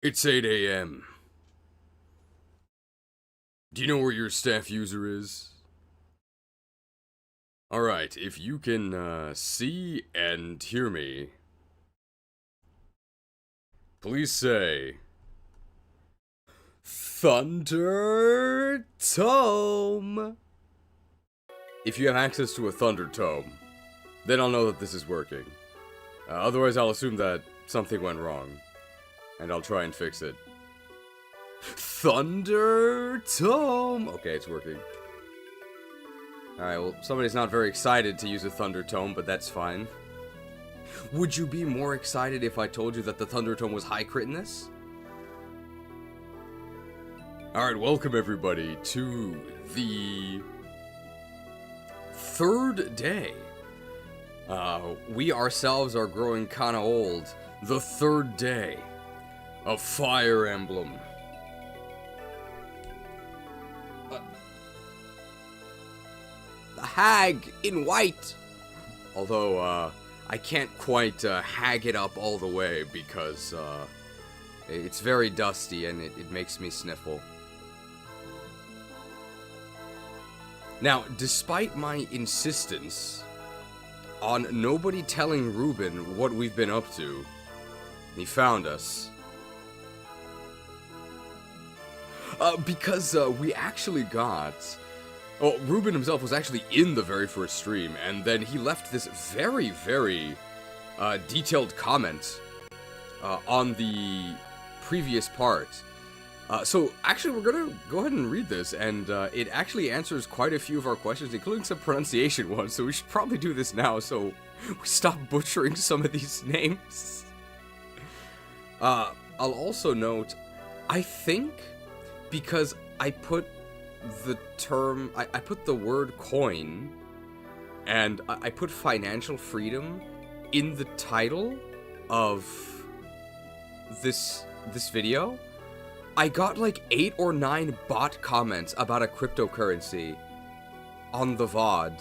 It's 8 a.m. Do you know where your staff user is? Alright, if you can see and hear me, please say Thunder Tome. If you have access to a Thunder Tome, then I'll know that this is working. Otherwise, I'll assume that something went wrong, and I'll try and fix it. Thunder Tome! Okay, it's working. Alright, well, somebody's not very excited to use a Thunder Tome, but that's fine. Would you be more excited if I told you that the Thunder Tome was high crit in this? Alright, welcome everybody to the third day. We ourselves are growing kinda old. The third day of Fire Emblem. The Hag In White! Although, I can't quite hag it up all the way because it's very dusty and it makes me sniffle. Now, despite my insistence on nobody telling Ruben what we've been up to, he found us. Because we actually got... Well, Ruben himself was actually in the very first stream, and then he left this very, very detailed comment on the previous part. So, actually, we're gonna go ahead and read this, and it actually answers quite a few of our questions, including some pronunciation ones, so we should probably do this now so we stop butchering some of these names. I'll also note, I think, because I put the term, I put the word coin, and I put financial freedom in the title of this video, I got like 8 or 9 bot comments about a cryptocurrency on the VOD,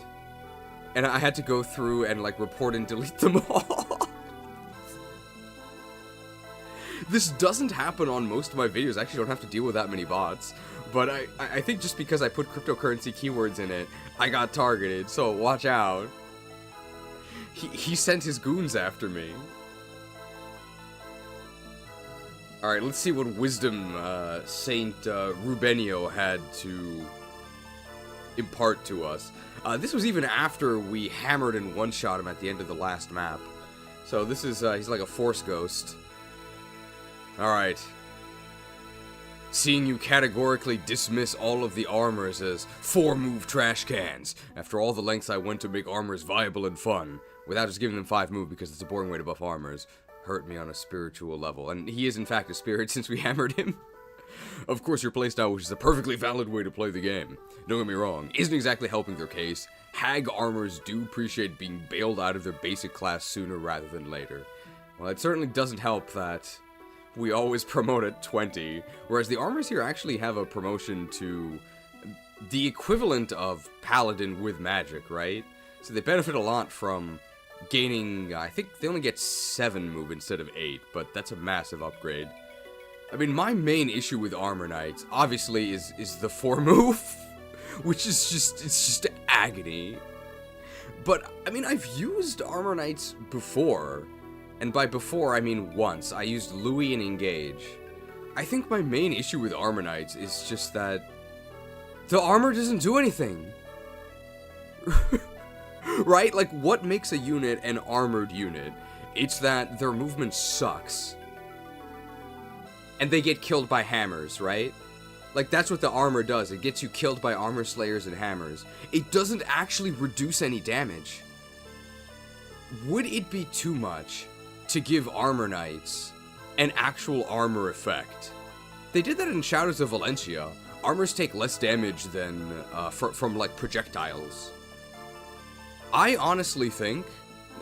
and I had to go through and like report and delete them all. This doesn't happen on most of my videos. I actually don't have to deal with that many bots. But I think just because I put cryptocurrency keywords in it, I got targeted, so watch out. He sent his goons after me. Alright, let's see what wisdom SaintRubenio had to impart to us. This was even after we hammered and one-shot him at the end of the last map. So this is, he's like a force ghost. Alright. Seeing you categorically dismiss all of the armors as 4-move trash cans, after all the lengths I went to make armors viable and fun, without just giving them 5-move because it's a boring way to buff armors, hurt me on a spiritual level. And he is in fact a spirit since we hammered him. Of course your playstyle, which is a perfectly valid way to play the game, don't get me wrong, isn't exactly helping their case. Hag armors do appreciate being bailed out of their basic class sooner rather than later. Well, it certainly doesn't help that we always promote at 20, whereas the armors here actually have a promotion to the equivalent of Paladin with magic, right? So they benefit a lot from gaining, I think they only get 7 move instead of 8, but that's a massive upgrade. I mean, my main issue with Armor Knights, obviously, is the 4 move, which is just, it's just agony. But, I mean, I've used Armor Knights before. And by before, I mean once. I used Louis and Engage. I think my main issue with Armor Knights is just that the armor doesn't do anything. Right? Like, what makes a unit an armored unit? It's that their movement sucks. And they get killed by hammers, right? Like, that's what the armor does. It gets you killed by armor slayers and hammers. It doesn't actually reduce any damage. Would it be too much to give Armor Knights an actual armor effect? They did that in Shadows of Valencia. Armors take less damage than from like projectiles. I honestly think,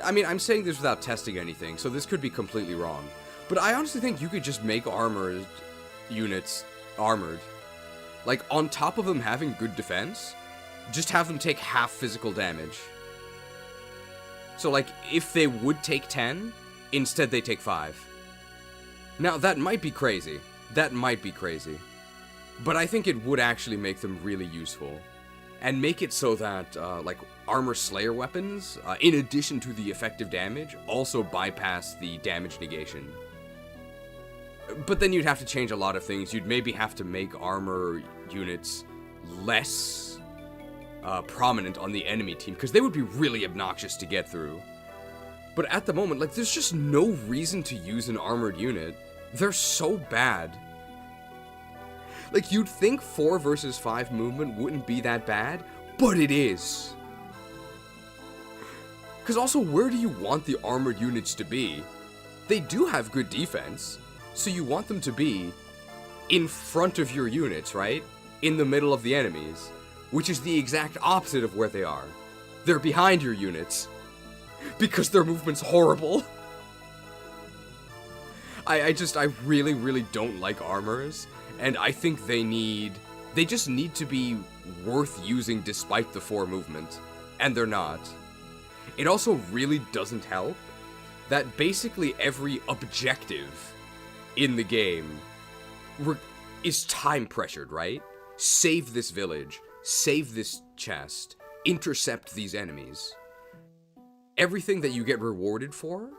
I mean, I'm saying this without testing anything, so this could be completely wrong, but I honestly think you could just make armored units armored. Like, on top of them having good defense, just have them take half physical damage. So, like, if they would take 10, instead they take 5. Now, that might be crazy. That might be crazy. But I think it would actually make them really useful. And make it so that, like, Armor Slayer weapons, in addition to the effective damage, also bypass the damage negation. But then you'd have to change a lot of things. You'd maybe have to make armor units less prominent on the enemy team, because they would be really obnoxious to get through. But at the moment, like, there's just no reason to use an armored unit. They're so bad. Like, you'd think 4 versus 5 movement wouldn't be that bad, but it is. Because also, where do you want the armored units to be? They do have good defense, so you want them to be in front of your units, right? In the middle of the enemies, which is the exact opposite of where they are. They're behind your units, because their movement's horrible. I really, really don't like armors, and I think they just need to be worth using despite the 4 movement, and they're not. It also really doesn't help that basically every objective in the game is time pressured, right? Save this village, save this chest, intercept these enemies. Everything that you get rewarded for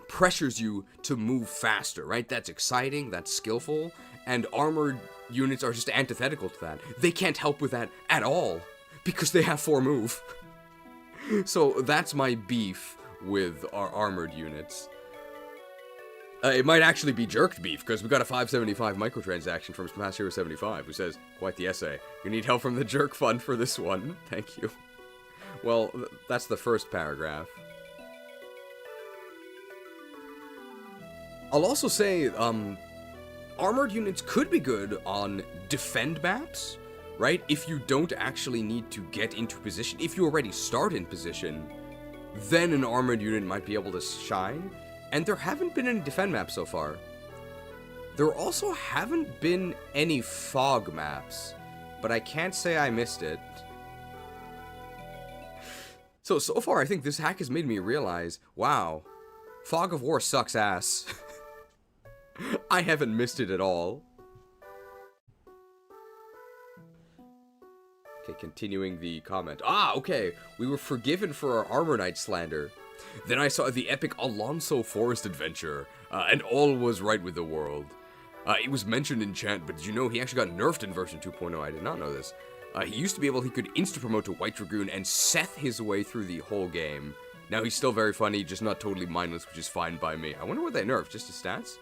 pressures you to move faster, right? That's exciting, that's skillful, and armored units are just antithetical to that. They can't help with that at all, because they have 4 move. So that's my beef with our armored units. It might actually be jerked beef, because we got a 575 microtransaction from Smash Hero 75, who says, quite the essay. You need help from the jerk fund for this one. Thank you. Well, that's the first paragraph. I'll also say, armored units could be good on defend maps, right? If you don't actually need to get into position, if you already start in position, then an armored unit might be able to shine. And there haven't been any defend maps so far. There also haven't been any fog maps, but I can't say I missed it. So far I think this hack has made me realize, wow, Fog of War sucks ass. I haven't missed it at all. Okay, continuing the comment. Okay, we were forgiven for our Armor Knight slander. Then I saw the epic Alonso Forest adventure, and all was right with the world. It was mentioned in chat, but did you know he actually got nerfed in version 2.0? I did not know this. He used to be able, he could insta-promote to White Dragoon and Seth his way through the whole game. Now he's still very funny, just not totally mindless, which is fine by me. I wonder what they nerfed, just his stats?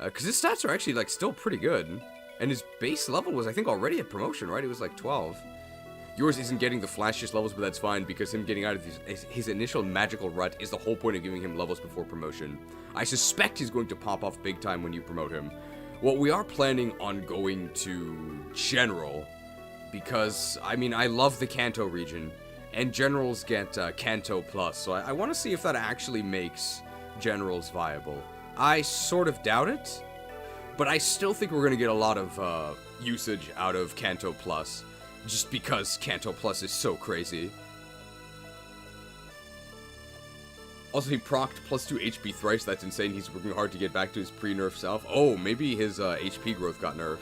Because his stats are actually, like, still pretty good. And his base level was, I think, already at promotion, right? It was, like, 12. Yours isn't getting the flashiest levels, but that's fine, because him getting out of his initial magical rut is the whole point of giving him levels before promotion. I suspect he's going to pop off big time when you promote him. Well, we are planning on going to General, because, I mean, I love the Kanto region, and Generals get Kanto Plus, so I want to see if that actually makes Generals viable. I sort of doubt it, but I still think we're going to get a lot of usage out of Kanto Plus, just because Kanto Plus is so crazy. Also, he procced +2 HP thrice, that's insane. He's working hard to get back to his pre-nerf self. Oh, maybe his HP growth got nerfed.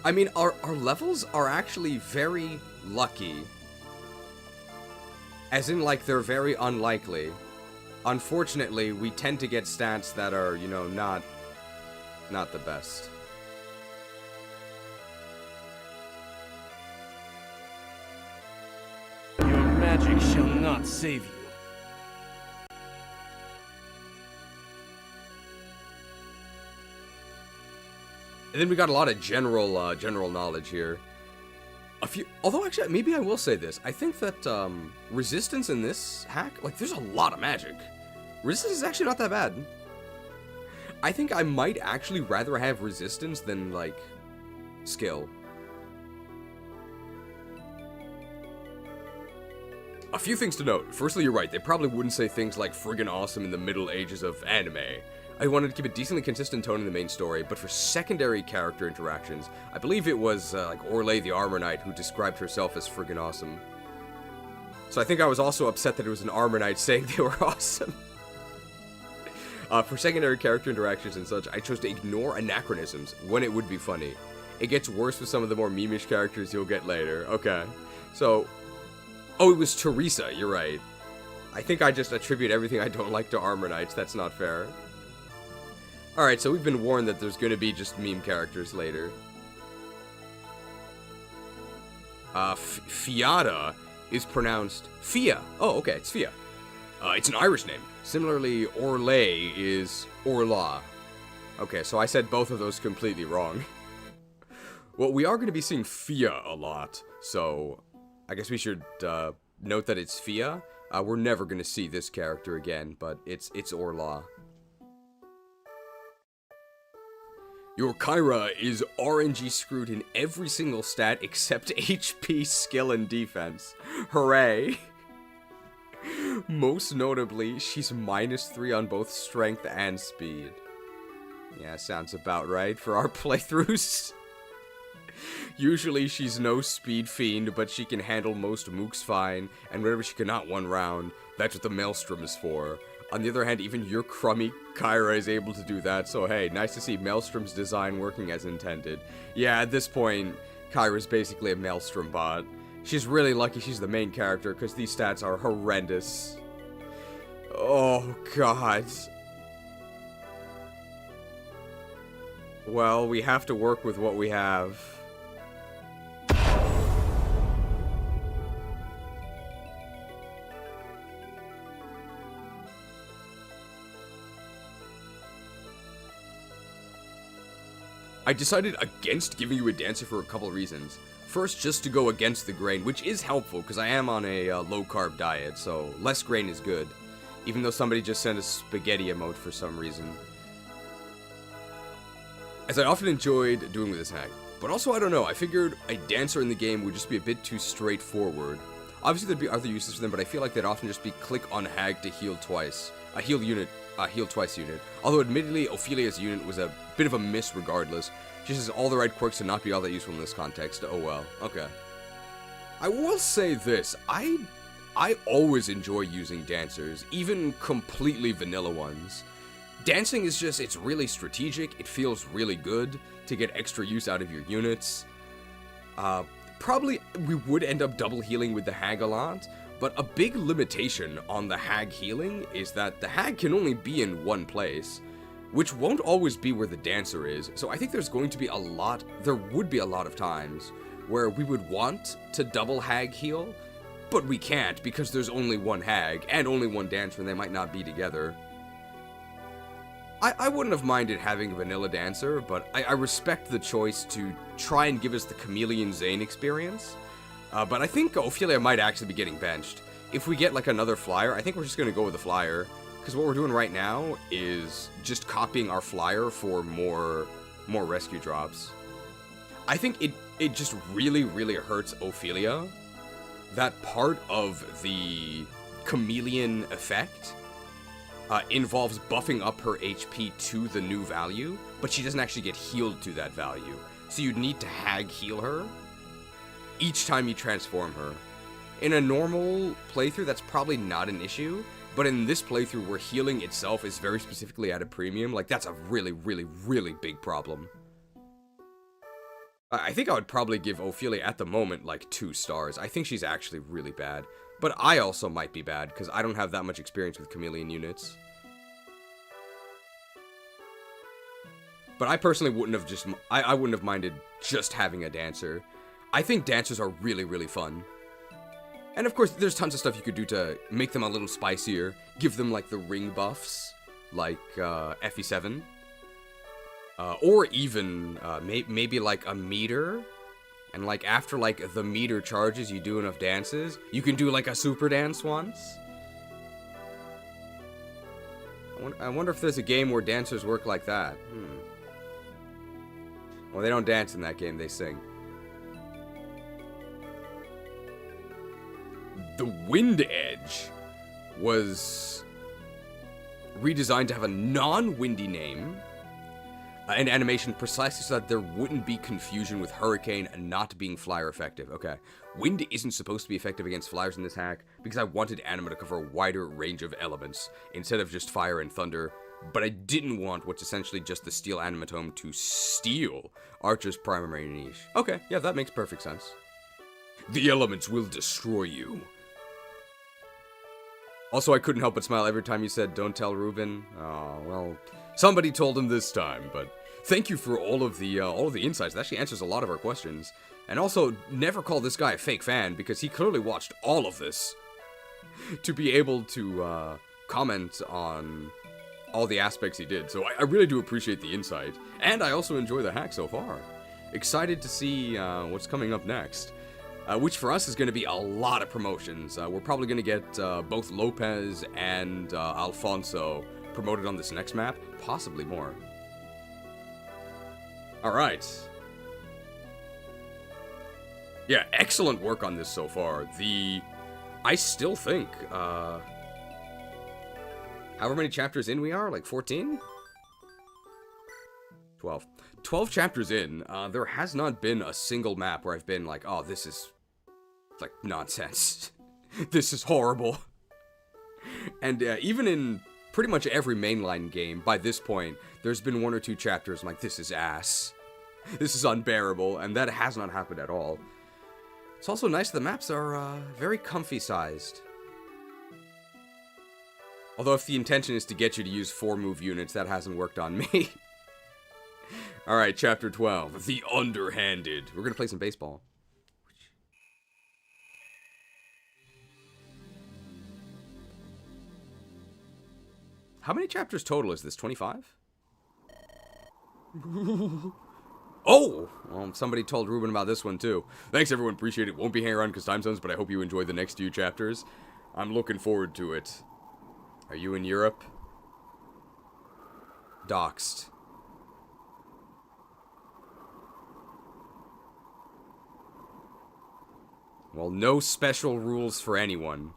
I mean, our levels are actually very lucky. As in, like, they're very unlikely. Unfortunately, we tend to get stats that are, you know, not the best. Your magic shall not save you. And then we got a lot of general knowledge here. Although actually, maybe I will say this. I think that resistance in this hack, like, there's a lot of magic. Resistance is actually not that bad. I think I might actually rather have resistance than, like, skill. A few things to note. Firstly, you're right. They probably wouldn't say things like friggin' awesome in the Middle Ages of anime. I wanted to keep a decently consistent tone in the main story, but for secondary character interactions, I believe it was, like, Orlais the Armor Knight who described herself as friggin' awesome. So I think I was also upset that it was an Armor Knight saying they were awesome. For secondary character interactions and such, I chose to ignore anachronisms when it would be funny. It gets worse with some of the more meme-ish characters you'll get later. Okay. So, oh, it was Teresa, you're right. I think I just attribute everything I don't like to Armor Knights. That's not fair. Alright, so we've been warned that there's gonna be just meme characters later. Fiata is pronounced Fia. Oh, okay, it's Fia. It's an Irish name. Similarly, Orlay is Orla. Okay, so I said both of those completely wrong. Well, we are going to be seeing Fia a lot, so I guess we should note that it's Fia. We're never going to see this character again, but it's Orla. Your Kyra is RNG screwed in every single stat except HP, skill, and defense. Hooray! Most notably, she's -3 on both strength and speed. Yeah, sounds about right for our playthroughs. Usually she's no speed fiend, but she can handle most mooks fine, and whenever she cannot one round, that's what the Maelstrom is for. On the other hand, even your crummy Kyra is able to do that, so hey, nice to see Maelstrom's design working as intended. Yeah, at this point, Kyra's basically a Maelstrom bot. She's really lucky she's the main character, because these stats are horrendous. Oh, God. Well, we have to work with what we have. I decided against giving you a dancer for a couple reasons. First, just to go against the grain, which is helpful, because I am on a low-carb diet, so less grain is good. Even though somebody just sent a spaghetti emote for some reason. As I often enjoyed doing with this hack. But also, I don't know, I figured a dancer in the game would just be a bit too straightforward. Obviously, there'd be other uses for them, but I feel like they'd often just be click on Hag to heal twice. A heal twice unit. Although, admittedly, Ophelia's unit was a bit of a miss regardless. She has all the right quirks to not be all that useful in this context. Oh well. Okay. I will say this. I always enjoy using dancers, even completely vanilla ones. Dancing is just, it's really strategic. It feels really good to get extra use out of your units. Probably we would end up double healing with the Hag a lot, but a big limitation on the Hag healing is that the Hag can only be in one place, which won't always be where the dancer is. So I think there would be a lot of times where we would want to double Hag heal, but we can't because there's only one Hag and only one dancer and they might not be together. I wouldn't have minded having a vanilla dancer, but I respect the choice to try and give us the Chameleon Zane experience. But I think Ophelia might actually be getting benched. If we get like another flyer, I think we're just going to go with the flyer. Because what we're doing right now is just copying our flyer for more rescue drops. I think it just really, really hurts Ophelia. That part of the chameleon effect involves buffing up her HP to the new value, but she doesn't actually get healed to that value. So you'd need to Hag heal her each time you transform her. In a normal playthrough, that's probably not an issue, but in this playthrough where healing itself is very specifically at a premium, like that's a really, really, really big problem. I think I would probably give Ophelia at the moment like 2 stars. I think she's actually really bad. But I also might be bad, because I don't have that much experience with chameleon units. But I personally wouldn't have I wouldn't have minded just having a dancer. I think dancers are really, really fun. And of course, there's tons of stuff you could do to make them a little spicier. Give them, like, the ring buffs, like FE7. Or even, maybe, like, a meter. And, like, after, like, the meter charges, you do enough dances. You can do, like, a super dance once. I wonder if there's a game where dancers work like that. Well, they don't dance in that game, they sing. The Wind Edge was redesigned to have a non-windy name and animation precisely so that there wouldn't be confusion with Hurricane not being flyer effective. Okay, Wind isn't supposed to be effective against flyers in this hack because I wanted Anima to cover a wider range of elements instead of just Fire and Thunder. but I didn't want what's essentially just the steel animatome to steal Archer's primary niche. Okay, yeah, that makes perfect sense. The elements will destroy you. Also, I couldn't help but smile every time you said, "Don't tell Ruben." Oh, well, somebody told him this time, but thank you for all of the insights. That actually answers a lot of our questions. And also, never call this guy a fake fan, because he clearly watched all of this to be able to comment on all the aspects he did. So I really do appreciate the insight. And I also enjoy the hack so far. Excited to see what's coming up next. Which for us is going to be a lot of promotions. We're probably going to get both Lopez and Alfonso promoted on this next map. Possibly more. Alright. Yeah, excellent work on this so far. I still think, however many chapters in we are? Like 14? 12. 12 chapters in, there has not been a single map where I've been like, oh, this is, like, nonsense. This is horrible. And even in pretty much every mainline game, by this point, there's been 1 or 2 chapters I'm like, this is ass. This is unbearable, and that has not happened at all. It's also nice the maps are very comfy sized. Although if the intention is to get you to use 4-move units, that hasn't worked on me. Alright, Chapter 12, The Underhanded. We're gonna play some baseball. How many chapters total is this? 25? Oh! Well, somebody told Ruben about this one, too. Thanks, everyone. Appreciate it. Won't be hanging around because time zones, but I hope you enjoy the next few chapters. I'm looking forward to it. Are you in Europe? Doxed. Well, no special rules for anyone.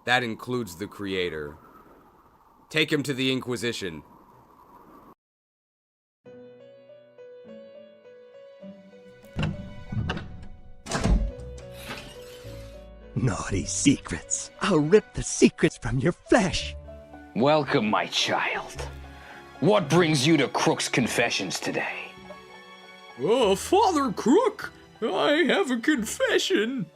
That includes the creator. Take him to the Inquisition. Naughty secrets. I'll rip the secrets from your flesh. Welcome, my child. What brings you to Crook's Confessions today? Oh, Father Crook, I have a confession.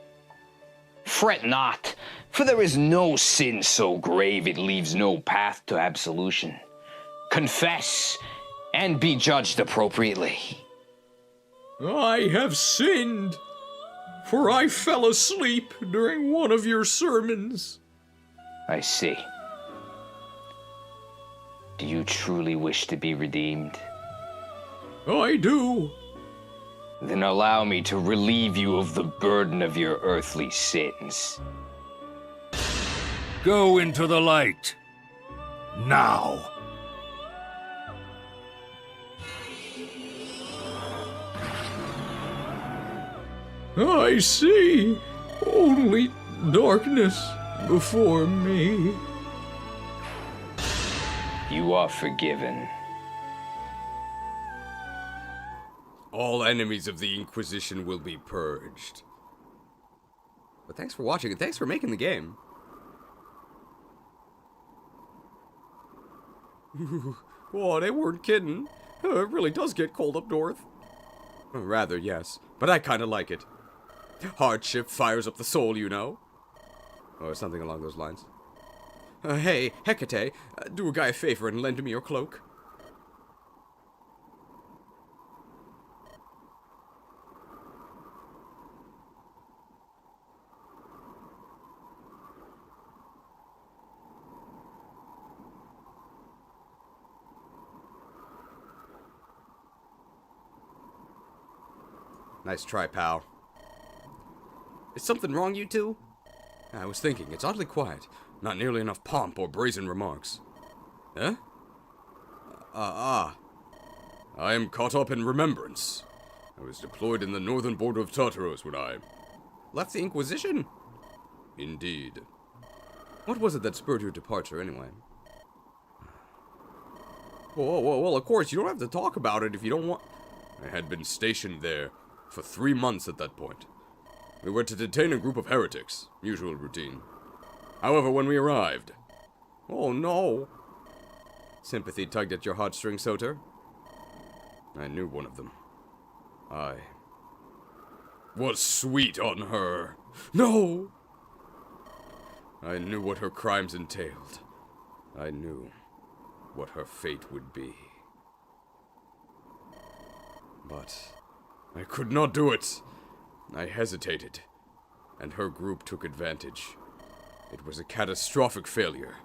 Fret not, for there is no sin so grave it leaves no path to absolution. Confess, and be judged appropriately. I have sinned, for I fell asleep during one of your sermons. I see. Do you truly wish to be redeemed? I do. Then allow me to relieve you of the burden of your earthly sins. Go into the light. Now. I see. Only darkness before me. You are forgiven. All enemies of the Inquisition will be purged. But thanks for watching, and thanks for making the game. Oh, they weren't kidding. It really does get cold up north. Rather, yes. But I kind of like it. Hardship fires up the soul, you know. Or something along those lines. Hey, Hecate, do a guy a favor and lend me your cloak. Nice try, pal. Is something wrong, you two? I was thinking, it's oddly quiet. Not nearly enough pomp or brazen remarks. Huh? I am caught up in remembrance. I was deployed in the northern border of Tartaros when I... left the Inquisition? Indeed. What was it that spurred your departure, anyway? Well, of course, you don't have to talk about it if you don't want... I had been stationed there for 3 months at that point. We were to detain a group of heretics, usual routine. However, when we arrived... Oh no! Sympathy tugged at your heartstrings, Soter. I knew one of them. I was sweet on her. No! I knew what her crimes entailed. I knew what her fate would be. But I could not do it. I hesitated, and her group took advantage. It was a catastrophic failure.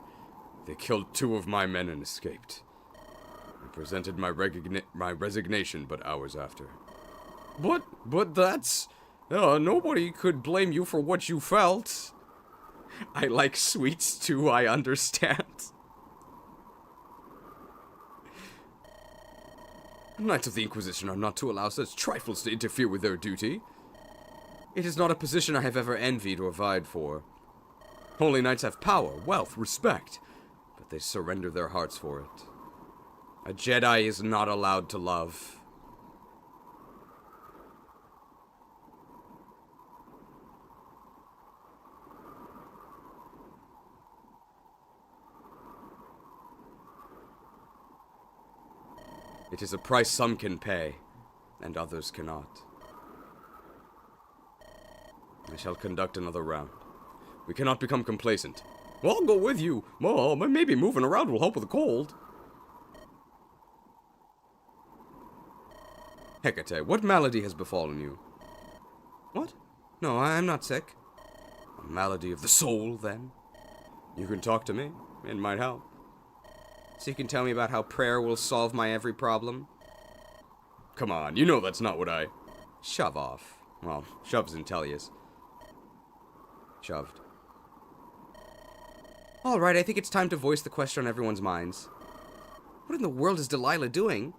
They killed 2 of my men and escaped. I presented my resignation but hours after. But that's... nobody could blame you for what you felt. I like sweets too, I understand. Knights of the Inquisition are not to allow such trifles to interfere with their duty. It is not a position I have ever envied or vied for. Holy Knights have power, wealth, respect, but they surrender their hearts for it. A Jedi is not allowed to love. It is a price some can pay, and others cannot. I shall conduct another round. We cannot become complacent. Well, I'll go with you. Well, maybe moving around will help with the cold. Hecate, what malady has befallen you? What? No, I'm not sick. A malady of the soul, then? You can talk to me. It might help. So you can tell me about how prayer will solve my every problem? Come on, you know that's not what I... Shove off. Well, shove's in Tellius. Shoved. Alright, I think it's time to voice the question on everyone's minds. What in the world is Delilah doing?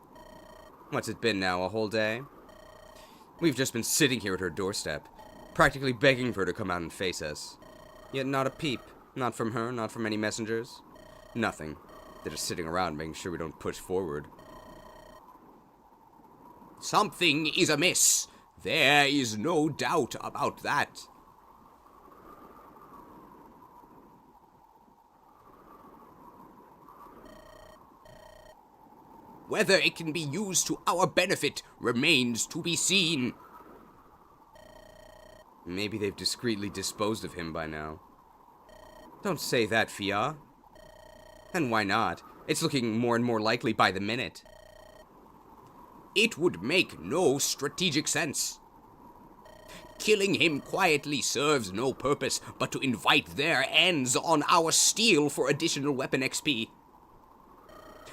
What's it been now, a whole day? We've just been sitting here at her doorstep, practically begging for her to come out and face us. Yet not a peep. Not from her, not from any messengers. Nothing. They're just sitting around making sure we don't push forward. Something is amiss. There is no doubt about that. Whether it can be used to our benefit remains to be seen. Maybe they've discreetly disposed of him by now. Don't say that, Fia. And why not? It's looking more and more likely by the minute. It would make no strategic sense. Killing him quietly serves no purpose but to invite their ends on our steel for additional weapon XP.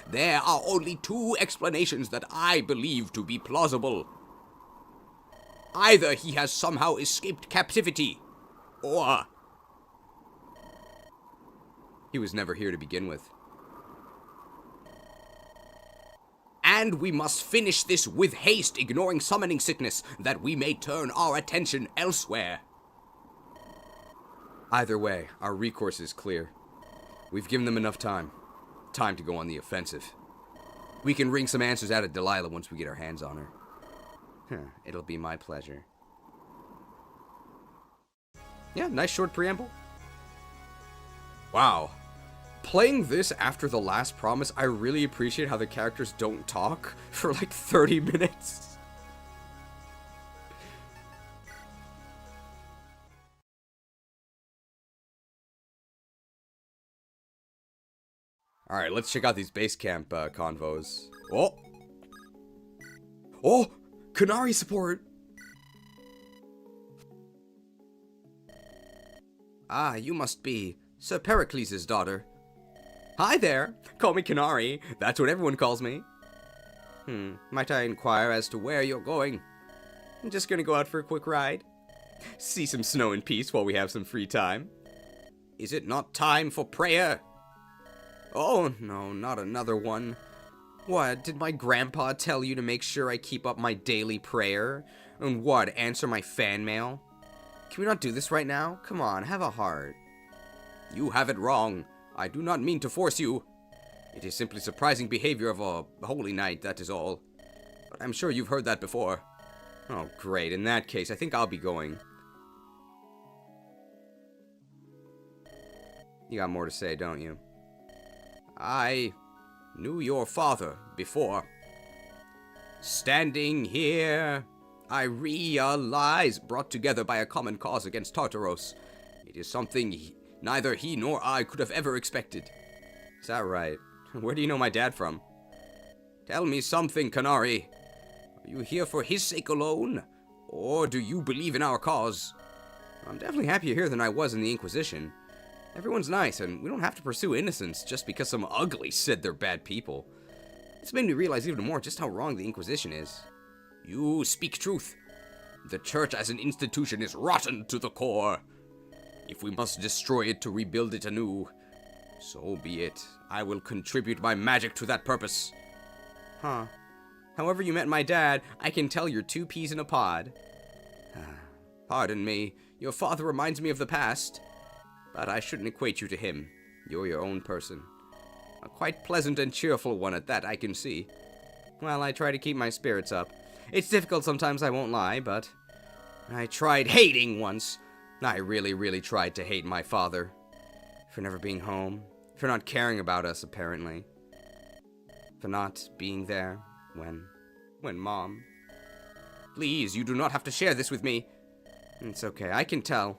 There are only 2 explanations that I believe to be plausible. Either he has somehow escaped captivity, or... he was never here to begin with. And we must finish this with haste, ignoring summoning sickness, that we may turn our attention elsewhere. Either way, our recourse is clear. We've given them enough time. Time to go on the offensive. We can wring some answers out of Delilah once we get our hands on her. It'll be my pleasure. Yeah, nice short preamble. Wow. Playing this after the last promise, I really appreciate how the characters don't talk for like 30 minutes. Alright, let's check out these base camp convos. Oh! Qunari support! Ah, you must be Sir Pericles' daughter. Hi there! Call me Qunari. That's what everyone calls me. Might I inquire as to where you're going? I'm just gonna go out for a quick ride. See some snow in peace while we have some free time. Is it not time for prayer? Oh, no, not another one. What, did my grandpa tell you to make sure I keep up my daily prayer? And what, answer my fan mail? Can we not do this right now? Come on, have a heart. You have it wrong. I do not mean to force you. It is simply surprising behavior of a holy knight, that is all. But I'm sure you've heard that before. Oh, great. In that case, I think I'll be going. You got more to say, don't you? I knew your father before. Standing here, I realize, brought together by a common cause against Tartaros. It is something neither he nor I could have ever expected. Is that right? Where do you know my dad from? Tell me something, Canary. Are you here for his sake alone? Or do you believe in our cause? I'm definitely happier here than I was in the Inquisition. Everyone's nice, and we don't have to pursue innocence just because some ugly said they're bad people. It's made me realize even more just how wrong the Inquisition is. You speak truth. The Church as an institution is rotten to the core. If we must destroy it to rebuild it anew, so be it. I will contribute my magic to that purpose. Huh. However you met my dad, I can tell you're two peas in a pod. Pardon me, your father reminds me of the past. But I shouldn't equate you to him. You're your own person. A quite pleasant and cheerful one at that, I can see. Well, I try to keep my spirits up. It's difficult sometimes, I won't lie, but I tried hating once. I really tried to hate my father. For never being home. For not caring about us, apparently. For not being there when Mom... Please, you do not have to share this with me. It's okay, I can tell.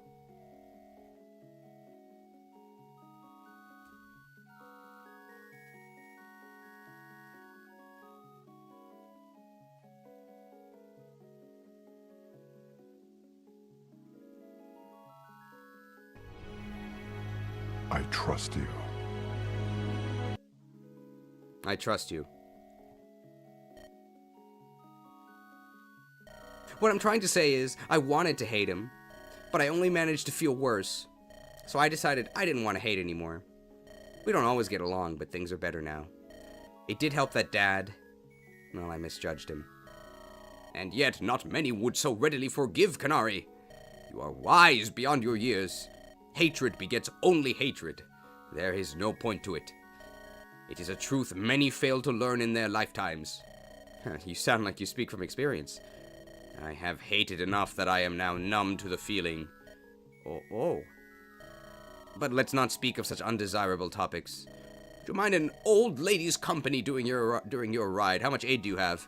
I trust you. I trust you. What I'm trying to say is, I wanted to hate him, but I only managed to feel worse. So I decided I didn't want to hate anymore. We don't always get along, but things are better now. It did help that Dad... Well, I misjudged him. And yet, not many would so readily forgive Canary. You are wise beyond your years. Hatred begets only hatred. There is no point to it. It is a truth many fail to learn in their lifetimes. You sound like you speak from experience. I have hated enough that I am now numb to the feeling. Oh. But let's not speak of such undesirable topics. Do you mind an old lady's company during your ride? How much aid do you have?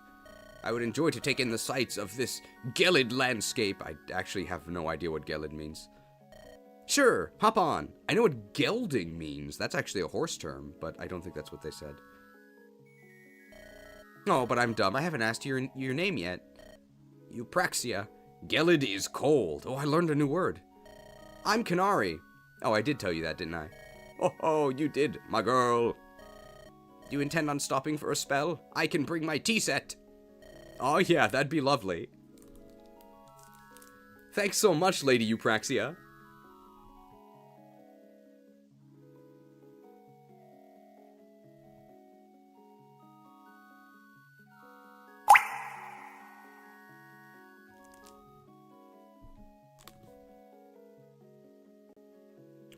I would enjoy to take in the sights of this gelid landscape. I actually have no idea what gelid means. Sure, hop on. I know what gelding means. That's actually a horse term, but I don't think that's what they said. Oh, but I'm dumb. I haven't asked your name yet. Eupraxia. Gelid is cold. Oh, I learned a new word. I'm Canary. Oh, I did tell you that, didn't I? Oh, you did, my girl. Do you intend on stopping for a spell? I can bring my tea set. Oh, yeah, that'd be lovely. Thanks so much, Lady Eupraxia.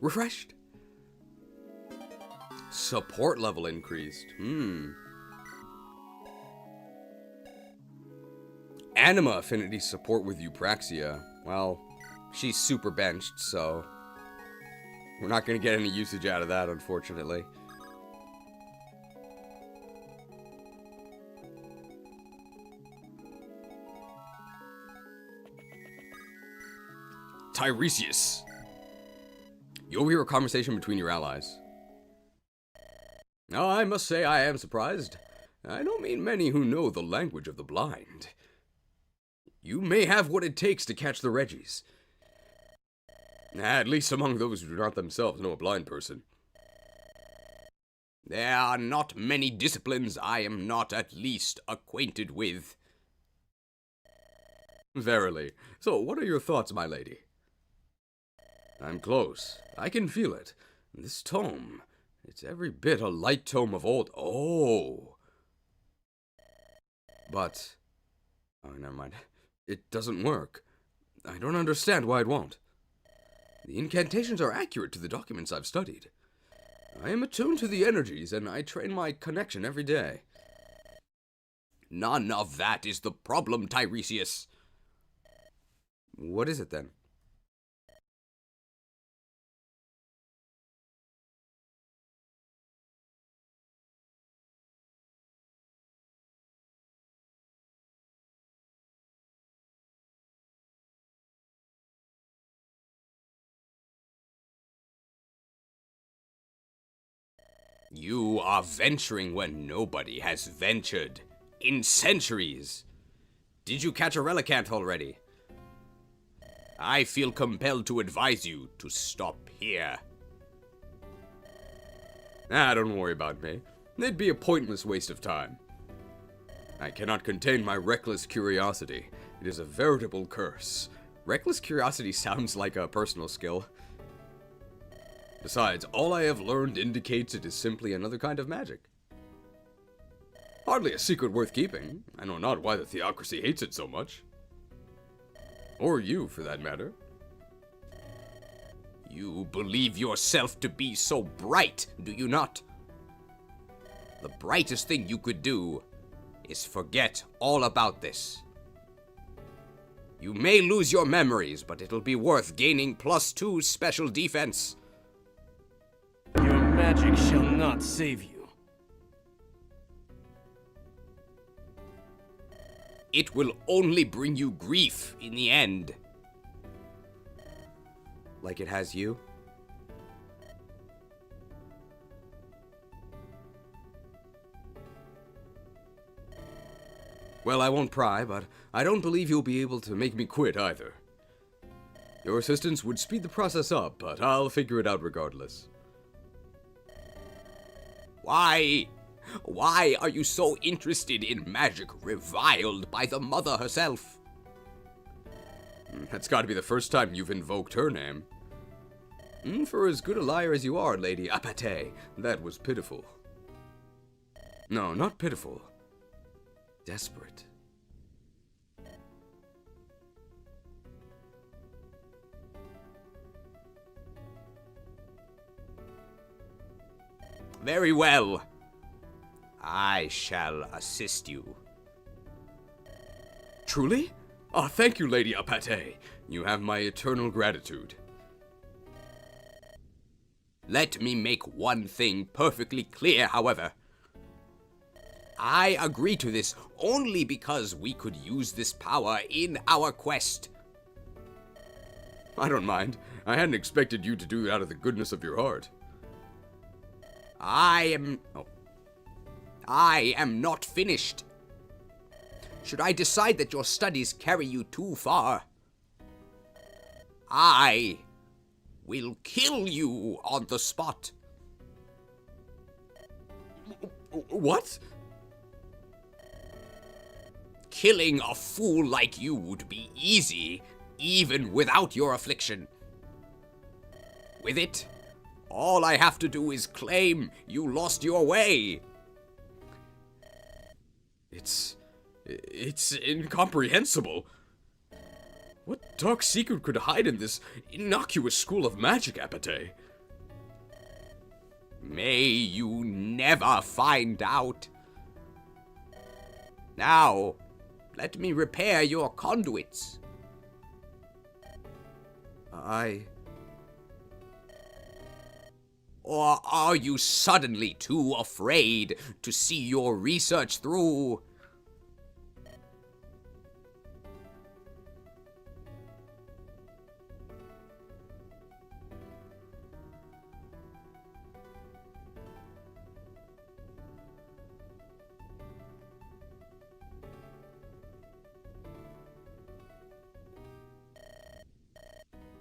Refreshed. Support level increased. Anima affinity support with Eupraxia. Well, she's super benched, so we're not going to get any usage out of that, unfortunately. Tiresias. You overhear a conversation between your allies. Now, I must say I am surprised. I don't mean many who know the language of the blind. You may have what it takes to catch the Reggies. At least among those who do not themselves know a blind person. There are not many disciplines I am not at least acquainted with. Verily. So, what are your thoughts, my lady? I'm close. I can feel it. This tome, it's every bit a light tome of old... Oh! But... Oh, never mind. It doesn't work. I don't understand why it won't. The incantations are accurate to the documents I've studied. I am attuned to the energies, and I train my connection every day. None of that is the problem, Tiresias. What is it, then? You are venturing when nobody has ventured in centuries. Did you catch a relicant already? I feel compelled to advise you to stop here. Don't worry about me. It'd be a pointless waste of time. I cannot contain my reckless curiosity. It is a veritable curse. Reckless curiosity sounds like a personal skill. Besides, all I have learned indicates it is simply another kind of magic. Hardly a secret worth keeping. I know not why the theocracy hates it so much. Or you, for that matter. You believe yourself to be so bright, do you not? The brightest thing you could do is forget all about this. You may lose your memories, but it'll be worth gaining +2 special defense. Your magic shall not save you. It will only bring you grief in the end. Like it has you? Well, I won't pry, but I don't believe you'll be able to make me quit either. Your assistance would speed the process up, but I'll figure it out regardless. Why? Why are you so interested in magic reviled by the mother herself? That's gotta be the first time you've invoked her name. For as good a liar as you are, Lady Apate, that was pitiful. No, not pitiful. Desperate. Very well. I shall assist you. Truly? Ah, thank you, Lady Apate. You have my eternal gratitude. Let me make one thing perfectly clear, however. I agree to this only because we could use this power in our quest. I don't mind. I hadn't expected you to do it out of the goodness of your heart. I am not finished. Should I decide that your studies carry you too far, I will kill you on the spot. What? Killing a fool like you would be easy, even without your affliction. With it, all I have to do is claim you lost your way. It's incomprehensible. What dark secret could hide in this innocuous school of magic, Apate? May you never find out. Now, let me repair your conduits. Or are you suddenly too afraid to see your research through?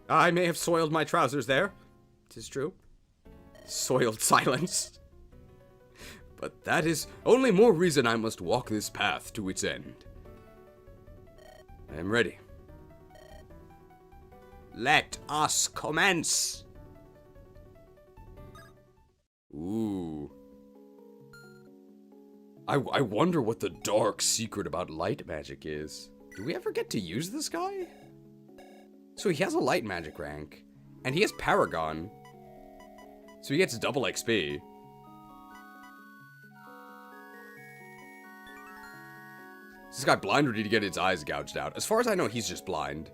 I may have soiled my trousers there. 'Tis true. Soiled silence. But that is only more reason I must walk this path to its end. I am ready. Let us commence. Ooh. I wonder what the dark secret about light magic is. Do we ever get to use this guy? So he has a light magic rank, and he has Paragon. So he gets double XP. Is this guy blind or did he get his eyes gouged out? As far as I know, he's just blind.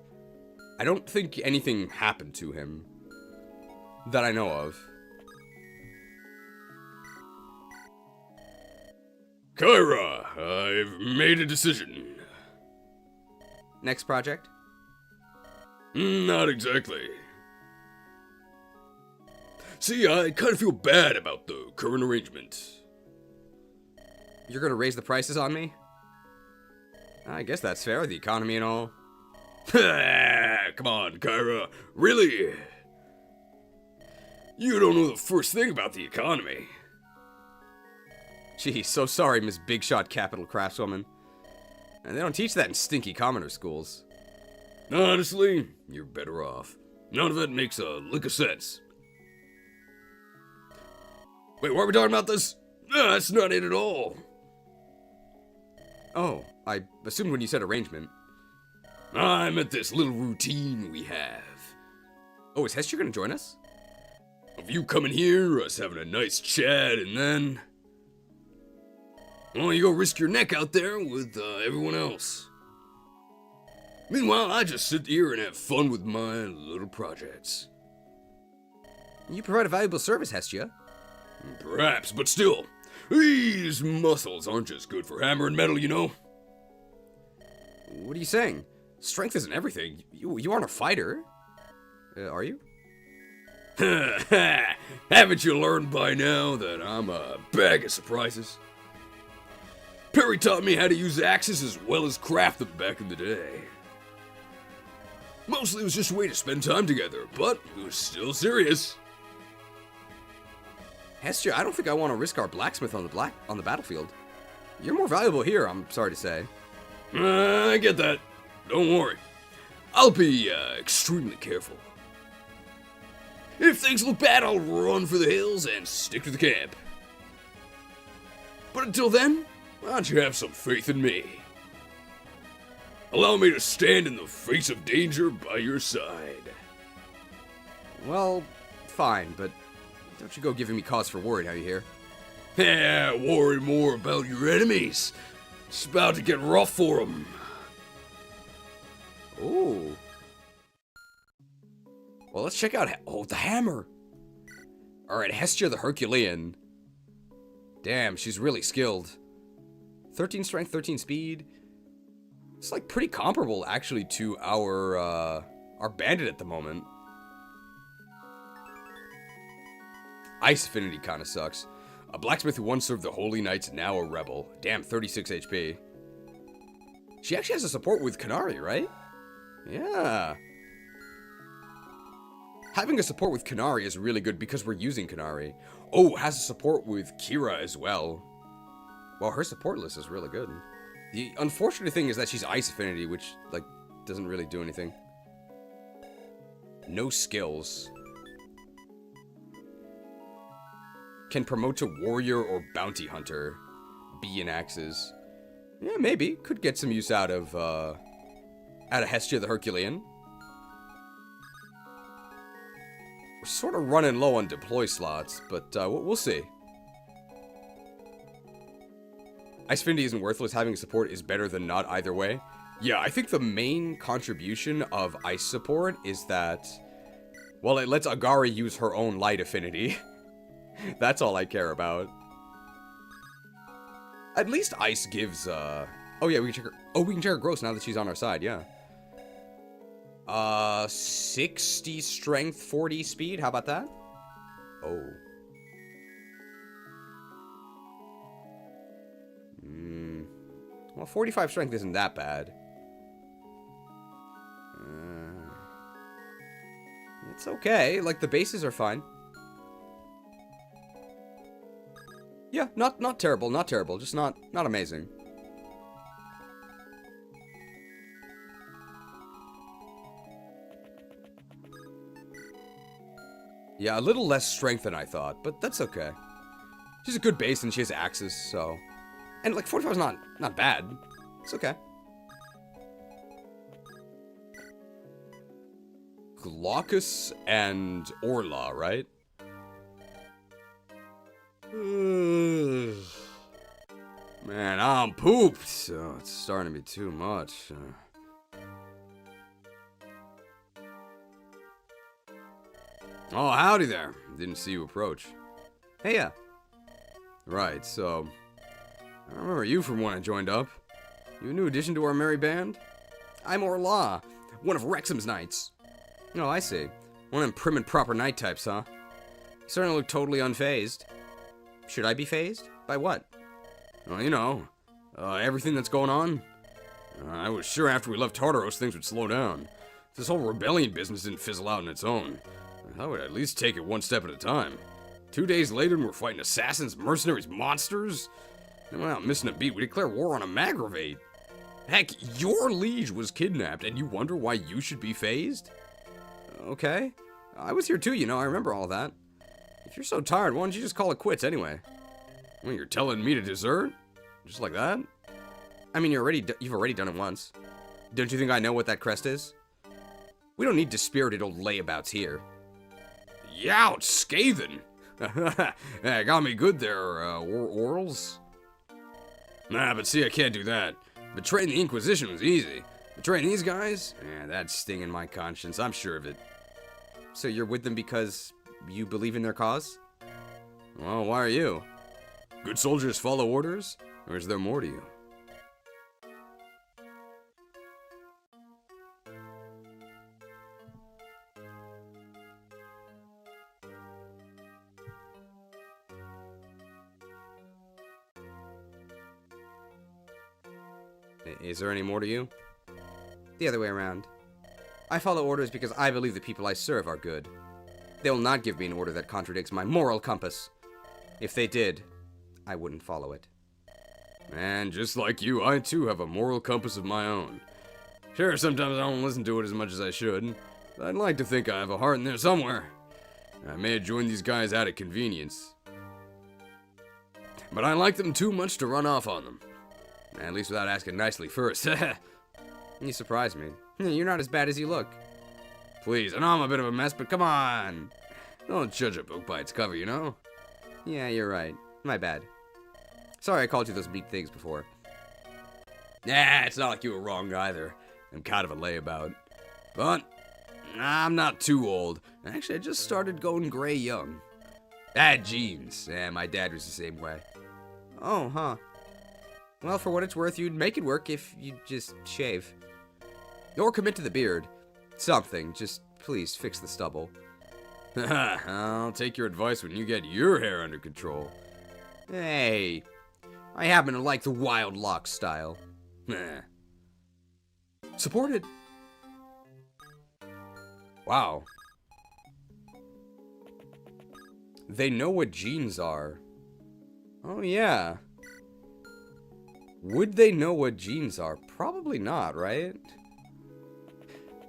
I don't think anything happened to him that I know of. Kyra, I've made a decision. Next project? Not exactly. See, I kind of feel bad about the current arrangement. You're gonna raise the prices on me? I guess that's fair, the economy and all. Come on, Kyra. Really? You don't know the first thing about the economy. Gee, so sorry, Miss Big Shot Capital Craftswoman. And they don't teach that in stinky commoner schools. Honestly, you're better off. None of it makes a lick of sense. Wait, why are we talking about this? No, that's not it at all. Oh, I assumed when you said arrangement. I meant this little routine we have. Oh, is Hester gonna join us? Of you coming here, us having a nice chat, and then... well, you go risk your neck out there with everyone else. Meanwhile, I just sit here and have fun with my little projects. You provide a valuable service, Hestia. Perhaps, but still, these muscles aren't just good for hammering metal, you know? What are you saying? Strength isn't everything. You aren't a fighter. Are you? Haven't you learned by now that I'm a bag of surprises? Perry taught me how to use axes as well as craft them back in the day. Mostly it was just a way to spend time together, but it was still serious. Hestia, I don't think I want to risk our blacksmith on the battlefield. You're more valuable here, I'm sorry to say. I get that. Don't worry. I'll be extremely careful. If things look bad, I'll run for the hills and stick to the camp. But until then, why don't you have some faith in me? Allow me to stand in the face of danger by your side. Well, fine, but don't you go giving me cause for worry, now you hear? Yeah, worry more about your enemies. It's about to get rough for them. Ooh. Well, let's check out... oh, the hammer! Alright, Hestia the Herculean. Damn, she's really skilled. 13 strength, 13 speed. It's like pretty comparable, actually, to our bandit at the moment. Ice affinity kind of sucks. A blacksmith who once served the Holy Knights, now a rebel. Damn, 36 HP. She actually has a support with Kanari, right? Yeah. Having a support with Kanari is really good because we're using Kanari. Oh, has a support with Kira as well. Well, her support list is really good. The unfortunate thing is that she's Ice Affinity, which, like, doesn't really do anything. No skills. Can promote to Warrior or Bounty Hunter. B and axes. Yeah, maybe. Could get some use out of Hestia the Herculean. We're sort of running low on deploy slots, but we'll see. Ice Affinity isn't worthless. Having support is better than not either way. Yeah, I think the main contribution of Ice support is that, well, it lets Agari use her own Light Affinity. That's all I care about. At least Ice gives, oh yeah, we can check her, oh, we can check her gross now that she's on our side, yeah. 60 strength, 40 speed, how about that? Oh. Well, 45 strength isn't that bad. It's okay, like, the bases are fine. Yeah, not terrible, not terrible, just not amazing. Yeah, a little less strength than I thought, but that's okay. She's a good base and she has axes, so... And, like, 45 is not bad. It's okay. Glaucus and Orla, right? Man, I'm pooped. So it's starting to be too much. Oh, howdy there. Didn't see you approach. Hey, yeah. Right, so... I remember you from when I joined up. You a new addition to our merry band? I'm Orla, one of Wrexham's knights. Oh, I see. One of them prim and proper knight types, huh? You certainly look totally unfazed. Should I be phased? By what? Well, you know, everything that's going on. I was sure after we left Tartaros things would slow down. This whole rebellion business didn't fizzle out on its own. I would at least take it one step at a time. 2 days later and we're fighting assassins, mercenaries, monsters. And without missing a beat, we declare war on a Magravate. Heck, your liege was kidnapped and you wonder why you should be phased? Okay. I was here too, you know, I remember all that. If you're so tired, why don't you just call it quits anyway? Well, you're telling me to desert? Just like that? I mean, you've already done it once. Don't you think I know what that crest is? We don't need dispirited old layabouts here. Yout, scathing! Got me good there, Orals. Nah, but see, I can't do that. Betraying the Inquisition was easy. Betraying these guys? That's stinging my conscience, I'm sure of it. So you're with them because you believe in their cause? Well, why are you? Good soldiers follow orders? Or is there more to you? Is there any more to you? The other way around. I follow orders because I believe the people I serve are good. They will not give me an order that contradicts my moral compass. If they did, I wouldn't follow it. Man, just like you, I too have a moral compass of my own. Sure, sometimes I don't listen to it as much as I should, but I'd like to think I have a heart in there somewhere. I may have joined these guys out of convenience. But I like them too much to run off on them. At least without asking nicely first. You surprise me. You're not as bad as you look. Please, I know I'm a bit of a mess, but come on. Don't judge a book by its cover, you know? Yeah, you're right. My bad. Sorry I called you those mean things before. Nah, it's not like you were wrong either. I'm kind of a layabout. But, I'm not too old. Actually, I just started going gray young. Bad genes. My dad was the same way. Oh, huh. Well, for what it's worth, you'd make it work if you just shave. Or commit to the beard. Something. Just please fix the stubble. I'll take your advice when you get your hair under control. Hey, I happen to like the wild lock style. Supported. Wow. They know what genes are. Oh, yeah. Would they know what genes are? Probably not, right?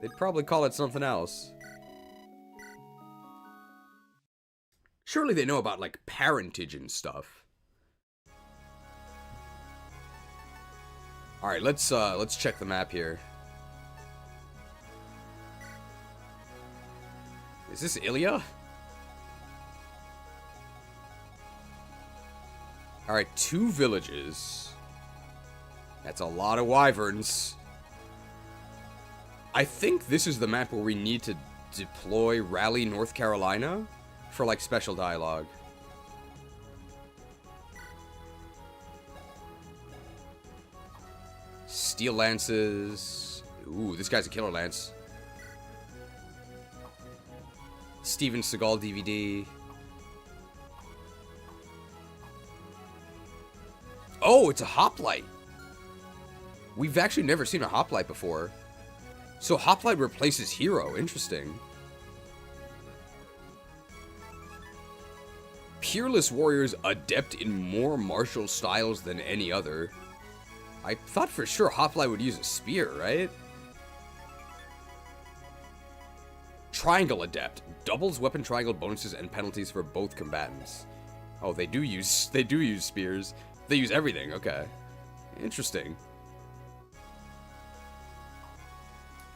They'd probably call it something else. Surely they know about, like, parentage and stuff. Alright, let's check the map here. Is this Ilya? Alright, 2 villages. That's a lot of wyverns. I think this is the map where we need to deploy Raleigh, North Carolina for, like, special dialogue. Steel lances. Ooh, this guy's a killer lance. Steven Seagal DVD. Oh, it's a hoplite. We've actually never seen a hoplite before. So hoplite replaces hero. Interesting. Peerless warriors adept in more martial styles than any other. I thought for sure hoplite would use a spear, right? Triangle adept doubles weapon triangle bonuses and penalties for both combatants. Oh, they do use spears. They use everything. Okay, interesting.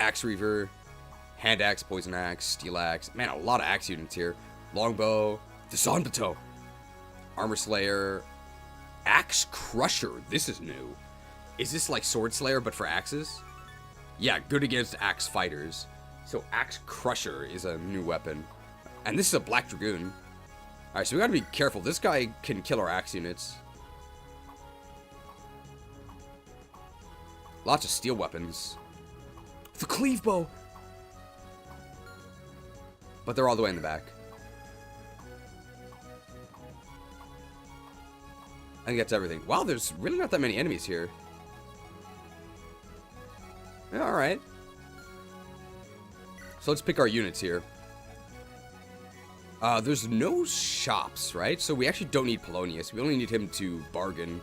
Axe Reaver, Hand Axe, Poison Axe, Steel Axe. Man, a lot of axe units here. Longbow, the Bateau, Armor Slayer, Axe Crusher. This is new. Is this like Sword Slayer, but for axes? Yeah, good against axe fighters. So Axe Crusher is a new weapon. And this is a Black Dragoon. Alright, so we gotta be careful. This guy can kill our axe units. Lots of steel weapons. The cleave bow! But they're all the way in the back. I think that's everything. Wow, there's really not that many enemies here. Yeah, alright. So let's pick our units here. There's no shops, right? So we actually don't need Polonius. We only need him to bargain.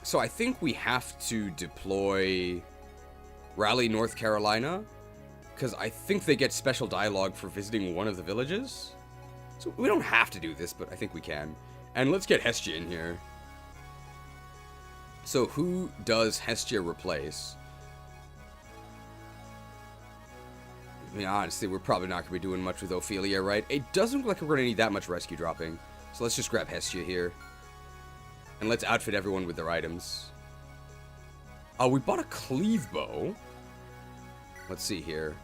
So I think we have to deploy Raleigh, North Carolina, because I think they get special dialogue for visiting one of the villages. So we don't have to do this, but I think we can. And let's get Hestia in here. So who does Hestia replace? I mean, honestly, we're probably not going to be doing much with Ophelia, right? It doesn't look like we're going to need that much rescue dropping. So let's just grab Hestia here. And let's outfit everyone with their items. Oh, we bought a cleave bow. Let's see here.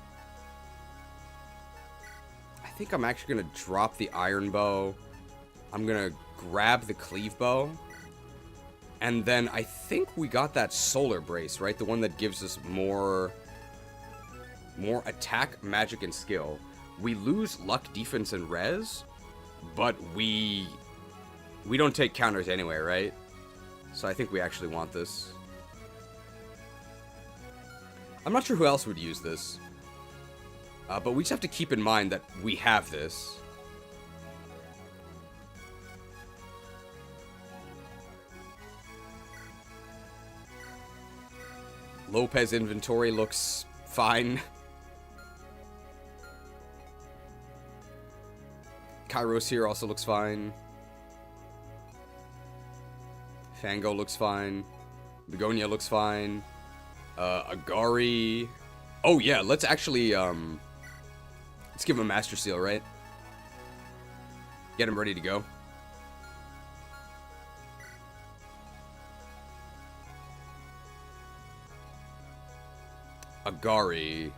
I think I'm actually going to drop the iron bow. I'm going to grab the cleave bow. And then I think we got that solar brace, right? The one that gives us more attack, magic, and skill. We lose luck, defense, and res, but we don't take counters anyway, right? So I think we actually want this. I'm not sure who else would use this. But we just have to keep in mind that we have this. Lopez inventory looks fine. Kairos here also looks fine. Fango looks fine. Begonia looks fine. Agari. Oh yeah, let's actually let's give him a Master Seal, right? Get him ready to go. Agari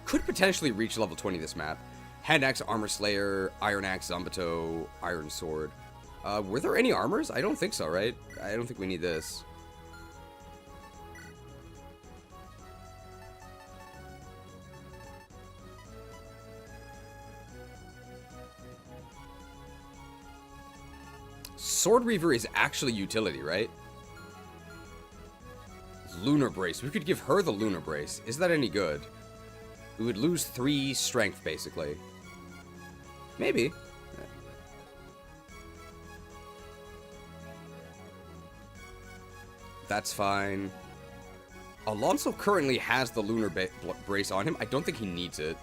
could potentially reach level 20 this map. Hand Axe, Armor Slayer, Iron Axe, Zambato, Iron Sword. Were there any armors? I don't think so, right? I don't think we need this. Sword Reaver is actually utility, right? Lunar Brace. We could give her the Lunar Brace. Is that any good? We would lose 3 strength, basically. Maybe. That's fine. Alonso currently has the Lunar Brace on him. I don't think he needs it.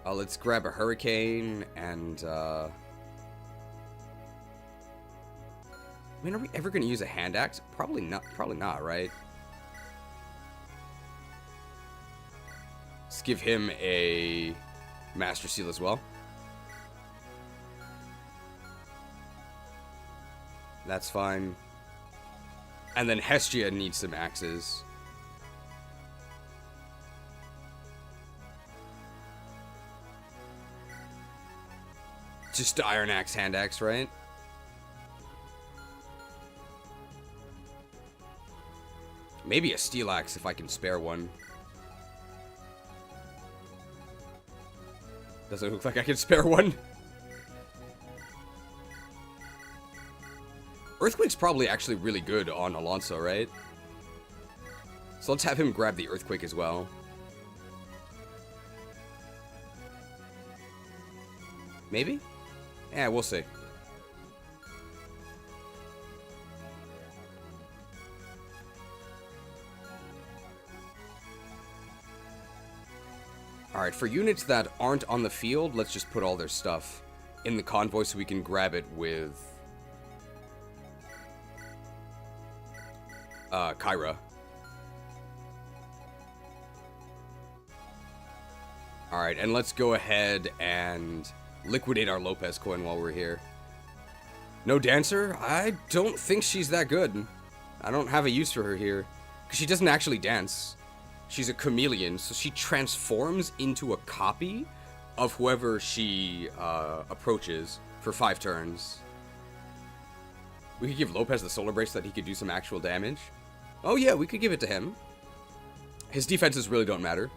Let's grab a Hurricane and, I mean, are we ever going to use a Hand Axe? Probably not, right? Let's give him a Master Seal as well. That's fine. And then Hestia needs some axes. Just Iron Axe, Hand Axe, right? Maybe a Steel Axe if I can spare one. Doesn't look like I can spare one. Earthquake's probably actually really good on Alonso, right? So let's have him grab the Earthquake as well. Maybe? Yeah, we'll see. Alright, for units that aren't on the field, let's just put all their stuff in the convoy so we can grab it with Kyra. Alright, and let's go ahead and liquidate our Lopez coin while we're here. No dancer? I don't think she's that good. I don't have a use for her here. Because she doesn't actually dance. She's a chameleon, so she transforms into a copy of whoever she approaches for 5 turns. We could give Lopez the solar bracelet, he could do some actual damage. Oh yeah, we could give it to him. His defenses really don't matter.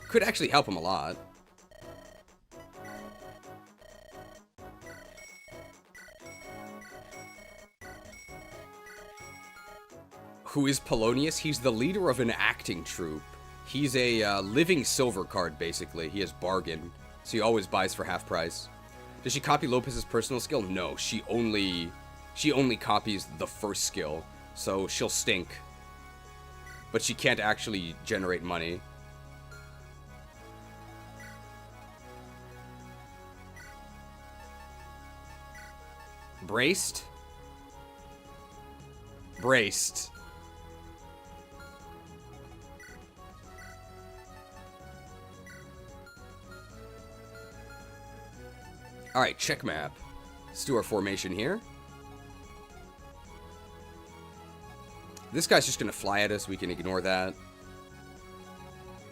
Could actually help him a lot. Who is Polonius? He's the leader of an acting troupe. He's a living silver card, basically. He has bargain, so he always buys for half price. Does she copy Lopez's personal skill? No, she only copies the first skill, so she'll stink. But she can't actually generate money. Braced? Braced. Alright, check map. Let's do our formation here. This guy's just gonna fly at us. We can ignore that.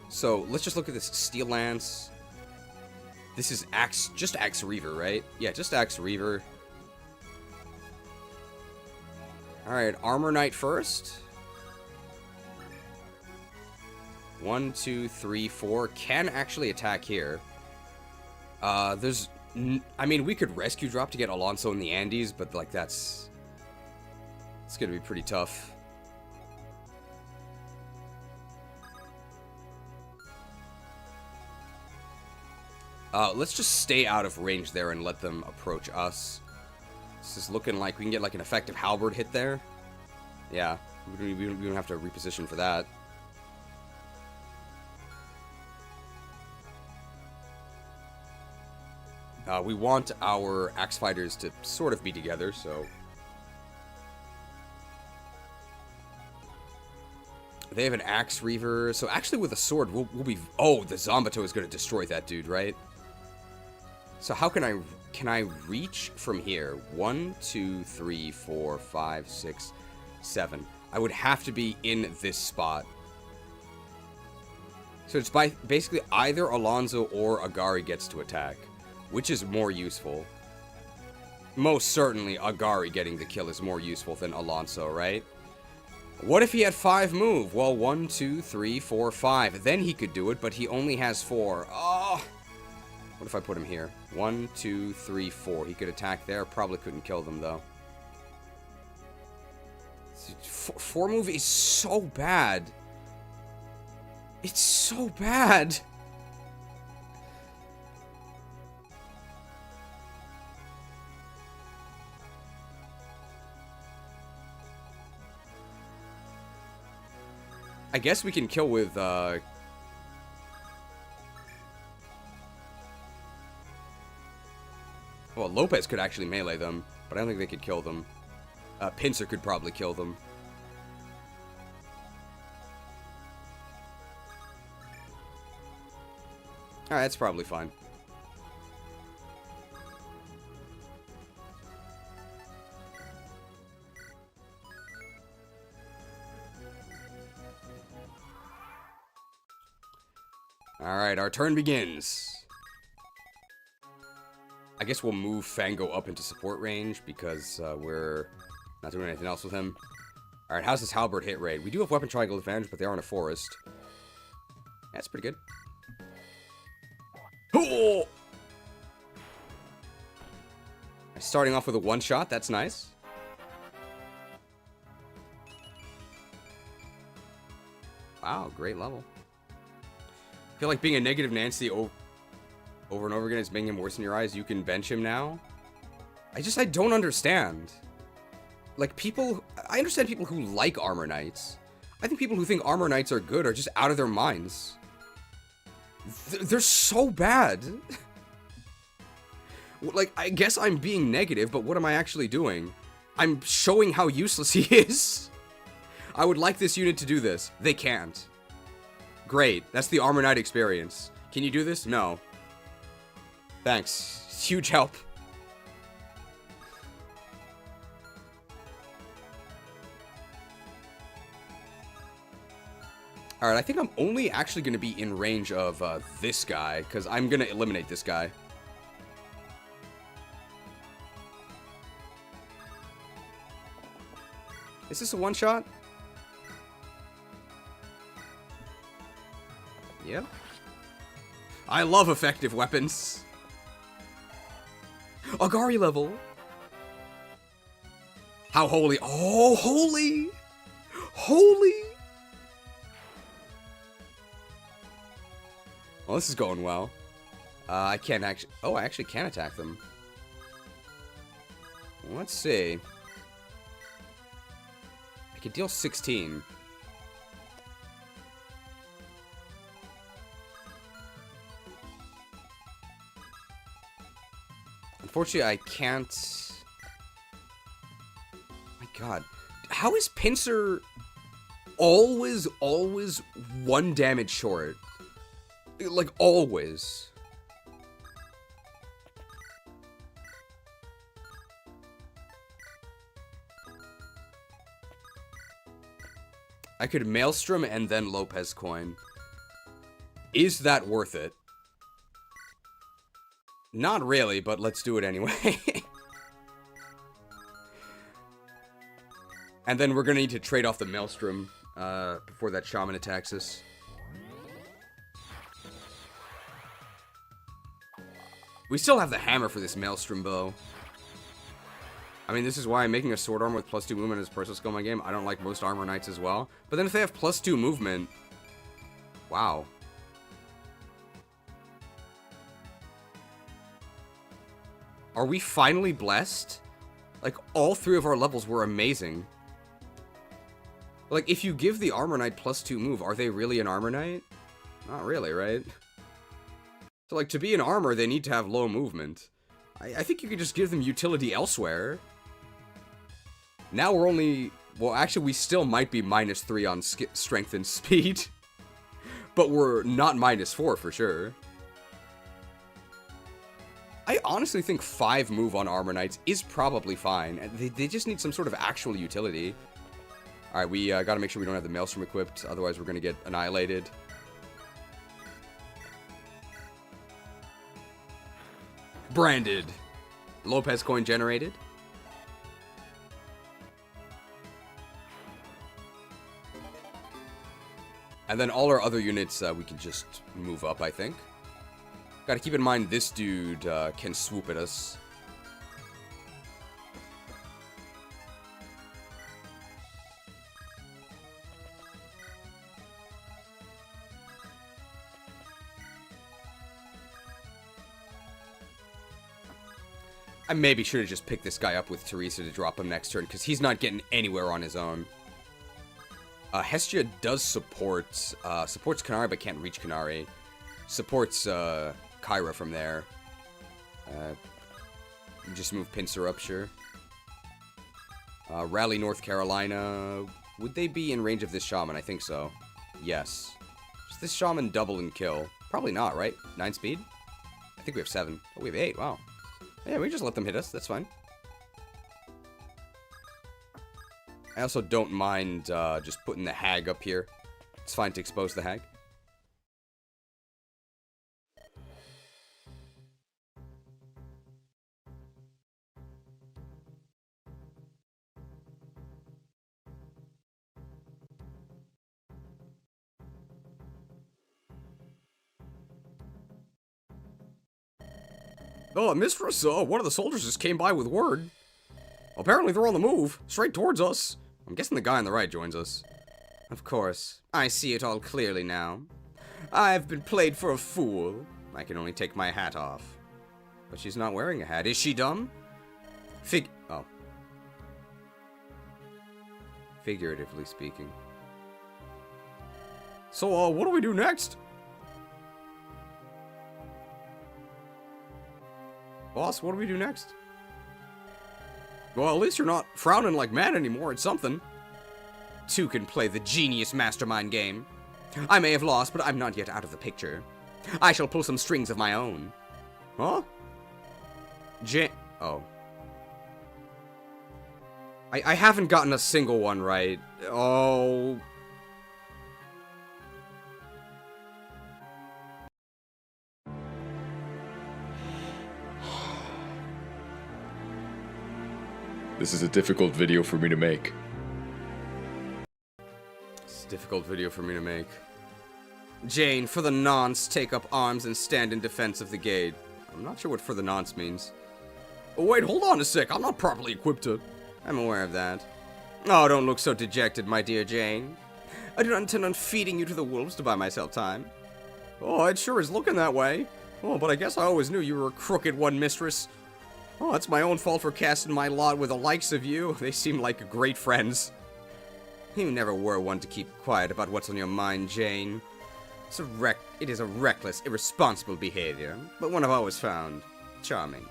So, let's just look at this. Steel Lance. This is Axe, just Axe Reaver, right? Yeah, just Axe Reaver. Alright, Armor Knight first. 1, 2, 3, 4. Can actually attack here. I mean, we could rescue drop to get Alonso in the Andes, but, like, it's gonna be pretty tough. Let's just stay out of range there and let them approach us. This is looking like we can get, like, an effective halberd hit there. Yeah, we don't have to reposition for that. We want our axe fighters to sort of be together, so... They have an axe reaver, so actually with a sword, we'll be... Oh, the Zombato is going to destroy that dude, right? So how can I reach from here? 1, 2, 3, 4, 5, 6, 7. I would have to be in this spot. So it's basically either Alonso or Agari gets to attack. Which is more useful? Most certainly, Agari getting the kill is more useful than Alonso, right? What if he had 5 move? Well, 1, 2, 3, 4, 5. Then he could do it, but he only has 4. Oh! What if I put him here? 1, 2, 3, 4. He could attack there. Probably couldn't kill them, though. 4 move is so bad. It's so bad. I guess we can kill with, Well, Lopez could actually melee them, but I don't think they could kill them. Pincer could probably kill them. Alright, that's probably fine. Alright, our turn begins. I guess we'll move Fango up into support range because we're not doing anything else with him. Alright, how's this halberd hit rate? We do have weapon triangle advantage, but they are in a forest. That's pretty good. Oh! Starting off with a one-shot, that's nice. Wow, great level. I feel like being a negative Nancy over and over again is making him worse in your eyes. You can bench him now. I don't understand. Like, I understand people who like Armor Knights. I think people who think Armor Knights are good are just out of their minds. They're so bad. Like, I guess I'm being negative, but what am I actually doing? I'm showing how useless he is. I would like this unit to do this. They can't. Great. That's the Armor Knight experience. Can you do this? No. Thanks. Huge help. Alright, I think I'm only actually going to be in range of this guy, because I'm going to eliminate this guy. Is this a one-shot? Yep. I love effective weapons. Agari level. How holy? Oh, holy! Holy! Well, this is going well. I can't actually... Oh, I actually can attack them. Let's see. I could deal 16. Unfortunately, I can't... My god. How is Pincer always 1 damage short? Like, always. I could Maelstrom and then Lopez coin. Is that worth it? Not really, but let's do it anyway. And then we're gonna need to trade off the Maelstrom before that Shaman attacks us. We still have the hammer for this Maelstrom bow. I mean, this is why I'm making a sword armor with +2 movement as personal skill in my game. I don't like most armor knights as well. But then if they have +2 movement... Wow. Are we finally blessed? Like, all 3 of our levels were amazing. Like, if you give the armor knight +2 move, are they really an armor knight? Not really, right? So, like, to be an armor, they need to have low movement. I think you could just give them utility elsewhere. Now we're only... Well, actually, we still might be -3 on strength and speed. But we're not -4 for sure. I honestly think 5 move on armor knights is probably fine. They just need some sort of actual utility. Alright, we gotta make sure we don't have the Maelstrom equipped. Otherwise, we're gonna get annihilated. Branded. Lopez coin generated. And then all our other units, we can just move up, I think. Gotta keep in mind this dude can swoop at us. I maybe should have just picked this guy up with Teresa to drop him next turn, because he's not getting anywhere on his own. Hestia does supports Kanari, but can't reach Kanari. Supports Kyra from there. Just move Pincer up, sure. Rally North Carolina. Would they be in range of this Shaman? I think so. Yes. Does this Shaman double and kill? Probably not, right? 9 speed? I think we have 7. Oh, we have 8. Wow. Yeah, we just let them hit us. That's fine. I also don't mind just putting the Hag up here. It's fine to expose the Hag. Oh, Mistress, one of the soldiers just came by with word. Apparently they're on the move, straight towards us. I'm guessing the guy on the right joins us. Of course. I see it all clearly now. I've been played for a fool. I can only take my hat off. But she's not wearing a hat. Is she dumb? Oh. Figuratively speaking. So, what do we do next? Boss, what do we do next? Well, at least you're not frowning like mad anymore. It's something. too can play the genius mastermind game. I may have lost, but I'm not yet out of the picture. I shall pull some strings of my own. Huh? Oh. I haven't gotten a single one right. Oh. This is a difficult video for me to make. It's a difficult video for me to make. Jane, for the nonce, take up arms and stand in defense of the gate. I'm not sure what for the nonce means. Oh, wait, hold on a sec. I'm not properly equipped to... I'm aware of that. Oh, don't look so dejected, my dear Jane. I do not intend on feeding you to the wolves to buy myself time. Oh, it sure is looking that way. Oh, but I guess I always knew you were a crooked one, mistress. Oh, it's my own fault for casting my lot with the likes of you. They seem like great friends. You never were one to keep quiet about what's on your mind, Jane. It is a reckless, irresponsible behavior, but one I've always found charming.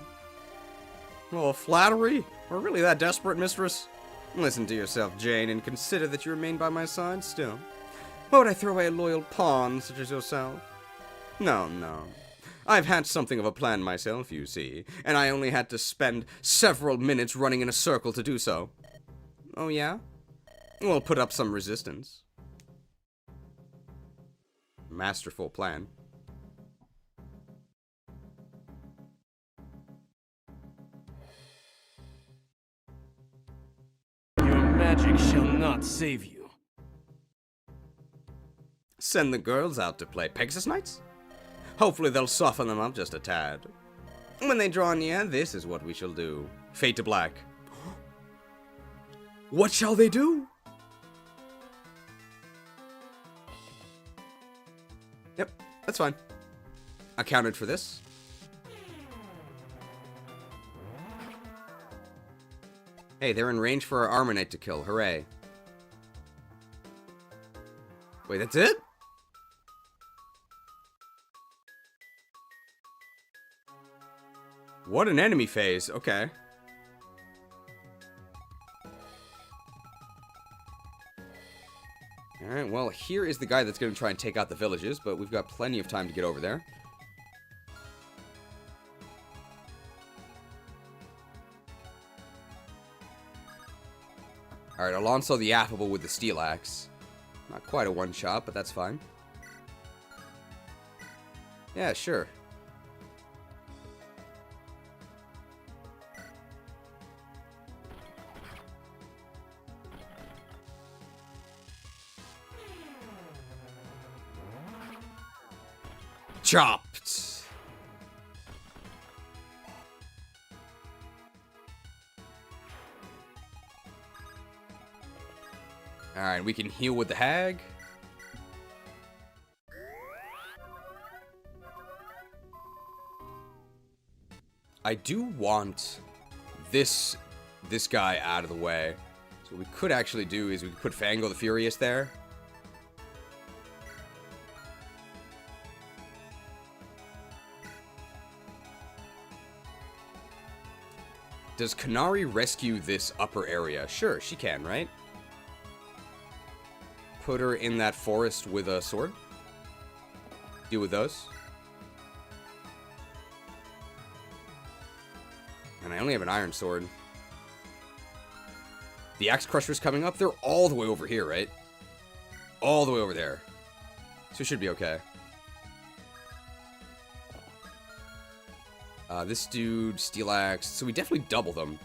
Oh, flattery? We're really that desperate, mistress? Listen to yourself, Jane, and consider that you remain by my side still. Why would I throw away a loyal pawn such as yourself? No, no. I've had something of a plan myself, you see, and I only had to spend several minutes running in a circle to do so. Oh, yeah? We'll put up some resistance. Masterful plan. Magic shall not save you. Send the girls out to play Pegasus Knights? Hopefully they'll soften them up just a tad. When they draw near, this is what we shall do. Fade to black. What shall they do? Yep, that's fine. Accounted for this. Hey, they're in range for our Armor Knight to kill. Hooray. Wait, that's it? What an enemy phase. Okay. Alright, well, here is the guy that's going to try and take out the villages, but we've got plenty of time to get over there. Alright, Alonso the Affable with the Steel Axe. Not quite a one-shot, but that's fine. Yeah, sure. Chopped! Alright, we can heal with the hag. I do want this guy out of the way. So what we could actually do is we could put Fango the Furious there. Does Kanari rescue this upper area? Sure, she can, right? Put her in that forest with a sword. Deal with those. And I only have an iron sword. The Axe Crusher's coming up. They're all the way over here, right? All the way over there. So it should be okay. This dude, Steel Axe. So we definitely double them.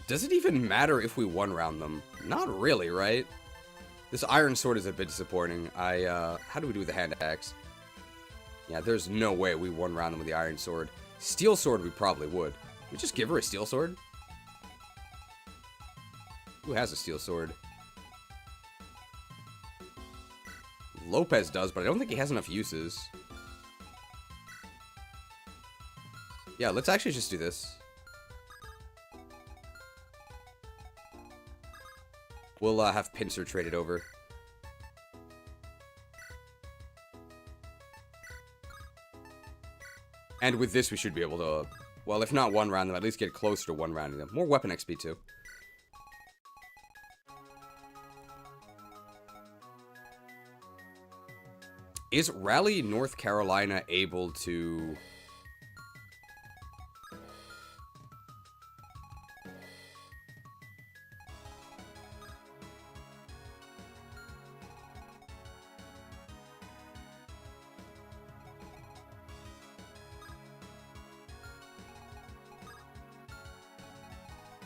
Does it even matter if we one-round them? Not really, right? This iron sword is a bit disappointing. How do we do with the hand axe? Yeah, there's no way we one-round them with the iron sword. Steel sword, we probably would. We just give her a steel sword? Who has a steel sword? Lopez does, but I don't think he has enough uses. Yeah, let's actually just do this. We'll have Pincer traded over. And with this, we should be able to, well, if not one-round them, at least get closer to one-rounding them. More weapon XP, too. Is Raleigh, North Carolina able to...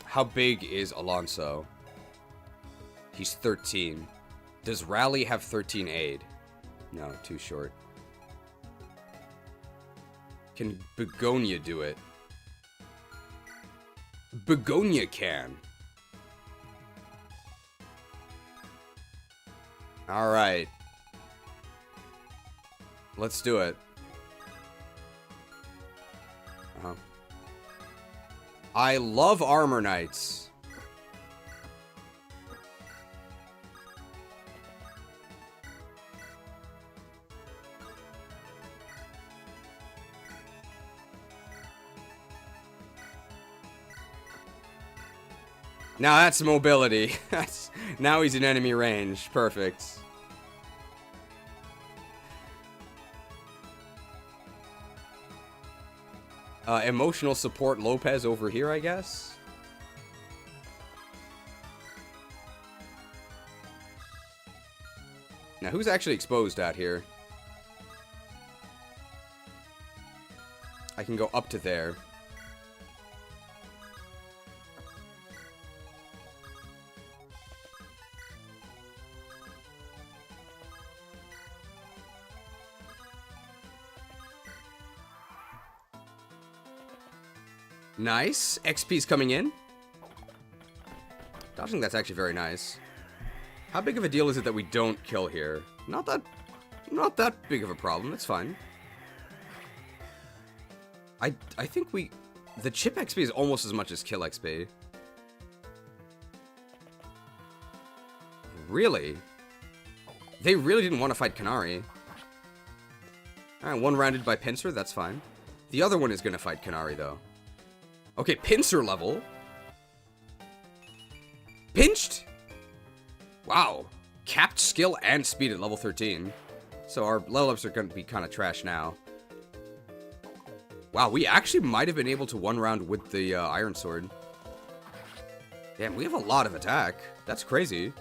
How big is Alonso? He's 13. Does Raleigh have 13 aid? No, too short. Can Begonia do it? Begonia can. Alright. Let's do it. I love Armor Knights. Now that's mobility. Now he's in enemy range. Perfect. Emotional support Lopez over here, I guess. Now, who's actually exposed out here? I can go up to there. Nice. XP's coming in. Dodging that's actually very nice. How big of a deal is it that we don't kill here? Not that big of a problem. It's fine. I think the chip XP is almost as much as kill XP. Really? They really didn't want to fight Canary. Alright, one rounded by Pincer, that's fine. The other one is going to fight Canary, though. Okay, Pincer level. Pinched? Wow. Capped skill and speed at level 13. So our level ups are going to be kind of trash now. Wow, we actually might have been able to one round with the Iron Sword. Damn, we have a lot of attack. That's crazy.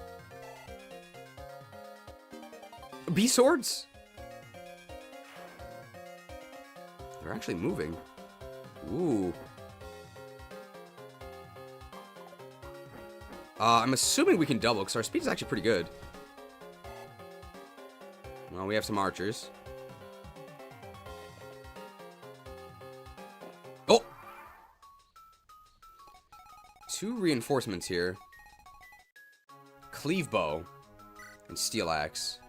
B swords? They're actually moving. Ooh. I'm assuming we can double, because our speed is actually pretty good. Well, we have some archers. Oh! 2 reinforcements here. Cleave bow. And steel axe.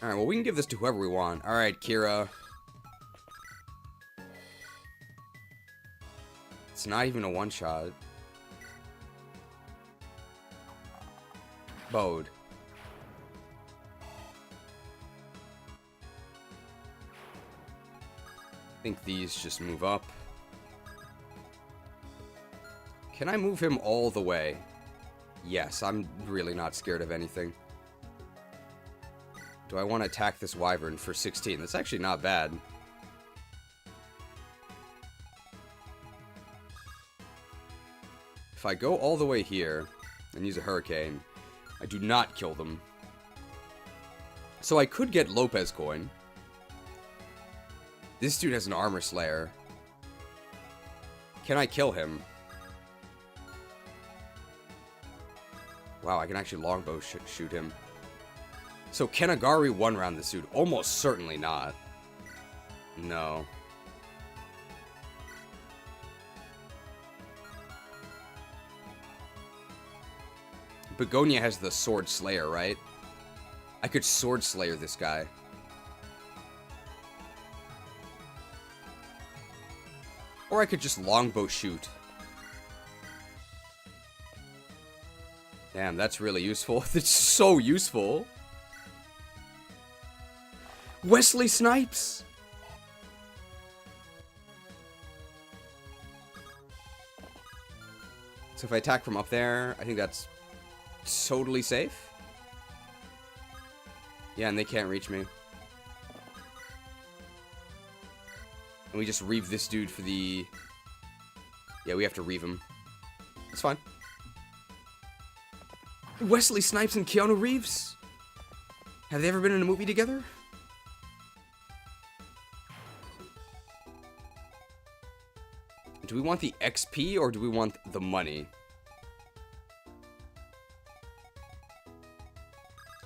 Alright, well, we can give this to whoever we want. Alright, Kira. It's not even a one-shot. Bode. I think these just move up. Can I move him all the way? Yes, I'm really not scared of anything. Do I want to attack this wyvern for 16? That's actually not bad. If I go all the way here and use a hurricane, I do not kill them. So I could get Lopez coin. This dude has an armor slayer. Can I kill him? Wow, I can actually longbow shoot him. So can Agari one round this dude? Almost certainly not. No. Begonia has the Sword Slayer, right? I could Sword Slayer this guy. Or I could just longbow shoot. Damn, that's really useful. It's so useful. Wesley Snipes! So if I attack from up there, I think that's totally safe? Yeah, and they can't reach me. And we just reave this dude for the... Yeah, we have to reave him. It's fine. Wesley Snipes and Keanu Reeves? Have they ever been in a movie together? Do we want the XP or do we want the money?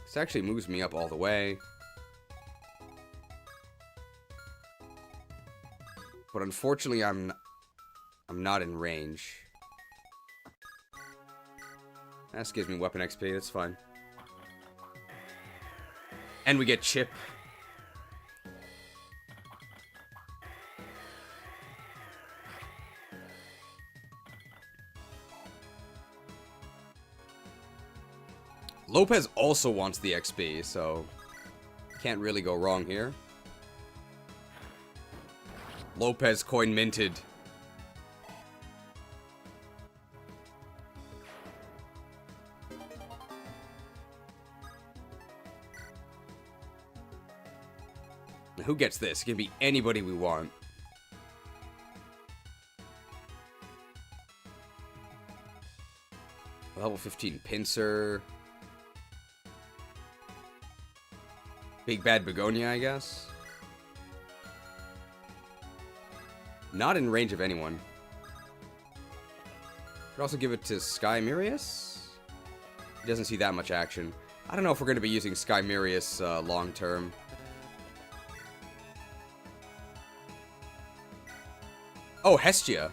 This actually moves me up all the way. But unfortunately, I'm not in range. This gives me weapon XP, that's fine. And we get chip. Lopez also wants the XP, so can't really go wrong here. Lopez coin minted. Who gets this? It can be anybody we want. Level 15 Pincer. Big Bad Begonia, I guess. Not in range of anyone. Could also give it to Sky Mirius. He doesn't see that much action. I don't know if we're going to be using Sky Mirius long term. Oh, Hestia.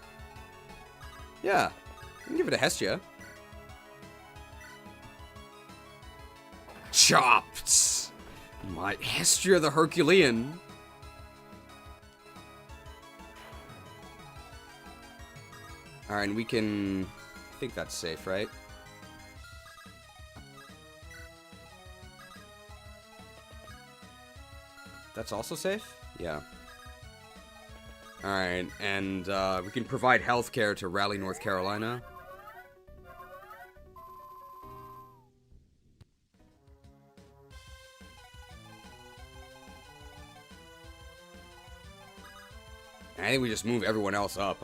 Yeah, we can give it to Hestia. Chopped! My Hestia the Herculean. Alright, and we can... I think that's safe, right? That's also safe? Yeah. Alright, and we can provide healthcare to Raleigh, North Carolina. I think we just move everyone else up.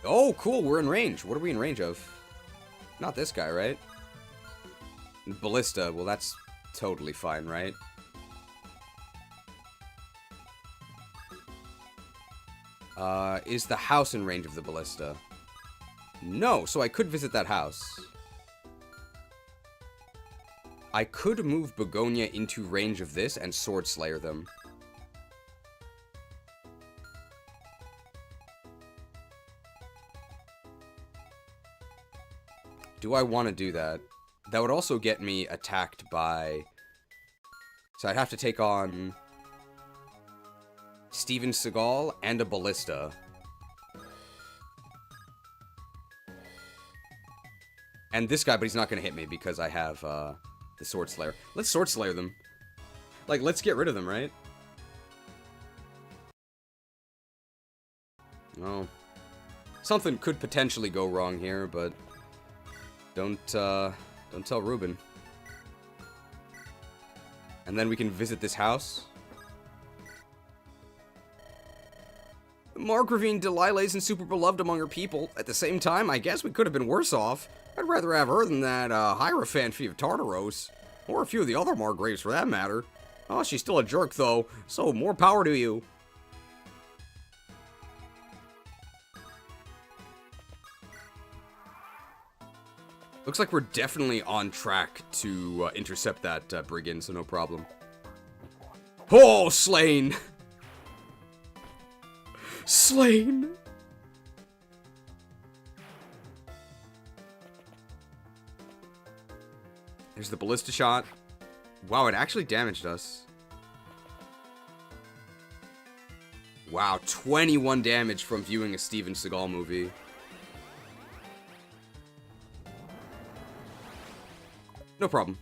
Oh, cool, we're in range. What are we in range of? Not this guy, right? Ballista, well, that's totally fine, right? Is the house in range of the ballista? No, so I could visit that house. I could move Begonia into range of this and Sword Slayer them. Do I want to do that? That would also get me attacked by... So I'd have to take on... Steven Seagal and a ballista. And this guy, but he's not going to hit me because I have the Sword Slayer. Let's Sword Slayer them. Like, let's get rid of them, right? Oh. Something could potentially go wrong here, but... Don't tell Ruben. And then we can visit this house. Margravine Delilah isn't super beloved among her people. At the same time, I guess we could have been worse off. I'd rather have her than that Hierophant Fee of Tartaros. Or a few of the other Margraves, for that matter. Oh, she's still a jerk, though, so more power to you. Looks like we're definitely on track to intercept that brigand, so no problem. Oh, slain! Slain! There's the ballista shot. Wow, it actually damaged us. Wow, 21 damage from viewing a Steven Seagal movie. No problem.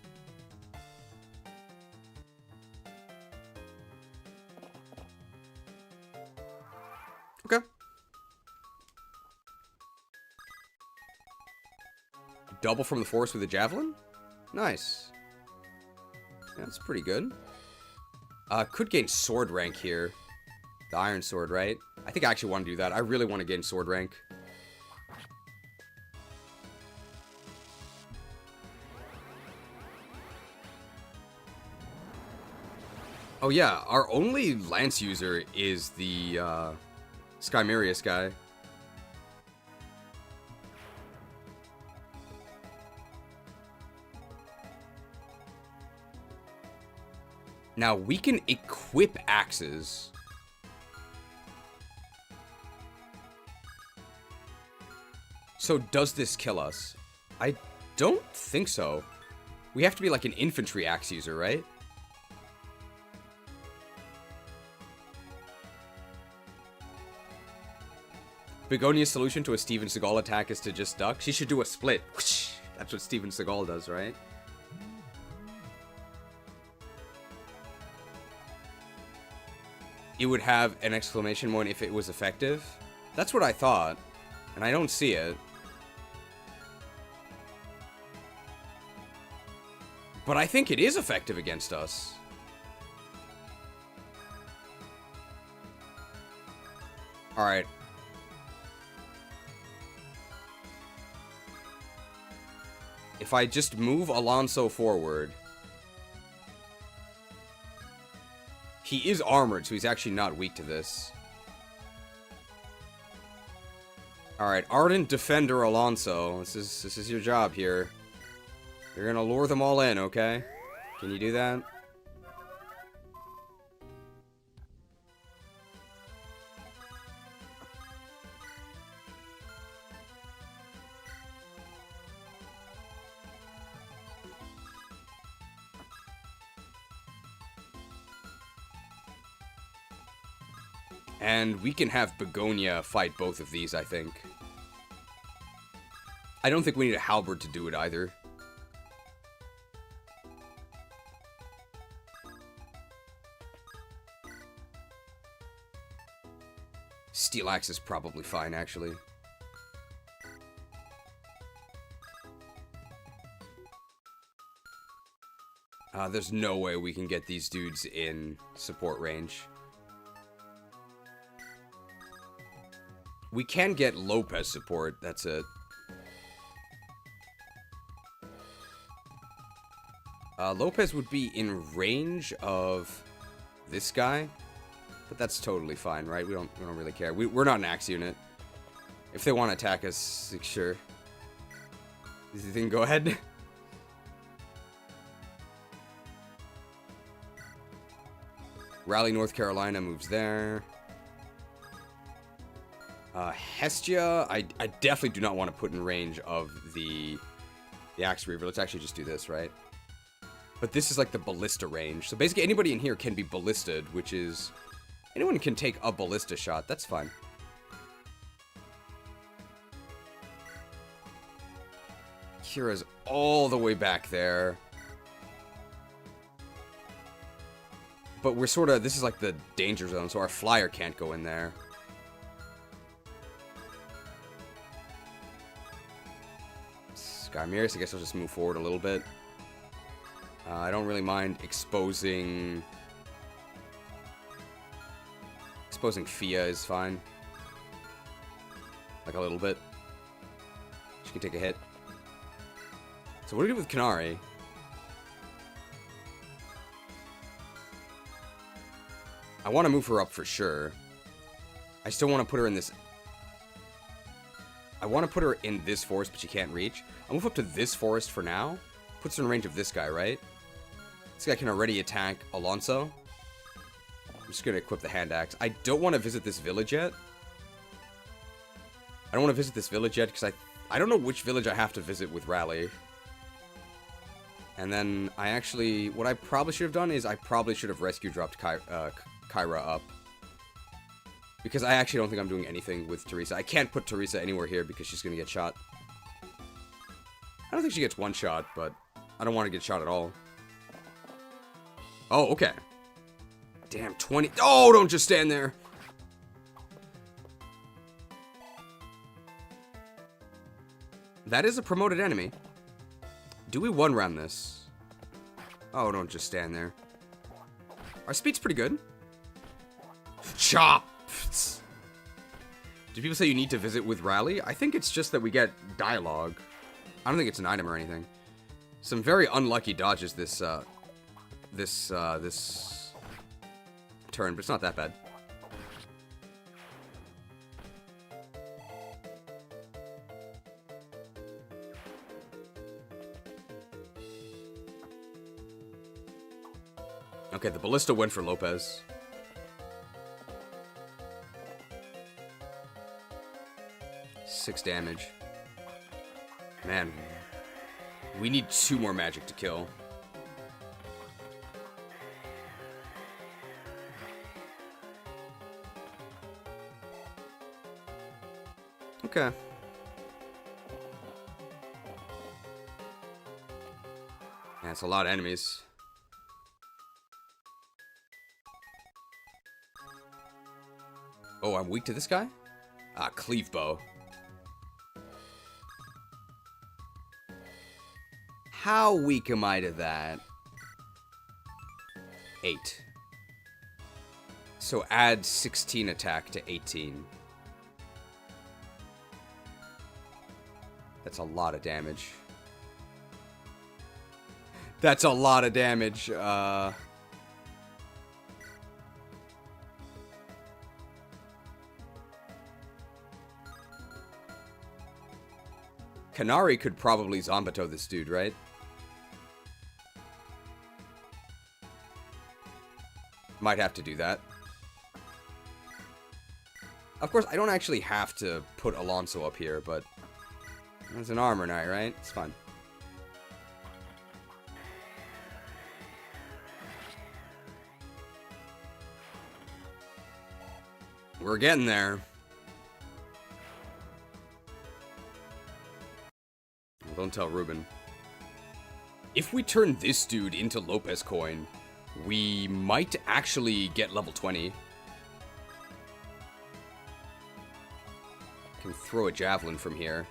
Okay. double from the force with a javelin? Nice. Yeah, that's pretty good. Could gain sword rank here. The iron sword, right? I think I actually want to do that. I really want to gain sword rank. Oh yeah, our only lance user is the Skymerius guy. Now we can equip axes. So does this kill us? I don't think so. We have to be like an infantry axe user, right? Begonia's solution to a Steven Seagal attack is to just duck. She should do a split. Whoosh. That's what Steven Seagal does, right? It would have an exclamation point if it was effective. That's what I thought. And I don't see it. But I think it is effective against us. Alright. If I just move Alonso forward... He is armored, so he's actually not weak to this. Alright, Ardent Defender Alonso. This is your job here. You're gonna lure them all in, okay? Can you do that? And we can have Begonia fight both of these, I think. I don't think we need a halberd to do it either. Steel axe is probably fine, actually. There's no way we can get these dudes in support range. We can get Lopez support, that's it. Lopez would be in range of this guy, but that's totally fine, right? We don't really care. We're not an axe unit. If they want to attack us, sure. Does you think go ahead? Raleigh, North Carolina moves there. Hestia, I definitely do not want to put in range of the Axe Reaver. Let's actually just do this, right? But this is like the ballista range. So basically anybody in here can be ballisted, which is... Anyone can take a ballista shot. That's fine. Kira's all the way back there. But we're sort of... This is like the danger zone, so our flyer can't go in there. Skymerius, I guess I'll just move forward a little bit. I don't really mind exposing... Exposing Fia is fine. Like a little bit. She can take a hit. So what do we do with Kanari? I want to move her up for sure. I still want to put her in this... I want to put her in this forest, but she can't reach. I'll move up to this forest for now. Puts her in range of this guy, right? This guy can already attack Alonso. I'm just going to equip the hand axe. I don't want to visit this village yet. I don't want to visit this village yet because I don't know which village I have to visit with Raleigh. And then I actually... What I probably should have done is I probably should have rescue dropped Kyra up. Because I actually don't think I'm doing anything with Teresa. I can't put Teresa anywhere here because she's going to get shot. I don't think she gets one shot, but I don't want to get shot at all. Oh, okay. Damn, 20... Oh, don't just stand there. That is a promoted enemy. Do we one round this? Oh, don't just stand there. Our speed's pretty good. Chop! Do people say you need to visit with Rally? I think it's just that we get dialogue. I don't think it's an item or anything. Some very unlucky dodges this turn, but it's not that bad. Okay, the ballista went for Lopez. Six damage. Man, we need 2 more magic to kill. Okay. That's a lot of enemies. Oh, I'm weak to this guy? Ah, cleave bow. How weak am I to that? 8. So add 16 attack to 18. That's a lot of damage. That's a lot of damage. Kanari could probably Zombato this dude, right? Might have to do that. Of course, I don't actually have to put Alonso up here, but it's an armor knight, right? It's fun. We're getting there. Well, don't tell Ruben. If we turn this dude into Lopez coin, we might actually get level 20. Can throw a javelin from here.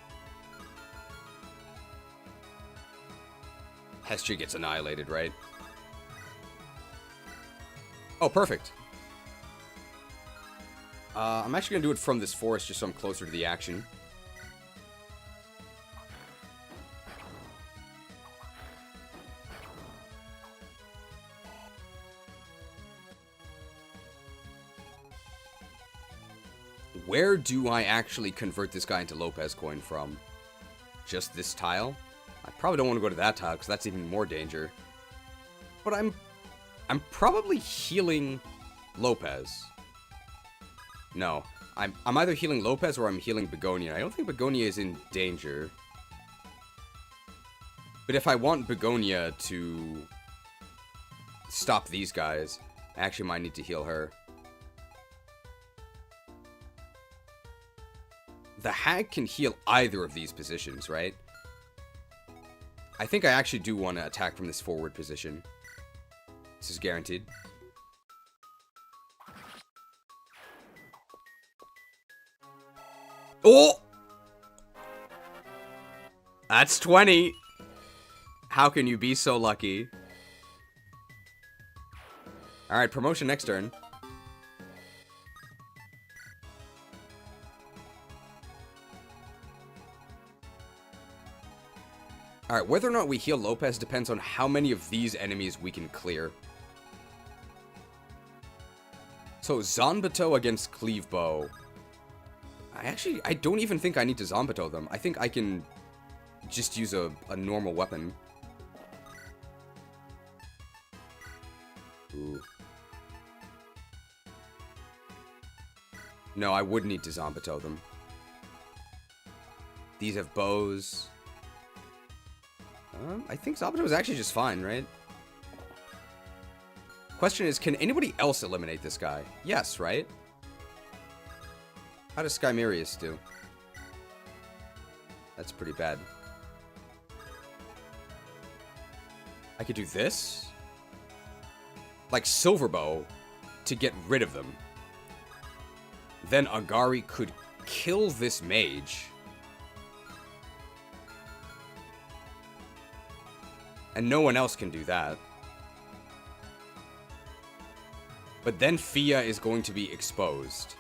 Hestia gets annihilated, right? Oh, perfect. I'm actually going to do it from this forest just so I'm closer to the action. Where do I actually convert this guy into Lopez coin from? Just this tile? I probably don't want to go to that tile because that's even more danger. But I'm probably healing Lopez. No, I'm either healing Lopez or I'm healing Begonia. I don't think Begonia is in danger. But if I want Begonia to stop these guys, I actually might need to heal her. The Hag can heal either of these positions, right? I think I actually do want to attack from this forward position. This is guaranteed. Oh! That's 20. How can you be so lucky? Alright, promotion next turn. Alright, whether or not we heal Lopez depends on how many of these enemies we can clear. So, Zanbato against Cleavebow. I don't even think I need to Zanbato them. I think I can just use a normal weapon. Ooh. No, I would need to Zanbato them. These have bows. I think Zanbato is actually just fine, right? Question is, can anybody else eliminate this guy? Yes, right? How does Skymerius do? That's pretty bad. I could do this? Like Silverbow to get rid of them. Then Agari could kill this mage. And no one else can do that. But then Fia is going to be exposed.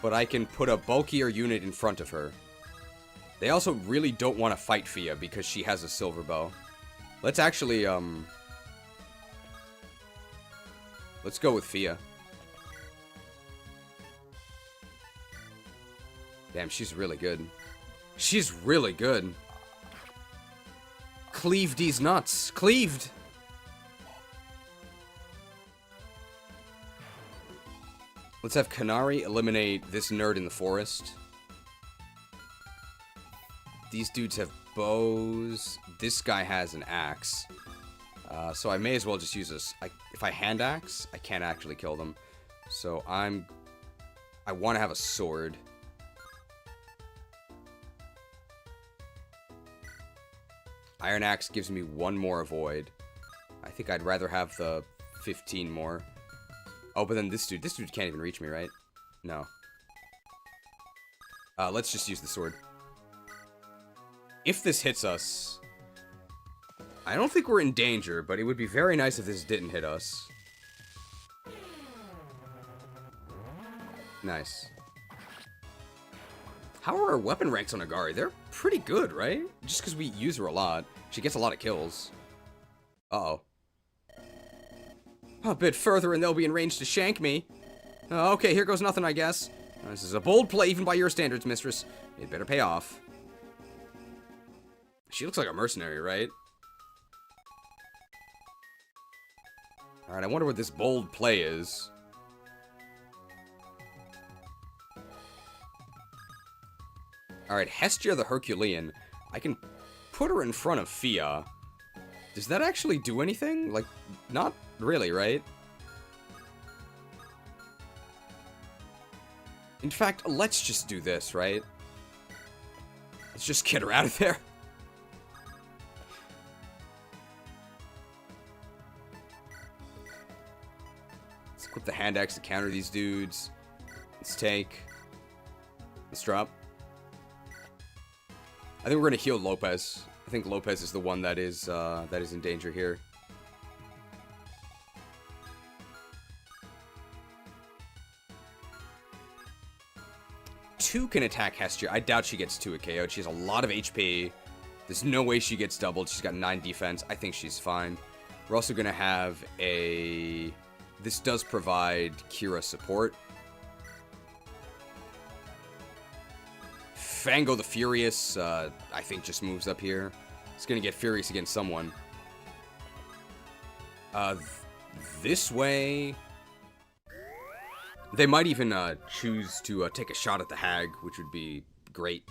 But I can put a bulkier unit in front of her. They also really don't want to fight Fia because she has a silver bow. Let's actually, let's go with Fia. Damn, she's really good. She's really good. Cleave these nuts. Cleaved! Let's have Kanari eliminate this nerd in the forest. These dudes have bows. This guy has an axe. So I may as well just use this. If I hand axe, I can't actually kill them. So I want to have a sword. Iron axe gives me 1 more avoid. I think I'd rather have the 15 more. Oh, but then this dude can't even reach me, right? No. Let's just use the sword. If this hits us, I don't think we're in danger, but it would be very nice if this didn't hit us. Nice. How are our weapon ranks on Agari? They're pretty good, right? Just because we use her a lot. She gets a lot of kills. Uh-oh. A bit further and they'll be in range to shank me. Okay, here goes nothing, I guess. This is a bold play even by your standards, mistress. It better pay off. She looks like a mercenary, right? Alright, I wonder what this bold play is. Alright, Hestia the Herculean. I can put her in front of Fia. Does that actually do anything? Like, not really, right? In fact, let's just do this, right? Let's just get her out of there. Let's equip the hand axe to counter these dudes. Let's take. Let's drop. I think we're gonna heal Lopez. I think Lopez is the one that is in danger here. Two can attack Hestia. I doubt she gets 2 KO'd. She has a lot of HP. There's no way she gets doubled. She's got 9 defense. I think she's fine. We're also gonna have a. This does provide Kira support. Fango the Furious, I think just moves up here. It's gonna get furious against someone. This way... They might even choose to take a shot at the hag, which would be great.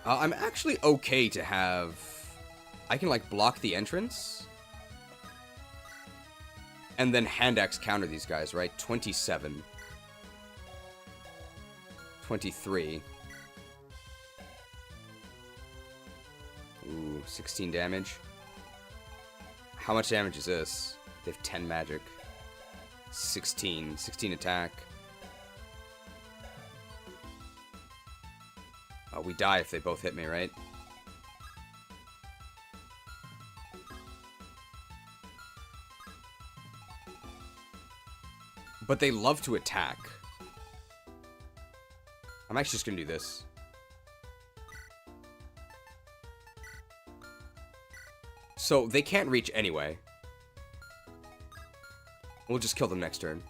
I'm actually okay to have... I can, like, block the entrance. And then hand axe counter these guys, right? 27. 23. Ooh, 16 damage. How much damage is this? They have 10 magic. 16. 16 attack. We die if they both hit me, right? But they love to attack. I'm actually just gonna do this. So, they can't reach anyway. We'll just kill them next turn.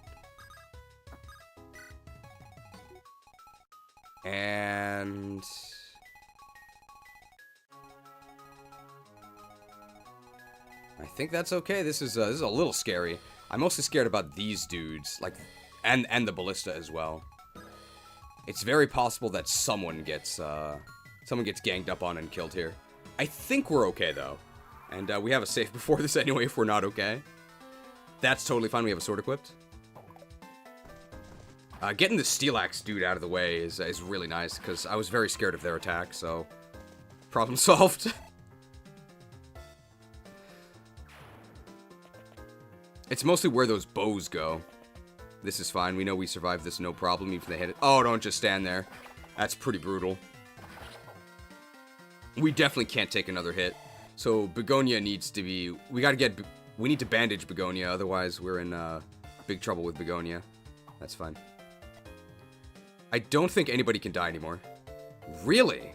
And... I think that's okay. This is a little scary. I'm mostly scared about these dudes, like, and the ballista as well. It's very possible that someone gets ganged up on and killed here. I think we're okay though, and we have a save before this anyway. If we're not okay, that's totally fine. We have a sword equipped. Getting the steel axe dude out of the way is really nice, because I was very scared of their attack, so... Problem solved. It's mostly where those bows go. This is fine. We know we survived this no problem, even if they hit it. Oh, don't just stand there. That's pretty brutal. We definitely can't take another hit. So Begonia needs to be... We need to bandage Begonia, otherwise we're in big trouble with Begonia. That's fine. I don't think anybody can die anymore. Really?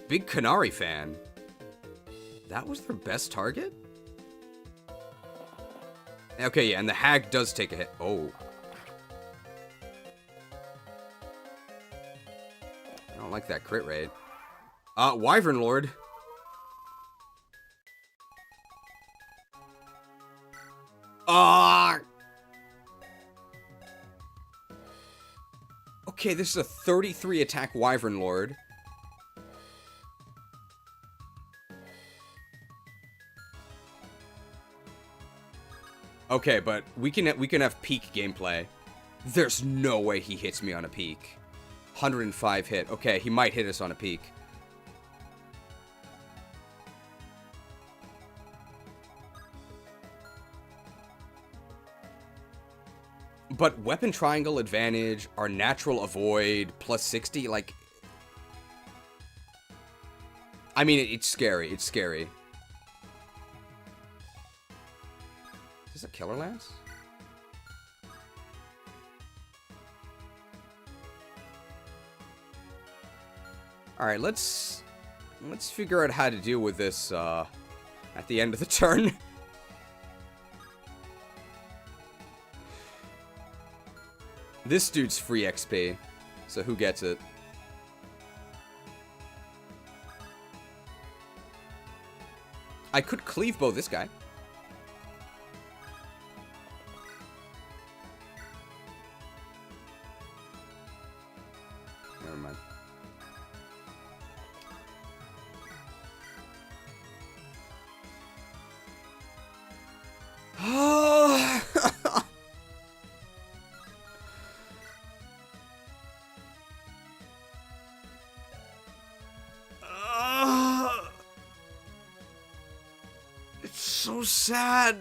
Big Canary fan. That was their best target? Okay, yeah, and the hag does take a hit. Oh. I don't like that crit rate. Wyvern Lord. Okay, this is a 33 attack Wyvern Lord. Okay, but we can have peak gameplay. There's no way he hits me on a peak. 105 hit. Okay, he might hit us on a peak. But weapon triangle advantage, our natural avoid, plus 60, like... I mean, it's scary. It's scary. Is this a killer lance? Alright, let's figure out how to deal with this, at the end of the turn. This dude's free XP, so who gets it? I could cleave bow this guy. Never mind. It's so sad.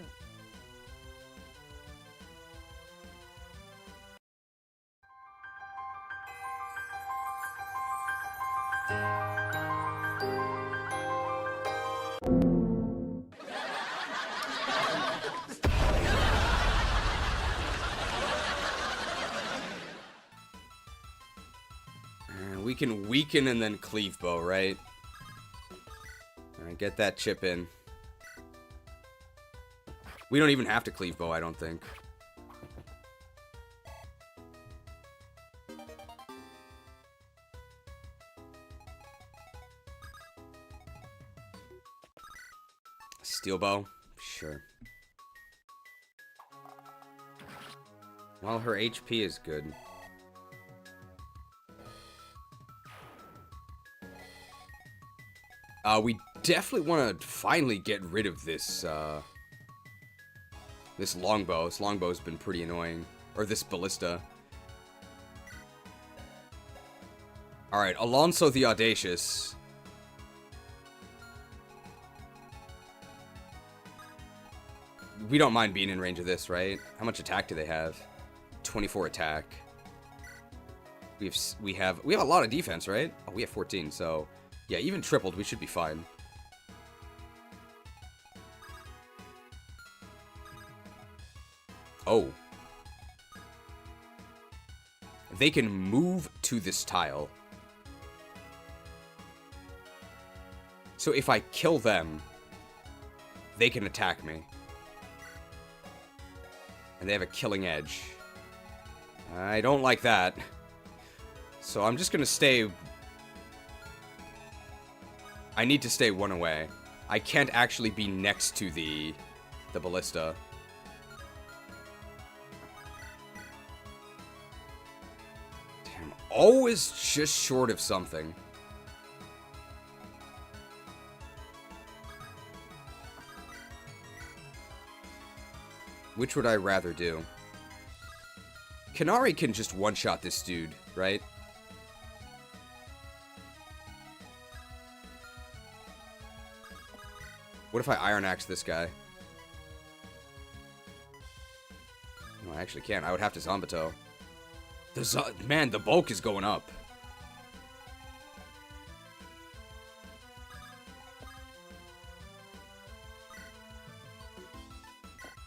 We can weaken and then cleave bow, right? Alright, get that chip in. We don't even have to cleave bow, I don't think. Steel bow? Sure. Well, her HP is good. We definitely want to finally get rid of this, this longbow. This longbow's been pretty annoying. Or this ballista. Alright, Alonso the Audacious. We don't mind being in range of this, right? How much attack do they have? 24 attack. We have a lot of defense, right? Oh, we have 14, so... Yeah, even tripled, we should be fine. Oh. They can move to this tile. So if I kill them, they can attack me. And they have a killing edge. I don't like that. So I'm just gonna stay... I need to stay one away. I can't actually be next to the ballista. Damn, always just short of something. Which would I rather do? Canary can just one-shot this dude, right? What if I Iron Axe this guy? I actually can't. I would have to Zombato. Man, the bulk is going up.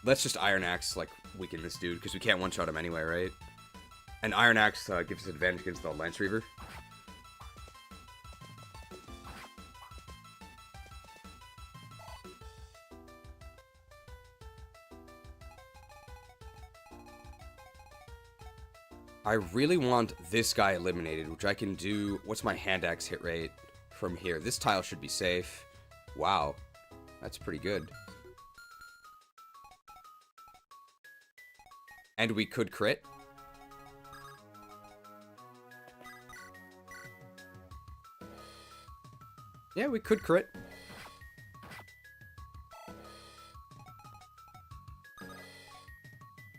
Let's just Iron Axe, like, weaken this dude, because we can't one-shot him anyway, right? And Iron Axe gives us advantage against the Lance Reaver. I really want this guy eliminated, which I can do... What's my hand axe hit rate from here? This tile should be safe. Wow. That's pretty good. And we could crit. Yeah, we could crit.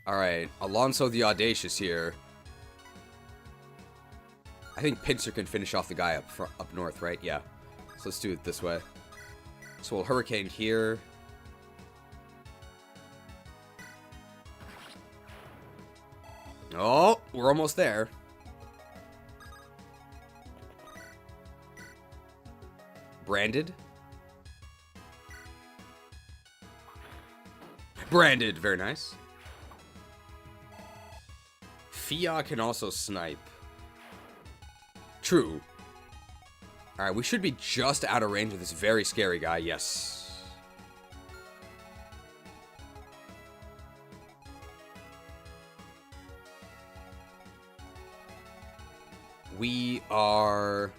Alright, Alonso the Audacious here. I think Pincer can finish off the guy up north, right? Yeah. So let's do it this way. So we'll Hurricane here. Oh, we're almost there. Branded. Branded, very nice. Fia can also snipe. True. Alright, we should be just out of range of this very scary guy, yes. We are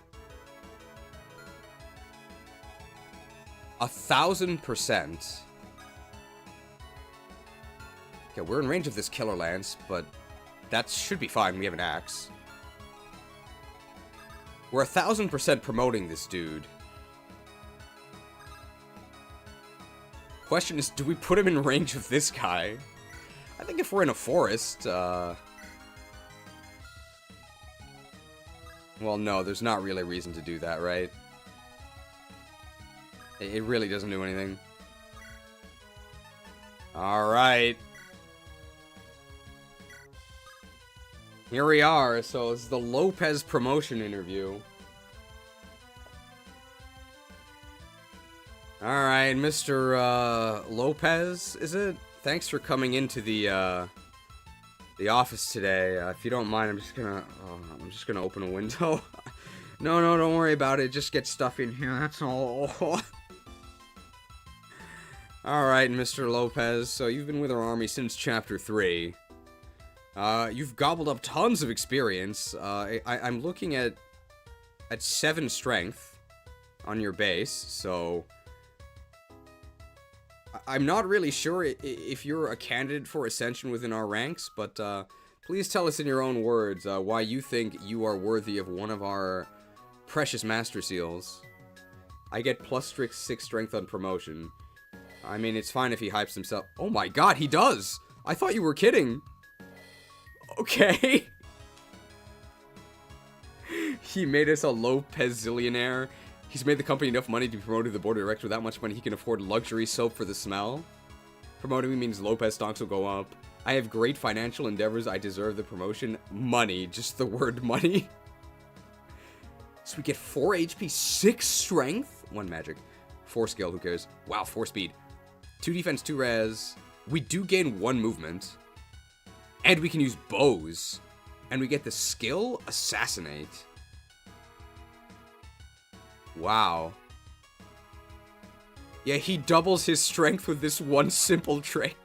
1,000%. Okay, we're in range of this Killer Lance, but that should be fine. We have an axe. We're 1,000% promoting this dude. Question is, do we put him in range of this guy? I think if we're in a forest, well, no, there's not really a reason to do that, right? It really doesn't do anything. Alright. Here we are, so it's the Lopez promotion interview. Alright, Mr. Lopez, is it? Thanks for coming into the office today. If you don't mind, I'm just gonna open a window. No, don't worry about it. Just get stuff in here, that's all. Alright, Mr. Lopez, so you've been with our army since Chapter 3. You've gobbled up tons of experience. I'm looking at 7 strength on your base, so I'm not really sure if you're a candidate for ascension within our ranks, but please tell us in your own words why you think you are worthy of one of our precious Master Seals. I get plus 6 strength on promotion. I mean, it's fine if he hypes himself. Oh my god, he does! I thought you were kidding! Okay. He made us a Lopez-zillionaire. He's made the company enough money to be promoted to the board of directors. With that much money, he can afford luxury soap for the smell. Promoting me means Lopez stocks will go up. I have great financial endeavors. I deserve the promotion. Money. Just the word money. So we get 4 HP, 6 strength, 1 magic, 4 skill, who cares? Wow, 4 speed. 2 defense, 2 res. We do gain 1 movement. And we can use bows. And we get the skill Assassinate. Wow. Yeah, he doubles his strength with this one simple trick.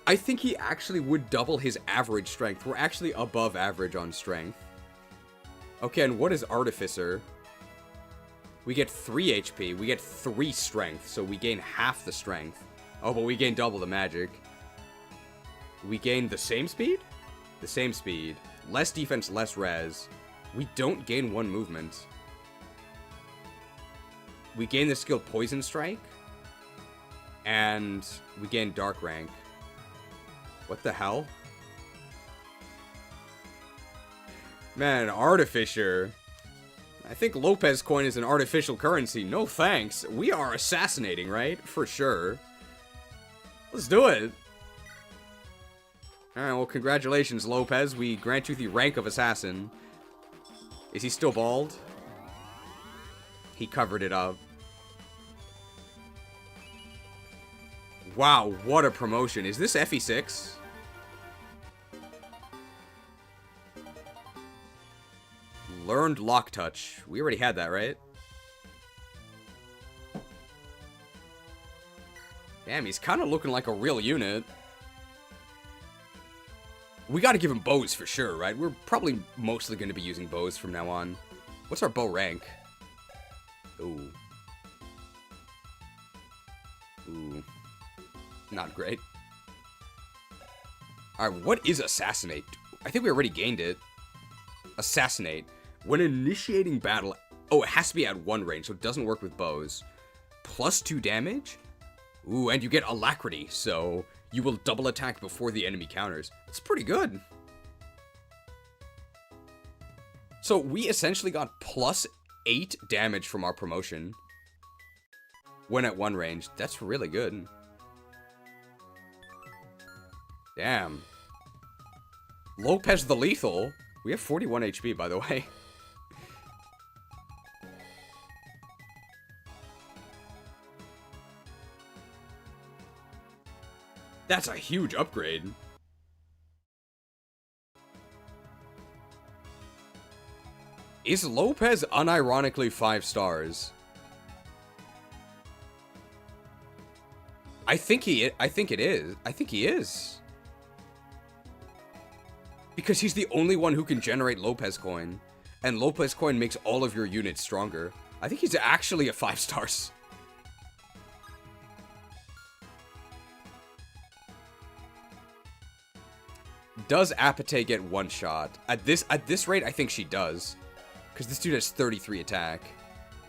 I think he actually would double his average strength. We're actually above average on strength. Okay, and what is Artificer? We get 3 HP. We get 3 strength, so we gain half the strength. Oh, but we gain double the magic. We gain the same speed? The same speed. Less defense, less res. We don't gain 1 movement. We gain the skill Poison Strike. And we gain Dark Rank. What the hell? Man, Artificer. I think Lopez coin is an artificial currency. No thanks. We are assassinating, right? For sure. Let's do it. Alright, well, congratulations, Lopez. We grant you the rank of assassin. Is he still bald? He covered it up. Wow, what a promotion. Is this FE6? Learned Lock Touch. We already had that, right? Damn, he's kind of looking like a real unit. We gotta give him bows for sure, right? We're probably mostly gonna be using bows from now on. What's our bow rank? Ooh. Ooh. Not great. Alright, what is Assassinate? I think we already gained it. Assassinate. When initiating battle... Oh, it has to be at 1 range, so it doesn't work with bows. Plus 2 damage? Ooh, and you get Alacrity, so you will double attack before the enemy counters. It's pretty good. So we essentially got plus 8 damage from our promotion when at 1 range. That's really good. Damn. Lopez the Lethal. We have 41 HP, by the way. That's a huge upgrade. Is Lopez unironically 5 stars? I think it is. I think he is. Because he's the only one who can generate Lopez coin. And Lopez coin makes all of your units stronger. I think he's actually a 5 stars. Does Apate get 1 shot? At this rate, I think she does. Because this dude has 33 attack.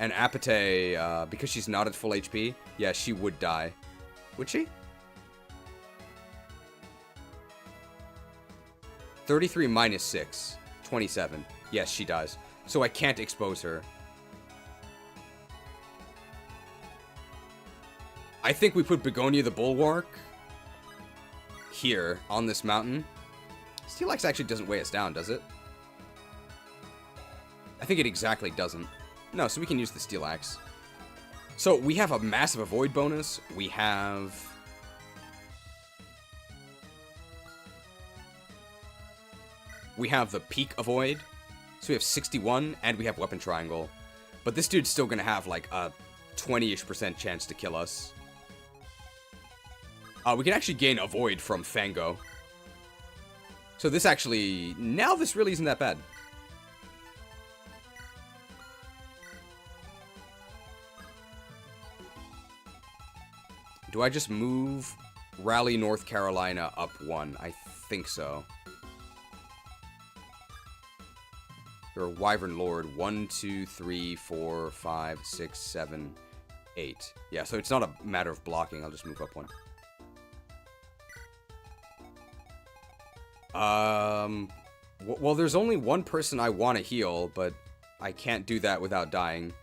And Apate, because she's not at full HP, yeah, she would die. Would she? 33 minus 6. 27. Yes, she does. So I can't expose her. I think we put Begonia the Bulwark here on this mountain. Steel Axe actually doesn't weigh us down, does it? I think it exactly doesn't. No, so we can use the Steel Axe. So we have a massive avoid bonus. We have... the peak avoid. So we have 61, and we have weapon triangle. But this dude's still gonna have like a 20-ish% chance to kill us. We can actually gain avoid from Fango. So this actually... Now this really isn't that bad. Do I just move Raleigh, North Carolina up 1? I think so. You're a Wyvern Lord. 1, 2, 3, 4, 5, 6, 7, 8. Yeah, so it's not a matter of blocking. I'll just move up 1. Well, there's only one person I want to heal, but I can't do that without dying.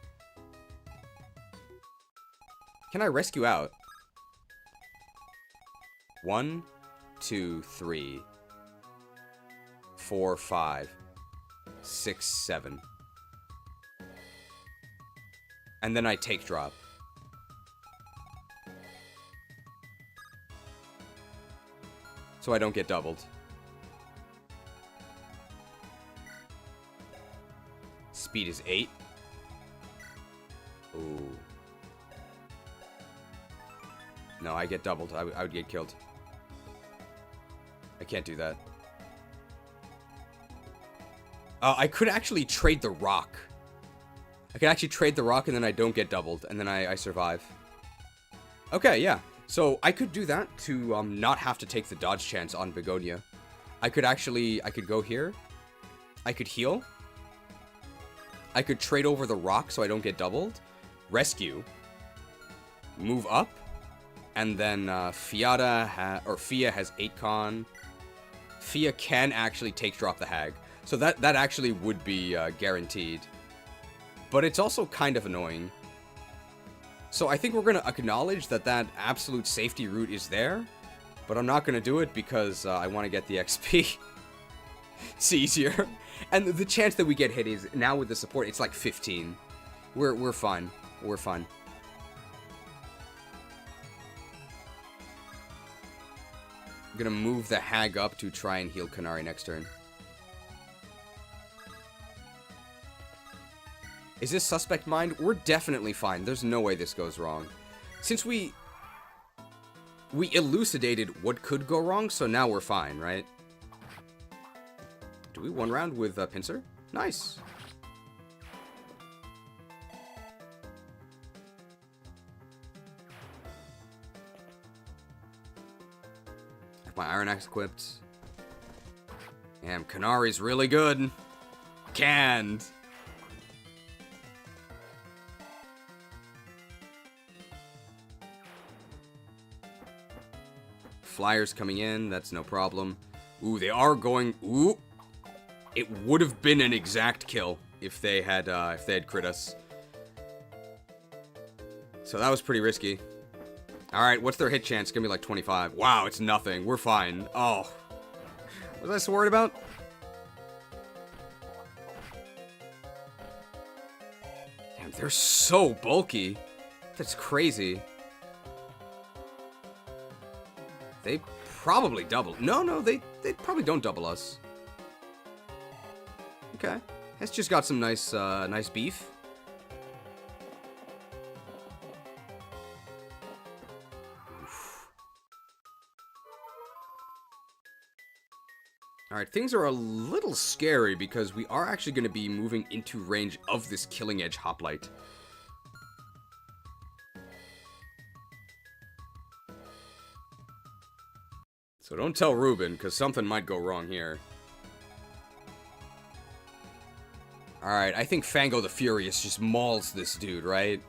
Can I rescue out? 1, 2, 3, 4, 5, 6, 7. And then I take drop. So I don't get doubled. Speed is 8. Ooh. No, I get doubled. I would get killed. I can't do that. I could actually trade the rock. I could actually trade the rock and then I don't get doubled. And then I survive. Okay, yeah. So I could do that to not have to take the dodge chance on Begonia. I could go here. I could heal. I could trade over the rock so I don't get doubled. Rescue. Move up. And then Fia has 8 con. Fia can actually take drop the Hag. So that actually would be guaranteed. But it's also kind of annoying. So I think we're going to acknowledge that absolute safety route is there. But I'm not going to do it because I want to get the XP. It's easier. And the chance that we get hit is, now with the support, it's like 15. We're fine. We're fine. I'm going to move the Hag up to try and heal Kanari next turn. Is this suspect mined? We're definitely fine. There's no way this goes wrong. Since we elucidated what could go wrong, so now we're fine, right? Do we one round with Pincer? Nice. Have my Iron Axe equipped. Damn, Kanari's really good. Canned. Flyers coming in, that's no problem. Ooh, they are going. Ooh, it would have been an exact kill if they had crit us. So that was pretty risky. All right, what's their hit chance? It's gonna be like 25. Wow, it's nothing. We're fine. Oh, what was I so worried about? Damn, they're so bulky. That's crazy. They probably double. No, they probably don't double us. Okay, it's just got some nice nice beef. All right, things are a little scary because we are actually going to be moving into range of this Killing Edge Hoplite. So don't tell Ruben, because something might go wrong here. Alright, I think Fango the Furious just mauls this dude, right?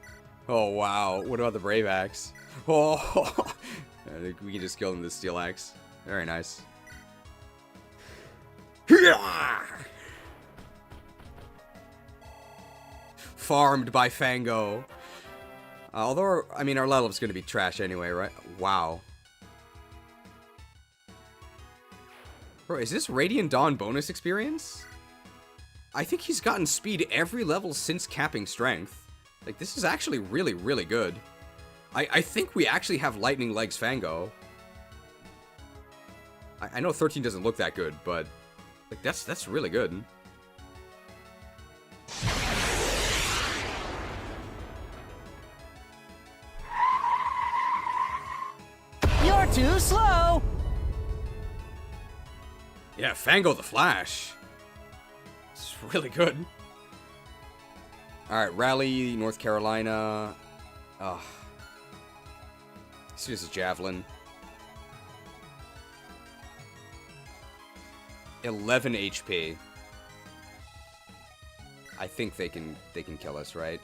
Oh, wow. What about the Brave Axe? Oh, I think we can just kill him with the Steel Axe. Very nice. Farmed by Fango. Although, I mean, our level's going to be trash anyway, right? Wow. Bro, is this Radiant Dawn bonus experience? I think he's gotten speed every level since capping strength. Like, this is actually really, really good. I think we actually have Lightning Legs Fango. I know 13 doesn't look that good, but like that's really good. You're too slow! Yeah, Fango the Flash. It's really good. Alright, Raleigh, North Carolina. Ugh. Let's use a Javelin. 11 HP. I think they can kill us, right?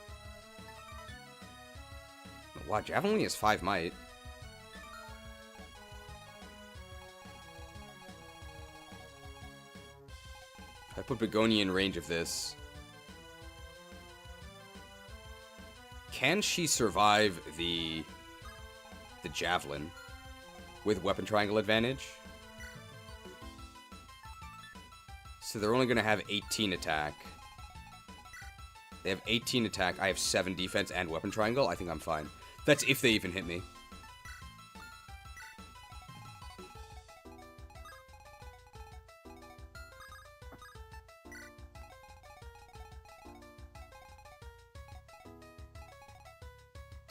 Wow, Javelin only has 5 might. I put Begonia in range of this. Can she survive the Javelin with Weapon Triangle advantage? So they're only going to have 18 attack. They have 18 attack. I have 7 defense and Weapon Triangle. I think I'm fine. That's if they even hit me.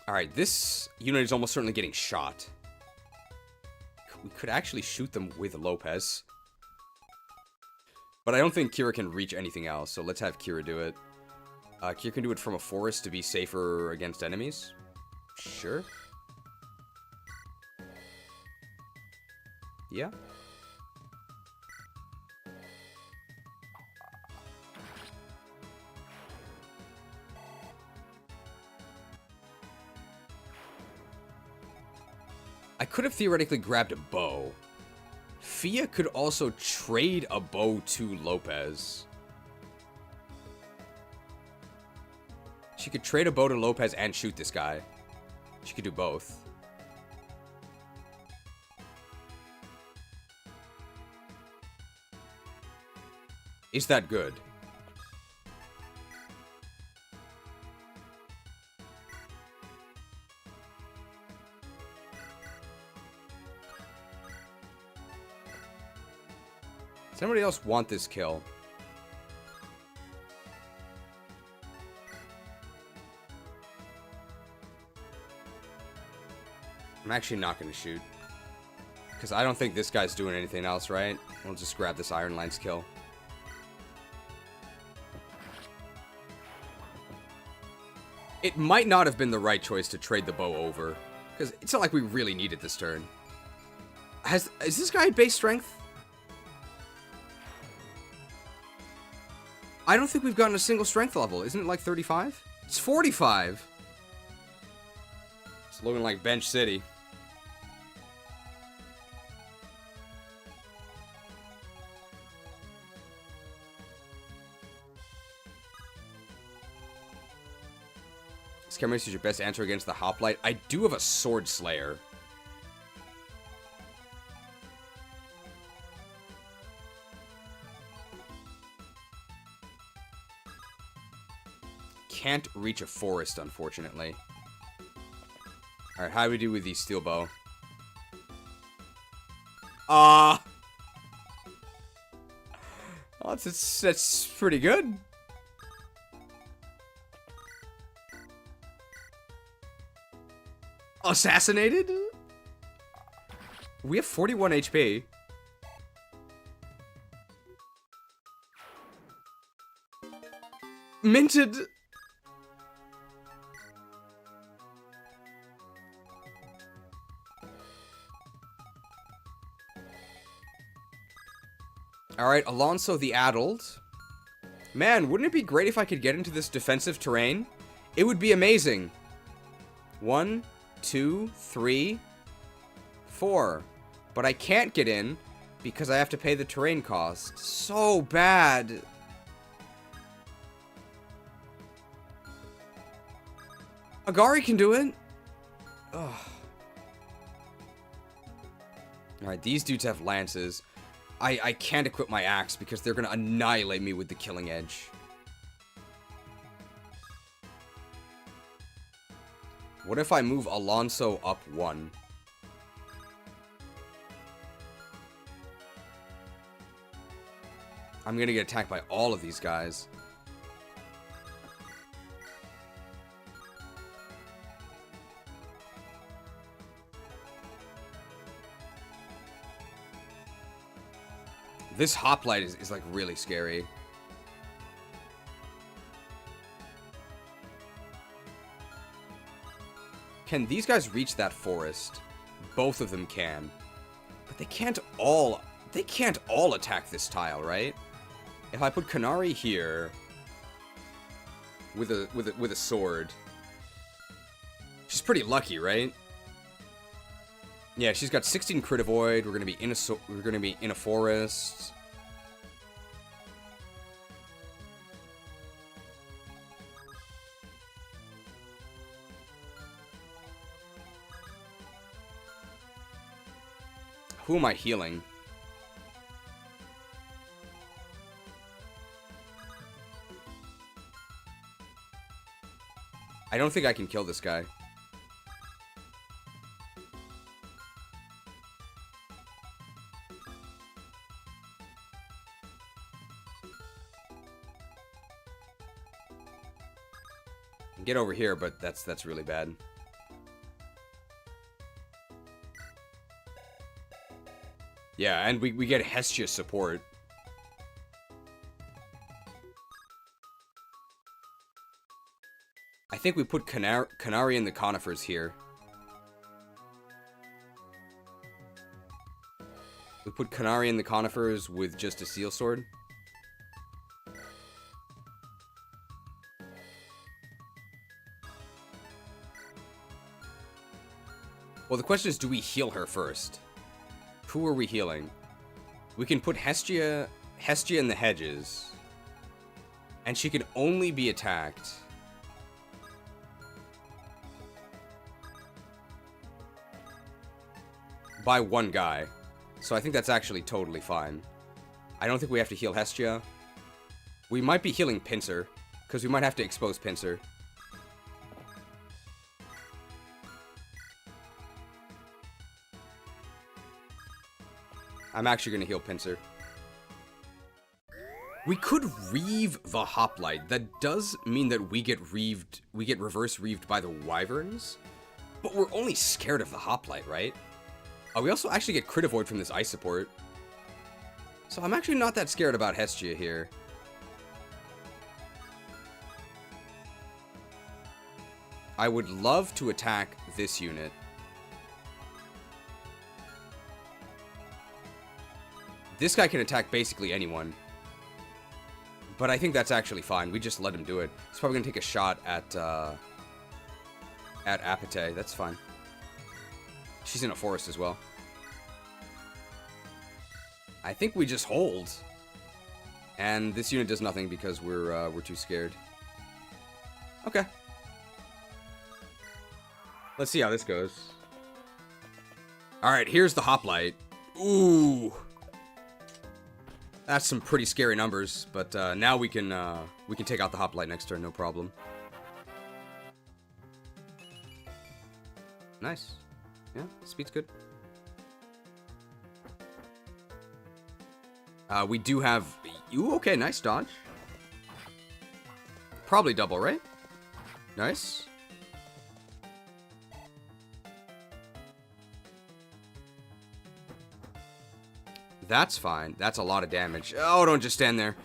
Alright, this unit is almost certainly getting shot. We could actually shoot them with Lopez. But I don't think Kira can reach anything else, so let's have Kira do it. Kira can do it from a forest to be safer against enemies. Sure. Yeah. I could have theoretically grabbed a bow. Fia could also trade a bow to Lopez. She could trade a bow to Lopez and shoot this guy. She could do both. is that good? Does anybody else want this kill? I'm actually not going to shoot. Because I don't think this guy's doing anything else, right? We'll just grab this Iron Lance kill. It might not have been the right choice to trade the bow over. Because it's not like we really need it this turn. Is this guy at base strength? I don't think we've gotten a single strength level. Isn't it like 35? It's 45. It's looking like Bench City. Scaramouche is your best answer against the Hoplite. I do have a Sword Slayer. Can't reach a forest, unfortunately. Alright, how do we do with the steel bow? Oh, that's pretty good. Assassinated? We have 41 HP. Minted. Alright, Alonso the Addled. Man, wouldn't it be great if I could get into this defensive terrain? It would be amazing. 1, 2, 3, 4. But I can't get in because I have to pay the terrain cost. So bad. Agari can do it. Ugh. Alright, these dudes have lances. I can't equip my axe because they're going to annihilate me with the killing edge. What if I move Alonso up 1? I'm going to get attacked by all of these guys. This hoplite is like really scary. Can these guys reach that forest? Both of them can. But they can't all attack this tile, right? If I put Kanari here with a sword. She's pretty lucky, right? Yeah, she's got 16 crit avoid. We're gonna be in a forest. Who am I healing? I don't think I can kill this guy. Get over here, but that's really bad. Yeah, and we get Hestia support. I think we put Canary in the conifers here. We put Canary in the conifers with just a seal sword. Well, the question is, do we heal her first? Who are we healing? We can put Hestia in the hedges. And she can only be attacked by one guy. So I think that's actually totally fine. I don't think we have to heal Hestia. We might be healing Pincer, because we might have to expose Pincer. I'm actually going to heal Pincer. We could reeve the Hoplite. That does mean that we get reeved, we get reverse reeved by the Wyverns. But we're only scared of the Hoplite, right? We also actually get crit avoid from this ice support. So I'm actually not that scared about Hestia here. I would love to attack this unit. This guy can attack basically anyone. But I think that's actually fine. We just let him do it. He's probably going to take a shot at Apate. That's fine. She's in a forest as well. I think we just hold. And this unit does nothing because we're too scared. Okay. Let's see how this goes. Alright, here's the Hoplite. Ooh. That's some pretty scary numbers, but now we can take out the Hoplite next turn, no problem. Nice. Yeah, speed's good. We do have... Ooh, okay, nice dodge. Probably double, right? Nice. That's fine. That's a lot of damage. Oh, don't just stand there.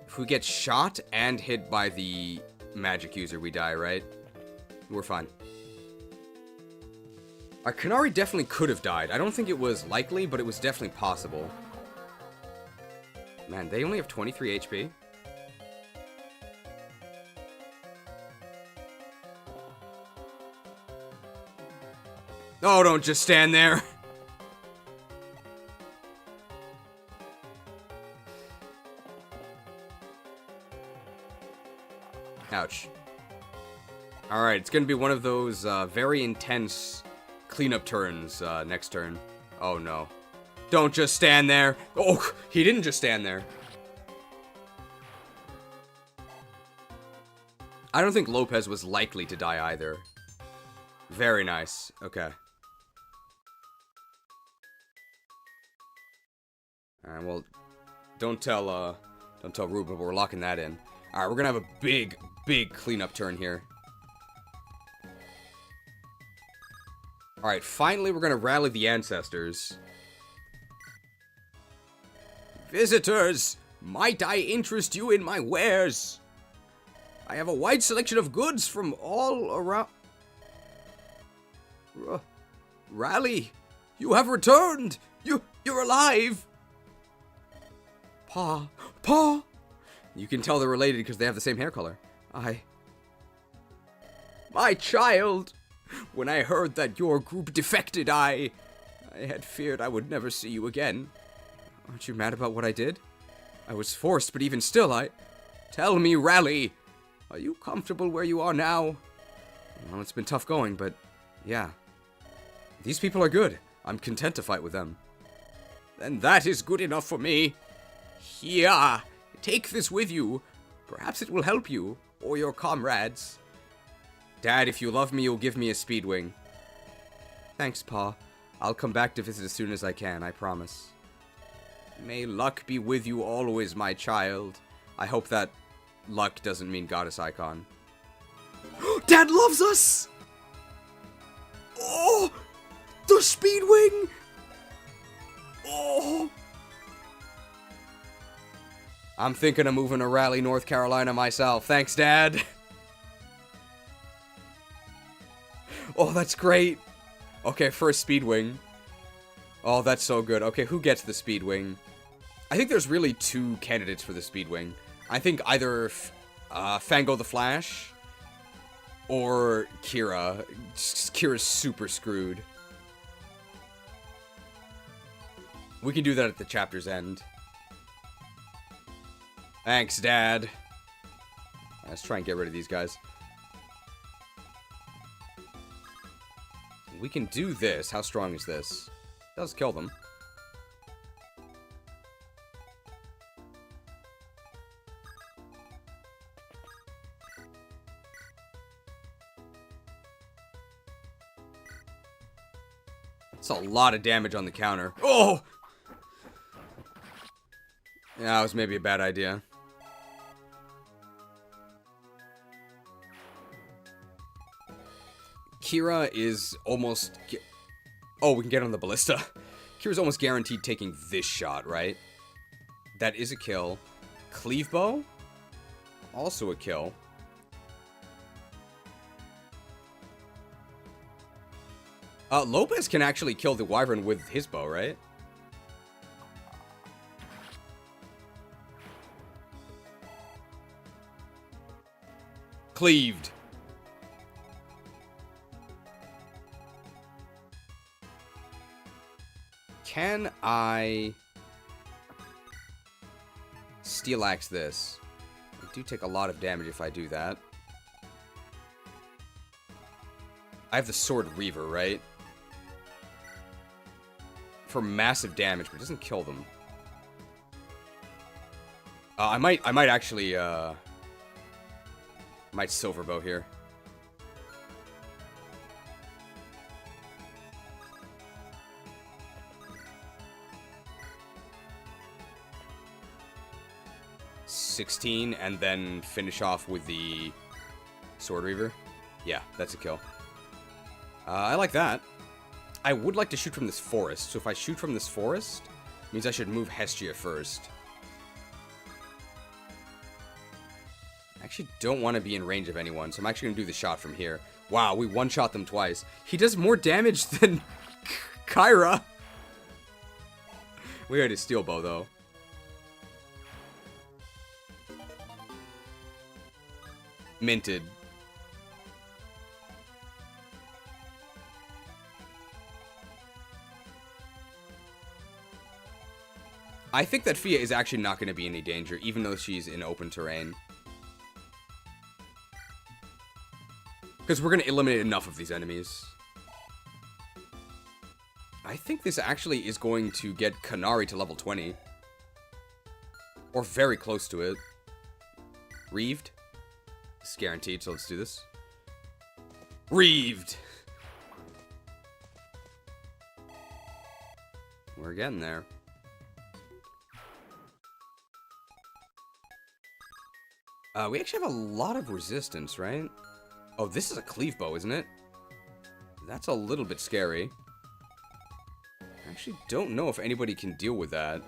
If we get shot and hit by the magic user, we die, right? We're fine. Our Canary definitely could have died. I don't think it was likely, but it was definitely possible. Man, they only have 23 HP. Oh, don't just stand there. Ouch. Alright, it's gonna be one of those very intense cleanup turns next turn. Oh no. Don't just stand there. Oh, he didn't just stand there. I don't think Lopez was likely to die either. Very nice. Okay. Alright, well, don't tell Ruben, but we're locking that in. Alright, we're gonna have a big cleanup turn here. Alright, finally we're gonna rally the ancestors. Visitors, might I interest you in my wares? I have a wide selection of goods from all around... Rally, you have returned! You're alive! Pa! You can tell they're related because they have the same hair color. My child! When I heard that your group defected, I had feared I would never see you again. Aren't you mad about what I did? I was forced, but even still, Tell me, Rally! Are you comfortable where you are now? Well, it's been tough going, but... yeah. These people are good. I'm content to fight with them. Then that is good enough for me. Here! Take this with you. Perhaps it will help you, or your comrades. Dad, if you love me, you'll give me a speed wing. Thanks, Pa. I'll come back to visit as soon as I can, I promise. May luck be with you always, my child. I hope that luck doesn't mean goddess icon. Dad loves us! Oh! The speed wing! Oh! I'm thinking of moving to Raleigh, North Carolina myself. Thanks, Dad. Oh, that's great. Okay, first speed wing. Oh, that's so good. Okay, who gets the speed wing? I think there's really two candidates for the speed wing. I think either Fango the Flash or Kira. Kira's super screwed. We can do that at the chapter's end. Thanks, Dad. Let's try and get rid of these guys. We can do this. How strong is this? It does kill them. That's a lot of damage on the counter. Oh! Yeah, that was maybe a bad idea. Kira is almost... Oh, we can get on the ballista. Kira's almost guaranteed taking this shot, right? That is a kill. Cleave bow? Also a kill. Lopez can actually kill the wyvern with his bow, right? Cleaved. Can I steel axe this? I do take a lot of damage if I do that. I have the sword reaver, right? For massive damage, but it doesn't kill them. I might actually might silver bow here. $16 and then finish off with the sword reaver. Yeah, that's a kill. I like that. I would like to shoot from this forest. So if I shoot from this forest, it means I should move Hestia first. I actually don't want to be in range of anyone, so I'm actually going to do the shot from here. Wow, we one-shot them twice. He does more damage than Kyra. We had a steel bow, though. Minted. I think that Fia is actually not going to be in any danger, even though she's in open terrain. Because we're going to eliminate enough of these enemies. I think this actually is going to get Kanari to level 20. Or very close to it. Reeved. It's guaranteed, so let's do this. Reeved! We're getting there. We actually have a lot of resistance, right? Oh, this is a cleave bow, isn't it? That's a little bit scary. I actually don't know if anybody can deal with that.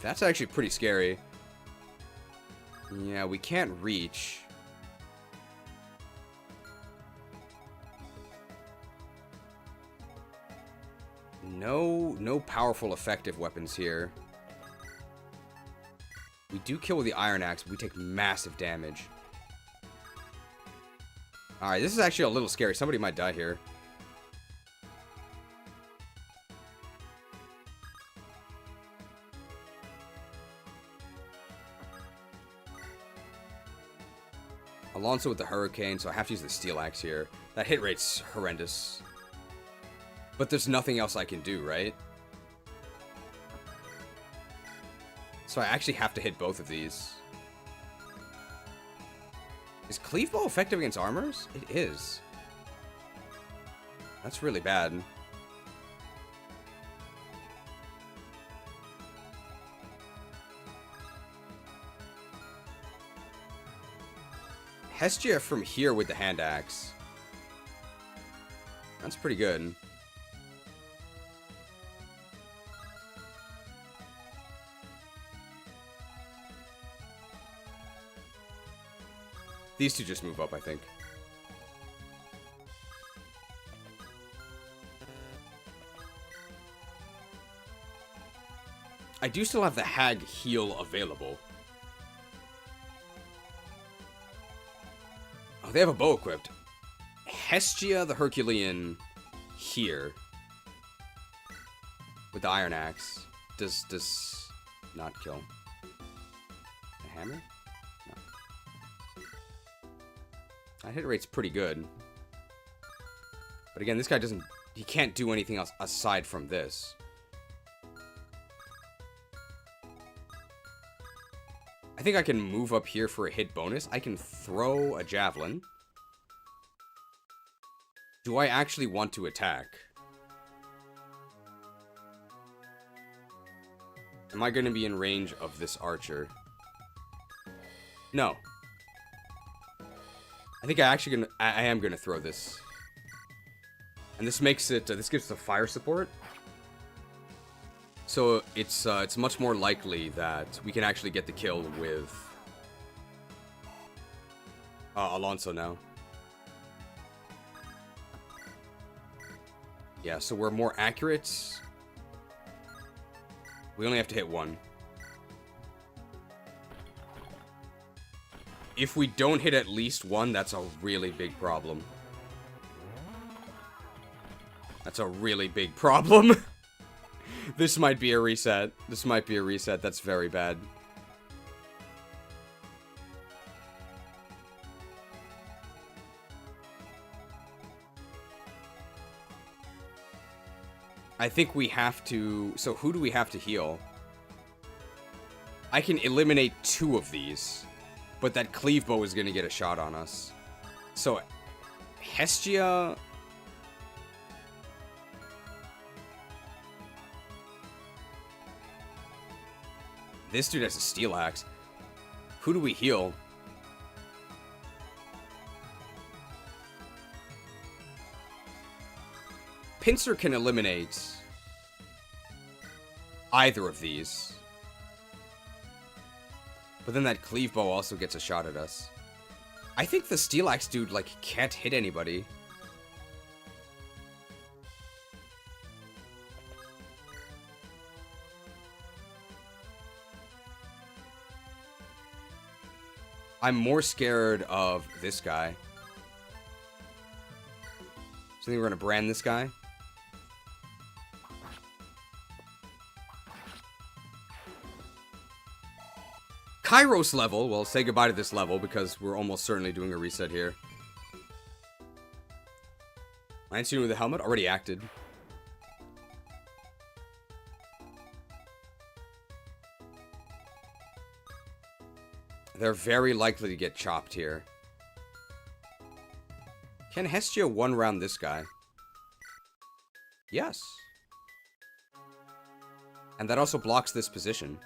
That's actually pretty scary. Yeah, we can't reach. No powerful effective weapons here. We do kill with the iron axe, but we take massive damage. Alright, this is actually a little scary. Somebody might die here. Alonso with the hurricane, so I have to use the steel axe here. That hit rate's horrendous. But there's nothing else I can do, right? So I actually have to hit both of these. Is Cleave Bow effective against armors? It is. That's really bad. Hestia from here with the hand axe. That's pretty good. These two just move up, I think. I do still have the Hag heal available. Oh, they have a bow equipped. Hestia the Herculean here. With the iron axe. Does not kill. The hammer? No. That hit rate's pretty good. But again, this guy doesn't... He can't do anything else aside from this. think I can move up here for a hit bonus. I can throw a javelin. Do I actually want to attack? Am I going to be in range of this archer? No. I think I am gonna throw this. And this makes it, this gives the fire support. So it's much more likely that we can actually get the kill with Alonso now. Yeah, so we're more accurate. We only have to hit one. If we don't hit at least one, that's a really big problem. That's a really big problem. This might be a reset. This might be a reset. That's very bad. I think we have to... So who do we have to heal? I can eliminate 2 of these. But that cleave bow is going to get a shot on us. So, Hestia... This dude has a steel axe. Who do we heal? Pincer can eliminate either of these. But then that cleave bow also gets a shot at us. I think the steel axe dude, like, can't hit anybody. I'm more scared of this guy. So I think we're gonna brand this guy. Kairos level. Well, say goodbye to this level because we're almost certainly doing a reset here. Lion student with a helmet already acted. They're very likely to get chopped here. Can Hestia one-round this guy? Yes. And that also blocks this position.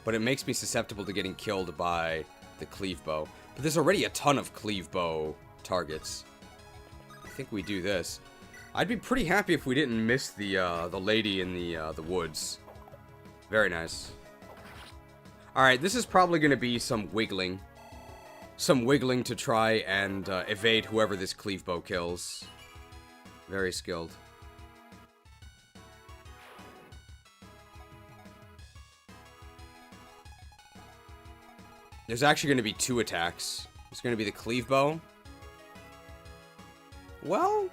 But it makes me susceptible to getting killed by the cleave bow. But there's already a ton of cleave bow targets. I think we do this. I'd be pretty happy if we didn't miss the lady in the woods. Very nice. Alright, this is probably going to be some wiggling. Some wiggling to try and evade whoever this cleave bow kills. Very skilled. There's actually going to be 2 attacks. There's going to be the cleave bow. Well,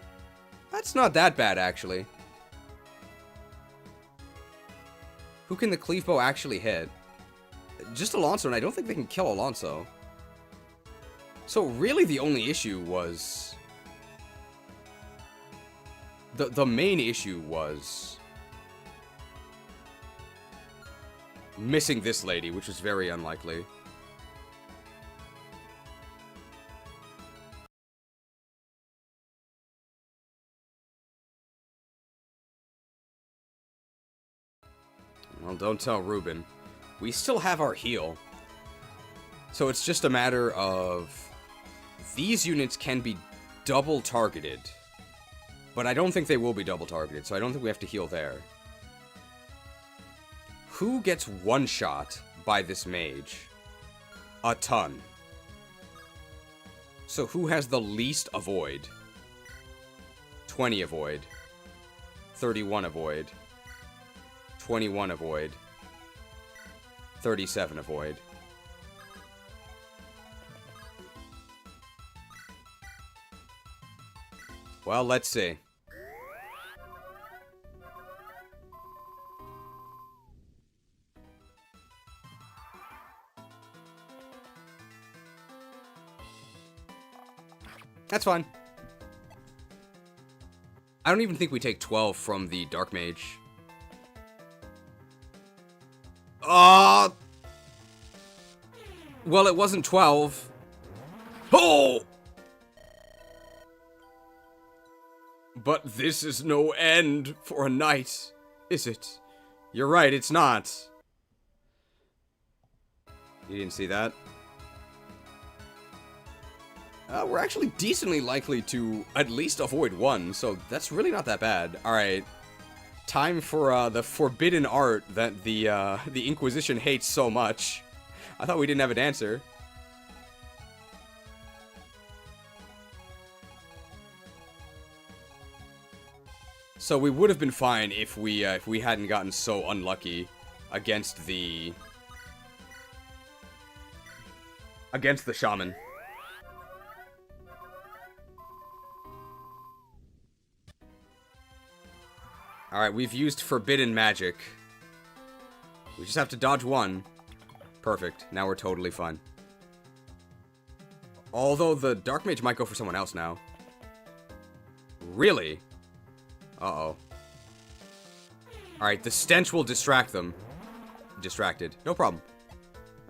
that's not that bad, actually. Who can the cleave bow actually hit? Just Alonso, and I don't think they can kill Alonso. So really the only issue was... The main issue was... missing this lady, which was very unlikely. Well, don't tell Ruben. We still have our heal. So it's just a matter of... These units can be double targeted. But I don't think they will be double targeted, so I don't think we have to heal there. Who gets one shot by this mage? A ton. So who has the least avoid? 20 avoid. 31 avoid. 21 avoid. 37 avoid. Well, let's see. That's fine. I don't even think we take 12 from the Dark Mage. Well, it wasn't 12. Oh! But this is no end for a night, is it? You're right, it's not. You didn't see that? We're actually decently likely to at least avoid one, so that's really not that bad. Alright. Time for the forbidden art that the Inquisition hates so much. I thought we didn't have an answer. So we would have been fine if we hadn't gotten so unlucky against the shaman. Alright, we've used forbidden magic. We just have to dodge one. Perfect. Now we're totally fine. Although the Dark Mage might go for someone else now. Really? Uh-oh. Alright, the stench will distract them. Distracted. No problem.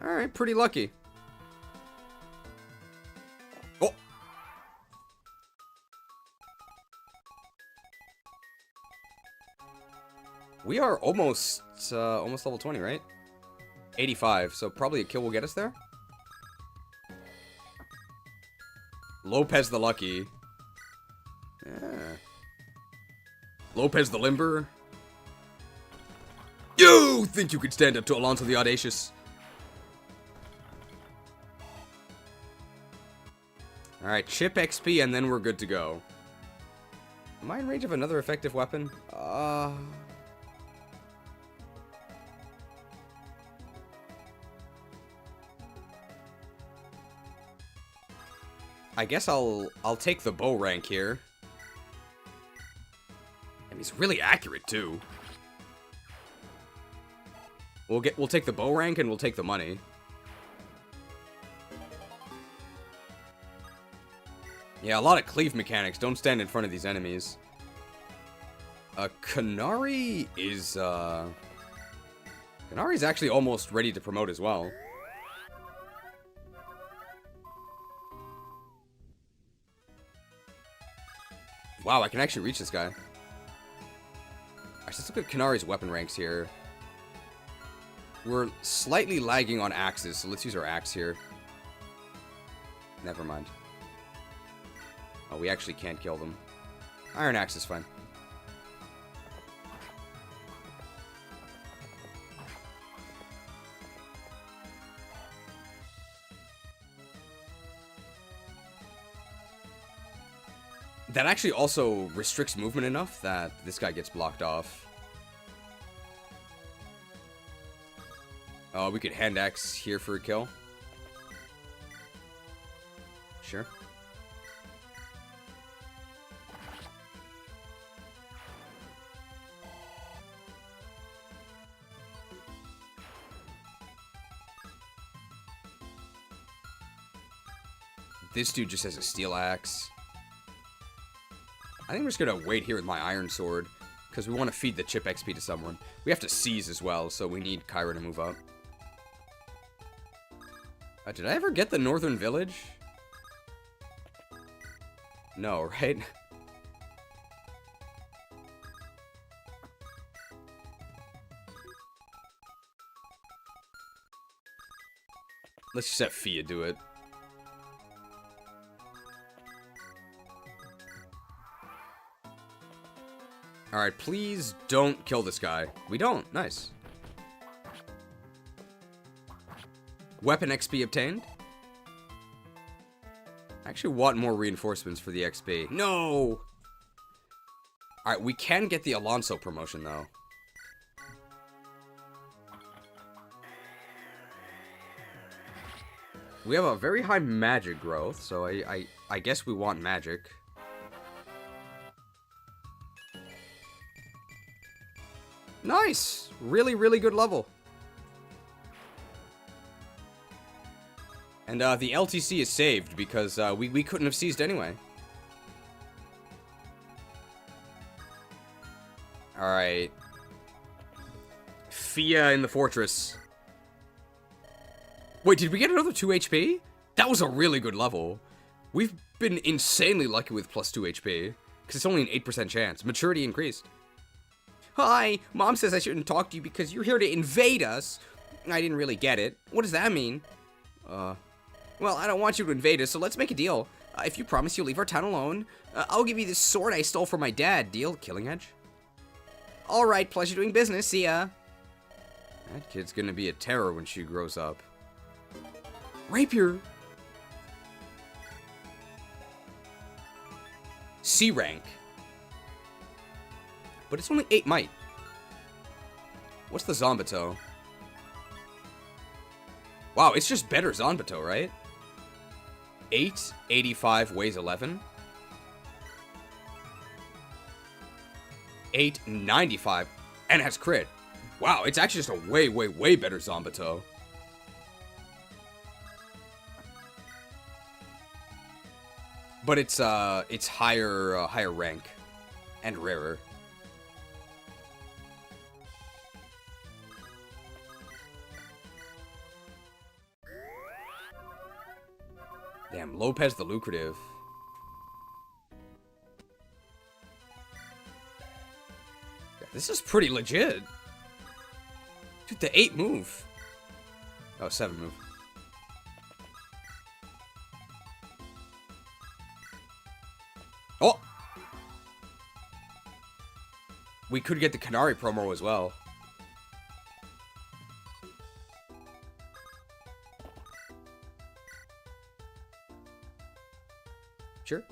Alright, pretty lucky. Oh! We are almost level 20, right? 85, so probably a kill will get us there? Lopez the Lucky. Yeah. Lopez the Limber. You think you could stand up to Alonso the Audacious? Alright, chip XP and then we're good to go. Am I in range of another effective weapon? I guess I'll take the bow rank here. And he's really accurate too. We'll take the bow rank and we'll take the money. Yeah, a lot of cleave mechanics. Don't stand in front of these enemies. Canary is Canari's actually almost ready to promote as well. Wow, I can actually reach this guy. Alright, let's look at Canari's weapon ranks here. We're slightly lagging on axes, so let's use our axe here. Never mind. Oh, we actually can't kill them. Iron axe is fine. That actually also restricts movement enough that this guy gets blocked off. Oh, we could hand axe here for a kill. Sure. This dude just has a steel axe. I think we're just gonna wait here with my iron sword, because we want to feed the chip XP to someone. We have to seize as well, so we need Kyra to move up. Did I ever get the northern village? No, right? Let's just have Fia do it. Alright, please don't kill this guy. We don't. Nice. Weapon XP obtained. I actually want more reinforcements for the XP. No! Alright, we can get the Alonso promotion, though. We have a very high magic growth, so I guess we want magic. Nice! Really, really good level. And the LTC is saved because we couldn't have seized anyway. Alright. Fia in the fortress. Wait, did we get another 2 HP? That was a really good level. We've been insanely lucky with plus 2 HP. Because it's only an 8% chance. Maturity increased. Hi, Mom says I shouldn't talk to you because you're here to invade us. I didn't really get it. What does that mean? Well, I don't want you to invade us, so let's make a deal. If you promise you'll leave our town alone, I'll give you this sword I stole from my dad. Deal? Killing Edge? Alright, pleasure doing business. See ya. That kid's gonna be a terror when she grows up. Rapier. C rank. But it's only 8 might. What's the Zanbato? Wow, it's just better Zanbato, right? 885 weighs 11. 895 and has crit. Wow, it's actually just a way, way, way better Zanbato. But it's higher rank and rarer. Damn, Lopez the Lucrative. Yeah, this is pretty legit. Dude, the 8 move. Oh, 7 move. Oh! We could get the Canary promo as well. Sure.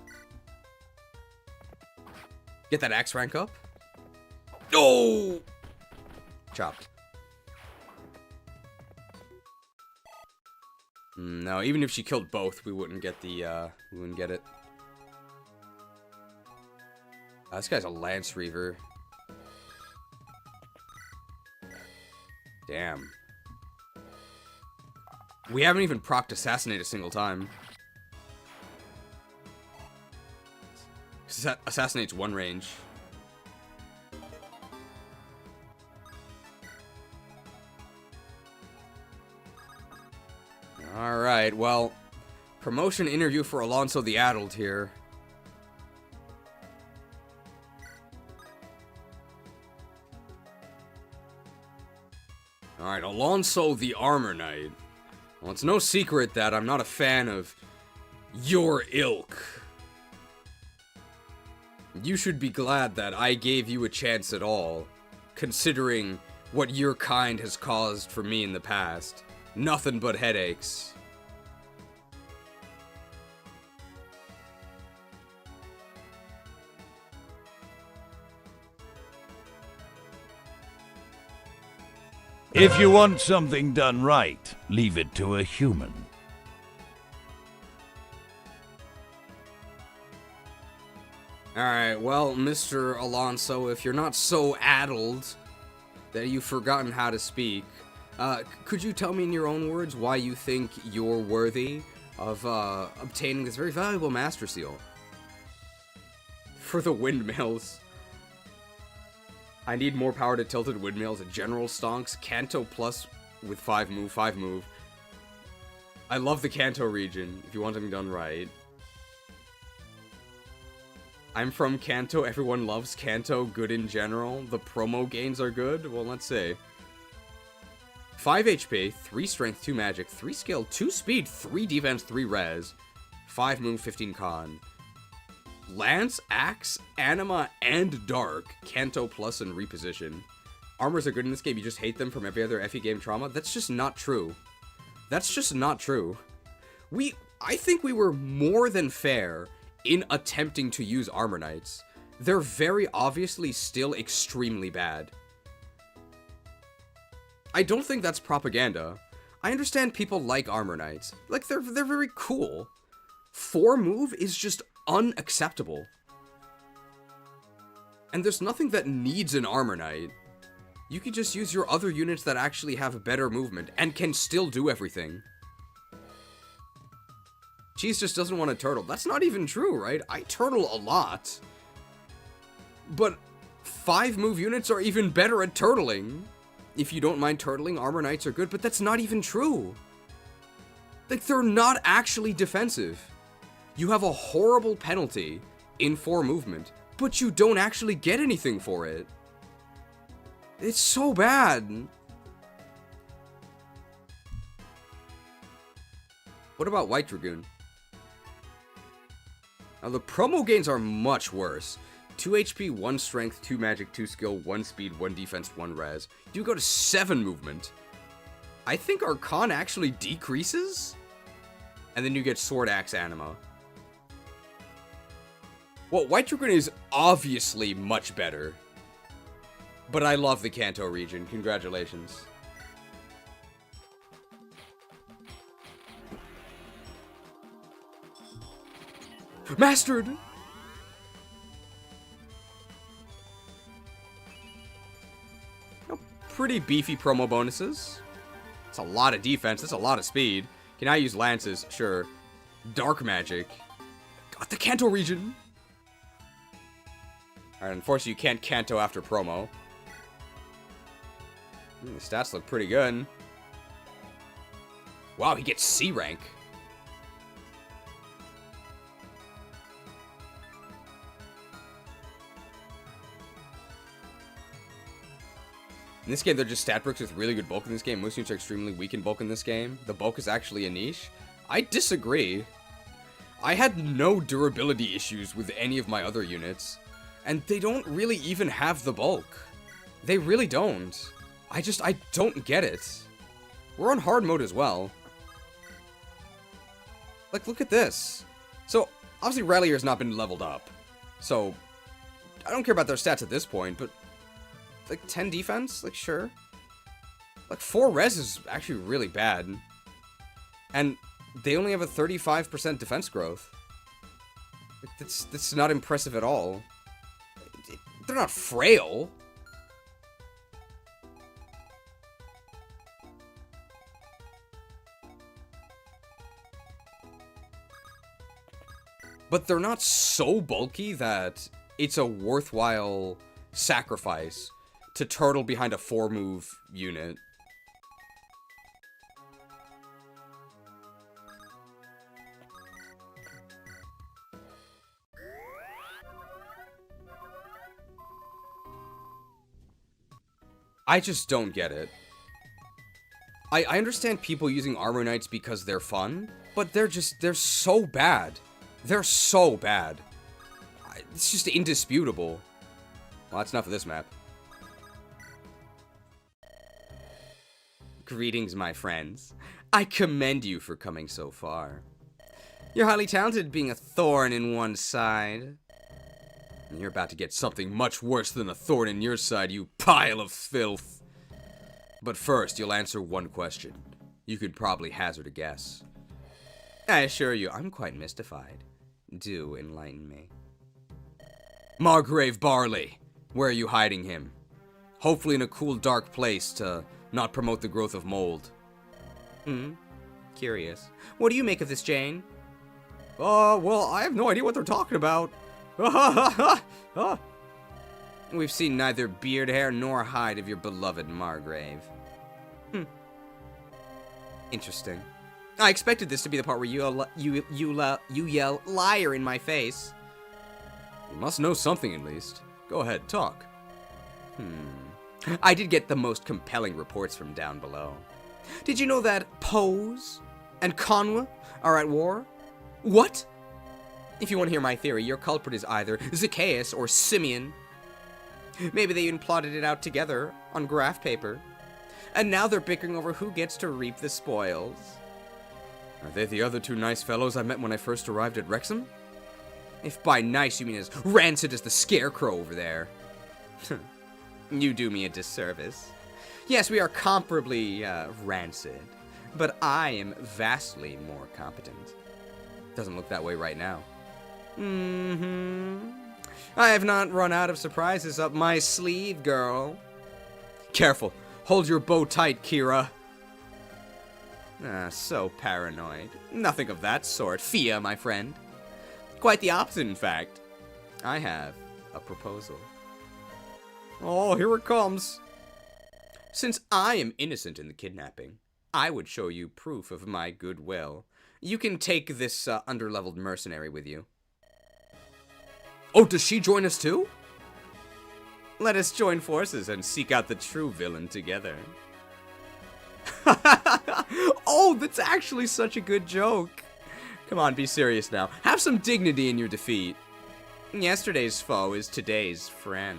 Get that axe rank up. No! Chopped. No, even if she killed both, we wouldn't get the, we wouldn't get it. This guy's a Lance Reaver. Damn. We haven't even procced Assassinate a single time. Assassinate's 1 range. Alright, well, promotion interview for Alonso the Addled here. Alright, Alonso the Armor Knight. Well, it's no secret that I'm not a fan of your ilk. You should be glad that I gave you a chance at all, considering what your kind has caused for me in the past. Nothing but headaches. If you want something done right, leave it to a human. Alright, well, Mr. Alonso, if you're not so addled that you've forgotten how to speak, could you tell me in your own words why you think you're worthy of obtaining this very valuable Master Seal? For the windmills. I need more power to tilted windmills, general stonks, Kanto plus with 5 move. I love the Kanto region, if you want something done right. I'm from Kanto, everyone loves Kanto, good in general. The promo gains are good? Well, let's see. 5 HP, 3 strength, 2 magic, 3 skill, 2 speed, 3 defense, 3 res. 5 move, 15 con. Lance, Axe, Anima, and Dark. Kanto plus and reposition. Armors are good in this game, you just hate them from every other FE game trauma? That's just not true. That's just not true. I think we were more than fair in attempting to use Armor Knights. They're very obviously still extremely bad. I don't think that's propaganda. I understand people like Armor Knights. Like, they're very cool. 4 move is just unacceptable. And there's nothing that needs an Armor Knight. You can just use your other units that actually have better movement and can still do everything. Cheese just doesn't want to turtle. That's not even true, right? I turtle a lot. But 5-move units are even better at turtling. If you don't mind turtling, armor knights are good, but that's not even true. Like, they're not actually defensive. You have a horrible penalty in 4 movement, but you don't actually get anything for it. It's so bad. What about White Dragoon? Now, the promo gains are much worse. 2 HP, 1 strength, 2 magic, 2 skill, 1 speed, 1 defense, 1 res. You go to 7 movement. I think Archon actually decreases? And then you get Sword Axe Anima. Well, White Dragoon is obviously much better. But I love the Kanto region. Congratulations. Mastered! Pretty beefy promo bonuses. It's a lot of defense. That's a lot of speed. Can I use lances? Sure. Dark magic. Got the Kanto region. Alright, unfortunately you can't Kanto after promo. The stats look pretty good. Wow, he gets C rank. In this game, they're just stat bricks with really good bulk in this game. Most units are extremely weak in bulk in this game. The bulk is actually a niche. I disagree. I had no durability issues with any of my other units. And they don't really even have the bulk. They really don't. I don't get it. We're on hard mode as well. Like, look at this. So, obviously Relier has not been leveled up. So, I don't care about their stats at this point, but like 10 defense? Like, sure. Like, 4 res is actually really bad. And they only have a 35% defense growth. Like, that's not impressive at all. They're not frail. But they're not so bulky that it's a worthwhile sacrifice to turtle behind a 4-move unit. I just don't get it. I understand people using armor knights because they're fun, but they're so bad. They're so bad. It's just indisputable. Well, that's enough of this map. Greetings, my friends. I commend you for coming so far. You're highly talented, being a thorn in one side. And you're about to get something much worse than a thorn in your side, you pile of filth. But first, you'll answer one question. You could probably hazard a guess. I assure you, I'm quite mystified. Do enlighten me. Margrave Barley, where are you hiding him? Hopefully in a cool, dark place to not promote the growth of mold. Curious. What do you make of this, Jane? Well, I have no idea what they're talking about. We've seen neither beard hair nor hide of your beloved Margrave. Interesting. I expected this to be the part where you yell liar in my face. You must know something at least. Go ahead, talk. I did get the most compelling reports from down below. Did you know that Pose and Conwa are at war? What? If you want to hear my theory, your culprit is either Zacchaeus or Simeon. Maybe they even plotted it out together on graph paper. And now they're bickering over who gets to reap the spoils. Are they the other 2 nice fellows I met when I first arrived at Wrexham? If by nice you mean as rancid as the scarecrow over there. You do me a disservice. Yes, we are comparably rancid, but I am vastly more competent. Doesn't look that way right now. I have not run out of surprises up my sleeve, girl. Careful. Hold your bow tight, Kira. So paranoid. Nothing of that sort. Fia, my friend. Quite the opposite, in fact. I have a proposal. Oh, here it comes. Since I am innocent in the kidnapping, I would show you proof of my goodwill. You can take this underleveled mercenary with you. Oh, does she join us too? Let us join forces and seek out the true villain together. Oh, that's actually such a good joke. Come on, be serious now. Have some dignity in your defeat. Yesterday's foe is today's friend.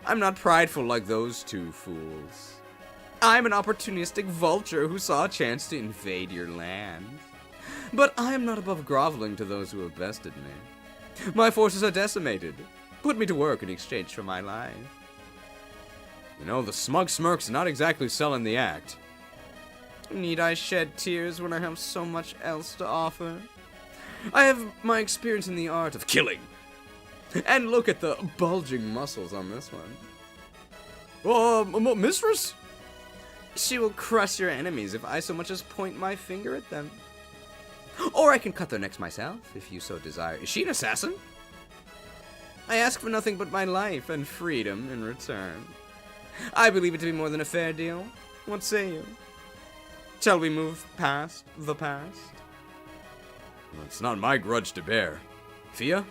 I'm not prideful like those two fools. I'm an opportunistic vulture who saw a chance to invade your land. But I am not above groveling to those who have bested me. My forces are decimated. Put me to work in exchange for my life. You know, the smug smirk's not exactly selling the act. Need I shed tears when I have so much else to offer? I have my experience in the art of killing. And look at the bulging muscles on this one. Mistress? She will crush your enemies if I so much as point my finger at them. Or I can cut their necks myself, if you so desire. Is she an assassin? I ask for nothing but my life and freedom in return. I believe it to be more than a fair deal. What say you? Shall we move past the past? Well, it's not my grudge to bear. Fia?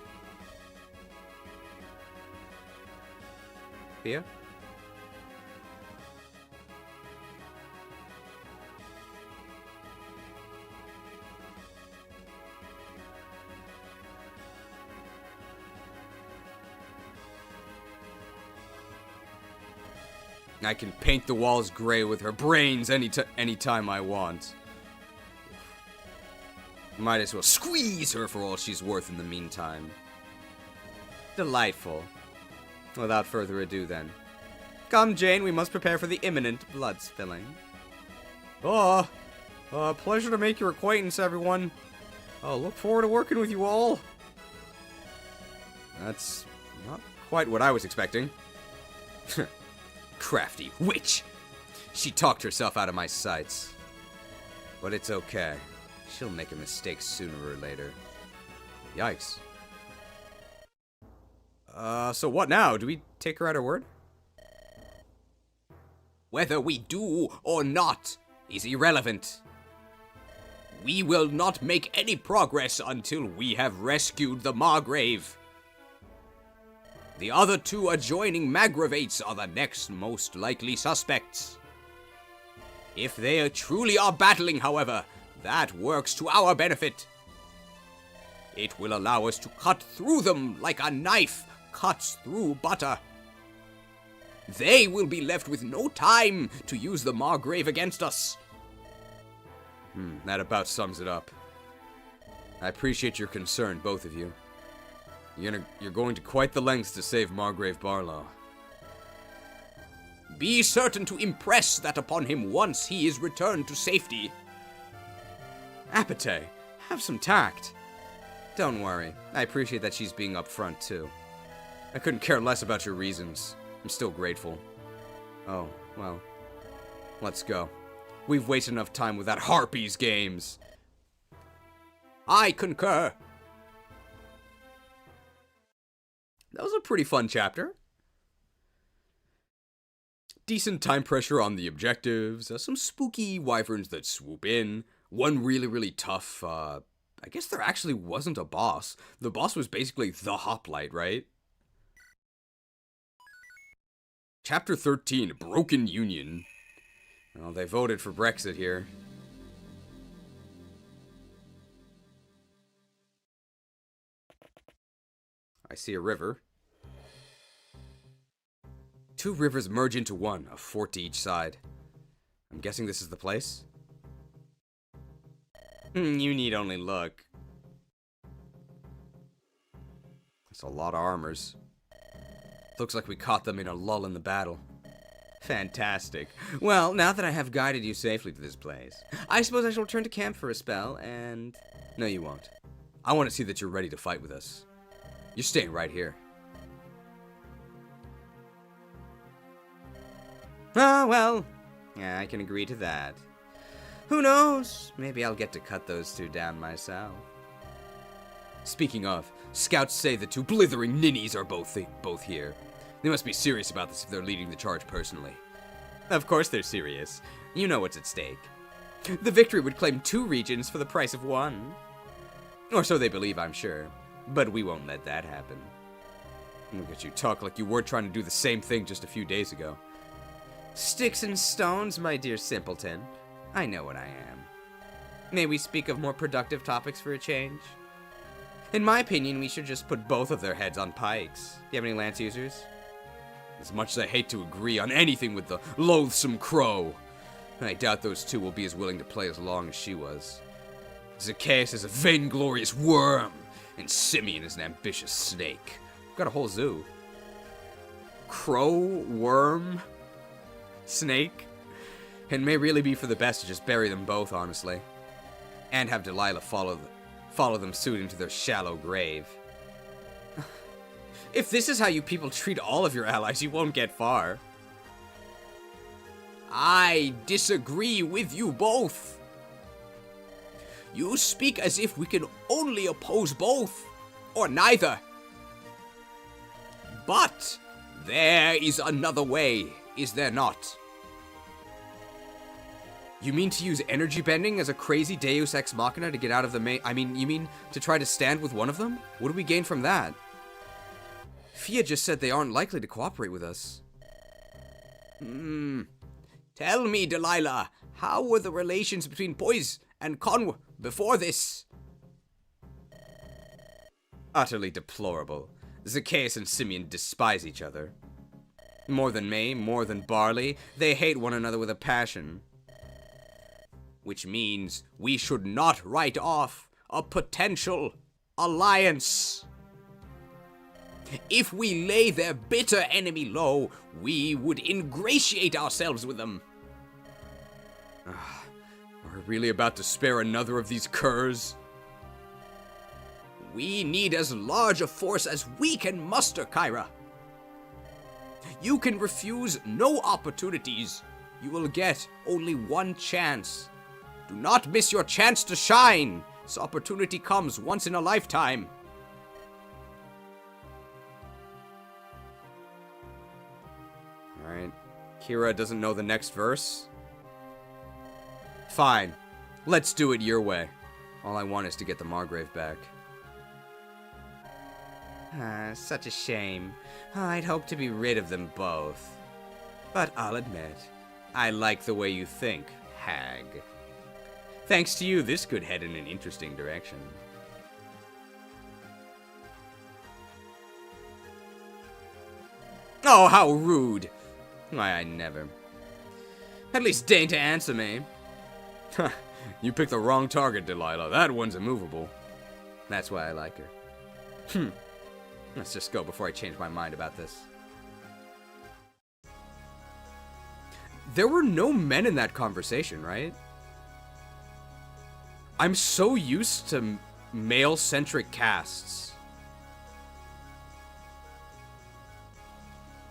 Fia? I can paint the walls gray with her brains anytime I want. Might as well squeeze her for all she's worth in the meantime. Delightful. Without further ado then. Come, Jane, we must prepare for the imminent blood spilling. Pleasure to make your acquaintance, everyone. Look forward to working with you all. That's not quite what I was expecting. Crafty witch! She talked herself out of my sights. But it's okay. She'll make a mistake sooner or later. Yikes. So what now? Do we take her at her word? Whether we do or not is irrelevant. We will not make any progress until we have rescued the Margrave. The other two adjoining Magravates are the next most likely suspects. If they truly are battling, however, that works to our benefit. It will allow us to cut through them like a knife cuts through butter. They will be left with no time to use the Margrave against us. That about sums it up. I appreciate your concern, both of you. You're going to quite the lengths to save Margrave Barlow. Be certain to impress that upon him once he is returned to safety. Apate, have some tact. Don't worry, I appreciate that she's being upfront too. I couldn't care less about your reasons. I'm still grateful. Oh, well, let's go. We've wasted enough time with that Harpies games. I concur. That was a pretty fun chapter. Decent time pressure on the objectives, some spooky wyverns that swoop in, one really tough, I guess there actually wasn't a boss. The boss was basically the hoplite, right? Chapter 13, Broken Union. Well, they voted for Brexit here. I see a river. Two rivers merge into one, a fort to each side. I'm guessing this is the place? You need only look. That's a lot of armors. Looks like we caught them in a lull in the battle. Fantastic. Well, now that I have guided you safely to this place, I suppose I shall return to camp for a spell, and... No, you won't. I want to see that you're ready to fight with us. You're staying right here. Ah, well. Yeah, I can agree to that. Who knows? Maybe I'll get to cut those two down myself. Speaking of, scouts say the two blithering ninnies are both here. They must be serious about this if they're leading the charge personally. Of course they're serious. You know what's at stake. The victory would claim 2 regions for the price of 1. Or so they believe, I'm sure. But we won't let that happen. Look at you talk like you were trying to do the same thing just a few days ago. Sticks and stones, my dear simpleton. I know what I am. May we speak of more productive topics for a change? In my opinion, we should just put both of their heads on pikes. Do you have any lance users? As much as I hate to agree on anything with the loathsome crow, I doubt those two will be as willing to play as long as she was. Zacchaeus is a vainglorious worm, and Simeon is an ambitious snake. We've got a whole zoo. Crow, worm, snake. It may really be for the best to just bury them both, honestly. And have Delilah follow them suit into their shallow grave. If this is how you people treat all of your allies, you won't get far. I disagree with you both. You speak as if we can only oppose both, or neither. But there is another way, is there not? You mean to use energy bending as a crazy deus ex machina to get out of the you mean to try to stand with one of them? What do we gain from that? Fia just said they aren't likely to cooperate with us. Tell me, Delilah, how were the relations between Poise and Conw before this? Utterly deplorable. Zacchaeus and Simeon despise each other. More than May, more than Barley, they hate one another with a passion. Which means we should not write off a potential alliance. If we lay their bitter enemy low, we would ingratiate ourselves with them. Are we really about to spare another of these curs? We need as large a force as we can muster, Kyra. You can refuse no opportunities. You will get only one chance. Do not miss your chance to shine. This opportunity comes once in a lifetime. Alright. Kira doesn't know the next verse. Fine. Let's do it your way. All I want is to get the Margrave back. Such a shame. I'd hoped to be rid of them both. But I'll admit, I like the way you think, Hag. Thanks to you, this could head in an interesting direction. Oh, how rude! Why, I never. At least deign to answer me. You picked the wrong target, Delilah. That one's immovable. That's why I like her. Let's just go before I change my mind about this. There were no men in that conversation, right? I'm so used to male-centric casts.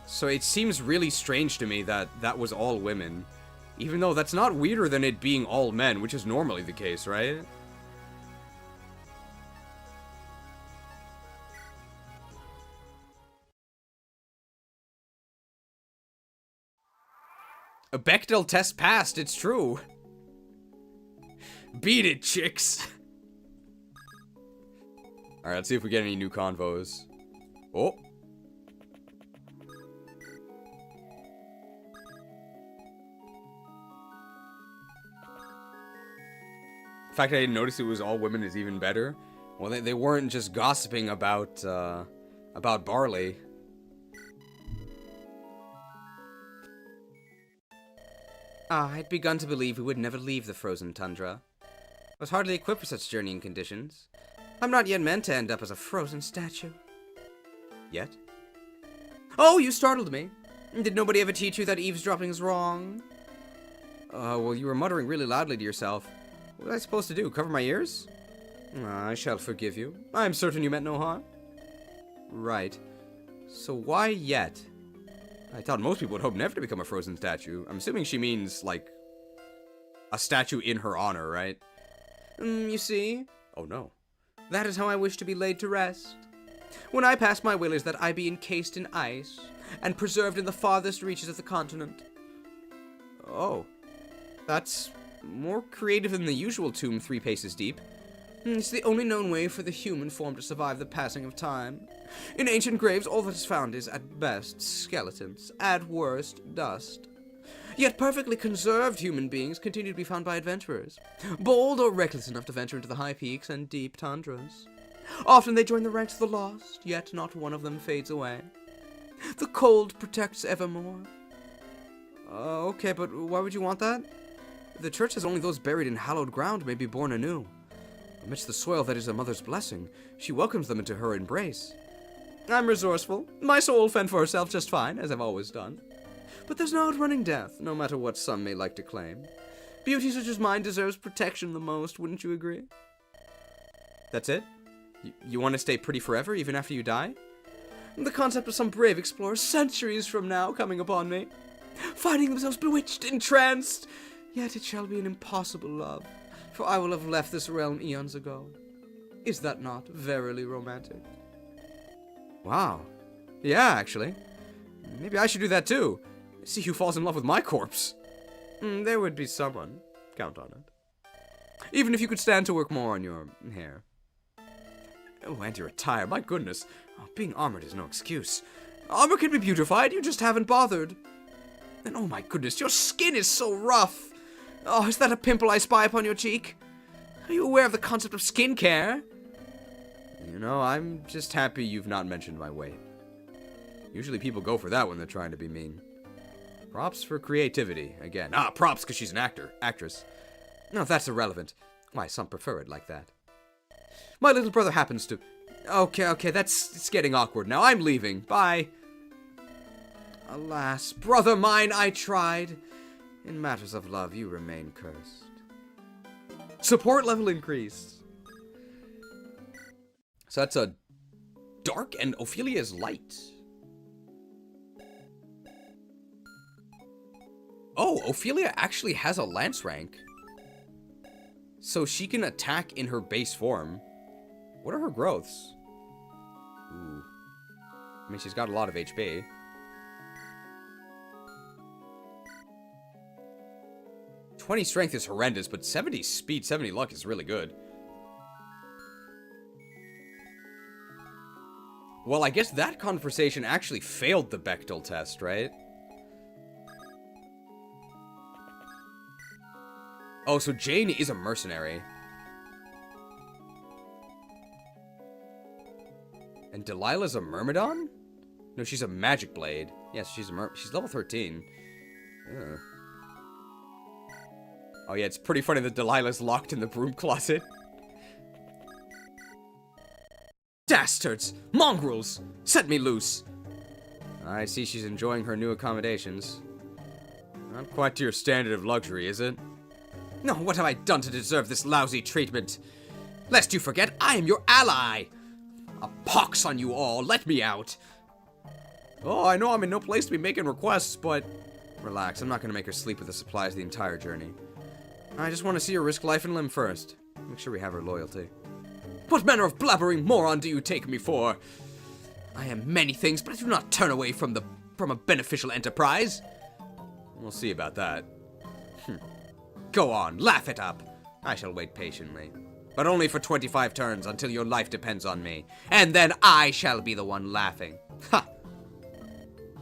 So it seems really strange to me that that was all women. Even though that's not weirder than it being all men, which is normally the case, right? A Bechdel test passed, it's true. Beat it, chicks. Alright, let's see if we get any new convos. Oh. The fact I didn't notice it was all women is even better. Well, they weren't just gossiping about Barley. I'd begun to believe we would never leave the frozen tundra. I was hardly equipped for such journeying conditions. I'm not yet meant to end up as a frozen statue. Yet? Oh, you startled me. Did nobody ever teach you that eavesdropping is wrong? Well, you were muttering really loudly to yourself. What was I supposed to do, cover my ears? I shall forgive you. I'm certain you meant no harm. Right. So why yet? I thought most people would hope never to become a frozen statue. I'm assuming she means, like, a statue in her honor, right? You see? Oh, no. That is how I wish to be laid to rest. When I pass my will is that I be encased in ice and preserved in the farthest reaches of the continent. Oh, that's more creative than the usual tomb 3 paces deep. It's the only known way for the human form to survive the passing of time. In ancient graves, all that is found is, at best, skeletons, at worst, dust. Yet perfectly conserved human beings continue to be found by adventurers, bold or reckless enough to venture into the high peaks and deep tundras. Often they join the ranks of the lost, yet not one of them fades away. The cold protects evermore. Okay, but why would you want that? The church says only those buried in hallowed ground may be born anew. Amidst the soil that is a mother's blessing, she welcomes them into her embrace. I'm resourceful. My soul will fend for herself just fine, as I've always done. But there's no outrunning death, no matter what some may like to claim. Beauty such as mine deserves protection the most, wouldn't you agree? That's it? You want to stay pretty forever, even after you die? The concept of some brave explorer centuries from now coming upon me, finding themselves bewitched, entranced. Yet it shall be an impossible love, for I will have left this realm eons ago. Is that not verily romantic? Wow. Yeah, actually. Maybe I should do that too. See who falls in love with my corpse. There would be someone. Count on it. Even if you could stand to work more on your hair. Oh, and your attire, my goodness. Oh, being armored is no excuse. Armor can be beautified, you just haven't bothered. And oh my goodness, your skin is so rough. Oh, is that a pimple I spy upon your cheek? Are you aware of the concept of skincare? You know, I'm just happy you've not mentioned my weight. Usually people go for that when they're trying to be mean. Props for creativity, again. Props because she's an actress. No, that's irrelevant. Why, some prefer it like that. My little brother happens to... Okay, it's getting awkward now. I'm leaving. Bye. Alas, brother mine, I tried. In matters of love, you remain cursed. Support level increased. So that's a dark and Ophelia's light. Oh, Ophelia actually has a lance rank. So she can attack in her base form. What are her growths? Ooh. I mean, she's got a lot of HP. '20 strength is horrendous, but 70 speed, 70 luck is really good. Well, I guess that conversation actually failed the Bechdel test, right? Oh, so Jane is a mercenary. And Delilah's a Myrmidon? No, she's a magic blade. Yes, she's level 13. Ugh. Oh yeah, it's pretty funny that Delilah's locked in the broom closet. Dastards! Mongrels! Set me loose! I see she's enjoying her new accommodations. Not quite to your standard of luxury, is it? No, what have I done to deserve this lousy treatment? Lest you forget, I am your ally! A pox on you all, let me out! Oh, I know I'm in no place to be making requests, but... Relax, I'm not gonna make her sleep with the supplies the entire journey. I just want to see her risk life and limb first. Make sure we have her loyalty. What manner of blabbering moron do you take me for? I am many things, but I do not turn away from a beneficial enterprise. We'll see about that. Go on, laugh it up. I shall wait patiently. But only for 25 turns until your life depends on me. And then I shall be the one laughing. Ha!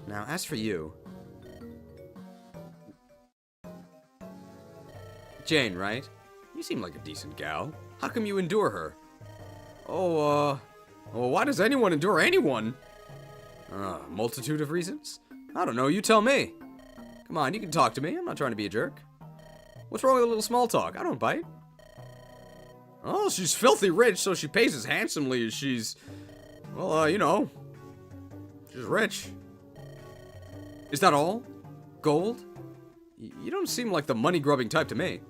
Now, as for you... Jane, right? You seem like a decent gal. How come you endure her? Well, why does anyone endure anyone? Multitude of reasons? I don't know, you tell me. Come on, you can talk to me. I'm not trying to be a jerk. What's wrong with a little small talk? I don't bite. Oh, she's filthy rich, so she pays as handsomely as she's... Well, you know... She's rich. Is that all? Gold? You don't seem like the money-grubbing type to me.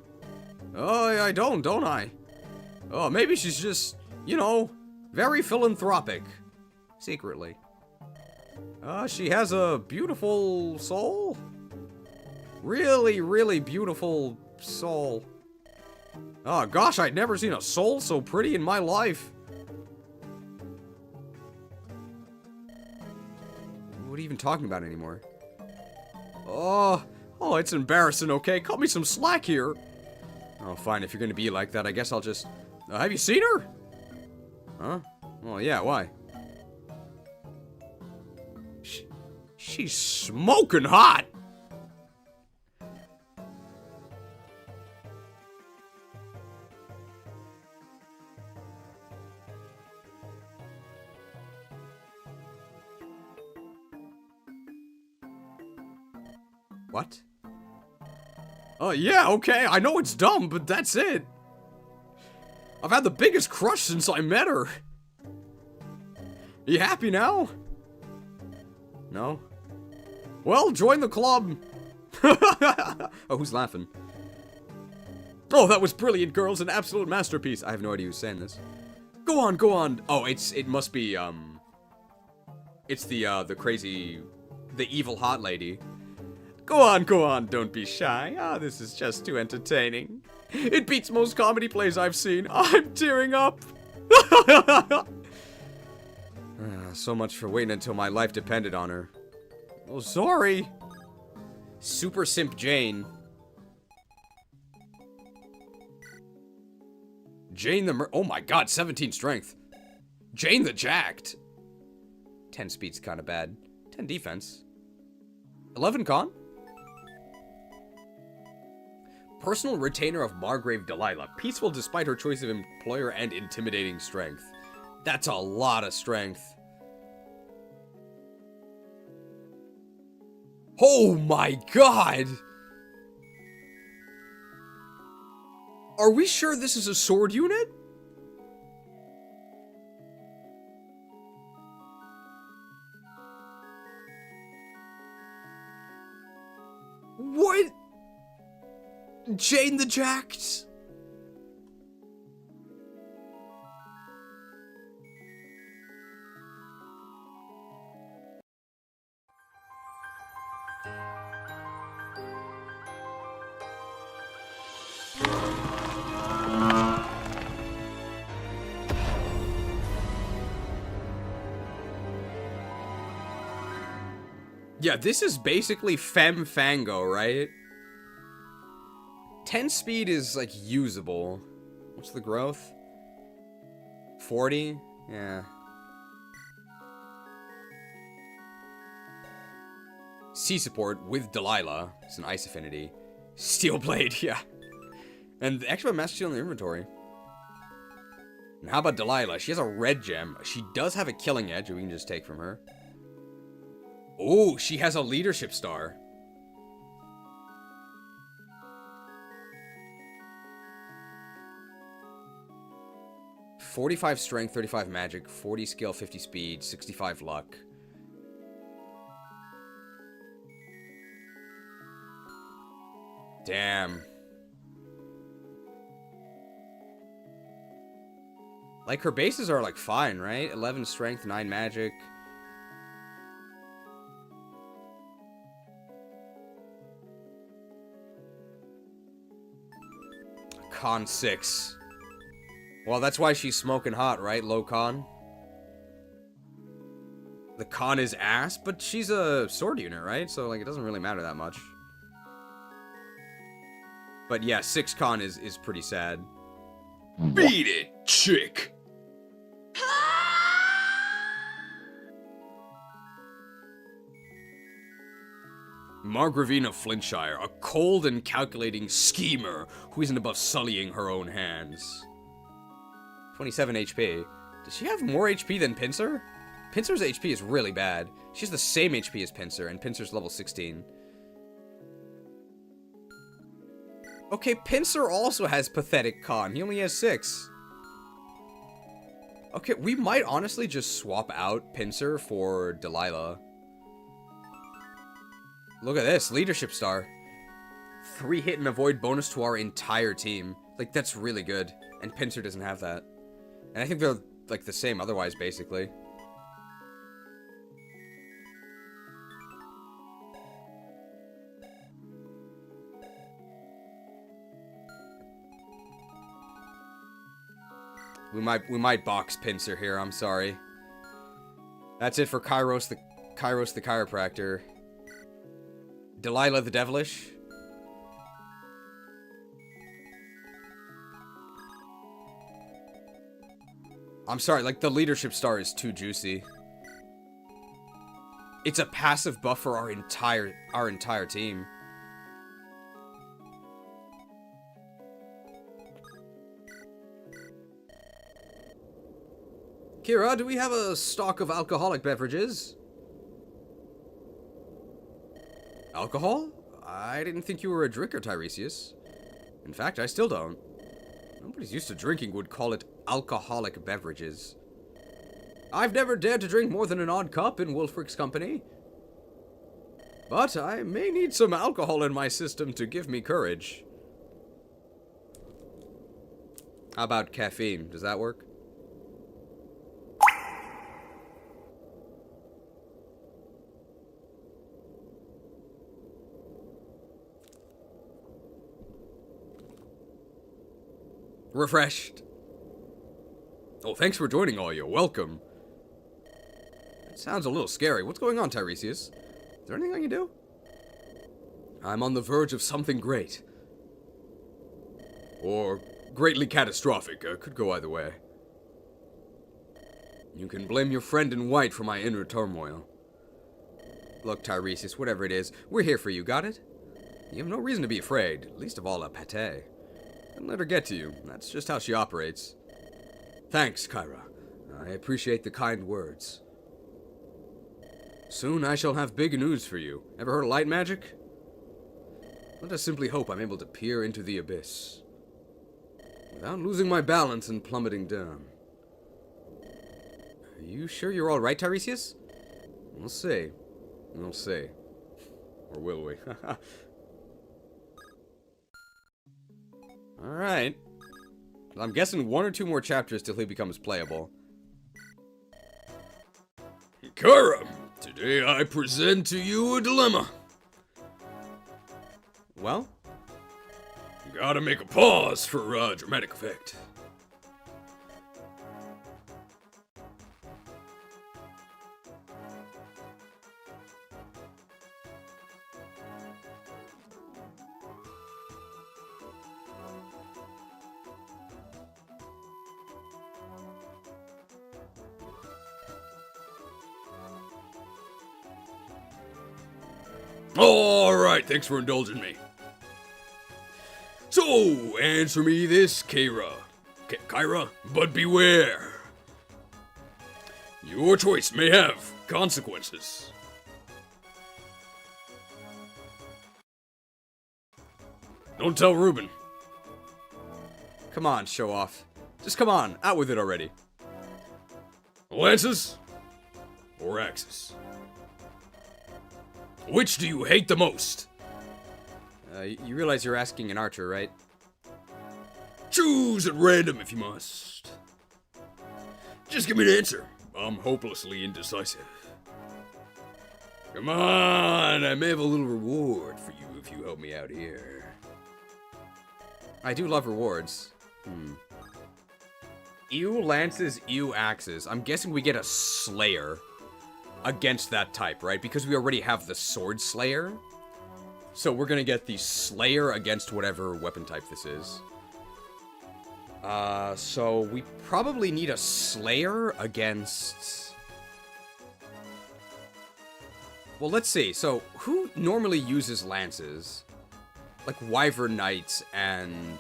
Oh, I don't I? Oh, maybe she's just, you know, very philanthropic. Secretly. She has a beautiful soul. Really, really beautiful soul. Oh, gosh, I'd never seen a soul so pretty in my life. What are you even talking about anymore? Oh, it's embarrassing, okay? Cut me some slack here. Oh, fine, if you're gonna be like that, I guess I'll just... have you seen her? Huh? Well, yeah, why? She's smoking hot! What? Oh, yeah, okay, I know it's dumb, but that's it. I've had the biggest crush since I met her. You happy now? No? Well, join the club. Oh, who's laughing? Oh, that was brilliant, girls. An absolute masterpiece. I have no idea who's saying this. Go on, go on. Oh, it must be, it's the crazy, the evil hot lady. Go on, don't be shy. Ah, this is just too entertaining. It beats most comedy plays I've seen. I'm tearing up. So much for waiting until my life depended on her. Oh, sorry. Super simp Jane. Jane the oh my god, 17 strength. Jane the jacked. 10 speed's kind of bad. 10 defense. 11 con. Personal retainer of Margrave Delilah. Peaceful despite her choice of employer and intimidating strength. That's a lot of strength. Oh my god! Are we sure this is a sword unit? What? Jane the Jacked? Yeah, this is basically Femme Fango, right? 10 speed is, like, usable. What's the growth? 40? Yeah. Sea support with Delilah. It's an ice affinity. Steel blade, yeah. And the extra master steel in the inventory. And how about Delilah? She has a red gem. She does have a killing edge, we can just take from her. Oh, she has a leadership star. $45 strength, 35 magic, 40 skill, 50 speed, 65 luck. Damn. Like, her bases are, like, fine, right? 11 strength, 9 magic. Con 6. Well, that's why she's smoking hot, right? Low con. The con is ass, but she's a sword unit, right? So, like, it doesn't really matter that much. But yeah, 6 con is pretty sad. Beat it, chick! Margravine of Flintshire, a cold and calculating schemer who isn't above sullying her own hands. 27 HP. Does she have more HP than Pincer? Pincer's HP is really bad. She has the same HP as Pincer, and Pincer's level 16. Okay, Pincer also has pathetic con. He only has 6. Okay, we might honestly just swap out Pincer for Delilah. Look at this, leadership star. 3 hit and avoid bonus to our entire team. Like, that's really good. And Pincer doesn't have that. And I think they're, like, the same otherwise, basically. We might box Pincer here, I'm sorry. That's it for Kairos Kairos the chiropractor. Delilah the devilish. I'm sorry, like, the leadership star is too juicy. It's a passive buff for our entire team. Kira, do we have a stock of alcoholic beverages? Alcohol? I didn't think you were a drinker, Tiresias. In fact, I still don't. Nobody's used to drinking would call it alcoholic beverages. I've never dared to drink more than an odd cup in Wulfric's company. But I may need some alcohol in my system to give me courage. How about caffeine? Does that work? Refreshed. Oh, thanks for joining, all. You're welcome. It sounds a little scary. What's going on, Tiresias? Is there anything I can do? I'm on the verge of something great. Or greatly catastrophic. Could go either way. You can blame your friend in white for my inner turmoil. Look, Tiresias, whatever it is, we're here for you, got it? You have no reason to be afraid, least of all a Pate. Don't let her get to you. That's just how she operates. Thanks, Kyra. I appreciate the kind words. Soon I shall have big news for you. Ever heard of light magic? Let us simply hope I'm able to peer into the abyss without losing my balance and plummeting down. Are you sure you're all right, Tiresias? We'll see. We'll see. Or will we? Alright. I'm guessing 1 or 2 more chapters till he becomes playable. Kara, today I present to you a dilemma. Well? You gotta make a pause for dramatic effect. Alright, thanks for indulging me. So, answer me this, Kyra. Kyra, but beware. Your choice may have consequences. Don't tell Ruben. Come on, show off. Just come on, out with it already. Lances or axes? Which do you hate the most? You realize you're asking an archer, right? Choose at random if you must. Just give me an answer. I'm hopelessly indecisive. Come on, I may have a little reward for you if you help me out here. I do love rewards. Ew lances, ew axes. I'm guessing we get a slayer against that type, right? Because we already have the sword slayer. So we're gonna get the slayer against whatever weapon type this is. So we probably need a slayer against... Well, let's see. So who normally uses lances? Like Wyvern Knights and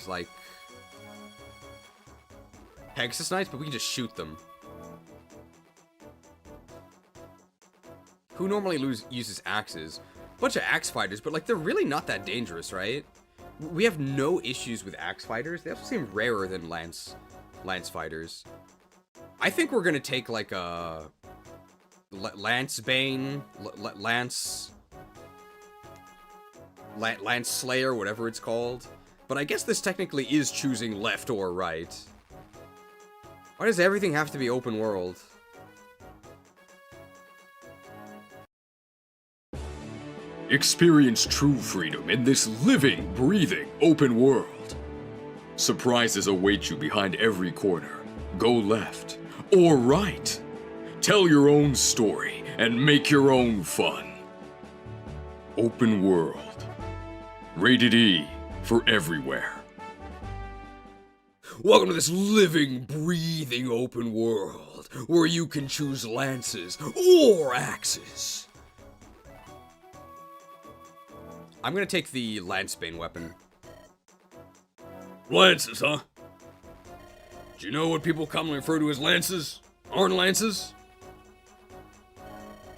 like Pegasus Knights, but we can just shoot them. Who normally uses axes? Bunch of axe fighters, but like they're really not that dangerous, right? We have no issues with axe fighters. They also seem rarer than lance fighters. I think we're gonna take like a Lance Bane, Lance Slayer, whatever it's called. But I guess this technically is choosing left or right. Why does everything have to be open world? Experience true freedom in this living, breathing, open world. Surprises await you behind every corner. Go left or right. Tell your own story and make your own fun. Open world. Rated E for everywhere. Welcome to this living, breathing open world where you can choose lances or axes. I'm gonna take the Lancebane weapon. Lances, huh? Do you know what people commonly refer to as lances? Aren't lances?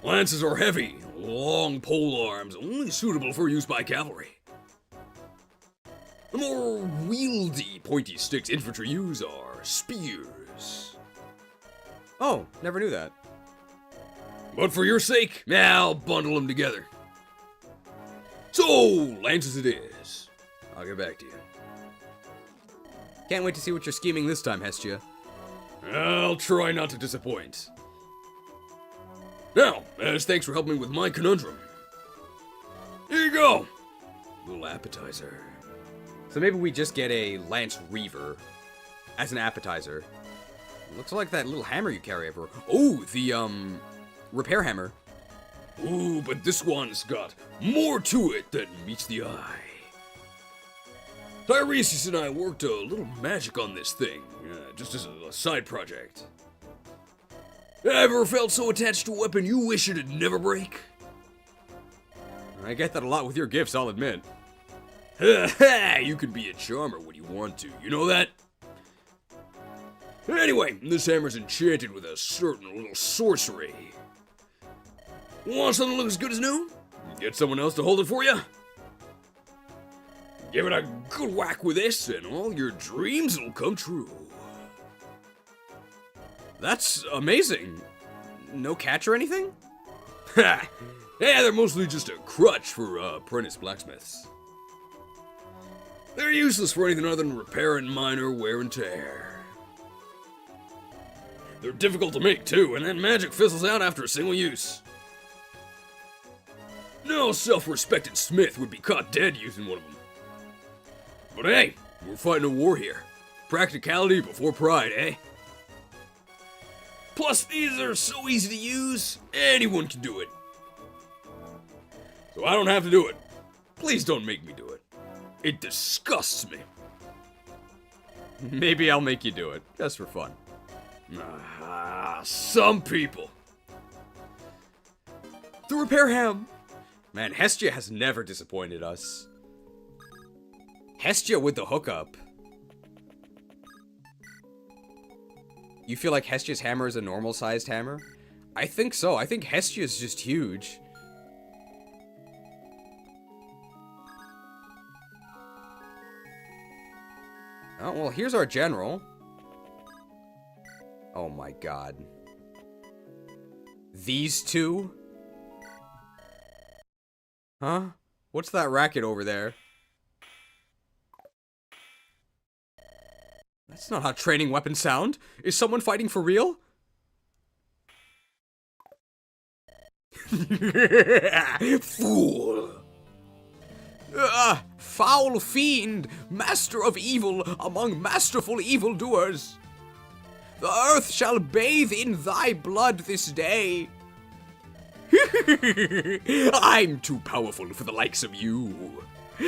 Lances are heavy, long pole arms, only suitable for use by cavalry. The more wieldy, pointy sticks infantry use are spears. Oh, never knew that. But for your sake, I'll bundle them together. So, lances it is. I'll get back to you. Can't wait to see what you're scheming this time, Hestia. I'll try not to disappoint. Now, as thanks for helping me with my conundrum. Here you go. Little appetizer. So maybe we just get a Lance Reaver as an appetizer. Looks like that little hammer you carry everywhere. Oh, the, repair hammer. Ooh, but this one's got more to it than meets the eye. Tiresias and I worked a little magic on this thing, just as a side project. Ever felt so attached to a weapon you wish it'd never break? I get that a lot with your gifts, I'll admit. You can be a charmer when you want to, you know that? Anyway, this hammer's enchanted with a certain little sorcery. Want something that looks as good as new? Get someone else to hold it for you? Give it a good whack with this, and all your dreams will come true. That's amazing. No catch or anything? Ha! Yeah, they're mostly just a crutch for apprentice blacksmiths. They're useless for anything other than repair and minor wear and tear. They're difficult to make too, and that magic fizzles out after a single use. No self-respected smith would be caught dead using one of them. But hey, we're fighting a war here. Practicality before pride, eh? Plus, these are so easy to use, anyone can do it. So I don't have to do it. Please don't make me do it. It disgusts me. Maybe I'll make you do it, just for fun. Some people. The repair ham. Man, Hestia has never disappointed us. Hestia with the hookup. You feel like Hestia's hammer is a normal-sized hammer? I think so. I think Hestia's just huge. Oh, well, here's our general. Oh my god. These two? Huh? What's that racket over there? That's not how training weapons sound. Is someone fighting for real? Fool! Foul fiend, master of evil among masterful evildoers. The earth shall bathe in thy blood this day. I'm too powerful for the likes of you.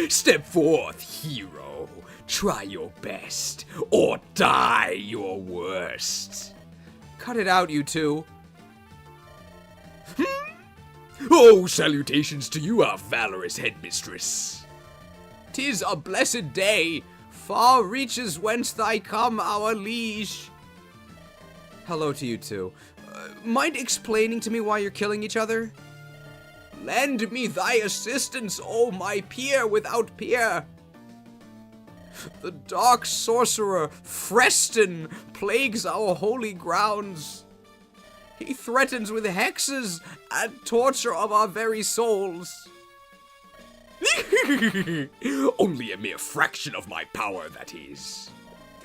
Step forth, hero. Try your best, or die your worst. Cut it out, you two. Oh, salutations to you, our valorous headmistress. 'Tis a blessed day. Far reaches whence thy come, our liege. Hello to you two. Mind explaining to me why you're killing each other? Lend me thy assistance, O my peer without peer. The dark sorcerer, Freston, plagues our holy grounds. He threatens with hexes and torture of our very souls. Only a mere fraction of my power, that is.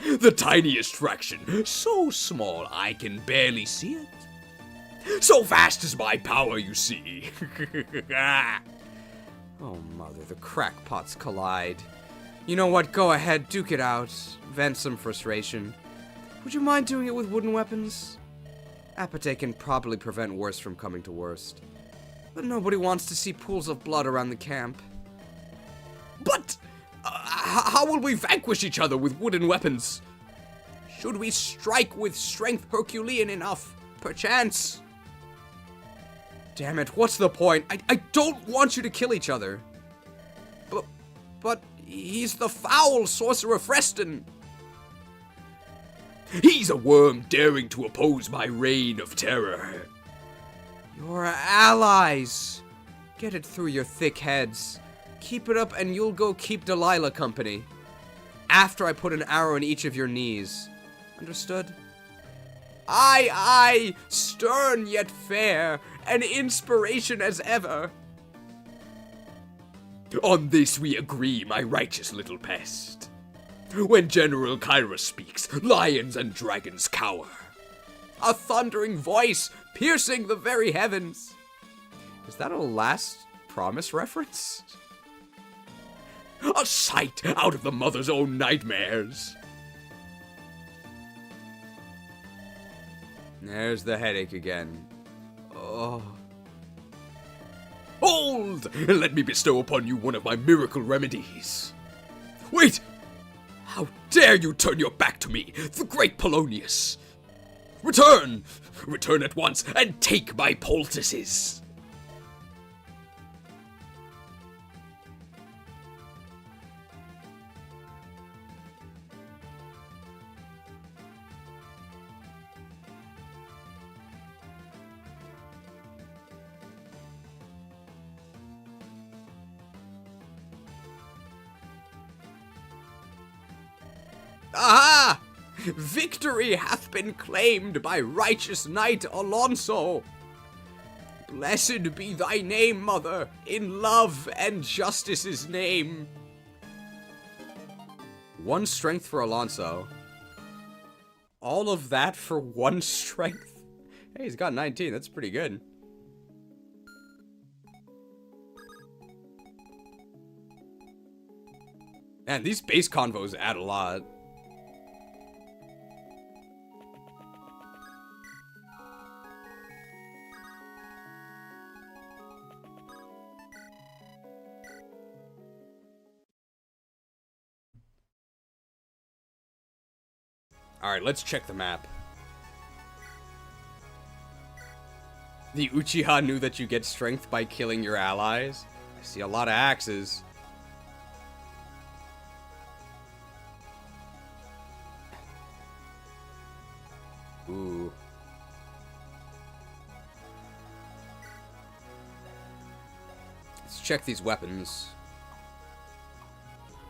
The tiniest fraction, so small I can barely see it. So vast is my power, you see. Oh, mother, the crackpots collide. You know what? Go ahead, duke it out. Vent some frustration. Would you mind doing it with wooden weapons? Apathy can probably prevent worse from coming to worst. But nobody wants to see pools of blood around the camp. But how will we vanquish each other with wooden weapons? Should we strike with strength Herculean enough? Perchance. Damn it, what's the point? I don't want you to kill each other. But he's the foul sorcerer Freston. He's a worm daring to oppose my reign of terror. Your allies. Get it through your thick heads. Keep it up and you'll go keep Delilah company. After I put an arrow in each of your knees. Understood? Aye, stern yet fair, an inspiration as ever. On this we agree, my righteous little pest. When General Kyra speaks, lions and dragons cower. A thundering voice, piercing the very heavens. Is that a Last Promise reference? A sight out of the mother's own nightmares. There's the headache again. Oh. Hold! Let me bestow upon you one of my miracle remedies. Wait! How dare you turn your back to me, the great Polonius! Return! Return at once and take my poultices! Aha! Victory hath been claimed by righteous knight Alonso. Blessed be thy name, mother, in love and justice's name. 1 strength for Alonso. All of that for 1 strength? Hey, he's got 19, that's pretty good. Man, these base convos add a lot. Alright, let's check the map. The Uchiha knew that you get strength by killing your allies. I see a lot of axes. Ooh. Let's check these weapons.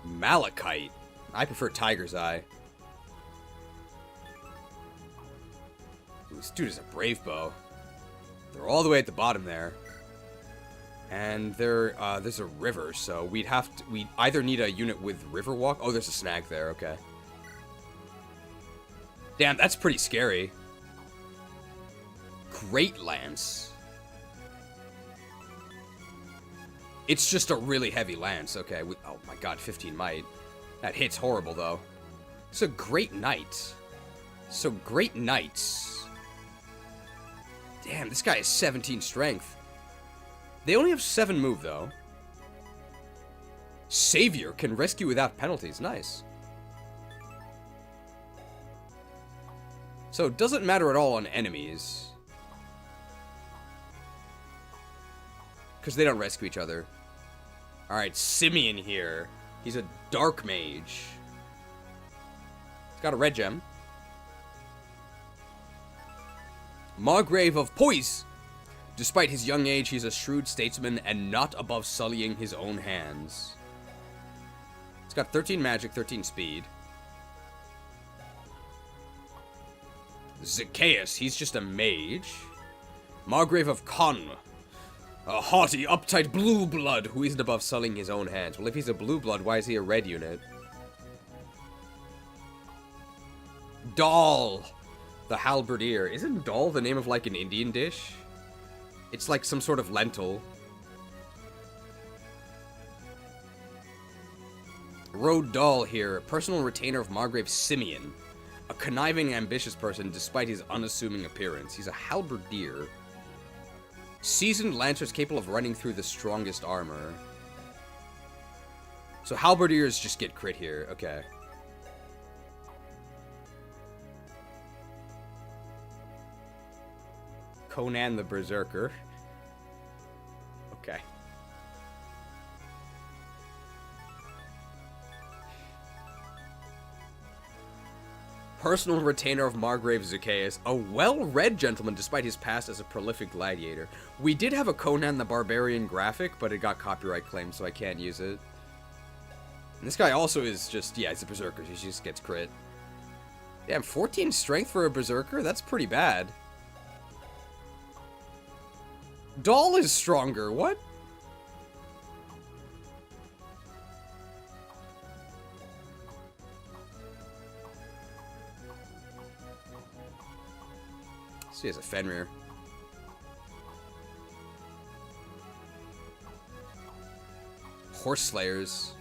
Malachite. I prefer Tiger's Eye. This dude is a brave bow. They're all the way at the bottom there. And there's a river, so we'd either need a unit with river walk. Oh, there's a snag there, okay. Damn, that's pretty scary. Great lance. It's just a really heavy lance, okay. Oh my god, 15 might. That hits horrible, though. It's a great knight. So, great knights. Damn, this guy has 17 strength. They only have 7 move, though. Savior can rescue without penalties. Nice. So, it doesn't matter at all on enemies. Because they don't rescue each other. Alright, Simeon here. He's a dark mage. He's got a red gem. Margrave of Poise. Despite his young age, he's a shrewd statesman and not above sullying his own hands. He's got 13 magic, 13 speed. Zacchaeus, he's just a mage. Margrave of Con. A haughty, uptight blue blood who isn't above sullying his own hands. Well, if he's a blue blood, why is he a red unit? Dal. The halberdier. Isn't dal the name of, like, an Indian dish? It's like some sort of lentil. Road Dal here. Personal retainer of Margrave Simeon. A conniving, ambitious person despite his unassuming appearance. He's a halberdier. Seasoned lancers capable of running through the strongest armor. So halberdiers just get crit here. Okay. Conan the Berserker. Okay. Personal retainer of Margrave Zacchaeus, a well-read gentleman despite his past as a prolific gladiator. We did have a Conan the Barbarian graphic, but it got copyright claimed, so I can't use it. And this guy also is just, yeah, he's a berserker. He just gets crit. Damn, 14 strength for a berserker? That's pretty bad. Doll is stronger. What? So he has a Fenrir. Horse Slayers.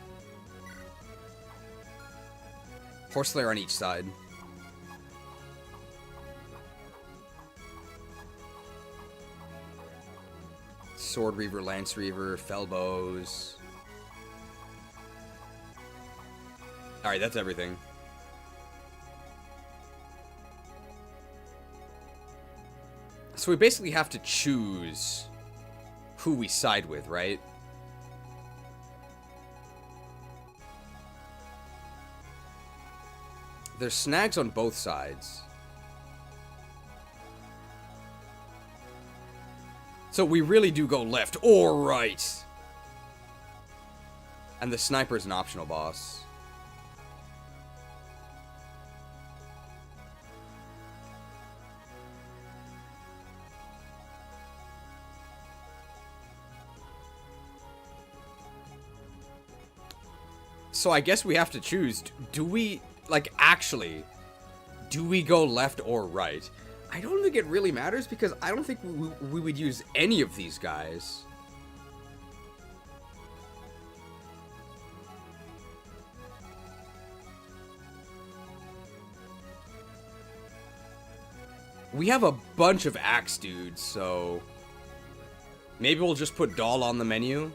Horse Slayer on each side. Sword Reaver, Lance Reaver, Fellbows. Alright, that's everything. So we basically have to choose who we side with, right? There's snags on both sides. So we really do go left or right. And the sniper is an optional boss. So I guess we have to choose. Do we, like, actually, do we go left or right? I don't think it really matters because I don't think we would use any of these guys. We have a bunch of axe dudes, so maybe we'll just put Doll on the menu.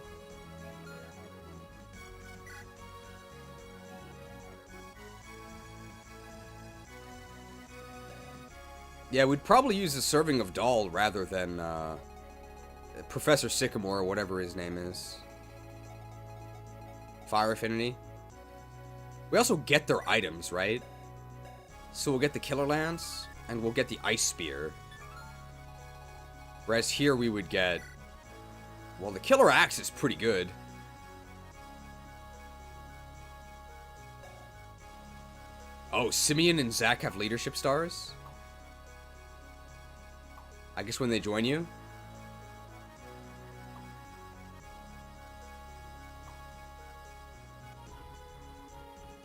Yeah, we'd probably use a serving of Doll rather than Professor Sycamore or whatever his name is. Fire Affinity. We also get their items, right? So we'll get the Killer Lance, and we'll get the Ice Spear. Whereas here we would get... Well, the Killer Axe is pretty good. Oh, Simeon and Zach have leadership stars? I guess when they join you?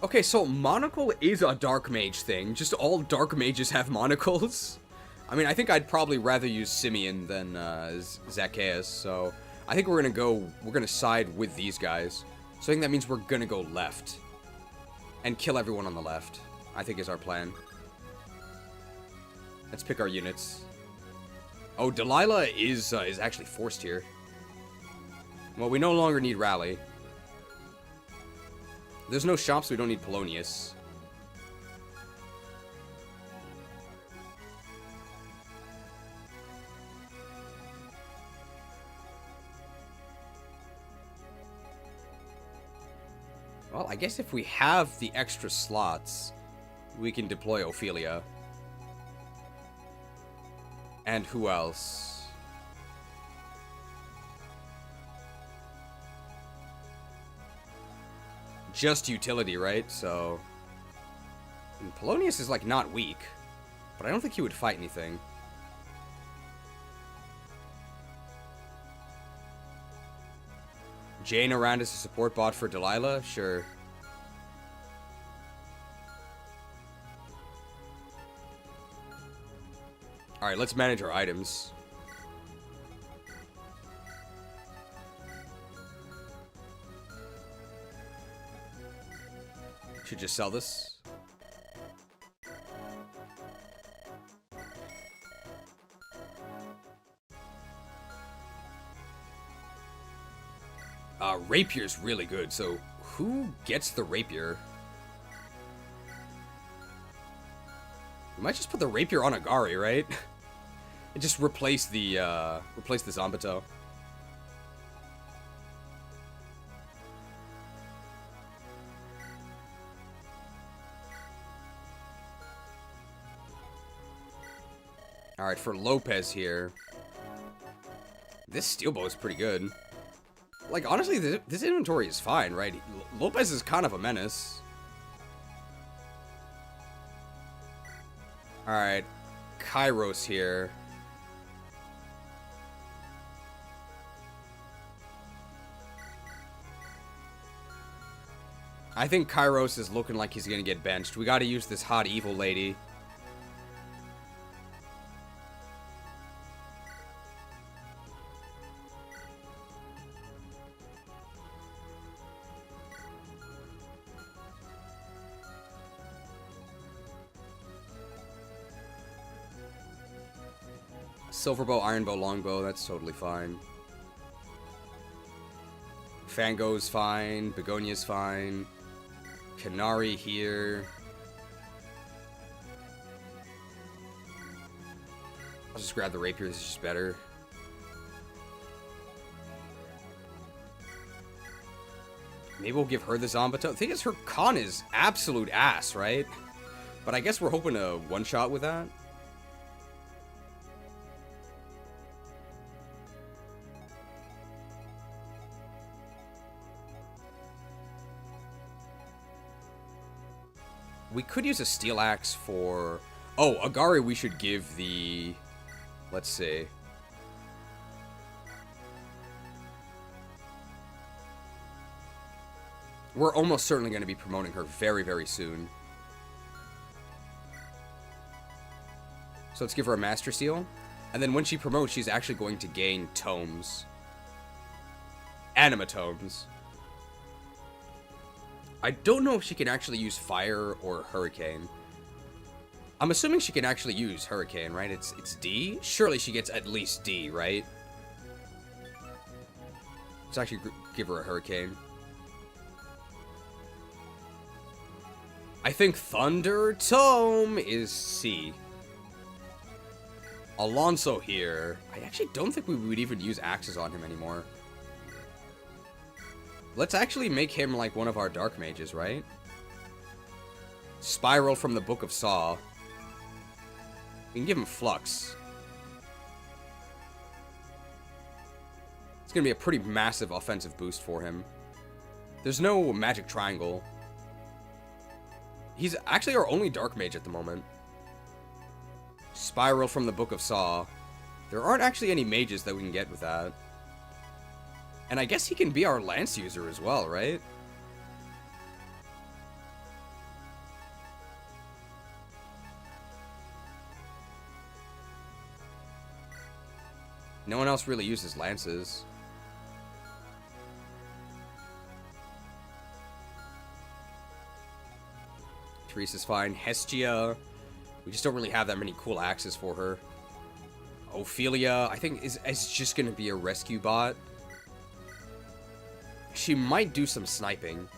Okay, so monocle is a dark mage thing. Just all dark mages have monocles. I mean, I think I'd probably rather use Simeon than Zacchaeus, so I think we're gonna side with these guys. So I think that means we're gonna go left. And kill everyone on the left, I think is our plan. Let's pick our units. Oh, Delilah is actually forced here. Well, we no longer need Rally. There's no shop, so we don't need Polonius. Well, I guess if we have the extra slots, we can deploy Ophelia. And who else? Just utility, right? So... And Polonius is, like, not weak. But I don't think he would fight anything. Jane around as a support bot for Delilah? Sure. Alright, let's manage our items. Should just sell this. Rapier's really good, so who gets the rapier? We might just put the rapier on Agari, right? And just replace the Zambato. Alright, for Lopez here. This steel bow is pretty good. Like, honestly, this inventory is fine, right? Lopez is kind of a menace. Alright, Kairos here. I think Kairos is looking like he's gonna get benched. We gotta use this hot evil lady. Silver bow, iron bow, longbow, that's totally fine. Fango's fine, Begonia's fine. Canary here. I'll just grab the rapier, this is just better. Maybe we'll give her the Zambato. The thing is, her con is absolute ass, right? But I guess we're hoping to one-shot with that. We could use a steel axe for... Oh, Agari we should give the... Let's see. We're almost certainly going to be promoting her very, very soon. So let's give her a Master Seal. And then when she promotes, she's actually going to gain tomes. Anima tomes. I don't know if she can actually use Fire or Hurricane. I'm assuming she can actually use Hurricane, right? It's D? Surely she gets at least D, right? Let's actually give her a Hurricane. I think Thunder Tome is C. Alonso here. I actually don't think we would even use axes on him anymore. Let's actually make him like one of our dark mages, right? Spiral from the Book of Saw. We can give him Flux. It's gonna be a pretty massive offensive boost for him. There's no magic triangle. He's actually our only dark mage at the moment. Spiral from the Book of Saw. There aren't actually any mages that we can get with that. And I guess he can be our lance user as well, right? No one else really uses lances. Teresa's fine. Hestia. We just don't really have that many cool axes for her. Ophelia, I think, is just going to be a rescue bot. She might do some sniping.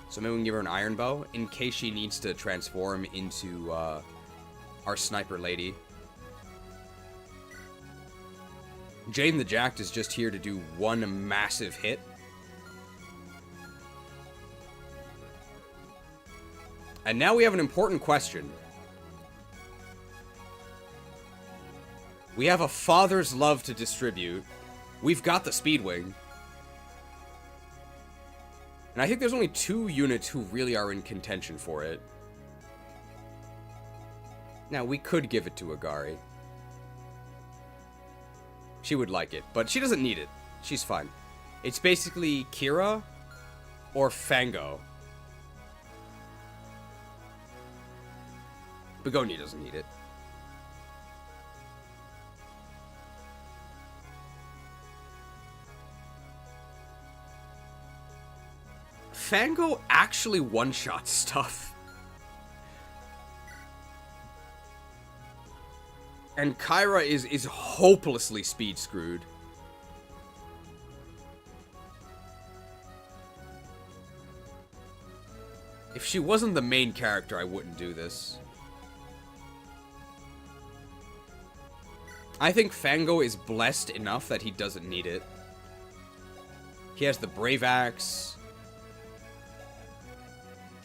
So maybe we can give her an iron bow in case she needs to transform into our sniper lady. Jeigan the Jacked is just here to do one massive hit. And now we have an important question. We have a father's love to distribute. We've got the Speedwing. And I think there's only 2 units who really are in contention for it. Now, we could give it to Agari. She would like it, but she doesn't need it. She's fine. It's basically Kira or Fango. Begonia doesn't need it. Fango actually one-shots stuff. And Kyra is hopelessly speed screwed. If she wasn't the main character, I wouldn't do this. I think Fango is blessed enough that he doesn't need it. He has the Brave Axe.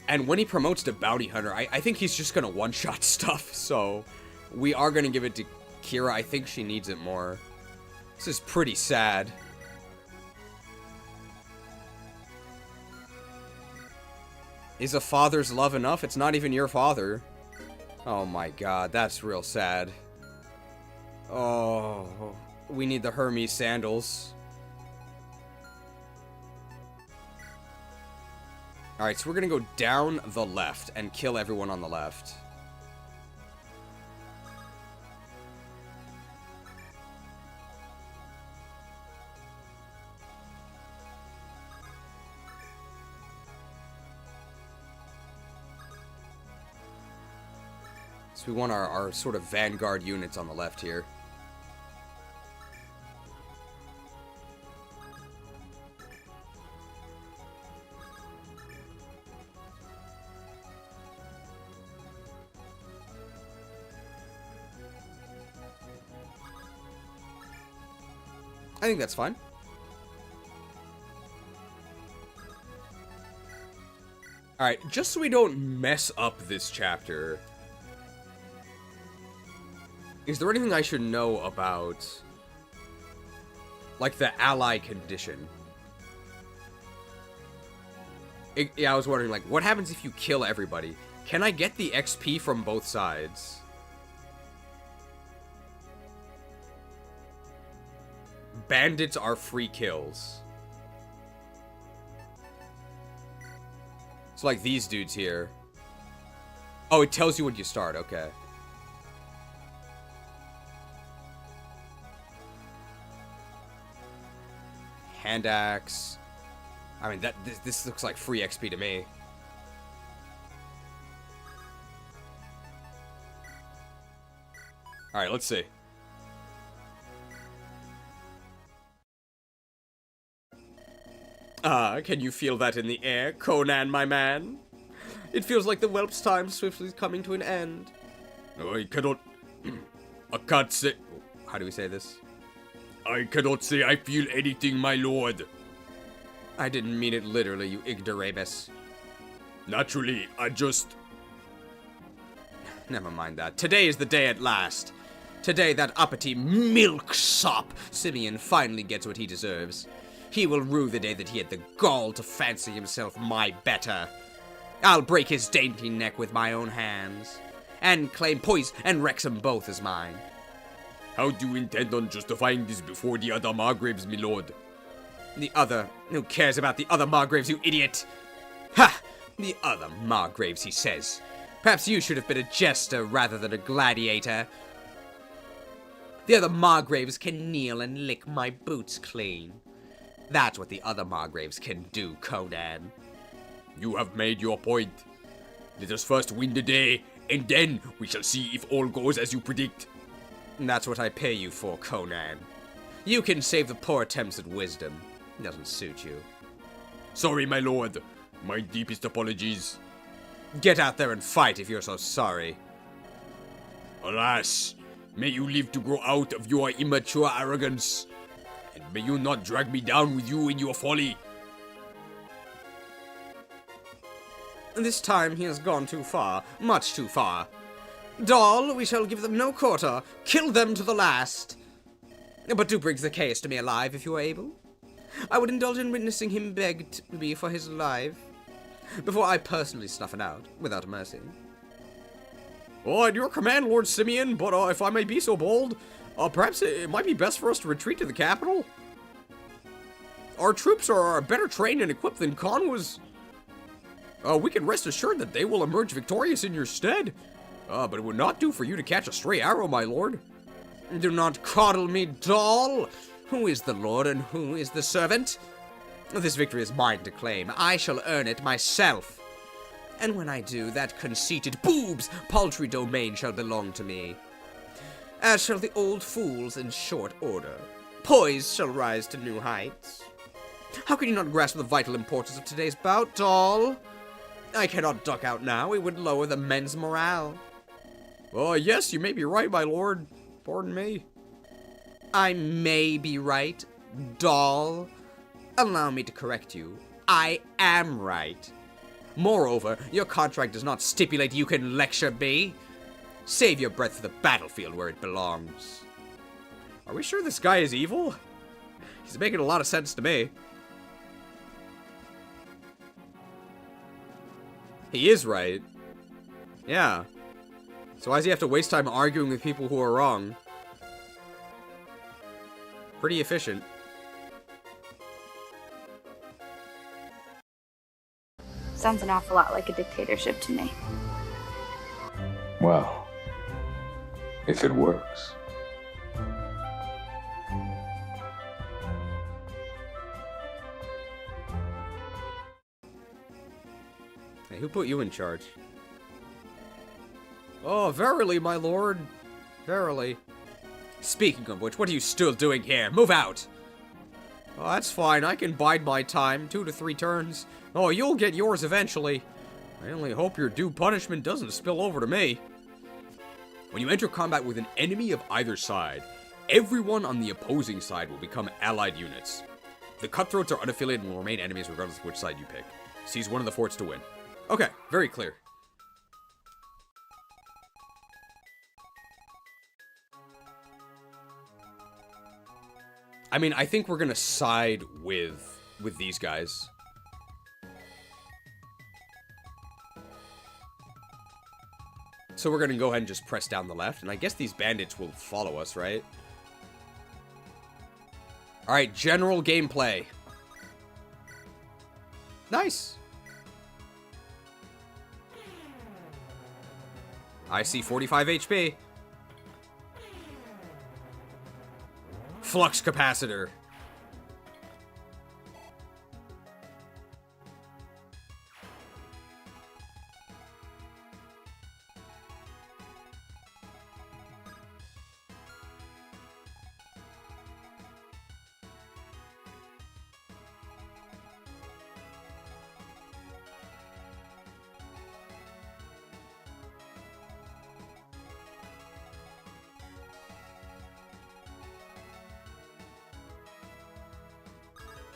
And when he promotes to Bounty Hunter, I think he's just gonna one-shot stuff, so we are gonna give it to Kira. I think she needs it more. This is pretty sad. Is a father's love enough? It's not even your father. Oh my god, that's real sad. Oh, we need the Hermes sandals. Alright, so we're gonna go down the left and kill everyone on the left. So we want our sort of vanguard units on the left here. I think that's fine. Alright, just so we don't mess up this chapter, is there anything I should know about, like, the ally condition? Yeah, I was wondering, like, what happens if you kill everybody? Can I get the XP from both sides? Bandits are free kills. So like these dudes here. Oh, it tells you when you start, okay. Hand axe. I mean, this looks like free XP to me. Alright, let's see. Ah, can you feel that in the air, Conan, my man? It feels like the whelp's time swiftly is coming to an end. I cannot... I can't say... How do we say this? I cannot say I feel anything, my lord. I didn't mean it literally, you ignoramus. Naturally, I just... Never mind that. Today is the day at last. Today that uppity milksop Simeon finally gets what he deserves. He will rue the day that he had the gall to fancy himself my better. I'll break his dainty neck with my own hands, and claim Poise and Wrexham both as mine. How do you intend on justifying this before the other Margraves, my lord? The other? Who cares about the other Margraves, you idiot? Ha! The other Margraves, he says. Perhaps you should have been a jester rather than a gladiator. The other Margraves can kneel and lick my boots clean. That's what the other Margraves can do, Conan. You have made your point. Let us first win the day, and then we shall see if all goes as you predict. And that's what I pay you for, Conan. You can save the poor attempts at wisdom. It doesn't suit you. Sorry, my lord. My deepest apologies. Get out there and fight if you're so sorry. Alas, may you live to grow out of your immature arrogance. And may you not drag me down with you in your folly. This time he has gone too far, much too far. Doll, we shall give them no quarter, kill them to the last. But do bring the case to me alive if you are able. I would indulge in witnessing him beg to me for his life, before I personally snuff it out, without mercy. At your command, Lord Simeon, but if I may be so bold, perhaps it might be best for us to retreat to the capital. Our troops are better trained and equipped than Khan was. We can rest assured that they will emerge victorious in your stead. But it would not do for you to catch a stray arrow, my lord. Do not coddle me, doll. Who is the lord and who is the servant? This victory is mine to claim. I shall earn it myself. And when I do, that conceited boob's paltry domain shall belong to me. As shall the old fools in short order. Poise shall rise to new heights. How can you not grasp the vital importance of today's bout, doll? I cannot duck out now. It would lower the men's morale. Oh, yes, you may be right, my lord. Pardon me. I may be right, doll. Allow me to correct you. I am right. Moreover, your contract does not stipulate you can lecture me. Save your breath for the battlefield where it belongs. Are we sure this guy is evil? He's making a lot of sense to me. He is right. Yeah. So why does he have to waste time arguing with people who are wrong? Pretty efficient. Sounds an awful lot like a dictatorship to me. Well, if it works. Hey, who put you in charge? Oh, verily, my lord. Verily. Speaking of which, what are you still doing here? Move out! Oh, that's fine. I can bide my time. 2 to 3 turns. Oh, you'll get yours eventually. I only hope your due punishment doesn't spill over to me. When you enter combat with an enemy of either side, everyone on the opposing side will become allied units. The cutthroats are unaffiliated and will remain enemies regardless of which side you pick. Seize one of the forts to win. Okay, very clear. I mean, I think we're gonna side with these guys. So we're gonna go ahead and just press down the left, and I guess these bandits will follow us, right? Alright, general gameplay. Nice. I see 45 HP. Flux capacitor.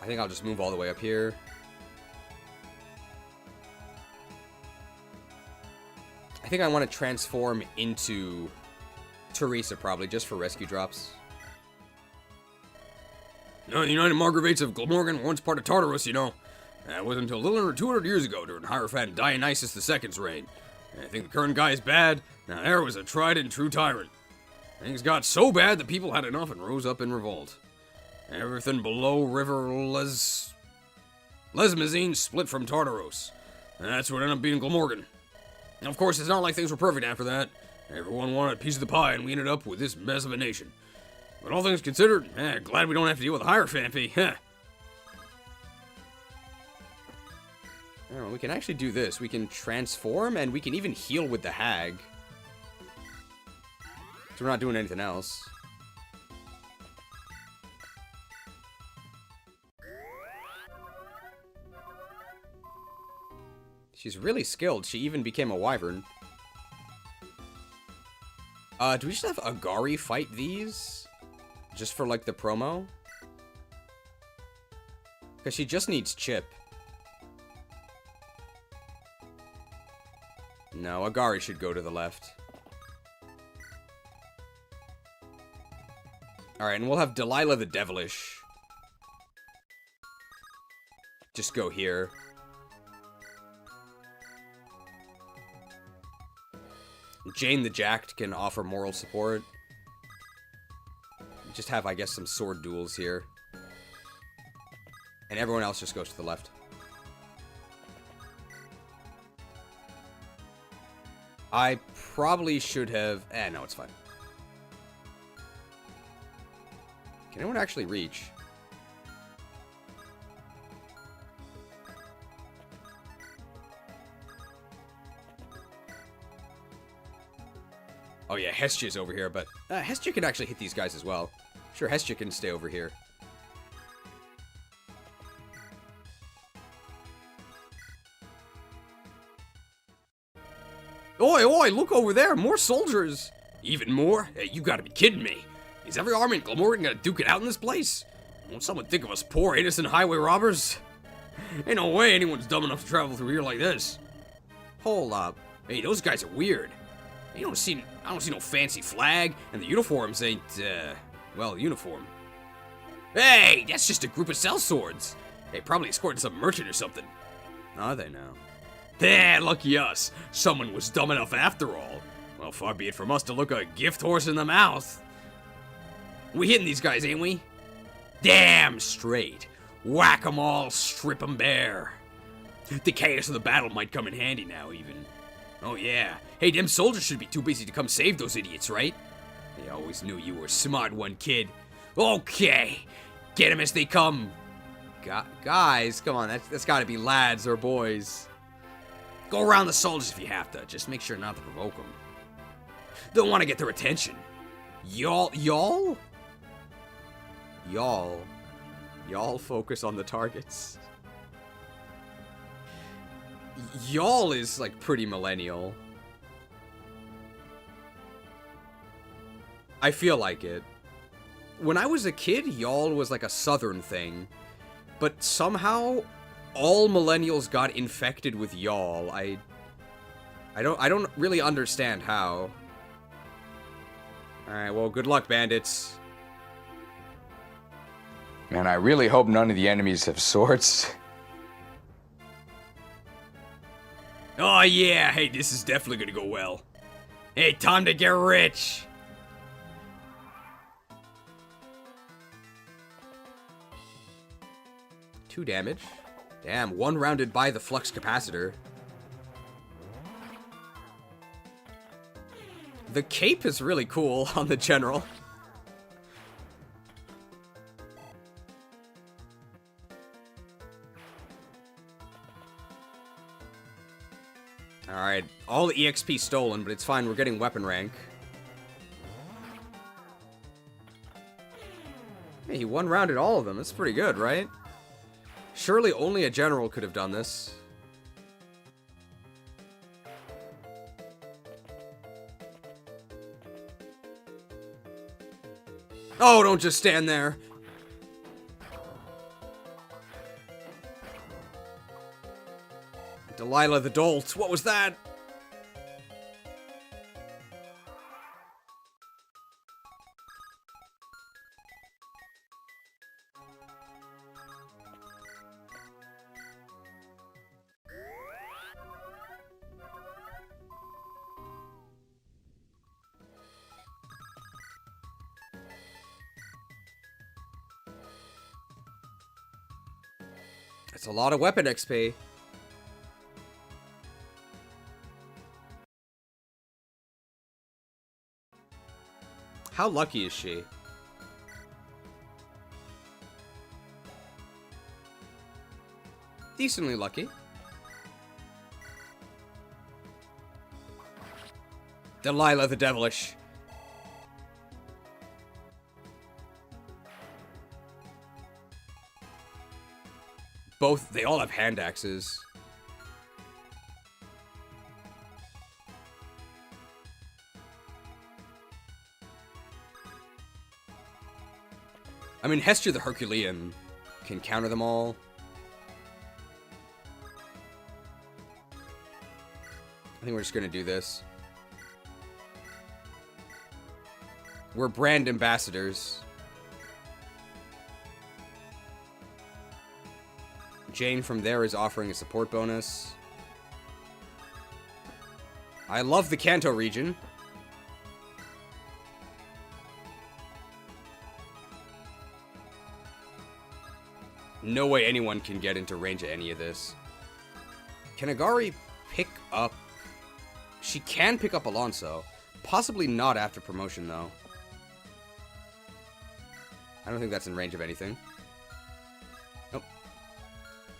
I think I'll just move all the way up here. I think I want to transform into Teresa, probably, just for rescue drops. No, the United Margravites of Glamorgan were once part of Tartarus, you know. That wasn't until a little under 200 years ago, during Hierophant Dionysus II's reign. I think the current guy is bad. Now there was a tried and true tyrant. Things got so bad that people had enough and rose up in revolt. Everything below River Lesmazine split from Tartaros. And that's what ended up being Glamorgan. And of course, it's not like things were perfect after that. Everyone wanted a piece of the pie, and we ended up with this mess of a nation. But all things considered, glad we don't have to deal with a Hierophant fee, huh? Oh, we can actually do this. We can transform, and we can even heal with the Hag. So we're not doing anything else. She's really skilled. She even became a wyvern. Do we just have Agari fight these? Just for, like, the promo? Because she just needs Chip. No, Agari should go to the left. Alright, and we'll have Delilah the Devilish. Just go here. Jane the Jacked can offer moral support. Just have, I guess, some sword duels here. And everyone else just goes to the left. I probably should have... no, it's fine. Can anyone actually reach? Oh yeah, Hestia's over here, but Hestia can actually hit these guys as well. Sure, Hestia can stay over here. Oi, oi, look over there, more soldiers. Even more? Hey, you gotta be kidding me. Is every army in Glamorgan gonna duke it out in this place? Won't someone think of us poor, innocent highway robbers? Ain't no way anyone's dumb enough to travel through here like this. Hold up. Hey, those guys are weird. I don't see no fancy flag, and the uniforms ain't, well, uniform. Hey, that's just a group of sellswords. They probably escorting some merchant or something. Are they now? Lucky us. Someone was dumb enough after all. Well, far be it from us to look a gift horse in the mouth. We hitting these guys, ain't we? Damn straight. Whack 'em all, strip 'em bare. The chaos of the battle might come in handy now, even. Oh yeah. Hey, them soldiers should be too busy to come save those idiots, right? They always knew you were a smart one, kid. Okay. Get 'em as they come. Guys, come on, that's gotta be lads or boys. Go around the soldiers if you have to. Just make sure not to provoke them. Don't want to get their attention. Y'all focus on the targets. Y'all is like pretty millennial. I feel like it. When I was a kid, y'all was like a southern thing. But somehow all millennials got infected with y'all. I don't really understand how. Alright, well, good luck, bandits. Man, I really hope none of the enemies have swords. Oh yeah, hey, this is definitely gonna go well. Hey, time to get rich. 2 damage. Damn, 1 rounded by the flux capacitor. The cape is really cool on the general. Alright, all the EXP stolen, but it's fine, we're getting weapon rank. Hey, he 1-rounded all of them, that's pretty good, right? Surely only a general could have done this. Oh, don't just stand there. Delilah the Dolt, what was that? That's a lot of weapon XP. How lucky is she? Decently lucky. Delilah the Devilish. Both, they all have hand axes. I mean, Hester the Herculean can counter them all. I think we're just gonna do this. We're brand ambassadors. Jane from there is offering a support bonus. I love the Kanto region. No way anyone can get into range of any of this. Can Agari pick up... She can pick up Alonso. Possibly not after promotion, though. I don't think that's in range of anything. Nope.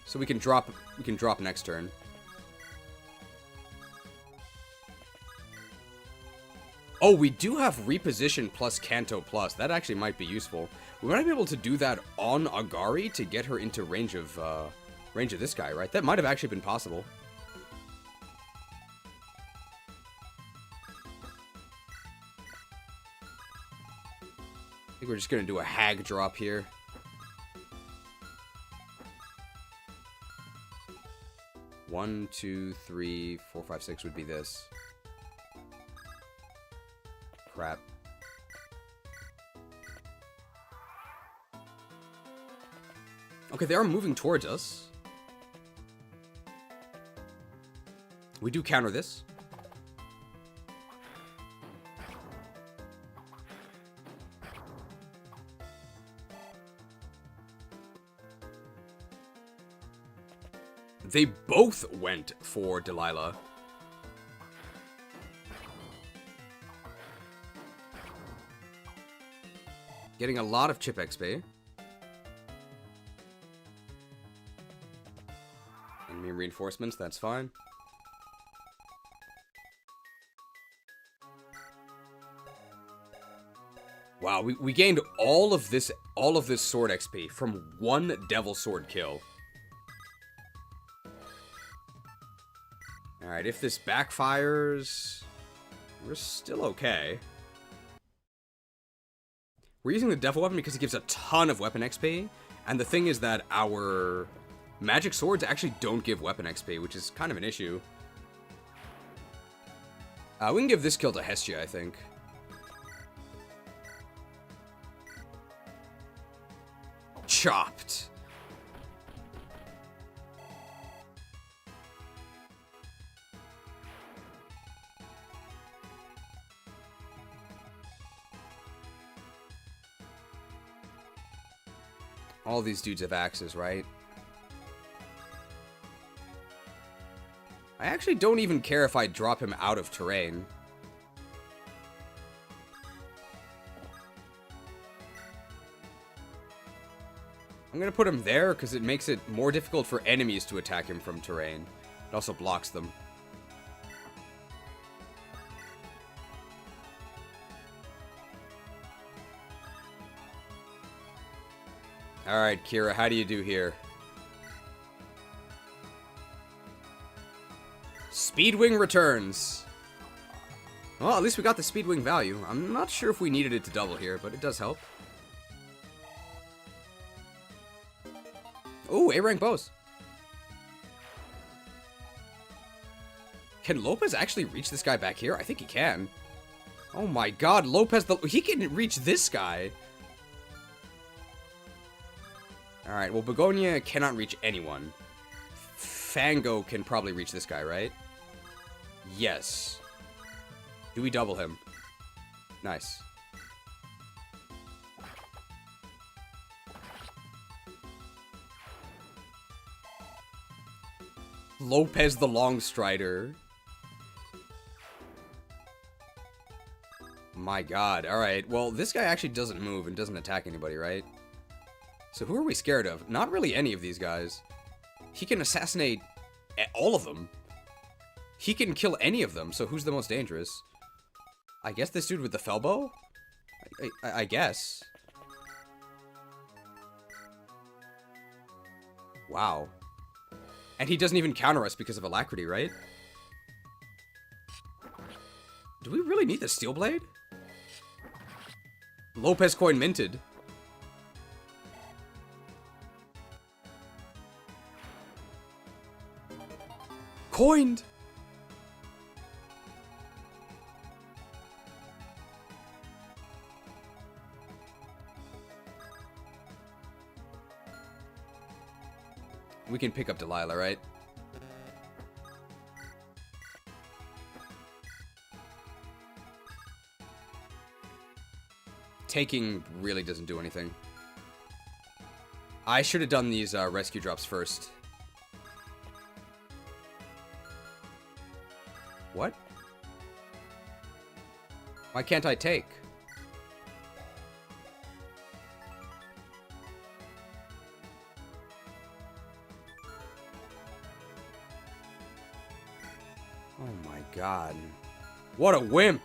So we can drop next turn. Oh, we do have reposition plus Kanto plus. That actually might be useful. We might be able to do that on Agari to get her into range of this guy, right? That might have actually been possible. we're just gonna do a hag drop here. One, two, three, four, five, six would be this. Crap. Okay, they are moving towards us. We do counter this. They both went for Delilah. Getting a lot of chip XP. Enemy reinforcements, that's fine. Wow, we gained all of this sword XP from one devil sword kill. Alright, if this backfires, we're still okay. We're using the devil weapon because it gives a ton of weapon XP, and the thing is that our magic swords actually don't give weapon XP, which is kind of an issue. We can give this kill to Hestia, I think. Chopped. All these dudes have axes, right? I actually don't even care if I drop him out of terrain. I'm gonna put him there because it makes it more difficult for enemies to attack him from terrain. It also blocks them. Alright, Kira, how do you do here? Speedwing returns. Well, at least we got the Speedwing value. I'm not sure if we needed it to double here, but it does help. Ooh, A-rank bows. Can Lopez actually reach this guy back here? I think he can. Oh my god, Lopez, he can reach this guy. Alright, well, Begonia cannot reach anyone. Fango can probably reach this guy, right? Yes. Do we double him? Nice. Lopez the Longstrider. My god, alright. Well, this guy actually doesn't move and doesn't attack anybody, right? So who are we scared of? Not really any of these guys. He can assassinate all of them. He can kill any of them, so who's the most dangerous? I guess this dude with the Felbow? I guess. Wow. And he doesn't even counter us because of Alacrity, right? Do we really need the Steel Blade? Lopez coin minted. Coined! We can pick up Delilah, right? Taking really doesn't do anything. I should have done these rescue drops first. What? Why can't I take? Oh my god. What a wimp!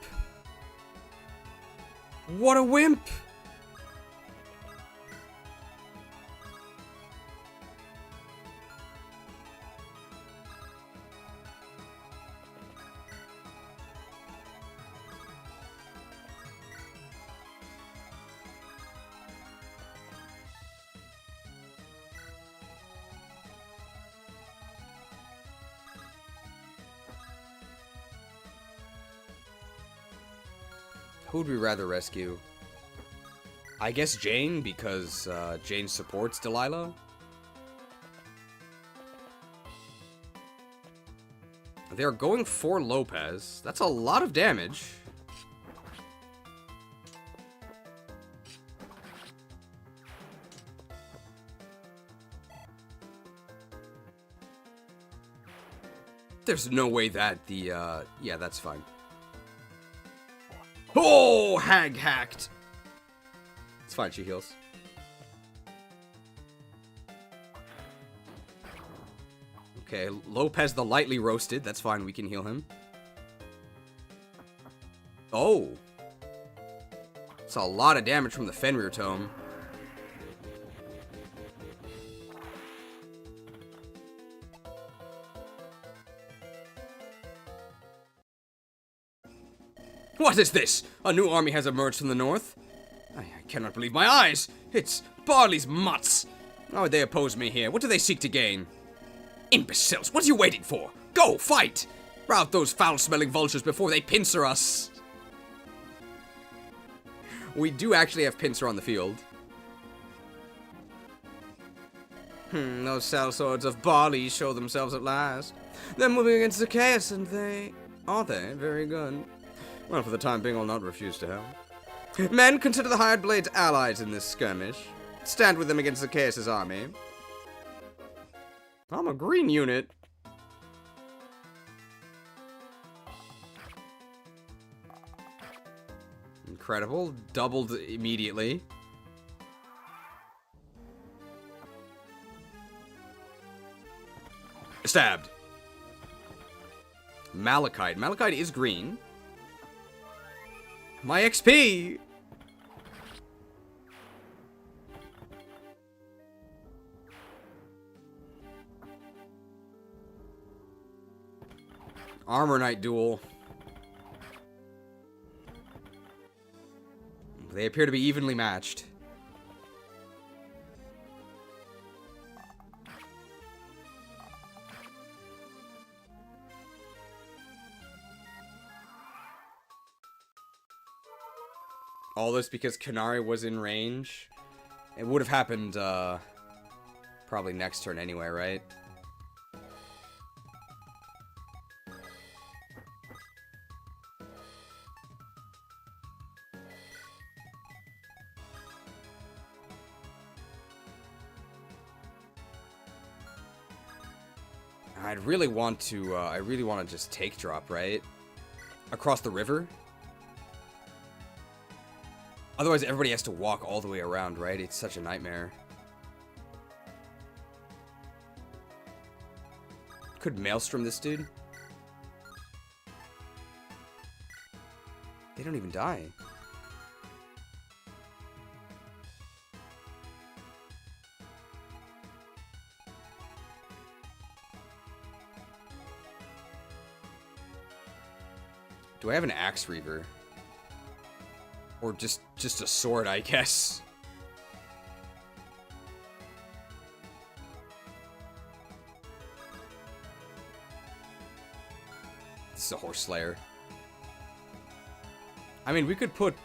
What a wimp! Who'd we rather rescue? I guess Jane, because Jane supports Delilah. They're going for Lopez. That's a lot of damage. There's no way that the, yeah, that's fine. Oh, Hag hacked. It's fine, she heals. Okay, Lopez the lightly roasted. That's fine, we can heal him. Oh. That's a lot of damage from the Fenrir Tome. What is this? A new army has emerged from the north? I cannot believe my eyes. It's Barley's mutts. How would they oppose me here? What do they seek to gain? Imbeciles, what are you waiting for? Go, fight! Rout those foul-smelling vultures before they pincer us. We do actually have pincer on the field. Those sellswords of Barley show themselves at last. They're moving against Zacchaeus, and they... Are they? Very good. Well, for the time being, I'll not refuse to help. Men, consider the hired blades allies in this skirmish. Stand with them against Zacchaeus' army. I'm a green unit. Incredible. Doubled immediately. Stabbed. Malachite. Malachite is green. My XP! Armor Knight duel. They appear to be evenly matched. All this because Kanari was in range. It would have happened, probably next turn anyway, right? I really want to just take drop, right? Across the river? Otherwise, everybody has to walk all the way around, right? It's such a nightmare. Could Maelstrom this dude? They don't even die. Do I have an Axe Reaver? Or just a sword, I guess. This is a Horse Slayer. I mean, we could put,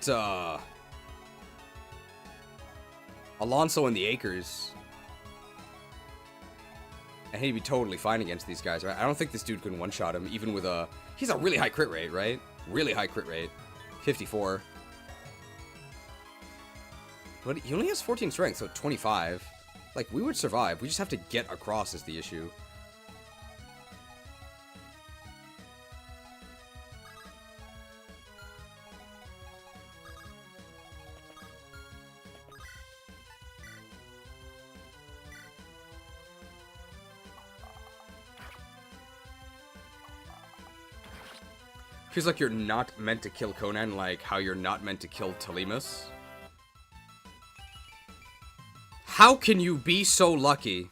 Alonso in the Acres. And he'd be totally fine against these guys, right? I don't think this dude can one-shot him, even with a... He's a really high crit rate, right? Really high crit rate. 54. But he only has 14 strength, so 25. Like, we would survive. We just have to get across is the issue. Feels like you're not meant to kill Conan, like how you're not meant to kill Telemus. How can you be so lucky?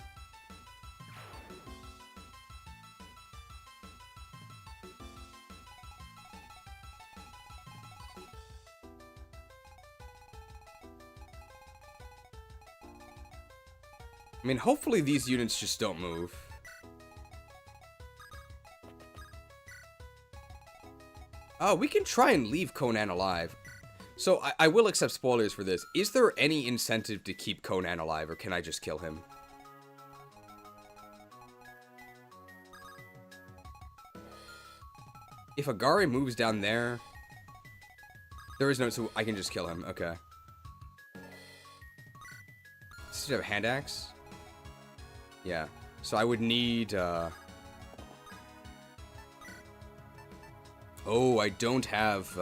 I mean, hopefully these units just don't move. Oh, we can try and leave Conan alive. So, I will accept spoilers for this. Is there any incentive to keep Conan alive, or can I just kill him? If Agari moves down there... There is no... So I can just kill him. Okay. Does he have a hand axe? Yeah. So I would need... Oh, I don't have...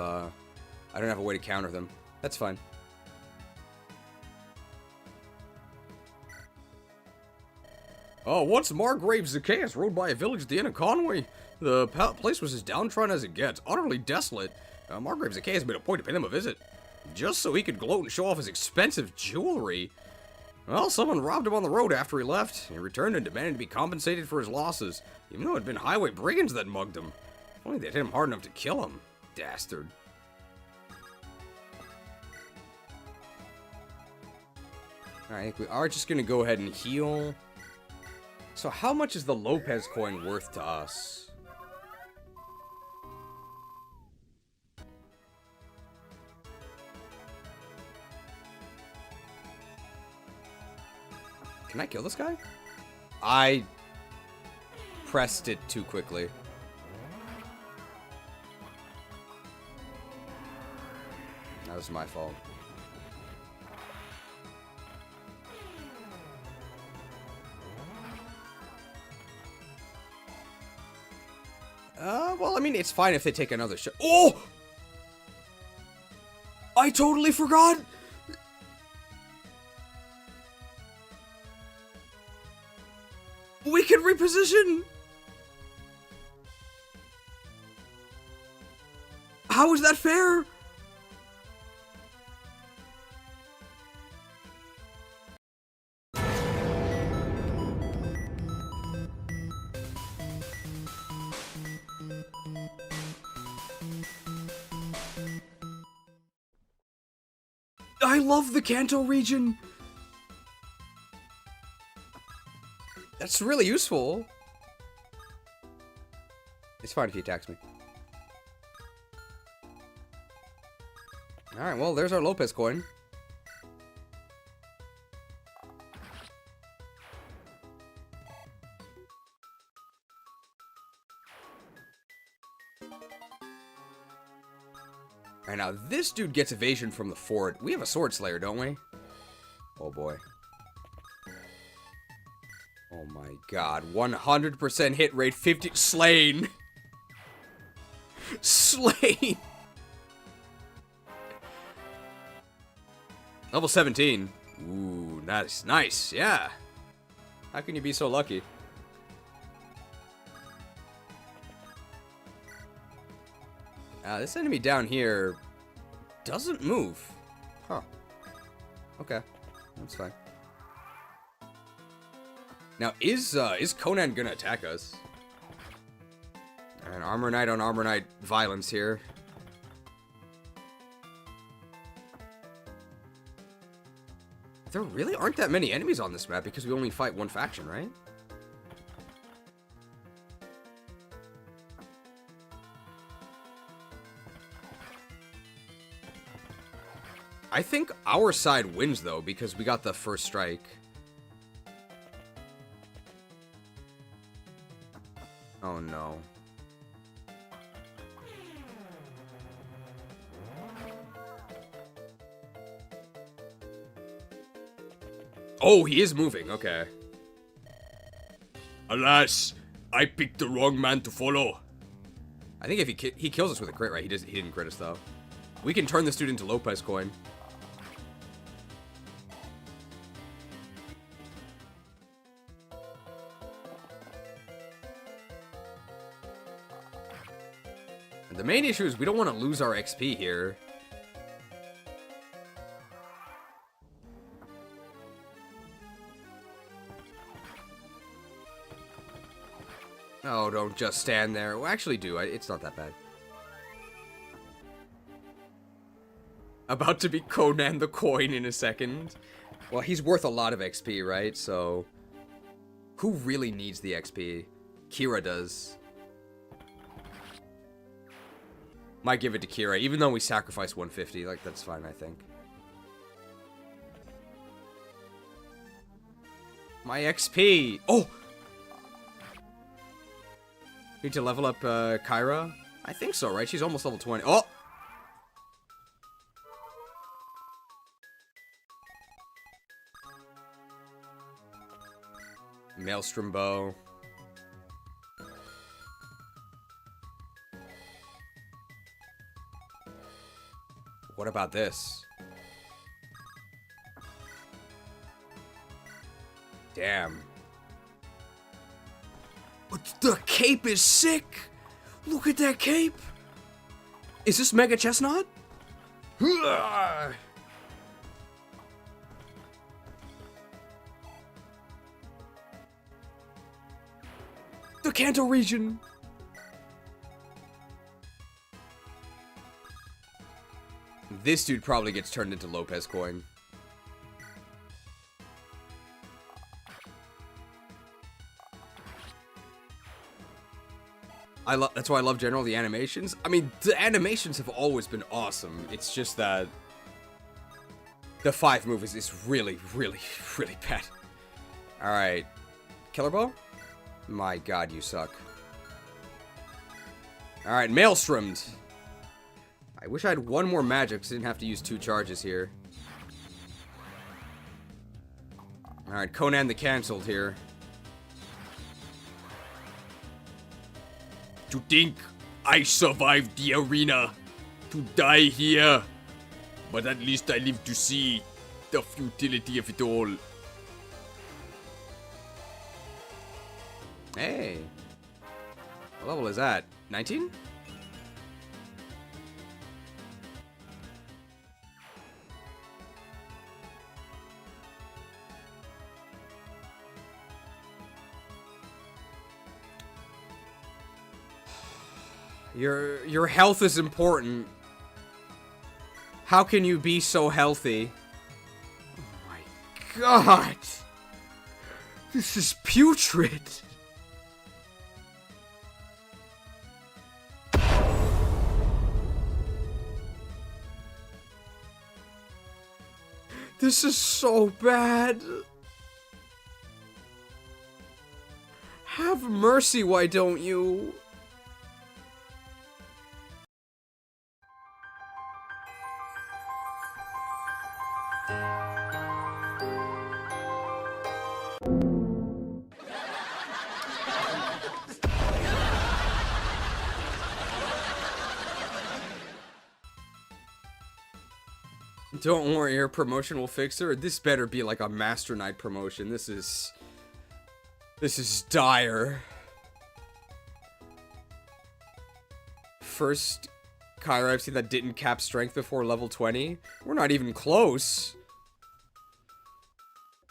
I don't have a way to counter them. That's fine. Oh, once Margrave Zacchaeus rode by a village at the end of Conway. The place was as downtrodden as it gets, utterly desolate. Margrave Zacchaeus made a point to pay them a visit, just so he could gloat and show off his expensive jewelry. Well, someone robbed him on the road after he left. He returned and demanded to be compensated for his losses, even though it had been highway brigands that mugged him. If only they'd hit him hard enough to kill him. Dastard. Alright, I think we are just gonna go ahead and heal. So how much is the Lopez coin worth to us? Can I kill this guy? I pressed it too quickly. That was my fault. Well, I mean, it's fine if they take another shot. Oh! I totally forgot! We can reposition! How is that fair? I love the Kanto region. That's really useful. It's fine if he attacks me. Alright, well, there's our Lopez coin. Alright, now this dude gets evasion from the fort. We have a sword slayer, don't we? Oh boy. Oh my god. 100% hit rate, 50... Slain! Slain! Level 17. Ooh, nice, nice, yeah. How can you be so lucky? This enemy down here doesn't move. Huh. Okay, that's fine. Now, is Conan gonna attack us? Alright, Armor Knight on Armor Knight violence here. There really aren't that many enemies on this map because we only fight one faction, right? I think our side wins, though, because we got the first strike. Oh, no. Oh, he is moving. Okay. Alas, I picked the wrong man to follow. I think if he kills us with a crit, right? He didn't crit us, though. We can turn this dude into Lopez coin. The main issue is we don't want to lose our XP here. Oh, don't just stand there. Well, actually do. It's not that bad. About to be Conan the Coin in a second. Well, he's worth a lot of XP, right? So, who really needs the XP? Kira does. Might give it to Kira, even though we sacrificed 150. Like, that's fine, I think. My XP! Oh! Need to level up, Kyra? I think so, right? She's almost level 20. Oh! Maelstrom bow. What about this? Damn. But the cape is sick! Look at that cape! Is this Mega Chestnut? The Kanto region! This dude probably gets turned into Lopez coin. That's why I love general the animations. I mean, the animations have always been awesome. It's just that the 5 move is really, really, really bad. Alright. Killer Bow? My god, you suck. Alright, Maelstrommed. I wish I had one more magic so I didn't have to use 2 charges here. Alright, Conan the Cancelled here. To think I survived the arena, to die here, but at least I live to see the futility of it all. Hey. What level is that? 19? Your health is important. How can you be so healthy? Oh my god! This is putrid! This is so bad! Have mercy, why don't you? Don't worry, your promotion will fix her. This better be like a Master Knight promotion. This is dire. First Kyra I've seen that didn't cap strength before level 20. We're not even close.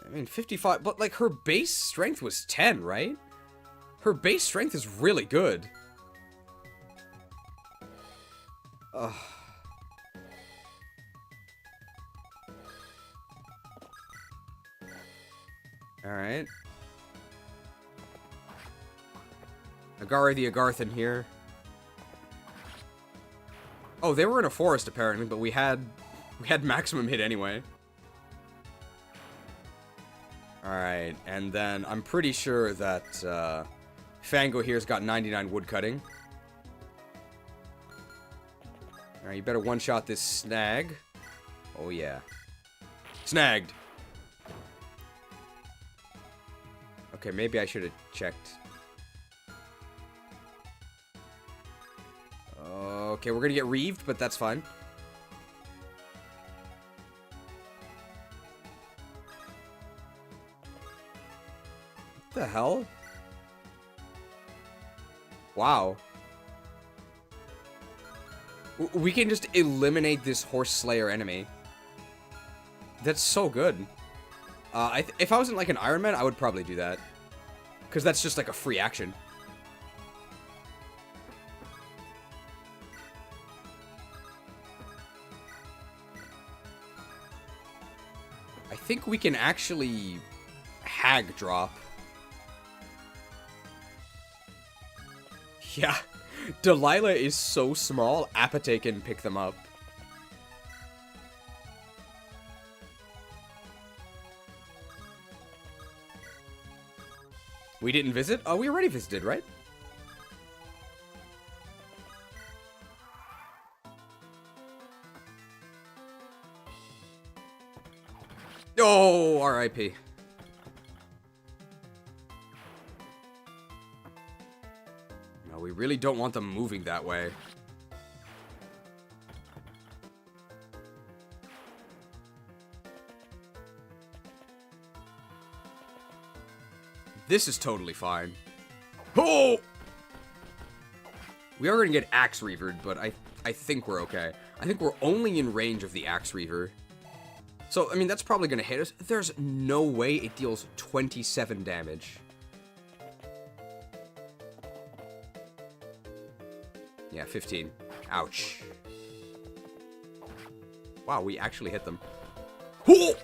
I mean, 55, but like her base strength was 10, right? Her base strength is really good. Ugh. Alright. Agari the Agarthan here. Oh, they were in a forest apparently, but we had maximum hit anyway. Alright, and then I'm pretty sure that Fango here's got 99 woodcutting. Alright, you better one-shot this snag. Oh yeah. Snagged! Okay, maybe I should have checked. Okay, we're gonna get reeved, but that's fine. What the hell? Wow. We can just eliminate this Horse Slayer enemy. That's so good. If I wasn't like an Iron Man, I would probably do that. Because that's just like a free action. I think we can actually hag drop. Yeah, Delilah is so small, Apate can pick them up. We didn't visit? Oh, we already visited, right? Oh, R.I.P. No, we really don't want them moving that way. This is totally fine. Oh! We are going to get Axe Reavered, but I think we're okay. I think we're only in range of the Axe Reaver. So, I mean, that's probably going to hit us. There's no way it deals 27 damage. Yeah, 15. Ouch. Wow, we actually hit them. Oh!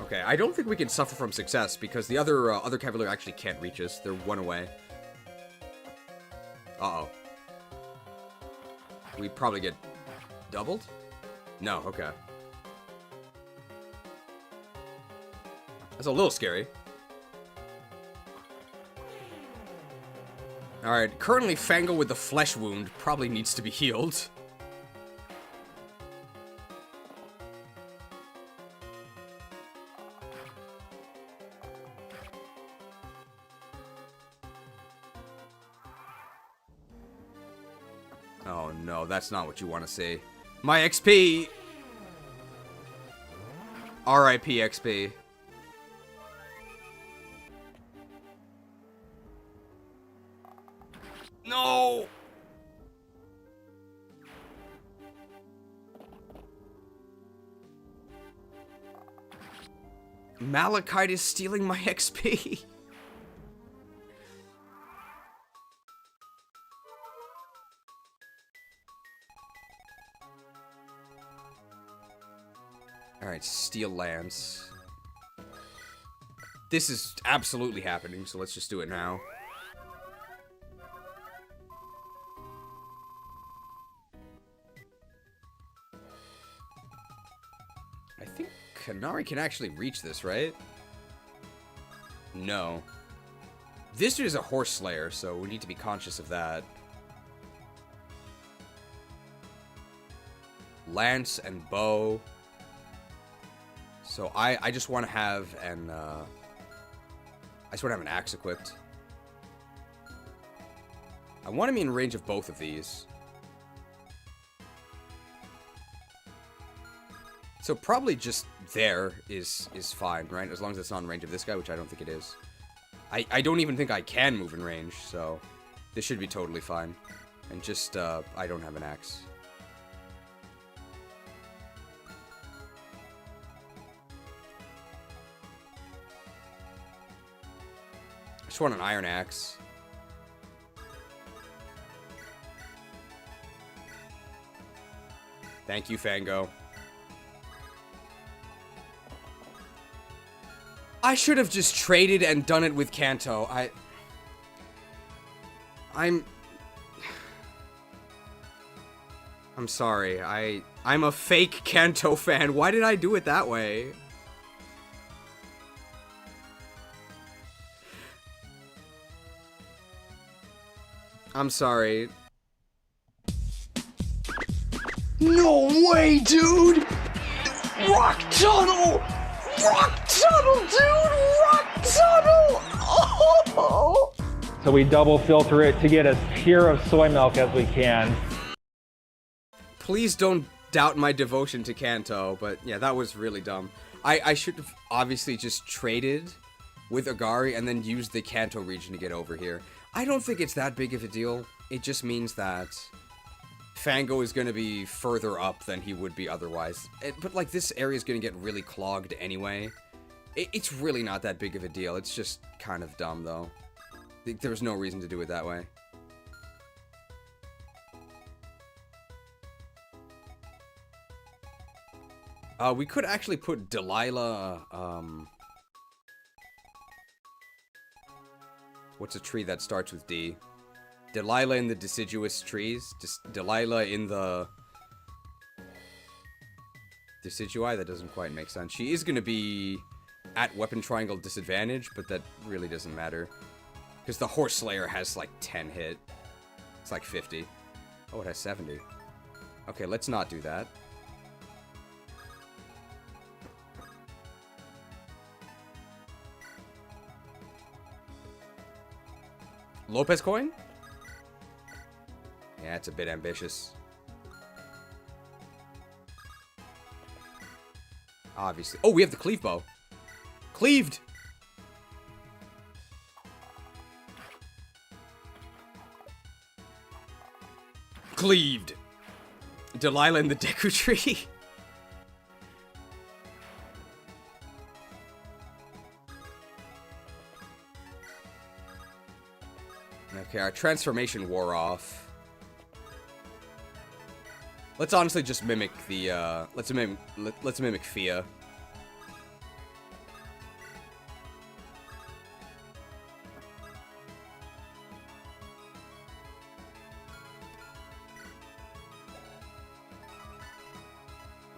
Okay, I don't think we can suffer from success because the other Cavalier actually can't reach us. They're one away. Uh-oh. We probably get doubled? No, okay. That's a little scary. Alright, currently Fango with the flesh wound probably needs to be healed. Oh no, that's not what you want to see. My XP! RIP XP. No! Malachite is stealing my XP. Alright, Steel Lance. This is absolutely happening, so let's just do it now. I think Kanari can actually reach this, right? No. This dude is a Horse Slayer, so we need to be conscious of that. Lance and bow. So I just want to have an axe equipped. I want to be in range of both of these. So probably just there is fine, right? As long as it's not in range of this guy, which I don't think it is. I don't even think I can move in range, so this should be totally fine. And just, I don't have an axe. I just want an iron axe. Thank you, Fango. I should have just traded and done it with Kanto. I'm sorry. I'm a fake Kanto fan. Why did I do it that way? I'm sorry. No way, dude! Rock tunnel! Rock tunnel, dude! Rock tunnel! Oh! So we double filter it to get as pure of soy milk as we can. Please don't doubt my devotion to Kanto, but yeah, that was really dumb. I should have obviously just traded with Agari and then used the Kanto region to get over here. I don't think it's that big of a deal. It just means that Fango is going to be further up than he would be otherwise. But, like, this area is going to get really clogged anyway. It's really not that big of a deal. It's just kind of dumb, though. There's no reason to do it that way. We could actually put Delilah, what's a tree that starts with D? Delilah in the deciduous trees. Delilah in the decidui? That doesn't quite make sense. She is going to be at weapon triangle disadvantage, but that really doesn't matter. Because the Horse Slayer has like 10 hit. It's like 50. Oh, it has 70. Okay, let's not do that. Lopez coin? Yeah, it's a bit ambitious. Obviously. Oh, we have the cleave bow. Cleaved! Cleaved! Delilah in the Deku Tree. Okay, our transformation wore off. Let's honestly just mimic the, let's mimic Fia.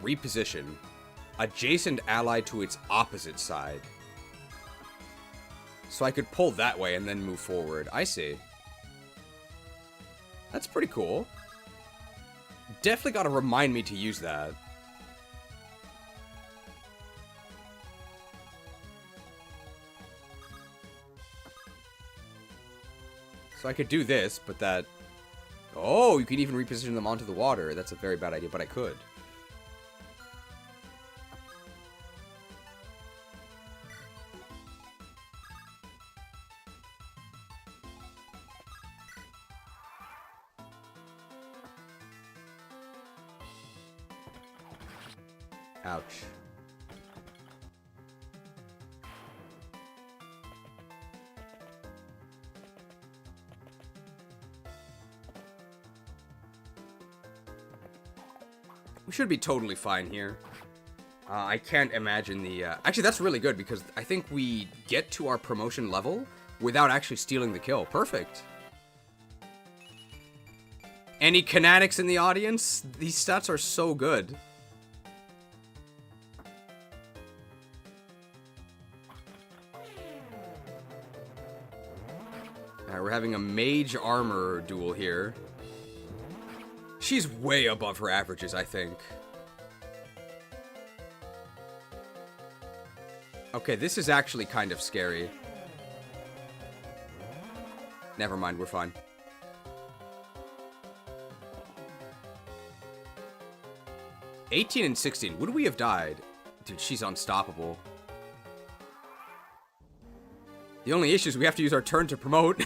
Reposition. Adjacent ally to its opposite side. So I could pull that way and then move forward. I see. That's pretty cool. Definitely gotta remind me to use that. So I could do this, but that... Oh, you can even reposition them onto the water. That's a very bad idea, but I could. Ouch. We should be totally fine here. I can't imagine the... Actually, that's really good, because I think we get to our promotion level without actually stealing the kill. Perfect. Any Canatics in the audience? These stats are so good. Alright, we're having a mage armor duel here. She's way above her averages, I think. Okay, this is actually kind of scary. Never mind, we're fine. $18 and $16. Would we have died? Dude, she's unstoppable. The only issue is we have to use our turn to promote.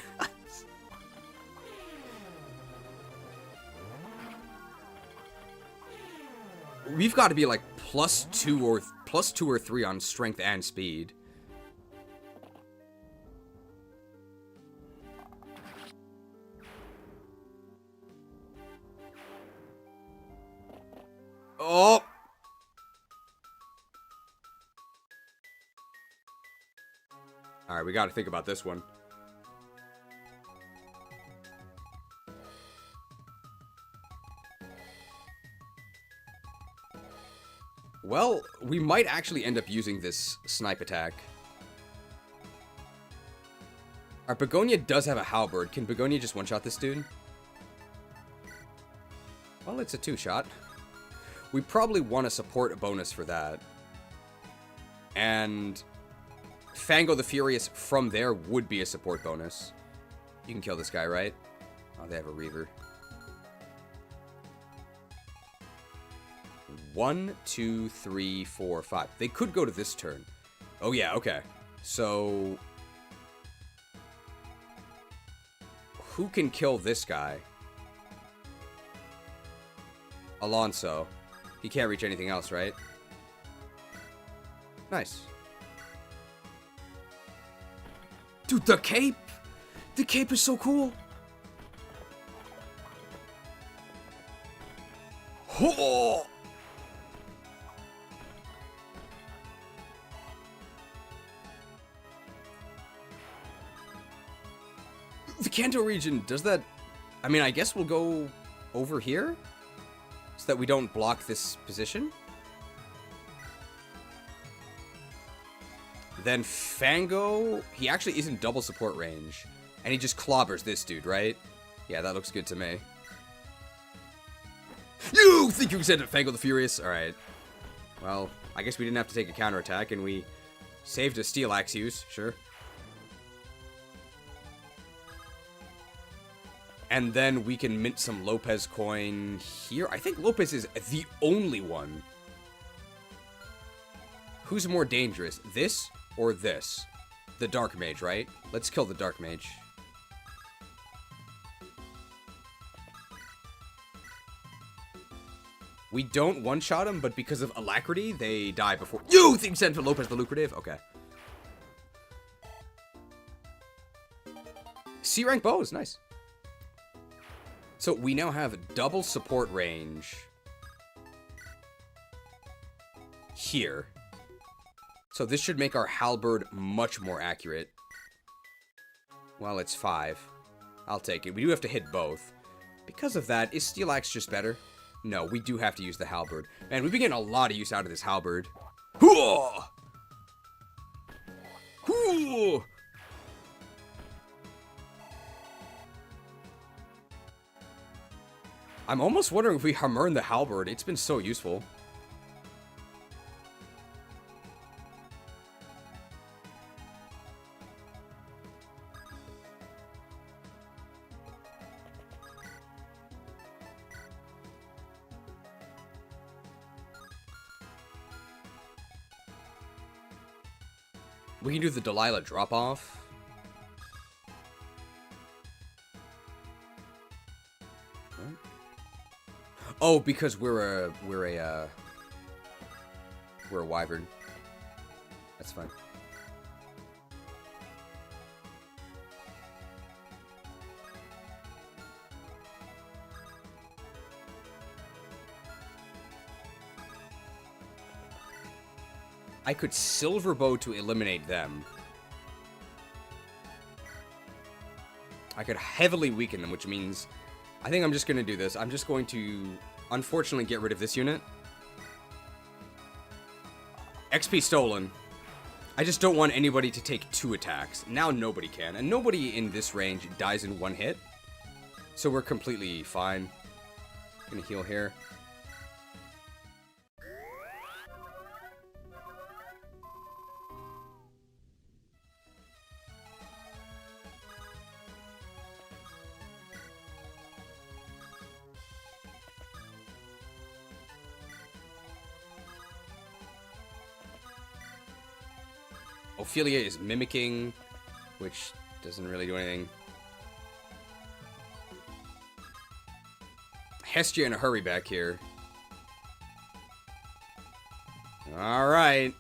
We've got to be like +2 or 3 on strength and speed. Oh! Alright, we gotta think about this one. Well, we might actually end up using this snipe attack. Our Begonia does have a halberd. Can Begonia just one-shot this dude? Well, it's a 2-shot. We probably want to support a bonus for that. And Fango the Furious from there would be a support bonus. You can kill this guy, right? Oh, they have a Reaver. 1, 2, 3, 4, 5. They could go to this turn. Oh, yeah, okay. So... who can kill this guy? Alonso. He can't reach anything else, right? Nice. Dude, the cape! The cape is so cool! Oh! The Kanto region, does that I mean, I guess we'll go over here so that we don't block this position. Then Fango, he actually isn't double support range. And he just clobbers this dude, right? Yeah, that looks good to me. You think you can send it Fango the Furious? Alright. Well, I guess we didn't have to take a counterattack, and we saved a Steel Axe use, sure. And then we can mint some Lopez coin here. I think Lopez is the only one. Who's more dangerous, this or this? The Dark Mage, right? Let's kill the Dark Mage. We don't one-shot them, but because of alacrity, they die before... You think send for Lopez the lucrative? Okay. C-rank bows, nice. So we now have double support range here. So this should make our halberd much more accurate. Well, it's 5. I'll take it. We do have to hit both. Because of that, is Steel Axe just better? No, we do have to use the halberd. Man, we've been getting a lot of use out of this halberd. Hooah! Hooah! I'm almost wondering if we hammer the halberd. It's been so useful. We can do the Delilah drop-off. Oh, because we're a wyvern. That's fine. I could silver bow to eliminate them. I could heavily weaken them, which means I think I'm just going to do this. I'm just going to, unfortunately, get rid of this unit. XP stolen. I just don't want anybody to take 2 attacks. Now nobody can, and nobody in this range dies in 1 hit. So we're completely fine. Gonna heal here. Ophelia is mimicking, which doesn't really do anything. Hestia in a hurry back here. Alright.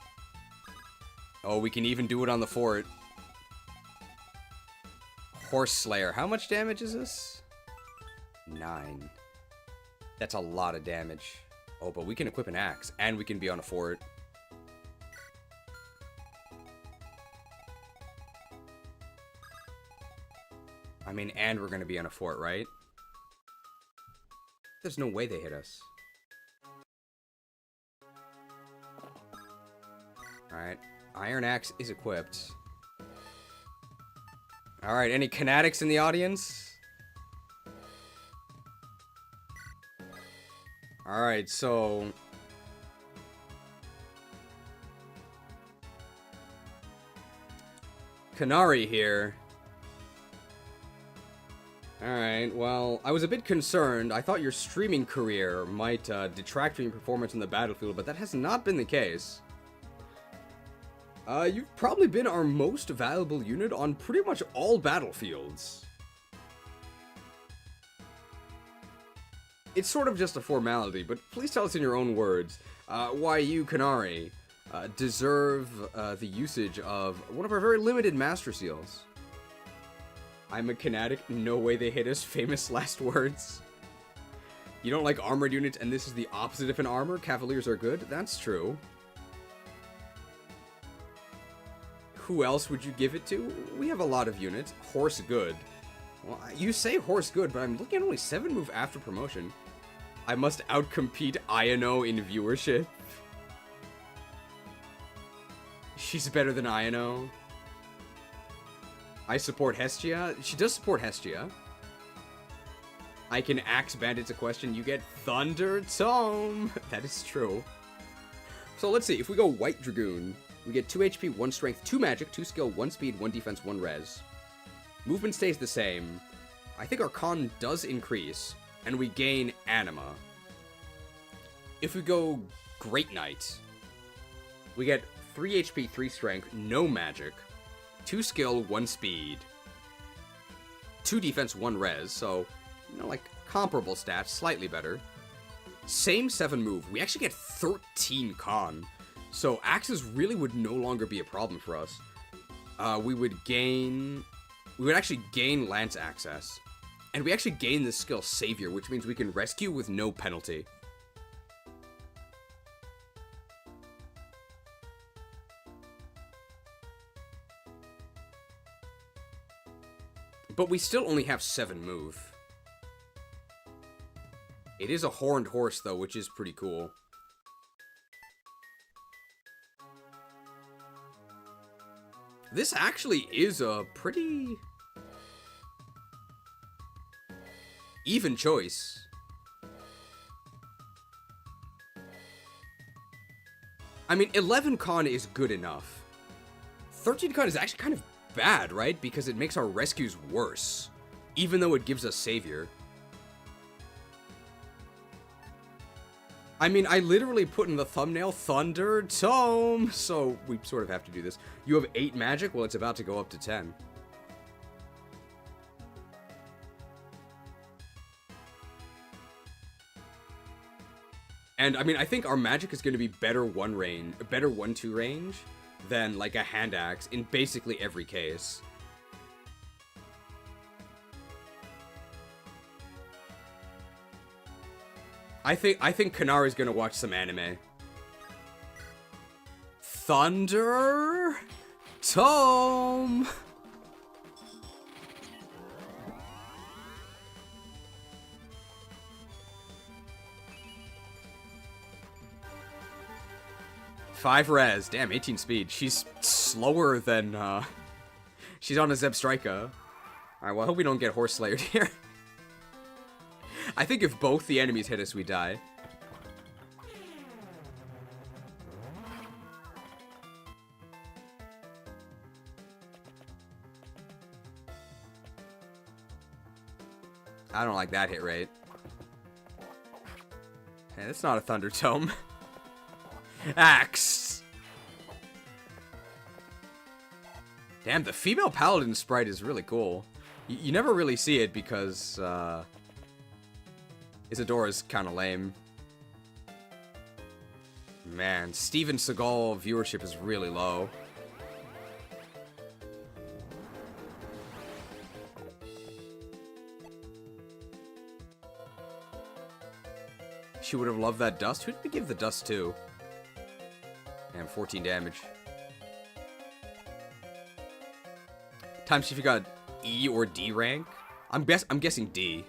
Oh, we can even do it on the fort. Horse Slayer. How much damage is this? 9. That's a lot of damage. Oh, but we can equip an axe, and we can be on a fort. I mean, and we're going to be on a fort, right? There's no way they hit us. Alright. Iron Axe is equipped. Alright, any Canatics in the audience? Alright, so... Canary here. Alright, well, I was a bit concerned. I thought your streaming career might detract from your performance on the battlefield, but that has not been the case. You've probably been our most valuable unit on pretty much all battlefields. It's sort of just a formality, but please tell us in your own words why you, Canary, deserve the usage of one of our very limited Master Seals. I'm a Canatic, no way they hit us, famous last words. You don't like armored units, and this is the opposite of an armor? Cavaliers are good? That's true. Who else would you give it to? We have a lot of units. Horse good. Well, you say horse good, but I'm looking at only 7 move after promotion. I must outcompete Iono in viewership. She's better than Iono. I support Hestia. She does support Hestia. I can axe bandits a question. You get Thunder Tome. That is true. So let's see. If we go White Dragoon, we get 2 HP, 1 strength, 2 magic, 2 skill, 1 speed, 1 defense, 1 res. Movement stays the same. I think our con does increase, and we gain anima. If we go Great Knight, we get 3 HP, 3 strength, no magic, 2 skill, 1 speed, 2 defense, 1 res, so, you know, like, comparable stats, slightly better. Same 7 move. We actually get 13 con, so axes really would no longer be a problem for us. We would actually gain lance access. And we actually gain this skill Savior, which means we can rescue with no penalty. But we still only have 7 move. It is a horned horse, though, which is pretty cool. This actually is a pretty even choice. I mean, 11 con is good enough. 13 con is actually kind of bad, right? Because it makes our rescues worse, even though it gives us Savior. I mean, I literally put in the thumbnail Thunder Tome, so we sort of have to do this. You have 8 magic? Well, it's about to go up to 10. And, I mean, I think our magic is going to be better 1-2 range than, like, a hand axe in basically every case. I think Kanari's gonna watch some anime. Thunder Tome. Five res. Damn, 18 speed. She's slower than, she's on a Zeb Strika. Alright, well, I hope we don't get horse slayered here. I think if both the enemies hit us, we die. I don't like that hit rate. Hey, that's not a Thunder Tome. Axe! Damn, the female paladin sprite is really cool. You never really see it because, Isadora's kind of lame. Man, Steven Seagal viewership is really low. She would have loved that dust. Who did we give the dust to? Damn, 14 damage. Time see if you got E or D rank. I'm guessing D.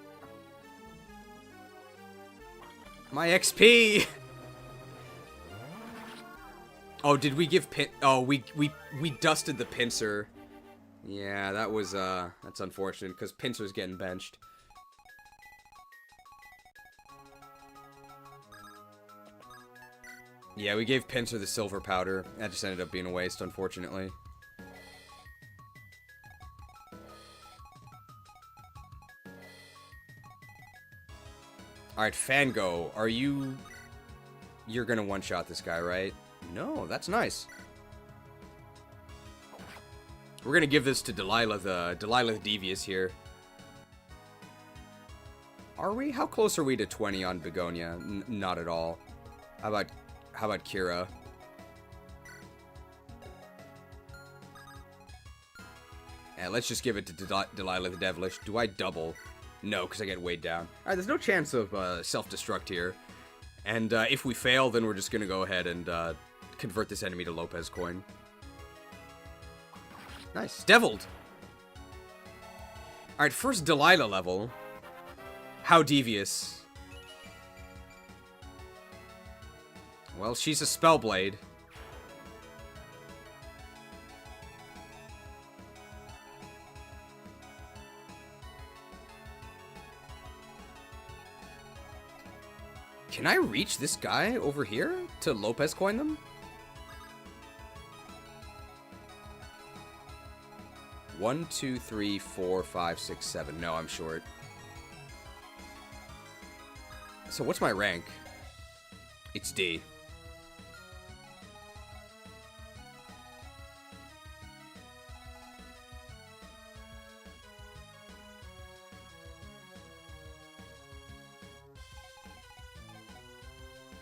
My XP! Oh, did we give oh, we dusted the pincer. Yeah, that was, that's unfortunate, because pincer's getting benched. Yeah, we gave pincer the silver powder. That just ended up being a waste, unfortunately. Alright, Fango, are you... You're gonna one-shot this guy, right? No, that's nice. We're gonna give this to Delilah the Devious here. Are we? How close are we to 20 on Begonia? Not at all. How about Kira? Yeah, let's just give it to Delilah the Devilish. Do I double? No, because I get weighed down. Alright, there's no chance of self-destruct here. And if we fail, then we're just going to go ahead and convert this enemy to Lopez coin. Nice. Deviled! Alright, first Delilah level. How devious. Well, she's a Spellblade. Can I reach this guy over here to Lopez coin them? One, two, three, four, five, six, seven. No, I'm short. So what's my rank? It's D.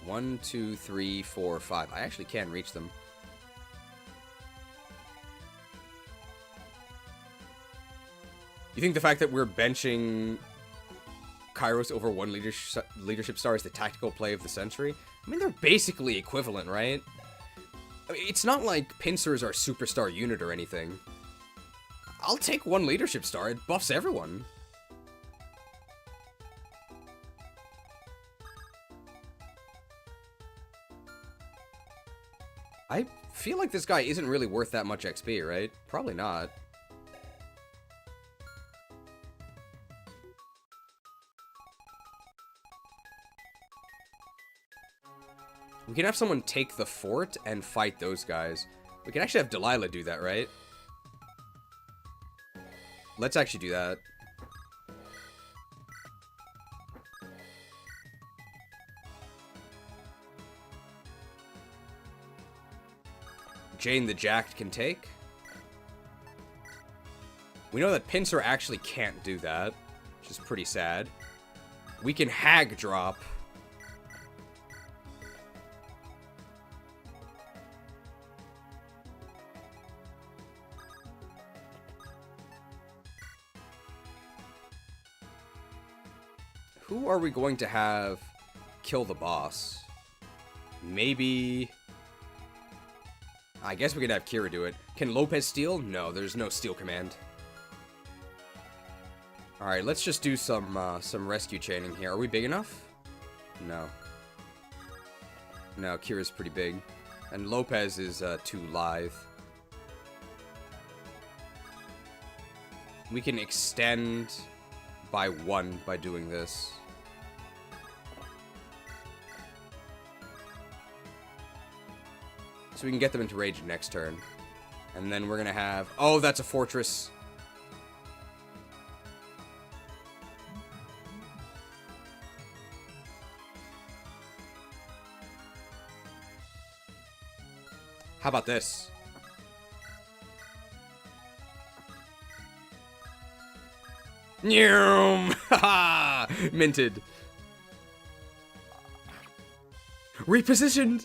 One, two, three, four, five. I actually can reach them. You think the fact that we're benching Kairos over one leadership star is the tactical play of the century? I mean, they're basically equivalent, right? I mean, it's not like Pincers are superstar unit or anything. I'll take one leadership star. It buffs everyone. I feel like this guy isn't really worth that much XP, right? Probably not. We can have someone take the fort and fight those guys. We can actually have Delilah do that, right? Let's actually do that. Jane the Jacked can take. We know that Pincer actually can't do that, which is pretty sad. We can Hag drop. Who are we going to have kill the boss? Maybe... I guess we could have Kira do it. Can Lopez steal? No, there's no steal command. Alright, let's just do some rescue chaining here. Are we big enough? No. No, Kira's pretty big. And Lopez is too lithe. We can extend by 1 by doing this. So we can get them into rage next turn. And then we're gonna have... Oh, that's a fortress. How about this? Nyum! Haha! Minted. Repositioned!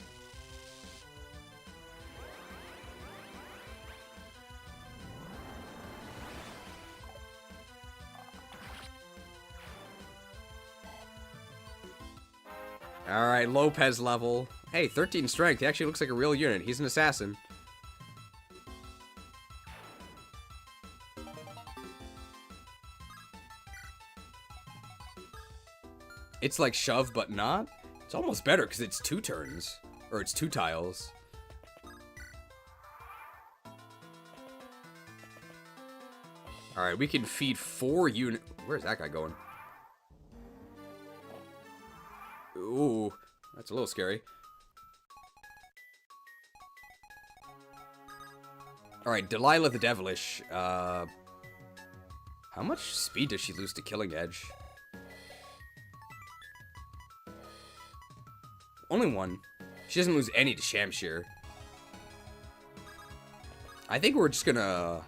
Alright, Lopez level. Hey, 13 strength. He actually looks like a real unit. He's an assassin. It's like shove, but not. It's almost better because it's 2 turns. Or it's 2 tiles. Alright, we can feed 4 unit. Where's that guy going? Ooh, that's a little scary. Alright, Delilah the Devilish. How much speed does she lose to Killing Edge? Only 1. She doesn't lose any to Shamshir. I think we're just gonna...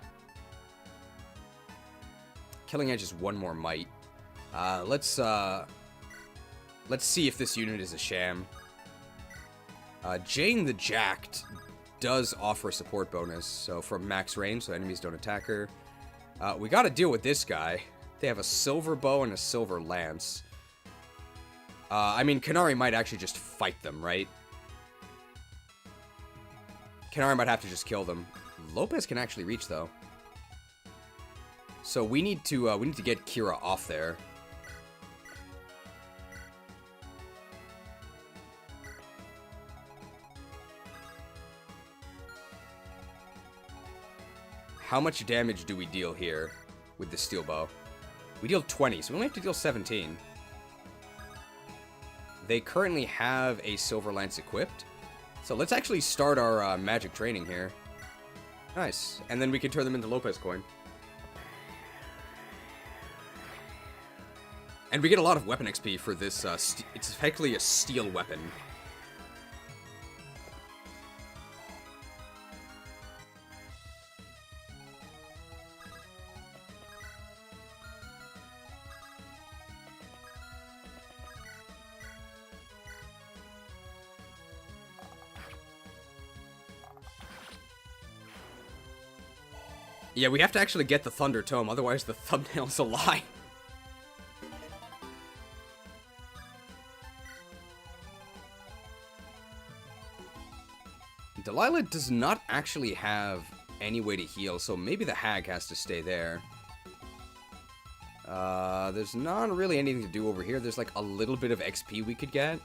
Killing Edge is 1 more might. Let's see if this unit is a sham. Jane the Jacked does offer a support bonus, so from max range, so enemies don't attack her. We gotta deal with this guy. They have a silver bow and a silver lance. I mean, Kanari might actually just fight them, right? Kanari might have to just kill them. Lopez can actually reach, though. So we need to get Kira off there. How much damage do we deal here with the steel bow? We deal 20, so we only have to deal 17. They currently have a silver lance equipped. So let's actually start our magic training here. Nice. And then we can turn them into Lopez coin. And we get a lot of weapon XP for this. It's effectively a steel weapon. Yeah, we have to actually get the Thunder Tome, otherwise the thumbnail's a lie. Delilah does not actually have any way to heal, so maybe the hag has to stay there. There's not really anything to do over here. There's like a little bit of XP we could get.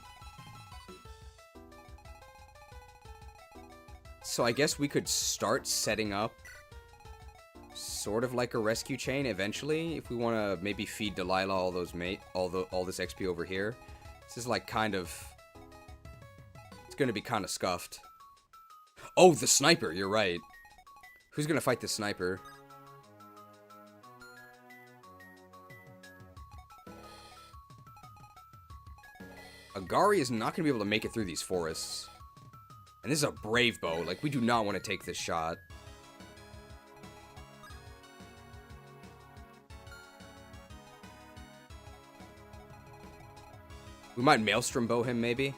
So I guess we could start setting up sort of like a rescue chain eventually, if we want to maybe feed Delilah all those all this XP over here. This is like kind of, it's going to be kind of scuffed. Oh, the sniper, you're right. Who's going to fight the sniper? Agari is not going to be able to make it through these forests. And this is a brave bow. Like, we do not want to take this shot. We might Maelstrom bow him, maybe.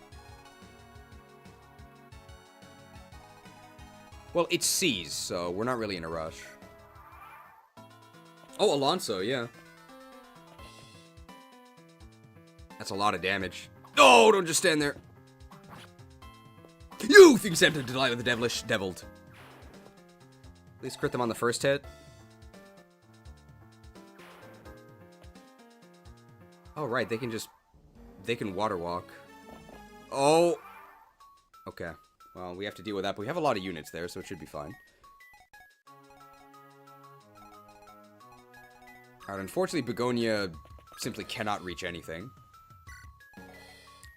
Well, it's seas, so we're not really in a rush. Oh, Alonso, yeah. That's a lot of damage. Oh, don't just stand there. You think Sam to Delilah the Devilish Deviled. At least crit them on the first hit. Oh, right, they can water walk. Oh. Okay. Well, we have to deal with that, but we have a lot of units there, so it should be fine. Alright, unfortunately, Begonia simply cannot reach anything.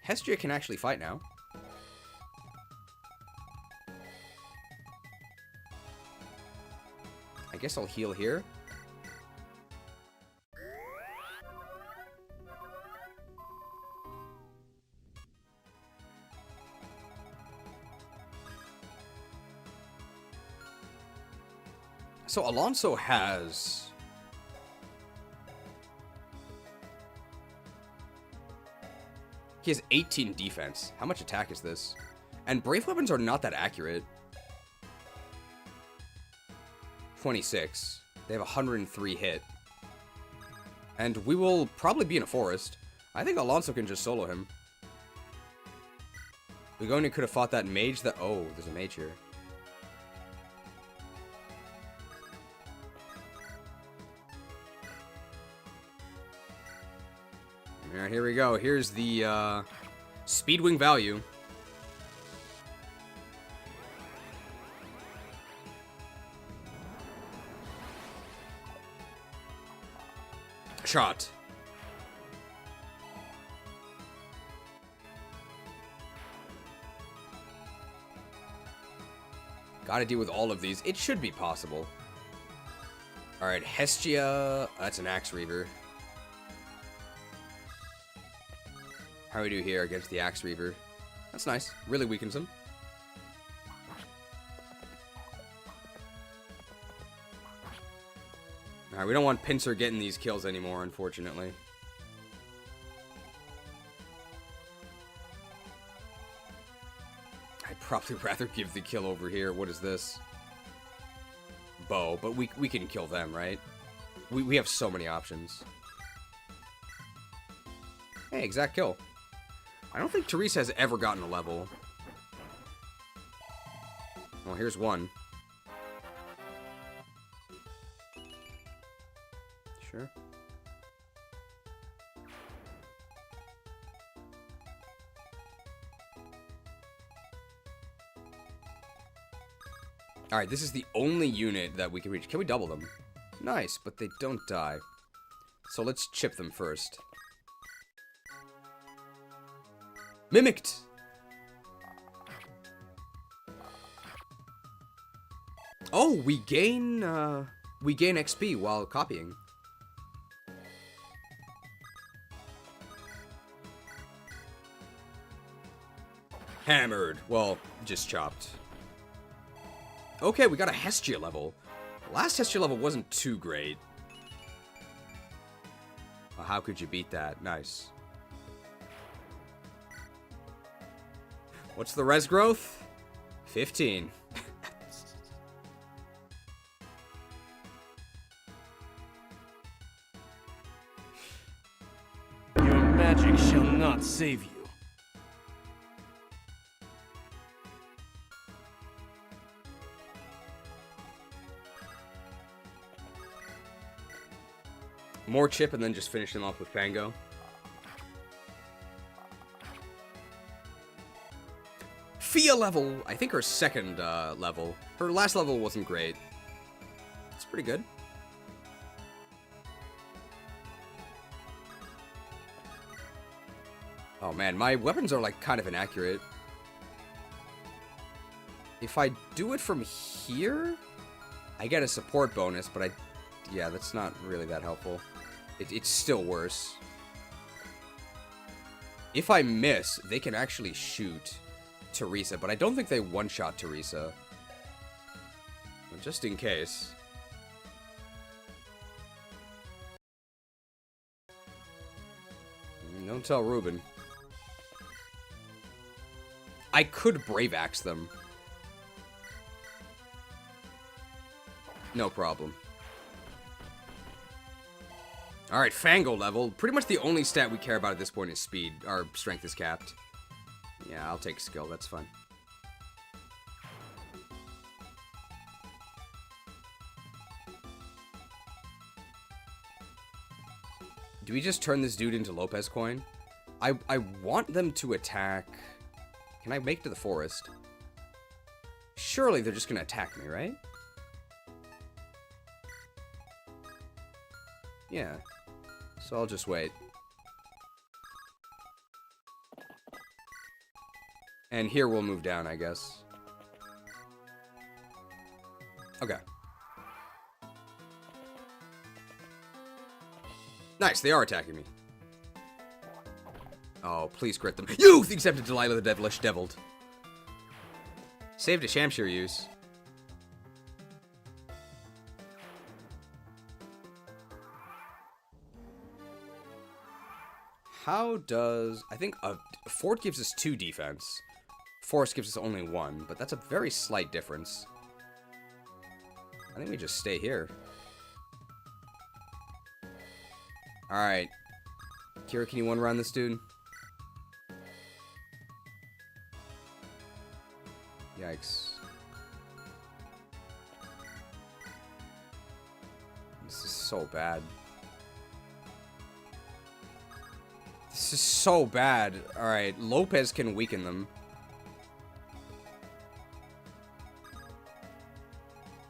Hestia can actually fight now. I guess I'll heal here. So Alonso has... He has 18 defense. How much attack is this? And brave weapons are not that accurate. 26. They have 103 hit. And we will probably be in a forest. I think Alonso can just solo him. Begonia could have fought that mage that... Oh, there's a mage here. Alright, here we go. Here's the Speedwing value. Shot. Gotta deal with all of these. It should be possible. Alright, Hestia. That's an Axe Reaver. How do we do here against the Axe Reaver? That's nice. Really weakens him. Alright, we don't want Pincer getting these kills anymore, unfortunately. I'd probably rather give the kill over here. What is this? Bow, but we can kill them, right? We have so many options. Hey, exact kill. I don't think Teresa has ever gotten a level. Well, here's one. Sure. Alright, this is the only unit that we can reach. Can we double them? Nice, but they don't die. So let's chip them first. Mimicked! Oh, we gain XP while copying. Hammered. Well, just chopped. Okay, we got a Hestia level. Last Hestia level wasn't too great. Well, how could you beat that? Nice. What's the res growth? 15. Your magic shall not save you. More chip and then just finish him off with Fango. Fia level, I think her second level. Her last level wasn't great. It's pretty good. Oh man, my weapons are like kind of inaccurate. If I do it from here, I get a support bonus, but yeah, that's not really that helpful. It's still worse. If I miss, they can actually shoot Teresa, but I don't think they one-shot Teresa. But just in case. Don't tell Ruben. I could Brave Axe them. No problem. Alright, Fango level. Pretty much the only stat we care about at this point is speed. Our strength is capped. Yeah, I'll take skill. That's fine. Do we just turn this dude into Lopez coin? I want them to attack... Can I make to the forest? Surely they're just gonna attack me, right? Yeah. So I'll just wait. And here we'll move down, I guess. Okay. Nice, they are attacking me. Oh, please crit them. Youth! Accepted Delilah the Devilish Deviled. Saved a Shamshir use. How does... I think Fort gives us 2 defense. Forest gives us only 1, but that's a very slight difference. I think we just stay here. Alright. Kira, can you one-run this dude? Yikes. This is so bad. This is so bad. Alright, Lopez can weaken them.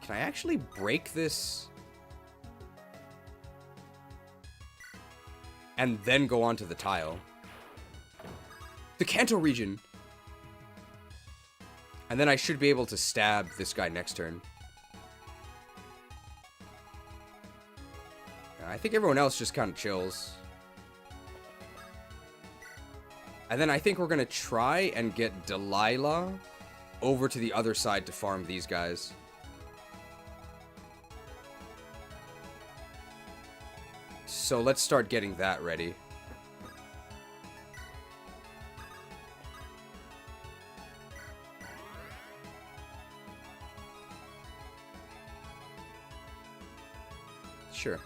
Can I actually break this? And then go onto the tile. The Kanto region. And then I should be able to stab this guy next turn. I think everyone else just kind of chills. And then I think we're going to try and get Delilah over to the other side to farm these guys. So let's start getting that ready. Sure.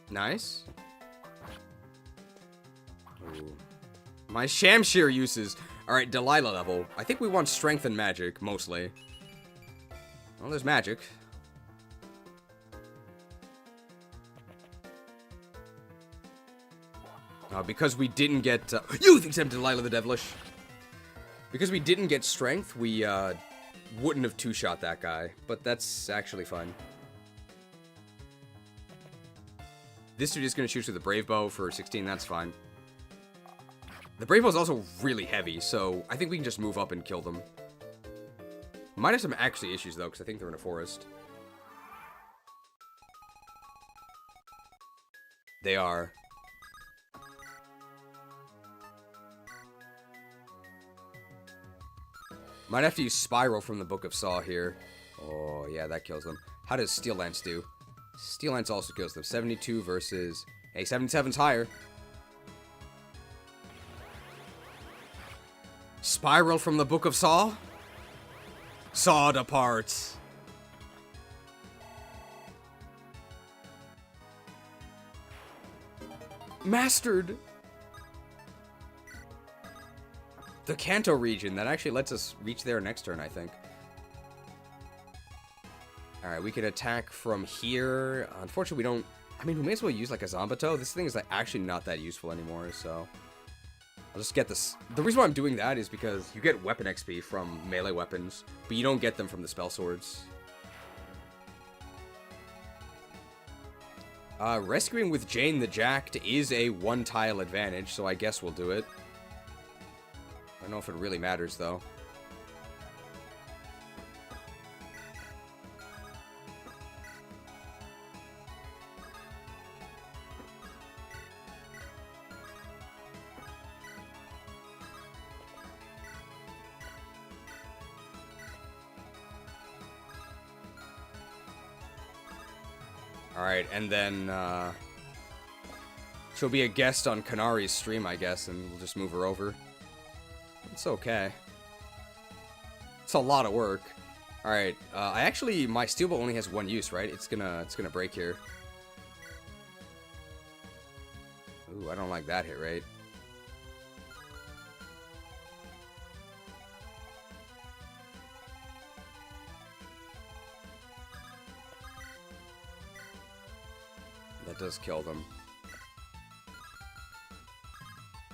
Nice. Ooh. My Shamshir uses. Alright, Delilah level. I think we want strength and magic, mostly. Well, there's magic. Because we didn't get... you think I'm Delilah the Devilish? Because we didn't get strength, we wouldn't have two-shot that guy. But that's actually fine. This dude is going to shoot with the Brave Bow for 16, that's fine. The Brave Bow is also really heavy, so I think we can just move up and kill them. Might have some actually issues, though, because I think they're in a forest. They are. Might have to use Spiral from the Book of Saw here. Oh, yeah, that kills them. How does Steel Lance do? Steel Lance also kills them. 72 versus... Hey, 77's higher. Spiral from the Book of Saw? Sawed apart. Mastered. The Kanto region, that actually lets us reach there next turn, I think. Alright, we can attack from here. Unfortunately, we don't... I mean, we may as well use, like, a Zambato. This thing is, like, actually not that useful anymore, so... I'll just get this... The reason why I'm doing that is because you get weapon XP from melee weapons, but you don't get them from the spell swords. Rescuing with Jane the Jacked is a one-tile advantage, so I guess we'll do it. I don't know if it really matters, though. Alright, and then, she'll be a guest on Kanari's stream, I guess, and we'll just move her over. It's okay. It's a lot of work. Alright, my steel bow only has one use, right? It's gonna break here. Ooh, I don't like that hit rate. That does kill them.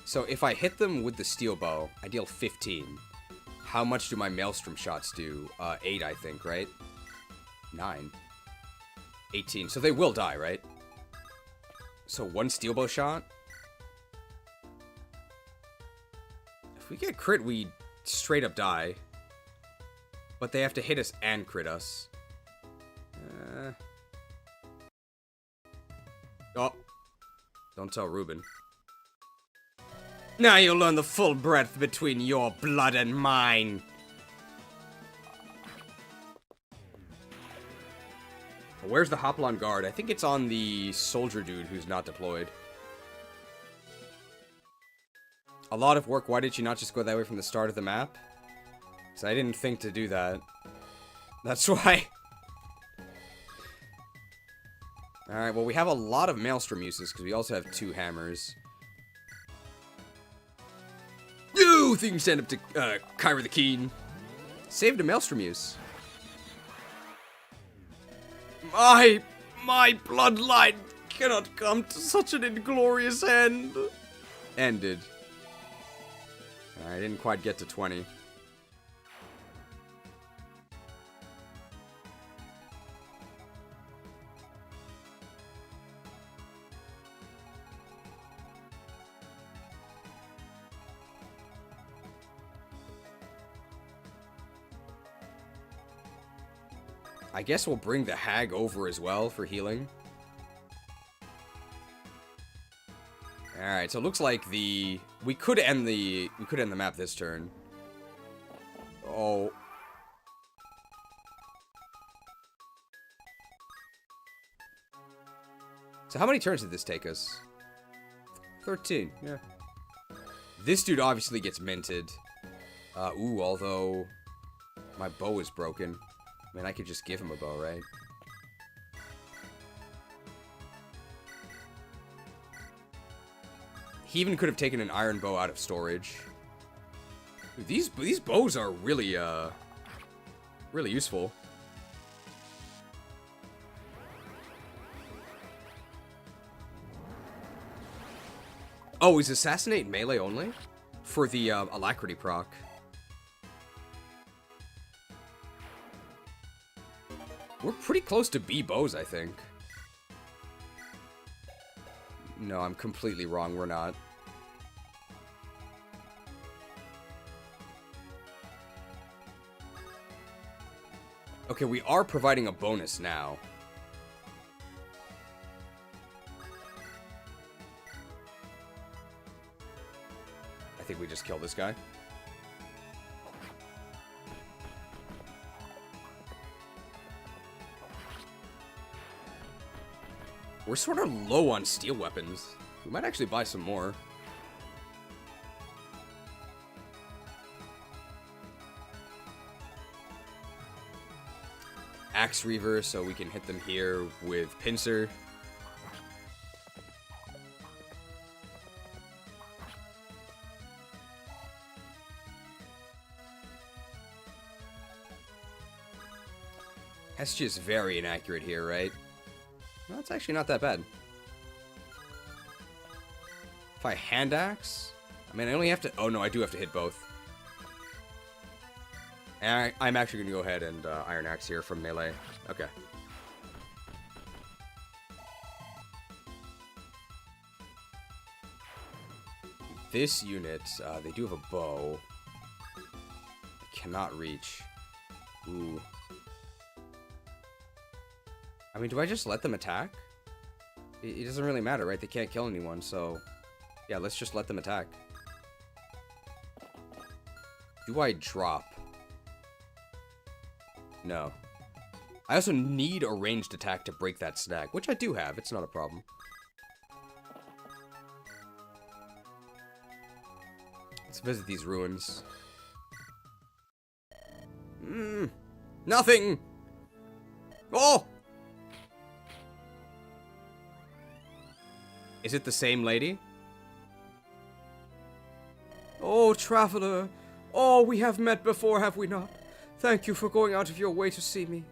So if I hit them with the steel bow, I deal 15. How much do my maelstrom shots do? 8, I think, right? 9. 18. So they will die, right? So one steel bow shot? If we get crit, we straight up die. But they have to hit us and crit us. Oh. Don't tell Ruben. Now you'll learn the full breadth between your blood and mine. Where's the Hoplon guard? I think it's on the soldier dude who's not deployed. A lot of work. Why did you not just go that way from the start of the map? Because I didn't think to do that. That's why. Alright, well, we have a lot of Maelstrom uses because we also have 2 hammers. You think you stand up to Kyra the Keen. Saved a Maelstrom use. My bloodline cannot come to such an inglorious end. Ended. I didn't quite get to 20. I guess we'll bring the Hag over as well for healing. Alright, so it looks like we could end the map this turn. Oh. So how many turns did this take us? 13, yeah. This dude obviously gets minted. Although my bow is broken. I mean, I could just give him a bow, right? He even could have taken an iron bow out of storage. Dude, these bows are really, really useful. Oh, is Assassinate melee only? For the Alacrity proc. We're pretty close to B bows, I think. No, I'm completely wrong. We're not. Okay, we are providing a bonus now. I think we just kill this guy. We're sort of low on steel weapons. We might actually buy some more. Axe Reaver, so we can hit them here with Pincer. Hestia is very inaccurate here, right? No, it's actually not that bad. If I hand axe, I mean, I only have to. Oh no, I do have to hit both. And I'm actually going to go ahead and Iron Axe here from melee. Okay. This unit, they do have a bow. I cannot reach. Ooh. I mean, do I just let them attack? It doesn't really matter, right? They can't kill anyone, so... Yeah, let's just let them attack. Do I drop? No. I also need a ranged attack to break that snag, which I do have. It's not a problem. Let's visit these ruins. Nothing! Oh! Is it the same lady? Oh, traveler. Oh, we have met before, have we not? Thank you for going out of your way to see me.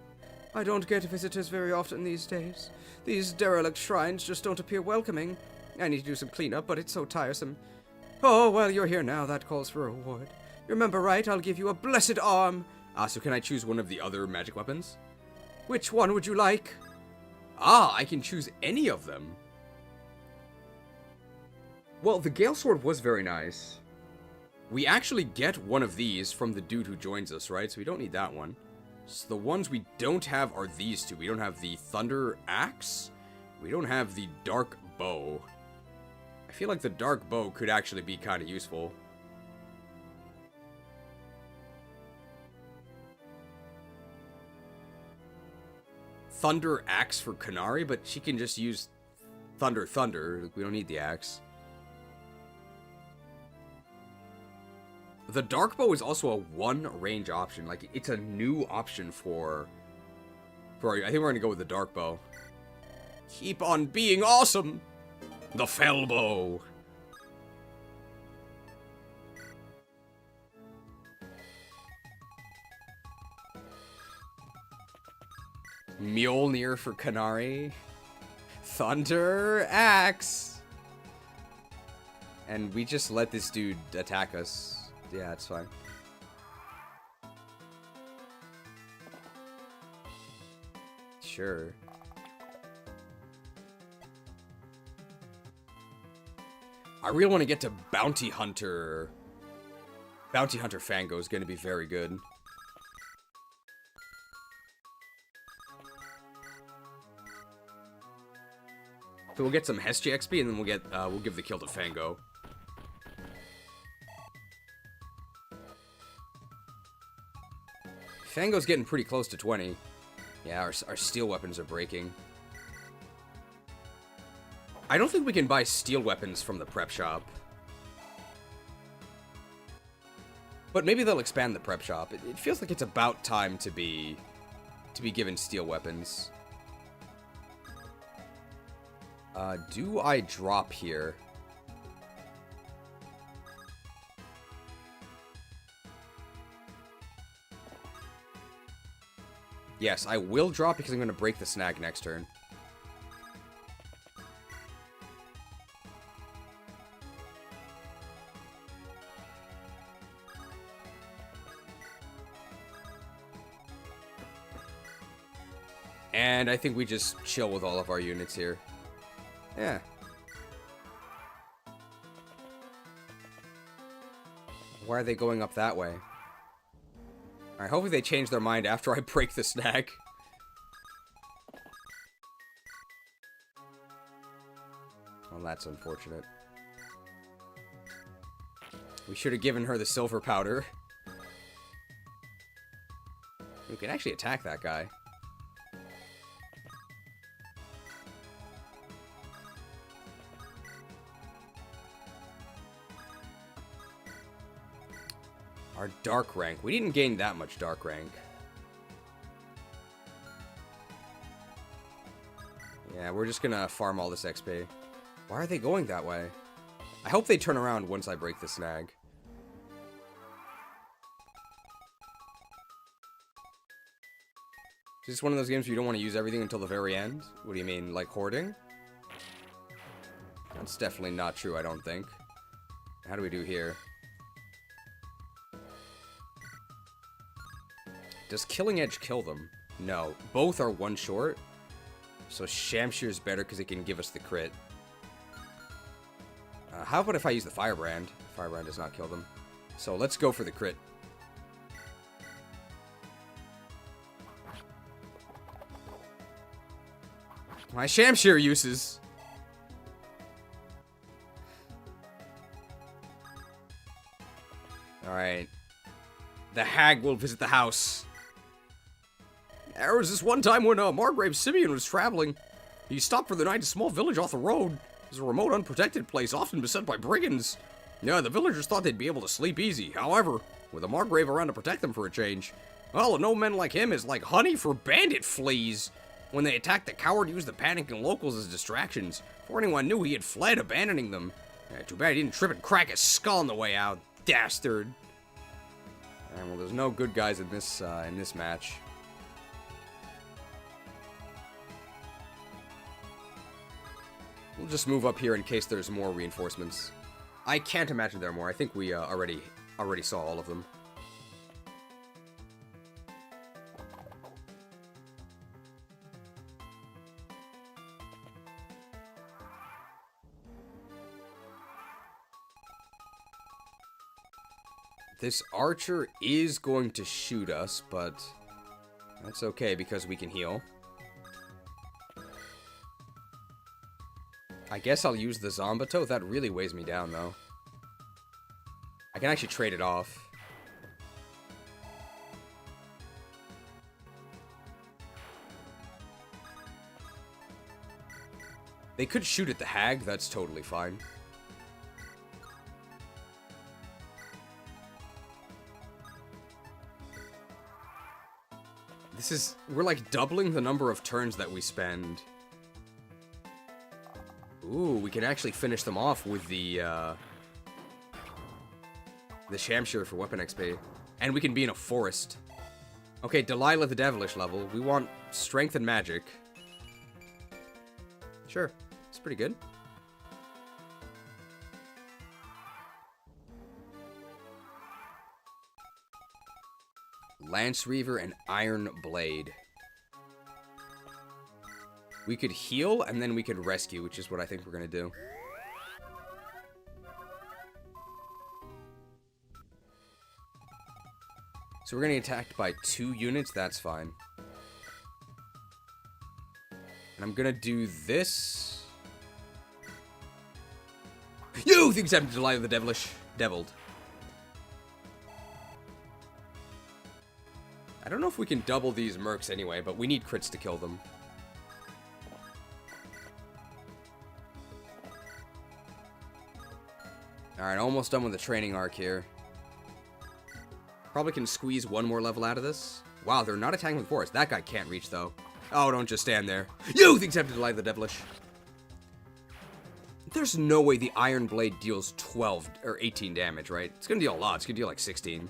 I don't get visitors very often these days. These derelict shrines just don't appear welcoming. I need to do some cleanup, but it's so tiresome. Oh, well, you're here now. That calls for a reward. You remember right? I'll give you a blessed arm. Ah, so can I choose one of the other magic weapons? Which one would you like? Ah, I can choose any of them. Well, the Gale Sword was very nice. We actually get one of these from the dude who joins us, right? So we don't need that one. So the ones we don't have are these two. We don't have the Thunder Axe. We don't have the Dark Bow. I feel like the Dark Bow could actually be kind of useful. Thunder Axe for Kanari, but she can just use Thunder. We don't need the axe. The Dark Bow is also a one range option. Like, it's a new option for I think we're gonna go with the Dark Bow. Keep on being awesome! The Fell Bow! Mjolnir for Kanari. Thunder Axe! And we just let this dude attack us. Yeah, it's fine. Sure. I really want to get to Bounty Hunter. Bounty Hunter Fango is going to be very good. So we'll get some Hestia XP and then we'll give the kill to Fango. Fango's getting pretty close to 20. Yeah, our steel weapons are breaking. I don't think we can buy steel weapons from the prep shop. But maybe they'll expand the prep shop. It feels like it's about time to be given steel weapons. Do I drop here? Yes, I will drop because I'm going to break the snag next turn. And I think we just chill with all of our units here. Yeah. Why are they going up that way? Alright, hopefully they change their mind after I break the snag. Well, that's unfortunate. We should have given her the silver powder. We can actually attack that guy. Our dark rank. We didn't gain that much dark rank. Yeah, we're just gonna farm all this XP. Why are they going that way? I hope they turn around once I break the snag. Is this one of those games where you don't want to use everything until the very end? What do you mean, like hoarding? That's definitely not true, I don't think. How do we do here? Does Killing Edge kill them? No. Both are one short. So Shamshir is better because it can give us the crit. How about if I use the Firebrand? Firebrand does not kill them. So let's go for the crit. My Shamshir uses. Alright. The hag will visit the house. There was this one time when Margrave Simeon was traveling. He stopped for the night in a small village off the road. It was a remote, unprotected place, often beset by brigands. Yeah, the villagers thought they'd be able to sleep easy. However, with a Margrave around to protect them for a change, well, no men like him is like honey for bandit fleas. When they attacked, the coward used the panicking locals as distractions. Before anyone knew, he had fled, abandoning them. Yeah, too bad he didn't trip and crack his skull on the way out. Dastard. Alright, well, there's no good guys in this match. We'll just move up here in case there's more reinforcements. I can't imagine there are more. I think we already saw all of them. This archer is going to shoot us, but that's okay because we can heal. I guess I'll use the Zombato. That really weighs me down, though. I can actually trade it off. They could shoot at the hag. That's totally fine. We're like doubling the number of turns that we spend. Ooh, we can actually finish them off with the Shamshir for weapon XP. And we can be in a forest. Okay, Delilah the Devilish level. We want strength and magic. Sure, it's pretty good. Lance Reaver and Iron Blade. We could heal, and then we could rescue, which is what I think we're going to do. So we're going to get attacked by 2 units, that's fine. And I'm going to do this. You think I'm Delilah the Deviled. I don't know if we can double these mercs anyway, but we need crits to kill them. Alright, almost done with the training arc here. Probably can squeeze one more level out of this. Wow, they're not attacking with force. That guy can't reach, though. Oh, don't just stand there. You think I'm Delilah the Devilish. There's no way the Iron Blade deals 12 or 18 damage, right? It's gonna deal a lot. It's gonna deal like 16.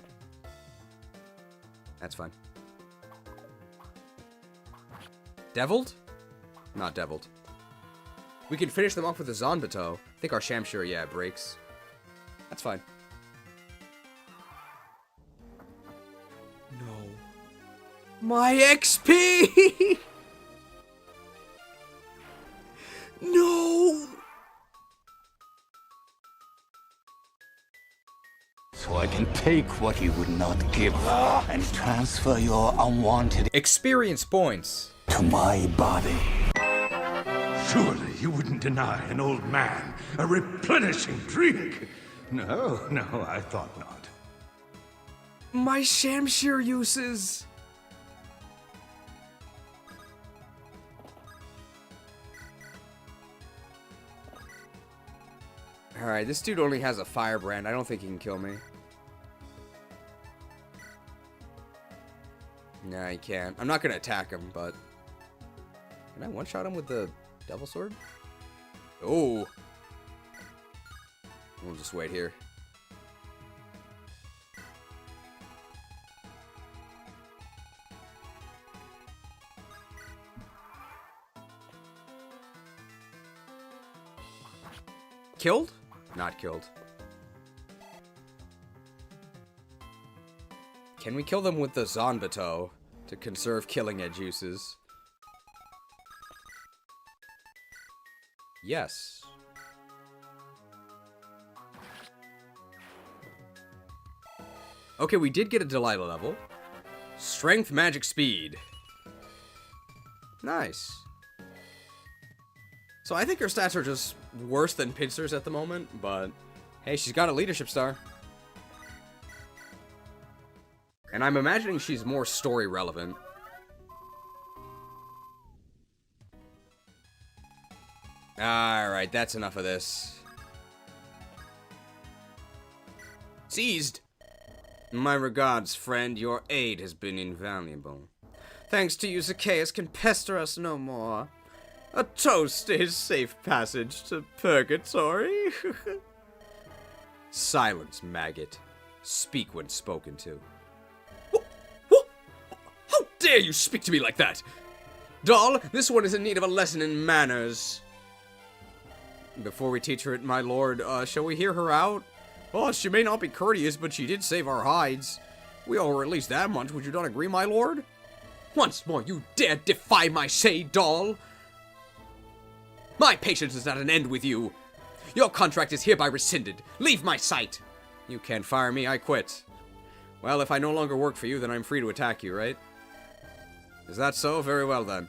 That's fine. Deviled? Not deviled. We can finish them off with a Zanbato. I think our Shamshir, yeah, breaks. That's fine. No. My XP! and take what you would not give, and transfer your unwanted experience points to my body. Surely you wouldn't deny an old man a replenishing drink? No, I thought not. My Shamshir uses. Alright, this dude only has a firebrand. I don't think he can kill me. Nah, he can't. I'm not gonna attack him, but... Can I one-shot him with the Devil Sword? Oh! We'll just wait here. Killed? Not killed. Can we kill them with the Zanbato to conserve killing edge uses? Yes. Okay, we did get a Delilah level. Strength, magic, speed. Nice. So I think her stats are just worse than Pincers at the moment, but hey, she's got a leadership star. And I'm imagining she's more story relevant. Alright, that's enough of this. Seized! My regards, friend. Your aid has been invaluable. Thanks to you, Zacchaeus can pester us no more. A toast to his safe passage to purgatory. Silence, maggot. Speak when spoken to. What? How dare you speak to me like that? Doll, this one is in need of a lesson in manners. Before we teach her it, my lord, shall we hear her out? Oh, she may not be courteous, but she did save our hides. We owe her at least that much, would you not agree, my lord? Once more, you dare defy my say, doll? My patience is at an end with you. Your contract is hereby rescinded. Leave my sight. You can't fire me, I quit. Well, if I no longer work for you, then I'm free to attack you, right? Is that so? Very well, then.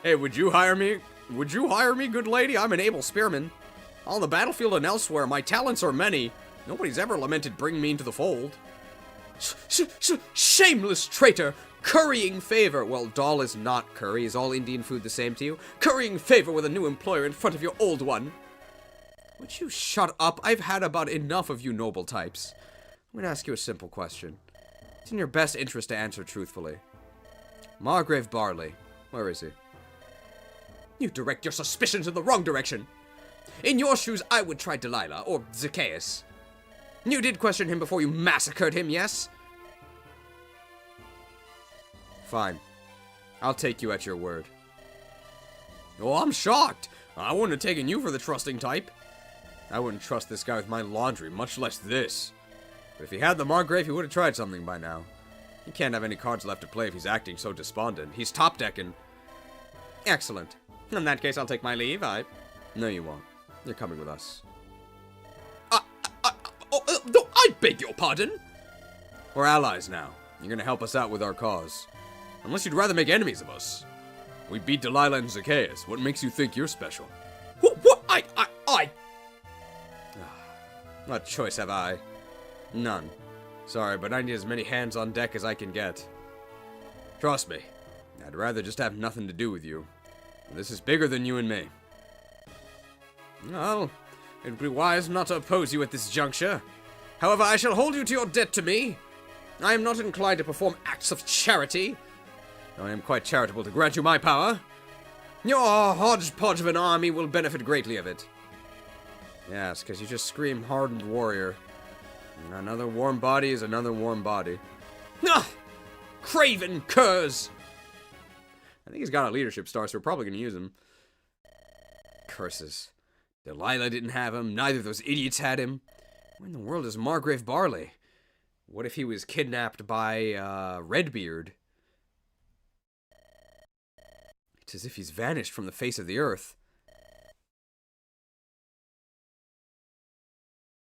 Hey, would you hire me? Would you hire me, good lady? I'm an able spearman. On the battlefield and elsewhere, my talents are many. Nobody's ever lamented bringing me into the fold. Shameless traitor! Currying favor. Well, doll is not curry. Is all Indian food the same to you? Currying favor with a new employer in front of your old one. Would you shut up? I've had about enough of you noble types. I'm gonna ask you a simple question. It's in your best interest to answer truthfully. Margrave Barley. Where is he? You direct your suspicions in the wrong direction. In your shoes, I would try Delilah, or Zacchaeus. You did question him before you massacred him, yes? Fine. I'll take you at your word. Oh, I'm shocked. I wouldn't have taken you for the trusting type. I wouldn't trust this guy with my laundry, much less this. But if he had the Margrave, he would have tried something by now. He can't have any cards left to play if he's acting so despondent. He's top-decking. Excellent. In that case, I'll take my leave. No, you won't. You're coming with us. I beg your pardon? We're allies now. You're gonna help us out with our cause. Unless you'd rather make enemies of us. We beat Delilah and Zacchaeus. What makes you think you're special? What? What choice have I? None. Sorry, but I need as many hands on deck as I can get. Trust me. I'd rather just have nothing to do with you. This is bigger than you and me. Well, it would be wise not to oppose you at this juncture. However, I shall hold you to your debt to me. I am not inclined to perform acts of charity. I am quite charitable to grant you my power. Your hodgepodge of an army will benefit greatly of it. Yes, because you just scream hardened warrior. And another warm body is another warm body. Ah! Craven curs! I think he's got a leadership star, so we're probably going to use him. Curses. Delilah didn't have him. Neither of those idiots had him. Where in the world is Margrave Barley? What if he was kidnapped by, Redbeard? It's as if he's vanished from the face of the earth.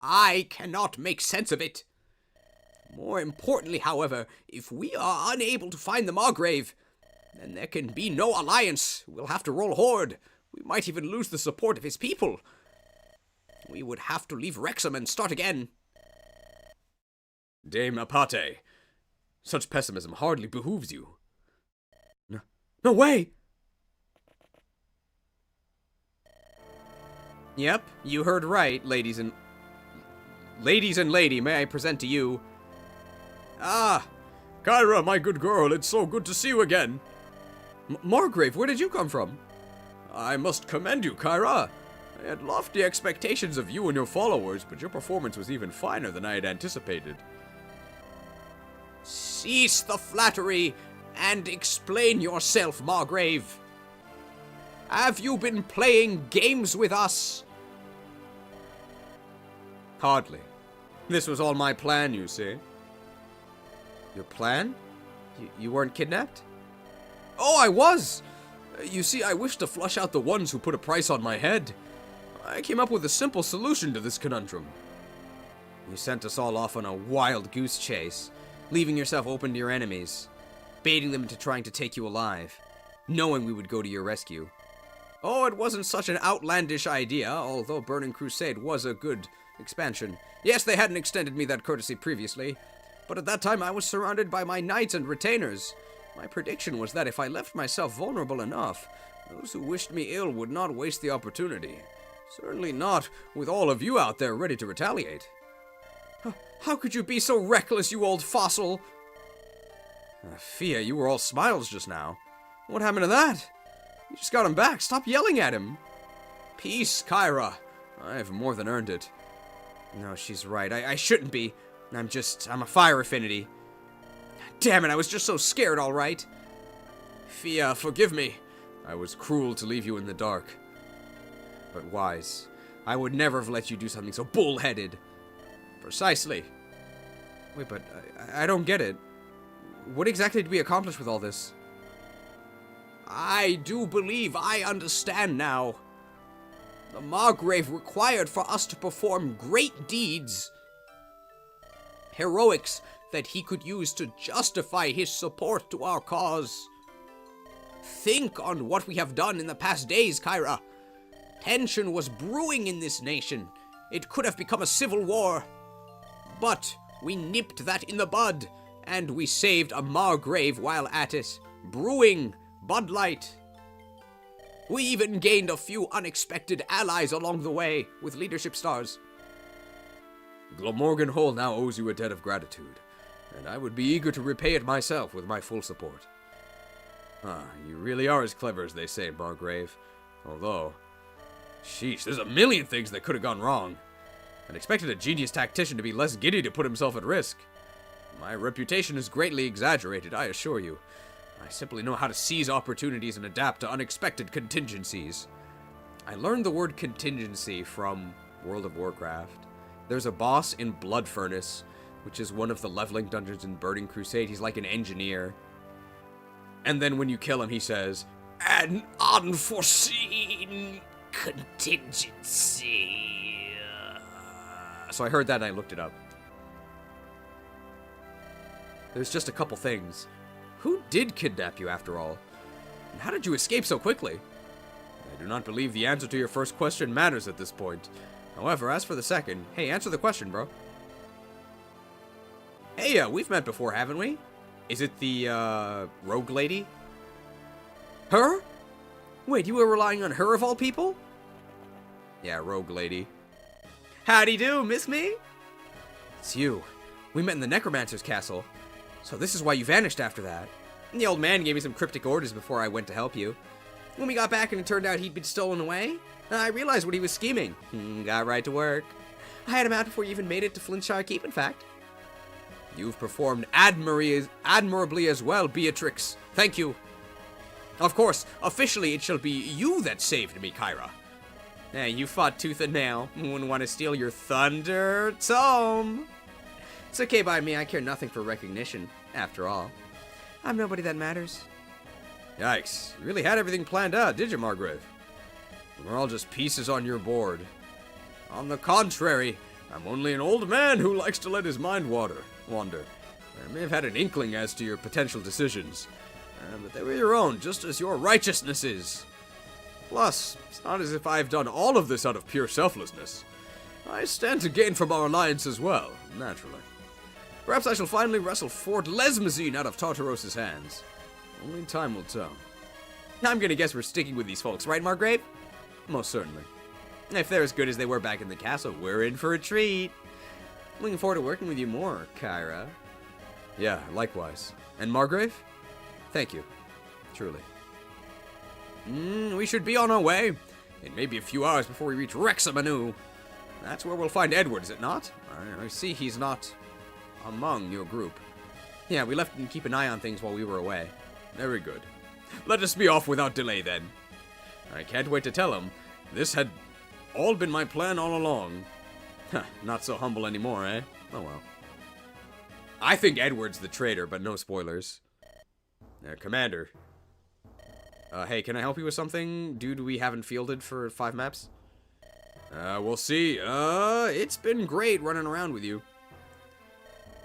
I cannot make sense of it. More importantly, however, if we are unable to find the Margrave, then there can be no alliance. We'll have to roll horde. We might even lose the support of his people. We would have to leave Wrexham and start again. Dame Apate, such pessimism hardly behooves you. No way! Yep, you heard right, ladies and lady, may I present to you... Ah, Kyra, my good girl, it's so good to see you again. Margrave, where did you come from? I must commend you, Kyra. I had lofty expectations of you and your followers, but your performance was even finer than I had anticipated. Cease the flattery and explain yourself, Margrave. Have you been playing games with us? Hardly. This was all my plan, you see. Your plan? You weren't kidnapped? Oh, I was! You see, I wish to flush out the ones who put a price on my head. I came up with a simple solution to this conundrum. You sent us all off on a wild goose chase, leaving yourself open to your enemies, baiting them into trying to take you alive, knowing we would go to your rescue. Oh, it wasn't such an outlandish idea, although Burning Crusade was a good expansion. Yes, they hadn't extended me that courtesy previously, but at that time I was surrounded by my knights and retainers. My prediction was that if I left myself vulnerable enough, those who wished me ill would not waste the opportunity. Certainly not with all of you out there ready to retaliate. How could you be so reckless, you old fossil? Fia, you were all smiles just now. What happened to that? You just got him back. Stop yelling at him. Peace, Kyra. I've more than earned it. No, she's right. I shouldn't be. I'm a fire affinity. Damn it, I was just so scared, all right. Fia, forgive me. I was cruel to leave you in the dark. But wise. I would never have let you do something so bullheaded. Precisely. Wait, but I don't get it. What exactly did we accomplish with all this? I do believe I understand now. The Margrave required for us to perform great deeds. Heroics that he could use to justify his support to our cause. Think on what we have done in the past days, Kyra. Tension was brewing in this nation. It could have become a civil war. But we nipped that in the bud, and we saved a Margrave while at it. Brewing Bud Light. We even gained a few unexpected allies along the way with leadership stars. Glamorgan Hall now owes you a debt of gratitude, and I would be eager to repay it myself with my full support. You really are as clever as they say, Margrave. Although, sheesh, there's a million things that could have gone wrong. I'd expected a genius tactician to be less giddy to put himself at risk. My reputation is greatly exaggerated, I assure you. I simply know how to seize opportunities and adapt to unexpected contingencies. I learned the word contingency from World of Warcraft. There's a boss in Blood Furnace, which is one of the leveling dungeons in Burning Crusade. He's like an engineer. And then when you kill him, he says, "An unforeseen contingency." So I heard that and I looked it up. There's just a couple things. Who did kidnap you after all? And how did you escape so quickly? I do not believe the answer to your first question matters at this point. However, as for the second, hey, answer the question, bro. Hey, we've met before, haven't we? Is it the, rogue lady? Her? Wait, you were relying on her of all people? Yeah, rogue lady. Howdy do, miss me? It's you. We met in the Necromancer's castle. So this is why you vanished after that. And the old man gave me some cryptic orders before I went to help you. When we got back and it turned out he'd been stolen away, I realized what he was scheming. Got right to work. I had him out before you even made it to Flintshire Keep, in fact. You've performed admirably as well, Beatrix. Thank you. Of course, officially it shall be you that saved me, Kyra. Hey, you fought tooth and nail. Wouldn't want to steal your thunder tome. It's okay by me, I care nothing for recognition, after all. I'm nobody that matters. Yikes, you really had everything planned out, did you, Margrave? We're all just pieces on your board. On the contrary, I'm only an old man who likes to let his mind wander. I may have had an inkling as to your potential decisions, but they were your own, just as your righteousness is. Plus, it's not as if I've done all of this out of pure selflessness. I stand to gain from our alliance as well, naturally. Perhaps I shall finally wrestle Fort Lesmazine out of Tartaros' hands. Only time will tell. I'm gonna guess we're sticking with these folks, right, Margrave? Most certainly. If they're as good as they were back in the castle, we're in for a treat. Looking forward to working with you more, Kyra. Yeah, likewise. And Margrave? Thank you. Truly. We should be on our way. It may be a few hours before we reach Wrexham anew. That's where we'll find Edward, is it not? I see he's not among your group. Yeah, we left him to keep an eye on things while we were away. Very good. Let us be off without delay, then. I can't wait to tell him. This had all been my plan all along. Not so humble anymore, eh? Oh well. I think Edward's the traitor, but no spoilers. Commander. Hey, can I help you with something? Dude, we haven't fielded for 5 maps? We'll see. It's been great running around with you.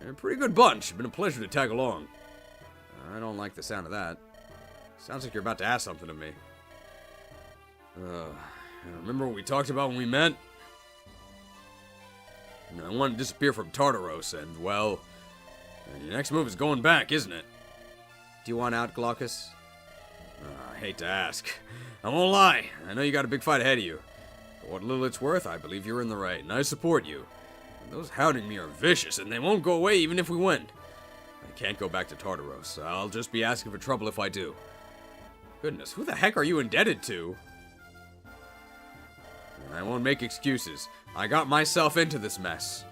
You're a pretty good bunch. Been a pleasure to tag along. I don't like the sound of that. Sounds like you're about to ask something of me. Remember what we talked about when we met? I want to disappear from Tartaros, and, well, your next move is going back, isn't it? Do you want out, Glaucus? I hate to ask. I won't lie. I know you got a big fight ahead of you. For what little it's worth, I believe you're in the right, and I support you. And those hounding me are vicious, and they won't go away even if we win. I can't go back to Tartaros. I'll just be asking for trouble if I do. Goodness, who the heck are you indebted to? I won't make excuses. I got myself into this mess.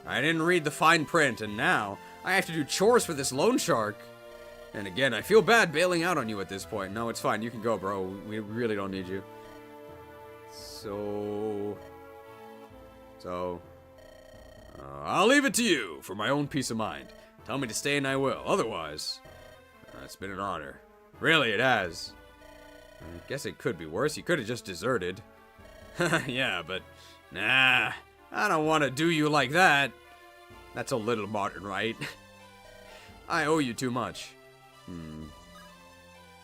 I didn't read the fine print, and now I have to do chores for this loan shark. And again, I feel bad bailing out on you at this point. No, it's fine. You can go, bro. We really don't need you. I'll leave it to you for my own peace of mind. Tell me to stay and I will. Otherwise, it's been an honor. Really, it has. I guess it could be worse. You could have just deserted. Yeah, but nah, I don't want to do you like that. That's a little modern, right? I owe you too much.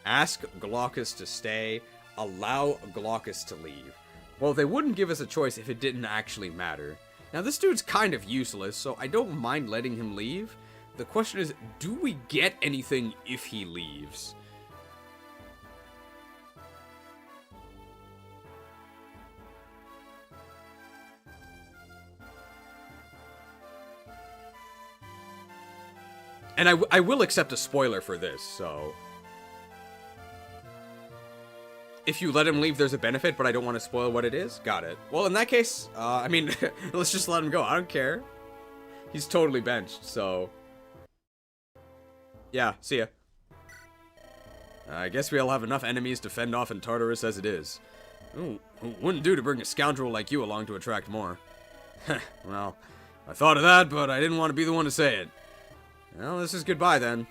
Ask Glaucus to stay, allow Glaucus to leave. Well, they wouldn't give us a choice if it didn't actually matter. Now, this dude's kind of useless, so I don't mind letting him leave. The question is, do we get anything if he leaves? And I will accept a spoiler for this, so... If you let him leave, there's a benefit, but I don't want to spoil what it is? Got it. Well, in that case, I mean, let's just let him go. I don't care. He's totally benched, so... Yeah, see ya. I guess we'll have enough enemies to fend off in Tartarus as it is. Ooh, wouldn't do to bring a scoundrel like you along to attract more. Well, I thought of that, but I didn't want to be the one to say it. Well, this is goodbye then.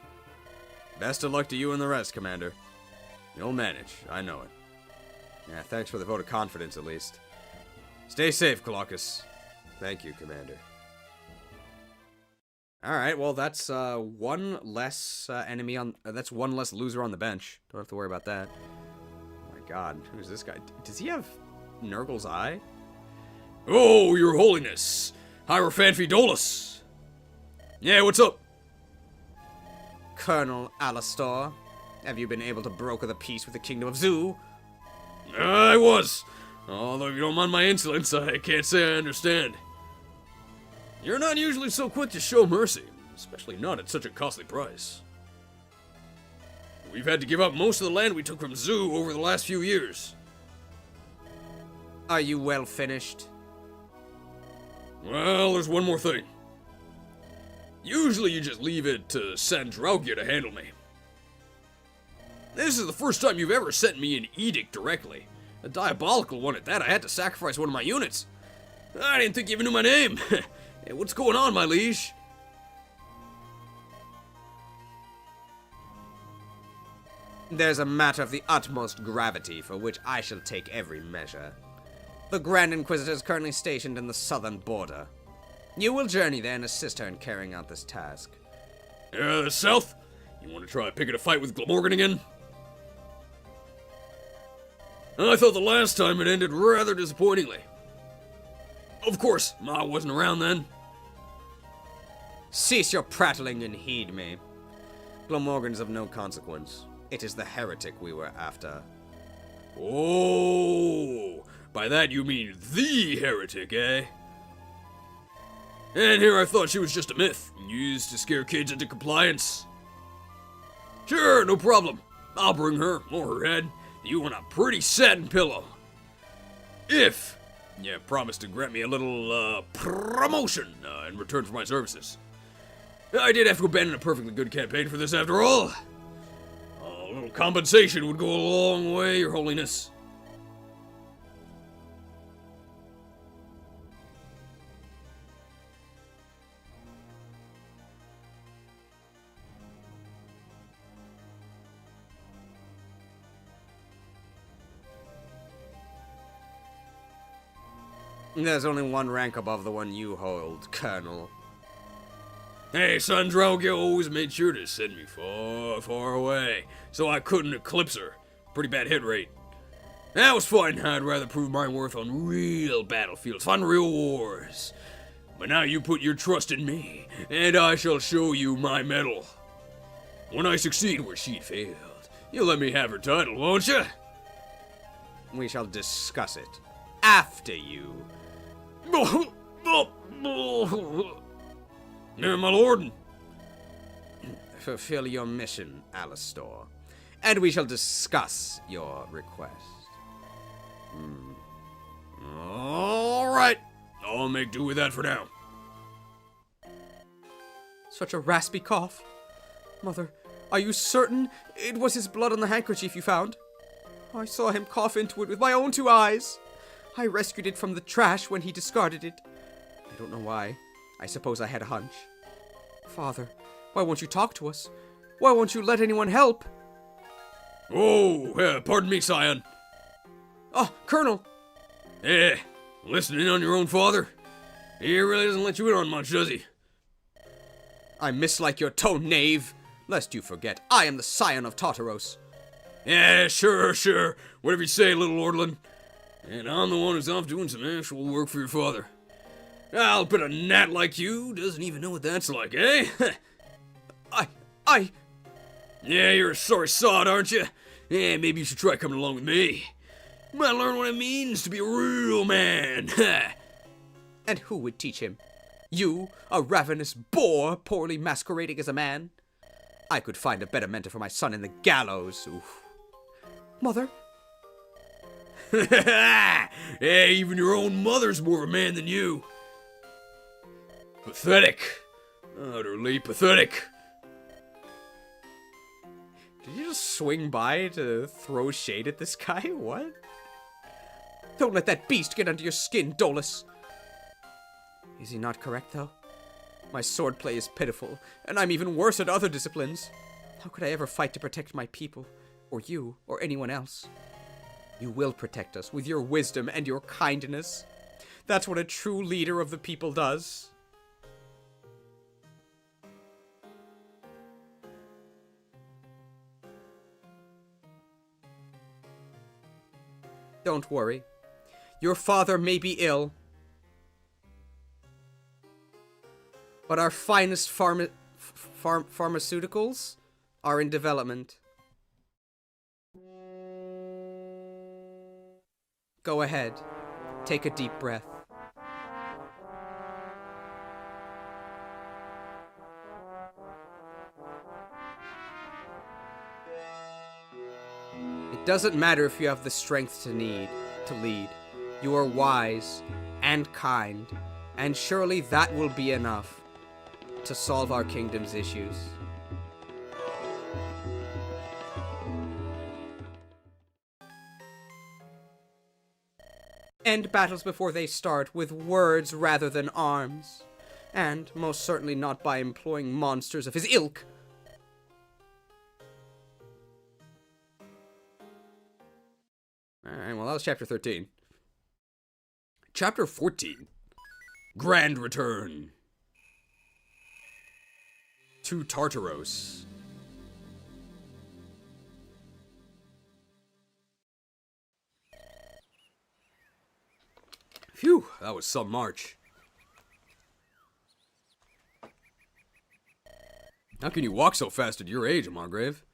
Best of luck to you and the rest, Commander. You'll manage, I know it. Yeah, thanks for the vote of confidence, at least. Stay safe, Glaucus. Thank you, Commander. Alright, well, that's one less enemy on... that's one less loser on the bench. Don't have to worry about that. Oh my god, who's this guy? Does he have Nurgle's eye? Oh, your holiness! Hierophant Fidolus! Yeah, what's up? Colonel Alastor, have you been able to broker the peace with the Kingdom of Zoo? I was. Although if you don't mind my insolence, I can't say I understand. You're not usually so quick to show mercy, especially not at such a costly price. We've had to give up most of the land we took from Zoo over the last few years. Are you well finished? Well, there's one more thing. Usually you just leave it to SaintRubenio to handle me. This is the first time you've ever sent me an edict directly. A diabolical one at that. I had to sacrifice one of my units. I didn't think you even knew my name. Hey, what's going on, my liege? There's a matter of the utmost gravity for which I shall take every measure. The Grand Inquisitor is currently stationed in the southern border. You will journey there and assist her in carrying out this task. South? You want to try picking a fight with Glamorgan again? I thought the last time it ended rather disappointingly. Of course, Ma wasn't around then. Cease your prattling and heed me. Glamorgan's of no consequence. It is the heretic we were after. Oh, by that you mean the heretic, eh? And here I thought she was just a myth, used to scare kids into compliance. Sure, no problem. I'll bring her, or her head, you on a pretty satin pillow. If you promise to grant me a little, promotion in return for my services. I did have to abandon a perfectly good campaign for this after all. A little compensation would go a long way, Your Holiness. There's only one rank above the one you hold, Colonel. Hey, son, Draugr always made sure to send me far, far away, so I couldn't eclipse her. Pretty bad hit rate. That was fine. I'd rather prove my worth on real battlefields, on real wars. But now you put your trust in me, and I shall show you my mettle. When I succeed where she failed, you'll let me have her title, won't you? We shall discuss it after you. Yeah, my lord. Fulfill your mission, Alistor, and we shall discuss your request. All right. I'll make do with that for now. Such a raspy cough. Mother, are you certain it was his blood on the handkerchief you found? I saw him cough into it with my own 2 eyes. I rescued it from the trash when he discarded it. I don't know why. I suppose I had a hunch. Father, why won't you talk to us? Why won't you let anyone help? Oh, pardon me, Scion. Oh, Colonel! Listening on your own father? He really doesn't let you in on much, does he? I mislike your tone, knave. Lest you forget, I am the scion of Tartaros. Yeah, sure. Whatever you say, little Orlin. And I'm the one who's off doing some actual work for your father. I'll bet a gnat like you doesn't even know what that's like, eh? Yeah, you're a sorry sod, aren't you? Yeah, maybe you should try coming along with me. Might learn what it means to be a real man. And who would teach him? You, a ravenous boar, poorly masquerading as a man? I could find a better mentor for my son in the gallows. Oof. Mother? Yeah, even your own mother's more of a man than you. Pathetic. Utterly pathetic. Did you just swing by to throw shade at this guy? What? Don't let that beast get under your skin, Dolus. Is he not correct, though? My swordplay is pitiful, and I'm even worse at other disciplines. How could I ever fight to protect my people, or you, or anyone else? You will protect us with your wisdom and your kindness. That's what a true leader of the people does. Don't worry. Your father may be ill, but our finest pharmaceuticals are in development. Go ahead. Take a deep breath. It doesn't matter if you have the strength to lead. You are wise and kind, and surely that will be enough to solve our kingdom's issues. End battles before they start with words rather than arms, and most certainly not by employing monsters of his ilk. Alright, well that was chapter 13. Chapter 14. Grand return to Tartaros. Phew, that was some march. How can you walk so fast at your age, Margrave?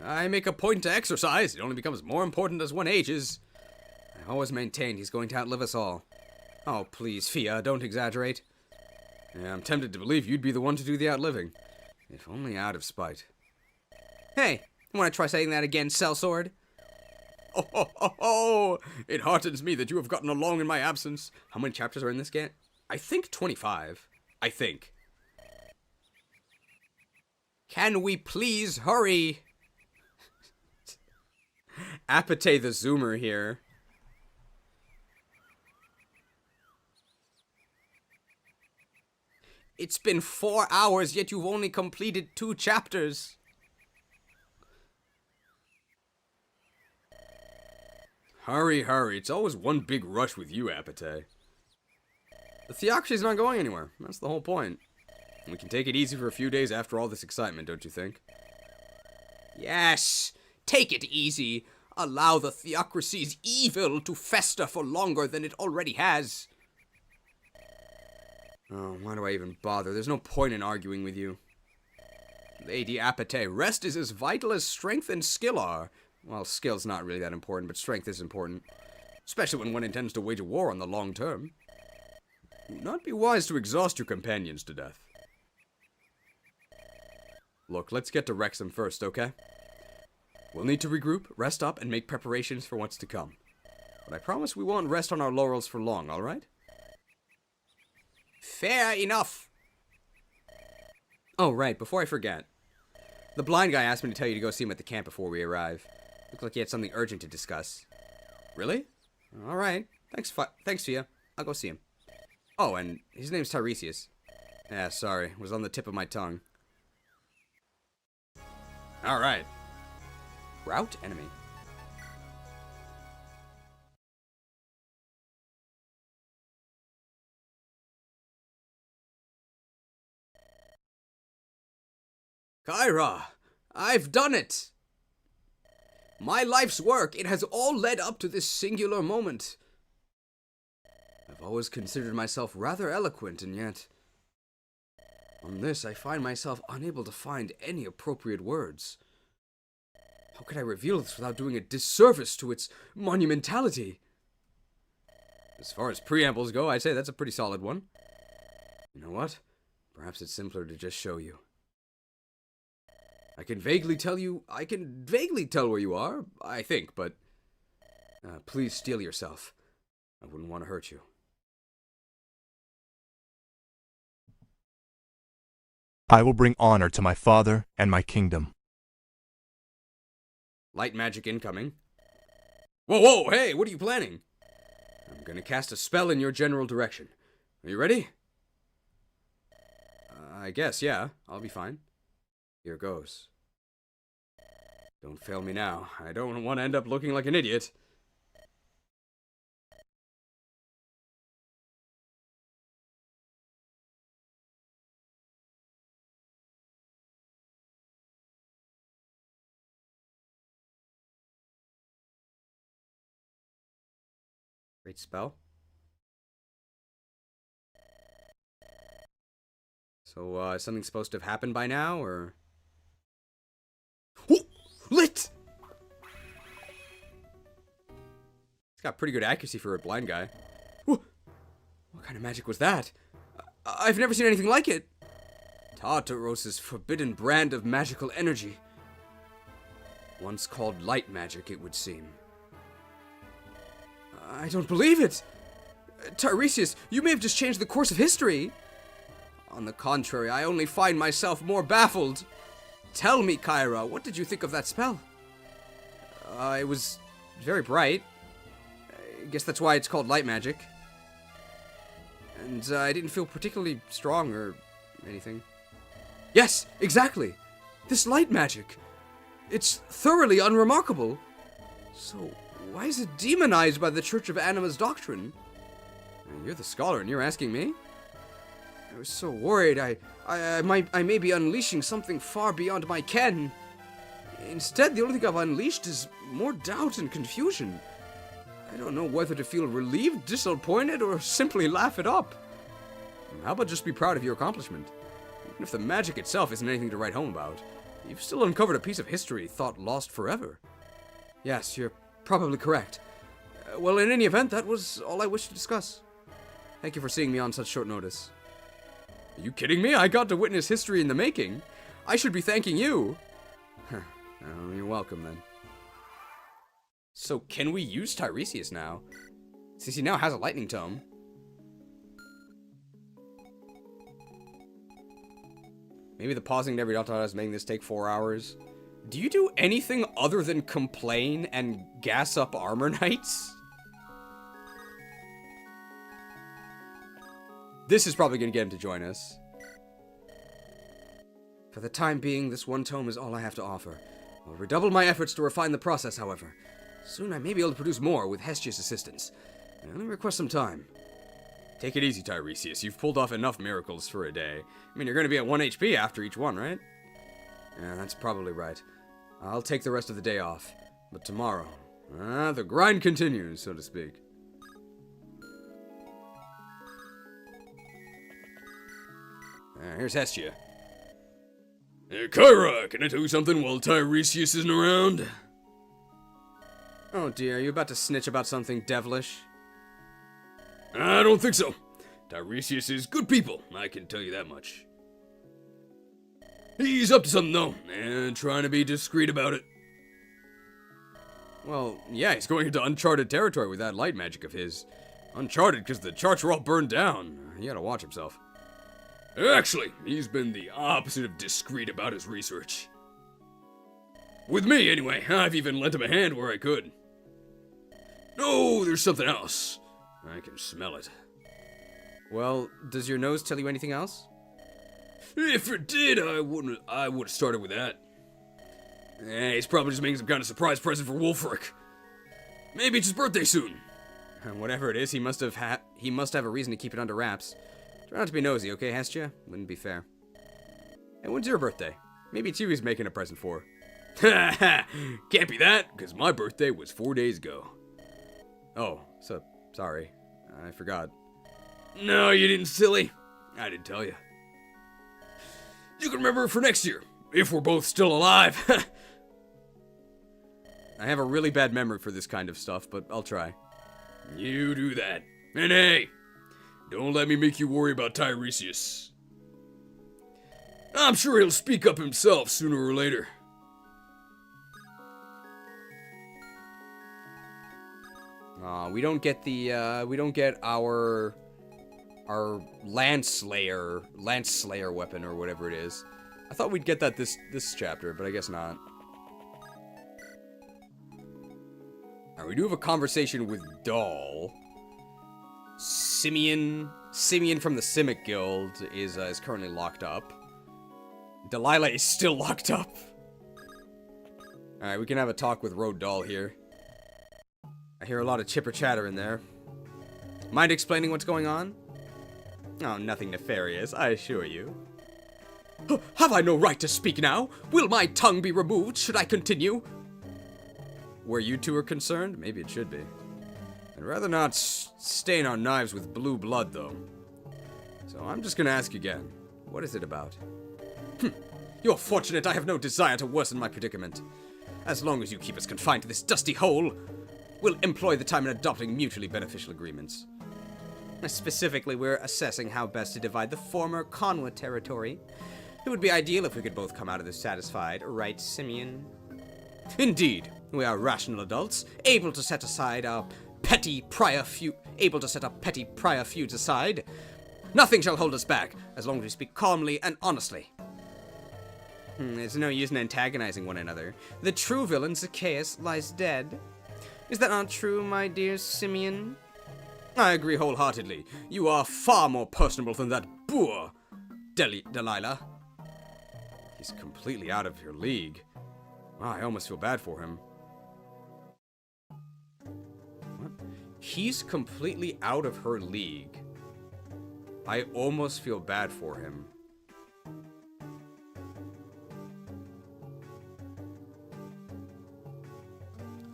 I make a point to exercise. It only becomes more important as one ages. I always maintained he's going to outlive us all. Oh, please, Fia, don't exaggerate. Yeah, I'm tempted to believe you'd be the one to do the outliving. If only out of spite. Hey, want to try saying that again, sellsword? Oh, it heartens me that you have gotten along in my absence. How many chapters are in this game? I think 25. I think. Can we please hurry? Apate the Zoomer here. It's been 4 hours, yet you've only completed 2 chapters. Hurry, hurry. It's always one big rush with you, Apate. The theocracy's not going anywhere. That's the whole point. We can take it easy for a few days after all this excitement, don't you think? Yes, take it easy. Allow the theocracy's evil to fester for longer than it already has. Oh, why do I even bother? There's no point in arguing with you. Lady Apate, rest is as vital as strength and skill are. Well, skill's not really that important, but strength is important. Especially when one intends to wage a war on the long term. It would not be wise to exhaust your companions to death. Look, let's get to Wrexham first, okay? We'll need to regroup, rest up, and make preparations for what's to come. But I promise we won't rest on our laurels for long, alright? Fair enough. Oh, right, before I forget. The blind guy asked me to tell you to go see him at the camp before we arrive. Looked like he had something urgent to discuss. Really? Alright. Thanks, Fia. I'll go see him. Oh, and his name's Tiresias. Yeah, sorry. It was on the tip of my tongue. Alright. Route enemy. Kyra, I've done it! My life's work, it has all led up to this singular moment. I've always considered myself rather eloquent, and yet... on this, I find myself unable to find any appropriate words. How could I reveal this without doing a disservice to its monumentality? As far as preambles go, I'd say that's a pretty solid one. You know what? Perhaps it's simpler to just show you. I can vaguely tell where you are, I think, but... please steel yourself. I wouldn't want to hurt you. I will bring honor to my father and my kingdom. Light magic incoming. Whoa, whoa, hey, what are you planning? I'm gonna cast a spell in your general direction. Are you ready? I guess, yeah. I'll be fine. Here goes. Don't fail me now. I don't want to end up looking like an idiot. Great spell. So, is something supposed to have happened by now, or...? Ooh, lit! It's got pretty good accuracy for a blind guy. Ooh, what kind of magic was that? I've never seen anything like it! Tartaros' forbidden brand of magical energy. Once called light magic, it would seem. I don't believe it! Tiresias, you may have just changed the course of history! On the contrary, I only find myself more baffled. Tell me, Kyra, what did you think of that spell? It was very bright. I guess that's why it's called light magic. And I didn't feel particularly strong or anything. Yes, exactly! This light magic! It's thoroughly unremarkable. So, why is it demonized by the Church of Anima's doctrine? You're the scholar and you're asking me? I was so worried I may be unleashing something far beyond my ken. Instead, the only thing I've unleashed is more doubt and confusion. I don't know whether to feel relieved, disappointed, or simply laugh it up. How about just be proud of your accomplishment? Even if the magic itself isn't anything to write home about, you've still uncovered a piece of history thought lost forever. Yes, you're probably correct. Well, in any event, that was all I wished to discuss. Thank you for seeing me on such short notice. Are you kidding me? I got to witness history in the making. I should be thanking you. Oh, you're welcome, then. So, can we use Tiresias now? Since he now has a lightning tome. Maybe the pausing to every dot is making this take 4 hours. Do you do anything other than complain and gas up armor knights? This is probably going to get him to join us. For the time being, this one tome is all I have to offer. I'll redouble my efforts to refine the process, however. Soon I may be able to produce more with Hestia's assistance. I only request some time. Take it easy, Tiresias. You've pulled off enough miracles for a day. I mean, you're going to be at 1 HP after each one, right? Yeah, that's probably right. I'll take the rest of the day off. But tomorrow, the grind continues, so to speak. Here's Hestia. Kyra, can I tell you something while Tiresias isn't around? Oh dear, are you about to snitch about something devilish? I don't think so. Tiresias is good people, I can tell you that much. He's up to something though, and trying to be discreet about it. Well, yeah, he's going into uncharted territory with that light magic of his. Uncharted because the charts were all burned down. He gotta watch himself. Actually, he's been the opposite of discreet about his research. With me, anyway. I've even lent him a hand where I could. No, there's something else. I can smell it. Well, does your nose tell you anything else? If it did, I would have started with that. He's probably just making some kind of surprise present for Wulfric. Maybe it's his birthday soon. Whatever it is, he must have a reason to keep it under wraps. Try not to be nosy, okay, Hestia? Wouldn't be fair. And when's your birthday? Maybe it's you he's making a present for. Ha ha! Can't be that, because my birthday was 4 days ago. Oh, so, sorry. I forgot. No, you didn't, silly. I didn't tell you. You can remember it for next year, if we're both still alive. I have a really bad memory for this kind of stuff, but I'll try. You do that. And hey, don't let me make you worry about Tiresias. I'm sure he'll speak up himself sooner or later. We don't get our Lance Slayer weapon or whatever it is. I thought we'd get that this chapter, but I guess not. Alright, we do have a conversation with Dahl. Simeon from the Simic Guild is currently locked up. Delilah is still locked up. Alright, we can have a talk with Road Dahl here. I hear a lot of chipper chatter in there. Mind explaining what's going on? Oh, nothing nefarious, I assure you. Have I no right to speak now? Will my tongue be removed should I continue? Where you two are concerned, maybe it should be. I'd rather not stain our knives with blue blood, though. So I'm just gonna ask again. What is it about? You're fortunate I have no desire to worsen my predicament. As long as you keep us confined to this dusty hole, we'll employ the time in adopting mutually beneficial agreements. Specifically, we're assessing how best to divide the former Conwa territory. It would be ideal if we could both come out of this satisfied, right, Simeon? Indeed, we are rational adults, able to set petty prior feuds aside. Nothing shall hold us back, as long as we speak calmly and honestly. There's no use in antagonizing one another. The true villain, Zacchaeus, lies dead. Is that not true, my dear Simeon? I agree wholeheartedly. You are far more personable than that boor, Delilah. He's completely out of your league. Wow, I almost feel bad for him. What? He's completely out of her league. I almost feel bad for him.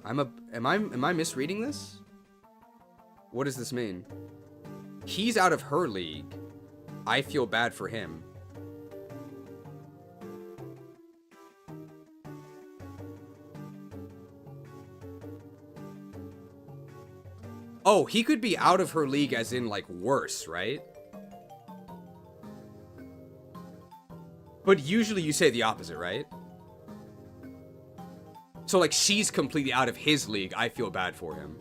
Am I misreading this? What does this mean? He's out of her league. I feel bad for him. Oh, he could be out of her league as in, like, worse, right? But usually you say the opposite, right? So, like, she's completely out of his league. I feel bad for him.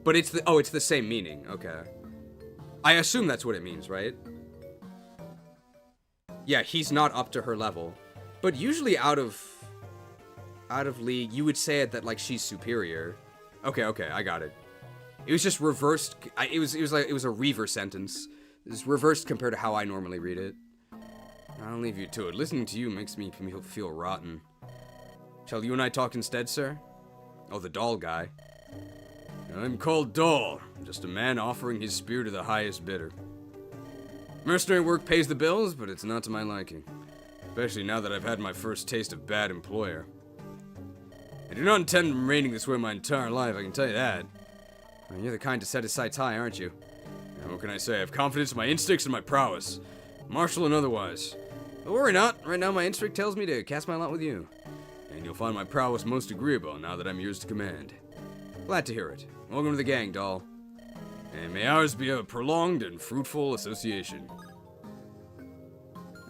But it's the... Oh, it's the same meaning. Okay. I assume that's what it means, right? Yeah, he's not up to her level. But usually out of league, you would say it that, like, she's superior. Okay, I got it. It was just reversed. It was a reverse sentence. It was reversed compared to how I normally read it. I'll leave you to it. Listening to you makes me feel rotten. Shall you and I talk instead, sir? Oh, the doll guy. I'm called Doll. Just a man offering his spear to the highest bidder. Mercenary work pays the bills, but it's not to my liking. Especially now that I've had my first taste of bad employer. I do not intend remaining this way my entire life, I can tell you that. Well, you're the kind to set his sights high, aren't you? And what can I say? I have confidence in my instincts and my prowess. Martial and otherwise. But worry not. Right now my instinct tells me to cast my lot with you. And you'll find my prowess most agreeable now that I'm yours to command. Glad to hear it. Welcome to the gang, doll. And may ours be a prolonged and fruitful association.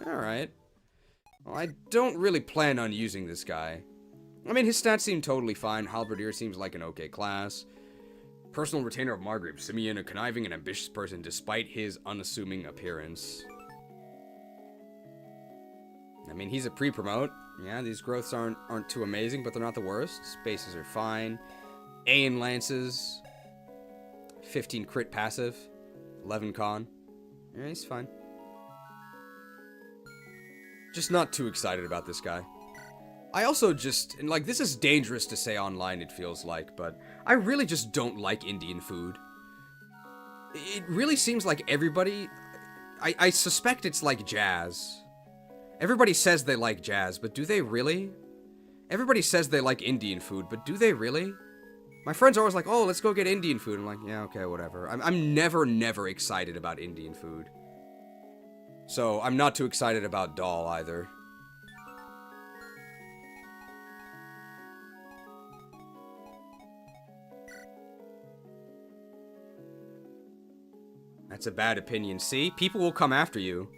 Alright. Well, I don't really plan on using this guy. I mean, his stats seem totally fine. Halberdier seems like an okay class. Personal retainer of Margrave, Simeon, a conniving and ambitious person despite his unassuming appearance. I mean, he's a pre-promote. Yeah, these growths aren't too amazing, but they're not the worst. Spaces are fine. A in lances. 15 crit passive. 11 con. Yeah, he's fine. Just not too excited about this guy. I also just, and like, this is dangerous to say online, it feels like, but I really just don't like Indian food. It really seems like everybody, I suspect it's like jazz. Everybody says they like jazz, but do they really? Everybody says they like Indian food, but do they really? My friends are always like, oh, let's go get Indian food. I'm like, yeah, okay, whatever. I'm never excited about Indian food. So, I'm not too excited about Doll either. That's a bad opinion. See? People will come after you.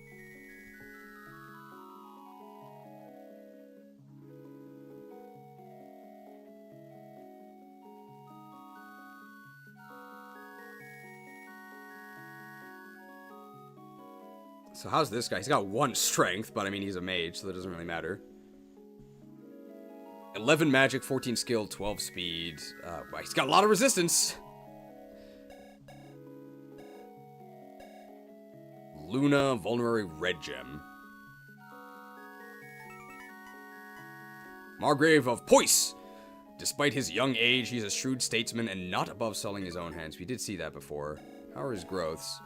So how's this guy? He's got 1 strength, but I mean, he's a mage, so that doesn't really matter. 11 magic, 14 skill, 12 speed. Well, he's got a lot of resistance. Luna, vulnerary red gem. Margrave of Poise. Despite his young age, he's a shrewd statesman and not above selling his own hands. We did see that before. How are his growths?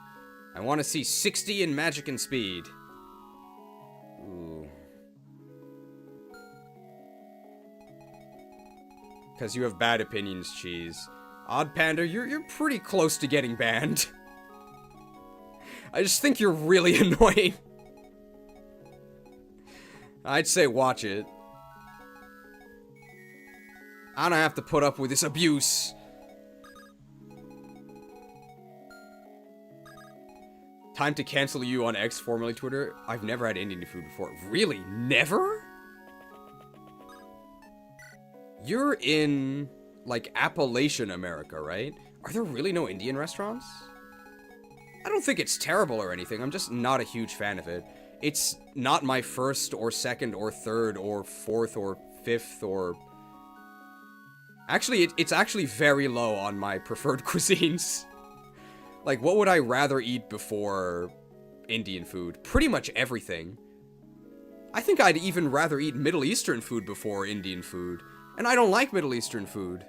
I want to see 60 in magic and speed. Ooh. Because you have bad opinions, Cheese. Odd Panda, you're pretty close to getting banned. I just think you're really annoying. I'd say watch it. I don't have to put up with this abuse. Time to cancel you on X, formerly Twitter. I've never had Indian food before. Really? Never? You're in, like, Appalachian America, right? Are there really no Indian restaurants? I don't think it's terrible or anything. I'm just not a huge fan of it. It's not my first or second or third or fourth or fifth or... Actually, it's actually very low on my preferred cuisines. Like, what would I rather eat before Indian food? Pretty much everything. I think I'd even rather eat Middle Eastern food before Indian food. And I don't like Middle Eastern food.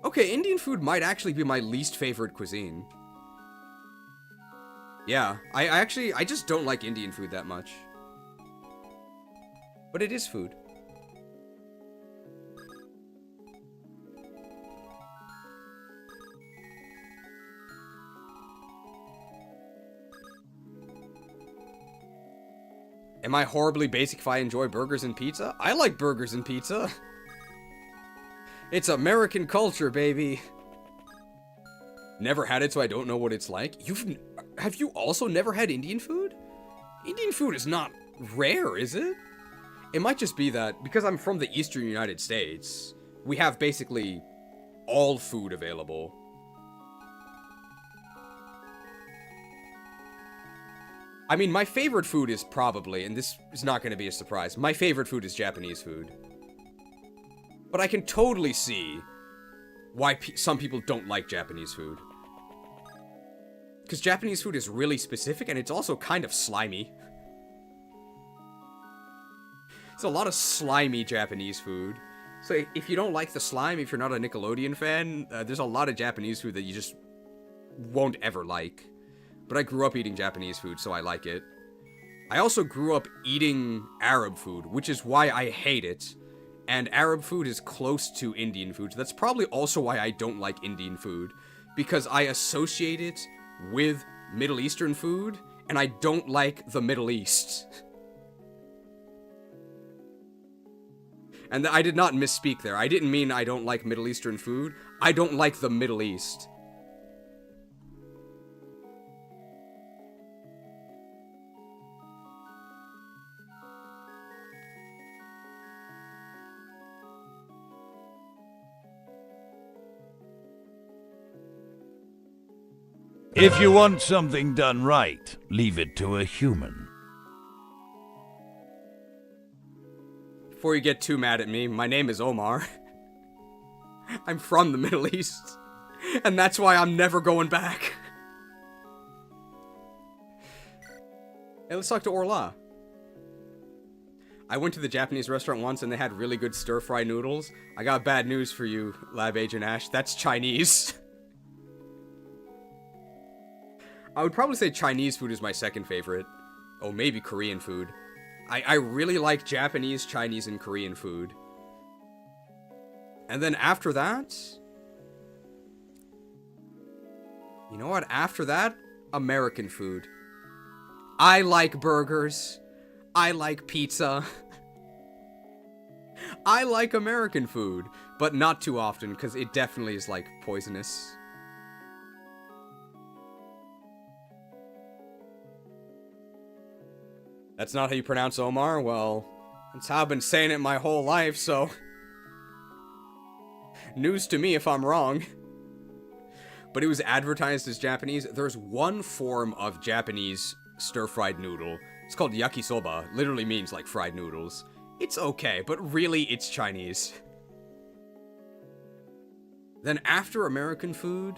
Okay, Indian food might actually be my least favorite cuisine. Yeah, I just don't like Indian food that much. But it is food. Am I horribly basic if I enjoy burgers and pizza? I like burgers and pizza. It's American culture, baby. Never had it, so I don't know what it's like. Have you also never had Indian food? Indian food is not rare, is it? It might just be that, because I'm from the eastern United States, we have basically all food available. I mean, my favorite food is probably, and this is not going to be a surprise, my favorite food is Japanese food. But I can totally see why some people don't like Japanese food. Because Japanese food is really specific, and it's also kind of slimy. There's a lot of slimy Japanese food. So if you don't like the slime, if you're not a Nickelodeon fan, there's a lot of Japanese food that you just won't ever like. But I grew up eating Japanese food, so I like it. I also grew up eating Arab food, which is why I hate it. And Arab food is close to Indian food. So that's probably also why I don't like Indian food. Because I associate it with Middle Eastern food, and I don't like the Middle East. And I did not misspeak there. I didn't mean I don't like Middle Eastern food. I don't like the Middle East. If you want something done right, leave it to a human. Before you get too mad at me, my name is Omar. I'm from the Middle East. And that's why I'm never going back. Hey, let's talk to Orla. I went to the Japanese restaurant once and they had really good stir-fry noodles. I got bad news for you, Lab Agent Ash. That's Chinese. I would probably say Chinese food is my second favorite. Oh, maybe Korean food. I really like Japanese, Chinese, and Korean food. And then after that... You know what? After that, American food. I like burgers. I like pizza. I like American food, but not too often, because it definitely is, like, poisonous. That's not how you pronounce Omar? Well, that's how I've been saying it my whole life, so... News to me if I'm wrong. But it was advertised as Japanese. There's one form of Japanese stir-fried noodle. It's called yakisoba. Literally means, like, fried noodles. It's okay, but really, it's Chinese. Then after American food,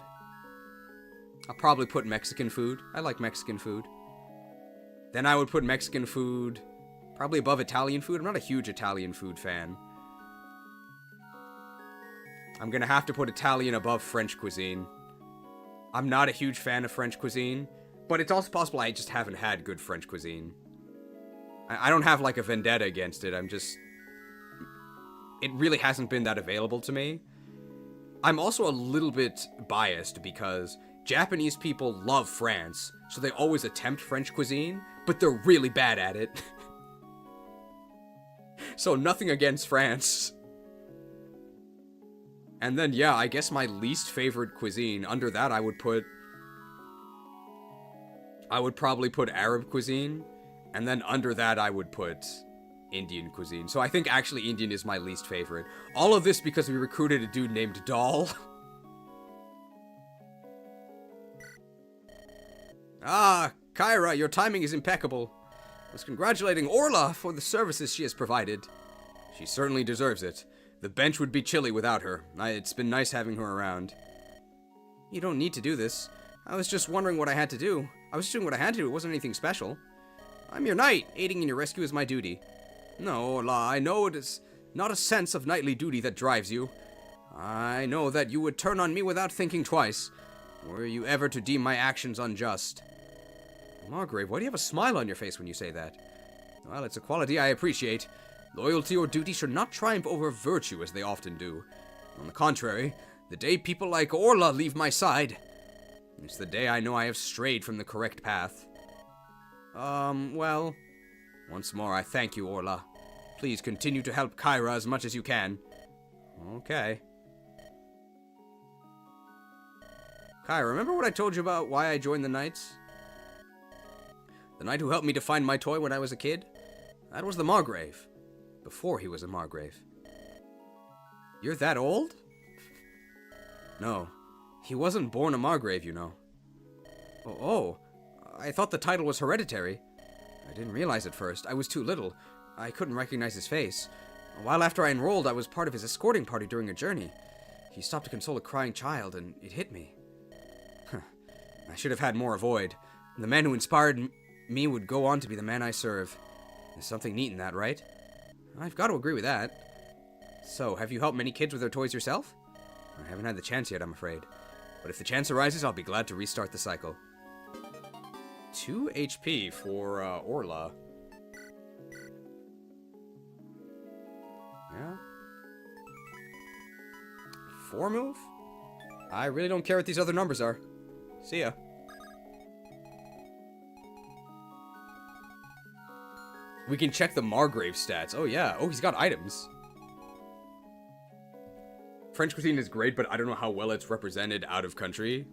I'll probably put Mexican food. I like Mexican food. Then I would put Mexican food probably above Italian food. I'm not a huge Italian food fan. I'm gonna have to put Italian above French cuisine. I'm not a huge fan of French cuisine, but it's also possible I just haven't had good French cuisine. I don't have, like, a vendetta against it. I'm just... It really hasn't been that available to me. I'm also a little bit biased because Japanese people love France, so they always attempt French cuisine, but they're really bad at it. So nothing against France. And then, yeah, I guess my least favorite cuisine, under that I would probably put Arab cuisine, and then under that I would put Indian cuisine. So I think actually Indian is my least favorite. All of this because we recruited a dude named Doll. Ah, Kyra, your timing is impeccable. I was congratulating Orla for the services she has provided. She certainly deserves it. The bench would be chilly without her. It's been nice having her around. You don't need to do this. I was just wondering what I had to do. I was just doing what I had to do. It wasn't anything special. I'm your knight. Aiding in your rescue is my duty. No, Orla, I know it is not a sense of knightly duty that drives you. I know that you would turn on me without thinking twice, were you ever to deem my actions unjust. Margrave, why do you have a smile on your face when you say that? Well, it's a quality I appreciate. Loyalty or duty should not triumph over virtue as they often do. On the contrary, the day people like Orla leave my side, it's the day I know I have strayed from the correct path. Well, once more I thank you, Orla. Please continue to help Kyra as much as you can. Okay. Kyra, remember what I told you about why I joined the Knights? The knight who helped me to find my toy when I was a kid? That was the Margrave. Before he was a Margrave. You're that old? No. He wasn't born a Margrave, you know. Oh, I thought the title was hereditary. I didn't realize at first. I was too little. I couldn't recognize his face. A while after I enrolled, I was part of his escorting party during a journey. He stopped to console a crying child, and it hit me. I should have had more avoid. The man who inspired me would go on to be the man I serve. There's something neat in that, right? I've got to agree with that. So, have you helped many kids with their toys yourself? I haven't had the chance yet, I'm afraid. But if the chance arises, I'll be glad to restart the cycle. 2 HP for Orla. Yeah. 4 move? I really don't care what these other numbers are. See ya. We can check the Margrave stats. Oh yeah. Oh, he's got items. French cuisine is great, but I don't know how well it's represented out of country.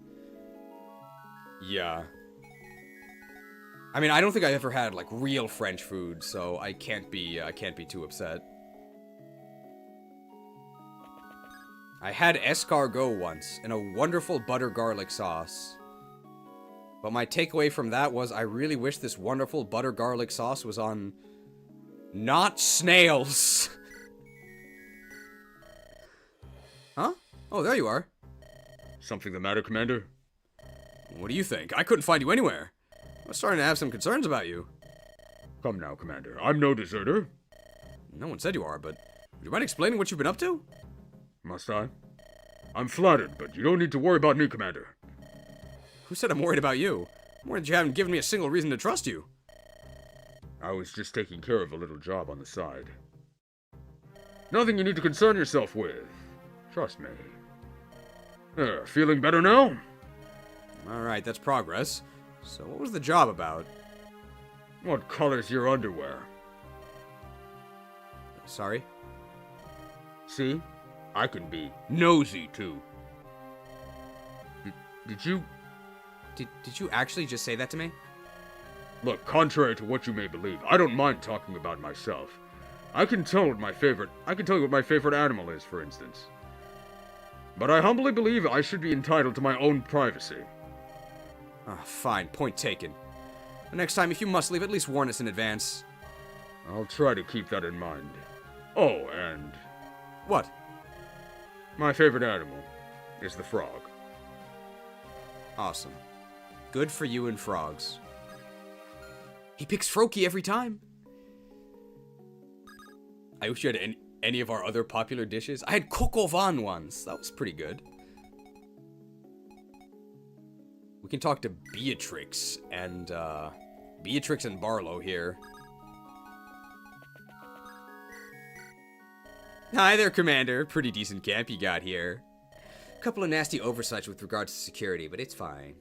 Yeah. I mean, I don't think I've ever had like real French food, so I can't be too upset. I had escargot once in a wonderful butter garlic sauce. But my takeaway from that was I really wish this wonderful butter garlic sauce was on not snails. Huh? Oh, there you are. Something the matter, Commander? What do you think? I couldn't find you anywhere. I was starting to have some concerns about you. Come now, Commander. I'm no deserter. No one said you are, but would you mind explaining what you've been up to? Must I? I'm flattered, but you don't need to worry about me, Commander. Who said I'm worried about you? I'm worried that you haven't given me a single reason to trust you. I was just taking care of a little job on the side. Nothing you need to concern yourself with. Trust me. Feeling better now? Alright, that's progress. So what was the job about? What color's your underwear? Sorry? See? I can be nosy, too. Did you... Did you actually just say that to me? Look, contrary to what you may believe, I don't mind talking about myself. I can tell you what my favorite animal is, for instance. But I humbly believe I should be entitled to my own privacy. Ah, fine. Point taken. The next time, if you must leave, at least warn us in advance. I'll try to keep that in mind. Oh, and... What? My favorite animal is the frog. Awesome. Good for you and frogs. He picks Froakie every time. I wish you had any of our other popular dishes. I had coq au vin once. That was pretty good. We can talk to Beatrix and Barlow here. Hi there, Commander. Pretty decent camp you got here. A couple of nasty oversights with regards to security, but it's fine.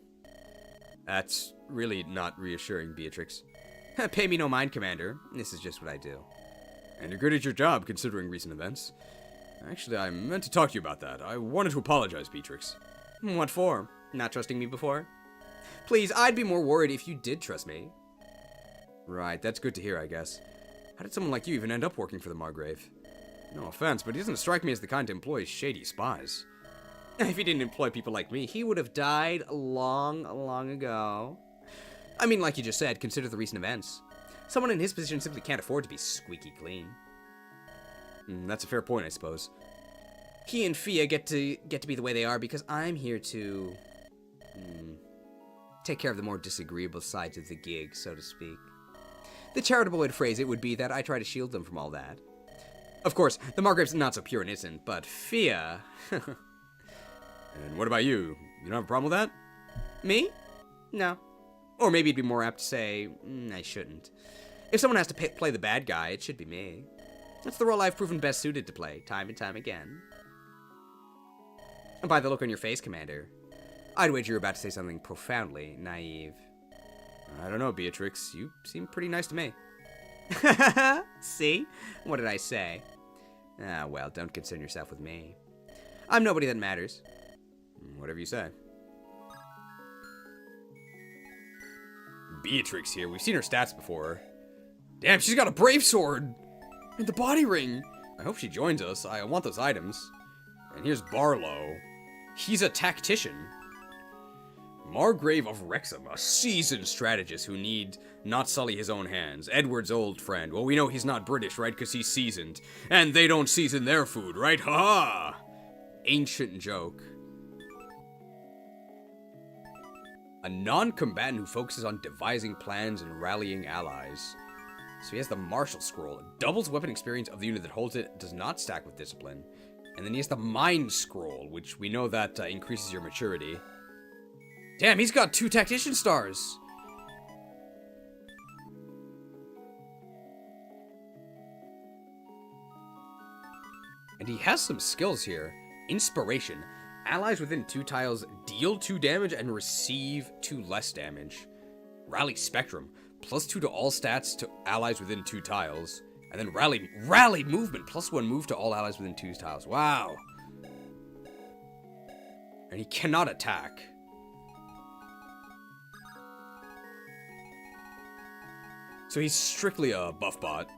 That's really not reassuring, Beatrix. Pay me no mind, Commander. This is just what I do. And you're good at your job, considering recent events. Actually, I meant to talk to you about that. I wanted to apologize, Beatrix. What for? Not trusting me before? Please, I'd be more worried if you did trust me. Right, that's good to hear, I guess. How did someone like you even end up working for the Margrave? No offense, but he doesn't strike me as the kind to employ shady spies. If he didn't employ people like me, he would have died long ago. I mean, like you just said, consider the recent events. Someone in his position simply can't afford to be squeaky clean. That's a fair point, I suppose. He and Fia get to be the way they are because I'm here to... take care of the more disagreeable sides of the gig, so to speak. The charitable way to phrase it would be that I try to shield them from all that. Of course, the Margrave's not so pure and innocent, but Fia... And what about you? You don't have a problem with that? Me? No. Or maybe it'd be more apt to say, I shouldn't. If someone has to play the bad guy, it should be me. That's the role I've proven best suited to play, time and time again. And by the look on your face, Commander, I'd wager you're about to say something profoundly naive. I don't know, Beatrix. You seem pretty nice to me. See? What did I say? Ah, well, don't concern yourself with me. I'm nobody that matters. Whatever you say. Beatrix here. We've seen her stats before. Damn, she's got a brave sword! And the body ring! I hope she joins us. I want those items. And here's Barlow. He's a tactician. Margrave of Wrexham, a seasoned strategist who need not sully his own hands. Edward's old friend. Well, we know he's not British, right? Because he's seasoned. And they don't season their food, right? Ha-ha! Ancient joke. A non-combatant who focuses on devising plans and rallying allies. So he has the Martial Scroll. Doubles weapon experience of the unit that holds it. Does not stack with discipline. And then he has the Mind Scroll, which we know that increases your maturity. Damn, he's got 2 tactician stars. And he has some skills here. Inspiration. Allies within 2 tiles deal 2 damage and receive 2 less damage. Rally Spectrum. +2 to all stats to allies within 2 tiles. And then Rally Movement. +1 move to all allies within 2 tiles. Wow. And he cannot attack. So he's strictly a buff bot.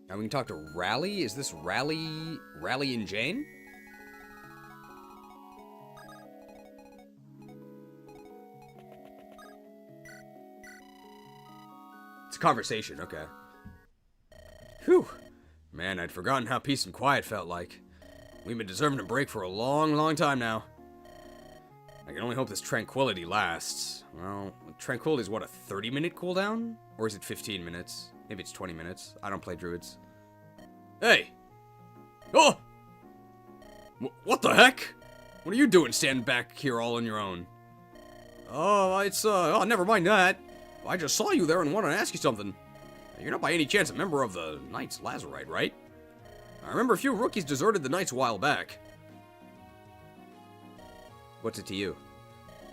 Now we can talk to Rally. Is this Rally and Jane? It's a conversation, okay. Whew. Man, I'd forgotten how peace and quiet felt like. We've been deserving a break for a long, long time now. I can only hope this tranquility lasts. Well, tranquility is what, a 30-minute cooldown? Or is it 15 minutes? Maybe it's 20 minutes. I don't play druids. Hey! Oh! What the heck? What are you doing standing back here all on your own? Oh, never mind that. I just saw you there and wanted to ask you something. You're not by any chance a member of the Knights Lazarite, right? I remember a few rookies deserted the Knights a while back. What's it to you?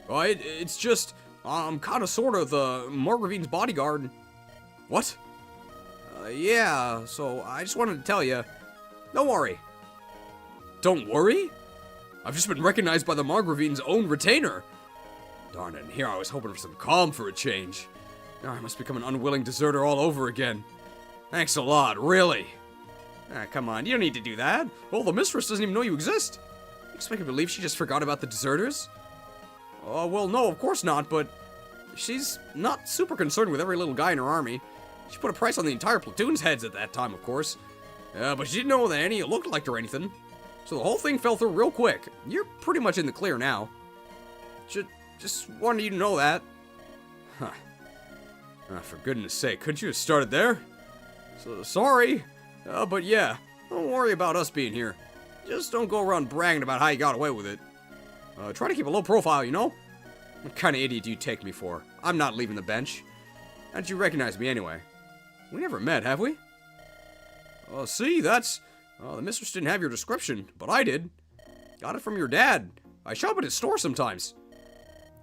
Oh, it's just, I'm kind of sort of the Margravine's bodyguard. What? Yeah, so I just wanted to tell you, don't worry. Don't worry? I've just been recognized by the Margravine's own retainer. Darn it, and here I was hoping for some calm for a change. Now I must become an unwilling deserter all over again. Thanks a lot, really. Ah, come on, you don't need to do that. Well, the mistress doesn't even know you exist. You expect me to believe she just forgot about the deserters? Oh, well, no, of course not, but she's not super concerned with every little guy in her army. She put a price on the entire platoon's heads at that time, of course. But she didn't know that any looked like her or anything. So the whole thing fell through real quick. You're pretty much in the clear now. Just wanted you to know that. Huh. For goodness sake, couldn't you have started there? So, sorry. But yeah, don't worry about us being here. Just don't go around bragging about how you got away with it. Try to keep a low profile, you know? What kind of idiot do you take me for? I'm not leaving the bench. How'd you recognize me anyway? We never met, have we? See, that's... the mistress didn't have your description, but I did. Got it from your dad. I shop at his store sometimes.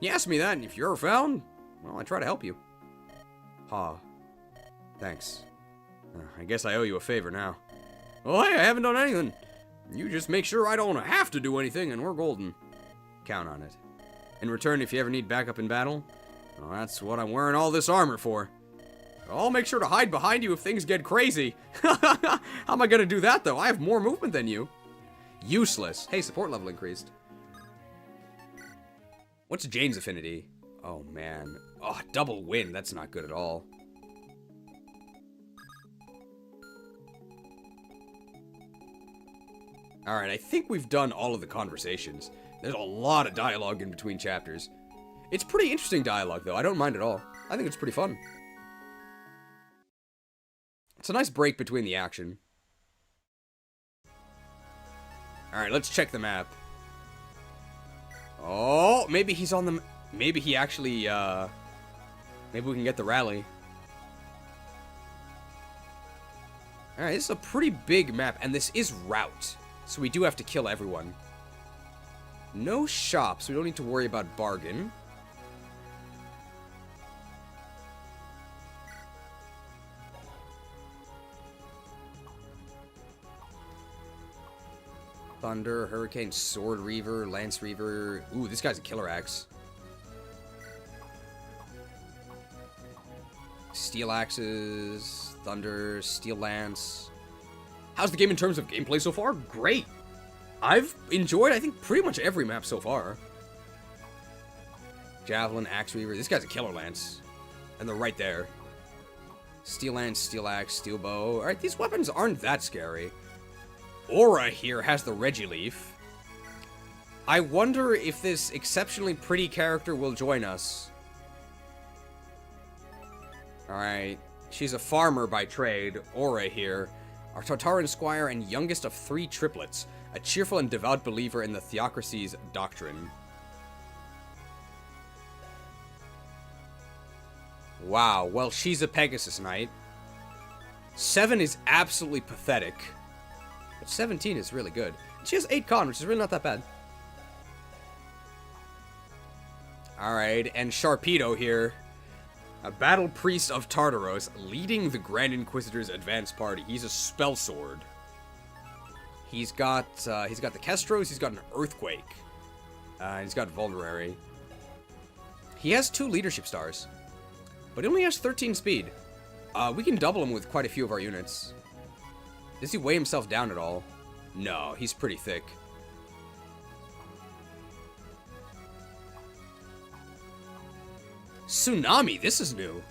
He asked me that, and if you're ever found, well, I try to help you. Thanks. I guess I owe you a favor now. Well, hey, I haven't done anything. You just make sure I don't have to do anything, and we're golden. Count on it. In return, if you ever need backup in battle, well, that's what I'm wearing all this armor for. I'll make sure to hide behind you if things get crazy. How am I gonna do that, though? I have more movement than you. Useless. Hey, support level increased. What's Jane's affinity? Oh, man. Oh, double win. That's not good at all. Alright, I think we've done all of the conversations. There's a lot of dialogue in between chapters. It's pretty interesting dialogue, though. I don't mind at all. I think it's pretty fun. It's a nice break between the action. Alright, let's check the map. Oh, maybe he's on the... Maybe he actually, maybe we can get the rally. Alright, this is a pretty big map, and this is route. So we do have to kill everyone. No shops, we don't need to worry about bargain. Thunder, Hurricane, Sword Reaver, Lance Reaver. Ooh, this guy's a killer axe. Steel axes, Thunder, Steel Lance. How's the game in terms of gameplay so far? Great. I've enjoyed, I think, pretty much every map so far. Javelin, Axe Reaver. This guy's a killer lance. And they're right there. Steel Lance, Steel Axe, Steel Bow. Alright, these weapons aren't that scary. Aura here has the Regileaf. I wonder if this exceptionally pretty character will join us. Alright. She's a farmer by trade. Aura here. Our Tartaran squire and youngest of 3 triplets. A cheerful and devout believer in the theocracy's doctrine. Wow, well, she's a Pegasus Knight. 7 is absolutely pathetic. But 17 is really good. She has 8 con, which is really not that bad. Alright, and Sharpedo here. A battle priest of Tartaros, leading the Grand Inquisitor's advance party. He's a spell sword. He's got the Kestros, he's got an Earthquake. He's got Vulnerary. He has 2 leadership stars. But he only has 13 speed. We can double him with quite a few of our units. Does he weigh himself down at all? No, he's pretty thick. Tsunami, this is new.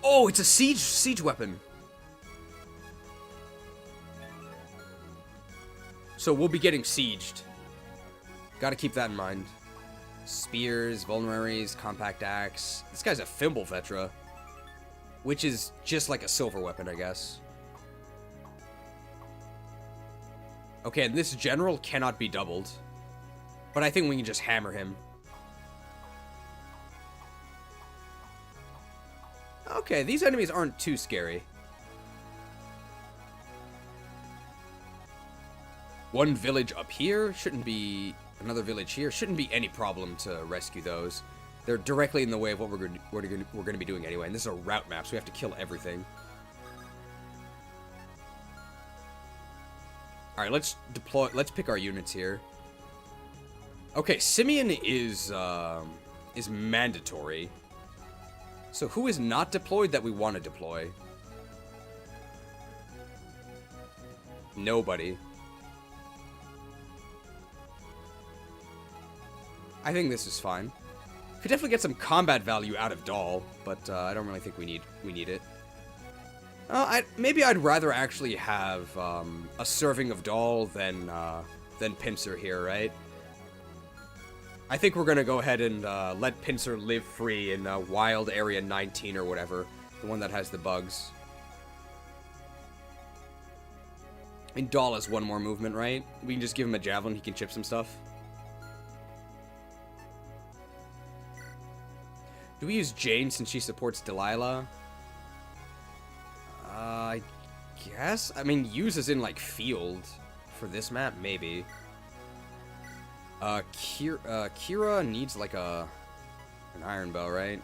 Oh, it's a siege weapon. So we'll be getting sieged. Gotta keep that in mind. Spears, Vulneraries, Compact Axe. This guy's a Fimbulvetra. Which is just like a silver weapon, I guess. Okay, and this general cannot be doubled. But I think we can just hammer him. Okay, these enemies aren't too scary. One village up here shouldn't be... Another village here shouldn't be any problem to rescue those. They're directly in the way of what we're going to be doing anyway. And this is a route map, so we have to kill everything. All right, let's deploy. Let's pick our units here. Okay, Simeon is mandatory. So who is not deployed that we want to deploy? Nobody. I think this is fine. Could definitely get some combat value out of Doll, but I don't really think we need it. Maybe I'd rather actually have a serving of Doll than Pincer here, right? I think we're gonna go ahead and let Pincer live free in Wild Area 19 or whatever, the one that has the bugs. And Doll has 1 more movement, right? We can just give him a javelin; he can chip some stuff. Do we use Jane since she supports Delilah? I guess. I mean, use as in, like, field. For this map, maybe. Kira needs, like, an iron bow, right?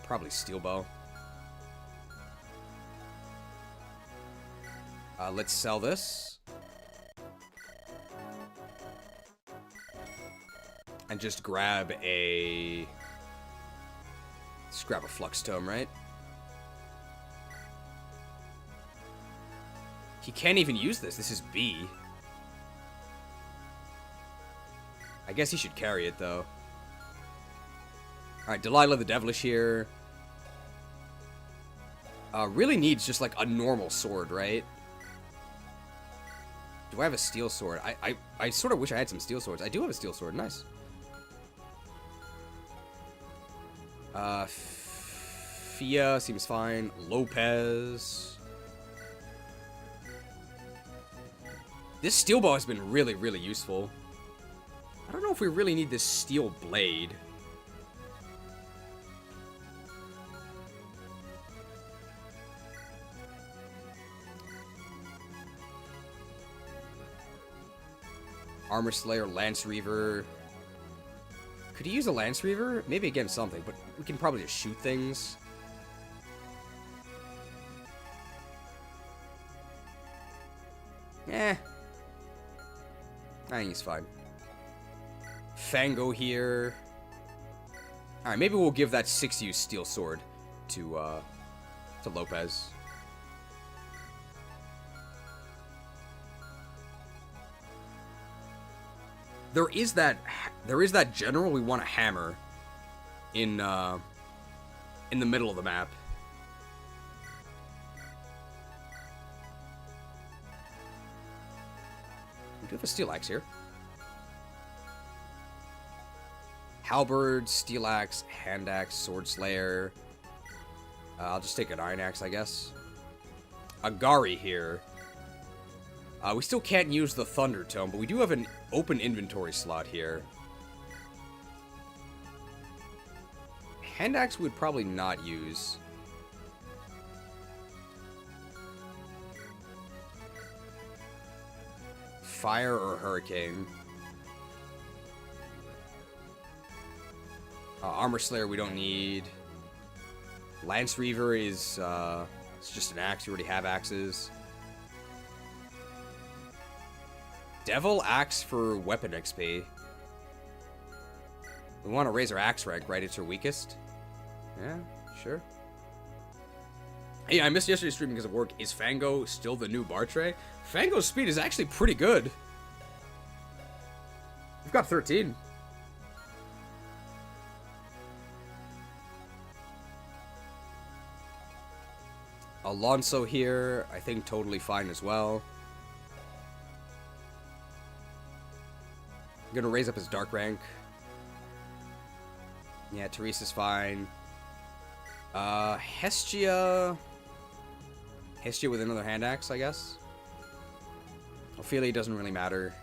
Probably steel bow. Let's sell this. And just grab a... Just grab a Flux Tome, right? He can't even use this. This is B. I guess he should carry it, though. Alright, Delilah the Devilish here. Really needs just, like, a normal sword, right? Do I have a steel sword? I sort of wish I had some steel swords. I do have a steel sword. Nice. Fia seems fine. Lopez. This steel bow has been really, really useful. I don't know if we really need this steel blade. Armor Slayer, Lance Reaver. Could he use a Lance Reaver? Maybe against something, but we can probably just shoot things. Eh. I think he's fine. Fango here. Alright, maybe we'll give that 6-use steel sword to Lopez. There is that general we want to hammer in the middle of the map. We do have a steel axe here. Halberd, steel axe, hand axe, sword slayer. I'll just take an iron axe, I guess. Agari here. We still can't use the Thunder Tome, but we do have an open inventory slot here. Hand axe we would probably not use. Fire or hurricane. Armor Slayer we don't need. Lance Reaver is it's just an axe. We already have axes. Devil Axe for weapon XP. We want to raise our axe rank, right? It's our weakest. Yeah, sure. Hey, I missed yesterday's stream because of work. Is Fango still the new Bartray? Fango's speed is actually pretty good. We've got 13. Alonso here, I think totally fine as well. I'm gonna raise up his dark rank. Yeah, Teresa's fine. Hestia with another hand axe, I guess. Ophelia doesn't really matter.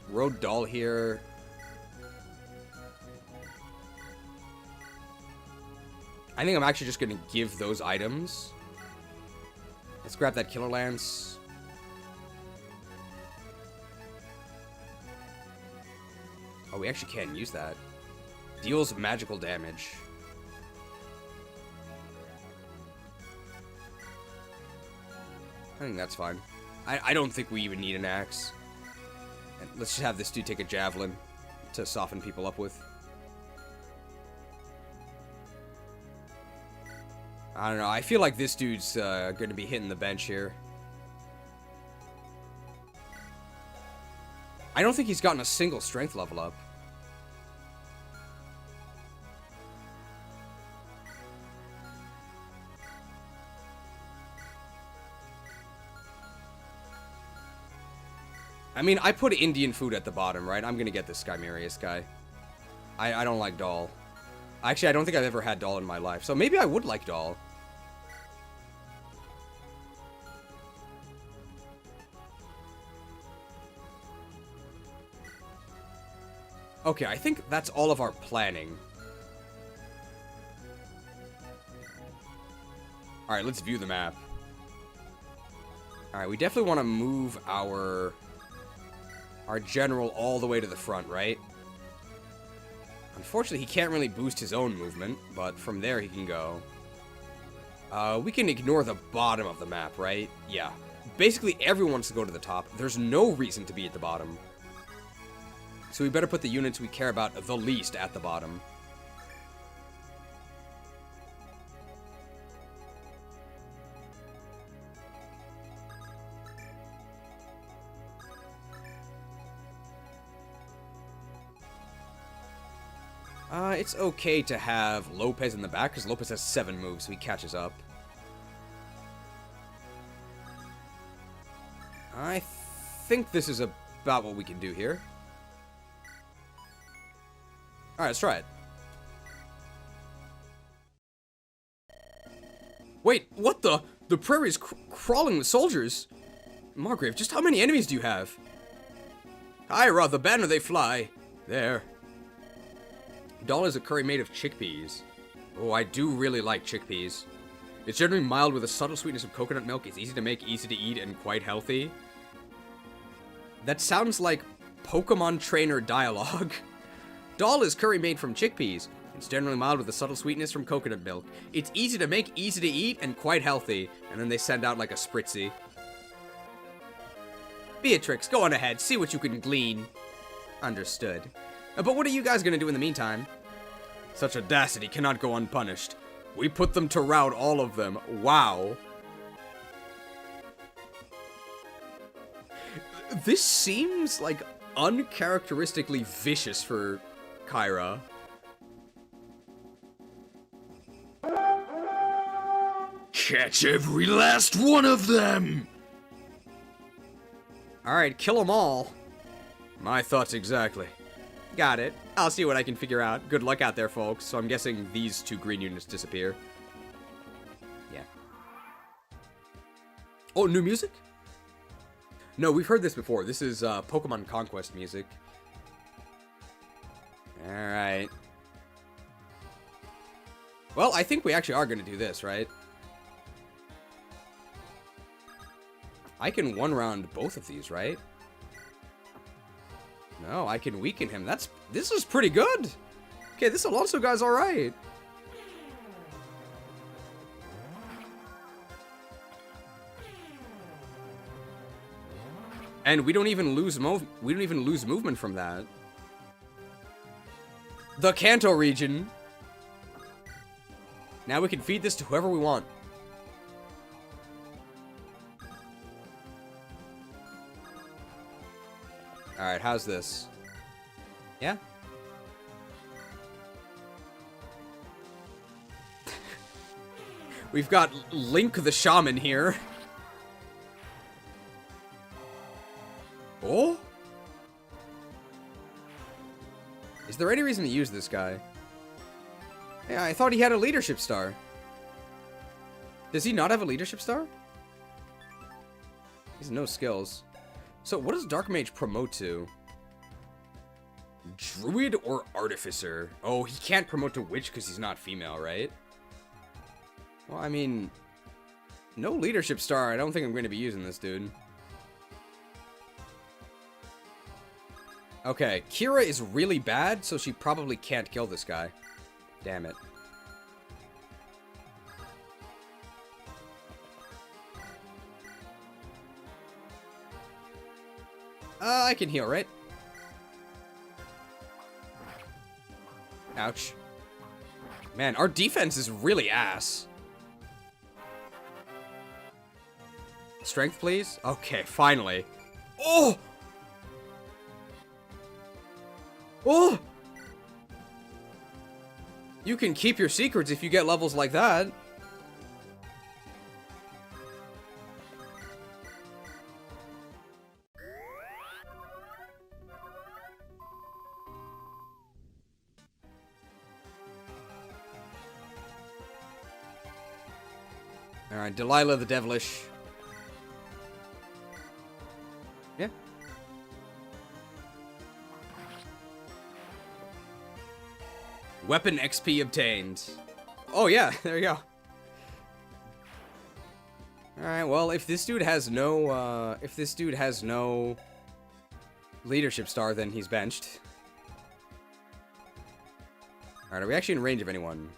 Road Doll here. I think I'm actually just gonna give those items. Let's grab that Killer Lance. Oh, we actually can't use that. Deals magical damage. I think that's fine. I don't think we even need an axe. And let's just have this dude take a javelin to soften people up with. I don't know. I feel like this dude's going to be hitting the bench here. I don't think he's gotten a single strength level up. I mean, I put Indian food at the bottom, right? I'm going to get this Skymerius guy. I don't like Doll. Actually, I don't think I've ever had Doll in my life. So maybe I would like Doll. Okay, I think that's all of our planning. Alright, let's view the map. Alright, we definitely want to move our general all the way to the front, right? Unfortunately, he can't really boost his own movement, but from there he can go. We can ignore the bottom of the map, right? Yeah. Basically, everyone wants to go to the top. There's no reason to be at the bottom. So we better put the units we care about the least at the bottom. It's okay to have Lopez in the back, because Lopez has 7 moves, so he catches up. I think this is about what we can do here. Alright, let's try it. Wait, what the? The prairie's crawling with soldiers. Margrave, just how many enemies do you have? Kyra, the banner they fly. There. Doll is a curry made of chickpeas. Oh, I do really like chickpeas. It's generally mild with a subtle sweetness of coconut milk. It's easy to make, easy to eat, and quite healthy. That sounds like Pokemon trainer dialogue. Doll is curry made from chickpeas. It's generally mild with a subtle sweetness from coconut milk. It's easy to make, easy to eat, and quite healthy. And then they send out like a spritzy. Beatrix, go on ahead. See what you can glean. Understood. But what are you guys gonna do in the meantime? Such audacity cannot go unpunished. We put them to rout, all of them. Wow. This seems like uncharacteristically vicious for Kyra. Catch every last one of them! Alright, kill them all. My thoughts exactly. Got it. I'll see what I can figure out. Good luck out there, folks. So I'm guessing these 2 green units disappear. Yeah. Oh, new music? No, we've heard this before. This is Pokemon Conquest music. Alright. Well, I think we actually are going to do this, right? I can one-round both of these, right? No, I can weaken him. This is pretty good. Okay, this Alonso guy's alright. And we don't even lose movement from that. The Kanto region. Now we can feed this to whoever we want. Alright, how's this? Yeah? We've got Link the Shaman here. Oh? Is there any reason to use this guy? Yeah, I thought he had a leadership star. Does he not have a leadership star? He has no skills. So what does Dark Mage promote to? Druid or Artificer? Oh, he can't promote to Witch because he's not female, right? Well, I mean, no leadership star. I don't think I'm going to be using this dude. Okay, Kira is really bad, so she probably can't kill this guy. Damn it. I can heal, right? Ouch. Man, our defense is really ass. Strength, please? Okay, finally. Oh! Oh! You can keep your secrets if you get levels like that. Alright, Delilah the Devilish. Yeah. Weapon XP obtained. Oh yeah, there you go. Alright, well, if this dude has no, leadership star, then he's benched. Alright, are we actually in range of anyone?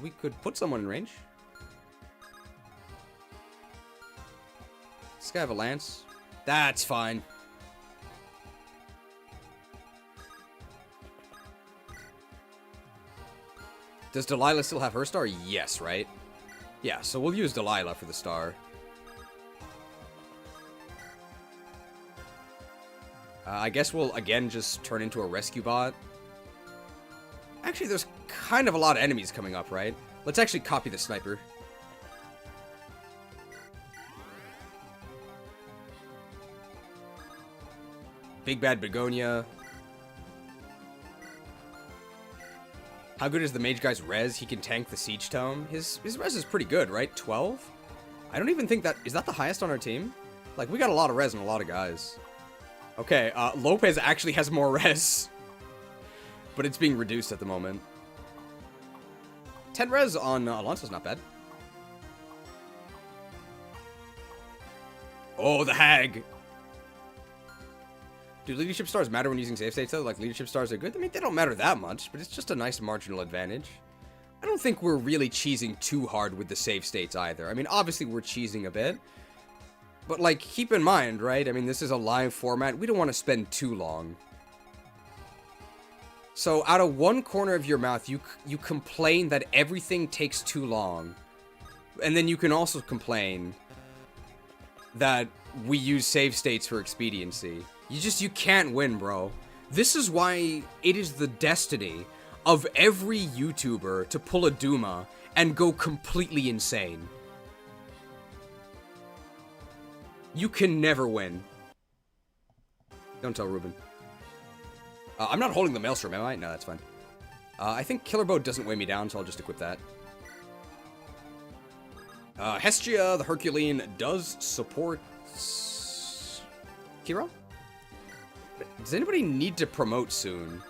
We could put someone in range. This guy have a lance? That's fine. Does Delilah still have her star? Yes, right? Yeah, so we'll use Delilah for the star. I guess we'll, again, just turn into a rescue bot. Actually, there's kind of a lot of enemies coming up, right? Let's actually copy the sniper. Big Bad Begonia. How good is the mage guy's res? He can tank the siege tome. His res is pretty good, right? 12? I don't even think that... Is that the highest on our team? Like, we got a lot of res and a lot of guys. Okay, Lopez actually has more res. But it's being reduced at the moment. 10 res on Alonso's not bad. Oh, the hag! Do leadership stars matter when using save states, though? Like, leadership stars are good? I mean, they don't matter that much, but it's just a nice marginal advantage. I don't think we're really cheesing too hard with the save states either. I mean, obviously we're cheesing a bit. But, like, keep in mind, right? I mean, this is a live format. We don't want to spend too long. So, out of one corner of your mouth, you complain that everything takes too long. And then you can also complain that we use save states for expediency. You can't win, bro. This is why it is the destiny of every YouTuber to pull a Duma and go completely insane. You can never win. Don't tell Ruben. I'm not holding the Maelstrom, am I? No, that's fine. I think Killer Bow doesn't weigh me down, so I'll just equip that. Hestia, the Herculean, does support... Kira? Does anybody need to promote soon?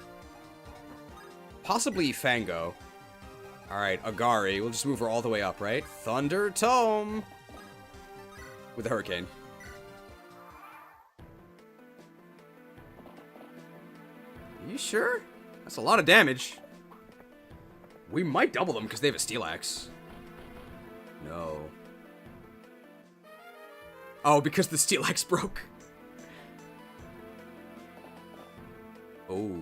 Possibly Fango. Alright, Agari. We'll just move her all the way up, right? Thunder Tome! With a Hurricane. You sure? That's a lot of damage. We might double them because they have a Steel Axe. No. Oh, because the Steel Axe broke. Oh.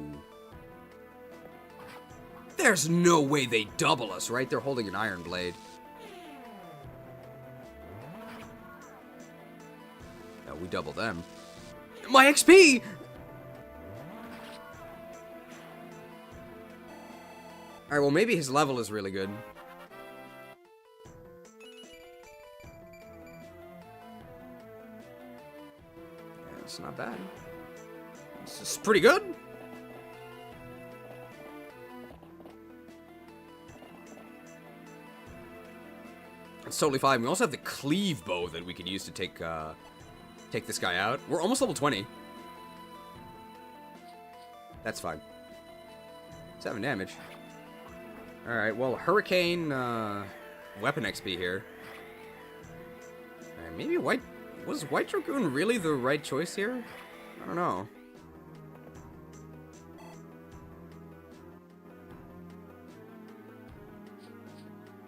There's no way they double us, right? They're holding an Iron Blade. No, we double them. My XP! Alright, well, maybe his level is really good. Yeah, it's not bad. It's pretty good. It's totally fine. We also have the cleave bow that we could use to take this guy out. We're almost level 20. That's fine. 7 damage. Alright, well, Hurricane, weapon XP here. Alright, maybe White... Was White Dragoon really the right choice here? I don't know.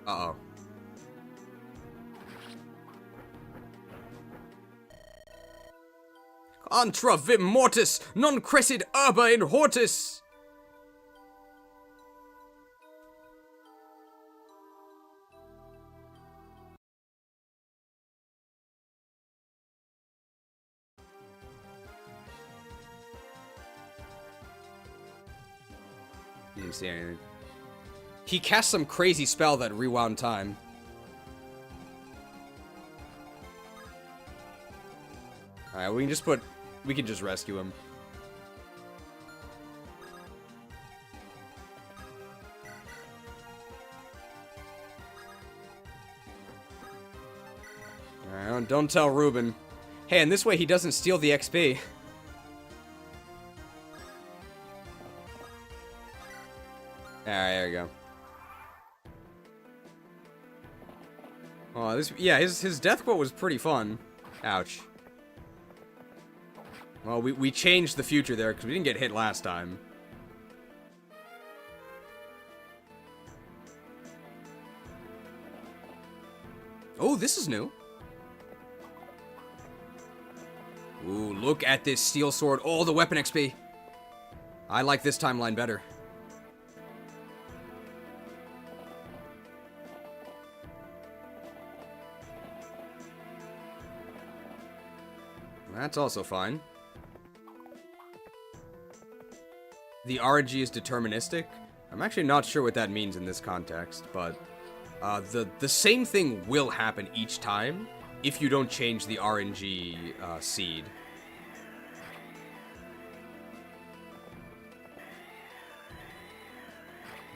Uh-oh. Contra vim mortis, non crescit urba in hortis! Didn't see anything. He cast some crazy spell that rewound time. Alright, we can just rescue him. Alright, don't tell Ruben. Hey, and this way he doesn't steal the XP. Alright, there we go. Oh, his death quote was pretty fun. Ouch. Well, we changed the future there because we didn't get hit last time. Oh, this is new. Ooh, look at this steel sword. Oh, the weapon XP. I like this timeline better. That's also fine. The RNG is deterministic. I'm actually not sure what that means in this context, but the same thing will happen each time if you don't change the RNG seed.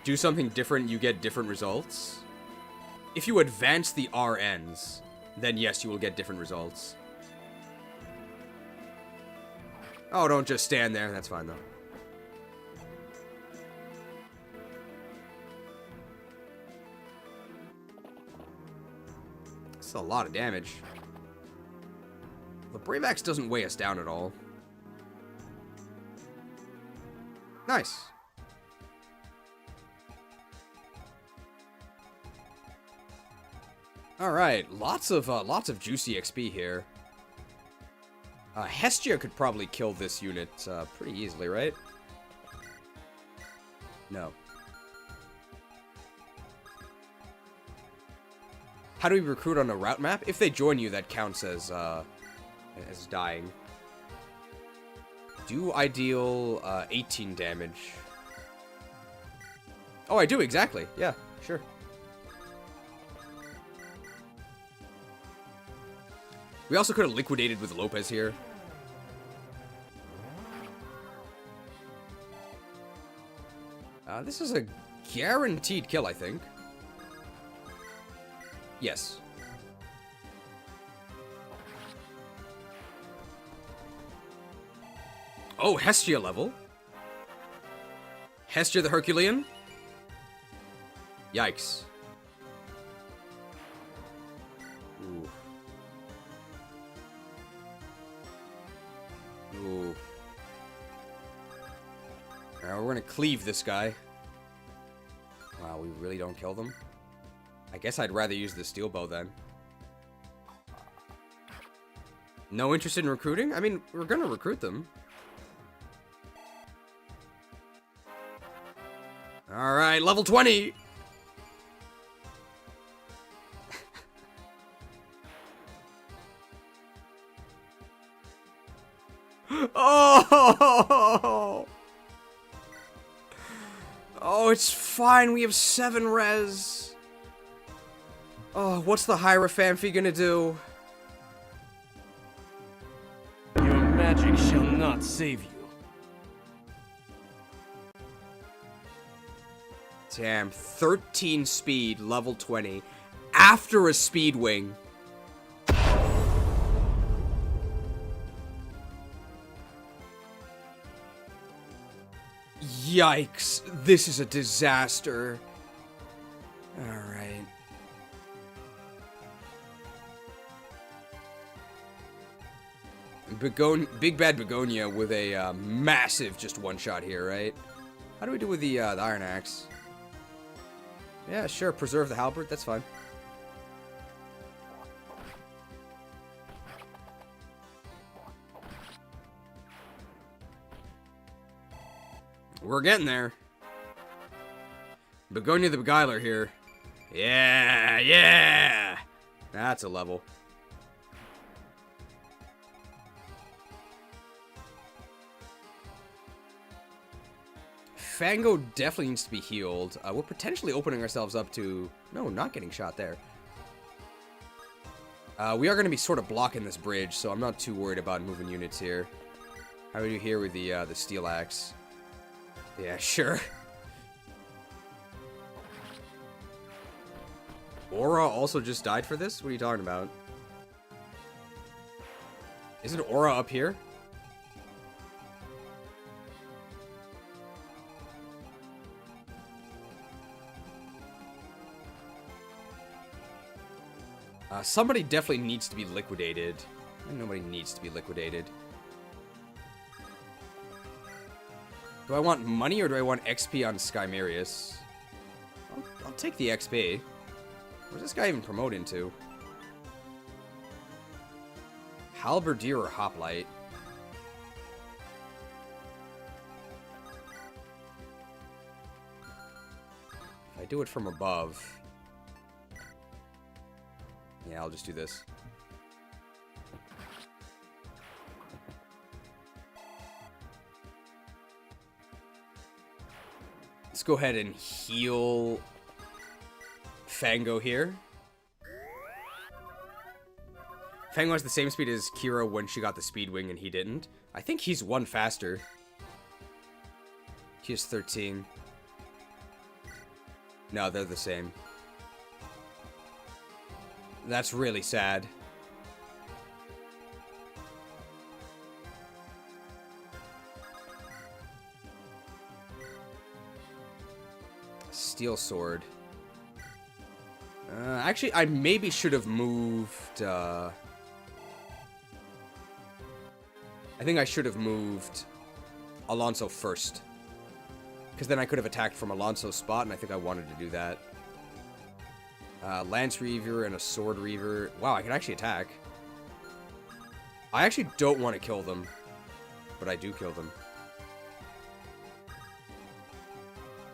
do something different, you get different results. If you advance the RNs, then yes, you will get different results. Oh, don't just stand there. That's fine, though. That's a lot of damage. The Brave Axe doesn't weigh us down at all. Nice. All right, lots of juicy XP here. Hestia could probably kill this unit pretty easily, right? No. How do we recruit on a route map? If they join you, that counts as dying. Do I deal 18 damage? Oh, I do, exactly. Yeah, sure. We also could have liquidated with Lopez here. This is a guaranteed kill, I think. Yes. Oh, Hestia level. Hestia the Herculean. Yikes. Ooh. Ooh. Alright, we're gonna cleave this guy. Wow, we really don't kill them? I guess I'd rather use the steel bow then. No interest in recruiting? I mean, we're gonna recruit them. Alright, level 20! Oh! Oh, it's fine. We have 7 res. Oh, what's the Hierophant gonna do? Your magic shall not save you. Damn, 13 speed, level 20, after a speed wing. Yikes, this is a disaster. Alright. Big Bad Begonia with a massive just one-shot here, right? How do we do with the Iron Axe? Yeah, sure, preserve the halberd, that's fine. We're getting there. Begonia the Beguiler here. Yeah, yeah! That's a level. Fango definitely needs to be healed. We're potentially opening ourselves up to... No, not getting shot there. We are going to be sort of blocking this bridge, so I'm not too worried about moving units here. How do we do here with the steel axe? Yeah, sure. Aura also just died for this? What are you talking about? Isn't Aura up here? Somebody definitely needs to be liquidated. Nobody needs to be liquidated. Do I want money or do I want XP on Skymerius? I'll take the XP. Where's this guy even promoting to? Halberdier or Hoplite? If I do it from above... Yeah, I'll just do this. Let's go ahead and heal Fango here. Fango has the same speed as Kira when she got the speed wing and he didn't. I think he's 1 faster. He has 13. No, they're the same. That's really sad. Steel sword. Actually, I maybe should have moved, I think I should have moved Alonso first. Because then I could have attacked from Alonso's spot, and I think I wanted to do that. Lance Reaver and a Sword Reaver. Wow, I can actually attack. I actually don't want to kill them, but I do kill them.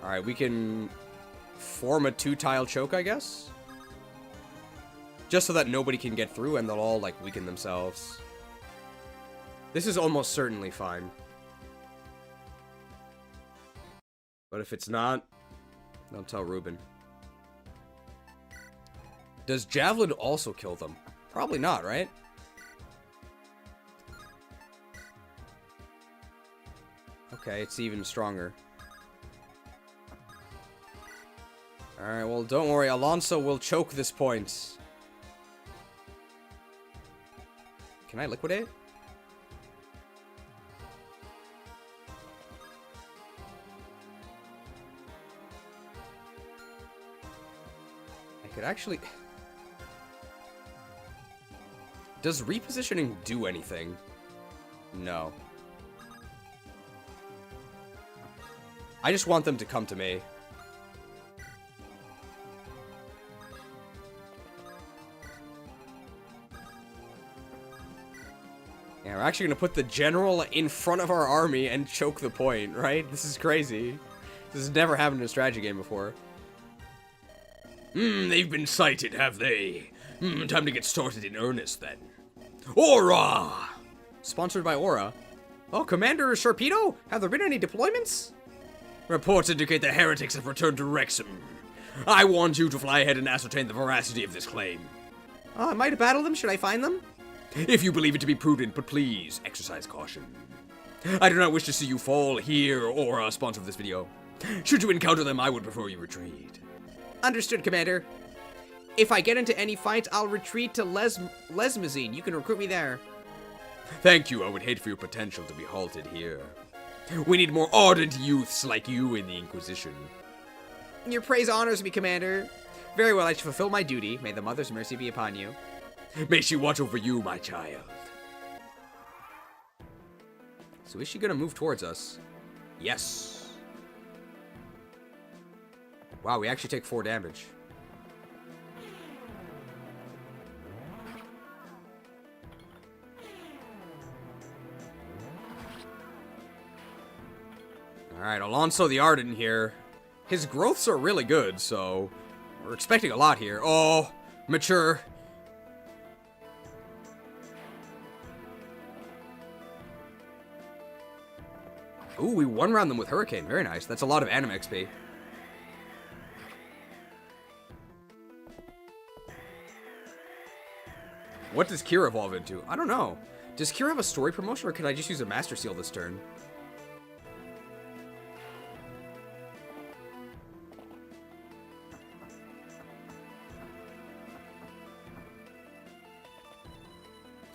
Alright, we can form a 2-tile choke, I guess? Just so that nobody can get through and they'll all, like, weaken themselves. This is almost certainly fine. But if it's not, don't tell Ruben. Does Javelin also kill them? Probably not, right? Okay, it's even stronger. Alright, well, don't worry. Alonso will choke this point. Can I liquidate? I could actually... Does repositioning do anything? No. I just want them to come to me. Yeah, we're actually going to put the general in front of our army and choke the point, right? This is crazy. This has never happened in a strategy game before. They've been sighted, have they? Time to get started in earnest, then. Aura! Sponsored by Aura. Oh, Commander Sharpedo? Have there been any deployments? Reports indicate the heretics have returned to Wrexham. I want you to fly ahead and ascertain the veracity of this claim. Am I to battle them? Should I find them? If you believe it to be prudent, but please, exercise caution. I do not wish to see you fall here or sponsor of this video. Should you encounter them, I would prefer you retreat. Understood, Commander. If I get into any fights, I'll retreat to Lesmazine. You can recruit me there. Thank you. I would hate for your potential to be halted here. We need more ardent youths like you in the Inquisition. Your praise honors me, Commander. Very well, I shall fulfill my duty. May the Mother's mercy be upon you. May she watch over you, my child. So is she gonna move towards us? Yes. Wow, we actually take 4 damage. Alright, Alonso the Ardent here. His growths are really good, so we're expecting a lot here. Oh, mature. Ooh, we one-round them with Hurricane. Very nice. That's a lot of anime XP. What does Kira evolve into? I don't know. Does Kira have a story promotion, or can I just use a Master Seal this turn?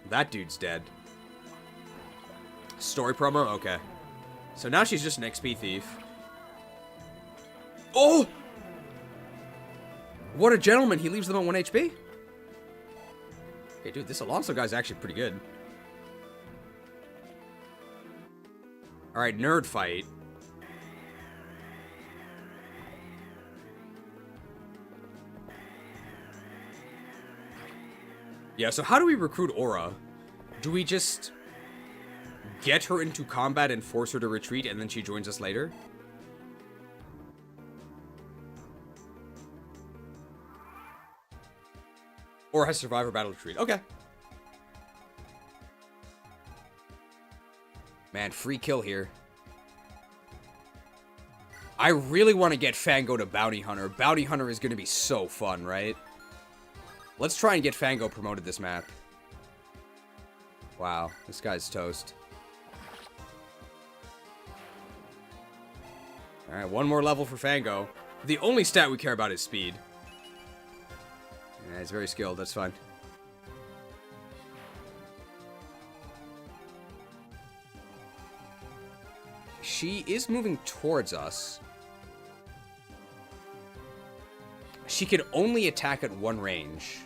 That dude's dead. Story promo? Okay. So now she's just an XP thief. Oh! What a gentleman. He leaves them on 1 HP. Okay, dude, this Alonso guy's actually pretty good. Alright, nerd fight. Yeah, so how do we recruit Aura? Do we just get her into combat and force her to retreat, and then she joins us later? Or has survivor battle retreat. Okay. Man, free kill here. I really want to get Fango to Bounty Hunter. Bounty Hunter is going to be so fun, right? Let's try and get Fango promoted this map. Wow, this guy's toast. Alright, 1 more level for Fango. The only stat we care about is speed. Yeah, he's very skilled, that's fine. She is moving towards us. She can only attack at one range.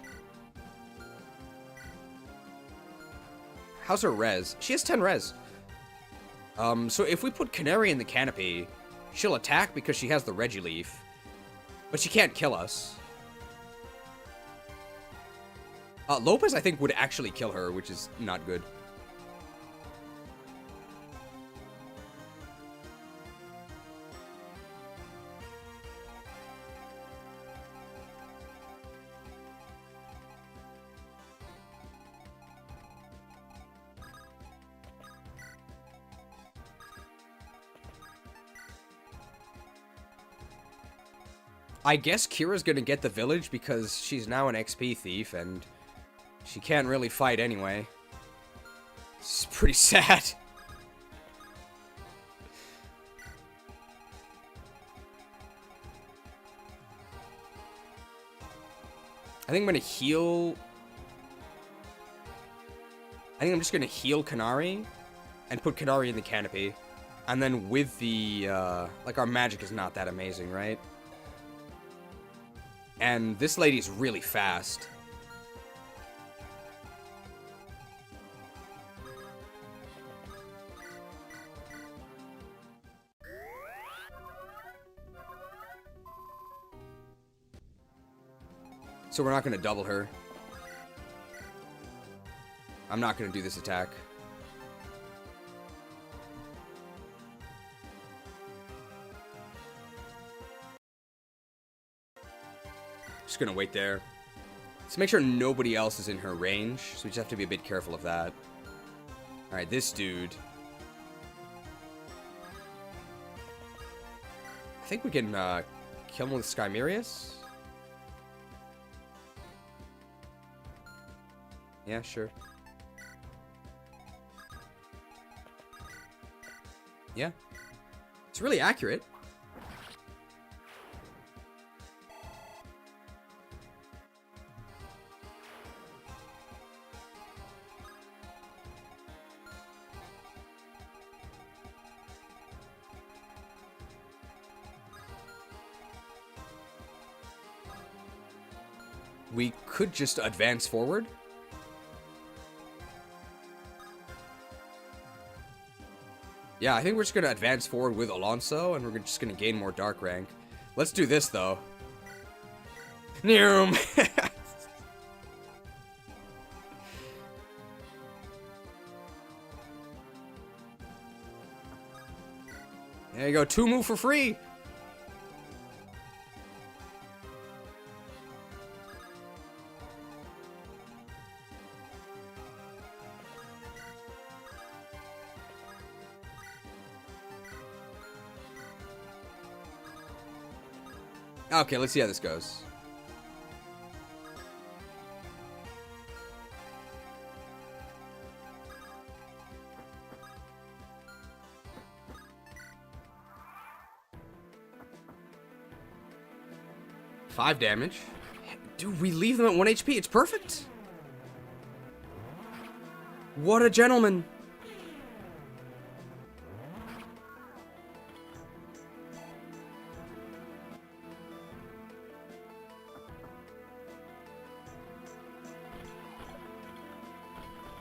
How's her res? She has 10 res. So if we put Canary in the canopy, she'll attack because she has the Regileaf. But she can't kill us. Lopez, I think, would actually kill her, which is not good. I guess Kira's gonna get the village because she's now an XP thief and she can't really fight anyway. It's pretty sad. I think I'm gonna heal... I think I'm just gonna heal Canary and put Canary in the canopy. And then with the, like, our magic is not that amazing, right? And this lady's really fast. So we're not going to double her. I'm not going to do this attack. Just gonna wait there. Let's make sure nobody else is in her range, so we just have to be a bit careful of that. Alright, this dude. I think we can kill him with Skymerius. Yeah, sure. Yeah. It's really accurate. We could just advance forward. Yeah, I think we're just going to advance forward with Alonso, and we're just going to gain more dark rank. Let's do this, though. Noom! There you go, 2 move for free! Okay, let's see how this goes. Five damage. Dude, we leave them at 1 HP. It's perfect. What a gentleman.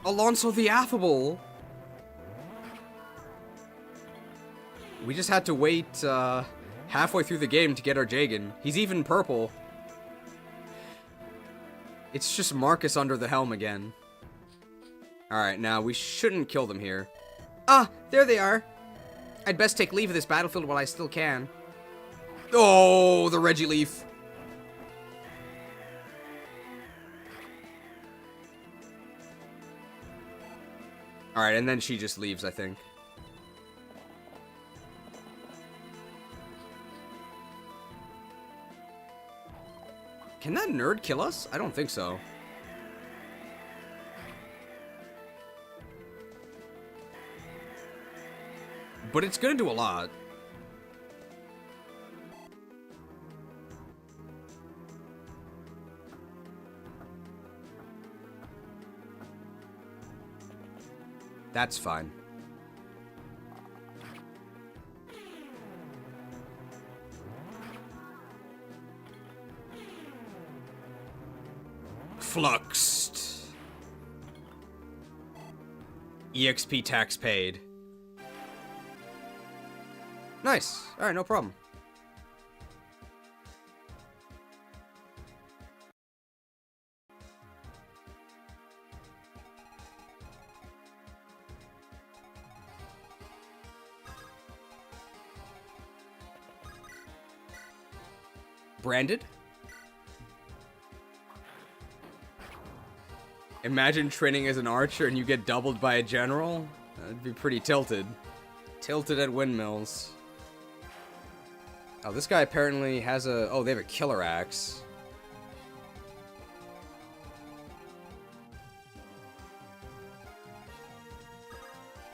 Alonso the Affable. We just had to wait halfway through the game to get our jeigan. He's even purple. It's just Marcus under the helm again. Alright, now we shouldn't kill them here. Ah, there they are. I'd best take leave of this battlefield while I still can. Oh, the Regileaf. Alright, and then she just leaves, I think. Can that nerd kill us? I don't think so. But it's gonna do a lot. That's fine. Fluxed. EXP tax paid. Nice. Alright, no problem. Branded? Imagine training as an archer and you get doubled by a general? That'd be pretty tilted. Tilted at windmills. Oh, this guy apparently has a... Oh, they have a killer axe.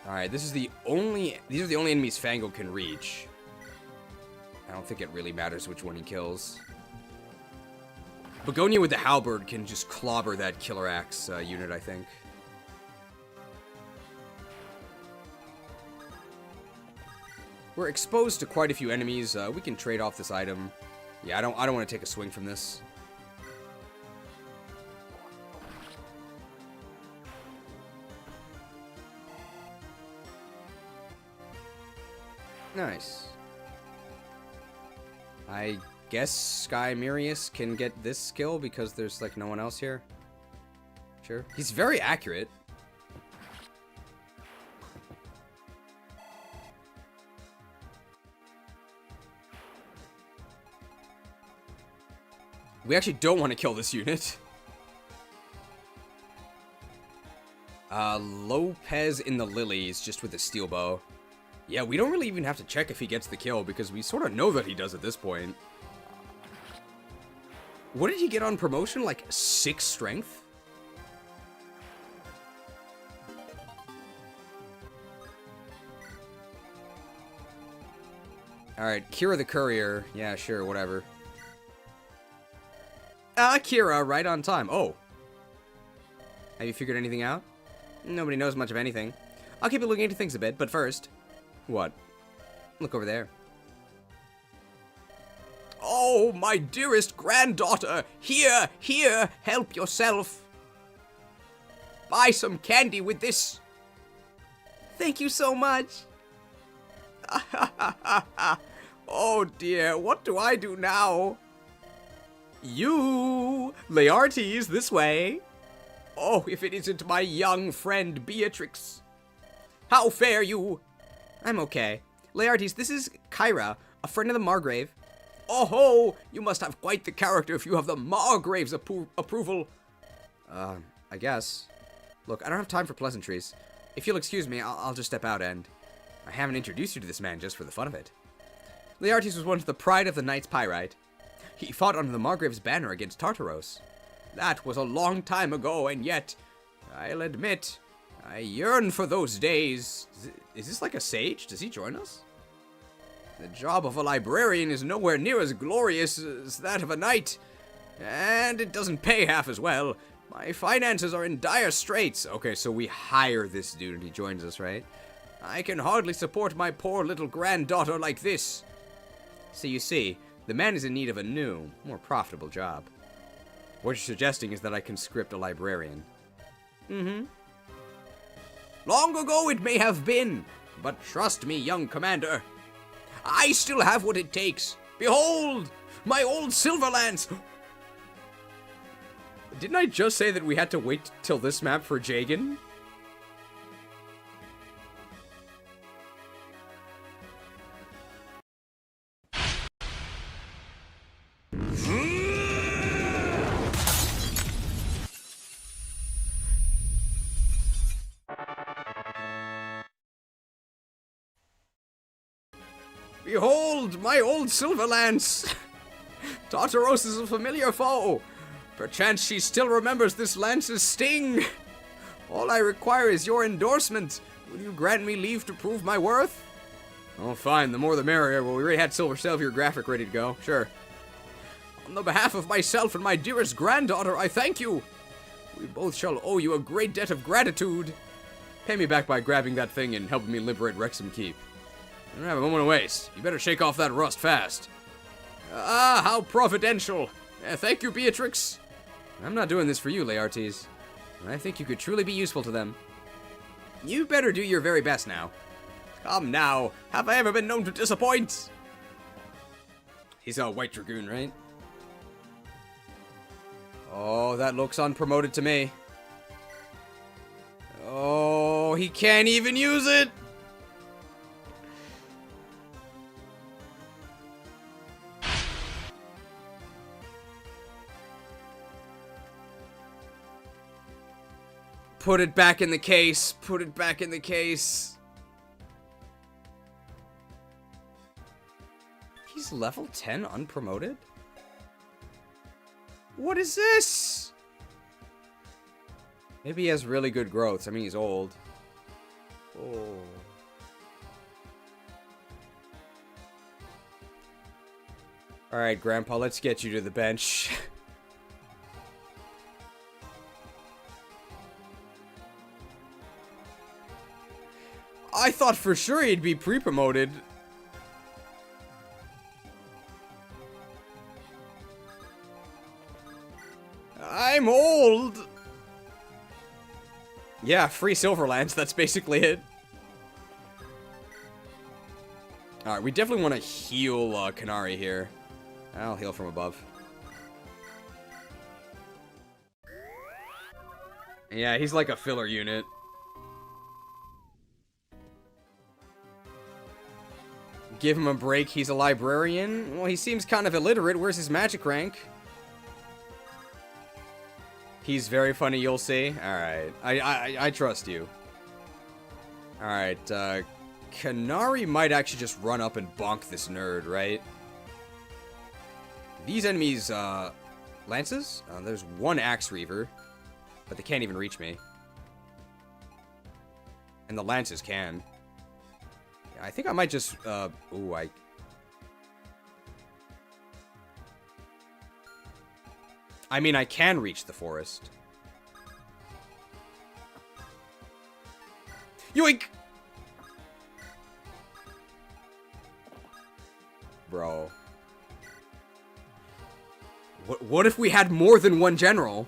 Alright, this is the only... These are the only enemies Fango can reach. I don't think it really matters which one he kills. Begonia with the halberd can just clobber that killer axe unit, I think. We're exposed to quite a few enemies. We can trade off this item. Yeah, I don't want to take a swing from this. Nice. I guess Sky Mirius can get this skill because there's like no one else here. Sure. He's very accurate. We actually don't want to kill this unit. Lopez in the Lilies, just with a steel bow. Yeah, we don't really even have to check if he gets the kill, because we sort of know that he does at this point. What did he get on promotion? Like 6 strength? Alright, Kira the Courier. Yeah, sure, whatever. Kira, right on time. Oh. Have you figured anything out? Nobody knows much of anything. I'll keep looking into things a bit, but first... What? Look over there. Oh, my dearest granddaughter! Here, here, help yourself! Buy some candy with this! Thank you so much! Oh dear, what do I do now? You! Laertes, this way! Oh, if it isn't my young friend Beatrix! How fare you? I'm okay. Laertes, this is Kyra, a friend of the Margrave. Oh ho! You must have quite the character if you have the Margrave's approval. I guess. Look, I don't have time for pleasantries. If you'll excuse me, I'll just step out and... I haven't introduced you to this man just for the fun of it. Laertes was once the pride of the Knights Pyrite. He fought under the Margrave's banner against Tartaros. That was a long time ago, and yet, I'll admit, I yearn for those days. Is this like a sage? Does he join us? The job of a librarian is nowhere near as glorious as that of a knight, and it doesn't pay half as well. My finances are in dire straits. Okay, so we hire this dude and he joins us, right? I can hardly support my poor little granddaughter like this. So you see, the man is in need of a new, more profitable job. What you're suggesting is that I conscript a librarian. Mm-hmm. Long ago it may have been, but trust me, young commander, I still have what it takes. Behold, my old silver lance. Didn't I just say that we had to wait till this map for jeigan? Behold, my old silver lance! Tartaros is a familiar foe. Perchance she still remembers this lance's sting. All I require is your endorsement. Will you grant me leave to prove my worth? Oh, fine. The more the merrier. Well, we already had Silver Salvior graphic ready to go. Sure. On the behalf of myself and my dearest granddaughter, I thank you. We both shall owe you a great debt of gratitude. Pay me back by grabbing that thing and helping me liberate Wrexham Keep. I don't have a moment to waste. You better shake off that rust fast. Ah, how providential. Thank you, Beatrix. I'm not doing this for you, Laertes. I think you could truly be useful to them. You better do your very best now. Come now, have I ever been known to disappoint? He's a White Dragoon, right? Oh, that looks unpromoted to me. Oh, he can't even use it! Put it back in the case. Put it back in the case. He's level 10 unpromoted? What is this? Maybe he has really good growths. I mean, he's old. Oh. Alright, Grandpa, let's get you to the bench. I thought for sure he'd be pre-promoted. I'm old. Yeah, free Silverlands, that's basically it. Alright, we definitely want to heal Canary here. I'll heal from above. Yeah, he's like a filler unit. Give him a break, he's a librarian. Well, he seems kind of illiterate. Where's his magic rank? He's very funny, you'll see. Alright, I trust you. Alright, Canary might actually just run up and bonk this nerd, right? These enemies, Lances? There's one Axe Reaver, but they can't even reach me. And the Lances can. I think I might just, ooh, I mean, I can reach the forest. Yoink! Bro. What if we had more than one general?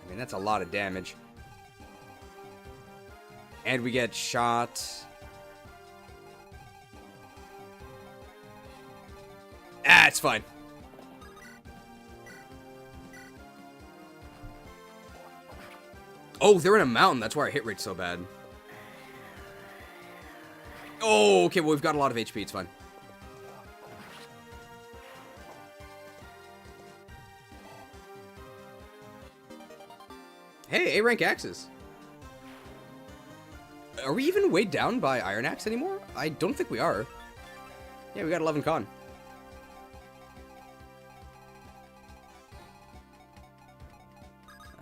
I mean, that's a lot of damage. And we get shot. Ah, it's fine. Oh, they're in a mountain. That's why our hit rate's so bad. Oh, okay. Well, we've got a lot of HP. It's fine. Hey, A-rank axes. Are we even weighed down by Iron Axe anymore? I don't think we are. Yeah, we got 11 con.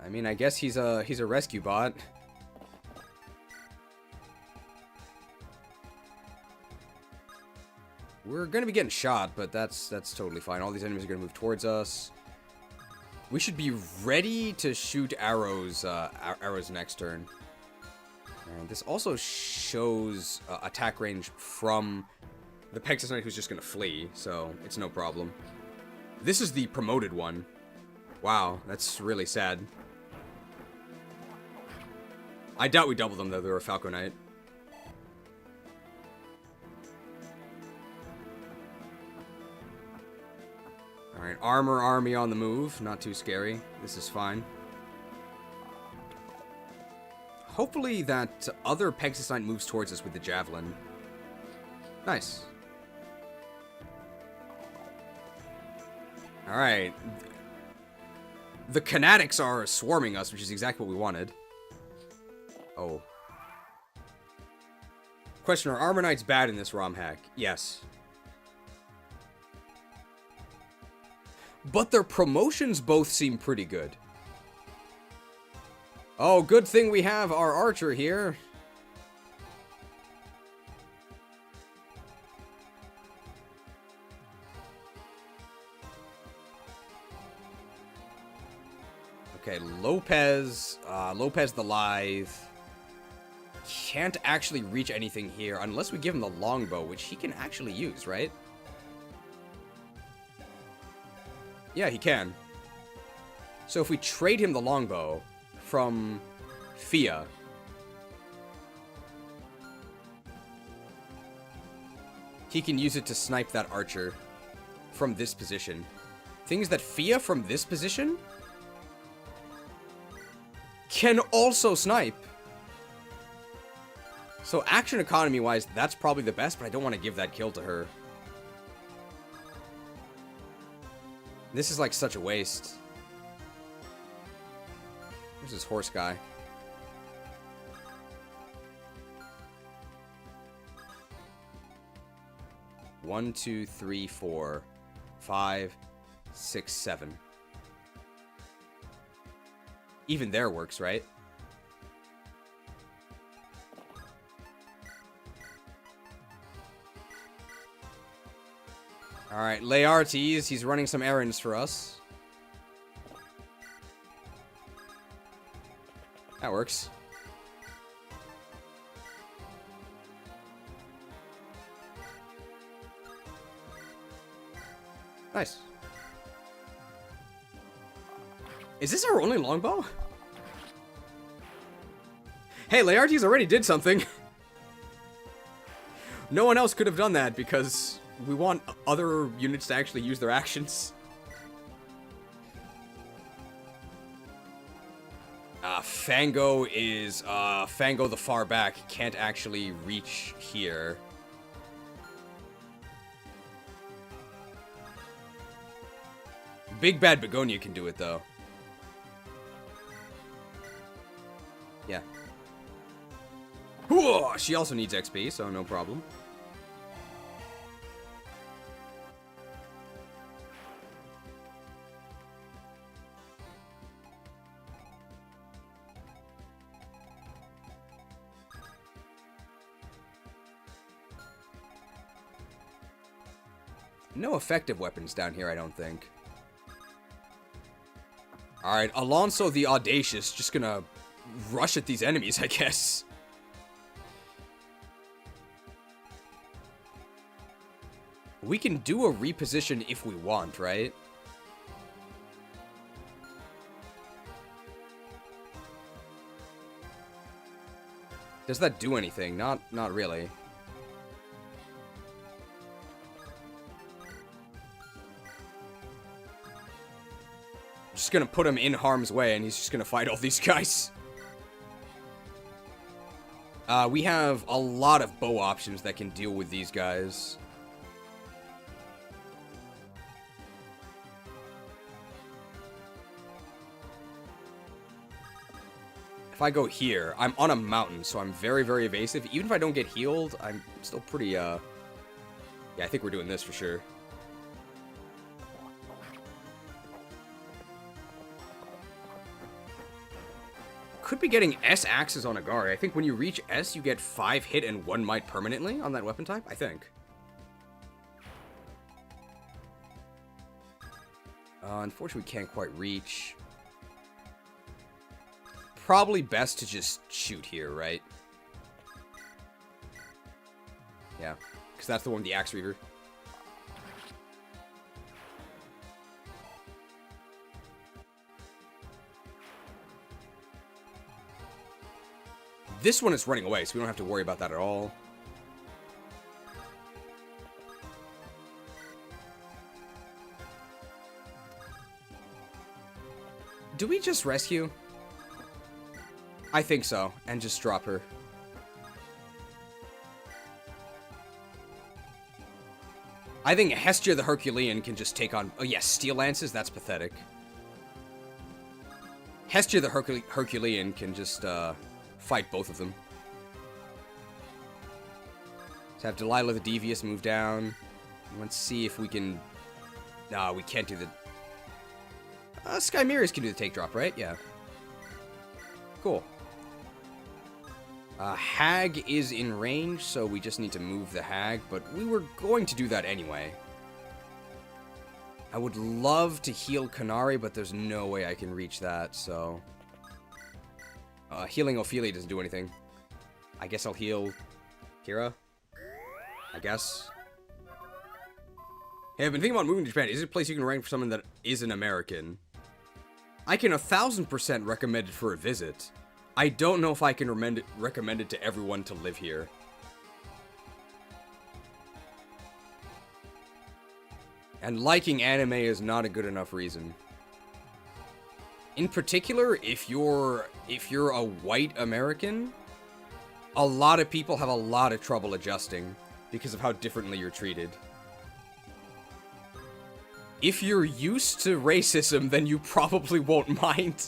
I mean, I guess he's a rescue bot. We're gonna be getting shot, but that's totally fine. All these enemies are gonna move towards us. We should be ready to shoot arrows arrows next turn. And this also shows attack range from the Pegasus Knight who's just gonna flee, so it's no problem. This is the promoted one. Wow, that's really sad. I doubt we double them, though. They're a Falco Knight. Alright, armor army on the move. Not too scary. This is fine. Hopefully that other Pegasus Knight moves towards us with the Javelin. Nice. Alright. The Canatics are swarming us, which is exactly what we wanted. Oh. Question, are Armor Knights bad in this Romhack? Yes. But their promotions both seem pretty good. Oh, good thing we have our archer here. Lopez the Lithe can't actually reach anything here unless we give him the longbow, which he can actually use, right? Yeah, he can. So if we trade him the longbow from Fia, he can use it to snipe that archer from this position. Thing is that Fia from this position can also snipe. So action economy wise, that's probably the best, but I don't want to give that kill to her. This is like such a waste. Where's this horse guy? One, two, three, 4, 5, 6, 7. Even there works, right? Alright, Laertes, he's running some errands for us. That works. Nice. Is this our only longbow? Hey, Laertes already did something. No one else could have done that because we want other units to actually use their actions. Fango is, Fango the far back can't actually reach here. Big Bad Begonia can do it, though. Yeah. Whoa, she also needs XP, so no problem. No effective weapons down here, I don't think. Alright, Alonso the Audacious just gonna rush at these enemies, I guess. We can do a reposition if we want, right? Does that do anything? Not really. Just gonna put him in harm's way, and he's just gonna fight all these guys. We have a lot of bow options that can deal with these guys. If I go here, I'm on a mountain, so I'm very, very evasive. Even if I don't get healed, I'm still pretty, Yeah, I think we're doing this for sure. Could be getting S axes on Agari. I think when you reach S, you get 5 hit and 1 might permanently on that weapon type, I think. Unfortunately, we can't quite reach. Probably best to just shoot here, right? Yeah, because that's the one with the Axe Reaver. This one is running away, so we don't have to worry about that at all. Do we just rescue? I think so, and just drop her. I think Hestia the Herculean can just take on... Oh, yes, Steel Lances? That's pathetic. Hestia the Herculean can just, fight both of them. Let's have Delilah the Devious move down. Let's see if we can... No, we can't do the... Skymeres can do the take drop, right? Yeah. Cool. Hag is in range, so we just need to move the Hag, but we were going to do that anyway. I would love to heal Kanari, but there's no way I can reach that, so... Healing Ophelia doesn't do anything. I guess I'll heal Kira. I guess. Hey, I've been thinking about moving to Japan. Is it a place you can rank for someone that is an American? I can 1000% recommend it for a visit. I don't know if I can recommend it to everyone to live here. And liking anime is not a good enough reason. In particular, if you're a white American, a lot of people have a lot of trouble adjusting because of how differently you're treated. If you're used to racism, then you probably won't mind.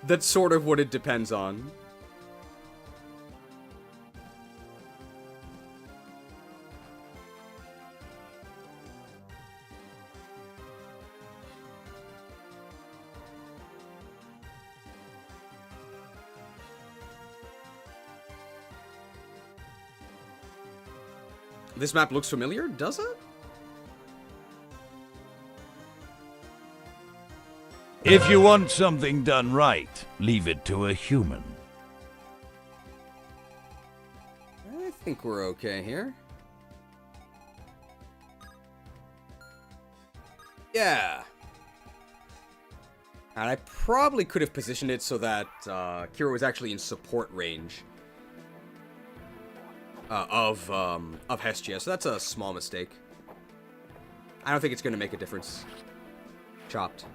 That's sort of what it depends on. This map looks familiar, does it? If you want something done right, leave it to a human. I think we're okay here. Yeah. And I probably could have positioned it so that Kira was actually in support range of Hestia, so that's a small mistake. I don't think it's going to make a difference. Chopped.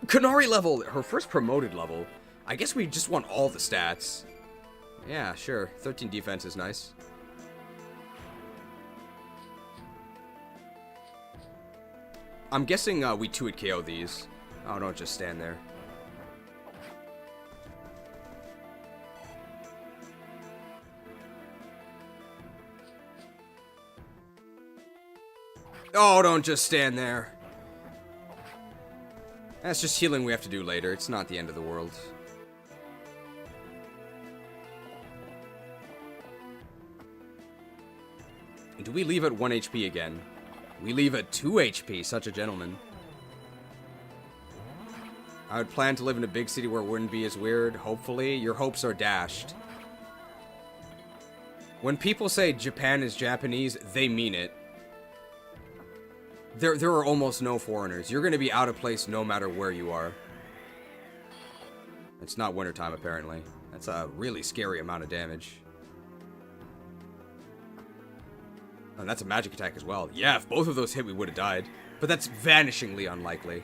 Kanari level, her first promoted level. I guess we just want all the stats. Yeah, sure. 13 defense is nice. I'm guessing we 2-hit KO these. Oh, don't just stand there. Oh, don't just stand there. That's just healing we have to do later. It's not the end of the world. Do we leave at 1 HP again? We leave at 2 HP, such a gentleman. I would plan to live in a big city where it wouldn't be as weird, hopefully. Your hopes are dashed. When people say Japan is Japanese, they mean it. There are almost no foreigners. You're going to be out of place no matter where you are. It's not wintertime, apparently. That's a really scary amount of damage. And that's a magic attack as well. Yeah, if both of those hit, we would have died. But that's vanishingly unlikely.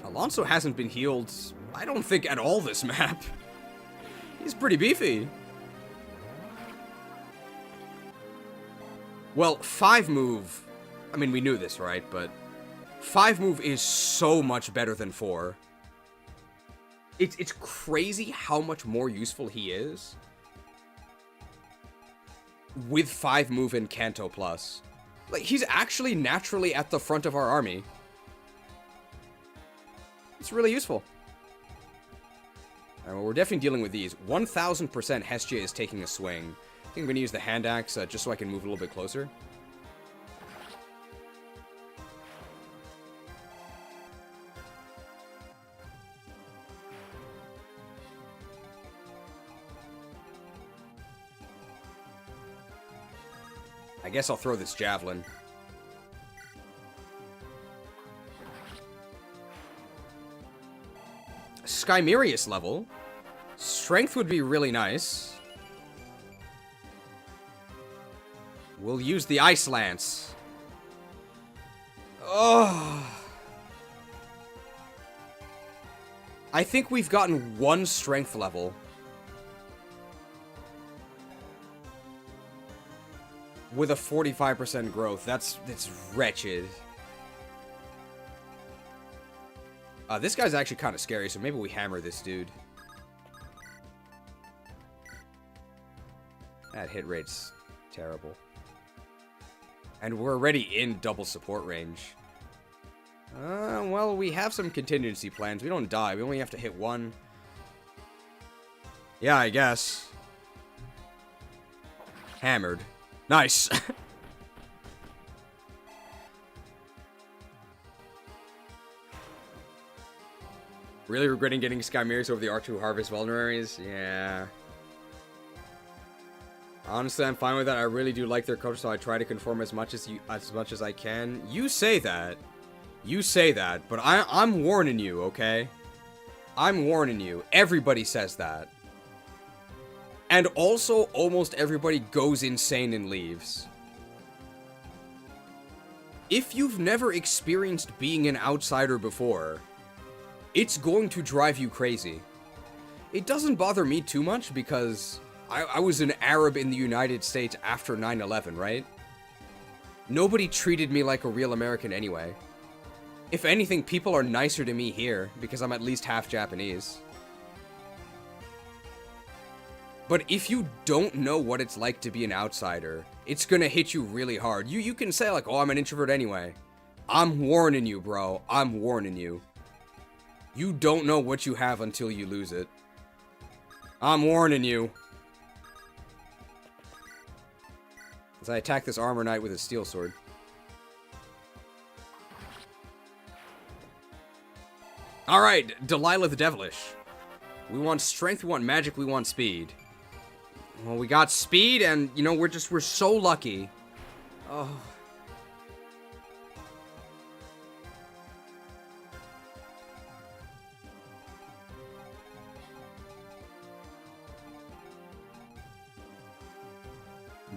Alonso hasn't been healed, I don't think, at all this map. He's pretty beefy. Well, 5 move... I mean, we knew this, right? But 5 move is so much better than 4. It's crazy how much more useful he is with 5 move and Kanto Plus. Like, he's actually naturally at the front of our army. It's really useful. Alright, well, we're definitely dealing with these. 1000% Hestia is taking a swing. I think I'm going to use the hand axe just so I can move a little bit closer. I guess I'll throw this javelin. Skymerius level. Strength would be really nice. We'll use the Ice Lance. Oh. I think we've gotten 1 strength level. With a 45% growth. That's wretched. This guy's actually kind of scary, so maybe we hammer this dude. That hit rate's terrible. And we're already in double support range. Well, we have some contingency plans. We don't die. We only have to hit one. Yeah, I guess. Hammered. Nice. Really regretting getting Skymears over the R2 Harvest Vulneraries? Yeah. Honestly, I'm fine with that. I really do like their culture, so I try to conform as much as I can. You say that. You say that, but I'm warning you, okay? I'm warning you. Everybody says that. And also, almost everybody goes insane and leaves. If you've never experienced being an outsider before, it's going to drive you crazy. It doesn't bother me too much because I was an Arab in the United States after 9/11, right? Nobody treated me like a real American anyway. If anything, people are nicer to me here because I'm at least half Japanese. But if you don't know what it's like to be an outsider, it's gonna hit you really hard. You can say like, oh, I'm an introvert anyway. I'm warning you, bro. I'm warning you. You don't know what you have until you lose it. I'm warning you. As I attack this armor knight with a steel sword. Alright, Delilah the Devilish. We want strength, we want magic, we want speed. Well, we got speed, and, you know, we're so lucky. Oh.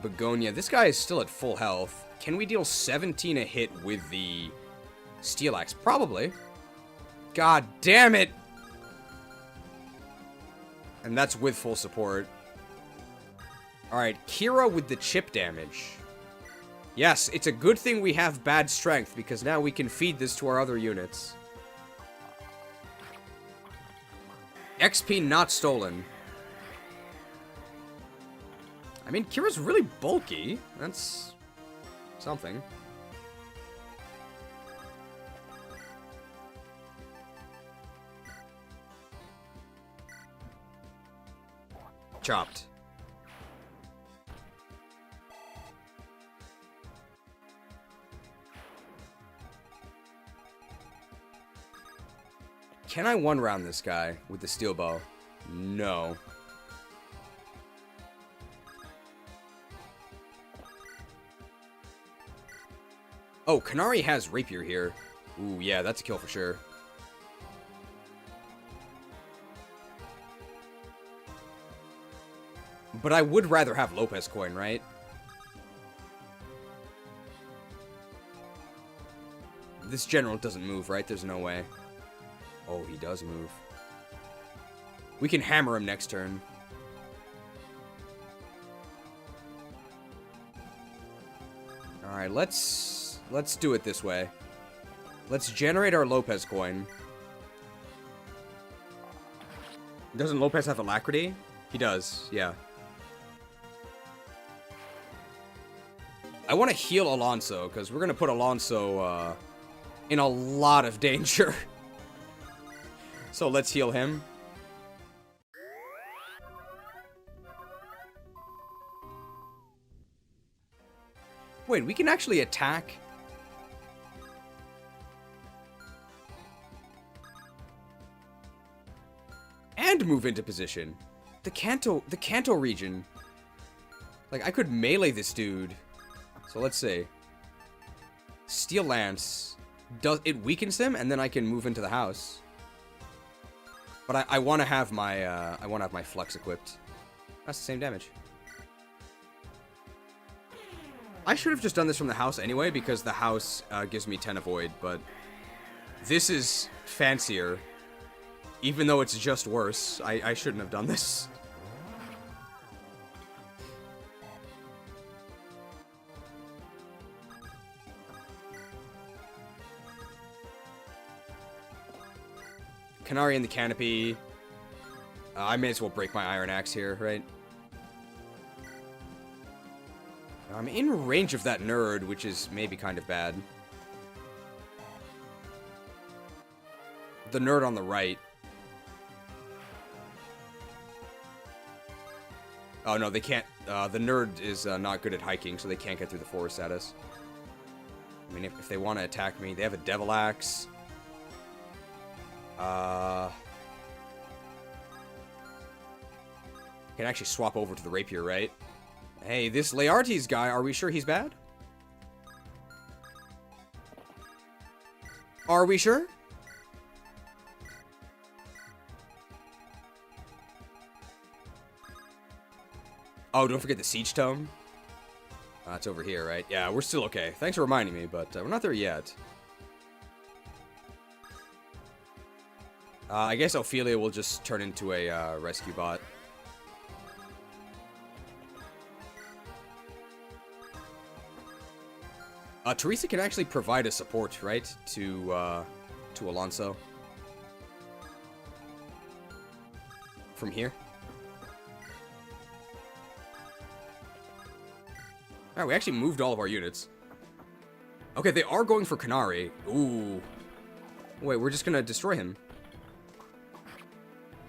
Begonia. This guy is still at full health. Can we deal 17 a hit with the Steel Axe? Probably. God damn it! And that's with full support. Alright, Kira with the chip damage. Yes, it's a good thing we have bad strength, because now we can feed this to our other units. XP not stolen. I mean, Kira's really bulky. That's something. Chopped. Can I one-round this guy with the steel bow? No. Oh, Kanari has rapier here. Ooh, yeah, that's a kill for sure. But I would rather have Lopez coin, right? This general doesn't move, right? There's no way. Oh, he does move. We can hammer him next turn. Alright, let's do it this way. Let's generate our Lopez coin. Doesn't Lopez have alacrity? He does, yeah. I want to heal Alonso, because we're going to put Alonso in a lot of danger. So let's heal him. Wait, we can actually attack? And move into position. The Kanto region. Like, I could melee this dude. So let's see. Steel Lance. It weakens him, and then I can move into the house. But I want to have my Flux equipped. That's the same damage. I should have just done this from the house anyway, because the house gives me 10 avoid, but this is fancier. Even though it's just worse, I shouldn't have done this. Kanari in the canopy. I may as well break my Iron Axe here, right? I'm in range of that nerd, which is maybe kind of bad. the nerd on the right. Oh, no, they can't. The nerd is not good at hiking, so they can't get through the forest at us. I mean, if they want to attack me, they have a devil axe. Can actually swap over to the rapier, right? Hey, this Laertes guy, are we sure he's bad? Are we sure? Oh, don't forget the siege tome. It's over here, right? Yeah, we're still okay. Thanks for reminding me, but we're not there yet. I guess Ophelia will just turn into a rescue bot. Teresa can actually provide a support, right, to Alonso. From here. Alright, we actually moved all of our units. Okay, they are going for Canary. Ooh. Wait, we're just gonna destroy him.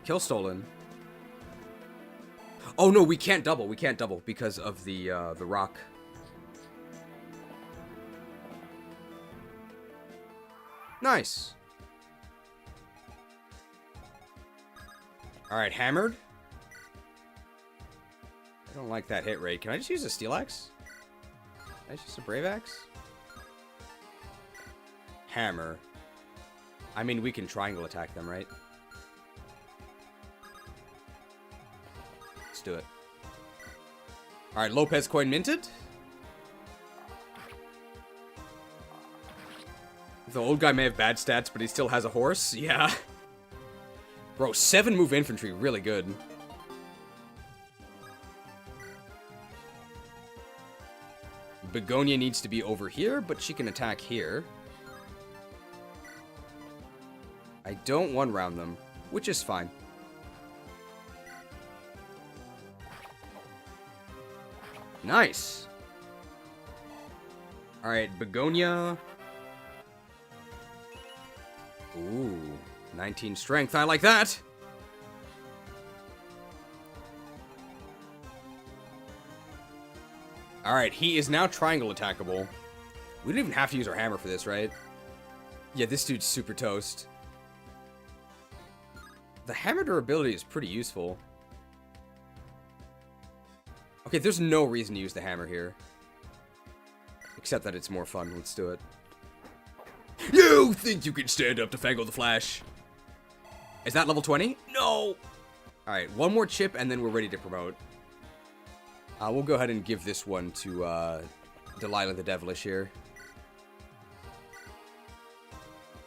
Kill stolen. Oh no, we can't double. We can't double because of the rock. Nice. Alright, hammered. I don't like that hit rate. Can I just use a steel axe? Can I just use a brave axe? Hammer. I mean, we can triangle attack them, right? Let's do it. Alright, Lopez coin minted. The old guy may have bad stats, but he still has a horse. Yeah. Bro, 7 move infantry, really good. Begonia needs to be over here, but she can attack here. I don't one-round them, which is fine. Nice. Alright, Begonia. Ooh, 19 strength. I like that. Alright, he is now triangle attackable. We don't even have to use our hammer for this, right? Yeah, this dude's super toast. The hammer durability is pretty useful. Okay, there's no reason to use the hammer here. Except that it's more fun. Let's do it. You think you can stand up to Fangle the Flash? Is that level 20? No! Alright, one more chip and then we're ready to promote. We'll go ahead and give this one to Delilah the Devilish here.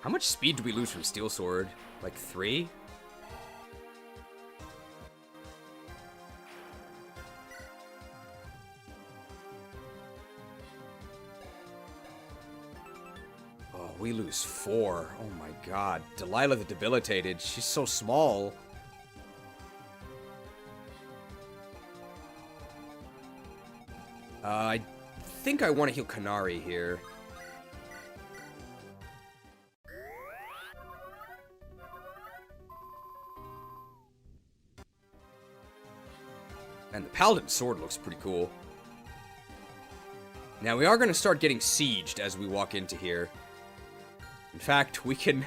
How much speed do we lose from Steel Sword? Like 3? Oh, we lose 4. Oh my god. Delilah the Debilitated. She's so small. I think I want to heal Canary here. And the Paladin Sword looks pretty cool. Now, we are going to start getting sieged as we walk into here. In fact, we can...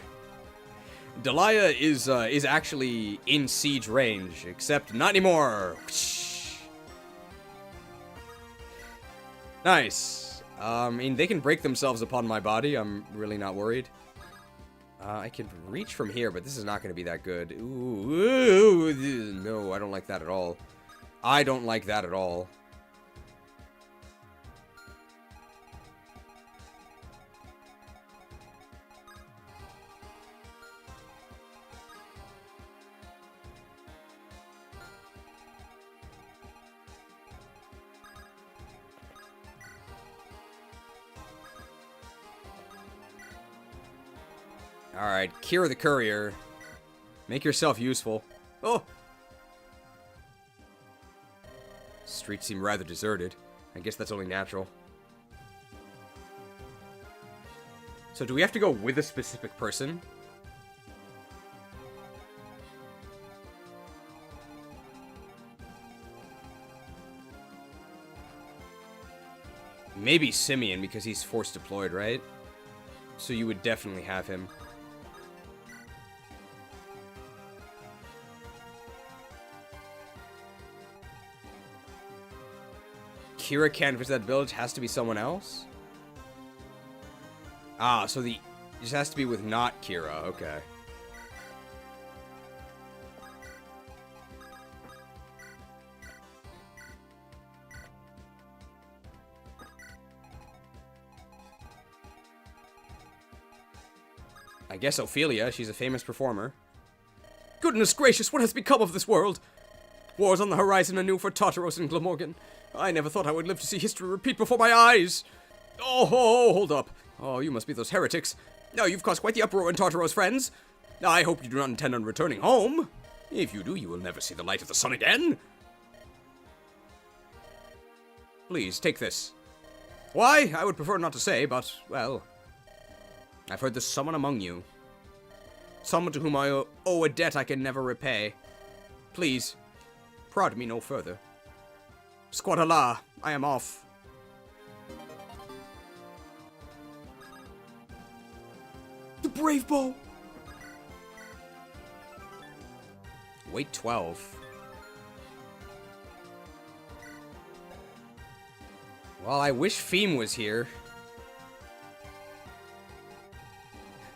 Delilah is actually in siege range, except not anymore. Nice. I mean, they can break themselves upon my body. I'm really not worried. I can reach from here, but this is not going to be that good. Ooh, no, I don't like that at all. I don't like that at all. Alright, Kira the Courier. Make yourself useful. Oh! Streets seem rather deserted. I guess that's only natural. So do we have to go with a specific person? Maybe Simeon, because he's force deployed, right? So you would definitely have him. Kira can't visit that village, has to be someone else? Ah, so it just has to be with not Kira, okay. I guess Ophelia, she's a famous performer. Goodness gracious, what has become of this world? Wars on the horizon anew for Tartaros and Glamorgan. I never thought I would live to see history repeat before my eyes. Oh, hold up. Oh, you must be those heretics. Now, you've caused quite the uproar in Tartaros, friends. I hope you do not intend on returning home. If you do, you will never see the light of the sun again. Please, take this. Why? I would prefer not to say, but, well, I've heard there's someone among you. Someone to whom I owe a debt I can never repay. Please, prod me no further. Squadala, I am off. The brave bow! Weight 12. Well, I wish Feem was here.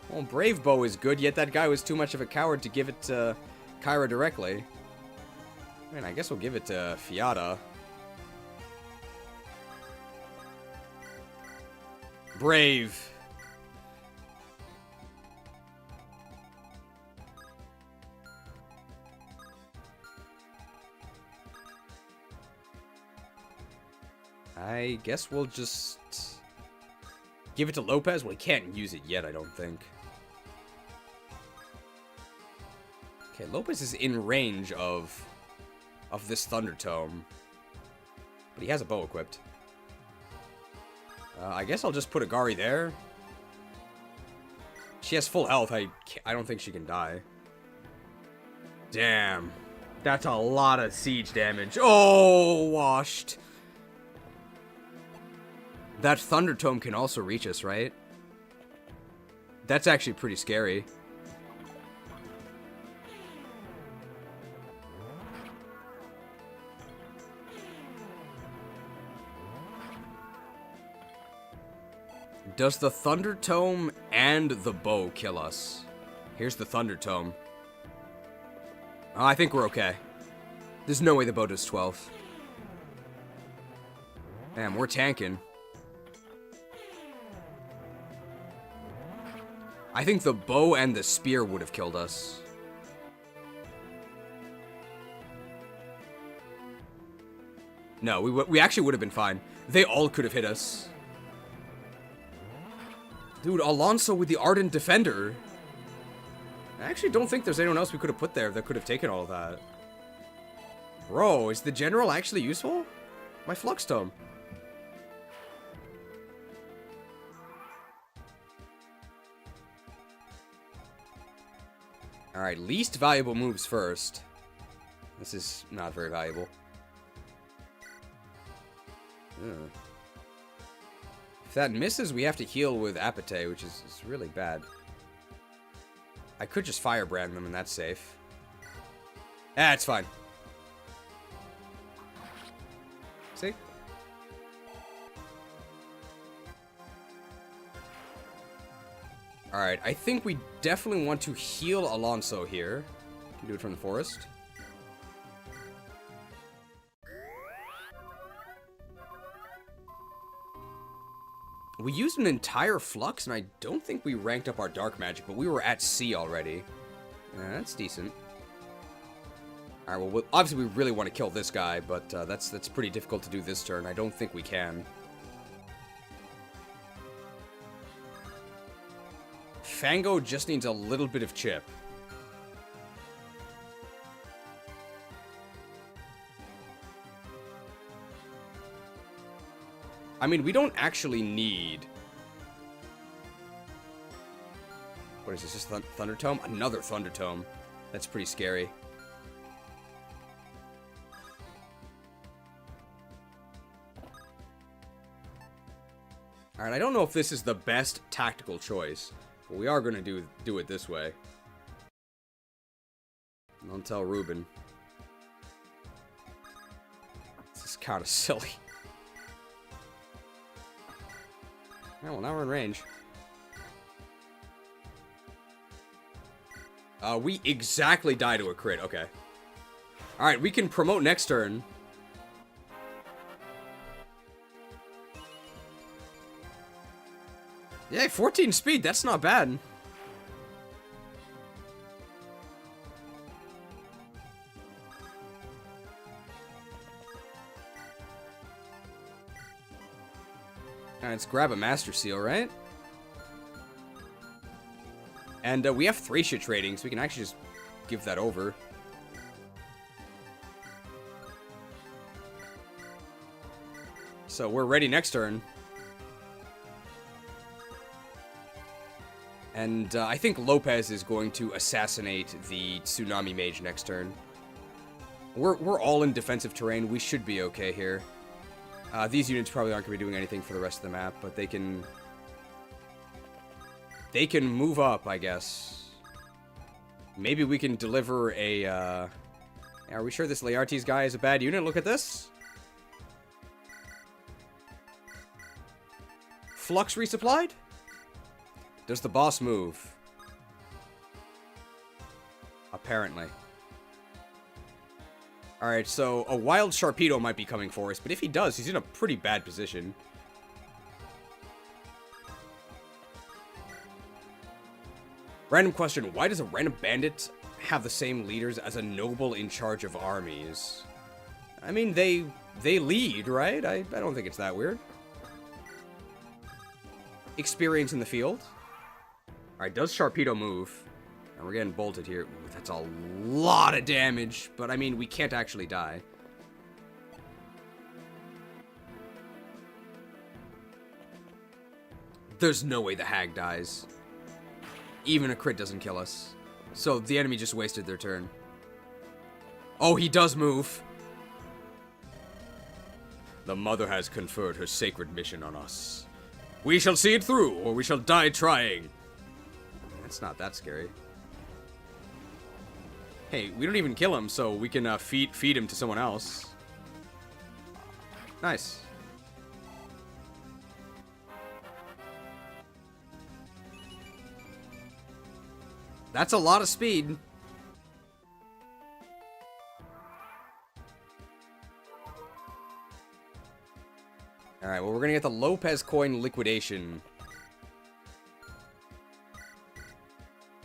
Well, Brave Bow is good, yet that guy was too much of a coward to give it to Kyra directly. I mean, I guess we'll give it to Fiata. Brave. I guess we'll just give it to Lopez. Well, he can't use it yet, I don't think. Okay, Lopez is in range of this Thunder Tome, but he has a bow equipped. I guess I'll just put Agari there. She has full health. I don't think she can die. Damn. That's a lot of siege damage. Oh, washed. That Thunder Tome can also reach us, right? That's actually pretty scary. Does the Thunder Tome and the bow kill us? Here's the Thunder Tome. Oh, I think we're okay. There's no way the bow does 12. Damn, we're tanking. I think the bow and the spear would have killed us. No, we actually would have been fine. They all could have hit us. Dude, Alonso with the Ardent Defender. I actually don't think there's anyone else we could have put there that could have taken all of that. Bro, is the General actually useful? My Flux Tome. Alright, least valuable moves first. This is not very valuable. Ugh. If that misses, we have to heal with Apatite, which is really bad. I could just Firebrand them, and that's safe. Ah, it's fine. See? Alright, I think we definitely want to heal Alonso here. Can do it from the forest. We used an entire Flux, and I don't think we ranked up our Dark Magic, but we were at C already. That's decent. Alright, well, obviously we really want to kill this guy, but that's pretty difficult to do this turn. I don't think we can. Fango just needs a little bit of chip. I mean, we don't actually need... What is this? Just Thunder Tome? Another Thunder Tome. That's pretty scary. Alright, I don't know if this is the best tactical choice, but we are going to do it this way. Don't tell Ruben. This is kind of silly. Oh, well, now we're in range. We exactly die to a crit. Okay. Alright, we can promote next turn. Yeah, 14 speed. That's not bad. Alright, let's grab a Master Seal, right? And we have Thracia trading, so we can actually just give that over. So we're ready next turn. And I think Lopez is going to assassinate the Tsunami Mage next turn. We're all in defensive terrain. We should be okay here. These units probably aren't going to be doing anything for the rest of the map, but they can move up, I guess. Maybe we can deliver a... Are we sure this Laertes guy is a bad unit? Look at this. Flux resupplied? Does the boss move? Apparently. Alright, so a wild Sharpedo might be coming for us, but if he does, he's in a pretty bad position. Random question, why does a random bandit have the same leaders as a noble in charge of armies? I mean, they lead, right? I don't think it's that weird. Experience in the field. Alright, does Sharpedo move? And we're getting bolted here. Ooh, that's a lot of damage, but I mean, we can't actually die. There's no way the hag dies. Even a crit doesn't kill us. So the enemy just wasted their turn. Oh, he does move. The mother has conferred her sacred mission on us. We shall see it through, or we shall die trying. That's not that scary. Hey, we don't even kill him, so we can feed him to someone else. Nice. That's a lot of speed. Alright, well, we're gonna get the Lopez coin liquidation.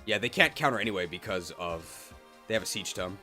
Yeah, they can't counter anyway because of... They have a siege tome.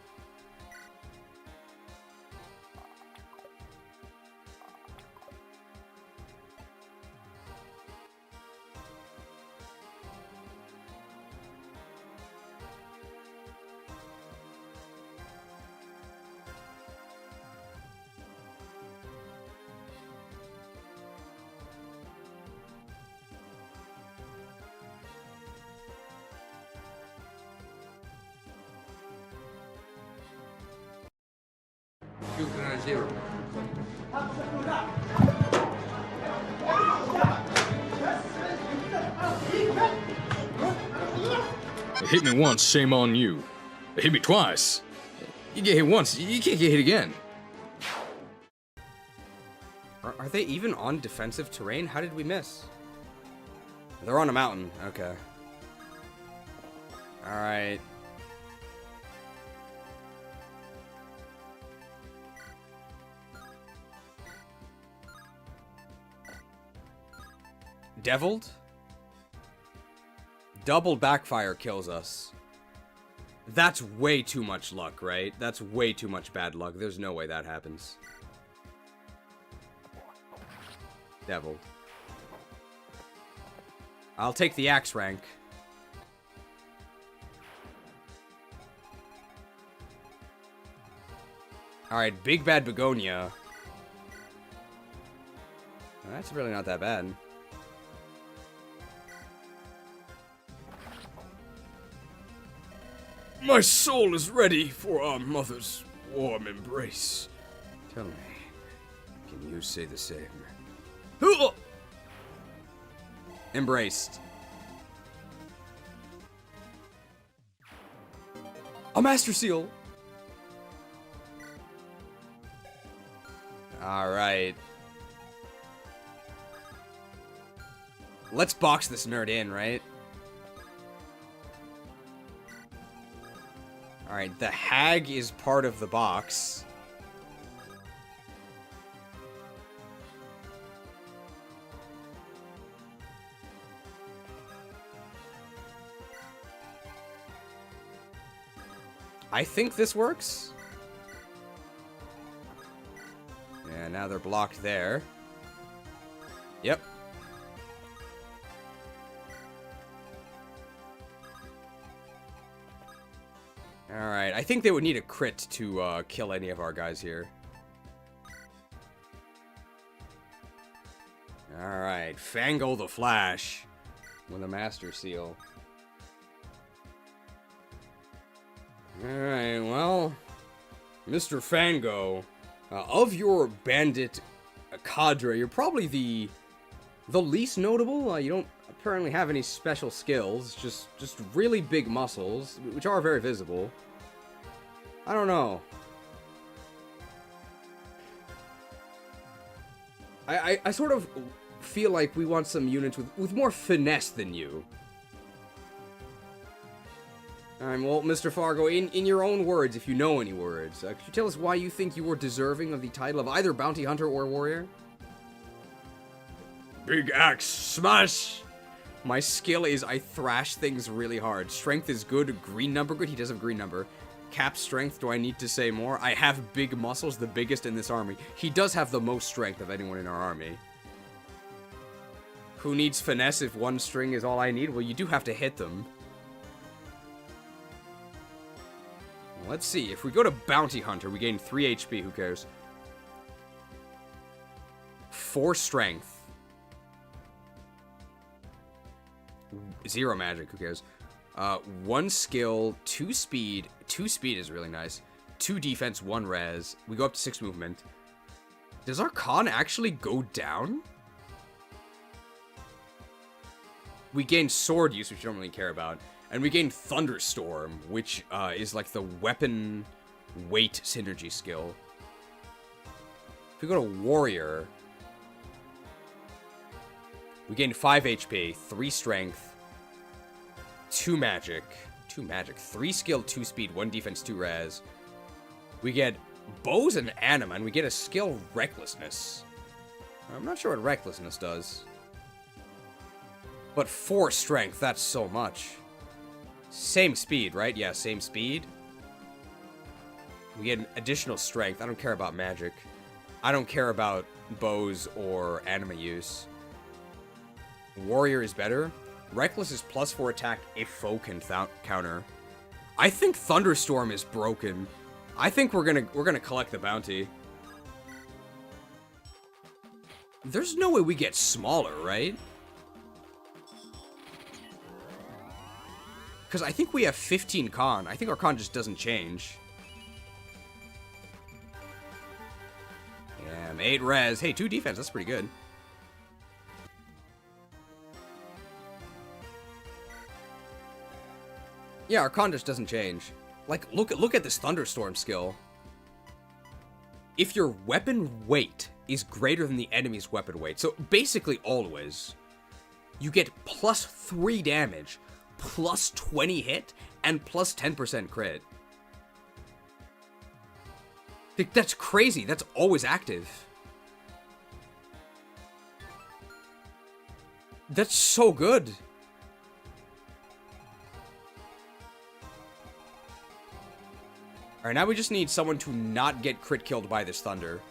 Zero. Hit me once, shame on you. Hit me twice. You get hit once, you can't get hit again. Are they even on defensive terrain? How did we miss? They're on a mountain. Okay. Alright. Deviled? Double backfire kills us. That's way too much luck, right? That's way too much bad luck. There's no way that happens. Deviled. I'll take the axe rank. Alright, Big Bad Begonia. That's really not that bad. My soul is ready for our mother's warm embrace. Tell me, can you say the same? Embraced. A Master Seal! Alright. Let's box this nerd in, right? Alright, the hag is part of the box. I think this works. Yeah, now they're blocked there. Yep. Alright, I think they would need a crit to kill any of our guys here. Alright, Fango the Flash with a Master Seal. Alright, well, Mr. Fango, of your bandit cadre, you're probably the least notable. You don't apparently have any special skills, just really big muscles, which are very visible. I don't know. I sort of feel like we want some units with more finesse than you. Alright, well, Mr. Fargo, in your own words, if you know any words, could you tell us why you think you were deserving of the title of either Bounty Hunter or Warrior? Big axe, smash! My skill is I thrash things really hard. Strength is good, green number good, he does have green number. Cap strength, do I need to say more? I have big muscles, the biggest in this army. He does have the most strength of anyone in our army. Who needs finesse if one string is all I need? Well, you do have to hit them. Let's see, if we go to Bounty Hunter, we gain 3 HP, who cares? 4 strength. 0 magic, who cares? 1 skill, 2 speed. 2 speed is really nice. 2 defense, 1 res. We go up to 6 movement. Does our con actually go down? We gain sword use, which you don't really care about. And we gain Thunderstorm, which is like the weapon weight synergy skill. If we go to Warrior, we gain 5 HP, 3 strength, 2 magic, 3 skill, 2 speed, 1 defense, 2 res. We get bows and anima, and we get a skill Recklessness. I'm not sure what Recklessness does. But 4 strength, that's so much. Same speed, right? Yeah, same speed. We get an additional strength. I don't care about magic. I don't care about bows or anima use. Warrior is better. Reckless is +4 attack if foe can counter. I think Thunderstorm is broken. I think we're gonna collect the bounty. There's no way we get smaller, right? Because I think we have 15 con. I think our con just doesn't change. Yeah, 8 res. Hey, 2 defense. That's pretty good. Yeah, our con just doesn't change. Like, look at this Thunderstorm skill. If your weapon weight is greater than the enemy's weapon weight, so basically always, you get +3 damage, +20 hit, and +10% crit. That's crazy. That's always active. That's so good. Alright, now we just need someone to not get crit killed by this thunder.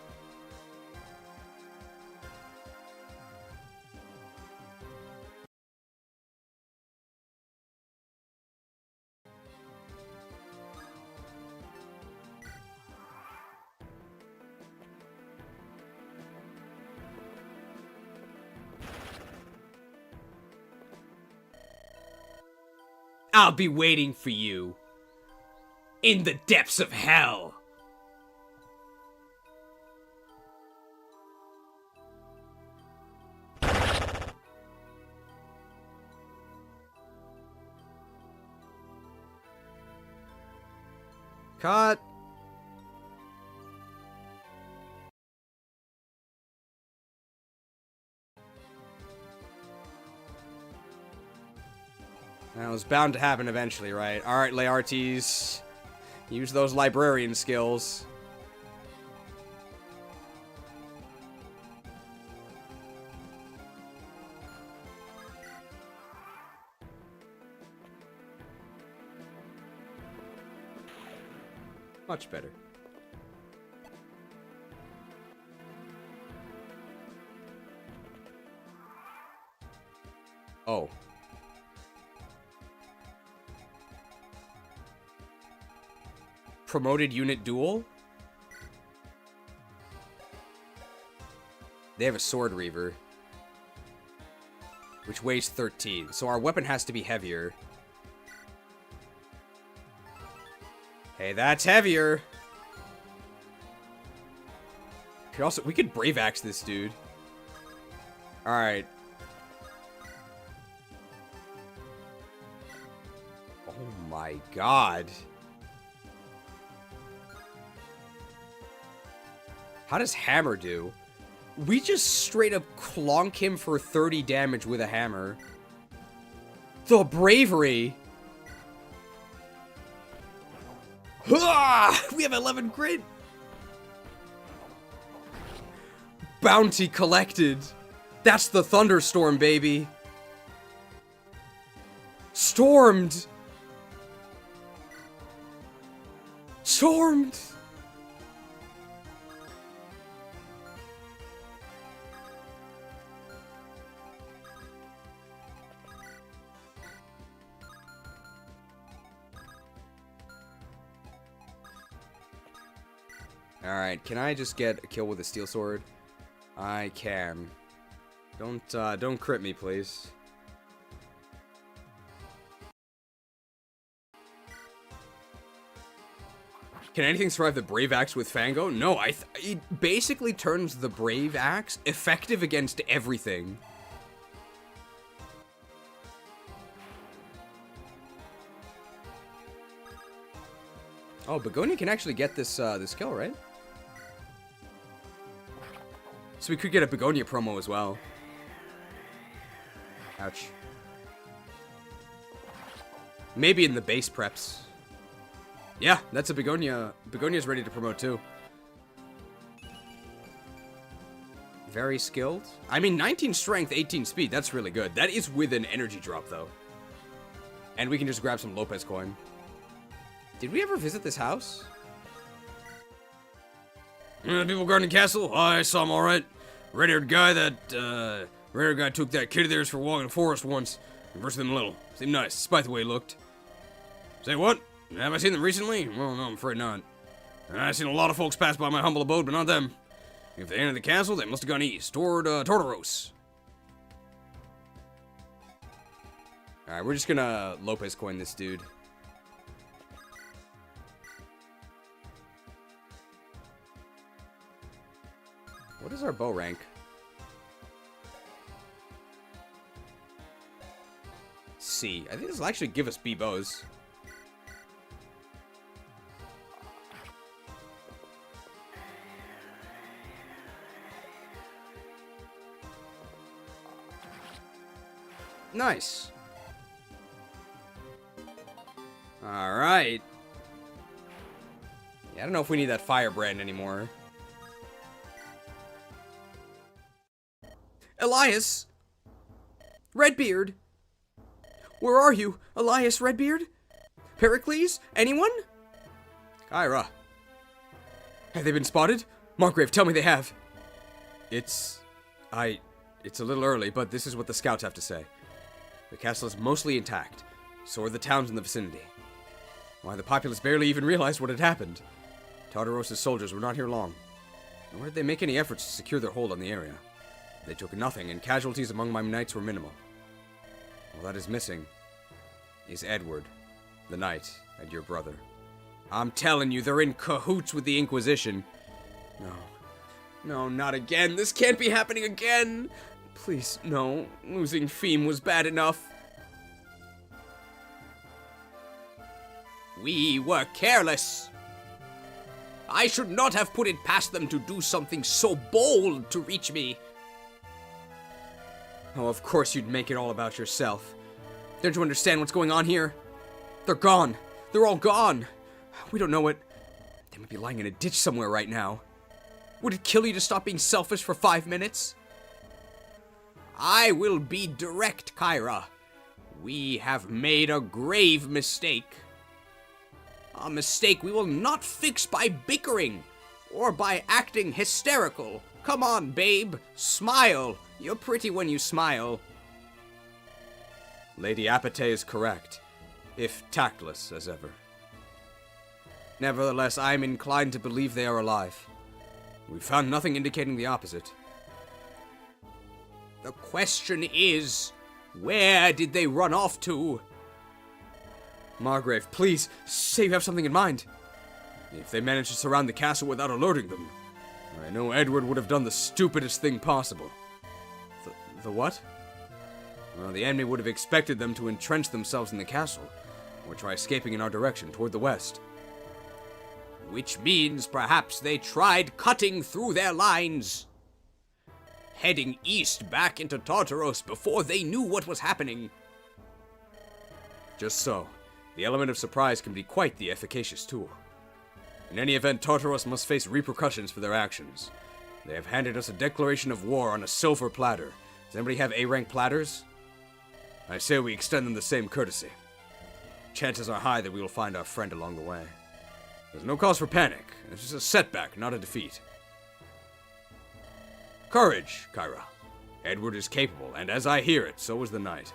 I'll be waiting for you in the depths of hell. Cut. That was bound to happen eventually, right? Alright, Laertes. Use those librarian skills. Much better. Oh. Promoted unit duel? They have a sword reaver, which weighs 13, so our weapon has to be heavier. Hey, that's heavier. We could brave axe this dude. All right. Oh my god. How does hammer do? We just straight up clonk him for 30 damage with a hammer. The bravery. We have 11 grit. Bounty collected. That's the thunderstorm, baby. Stormed. Stormed. Alright, can I just get a kill with a steel sword? I can. Don't crit me, please. Can anything survive the Brave Axe with Fango? No, it basically turns the Brave Axe effective against everything. Oh, Begonia can actually get this this kill, right? So we could get a Begonia promo as well. Ouch. Maybe in the base preps. Yeah, that's a Begonia. Begonia's ready to promote too. Very skilled. I mean, 19 strength, 18 speed. That's really good. That is with an energy drop, though. And we can just grab some Lopez coin. Did we ever visit this house? People guarding the castle? I saw him all right. Red-haired guy took that kid of theirs for a walk in the forest once. Versus them little. Seemed nice, despite the way he looked. Say what? Have I seen them recently? Well, no, I'm afraid not. I've seen a lot of folks pass by my humble abode, but not them. If they entered the castle, they must have gone east, toward Tortoros. Alright, we're just gonna Lopez coin this dude. What is our bow rank? C. I think this will actually give us B bows. Nice. Alright. Yeah, I don't know if we need that firebrand anymore. Elias! Redbeard! Where are you? Elias Redbeard? Pericles? Anyone? Kyra. Have they been spotted? Margrave, tell me they have. It's a little early, but this is what the scouts have to say. The castle is mostly intact. So are the towns in the vicinity. Why, the populace barely even realized what had happened. Tartaros' soldiers were not here long. Nor did they make any efforts to secure their hold on the area. They took nothing, and casualties among my knights were minimal. All that is missing is Edward, the knight, and your brother. I'm telling you, they're in cahoots with the Inquisition. No, not again. This can't be happening again. Please, no. Losing Feem was bad enough. We were careless. I should not have put it past them to do something so bold to reach me. Oh, of course you'd make it all about yourself. Don't you understand what's going on here? They're gone. They're all gone. We don't know it. They might be lying in a ditch somewhere right now. Would it kill you to stop being selfish for 5 minutes? I will be direct, Kyra. We have made a grave mistake. A mistake we will not fix by bickering or by acting hysterical. Come on, babe. Smile. You're pretty when you smile. Lady Apate is correct, if tactless as ever. Nevertheless, I am inclined to believe they are alive. We found nothing indicating the opposite. The question is, where did they run off to? Margrave, please, say you have something in mind. If they managed to surround the castle without alerting them, I know Edward would have done the stupidest thing possible. The what? Well, the enemy would have expected them to entrench themselves in the castle, or try escaping in our direction, toward the west. Which means perhaps they tried cutting through their lines, heading east back into Tartaros before they knew what was happening. Just so. The element of surprise can be quite the efficacious tool. In any event, Tartaros must face repercussions for their actions. They have handed us a declaration of war on a silver platter. Does anybody have A-rank platters? I say we extend them the same courtesy. Chances are high that we will find our friend along the way. There's no cause for panic. It's just a setback, not a defeat. Courage, Kyra. Edward is capable, and as I hear it, so is the knight.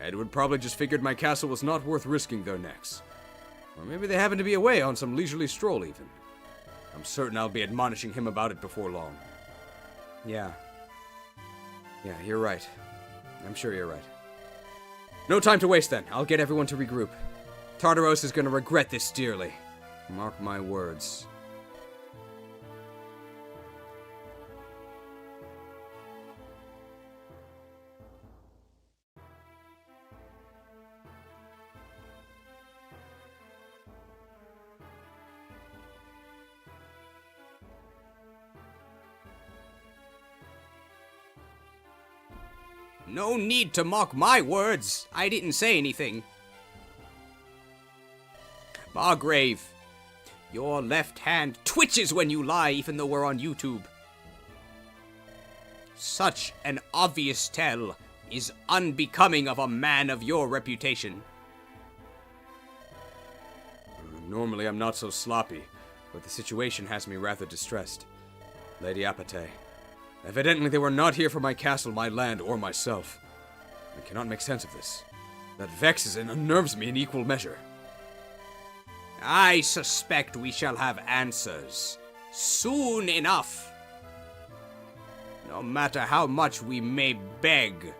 Edward probably just figured my castle was not worth risking their necks. Or maybe they happen to be away on some leisurely stroll, even. I'm certain I'll be admonishing him about it before long. Yeah, you're right. I'm sure you're right. No time to waste, then. I'll get everyone to regroup. Tartaros is going to regret this dearly. Mark my words. No need to mock my words. I didn't say anything. Margrave, your left hand twitches when you lie, even though we're on YouTube. Such an obvious tell is unbecoming of a man of your reputation. Normally I'm not so sloppy, but the situation has me rather distressed. Lady Apate. Evidently they were not here for my castle, my land, or myself. I cannot make sense of this. That vexes and unnerves me in equal measure. I suspect we shall have answers soon enough. No matter how much we may beg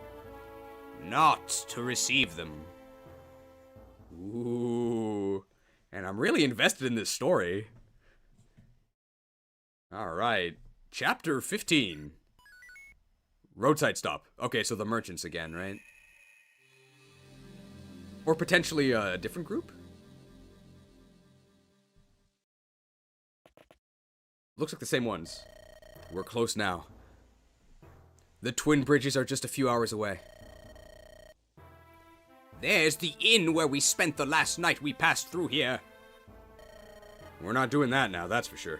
not to receive them. Ooh. And I'm really invested in this story. Alright. Chapter 15. Roadside Stop. Okay, so the merchants again, right? Or potentially a different group? Looks like the same ones. We're close now. The twin bridges are just a few hours away. There's the inn where we spent the last night we passed through here. We're not doing that now, that's for sure.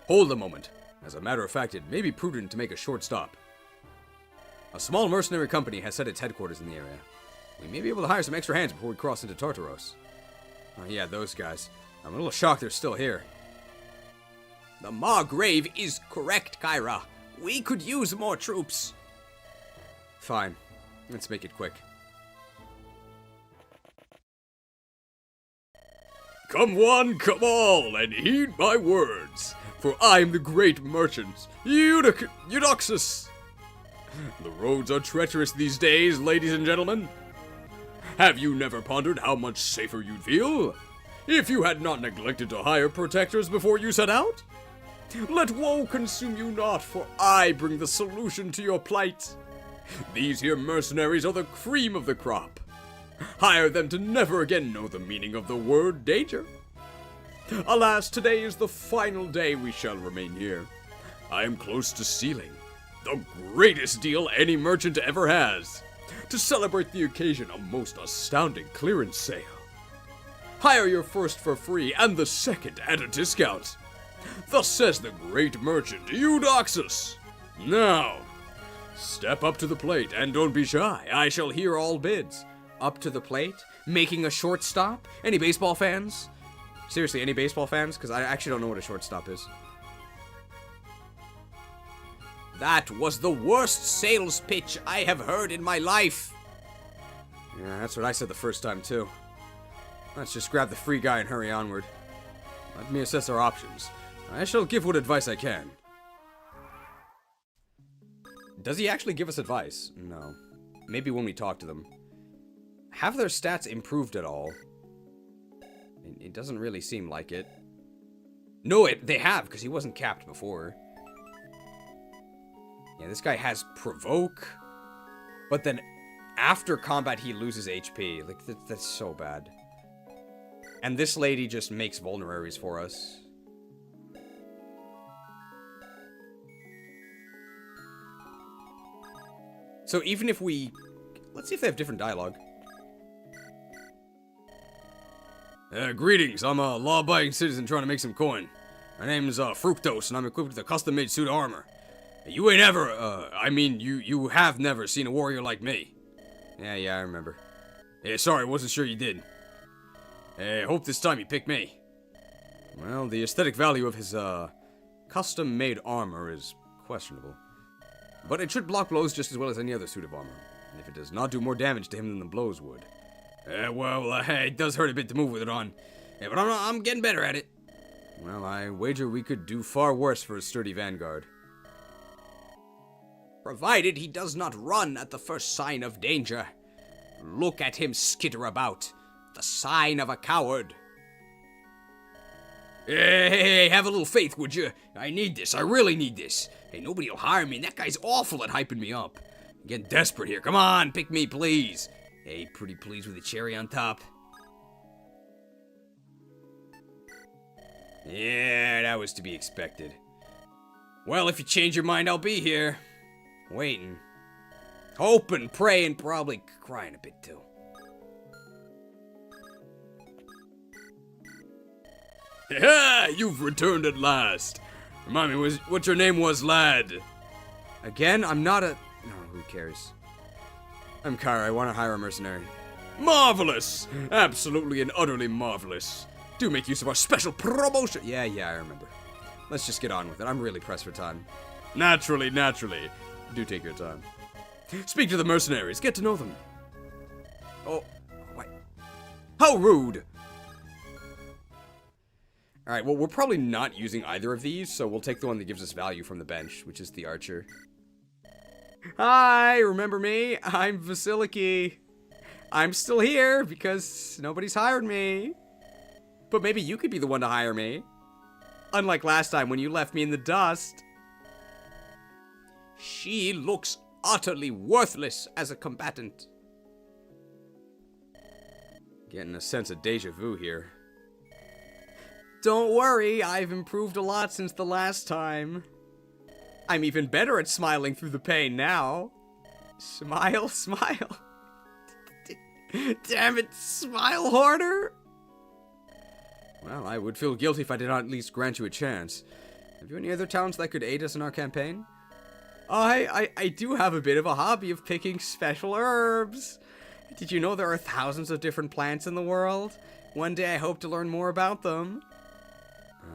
Hold a moment. As a matter of fact, it may be prudent to make a short stop. A small mercenary company has set its headquarters in the area. We may be able to hire some extra hands before we cross into Tartaros. Oh yeah, those guys. I'm a little shocked they're still here. The Margrave is correct, Kyra. We could use more troops. Fine. Let's make it quick. Come one, come all, and heed my words. For I am the great merchant, Eudoxus. The roads are treacherous these days, ladies and gentlemen. Have you never pondered how much safer you'd feel if you had not neglected to hire protectors before you set out? Let woe consume you not, for I bring the solution to your plight. These here mercenaries are the cream of the crop. Hire them to never again know the meaning of the word danger. Alas, today is the final day we shall remain here. I am close to sealing the greatest deal any merchant ever has. To celebrate the occasion, a most astounding clearance sale. Hire your first for free and the second at a discount. Thus says the great merchant Eudoxus. Now, step up to the plate and don't be shy. I shall hear all bids. Up to the plate? Making a shortstop? Any baseball fans? Seriously, any baseball fans? Because I actually don't know what a shortstop is. That was the worst sales pitch I have heard in my life. Yeah, that's what I said the first time, too. Let's just grab the free guy and hurry onward. Let me assess our options. I shall give what advice I can. Does he actually give us advice? No. Maybe when we talk to them. Have their stats improved at all? It doesn't really seem like it. No, they have, because he wasn't capped before. Yeah, this guy has provoke, but then after combat he loses HP. Like, that's so bad. And this lady just makes vulneraries for us. So even if we... Let's see if they have different dialogue. Greetings, I'm a law-abiding citizen trying to make some coin. My name's Fructose, and I'm equipped with a custom-made suit of armor. You ain't ever, you have never seen a warrior like me. Yeah, I remember. Sorry, wasn't sure you did. Hope this time you pick me. Well, the aesthetic value of his, custom-made armor is questionable. But it should block blows just as well as any other suit of armor. And if it does not do more damage to him than the blows would. It does hurt a bit to move with it on. But I'm getting better at it. Well, I wager we could do far worse for a sturdy vanguard. Provided he does not run at the first sign of danger. Look at him skitter about. The sign of a coward. Hey, have a little faith, would you? I need this. I really need this. Hey, nobody will hire me, and that guy's awful at hyping me up. I'm getting desperate here. Come on, pick me, please. Hey, pretty pleased with a cherry on top. Yeah, that was to be expected. Well, if you change your mind, I'll be here. Waiting. Hoping, praying, probably crying a bit too. Yeah, you've returned at last. Remind me, what your name was, lad? Again, I'm not a... No, who cares? I'm Kyra, I want to hire a mercenary. Marvelous! Absolutely and utterly marvelous. Do make use of our special promotion. Yeah, I remember. Let's just get on with it. I'm really pressed for time. Naturally. Do take your time. Speak to the mercenaries. Get to know them. Oh, wait. How rude! Alright, well, we're probably not using either of these, so we'll take the one that gives us value from the bench, which is the archer. Hi, remember me? I'm Vasiliki. I'm still here because nobody's hired me. But maybe you could be the one to hire me. Unlike last time when you left me in the dust. She looks utterly worthless as a combatant. Getting a sense of deja vu here. Don't worry, I've improved a lot since the last time. I'm even better at smiling through the pain now. Smile. Damn it, smile harder. Well, I would feel guilty if I did not at least grant you a chance. Have you any other talents that could aid us in our campaign? I do have a bit of a hobby of picking special herbs. Did you know there are thousands of different plants in the world? One day I hope to learn more about them.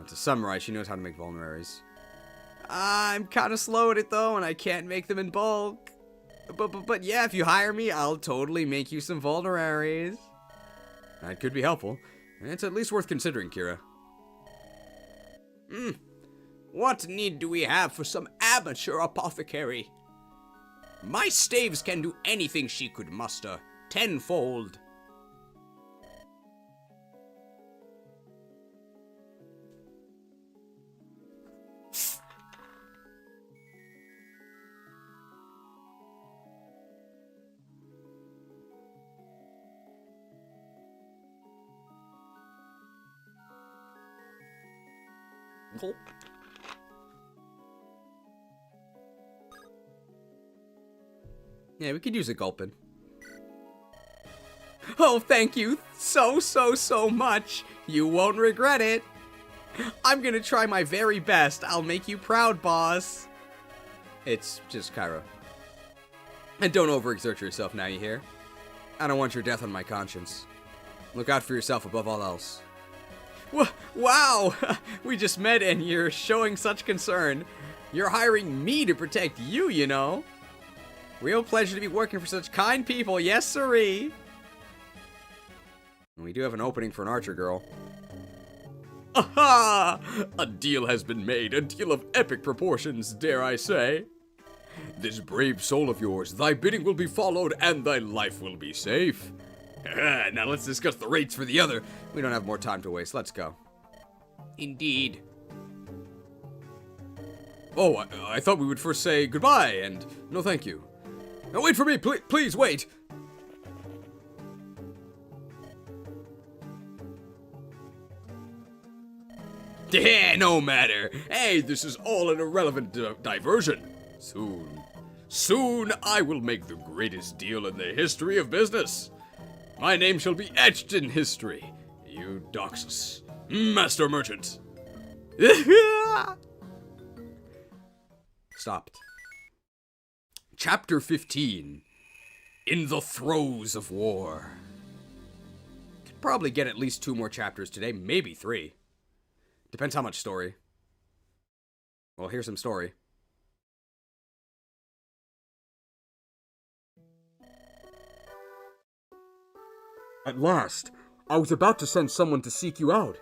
To summarize, she knows how to make vulneraries. I'm kind of slow at it though, and I can't make them in bulk. But yeah, if you hire me, I'll totally make you some vulneraries. That could be helpful. It's at least worth considering, Kira. What need do we have for some amateur apothecary? My staves can do anything she could muster, tenfold. Gulp. Yeah, we could use a gulpin. Oh, thank you so much. You won't regret it. I'm gonna try my very best. I'll make you proud, boss. It's just Cairo. And don't overexert yourself now, you hear? I don't want your death on my conscience. Look out for yourself above all else. Wow! We just met and you're showing such concern. You're hiring me to protect you, you know. Real pleasure to be working for such kind people, yes siree. We do have an opening for an archer girl. Aha! A deal has been made, a deal of epic proportions, dare I say. This brave soul of yours, thy bidding will be followed, and thy life will be safe. Now let's discuss the rates for the other. We don't have more time to waste, let's go. Indeed. Oh, I thought we would first say goodbye, and no thank you. Now wait for me, please wait! Yeah, no matter. Hey, this is all an irrelevant diversion. Soon I will make the greatest deal in the history of business. My name shall be etched in history. Eudoxus, Master Merchant. Stopped. Chapter 15. In the Throes of War. Could probably get at least 2 more chapters today, maybe 3. Depends how much story. Well, here's some story. At last, I was about to send someone to seek you out.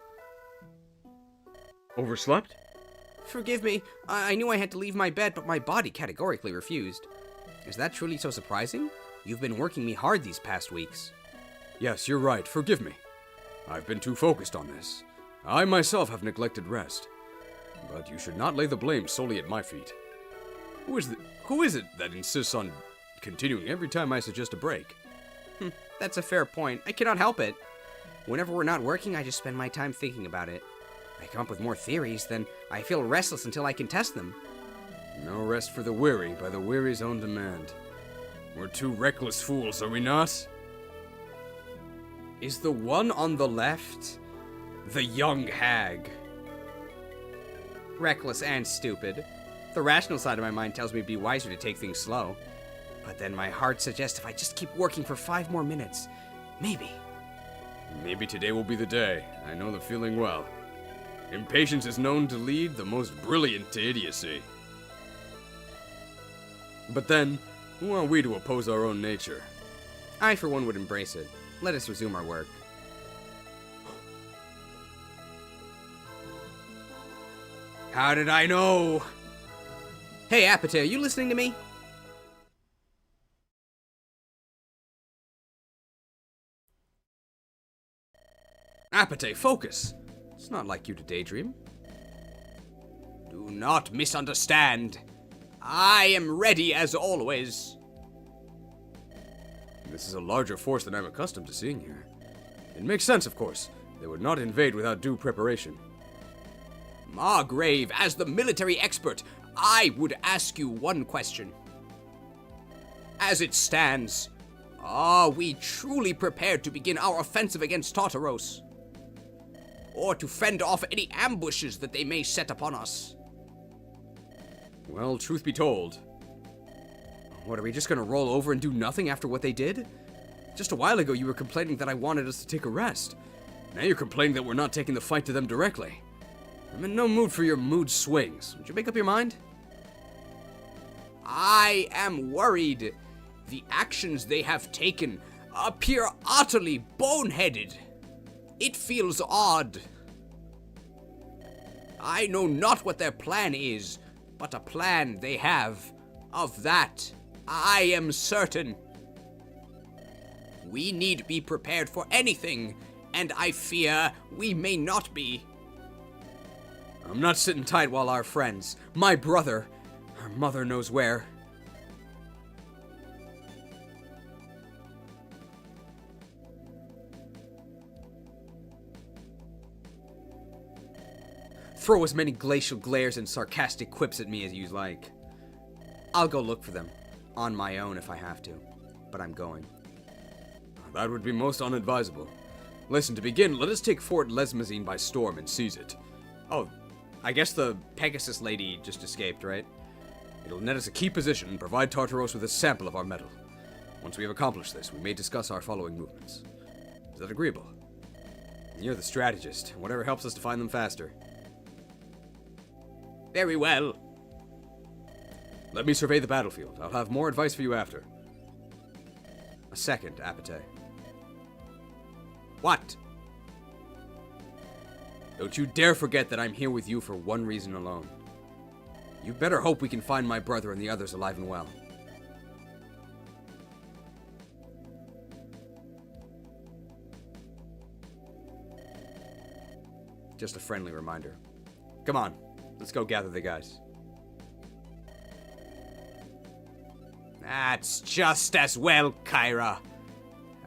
Overslept? Forgive me, I knew I had to leave my bed, but my body categorically refused. Is that truly so surprising? You've been working me hard these past weeks. Yes, you're right, forgive me. I've been too focused on this. I myself have neglected rest. But you should not lay the blame solely at my feet. Who is it that insists on continuing every time I suggest a break? That's a fair point. I cannot help it. Whenever we're not working, I just spend my time thinking about it. I come up with more theories, then I feel restless until I can test them. No rest for the weary by the weary's own demand. We're two reckless fools, are we not? Is the one on the left the young hag? Reckless and stupid. The rational side of my mind tells me it'd be wiser to take things slow. But then my heart suggests if I just keep working for 5 more minutes, maybe. Maybe today will be the day. I know the feeling well. Impatience is known to lead the most brilliant to idiocy. But then, who are we to oppose our own nature? I, for one, would embrace it. Let us resume our work. How did I know? Hey, Apate, are you listening to me? Apate, focus! It's not like you to daydream. Do not misunderstand. I am ready as always. This is a larger force than I'm accustomed to seeing here. It makes sense, of course. They would not invade without due preparation. Margrave, as the military expert, I would ask you one question. As it stands, are we truly prepared to begin our offensive against Tartaros? Or to fend off any ambushes that they may set upon us? Well, truth be told. What, are we just gonna roll over and do nothing after what they did? Just a while ago you were complaining that I wanted us to take a rest. Now you're complaining that we're not taking the fight to them directly. I'm in no mood for your mood swings. Would you make up your mind? I am worried. The actions they have taken appear utterly boneheaded. It feels odd. I know not what their plan is, but a plan they have. Of that, I am certain. We need be prepared for anything, and I fear we may not be. I'm not sitting tight while our friends, my brother, our mother knows where. throw as many glacial glares and sarcastic quips at me as you like. I'll go look for them, on my own if I have to, but I'm going. That would be most unadvisable. Listen, to begin, let us take Fort Lesmazine by storm and seize it. Oh, I guess the Pegasus lady just escaped, right? It'll net us a key position and provide Tartaros with a sample of our metal. Once we have accomplished this, we may discuss our following movements. Is that agreeable? You're the strategist. Whatever helps us to find them faster. Very well. Let me survey the battlefield. I'll have more advice for you after. A second, Apate. What? Don't you dare forget that I'm here with you for one reason alone. You better hope we can find my brother and the others alive and well. Just a friendly reminder. Come on, let's go gather the guys. That's just as well, Kyra.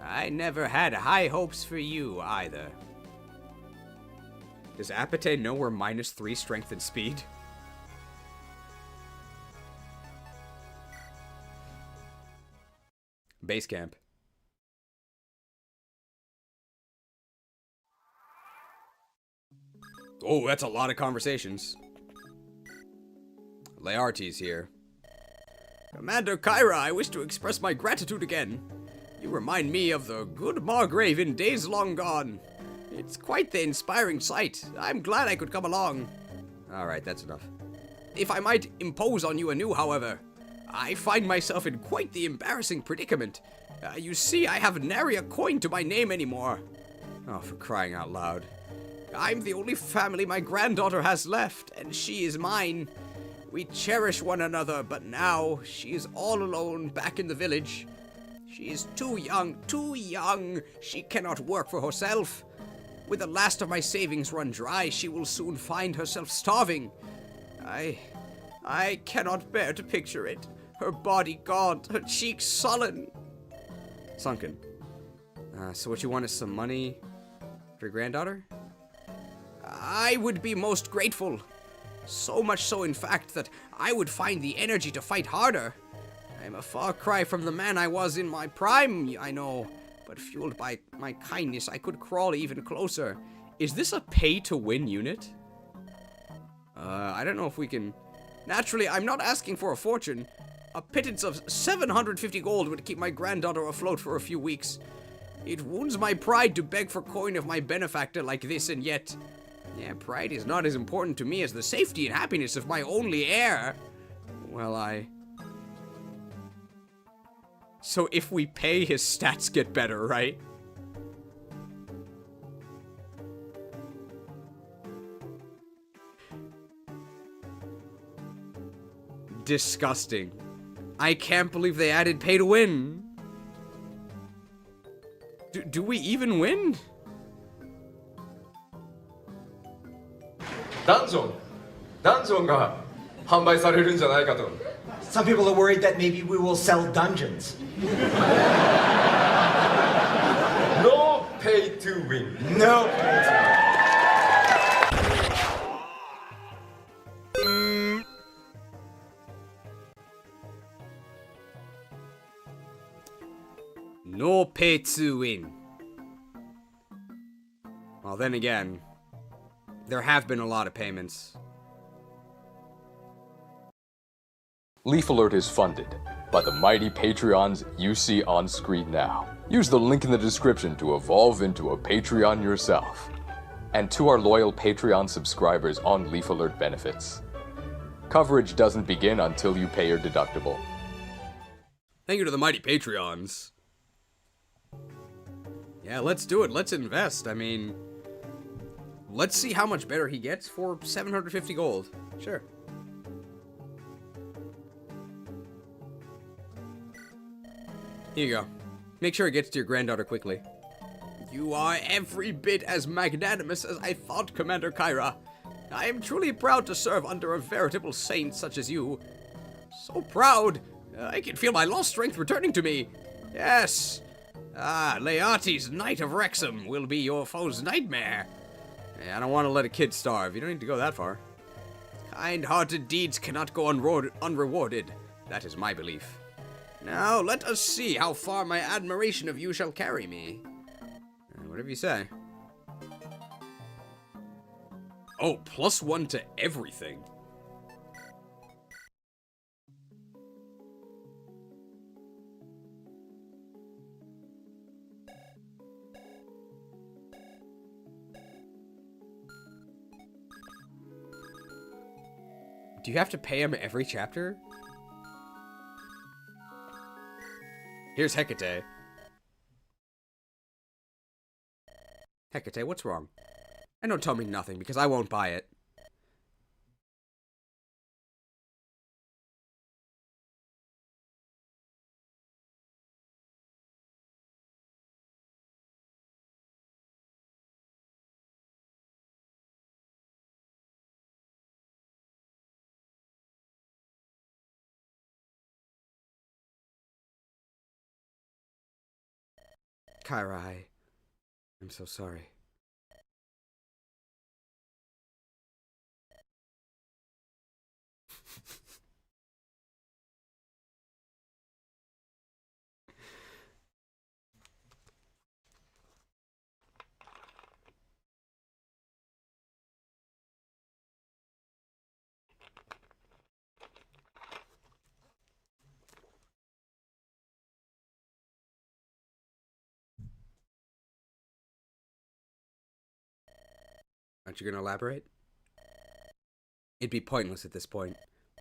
I never had high hopes for you, either. Does Apate know we're -3 strength and speed? Base camp. Oh, that's a lot of conversations. Laertes here. Commander Kyra, I wish to express my gratitude again. You remind me of the good Margrave in days long gone. It's quite the inspiring sight. I'm glad I could come along. Alright, that's enough. If I might impose on you anew, however, I find myself in quite the embarrassing predicament. You see, I have nary a coin to my name anymore. Oh, for crying out loud. I'm the only family my granddaughter has left, and she is mine. We cherish one another, but now she is all alone back in the village. She is too young, too young. She cannot work for herself. With the last of my savings run dry, she will soon find herself starving. I cannot bear to picture it. Her body gaunt, her cheeks sullen. Sunken. So what you want is some money for your granddaughter? I would be most grateful. So much so, in fact, that I would find the energy to fight harder. I'm a far cry from the man I was in my prime, I know. But fueled by my kindness, I could crawl even closer. Is this a pay-to-win unit? I don't know if we can... Naturally, I'm not asking for a fortune. A pittance of 750 gold would keep my granddaughter afloat for a few weeks. It wounds my pride to beg for coin of my benefactor like this, and yet... Yeah, pride is not as important to me as the safety and happiness of my only heir. Well, So if we pay, his stats get better, right? Disgusting. I can't believe they added pay to win. Do we even win? Dungeonが販売されるんじゃないかと。Some people are worried that maybe we will sell dungeons. No pay to win. No pay to win. No pay to win. Well, then again, there have been a lot of payments. LeifAlert is funded by the mighty Patreons you see on screen now. Use the link in the description to evolve into a Patreon yourself. And to our loyal Patreon subscribers on LeifAlert benefits. Coverage doesn't begin until you pay your deductible. Thank you to the mighty Patreons. Yeah, let's do it. Let's invest. I mean, let's see how much better he gets for 750 gold. Sure. Here you go. Make sure it gets to your granddaughter quickly. You are every bit as magnanimous as I thought, Commander Kyra. I am truly proud to serve under a veritable saint such as you. So proud, I can feel my lost strength returning to me. Yes. Laertes, Knight of Wrexham, will be your foe's nightmare. Hey, I don't want to let a kid starve. You don't need to go that far. Kind-hearted deeds cannot go unrewarded. That is my belief. Now, let us see how far my admiration of you shall carry me. Whatever you say. Oh, +1 to everything. Do you have to pay him every chapter? Here's Hecate. Hecate, what's wrong? And don't tell me nothing, because I won't buy it. Kyra, I'm so sorry. Aren't you gonna elaborate? It'd be pointless at this point.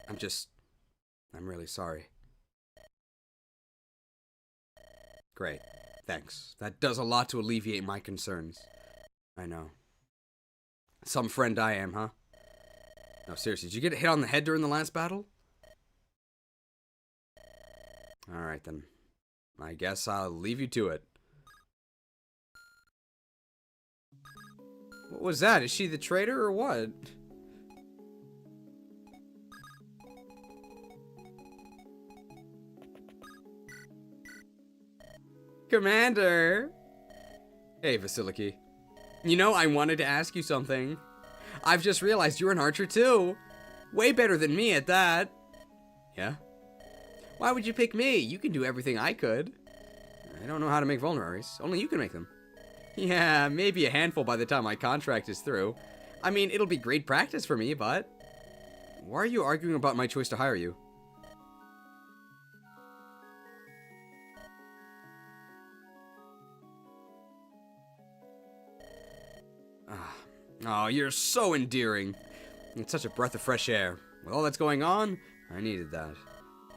I'm really sorry. Great. Thanks. That does a lot to alleviate my concerns. I know. Some friend I am, huh? No, seriously, did you get hit on the head during the last battle? Alright then. I guess I'll leave you to it. What was that? Is she the traitor or what? Commander! Hey, Vasiliki. You know, I wanted to ask you something. I've just realized you're an archer too. Way better than me at that. Yeah? Why would you pick me? You can do everything I could. I don't know how to make vulneraries. Only you can make them. Yeah, maybe a handful by the time my contract is through. I mean, it'll be great practice for me, but... Why are you arguing about my choice to hire you? Oh, you're so endearing. It's such a breath of fresh air. With all that's going on, I needed that.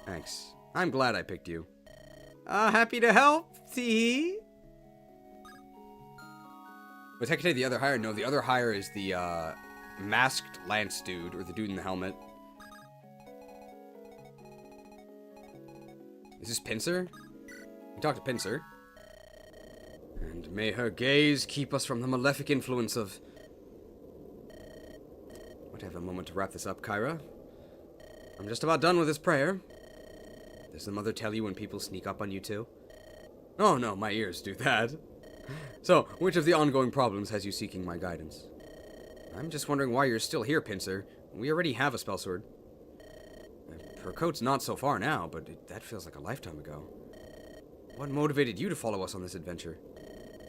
Thanks. I'm glad I picked you. Happy to help, tee. Was Hecate the other hire? No, the other hire is the, masked lance dude, or the dude in the helmet. Is this Pincer? We talked to Pincer. And may her gaze keep us from the malefic influence of... Would have a moment to wrap this up, Kyra. I'm just about done with this prayer. Does the mother tell you when people sneak up on you too? Oh no, my ears do that. So, which of the ongoing problems has you seeking my guidance? I'm just wondering why you're still here, Pincer. We already have a spell sword. Her coat's not so far now, but that feels like a lifetime ago. What motivated you to follow us on this adventure?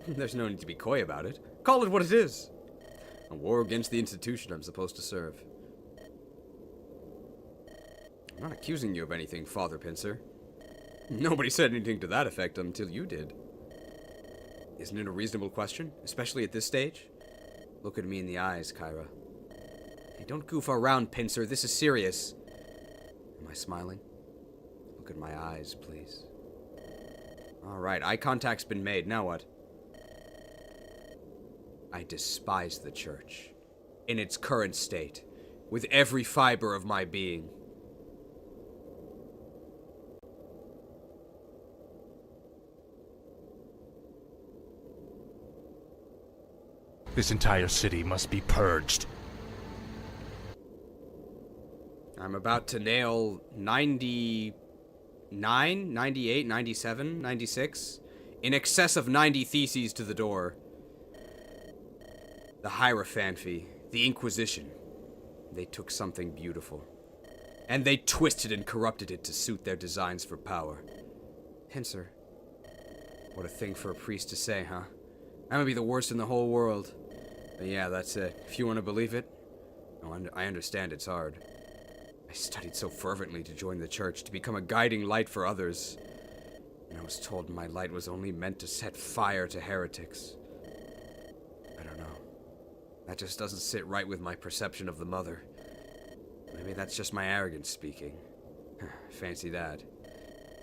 There's no need to be coy about it. Call it what it is. A war against the institution I'm supposed to serve. I'm not accusing you of anything, Father Pincer. Nobody said anything to that effect until you did. Isn't it a reasonable question, especially at this stage? Look at me in the eyes, Kyra. Hey, don't goof around, Pincer. This is serious. Am I smiling? Look at my eyes, please. Alright, eye contact's been made. Now what? I despise the church. In its current state. With every fiber of my being. This entire city must be purged. I'm about to nail 99, 98, 97, 96. In excess of 90 theses to the door. The Hierophantry, the Inquisition. They took something beautiful, and they twisted and corrupted it to suit their designs for power. Pincer. What a thing for a priest to say, huh? I'm gonna be the worst in the whole world. But yeah, that's it. If you want to believe it, I understand it's hard. I studied so fervently to join the church, to become a guiding light for others. And I was told my light was only meant to set fire to heretics. I don't know. That just doesn't sit right with my perception of the Mother. Maybe that's just my arrogance speaking. Fancy that.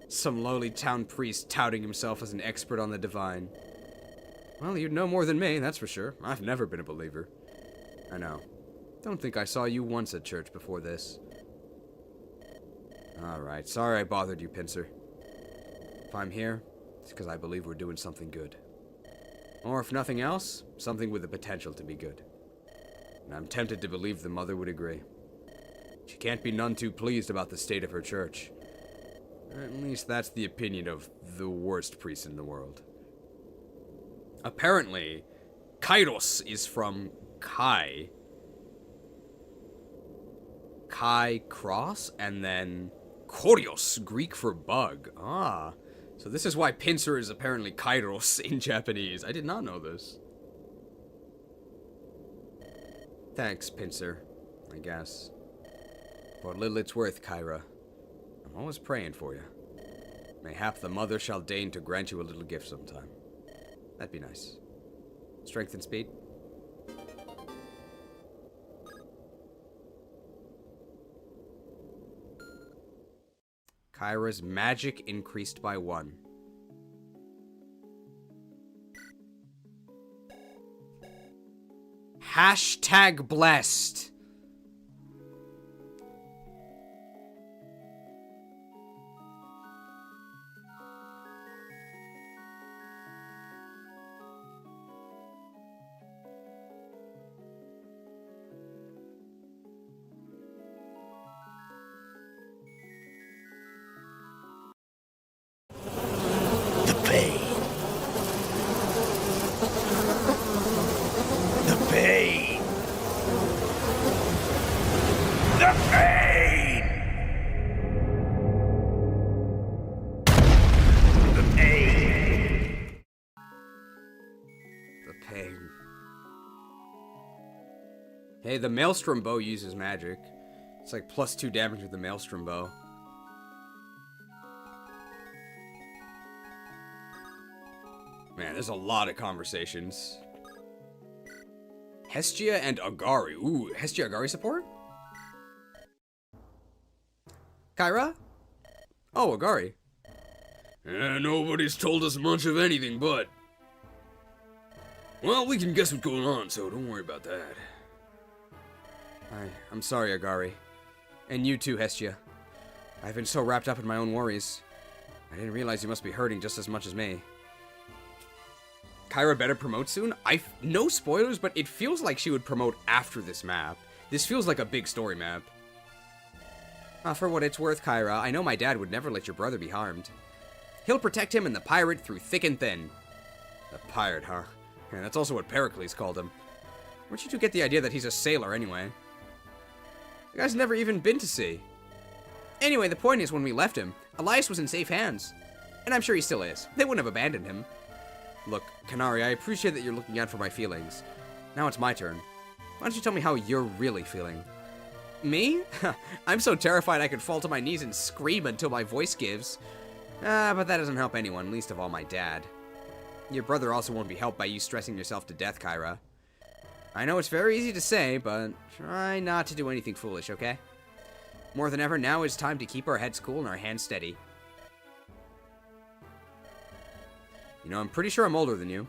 Some lowly town priest touting himself as an expert on the divine. Well, you'd know more than me, that's for sure. I've never been a believer. I know. Don't think I saw you once at church before this. Alright, sorry I bothered you, Pincer. If I'm here, it's because I believe we're doing something good. Or if nothing else, something with the potential to be good. And I'm tempted to believe the Mother would agree. She can't be none too pleased about the state of her church. Or at least that's the opinion of the worst priest in the world. Apparently, Kairos is from Kai. Kai cross, and then Korios, Greek for bug. Ah, so this is why Pincer is apparently Kairos in Japanese. I did not know this. Thanks, Pincer, I guess. For what little it's worth, Kyra. I'm always praying for you. Mayhap the Mother shall deign to grant you a little gift sometime. That'd be nice. Strength and speed. Kyra's magic increased by 1. Hashtag blessed. Hey, the Maelstrom Bow uses magic. It's like +2 damage with the Maelstrom Bow. Man, there's a lot of conversations. Hestia and Agari. Ooh, Hestia Agari support? Kyra? Oh, Agari. Nobody's told us much of anything, but... Well, we can guess what's going on, so don't worry about that. I'm sorry, Agari. And you too, Hestia. I've been so wrapped up in my own worries. I didn't realize you must be hurting just as much as me. Kyra better promote soon? No spoilers, but it feels like she would promote after this map. This feels like a big story map. For what it's worth, Kyra, I know my dad would never let your brother be harmed. He'll protect him and the pirate through thick and thin. The pirate, huh? Yeah, that's also what Pericles called him. Where'd you two get the idea that he's a sailor, anyway? The guy's never even been to sea. Anyway, the point is, when we left him, Elias was in safe hands. And I'm sure he still is. They wouldn't have abandoned him. Look, Kanari, I appreciate that you're looking out for my feelings. Now it's my turn. Why don't you tell me how you're really feeling? Me? I'm so terrified I could fall to my knees and scream until my voice gives. But that doesn't help anyone, least of all my dad. Your brother also won't be helped by you stressing yourself to death, Kyra. I know it's very easy to say, but try not to do anything foolish, okay? More than ever, now it's time to keep our heads cool and our hands steady. You know, I'm pretty sure I'm older than you.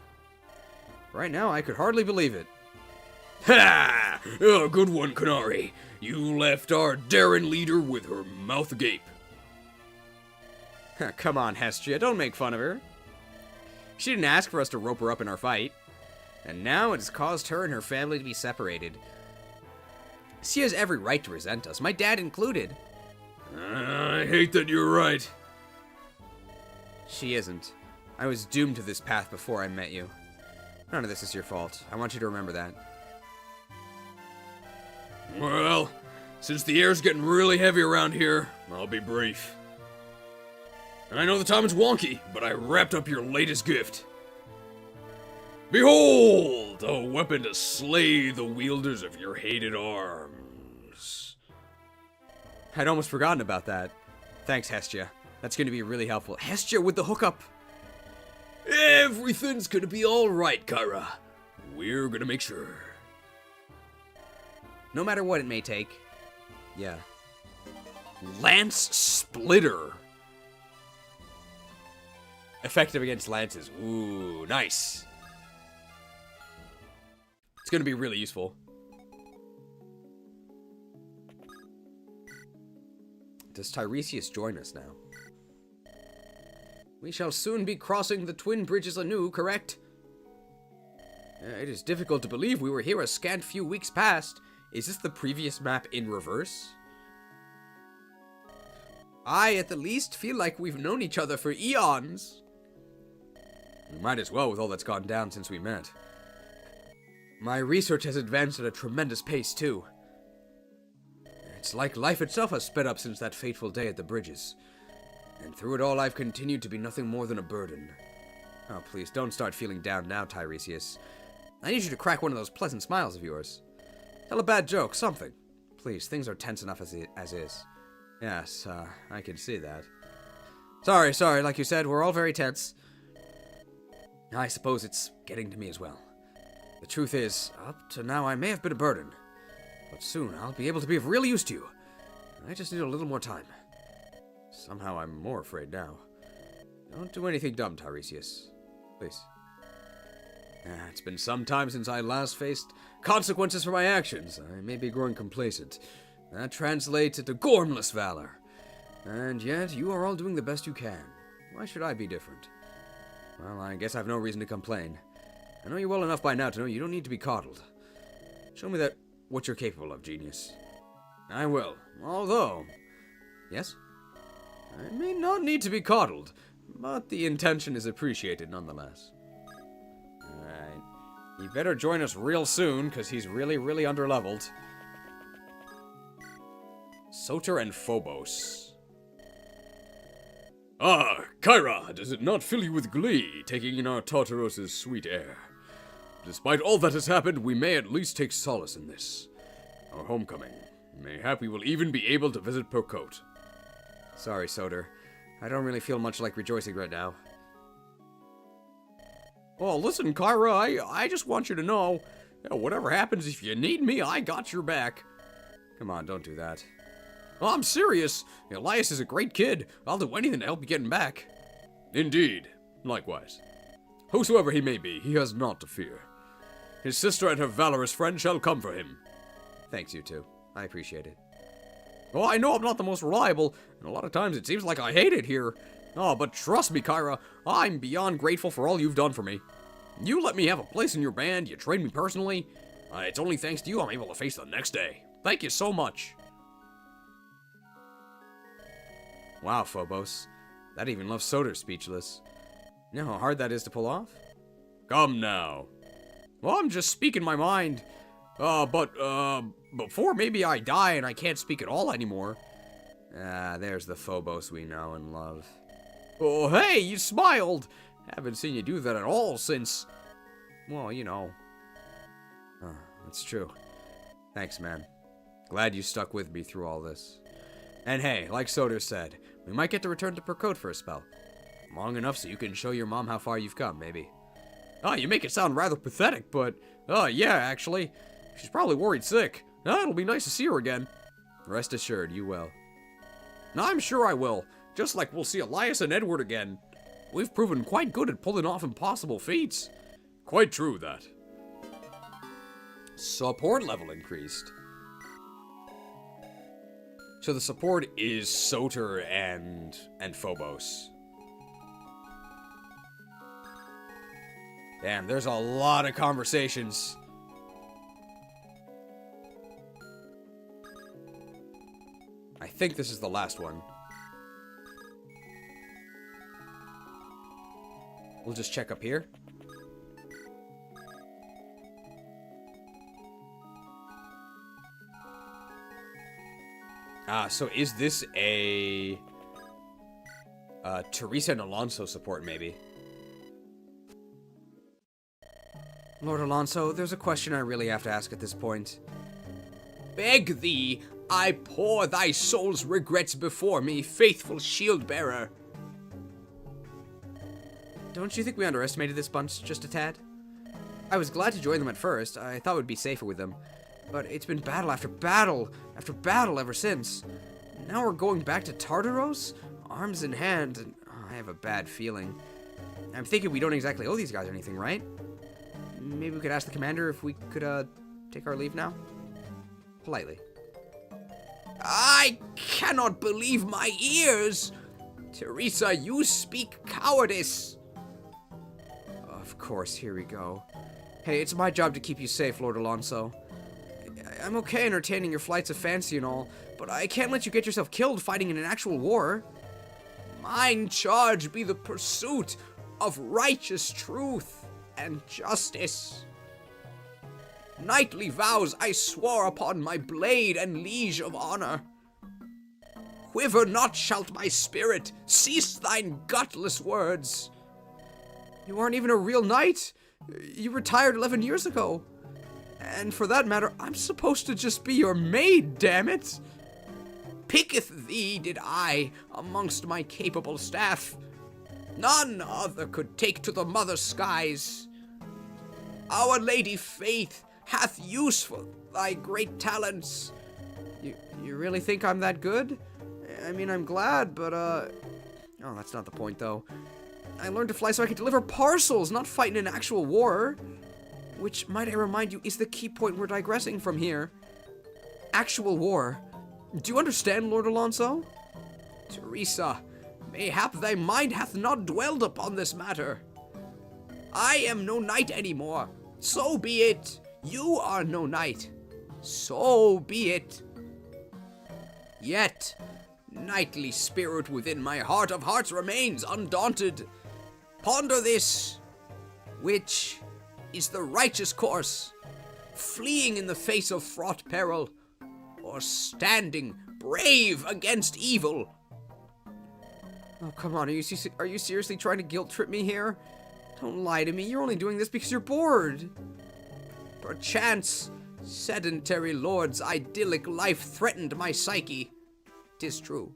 Right now, I could hardly believe it. Ha! Oh, good one, Kanari. You left our daring leader with her mouth agape. Come on, Hestia, don't make fun of her. She didn't ask for us to rope her up in our fight. And now it has caused her and her family to be separated. She has every right to resent us, my dad included. I hate that you're right. She isn't. I was doomed to this path before I met you. None of this is your fault. I want you to remember that. Well, since the air's getting really heavy around here, I'll be brief. And I know the time is wonky, but I wrapped up your latest gift. Behold, a weapon to slay the wielders of your hated arms. I'd almost forgotten about that. Thanks, Hestia. That's going to be really helpful. Hestia with the hookup. Everything's gonna be alright, Kyra. We're gonna make sure. No matter what it may take. Yeah. Lance Splitter. Effective against lances. Ooh, nice. It's gonna be really useful. Does Tiresias join us now? We shall soon be crossing the twin bridges anew, correct? It is difficult to believe we were here a scant few weeks past. Is this the previous map in reverse? I, at the least, feel like we've known each other for eons. We might as well with all that's gone down since we met. My research has advanced at a tremendous pace, too. It's like life itself has sped up since that fateful day at the bridges. And through it all, I've continued to be nothing more than a burden. Oh, please, don't start feeling down now, Tiresias. I need you to crack one of those pleasant smiles of yours. Tell a bad joke, something. Please, things are tense enough as is. Yes, I can see that. Sorry, like you said, we're all very tense. I suppose it's getting to me as well. The truth is, up to now I may have been a burden. But soon I'll be able to be of real use to you. I just need a little more time. Somehow I'm more afraid now. Don't do anything dumb, Tiresias. Please. It's been some time since I last faced consequences for my actions. I may be growing complacent. That translates into gormless valor. And yet, you are all doing the best you can. Why should I be different? Well, I guess I've no reason to complain. I know you well enough by now to know you don't need to be coddled. Show me what you're capable of, genius. I will. Although... Yes? I may not need to be coddled, but the intention is appreciated nonetheless. Alright. You better join us real soon, because he's really, really underleveled. Soter and Phobos. Ah, Kyra, does it not fill you with glee, taking in our Tartaros' sweet air? Despite all that has happened, we may at least take solace in this. Our homecoming. Mayhap we will even be able to visit Percote. Sorry, Soter. I don't really feel much like rejoicing right now. Oh, listen, Kyra, I just want you to know, whatever happens, if you need me, I got your back. Come on, don't do that. Oh, I'm serious. Elias is a great kid. I'll do anything to help you get him back. Indeed. Likewise. Whosoever he may be, he has naught to fear. His sister and her valorous friend shall come for him. Thanks, you two. I appreciate it. Oh, I know I'm not the most reliable, and a lot of times it seems like I hate it here. Oh, but trust me, Kyra, I'm beyond grateful for all you've done for me. You let me have a place in your band, you trained me personally. It's only thanks to you I'm able to face the next day. Thank you so much. Wow, Phobos. That even left Soter speechless. You know how hard that is to pull off? Come now. Well, I'm just speaking my mind. But before maybe I die and I can't speak at all anymore. There's the Phobos we know and love. Oh, hey, you smiled. Haven't seen you do that at all since... Well, you know. Oh, that's true. Thanks, man. Glad you stuck with me through all this. And hey, like Soter said, we might get to return to Percote for a spell. Long enough so you can show your mom how far you've come, maybe. Oh, you make it sound rather pathetic, but... yeah, actually. She's probably worried sick. It'll be nice to see her again. Rest assured, you will. I'm sure I will. Just like we'll see Elias and Edward again. We've proven quite good at pulling off impossible feats. Quite true, that. Support level increased. So the support is Soter and Phobos. Damn, there's a lot of conversations. I think this is the last one. We'll just check up here. So is this a... Teresa and Alonso support, maybe? Lord Alonso, there's a question I really have to ask at this point. Beg thee, I pour thy soul's regrets before me, faithful shield-bearer. Don't you think we underestimated this bunch just a tad? I was glad to join them at first. I thought we'd be safer with them. But it's been battle after battle after battle ever since. Now we're going back to Tartaros, arms in hand, and I have a bad feeling. I'm thinking we don't exactly owe these guys anything, right? Maybe we could ask the commander if we could, take our leave now? Politely. I cannot believe my ears! Teresa, you speak cowardice! Of course, here we go. Hey, it's my job to keep you safe, Lord Alonso. I'm okay entertaining your flights of fancy and all, but I can't let you get yourself killed fighting in an actual war. Mine charge be the pursuit of righteous truth and justice. Knightly vows I swore upon my blade and liege of honor. Quiver not shalt my spirit, cease thine gutless words. You aren't even a real knight. You retired 11 years ago. And for that matter, I'm supposed to just be your maid, damn it. Picketh thee did I amongst my capable staff. None other could take to the mother skies. Our Lady Faith hath use for thy great talents. You really think I'm that good? I mean, I'm glad, but, Oh, that's not the point, though. I learned to fly so I could deliver parcels, not fight in an actual war. Which, might I remind you, is the key point we're digressing from here. Actual war. Do you understand, Lord Alonso? Teresa, mayhap thy mind hath not dwelled upon this matter. I am no knight anymore. So be it. You are no knight. So be it. Yet, knightly spirit within my heart of hearts remains undaunted. Ponder this. Which is the righteous course? Fleeing in the face of fraught peril, or standing brave against evil? Oh, come on, are you seriously trying to guilt trip me here? Don't lie to me, you're only doing this because you're bored. Perchance, sedentary lord's idyllic life threatened my psyche. 'Tis true.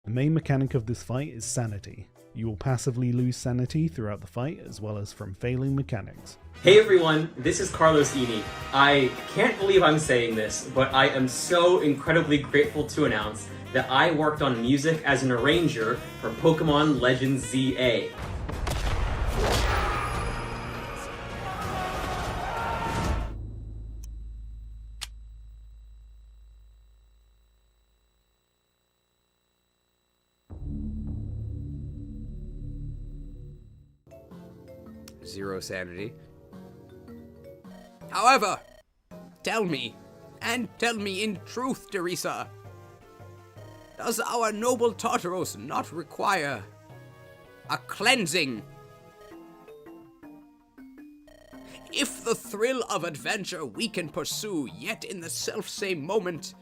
The main mechanic of this fight is sanity. You will passively lose sanity throughout the fight, as well as from failing mechanics. Hey everyone, this is Carlos Eni. I can't believe I'm saying this, but I am so incredibly grateful to announce that I worked on music as an arranger for Pokemon Legends ZA. Zero sanity. However, tell me, and tell me in truth, Teresa, does our noble Tartaros not require a cleansing? If the thrill of adventure we can pursue, yet in the selfsame moment,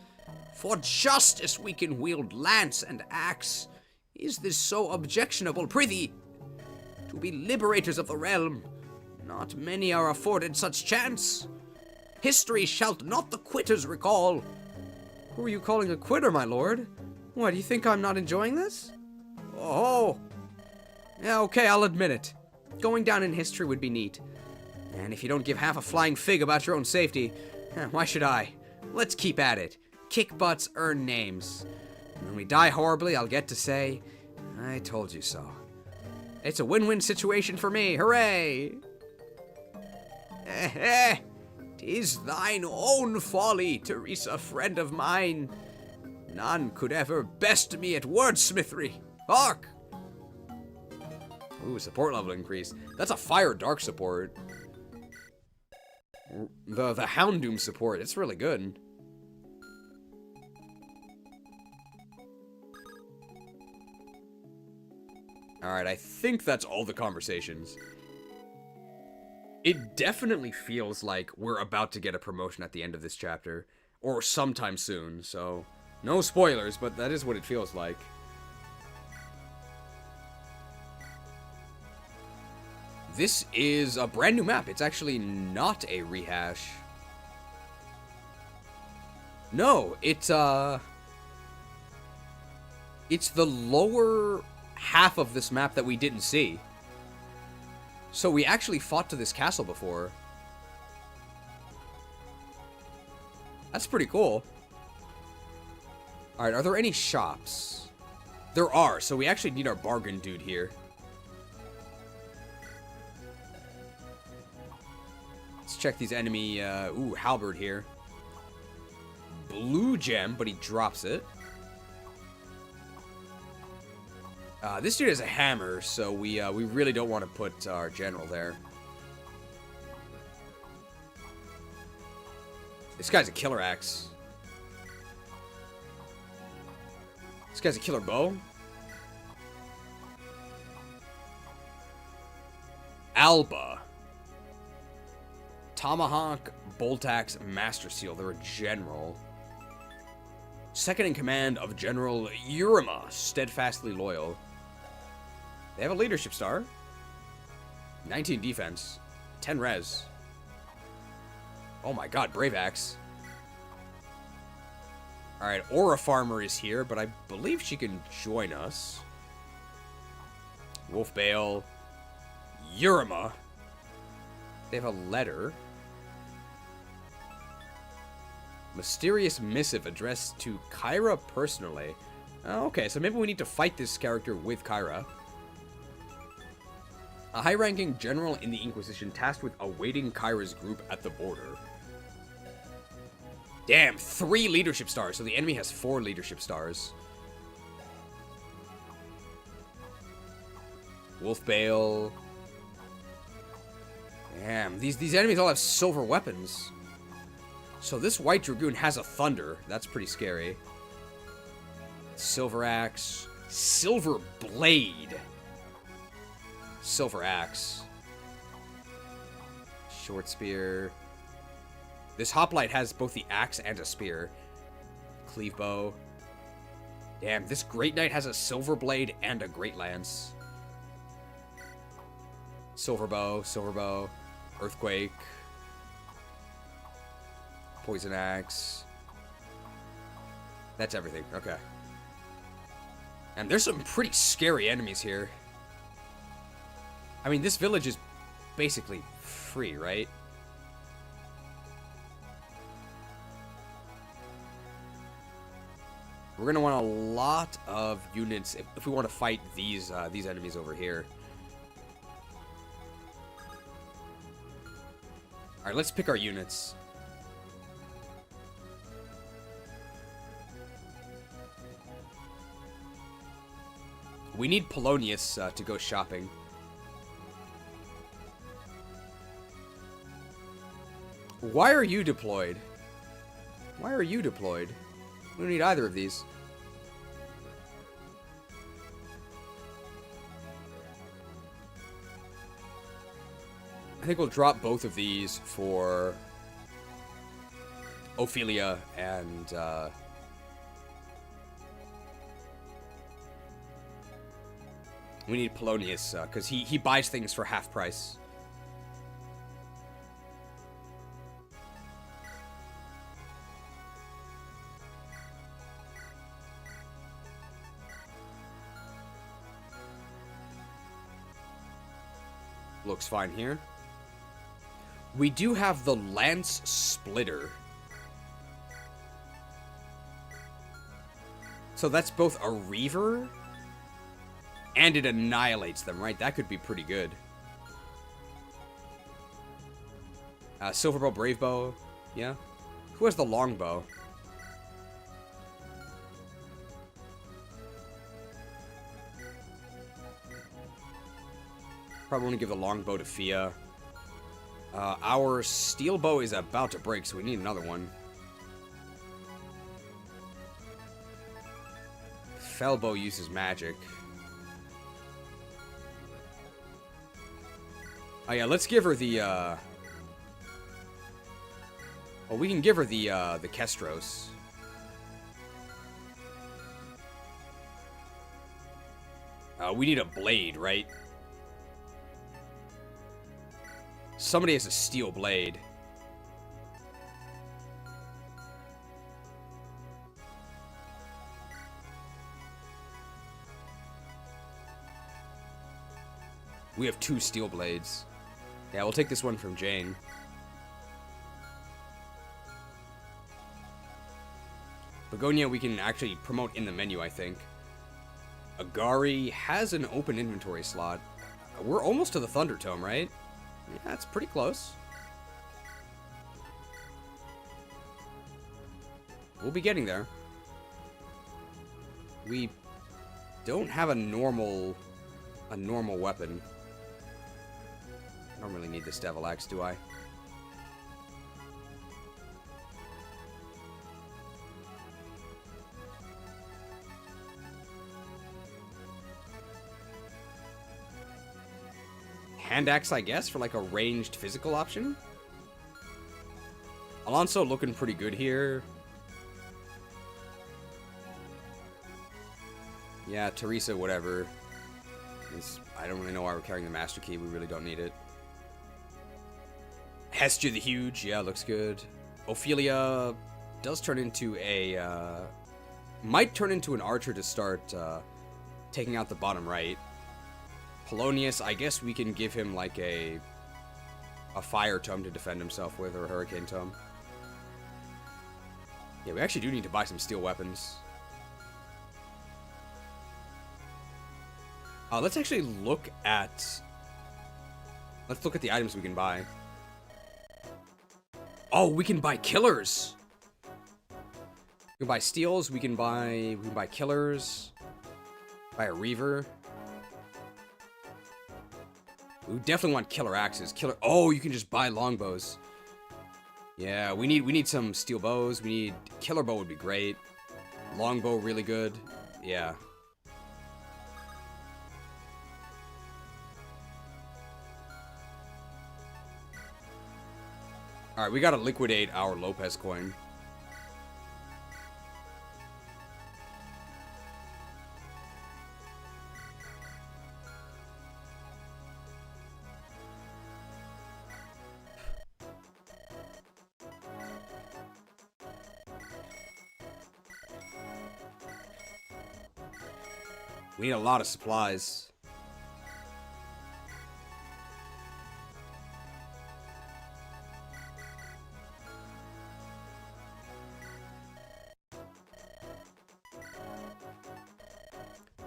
for justice we can wield lance and axe, is this so objectionable, prithee? To be liberators of the realm, not many are afforded such chance. History shalt not the quitters recall. Who are you calling a quitter, my lord? What, do you think I'm not enjoying this? Oh. Yeah, okay, I'll admit it. Going down in history would be neat. And if you don't give half a flying fig about your own safety, why should I? Let's keep at it. Kick butts, earn names. And when we die horribly, I'll get to say, I told you so. It's a win-win situation for me, hooray! 'Tis thine own folly, Teresa, friend of mine. None could ever best me at wordsmithery. Hark! Ooh, support level increase. That's a Fire Dark support. The Houndoom support, it's really good. Alright, I think that's all the conversations. It definitely feels like we're about to get a promotion at the end of this chapter, or sometime soon, so no spoilers, but that is what it feels like. This is a brand new map. It's actually not a rehash. No, it's the lower half of this map that we didn't see. So we actually fought to this castle before. That's pretty cool. Alright, are there any shops? There are, so we actually need our bargain dude here. Let's check these enemy, ooh, halberd here. Blue gem, but he drops it. This dude has a hammer, so we really don't want to put our general there. This guy's a killer axe. This guy's a killer bow. Alba. Tomahawk, bolt axe, master seal. They're a general. Second in command of General Urima, steadfastly loyal. They have a leadership star. 19 defense. 10 res. Oh my god, brave axe. Alright, Aura Farmer is here, but I believe she can join us. Wolf Bale. Urima. They have a letter. Mysterious missive addressed to Kyra personally. Oh, okay, so maybe we need to fight this character with Kyra. A high-ranking general in the Inquisition tasked with awaiting Kyra's group at the border. Damn, 3 leadership stars, so the enemy has 4 leadership stars. Wolf Bale. Damn, these enemies all have silver weapons. So this White Dragoon has a thunder. That's pretty scary. Silver axe. Silver blade. Silver axe. Short spear. This hoplite has both the axe and a spear. Cleave bow. Damn, this Great Knight has a silver blade and a great lance. Silver bow. Earthquake. Poison axe. That's everything. Okay. And there's some pretty scary enemies here. I mean, this village is basically free, right? We're gonna want a lot of units if we want to fight these enemies over here. All right, let's pick our units. We need Polonius to go shopping. Why are you deployed? Why are you deployed? We don't need either of these. I think we'll drop both of these for Ophelia and we need Polonius because he buys things for half price. Looks fine here. We do have the Lance Splitter. So that's both a Reaver and it annihilates them, right? That could be pretty good. Silverbow, Bravebow. Yeah. Who has the Longbow? Probably want to give the longbow to Fia. Our steel bow is about to break, so we need another one. Fellbow uses magic. Oh yeah, let's give her the, well, we can give her the Kestros. We need a blade, right? Somebody has a steel blade. We have 2 steel blades. Yeah, we'll take this one from Jane. Begonia we can actually promote in the menu, I think. Agari has an open inventory slot. We're almost to the Thunder Tome, right? Yeah, it's pretty close. We'll be getting there. We don't have a normal weapon. I don't really need this Devil Axe, do I? Hand axe, I guess, for like a ranged physical option. Alonso looking pretty good here. Yeah, Teresa, whatever. I don't really know why we're carrying the Master Key. We really don't need it. Hestia the Huge, yeah, looks good. Ophelia does turn into a... might turn into an archer to start taking out the bottom right. Polonius, I guess we can give him like a fire tome to defend himself with, or a hurricane tome. Yeah, we actually do need to buy some steel weapons. Let's actually look at... Let's look at the items we can buy. Oh, we can buy killers! We can buy steels, we can buy killers. Buy a reaver. We definitely want killer axes. Oh, you can just buy longbows. Yeah, we need some steel bows. We need... Killer bow would be great. Longbow, really good. Yeah. Alright, we gotta liquidate our Lopez coin. We need a lot of supplies.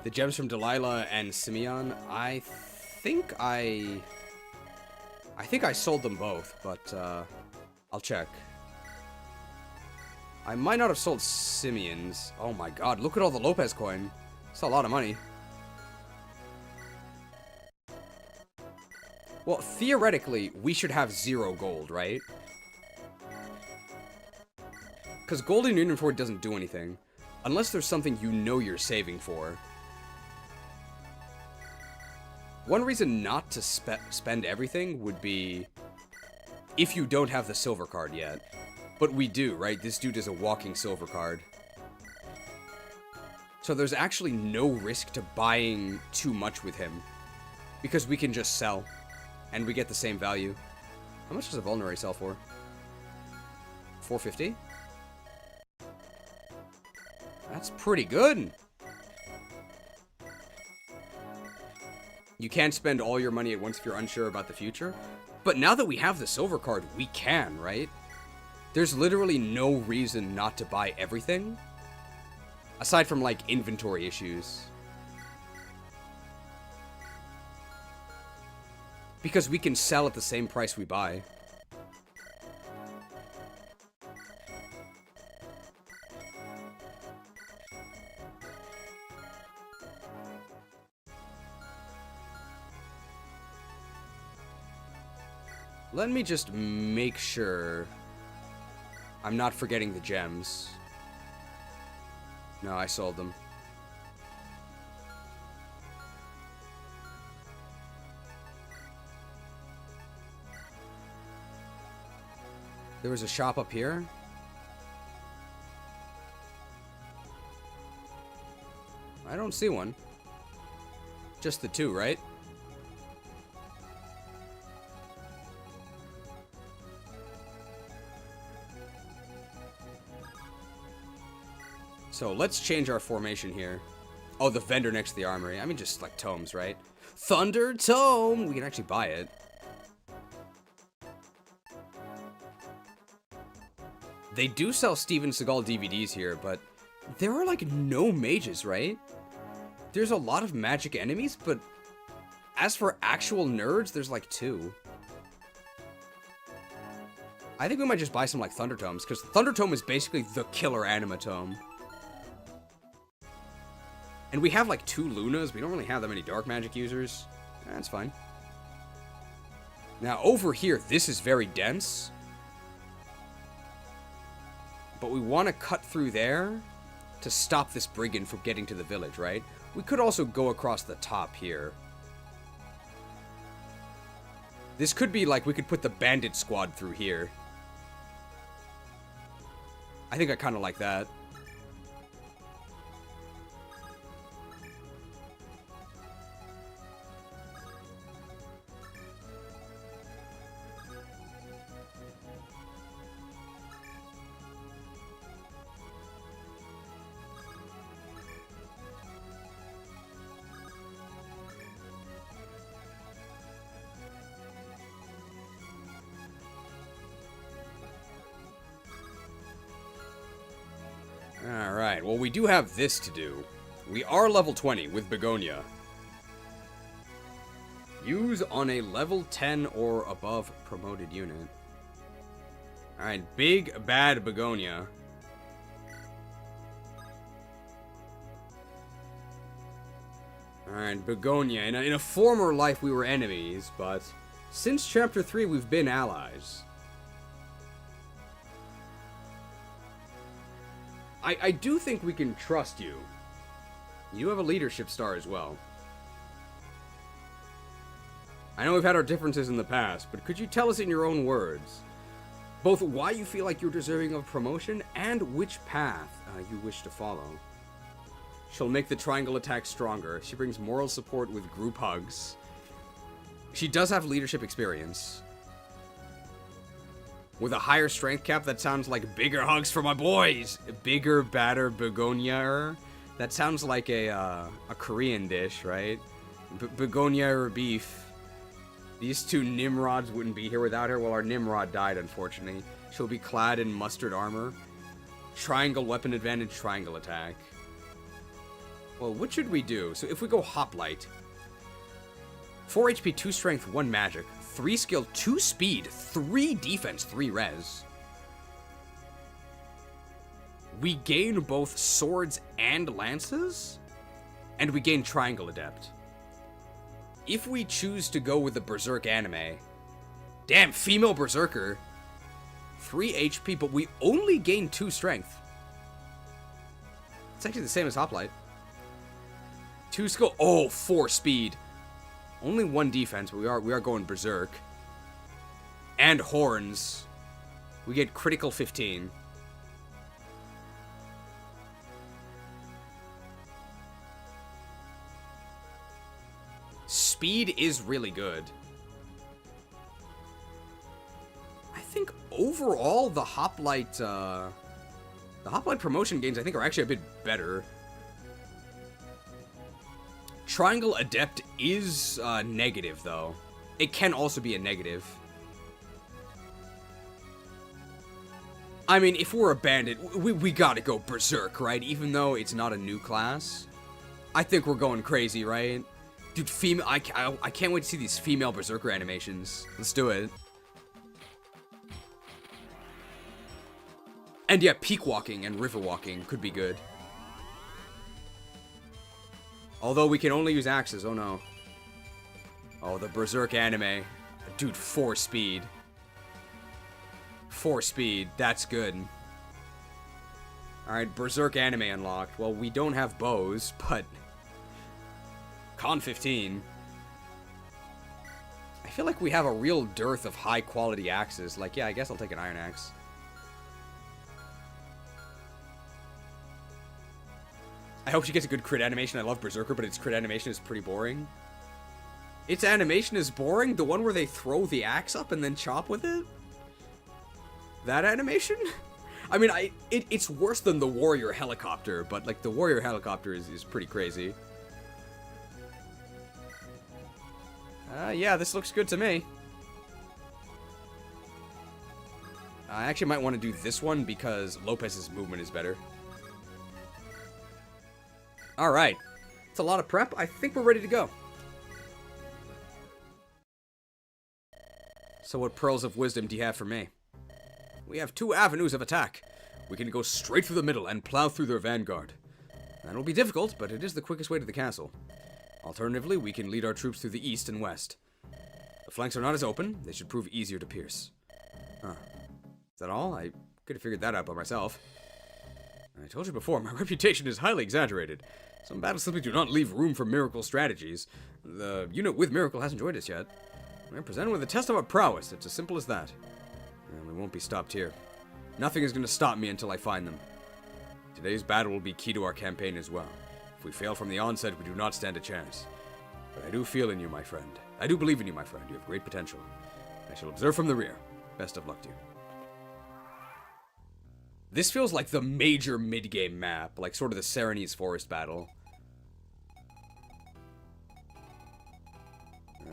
The gems from Delilah and Simeon, I think I sold them both, but I'll check. I might not have sold Simeon's. Oh my god, look at all the Lopez coin. That's a lot of money. Well, theoretically, we should have 0 gold, right? Because gold in your inventory doesn't do anything. Unless there's something you know you're saving for. One reason not to spend everything would be if you don't have the silver card yet. But we do, right? This dude is a walking silver card. So there's actually no risk to buying too much with him. Because we can just sell. And we get the same value. How much does a vulnerary sell for? 450? That's pretty good. You can't spend all your money at once if you're unsure about the future. But now that we have the silver card, we can, right? There's literally no reason not to buy everything. Aside from, like, inventory issues. Because we can sell at the same price we buy. Let me just make sure I'm not forgetting the gems. No, I sold them. There was a shop up here. I don't see one. Just the two, right? So let's change our formation here. Oh, the vendor next to the armory. I mean, just like tomes, right? Thunder Tome! We can actually buy it. They do sell Steven Seagal DVDs here, but there are like no mages, right? There's a lot of magic enemies, but as for actual nerds, there's like 2. I think we might just buy some like Thunder Tomes, because Thunder Tome is basically the killer anima tome. And we have like 2 Lunas. We don't really have that many dark magic users. That's fine. Now over here, this is very dense. But we want to cut through there to stop this brigand from getting to the village, right? We could also go across the top here. This could be like we could put the bandit squad through here. I think I kind of like that. Alright, well we do have this to do. We are level 20 with Begonia. Use on a level 10 or above promoted unit. Alright, big bad Begonia. Alright, Begonia. In a former life we were enemies, but since chapter 3 we've been allies. I do think we can trust you. You have a leadership star as well. I know we've had our differences in the past, but could you tell us in your own words both why you feel like you're deserving of promotion and which path you wish to follow? She'll make the triangle attack stronger. She brings moral support with group hugs. She does have leadership experience. With a higher strength cap, that sounds like bigger hugs for my boys. Bigger, badder Begonia. That sounds like a Korean dish, right? Begonia or beef. These 2 Nimrods wouldn't be here without her. Well, our Nimrod died, unfortunately. She'll be clad in mustard armor. Triangle weapon advantage, triangle attack. Well, what should we do? So if we go Hoplite. 4 HP, 2 strength, 1 magic. 3 skill, 2 speed, 3 defense, 3 res. We gain both swords and lances, and we gain triangle adept. If we choose to go with the Berserk anime, damn, female Berserker, 3 HP, but we only gain 2 strength. It's actually the same as Hoplite. 2 skill, oh, 4 speed. Only 1 defense, but we are going Berserk. And horns. We get critical 15. Speed is really good. I think overall the Hoplite promotion gains I think are actually a bit better. Triangle Adept is negative, though. It can also be a negative. I mean, if we're a bandit, we gotta go Berserk, right? Even though it's not a new class. I think we're going crazy, right? Dude, female, I can't wait to see these female Berserker animations. Let's do it. And yeah, peak walking and river walking could be good. Although we can only use axes, oh no. Oh, the Berserk anime. Dude, 4 speed. 4 speed, that's good. Alright, Berserk anime unlocked. Well, we don't have bows, but... Con 15. I feel like we have a real dearth of high-quality axes. Like, yeah, I guess I'll take an iron axe. I hope she gets a good crit animation. I love Berserker, but its crit animation is pretty boring. Its animation is boring? The one where they throw the axe up and then chop with it? That animation? I mean, it's worse than the warrior helicopter, but, like, the warrior helicopter is pretty crazy. Yeah, this looks good to me. I actually might want to do this one because Lopez's movement is better. Alright. It's a lot of prep. I think we're ready to go. So what pearls of wisdom do you have for me? We have 2 avenues of attack. We can go straight through the middle and plow through their vanguard. That'll be difficult, but it is the quickest way to the castle. Alternatively, we can lead our troops through the east and west. The flanks are not as open. They should prove easier to pierce. Huh. Is that all? I could have figured that out by myself. I told you before, my reputation is highly exaggerated. Some battles simply do not leave room for miracle strategies. The unit with Miracle hasn't joined us yet. We're presented with a test of our prowess. It's as simple as that. And we won't be stopped here. Nothing is going to stop me until I find them. Today's battle will be key to our campaign as well. If we fail from the onset, we do not stand a chance. But I do feel in you, my friend. I do believe in you, my friend. You have great potential. I shall observe from the rear. Best of luck to you. This feels like the major mid-game map, like sort of the Serenese Forest battle.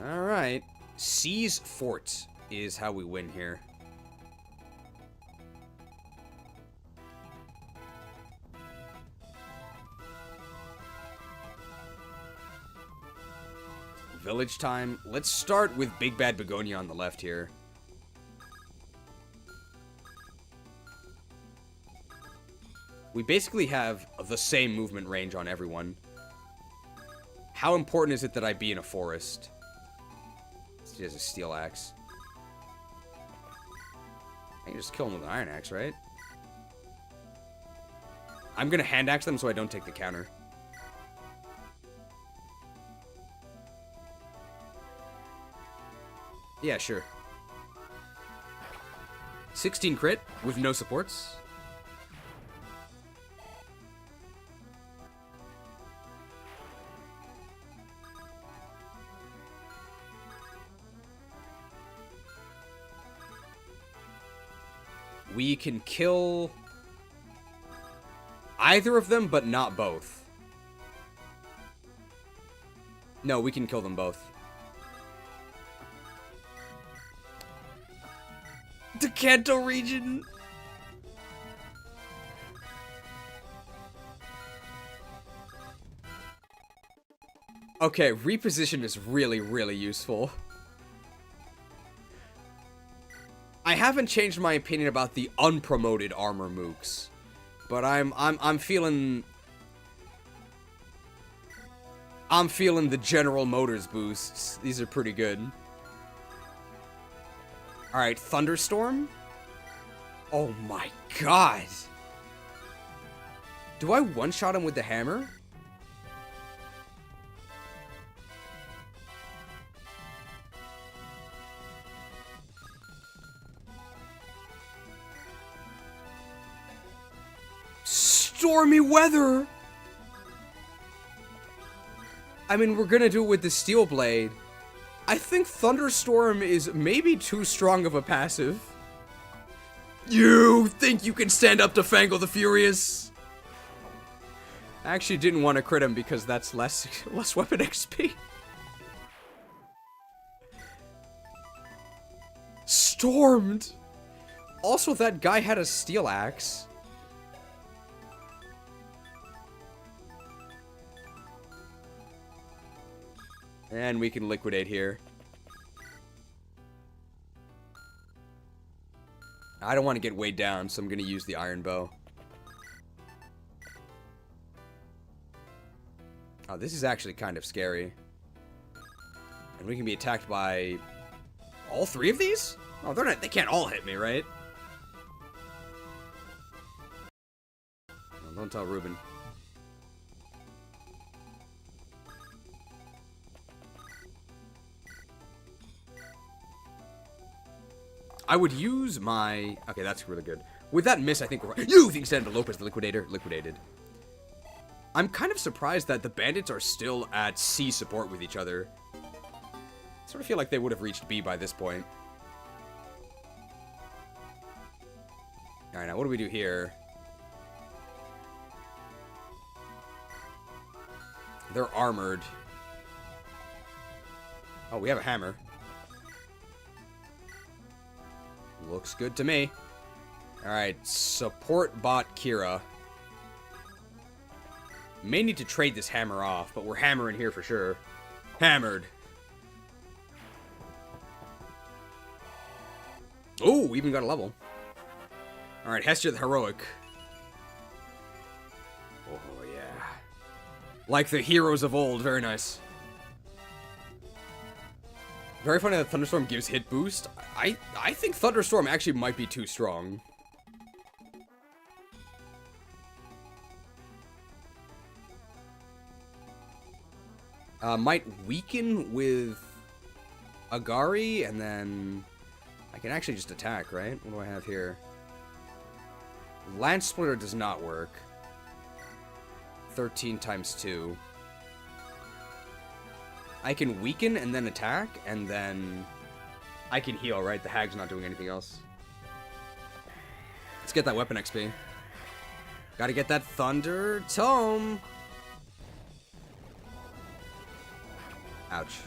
Alright. Seize Fort is how we win here. Village time. Let's start with Big Bad Begonia on the left here. We basically have the same movement range on everyone. How important is it that I be in a forest? He has a steel axe. I can just kill him with an iron axe, right? I'm gonna hand axe them so I don't take the counter. Yeah, sure. 16 crit with no supports. We can kill either of them, but not both. No, we can kill them both. The Kanto region. Okay, reposition is really, really useful. I haven't changed my opinion about the unpromoted armor mooks, but I'm feeling the General Motors boosts. These are pretty good. All right, Thunderstorm. Oh my god. Do I one-shot him with the hammer? Stormy weather! I mean, we're gonna do it with the Steel Blade. I think Thunderstorm is maybe too strong of a passive. You think you can stand up to Fangle the Furious? I actually didn't want to crit him because that's less weapon XP. Stormed! Also, that guy had a steel axe. And we can liquidate here. I don't want to get weighed down, so I'm going to use the iron bow. Oh, this is actually kind of scary. And we can be attacked by all 3 of these? Oh, they can't all hit me, right? Well, don't tell Ruben. I would use my... Okay, that's really good. With that miss, I think we're... You think Sandra Lopez, the Liquidator? Liquidated. I'm kind of surprised that the bandits are still at C support with each other. I sort of feel like they would have reached B by this point. Alright, now what do we do here? They're armored. Oh, we have a hammer. Looks good to me. Alright, support bot Kira. May need to trade this hammer off, but we're hammering here for sure. Hammered. Oh, we even got a level. Alright, Hestia the Heroic. Oh, yeah. Like the heroes of old. Very nice. Very funny that Thunderstorm gives hit boost. I think Thunderstorm actually might be too strong. Might weaken with Agari, and then I can actually just attack, right? What do I have here? Lance Splitter does not work. 13 times 2. I can weaken and then attack, and then I can heal, right? The Hag's not doing anything else. Let's get that weapon XP. Gotta get that Thunder Tome. Ouch.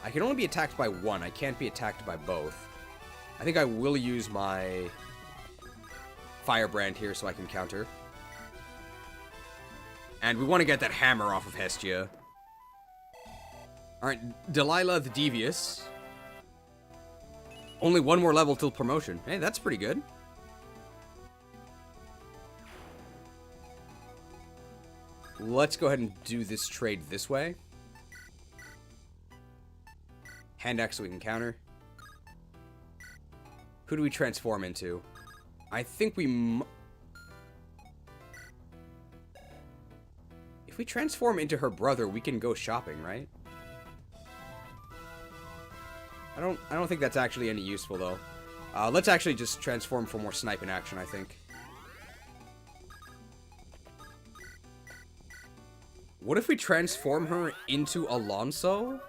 I can only be attacked by one. I can't be attacked by both. I think I will use my Firebrand here so I can counter. And we want to get that hammer off of Hestia. Alright, Delilah the Devious. Only one more level till promotion. Hey, that's pretty good. Let's go ahead and do this trade this way. Hand axe so we can counter. Who do we transform into? I think we... If we transform into her brother, we can go shopping, right? I don't think that's actually any useful, though. Let's actually just transform for more sniping action, I think. What if we transform her into Alonso?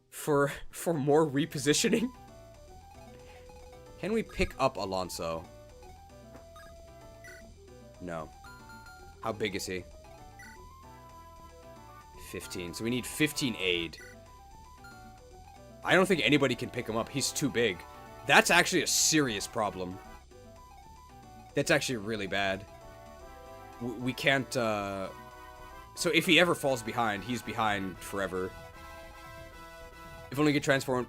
For more repositioning? Can we pick up Alonso? No. How big is he? 15. So we need 15 aid. I don't think anybody can pick him up. He's too big. That's actually a serious problem. That's actually really bad. We can't, So if he ever falls behind, he's behind forever. If only we could transform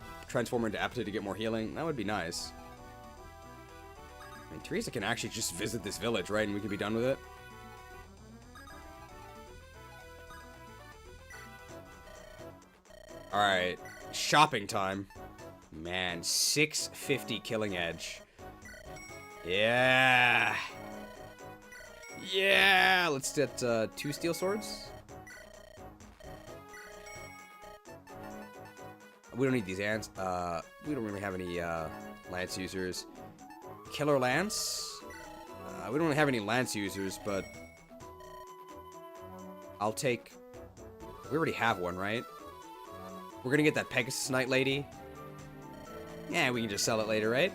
into Apatite to get more healing, that would be nice. I mean, Teresa can actually just visit this village, right? And we can be done with it. Alright. Shopping time. Man, 650 killing edge. Yeah. Yeah. Let's get 2 steel swords. We don't need these ants. We don't really have any lance users. Killer lance. We don't really have any lance users, but I'll take. We already have one, right? We're gonna get that Pegasus Knight lady. Yeah, we can just sell it later, right?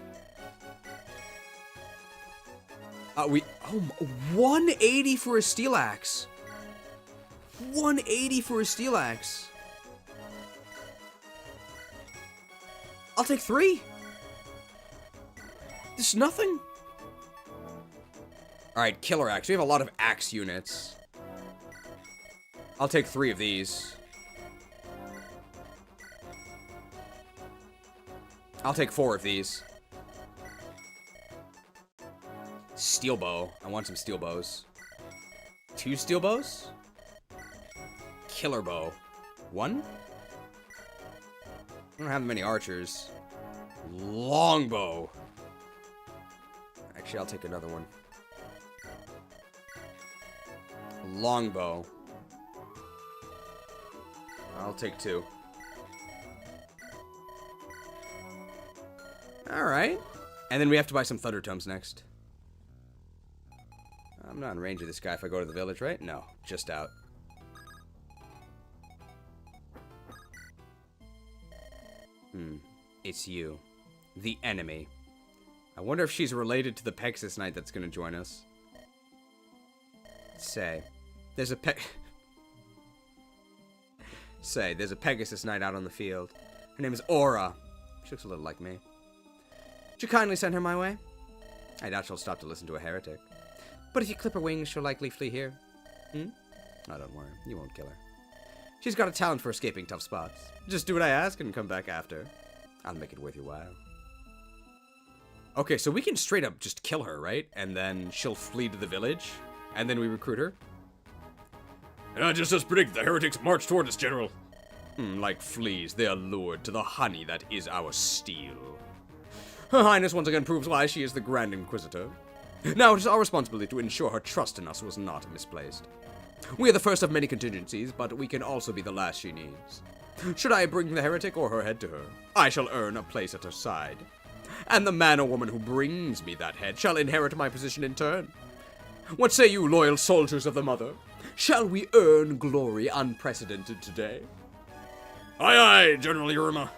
180 for a steel axe. 180 for a steel axe. I'll take 3. This is nothing. Alright, killer axe. We have a lot of axe units. I'll take 3 of these. I'll take 4 of these. Steel bow. I want some steel bows. 2 steel bows? Killer bow. 1? I don't have many archers. Longbow. Actually, I'll take another one. A longbow. I'll take 2. Alright. And then we have to buy some thunder tomes next. I'm not in range of this guy if I go to the village, right? No, just out. It's you. The enemy. I wonder if she's related to the Pegasus Knight that's gonna join us. Say, there's a Pegasus Knight out on the field. Her name is Aura. She looks a little like me. Would you kindly send her my way? I doubt she'll stop to listen to a heretic. But if you clip her wings, she'll likely flee here. Oh, don't worry. You won't kill her. She's got a talent for escaping tough spots. Just do what I ask and come back after. I'll make it worth your while. Okay, so we can straight up just kill her, right? And then she'll flee to the village, and then we recruit her. Just as predicted, the heretics march toward us, General. Like fleas, they are lured to the honey that is our steel. Her Highness once again proves why she is the Grand Inquisitor. Now it is our responsibility to ensure her trust in us was not misplaced. We are the first of many contingencies, but we can also be the last she needs. Should I bring the heretic or her head to her, I shall earn a place at her side. And the man or woman who brings me that head shall inherit my position in turn. What say you, loyal soldiers of the Mother? Shall we earn glory unprecedented today? Aye, aye, General Yurima.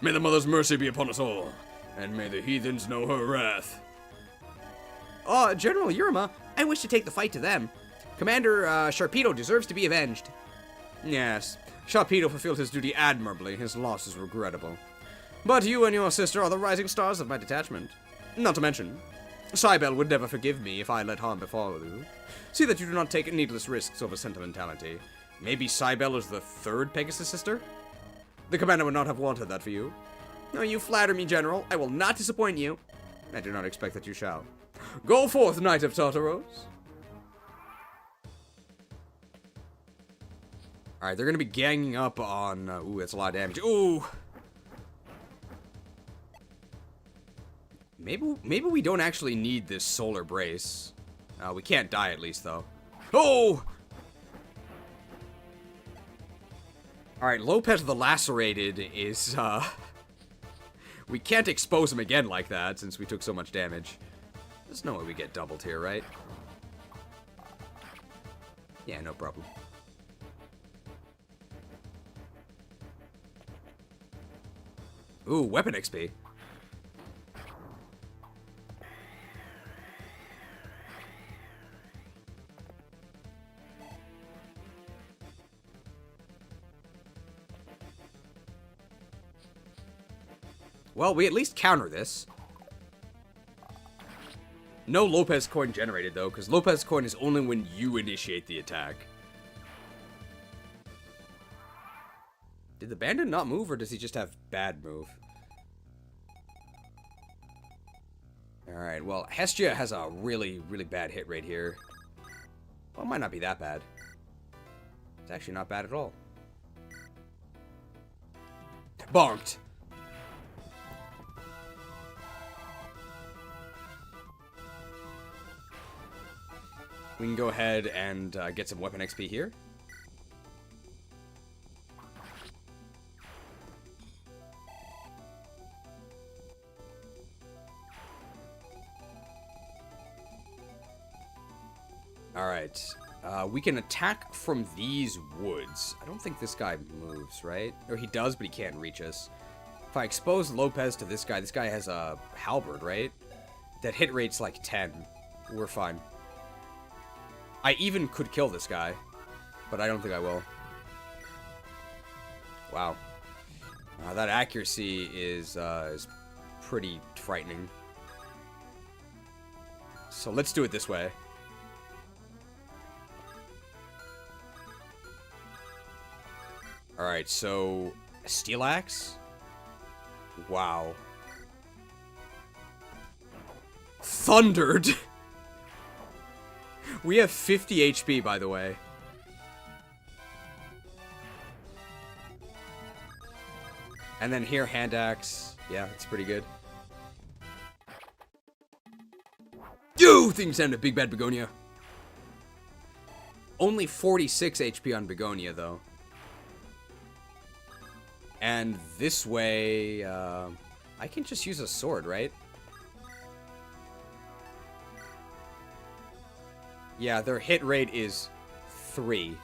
May the Mother's mercy be upon us all, and may the heathens know her wrath. General Yurima, I wish to take the fight to them. Commander Sharpedo deserves to be avenged. Yes, Sharpedo fulfilled his duty admirably. His loss is regrettable. But you and your sister are the rising stars of my detachment. Not to mention, Cybele would never forgive me if I let harm befall you. See that you do not take needless risks over sentimentality. Maybe Cybele is the 3rd Pegasus sister? The commander would not have wanted that for you. No, you flatter me, General. I will not disappoint you. I do not expect that you shall. Go forth, Knight of Tartaros. Alright, they're gonna be ganging up on... ooh, that's a lot of damage. Ooh! Maybe we don't actually need this solar brace. We can't die at least, though. Oh! Alright, Lopez the Lacerated is, we can't expose him again like that, since we took so much damage. There's no way we get doubled here, right? Yeah, no problem. Ooh, weapon XP. Well, we at least counter this. No Lopez coin generated, though, because Lopez coin is only when you initiate the attack. Did the bandit not move, or does he just have bad move? Alright, well, Hestia has a really, really bad hit rate here. Well, it might not be that bad. It's actually not bad at all. Bonked! We can go ahead and get some weapon XP here. Alright. We can attack from these woods. I don't think this guy moves, right? Or he does, but he can't reach us. If I expose Lopez to this guy has a halberd, right? That hit rate's like 10. We're fine. I even could kill this guy, but I don't think I will. Wow. That accuracy is pretty frightening. So let's do it this way. Alright, so... a steel axe? Wow. Thundered! We have 50 HP, by the way. And then here, hand axe. Yeah, it's pretty good. Yo! Things sound a big bad begonia. Only 46 HP on Begonia, though. And this way, I can just use a sword, right? Yeah, their hit rate is 3.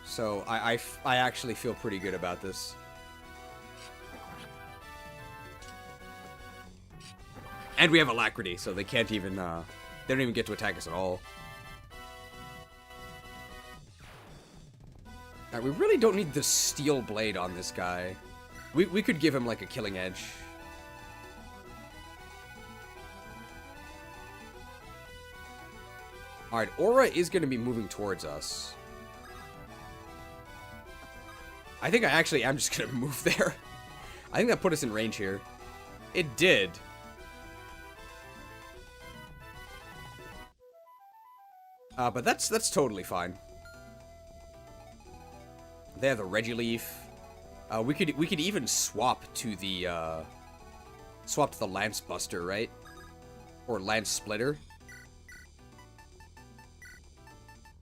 So I actually feel pretty good about this. And we have Alacrity, so they can't even, they don't even get to attack us at all. Alright, we really don't need the Steel Blade on this guy. We could give him, like, a Killing Edge. Alright, Aura is going to be moving towards us. I think I actually am just going to move there. I think that put us in range here. It did. But that's totally fine. They have the Regileaf. We could even swap to the Lance Buster, right? Or Lance Splitter.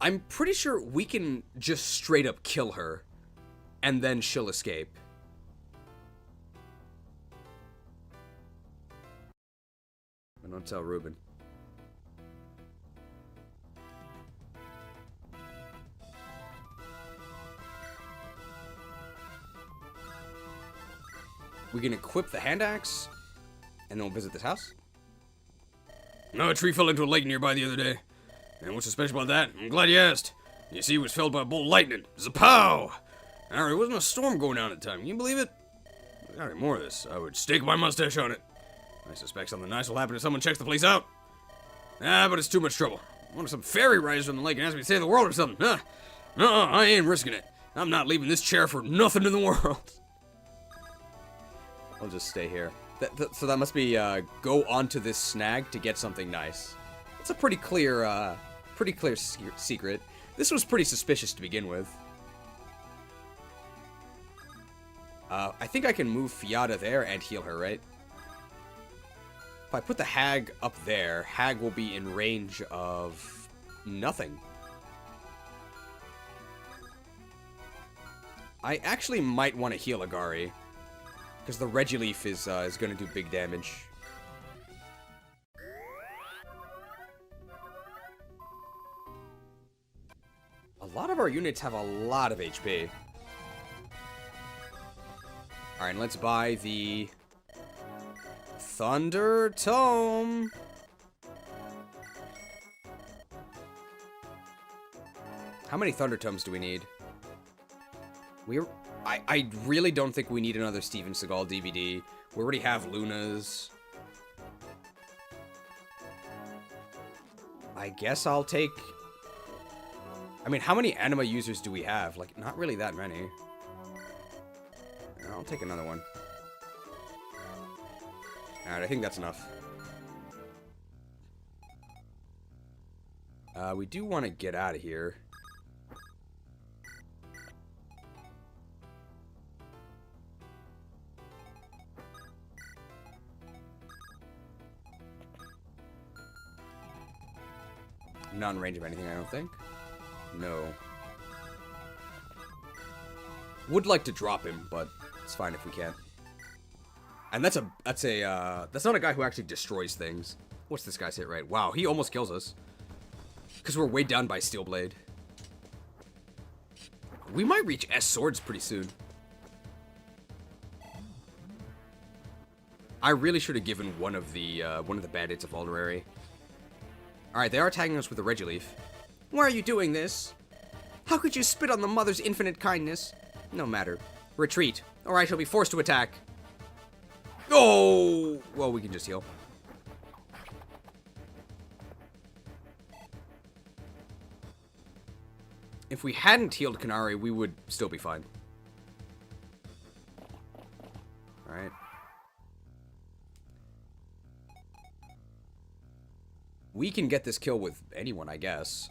I'm pretty sure we can just straight up kill her, and then she'll escape. But don't tell Ruben. We can equip the hand axe, and then we'll visit this house. No, a tree fell into a lake nearby the other day. And what's so special about that? I'm glad you asked. You see, it was felled by a bolt of lightning. Zapow! Alright, it wasn't a storm going on at the time. Can you believe it? Alright, more of this. I would stake my mustache on it. I suspect something nice will happen if someone checks the place out. Ah, but it's too much trouble. What if some fairy rises from the lake and asks me to save the world or something? Huh? No, I ain't risking it. I'm not leaving this chair for nothing in the world. I'll just stay here. So that must be, go onto this snag to get something nice. It's a pretty clear secret. This was pretty suspicious to begin with. I think I can move Fiata there and heal her, right? If I put the Hag up there, Hag will be in range of nothing. I actually might want to heal Agari, because the Regileaf is going to do big damage. A lot of our units have a lot of HP. Alright, and let's buy the Thunder Tome. How many Thunder Tomes do we need? I really don't think we need another Steven Seagal DVD. We already have Luna's. I guess I'll take... I mean, how many anima users do we have? Like, not really that many. I'll take another one. Alright, I think that's enough. We do want to get out of here. Not in range of anything, I don't think. No. Would like to drop him, but it's fine if we can't. And that's not a guy who actually destroys things. What's this guy's hit rate? Wow, he almost kills us. Because we're weighed down by Steel Blade. We might reach S swords pretty soon. I really should have given one of the bandits a vulnerary. Alright, they are tagging us with a Regileaf. Why are you doing this? How could you spit on the mother's infinite kindness? No matter. Retreat, or I shall be forced to attack. Oh! Well, we can just heal. If we hadn't healed Kanari, we would still be fine. Alright. We can get this kill with anyone, I guess.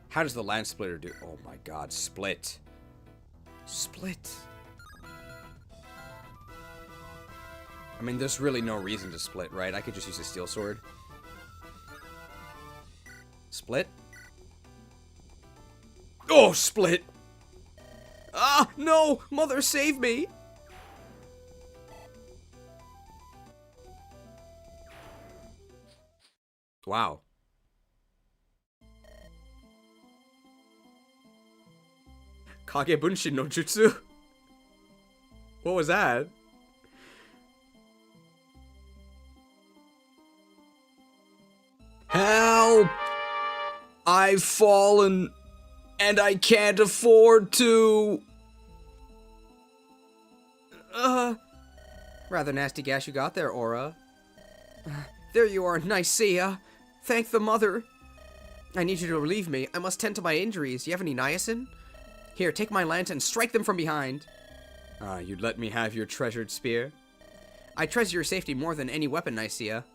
How does the Lance Splitter do? Oh my god, split. Split. I mean, there's really no reason to split, right? I could just use a steel sword. Split? Oh, split! Ah, no! Mother, save me! Wow. Kage Bunshin no Jutsu? What was that? Help! I've fallen, and I can't afford to. Rather nasty gash you got there, Aura. There you are, Nicaea. Thank the mother. I need you to relieve me. I must tend to my injuries. You have any niacin? Here, take my lance and strike them from behind. You'd let me have your treasured spear? I treasure your safety more than any weapon, Nicaea.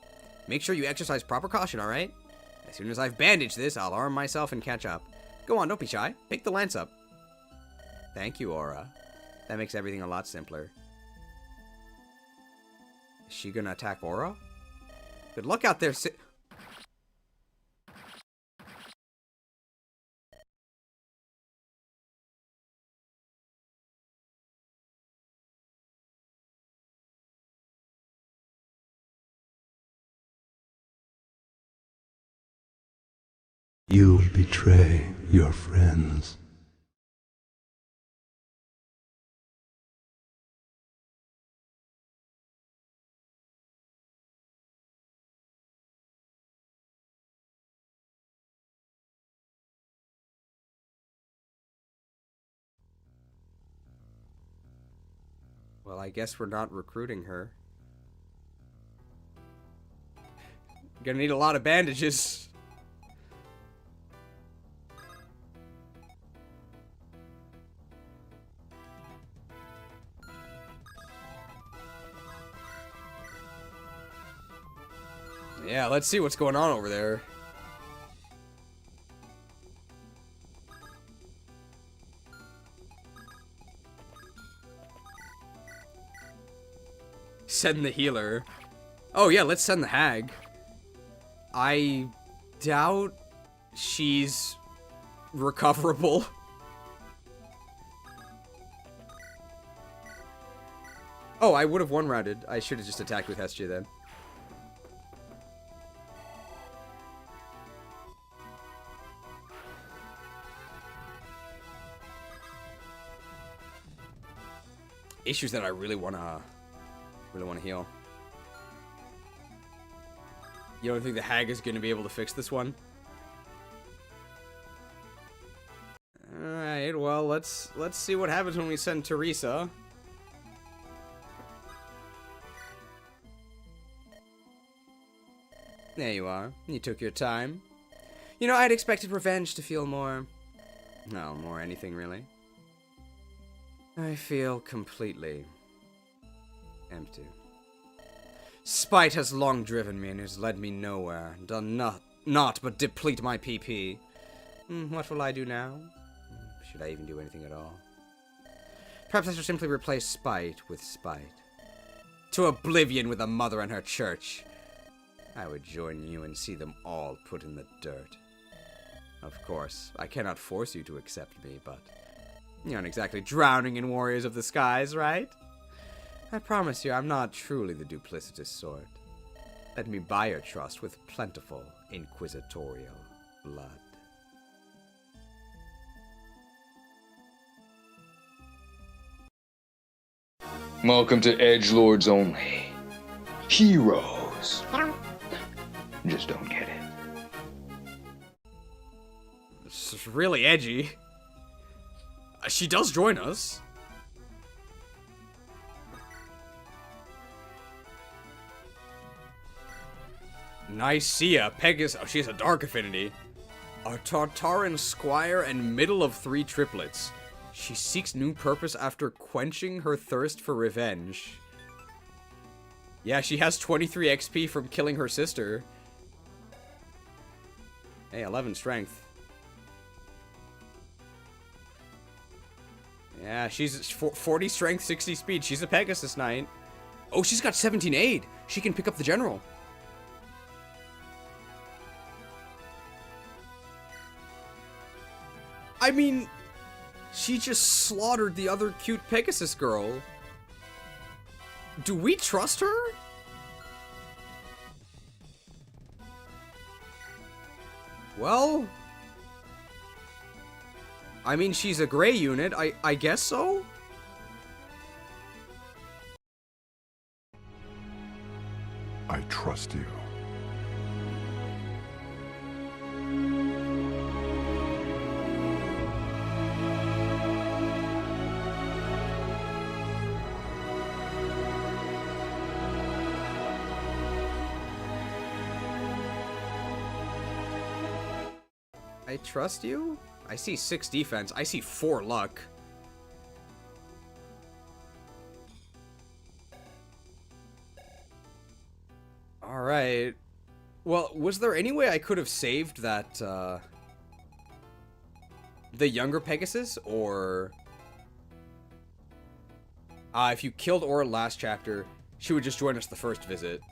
Make sure you exercise proper caution, alright? As soon as I've bandaged this, I'll arm myself and catch up. Go on, don't be shy. Pick the lance up. Thank you, Aura. That makes everything a lot simpler. Is she gonna attack Aura? Good luck out there, You betray your friends. Well, I guess we're not recruiting her. Gonna need a lot of bandages. Yeah, let's see what's going on over there. Send the healer. Oh yeah, let's send the hag. I doubt she's recoverable. Oh, I would have one-rounded. I should have just attacked with Hestia then. Issues that I really wanna heal. You don't think the hag is gonna be able to fix this one? Alright, well let's see what happens when we send Teresa. There you are. You took your time. You know, I'd expected revenge to feel more... no, more anything really. I feel completely empty. Spite has long driven me and has led me nowhere, done not but deplete my PP. What will I do now? Should I even do anything at all? Perhaps I should simply replace spite with spite. To oblivion with the mother and her church. I would join you and see them all put in the dirt. Of course, I cannot force you to accept me, but... you aren't exactly drowning in warriors of the skies, right? I promise you, I'm not truly the duplicitous sort. Let me buy your trust with plentiful, inquisitorial blood. Welcome to Edgelords Only. Heroes. Just don't get it. This is really edgy. She does join us. Nicaea, Pegasus. Oh, she has a dark affinity. A Tartaran squire and middle of 3 triplets. She seeks new purpose after quenching her thirst for revenge. Yeah, she has 23 XP from killing her sister. Hey, 11 strength. Yeah, she's 40 strength, 60 speed. She's a Pegasus Knight. Oh, she's got 17 aid. She can pick up the general. I mean, she just slaughtered the other cute Pegasus girl. Do we trust her? Well, I mean, she's a gray unit. I guess so? I trust you. I trust you? I see 6 defense. I see 4 luck. Alright. Well, was there any way I could have saved that, the younger Pegasus, or... if you killed Aura last chapter, she would just join us the first visit.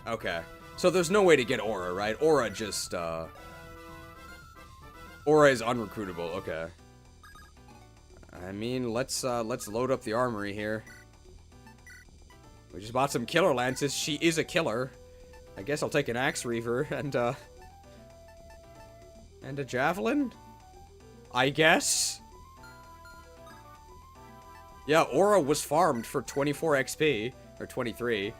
Okay. So there's no way to get Aura, right? Aura just, Aura is unrecruitable, okay. I mean, let's load up the armory here. We just bought some killer lances. She is a killer. I guess I'll take an axe reaver and a javelin? I guess? Yeah, Aura was farmed for 24 XP, or 23.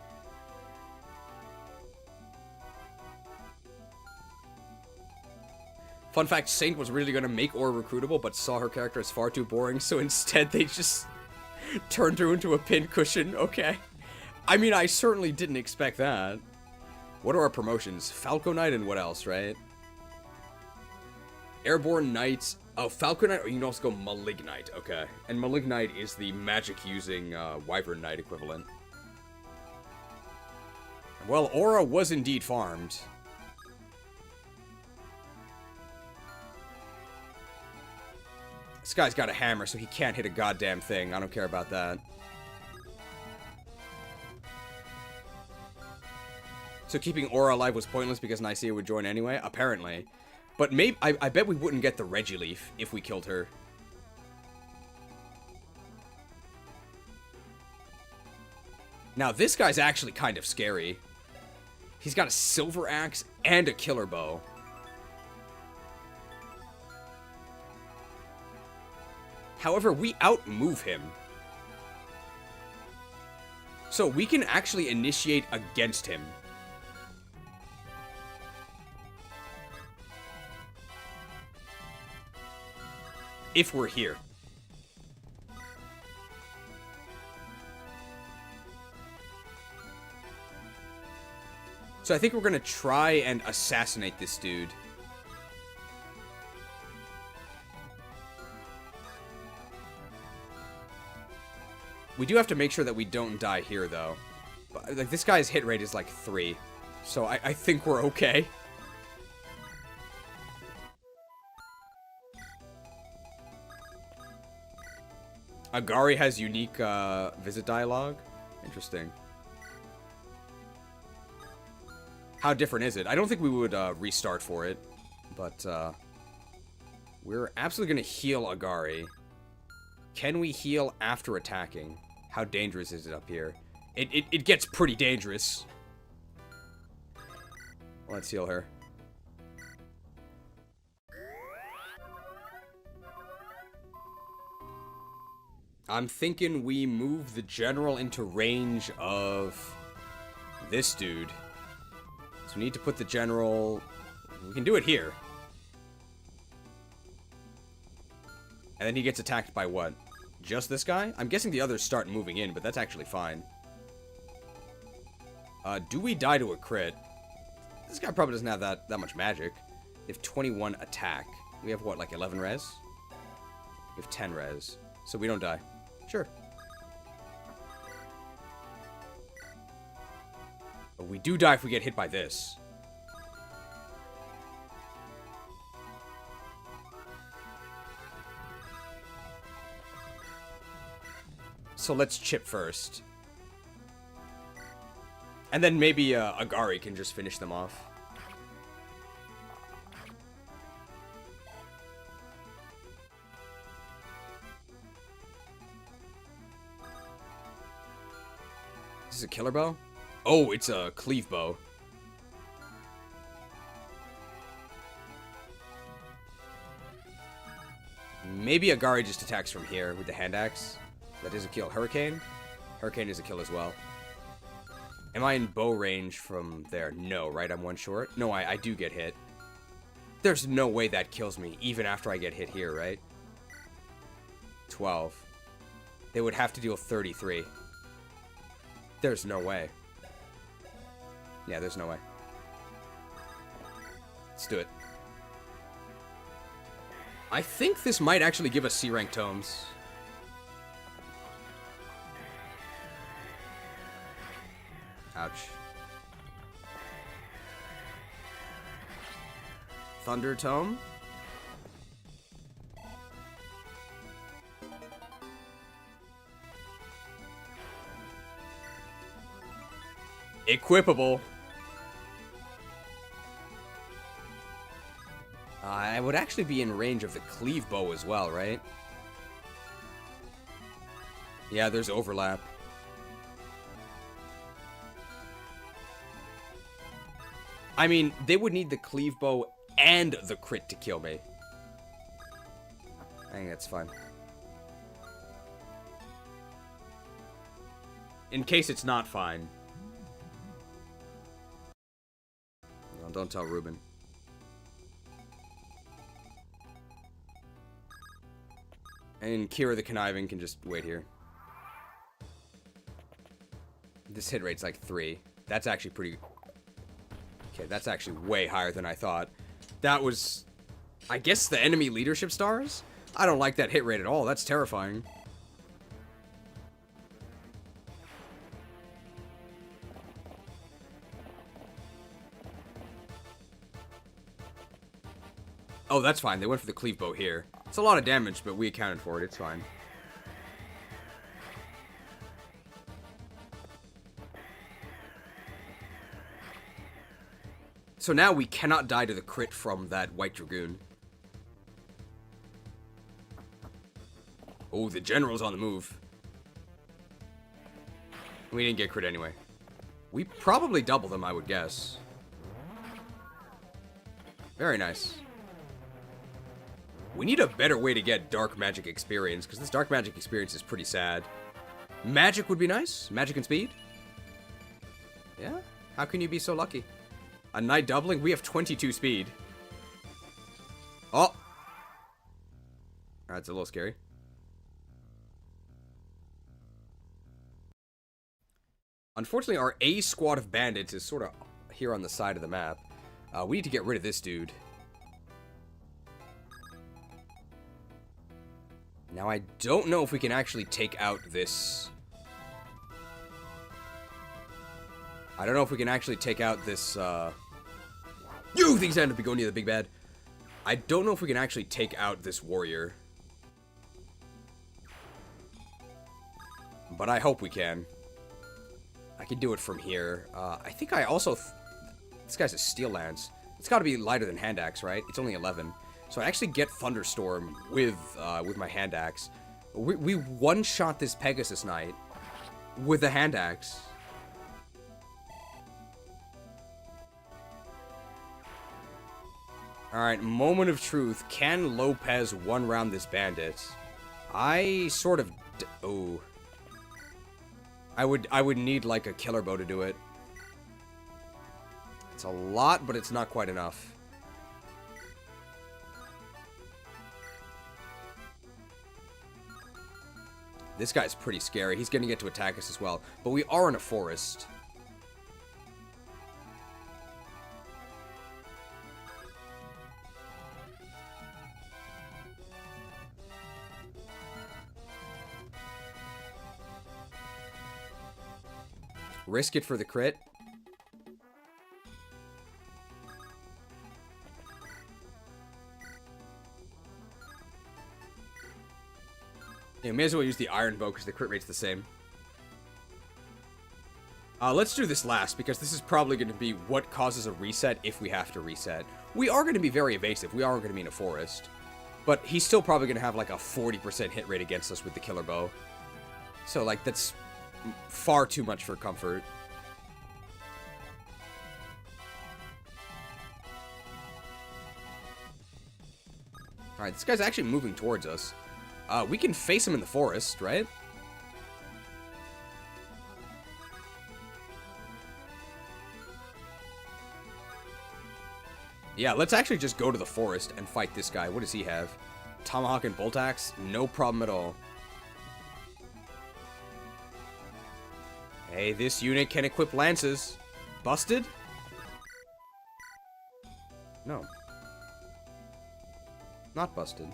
Fun fact, Saint was really going to make Aura recruitable, but saw her character as far too boring, so instead they just turned her into a pincushion. Okay. I mean, I certainly didn't expect that. What are our promotions? Falco Knight and what else, right? Airborne Knights. Oh, Falco Knight, or you can also go Malignite. Okay. And Malignite is the magic-using Wyvern Knight equivalent. Well, Aura was indeed farmed. This guy's got a hammer, so he can't hit a goddamn thing. I don't care about that. So keeping Aura alive was pointless because Nicaea would join anyway? Apparently. But maybe I bet we wouldn't get the Regileaf if we killed her. Now, this guy's actually kind of scary. He's got a silver axe and a killer bow. However, we outmove him. So we can actually initiate against him. If we're here. So I think we're gonna try and assassinate this dude. We do have to make sure that we don't die here, though. But, like, this guy's hit rate is like 3. So I think we're okay. Agari has unique visit dialogue. Interesting. How different is it? I don't think we would restart for it. But we're absolutely going to heal Agari. Can we heal after attacking? How dangerous is it up here? It gets pretty dangerous. Let's heal her. I'm thinking we move the general into range of this dude. So we need to put the general... We can do it here. And then he gets attacked by what? Just this guy? I'm guessing the others start moving in, but that's actually fine. Do we die to a crit? This guy probably doesn't have that much magic. We have 21 attack. We have what, like 11 res? We have 10 res. So we don't die. Sure. But we do die if we get hit by this. So let's chip first. And then maybe Agari can just finish them off. Is this a killer bow? Oh, it's a cleave bow. Maybe Agari just attacks from here with the hand axe. That is a kill. Hurricane? Hurricane is a kill as well. Am I in bow range from there? No, right? I'm one short? No, I do get hit. There's no way that kills me, even after I get hit here, right? 12. They would have to deal 33. There's no way. Yeah, there's no way. Let's do it. I think this might actually give us C-rank tomes. Ouch. Thunder tome? Equipable. I would actually be in range of the cleave bow as well, right? Yeah, there's overlap. I mean, they would need the cleave bow and the crit to kill me. I think that's fine. In case it's not fine. No, don't tell Ruben. And Kira the Conniving can just wait here. This hit rate's like 3. That's actually pretty... Okay, that's actually way higher than I thought. That was... I guess the enemy leadership stars? I don't like that hit rate at all. That's terrifying. Oh, that's fine. They went for the cleave bow here. It's a lot of damage, but we accounted for it. It's fine. So now we cannot die to the crit from that White Dragoon. Oh, the General's on the move. We didn't get crit anyway. We probably double them, I would guess. Very nice. We need a better way to get dark magic experience, because this dark magic experience is pretty sad. Magic would be nice. Magic and speed. Yeah? How can you be so lucky? A knight doubling? We have 22 speed. Oh! That's a little scary. Unfortunately, our A squad of bandits is sort of here on the side of the map. We need to get rid of this dude. Now, I don't know if we can actually take out this... I don't know if we can actually take out this, You! Things end up going near the big bad. I don't know if we can actually take out this warrior. But I hope we can. I can do it from here. I think I also... This guy's a steel lance. It's got to be lighter than hand axe, right? It's only 11. So I actually get Thunderstorm with my hand axe. We one-shot this Pegasus Knight with the hand axe. Alright, moment of truth. Can Lopez one-round this bandit? I sort of... Oh. I would need, like, a killer bow to do it. It's a lot, but it's not quite enough. This guy's pretty scary. He's going to get to attack us as well. But we are in a forest. Risk it for the crit. Yeah, may as well use the iron bow because the crit rate's the same. Let's do this last, because this is probably going to be what causes a reset if we have to reset. We are going to be very evasive. We are going to be in a forest. But he's still probably going to have like a 40% hit rate against us with the killer bow. So, like, that's far too much for comfort. Alright, this guy's actually moving towards us. We can face him in the forest, right? Yeah, let's actually just go to the forest and fight this guy. What does he have? Tomahawk and Bolt Axe? No problem at all. Hey, this unit can equip lances. Busted? No. Not busted.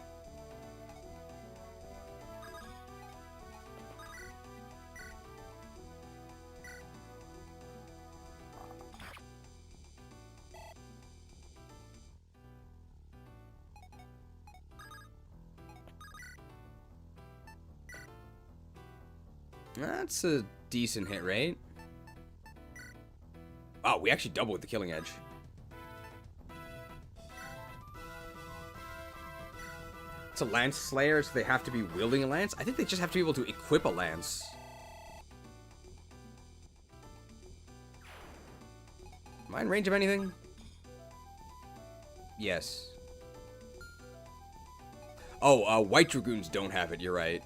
That's a decent hit rate. Oh, we actually doubled with the killing edge. It's a lance slayer, so they have to be wielding a lance. I think they just have to be able to equip a lance. Am I in range of anything? Yes. Oh, white dragoons don't have it, you're right.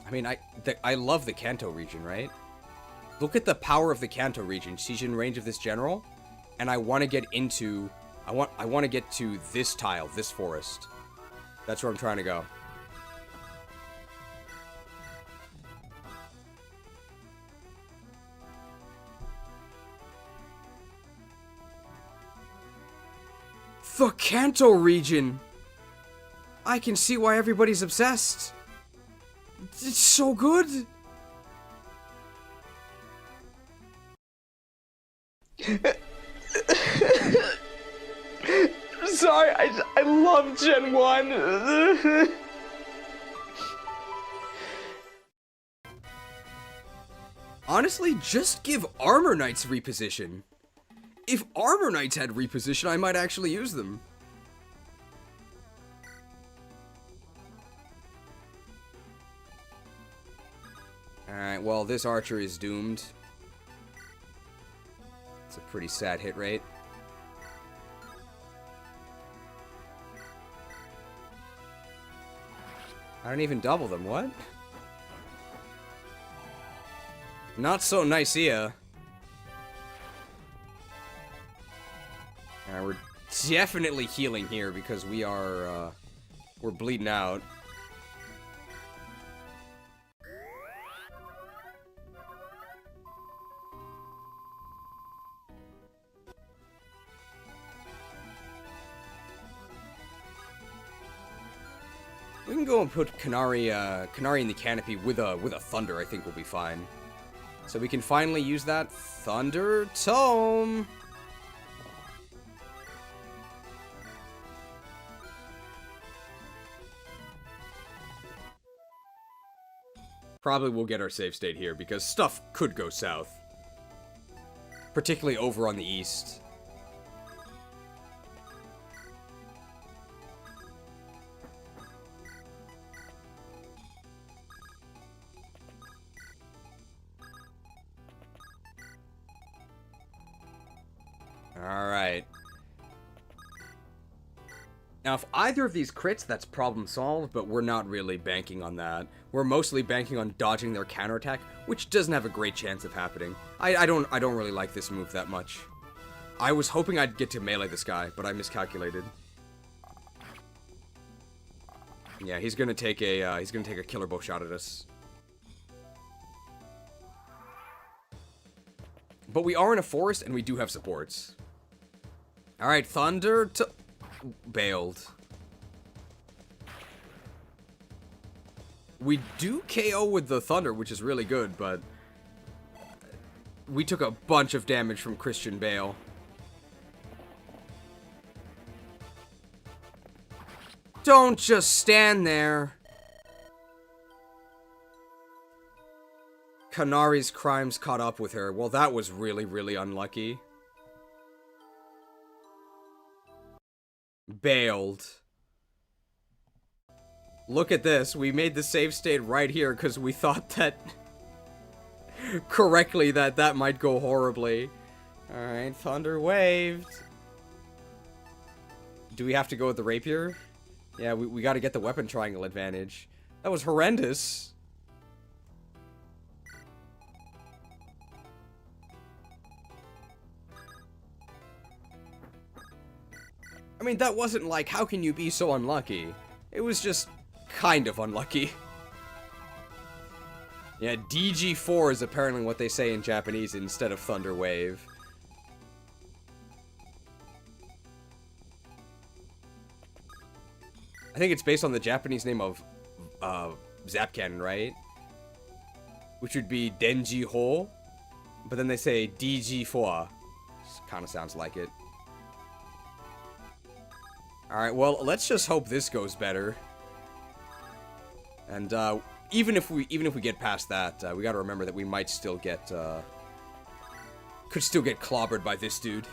I mean, I love the Kanto region, right? Look at the power of the Kanto region. She's in range of this general, and I want to get into... I want to get to this tile, this forest. That's where I'm trying to go. The Kanto region! I can see why everybody's obsessed. It's so good! Sorry, I love Gen 1. Honestly, just give Armor Knights reposition. If Armor Knights had reposition, I might actually use them. Alright, well, this archer is doomed. It's a pretty sad hit rate. I don't even double them, what? Not so nice-ia. Alright, we're definitely healing here because we are, we're bleeding out. We can go and put Canary in the canopy with a thunder. I think we'll be fine. So we can finally use that Thunder Tome. Probably we'll get our save state here because stuff could go south, particularly over on the east. Alright. Now, if either of these crits, that's problem solved, but we're not really banking on that. We're mostly banking on dodging their counterattack, which doesn't have a great chance of happening. I don't really like this move that much. I was hoping I'd get to melee this guy, but I miscalculated. Yeah, he's gonna take a killer bow shot at us. But we are in a forest, and we do have supports. Alright, Thunder to... Bailed. We do KO with the Thunder, which is really good, but... we took a bunch of damage from Christian Bale. Don't just stand there. Kanari's crimes caught up with her. Well, that was really, really unlucky. Bailed. Look at this. We made the save state right here because we thought that correctly that might go horribly. Alright, Thunder waved. Do we have to go with the rapier? Yeah, we gotta get the weapon triangle advantage. That was horrendous. I mean, that wasn't like, how can you be so unlucky? It was just kind of unlucky. Yeah, DG4 is apparently what they say in Japanese instead of Thunder Wave. I think it's based on the Japanese name of Zap Cannon, right? Which would be Denji Ho. But then they say DG4. Kind of sounds like it. Alright, well, let's just hope this goes better. And, even if we get past that, we gotta remember that we might still get, could still get clobbered by this dude.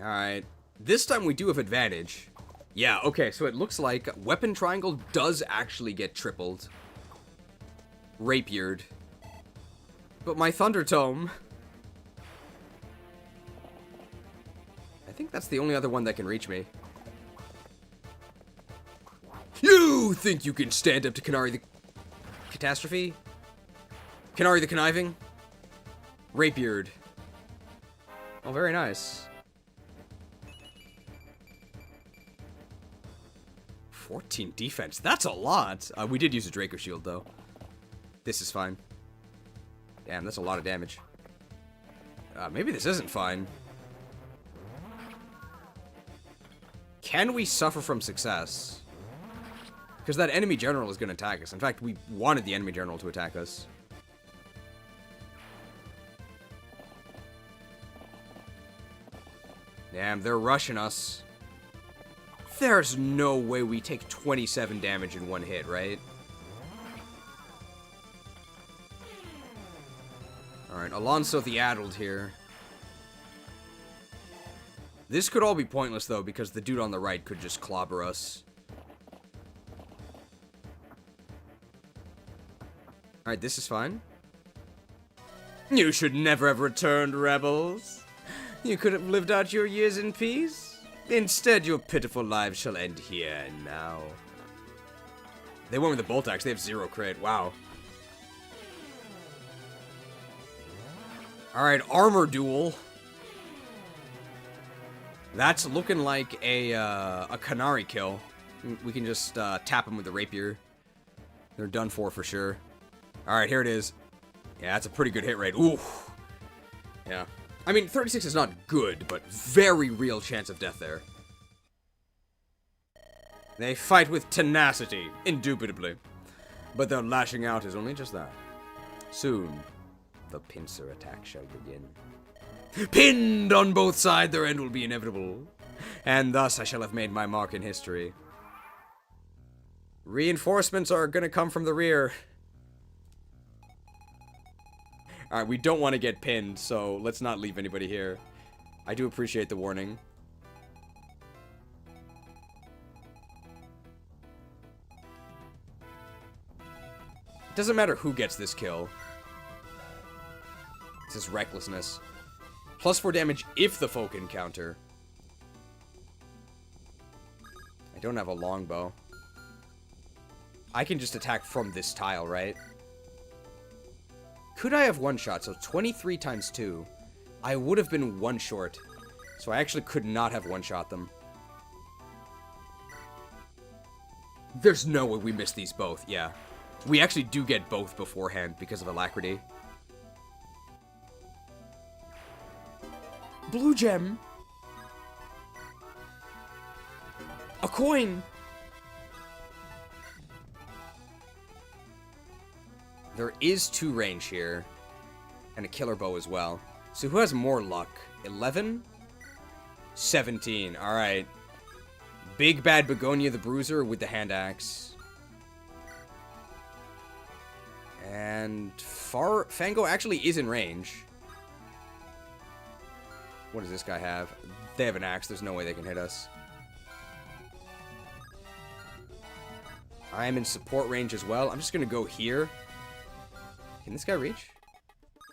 Alright. This time we do have advantage. Yeah, okay, so it looks like weapon triangle does actually get tripled. Rapiered. But my Thunder Tome... I think that's the only other one that can reach me. You think you can stand up to Kanari the Catastrophe? Kanari the Conniving? Rapiered. Oh, very nice. 14 defense. That's a lot. We did use a Draco Shield, though. This is fine. Damn, that's a lot of damage. Maybe this isn't fine. Can we suffer from success? Because that enemy general is going to attack us. In fact, we wanted the enemy general to attack us. Damn, they're rushing us. There's no way we take 27 damage in one hit, right? Alright, Alonso the Addled here. This could all be pointless, though, because the dude on the right could just clobber us. Alright, this is fine. You should never have returned, rebels. You could have lived out your years in peace. Instead, your pitiful lives shall end here and now. They went with the bolt axe. They have 0 crit. Wow. Alright, armor duel. That's looking like a Kanari kill. We can just tap him with the rapier. They're done for sure. Alright, here it is. Yeah, that's a pretty good hit rate. Ooh. Yeah. I mean, 36 is not good, but very real chance of death there. They fight with tenacity, indubitably. But their lashing out is only just that. Soon, the pincer attack shall begin. Pinned on both sides, their end will be inevitable. And thus I shall have made my mark in history. Reinforcements are gonna come from the rear. Alright, we don't want to get pinned, so let's not leave anybody here. I do appreciate the warning. It doesn't matter who gets this kill. This is recklessness. +4 damage if the foe can counter. I don't have a longbow. I can just attack from this tile, right? Could I have one shot? So 23 times 2. I would have been 1 short. So I actually could not have one shot them. There's no way we missed these both, yeah. We actually do get both beforehand because of Alacrity. Blue gem. A coin. There is 2 range here. And a killer bow as well. So who has more luck? 11? 17. Alright. Big Bad Begonia the Bruiser with the hand axe. And Fango actually is in range. What does this guy have? They have an axe. There's no way they can hit us. I am in support range as well. I'm just going to go here. Can this guy reach?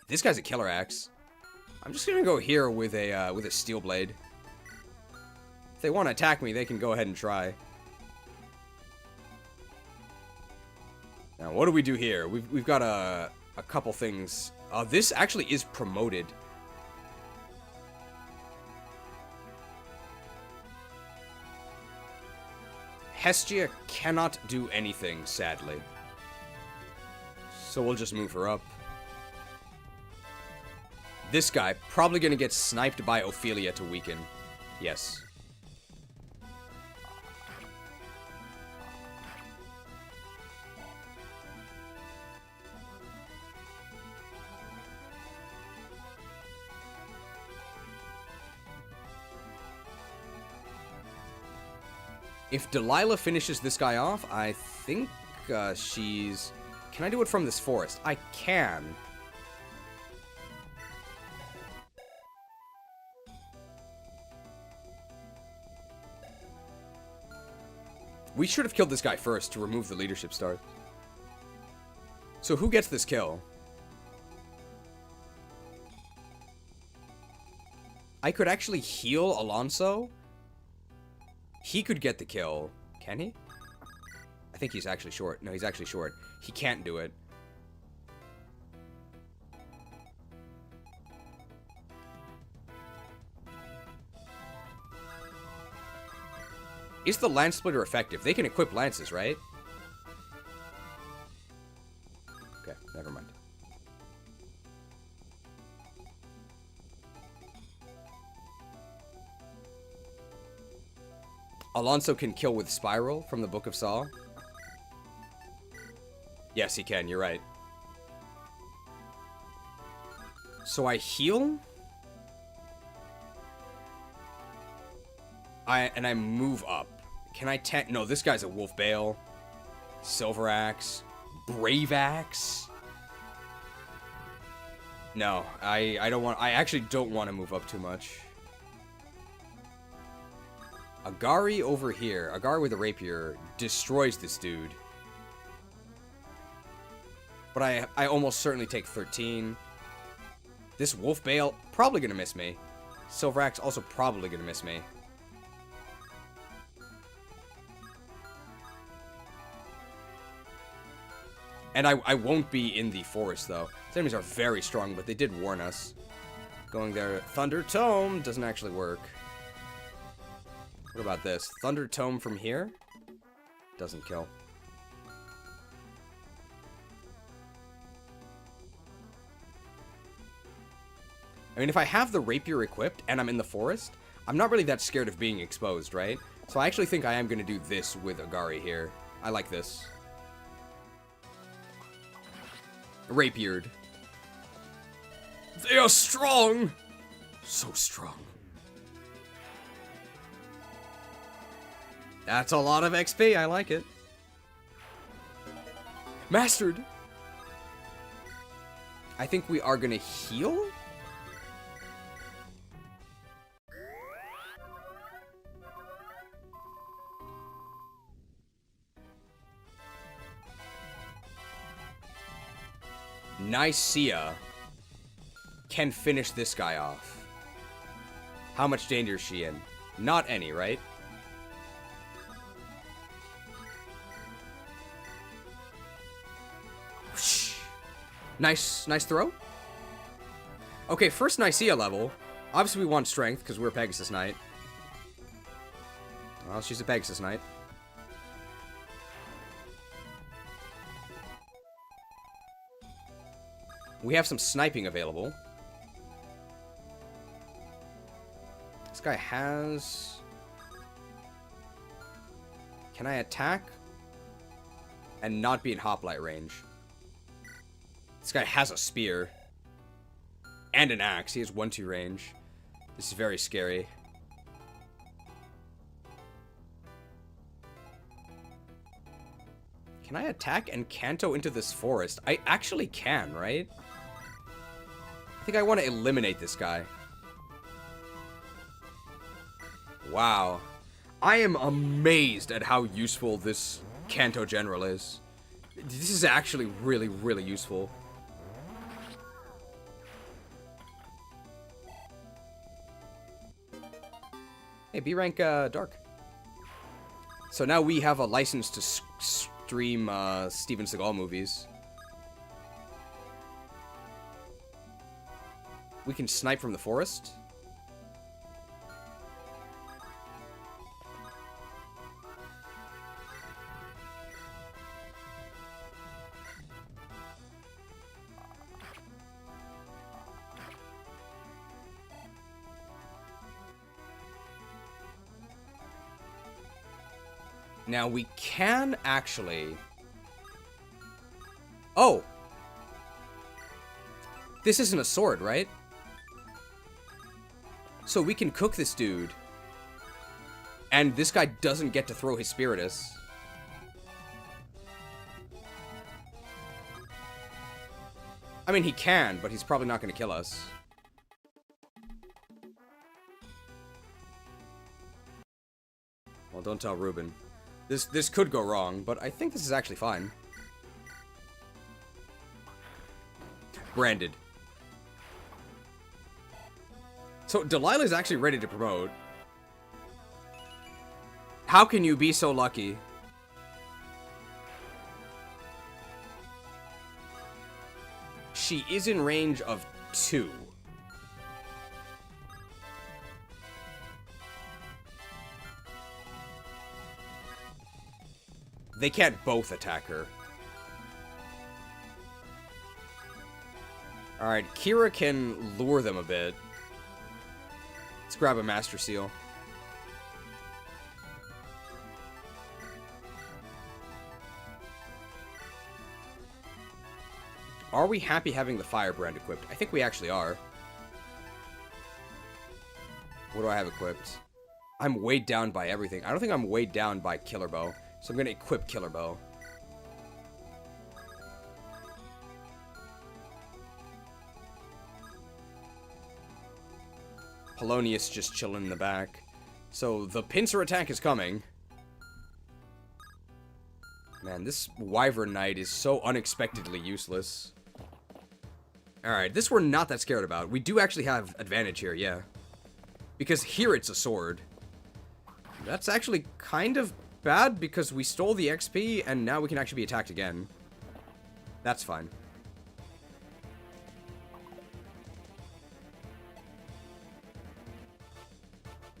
This guy's a killer axe. I'm just going to go here with a steel blade. If they want to attack me, they can go ahead and try. Now, what do we do here? We've got a couple things. This actually is promoted. Hestia cannot do anything, sadly. So we'll just move her up. This guy, probably going to get sniped by Ophelia to weaken. Yes. If Delilah finishes this guy off, I think she's... Can I do it from this forest? I can. We should have killed this guy first to remove the leadership star. So who gets this kill? I could actually heal Alonso. He could get the kill. Can he? I think he's actually short. No, he's actually short. He can't do it. Is the lance splitter effective? They can equip lances, right? Okay, never mind. Alonso can kill with Spiral from the Book of Saw. Yes, he can. You're right. So I heal. And I move up. Can I tank? No, this guy's a Wolf Bale. Silver Axe. Brave Axe. No, I don't want... I actually don't want to move up too much. Agari over here. Agari with a rapier destroys this dude. But I almost certainly take 13. This Wolf Bale, probably going to miss me. Silver Axe also probably going to miss me. And I won't be in the forest, though. These enemies are very strong, but they did warn us. Going there. Thunder Tome doesn't actually work. What about this? Thunder Tome from here? Doesn't kill. I mean, if I have the rapier equipped and I'm in the forest, I'm not really that scared of being exposed, right? So I actually think I am going to do this with Agari here. I like this. Rapiered. They are strong! So strong. That's a lot of XP. I like it. Mastered. I think we are going to heal? Nicaea can finish this guy off. How much danger is she in? Not any, right? Nice throw. Okay, first Nicaea level. Obviously we want strength because we're Pegasus Knight. Well, she's a Pegasus Knight. We have some sniping available. This guy has... Can I attack and not be in hoplite range? This guy has a spear. And an axe. He has 1-2 range. This is very scary. Can I attack and canto into this forest? I actually can, right? I think I want to eliminate this guy. Wow. I am amazed at how useful this Canto General is. This is actually really, really useful. Hey, B rank Dark. So now we have a license to stream Steven Seagal movies. We can snipe from the forest. Now, we can actually... Oh! This isn't a sword, right? So we can cook this dude. And this guy doesn't get to throw his Spiritus. I mean, he can, but he's probably not going to kill us. Well, don't tell Ruben. This could go wrong, but I think this is actually fine. Branded. So, Delilah's actually ready to promote. How can you be so lucky? She is in range of 2. They can't both attack her. Alright, Kira can lure them a bit. Let's grab a Master Seal. Are we happy having the Firebrand equipped? I think we actually are. What do I have equipped? I'm weighed down by everything. I don't think I'm weighed down by Killer Bow. So I'm going to equip Killer Bow. Polonius just chilling in the back. So the pincer attack is coming. Man, this Wyvern Knight is so unexpectedly useless. Alright, this we're not that scared about. We do actually have advantage here, yeah. Because here it's a sword. That's actually kind of bad because we stole the XP and now we can actually be attacked again. That's fine.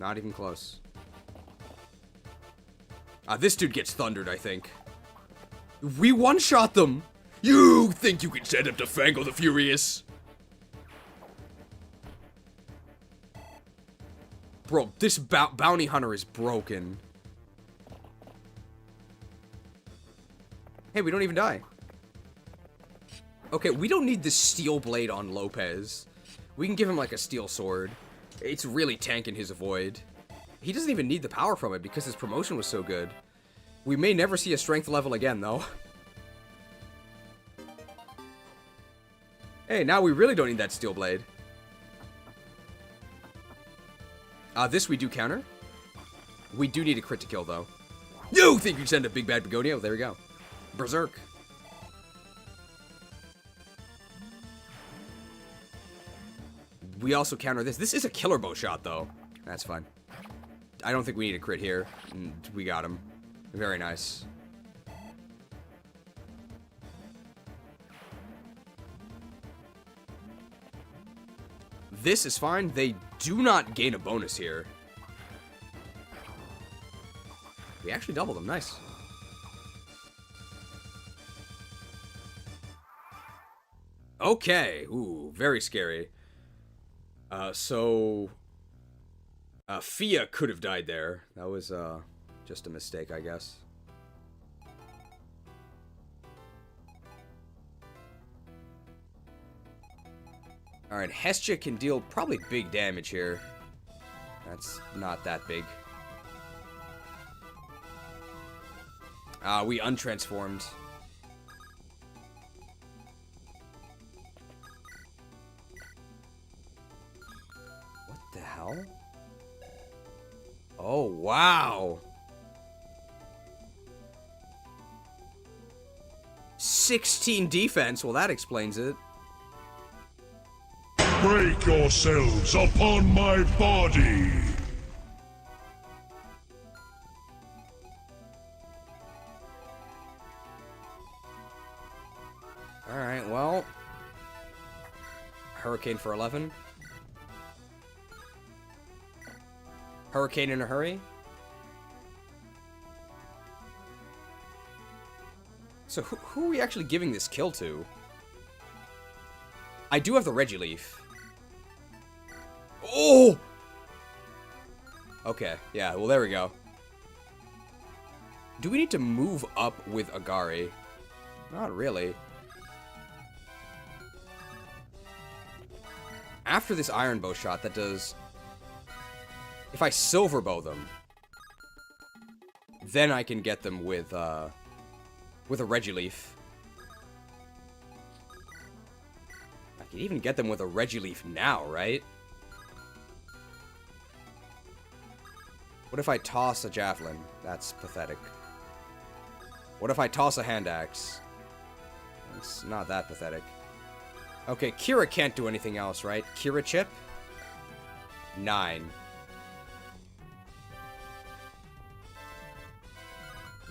Not even close. This dude gets thundered, I think. We one-shot them! You think you can stand up to Fango the Furious? Bro, this bounty hunter is broken. Hey, we don't even die. Okay, we don't need the steel blade on Lopez. We can give him like a steel sword. It's really tanking his avoid. He doesn't even need the power from it because his promotion was so good. We may never see a strength level again, though. Hey, now we really don't need that steel blade. This we do counter. We do need a crit to kill, though. You think you send a big bad Begonio? There we go. Berserk. We also counter this. This is a killer bow shot, though. That's fine. I don't think we need a crit here. We got him. Very nice. This is fine. They do not gain a bonus here. We actually doubled them. Nice. Okay. Ooh, very scary. Fia could have died there. That was, just a mistake, I guess. Alright, Hestia can deal probably big damage here. That's not that big. We untransformed. What the hell? Oh, wow! 16 defense, well that explains it. Break yourselves upon my body! Alright, well... Hurricane for 11. Hurricane in a hurry. So who are we actually giving this kill to? I do have the Regileaf. Oh! Okay, yeah, well there we go. Do we need to move up with Agari? Not really. After this Iron Bow shot, that does... If I Silver Bow them, then I can get them with a Regileaf. I can even get them with a Regileaf now, right? What if I toss a Javelin? That's pathetic. What if I toss a Hand Axe? It's not that pathetic. Okay, Kira can't do anything else, right? Kira Chip? 9.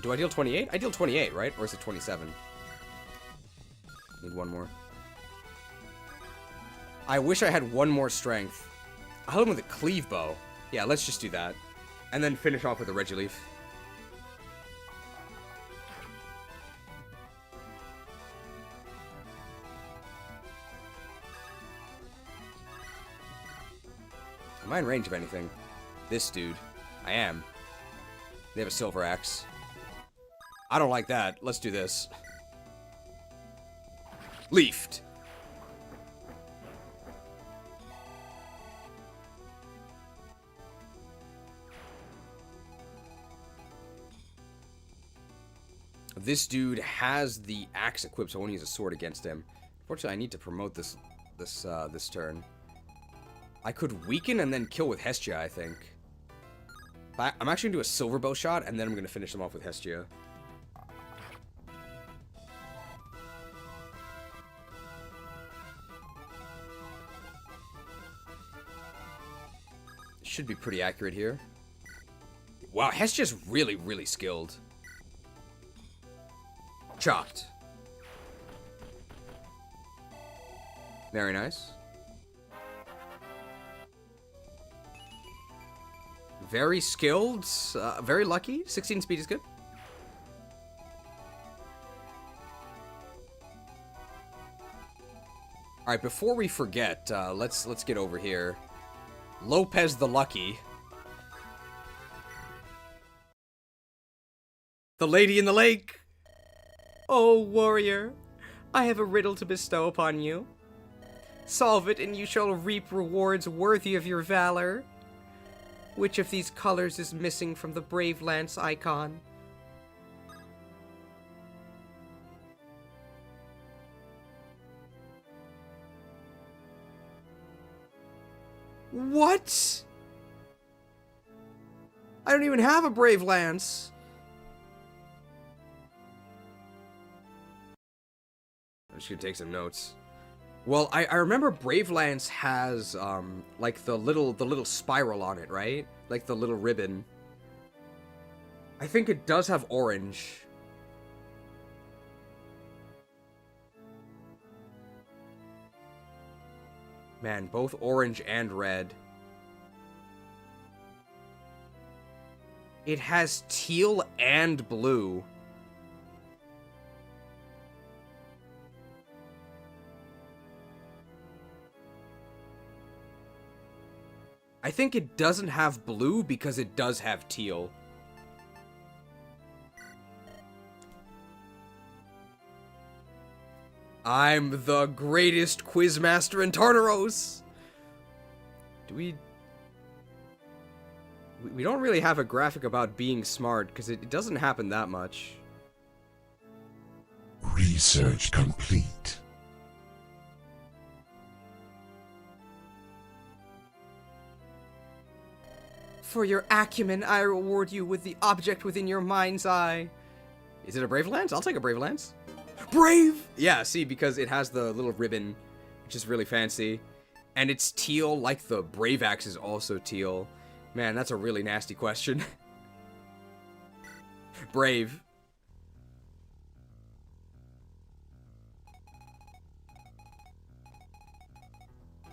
Do I deal 28? I deal 28, right? Or is it 27? Need one more. I wish I had one more strength. I'll hit him with a Cleave Bow. Yeah, let's just do that. And then finish off with a Regileaf. Am I in range of anything? This dude. I am. They have a Silver Axe. I don't like that. Let's do this. Leafed. This dude has the axe equipped, so I won't use a sword against him. Unfortunately, I need to promote this turn. I could weaken and then kill with Hestia, I think. But I'm actually going to do a Silver Bow shot, and then I'm going to finish them off with Hestia. Should be pretty accurate here. Wow, Hestia's really, really skilled. Chopped. Very nice. Very skilled. Very lucky. 16 speed is good. Alright, before we forget, let's get over here. Lopez the Lucky. The Lady in the Lake. Oh, warrior, I have a riddle to bestow upon you. Solve it, and you shall reap rewards worthy of your valor. Which of these colors is missing from the Brave Lance icon? What? I don't even have a Brave Lance. I'm just gonna take some notes. Well, I remember Brave Lance has like the little spiral on it, right? Like the little ribbon. I think it does have orange. Man, both orange and red. It has teal and blue. I think it doesn't have blue because it does have teal. I'm the greatest quizmaster in Tartaros. Do we don't really have a graphic about being smart, because it doesn't happen that much. Research complete. For your acumen, I reward you with the object within your mind's eye. Is it a brave lance? I'll take a brave lance. Brave! Yeah, see, because it has the little ribbon, which is really fancy. And it's teal, like the brave axe is also teal. Man, that's a really nasty question. Brave.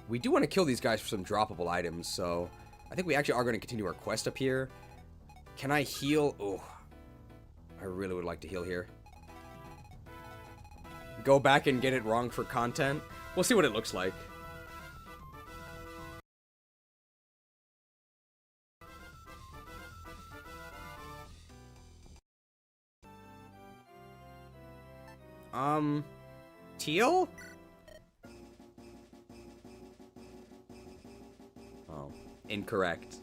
We do want to kill these guys for some droppable items, so I think we actually are going to continue our quest up here. Can I heal? Oh, I really would like to heal here. Go back and get it wrong for content. We'll see what it looks like. Teal? Oh, incorrect.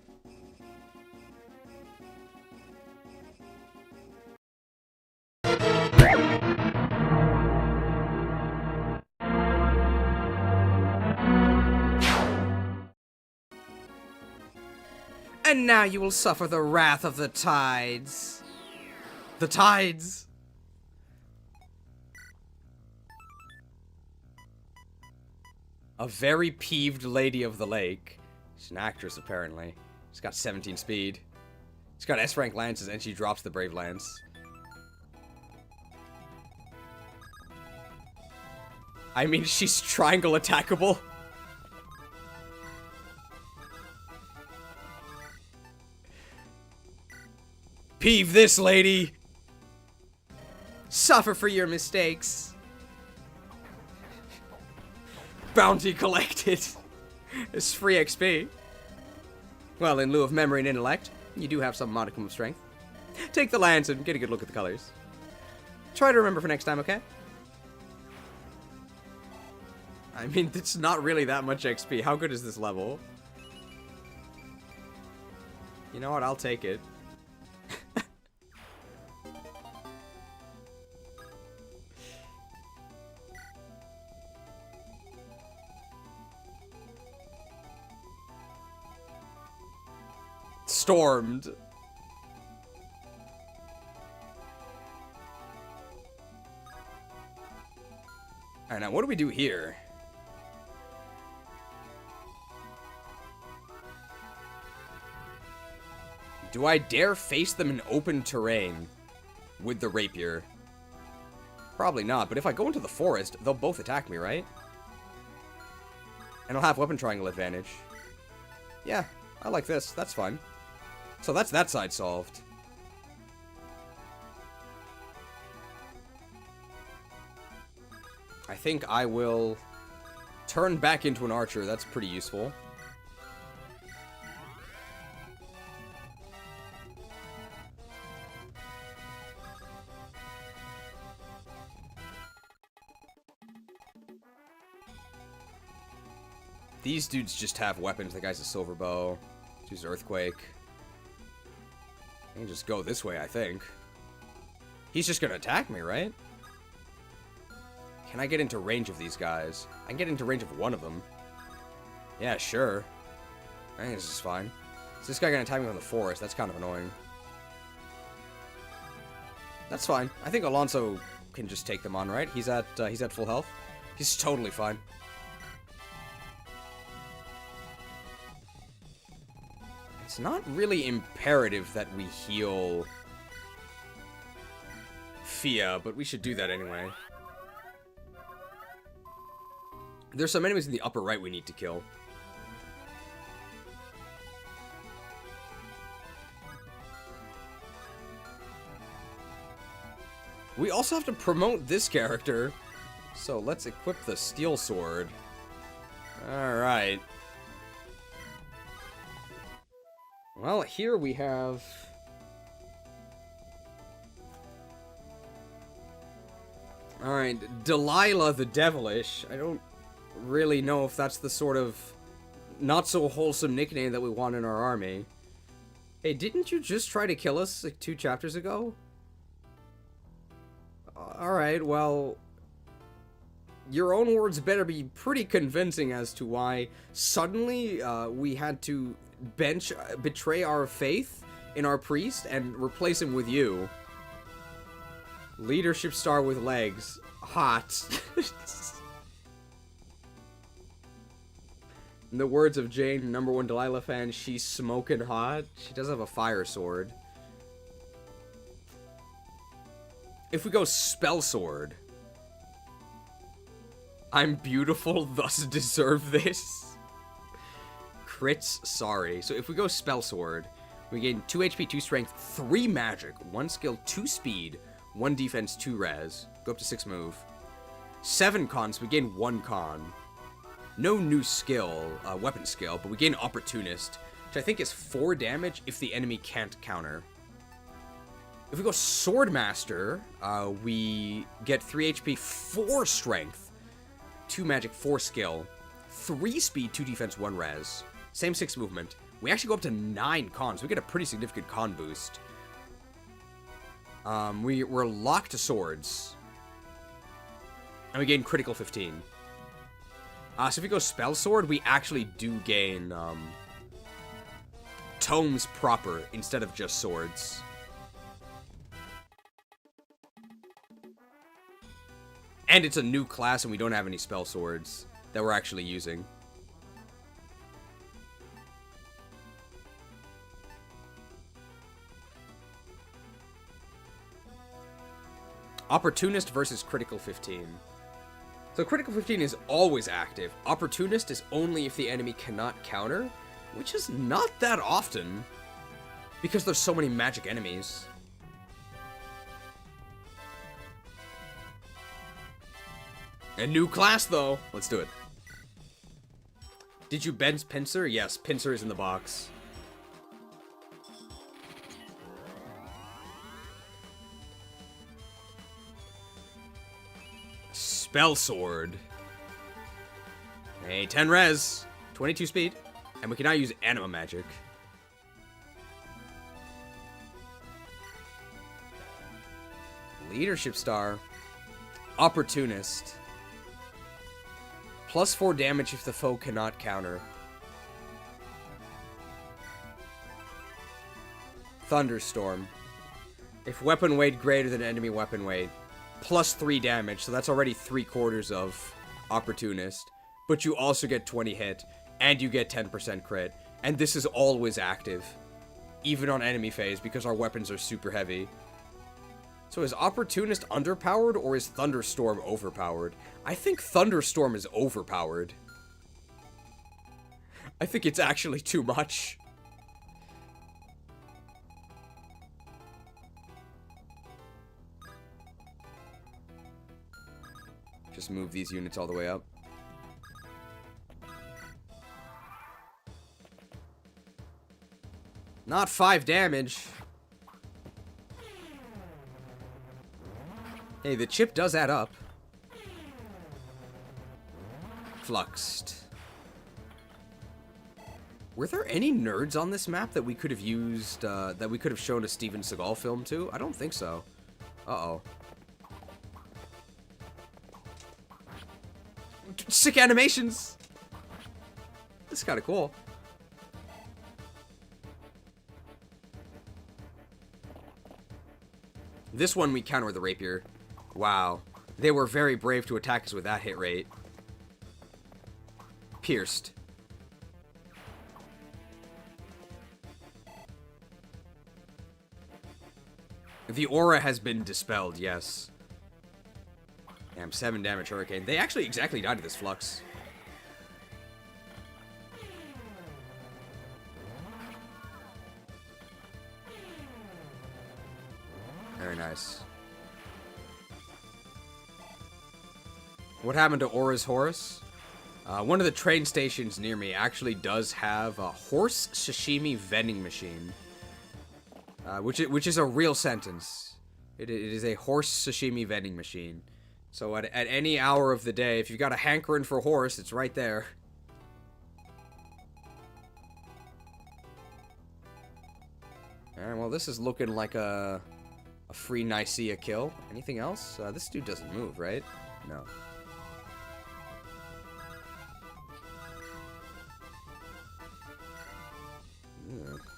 And now you will suffer the wrath of the tides. The tides! A very peeved lady of the lake. She's an actress, apparently. She's got 17 speed. She's got S-rank lances, and she drops the brave lance. I mean, she's triangle attackable. Peeve this, lady! Suffer for your mistakes. Bounty collected. It's free XP. Well, in lieu of memory and intellect, you do have some modicum of strength. Take the lance and get a good look at the colors. Try to remember for next time, okay? I mean, it's not really that much XP. How good is this level? You know what? I'll take it. Stormed. Alright, now what do we do here? Do I dare face them in open terrain with the rapier? Probably not, but if I go into the forest, they'll both attack me, right? And I'll have weapon triangle advantage. Yeah, I like this. That's fine. So that's that side solved. I think I will turn back into an archer. That's pretty useful. These dudes just have weapons. The guy's a silver bow. Use earthquake. I can just go this way, I think. He's just gonna attack me, right? Can I get into range of these guys? I can get into range of one of them. Yeah, sure. I think this is fine. Is this guy gonna attack me from the forest? That's kind of annoying. That's fine. I think Alonso can just take them on, right? He's at full health. He's totally fine. It's not really imperative that we heal Fia, but we should do that anyway. There's some enemies in the upper right we need to kill. We also have to promote this character. So let's equip the steel sword. Alright. Well, here we have... Alright, Delilah the Devilish. I don't really know if that's the sort of not-so-wholesome nickname that we want in our army. Hey, didn't you just try to kill us, like, 2 chapters ago? Alright, well... Your own words better be pretty convincing as to why suddenly we had to betray our faith in our priest and replace him with you. Leadership star with legs. Hot. In the words of Jane, #1 Delilah fan, she's smoking hot. She does have a fire sword. If we go spell sword, I'm beautiful, thus deserve this. Crits, sorry. So if we go spell sword, we gain 2 HP, 2 strength, 3 magic, 1 skill, 2 speed, 1 defense, 2 res. Go up to 6 move. 7 cons, we gain 1 con. No new skill, weapon skill, but we gain Opportunist, which I think is 4 damage if the enemy can't counter. If we go Swordmaster, we get 3 HP, 4 strength, 2 magic, 4 skill, 3 speed, 2 defense, 1 res. Same 6 movement. We actually go up to 9 cons. We get a pretty significant con boost. We're locked to swords. And we gain critical 15. So if we go spell sword, we actually do gain tomes proper instead of just swords. And it's a new class and we don't have any spell swords that we're actually using. Opportunist versus critical 15. So critical 15 is always active. Opportunist is only if the enemy cannot counter, which is not that often because there's so many magic enemies. A new class though. Let's do it. Did you bench Pincer? Yes, Pincer is in the box. Spell sword. Hey, 10 res, 22 speed, and we can now use anima magic. Leadership star. Opportunist. Plus 4 damage if the foe cannot counter. Thunderstorm. If weapon weight greater than enemy weapon weight. Plus 3 damage, so that's already 3/4 of Opportunist. But you also get 20 hit, and you get 10% crit. And this is always active. Even on enemy phase, because our weapons are super heavy. So is Opportunist underpowered, or is Thunderstorm overpowered? I think Thunderstorm is overpowered. I think it's actually too much. Just move these units all the way up. Not 5 damage. Hey, the chip does add up. Fluxed. Were there any nerds on this map that we could have used, that we could have shown a Steven Seagal film to? I don't think so. Uh-oh. Sick animations! This is kind of cool. This one we counter with the rapier. Wow. They were very brave to attack us with that hit rate. Pierced. The aura has been dispelled, yes. Damn, 7 damage hurricane. They actually exactly died to this flux. Very nice. What happened to Aura's Horse? One of the train stations near me actually does have a horse sashimi vending machine. Which is a real sentence. It is a horse sashimi vending machine. So at any hour of the day, if you've got a hankering for horse, it's right there. Alright, well, this is looking like a free Nicaea kill. Anything else? This dude doesn't move, right? No.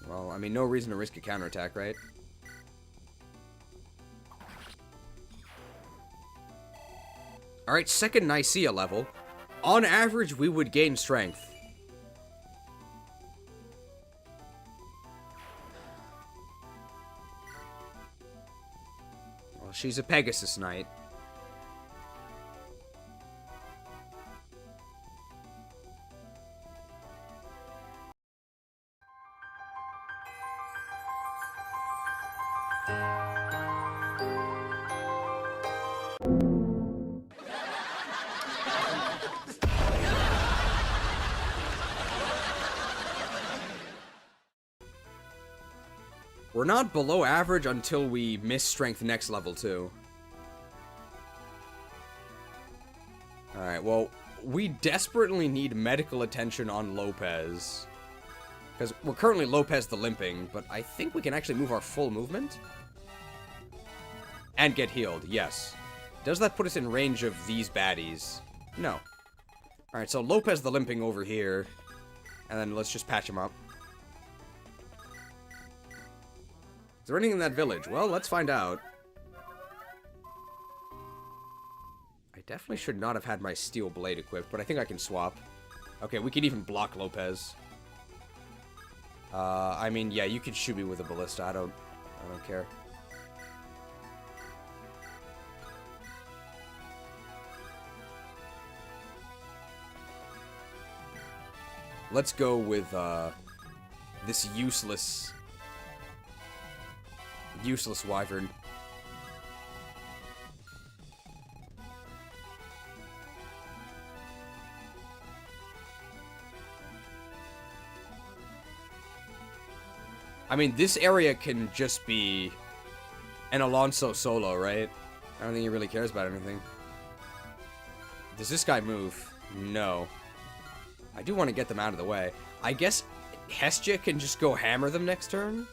Well, I mean, no reason to risk a counterattack, right? Alright, second Nicaea level. On average, we would gain strength. Well, she's a Pegasus Knight. We're not below average until we miss strength next level, too. Alright, well, we desperately need medical attention on Lopez. Because we're currently Lopez the Limping, but I think we can actually move our full movement? And get healed, yes. Does that put us in range of these baddies? No. Alright, so Lopez the Limping over here. And then let's just patch him up. Is there anything in that village? Well, let's find out. I definitely should not have had my steel blade equipped, but I think I can swap. Okay, we can even block Lopez. I mean, yeah, you can shoot me with a ballista. I don't care. Let's go with this useless wyvern. I mean, this area can just be an Alonso solo, right? I don't think he really cares about anything. Does this guy move? No. I do want to get them out of the way. I guess Hestia can just go hammer them next turn?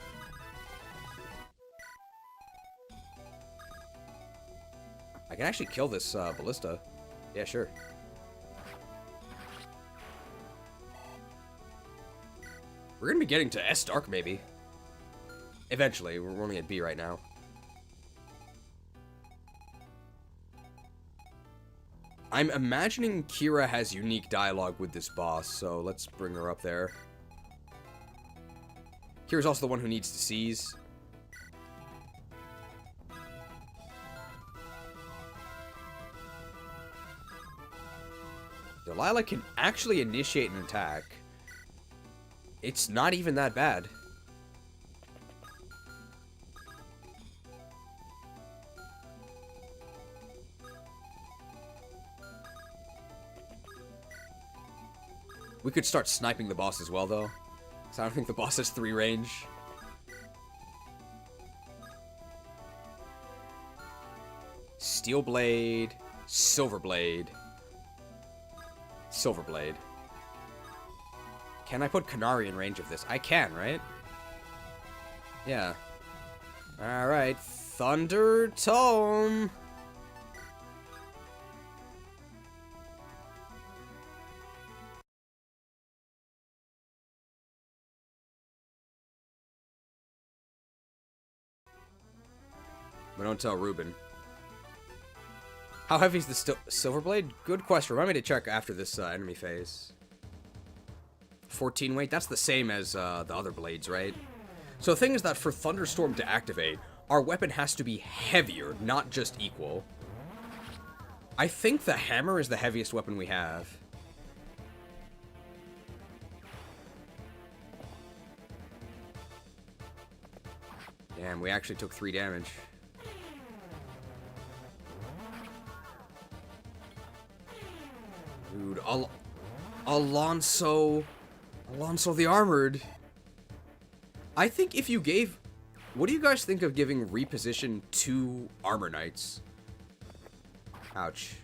I can actually kill this ballista. Yeah, sure. We're gonna be getting to S Dark, maybe. Eventually. We're only at B right now. I'm imagining Kira has unique dialogue with this boss, so let's bring her up there. Kira's also the one who needs to seize. Delilah can actually initiate an attack. It's not even that bad. We could start sniping the boss as well, though. So I don't think the boss has 3 range. Steel Blade, Silver Blade. Silver Blade. Can I put Canary in range of this? I can, right? Yeah. Alright, Thunder Tome. But don't tell Ruben. How heavy is the Silver Blade? Good question. Remind me to check after this enemy phase. 14 weight? That's the same as the other blades, right? So the thing is that for Thunderstorm to activate, our weapon has to be heavier, not just equal. I think the hammer is the heaviest weapon we have. Damn, we actually took 3 damage. Dude, Alonso the Armored. I think if you gave... What do you guys think of giving reposition 2 Armor Knights? Ouch.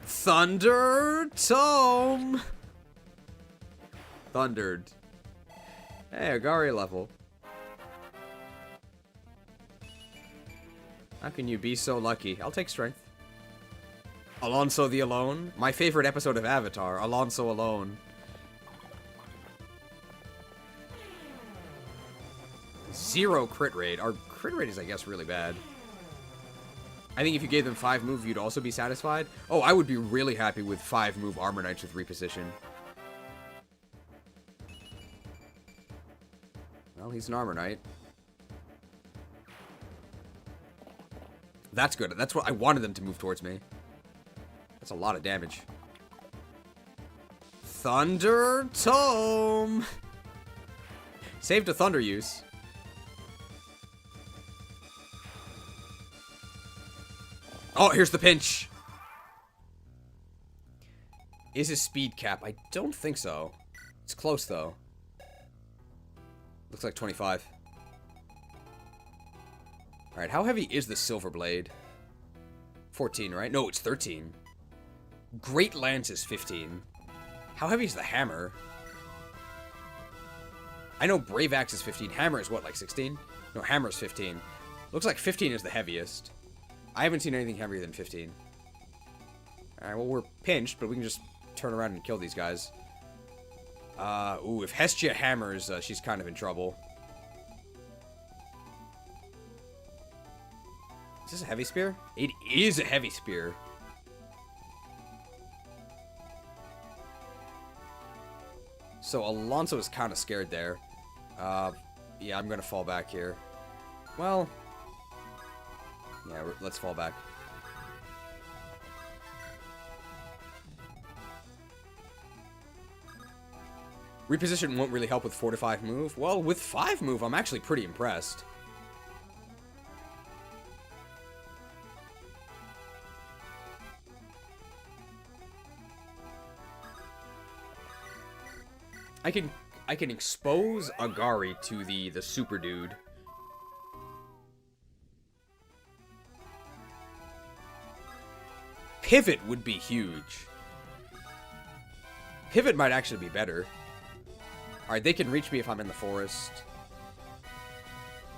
Thunder Tome! Thundered. Hey, Agari level. How can you be so lucky? I'll take strength. Alonso the Alone? My favorite episode of Avatar, Alonso Alone. Zero crit rate. Our crit rate is, I guess, really bad. I think if you gave them 5 move, you'd also be satisfied. Oh, I would be really happy with 5 move Armor Knights with reposition. Well, he's an Armor Knight. That's good. That's what I wanted them to move towards me. That's a lot of damage. Thunder Tome! Save to Thunder use. Oh, here's the pinch. Is his speed cap? I don't think so. It's close, though. Looks like 25. Alright, how heavy is the Silver Blade? 14, right? No, it's 13. Great Lance is 15. How heavy is the Hammer? I know Brave Axe is 15. Hammer is what, like 16? No, Hammer is 15. Looks like 15 is the heaviest. I haven't seen anything heavier than 15. Alright, well, we're pinched, but we can just turn around and kill these guys. Ooh, if Hestia hammers, she's kind of in trouble. Is this a heavy spear? It is a heavy spear. So Alonso is kind of scared there. Yeah, I'm gonna fall back here. Well, yeah, let's fall back. Reposition won't really help with 4 to 5 move. Well, with 5 move, I'm actually pretty impressed. I can expose Agari to the super dude. Pivot would be huge. Pivot might actually be better. Alright, they can reach me if I'm in the forest.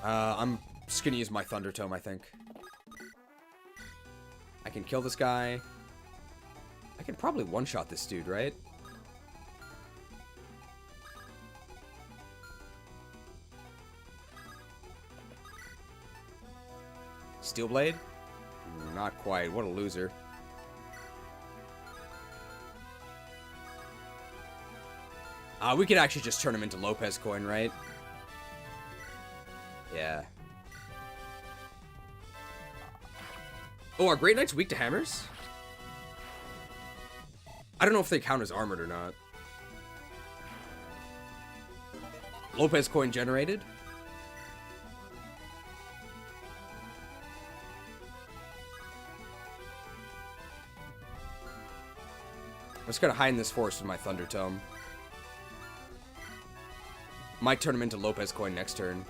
I'm just gonna use my Thunder Tome, I think. I can kill this guy. I can probably one-shot this dude, right? Steel Blade? Not quite. What a loser. We could actually just turn him into Lopez coin, right? Yeah. Oh, are Great Knights weak to hammers? I don't know if they count as armored or not. Lopez coin generated? I'm just gonna hide in this forest with my Thunder Tome. Might turn him into Lopez coin next turn.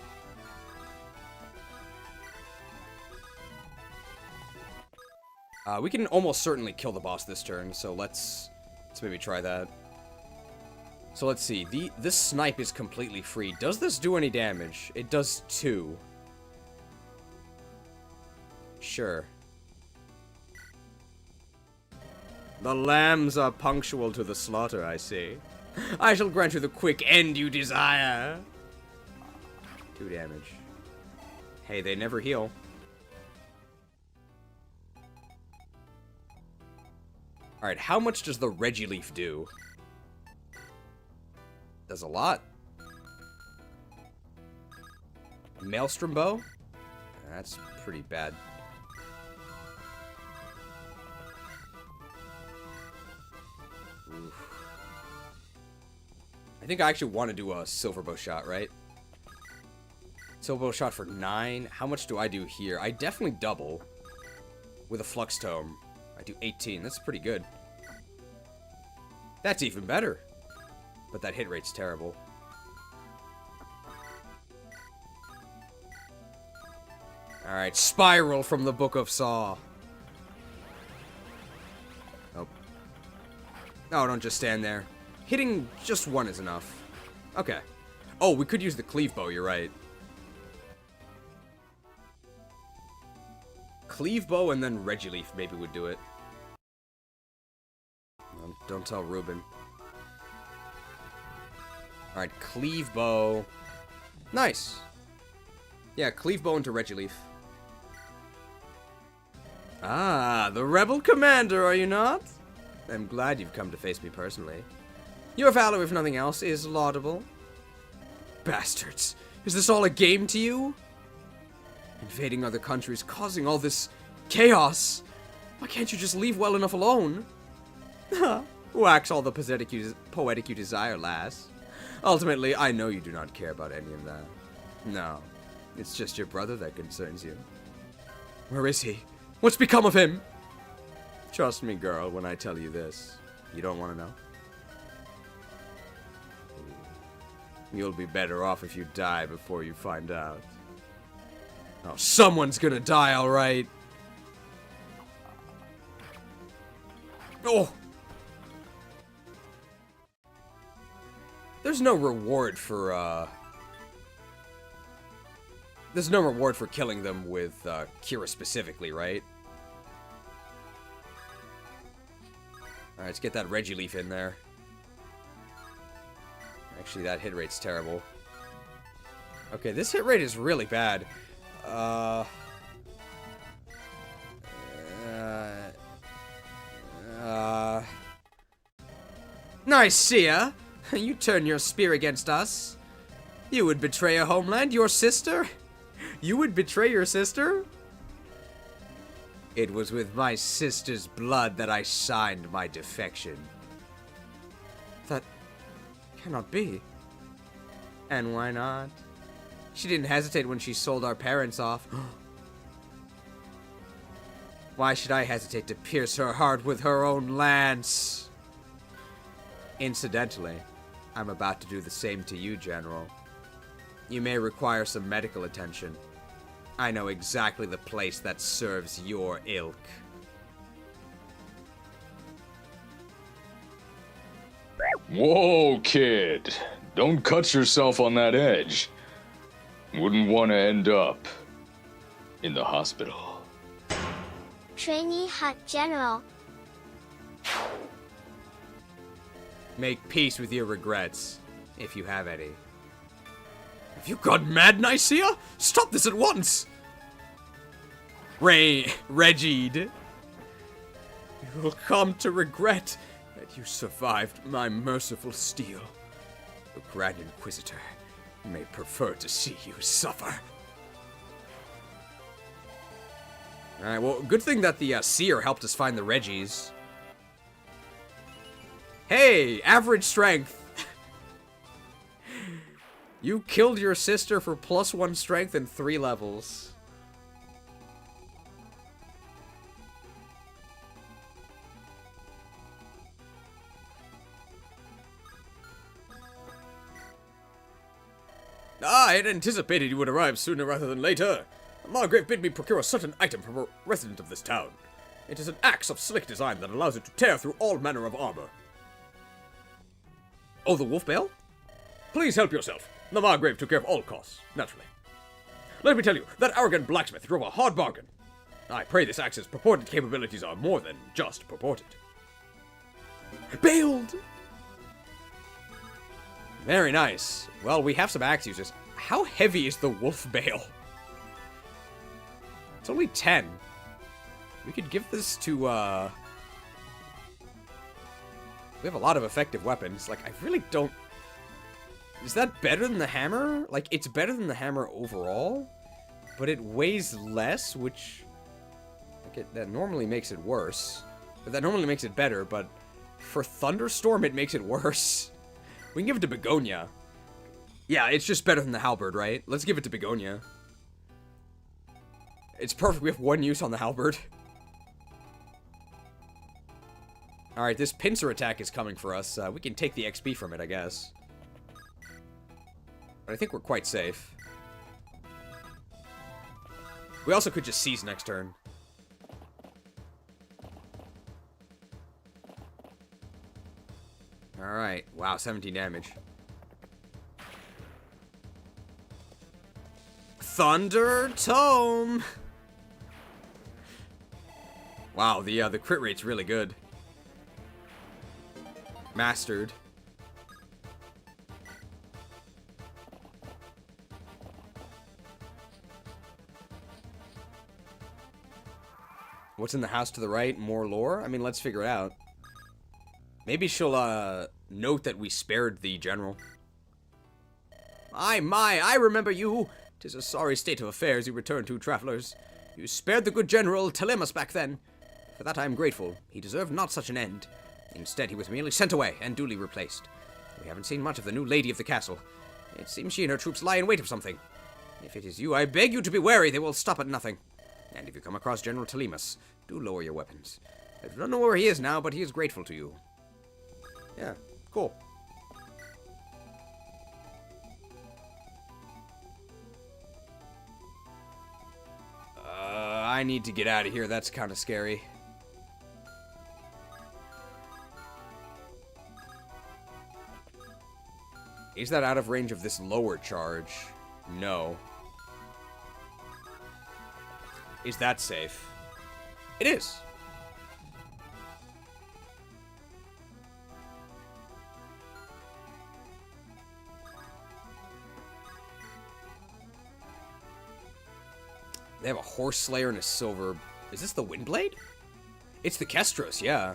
We can almost certainly kill the boss this turn, so let's maybe try that. So let's see. This snipe is completely free. Does this do any damage? It does 2. Sure. The lambs are punctual to the slaughter, I see. I shall grant you the quick end you desire. 2 damage. Hey, they never heal. Alright, how much does the Regileaf do? Does a lot. Maelstrom Bow? That's pretty bad. Oof. I think I actually want to do a Silver Bow shot, right? Silver Bow shot for 9. How much do I do here? I definitely double with a Flux Tome. I do 18. That's pretty good. That's even better. But that hit rate's terrible. Alright, Spiral from the Book of Saw. Oh. No, don't just stand there. Hitting just one is enough. Okay. Oh, we could use the cleave bow, you're right. Cleave bow and then Regileaf maybe would do it. Don't tell Ruben. Alright, cleave bow. Nice. Yeah, cleave bow into Regileaf. Ah, the rebel commander, are you not? I'm glad you've come to face me personally. Your valor, if nothing else, is laudable. Bastards, is this all a game to you? Invading other countries, causing all this chaos. Why can't you just leave well enough alone? Wax all the poetic you desire, lass. Ultimately, I know you do not care about any of that. No, it's just your brother that concerns you. Where is he? What's become of him? Trust me, girl, when I tell you this. You don't want to know? You'll be better off if you die before you find out. Oh, someone's gonna die, alright. Oh! There's no reward for, There's no reward for killing them with, Kira specifically, right? Alright, let's get that Regileaf in there. Actually, that hit rate's terrible. Okay, this hit rate is really bad. Nicaea! You turn your spear against us? You would betray a homeland, your sister? You would betray your sister? It was with my sister's blood that I signed my defection. That cannot be. And why not? She didn't hesitate when she sold our parents off. Why should I hesitate to pierce her heart with her own lance? Incidentally, I'm about to do the same to you, General. You may require some medical attention. I know exactly the place that serves your ilk. Whoa, kid. Don't cut yourself on that edge. Wouldn't want to end up in the hospital. Trainee Hut General. Make peace with your regrets, if you have any. Have you gone mad, Nicaea? Stop this at once! Regid. You will come to regret that you survived my merciful steel. The Grand Inquisitor may prefer to see you suffer. Alright, well, good thing that the Seer helped us find the Regis. Hey, average strength. You killed your sister for +1 strength and 3 levels. I had anticipated you would arrive sooner rather than later. Margrave bid me procure a certain item from a resident of this town. It is an axe of slick design that allows it to tear through all manner of armor. Oh, the wolf bale? Please help yourself. The Margrave took care of all costs, naturally. Let me tell you, that arrogant blacksmith drove a hard bargain. I pray this axe's purported capabilities are more than just purported. Bailed! Very nice. Well, we have some axe users. How heavy is the wolf bale? It's only 10. We could give this to, We have a lot of effective weapons. Like, I really don't... Is that better than the hammer? Like, it's better than the hammer overall, but it weighs less, which... Like, that normally makes it worse. But that normally makes it better, but for Thunderstorm, it makes it worse. We can give it to Begonia. Yeah, it's just better than the halberd, right? Let's give it to Begonia. It's perfect. We have 1 use on the halberd. Alright, this pincer attack is coming for us. We can take the XP from it, I guess. But I think we're quite safe. We also could just seize next turn. Alright. Wow, 17 damage. Thunder Tome! Wow, the crit rate's really good. Mastered. What's in the house to the right? More lore? I mean, let's figure it out. Maybe she'll, note that we spared the general. I remember you! 'Tis a sorry state of affairs you returned to, travelers. You spared the good General Telemus back then. For that I am grateful. He deserved not such an end. Instead, he was merely sent away and duly replaced. We haven't seen much of the new lady of the castle. It seems she and her troops lie in wait of something. If it is you, I beg you to be wary. They will stop at nothing. And if you come across General Telemus, do lower your weapons. I don't know where he is now, but he is grateful to you. Yeah, cool. I need to get out of here. That's kind of scary. Is that out of range of this lower charge? No. Is that safe? It is. They have a Horse Slayer and a silver... Is this the Windblade? It's the Kestros, yeah.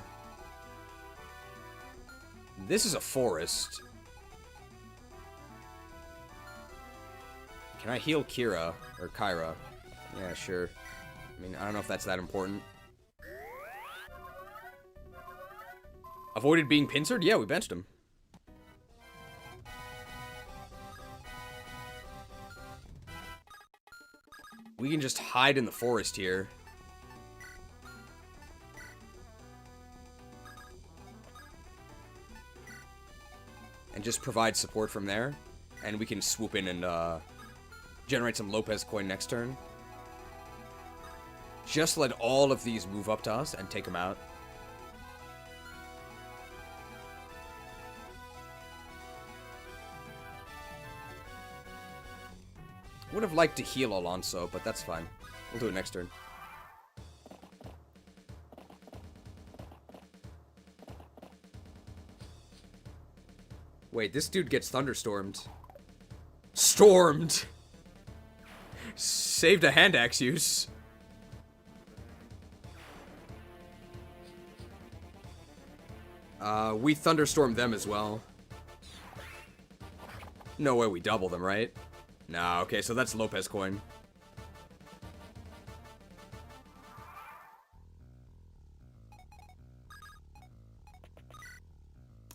This is a forest. Can I heal Kira? Or Kyra? Yeah, sure. I mean, I don't know if that's that important. Avoided being pincered? Yeah, we benched him. We can just hide in the forest here. And just provide support from there. And we can swoop in and generate some Lopez coin next turn. Just let all of these move up to us and take them out. Would have liked to heal Alonso, but that's fine. We'll do it next turn. Wait, this dude gets thunderstormed. Stormed! Saved a hand axe use. We thunderstorm them as well. No way we double them, right? Nah, okay, so that's Lopez coin.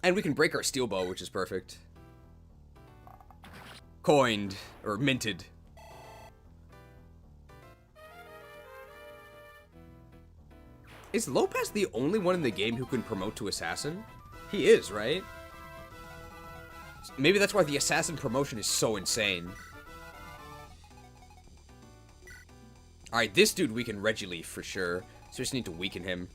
And we can break our steel bow, which is perfect. Coined, or minted. Is Lopez the only one in the game who can promote to assassin? He is, right? Maybe that's why the assassin promotion is so insane. Alright, this dude we can Regileaf for sure. So we just need to weaken him.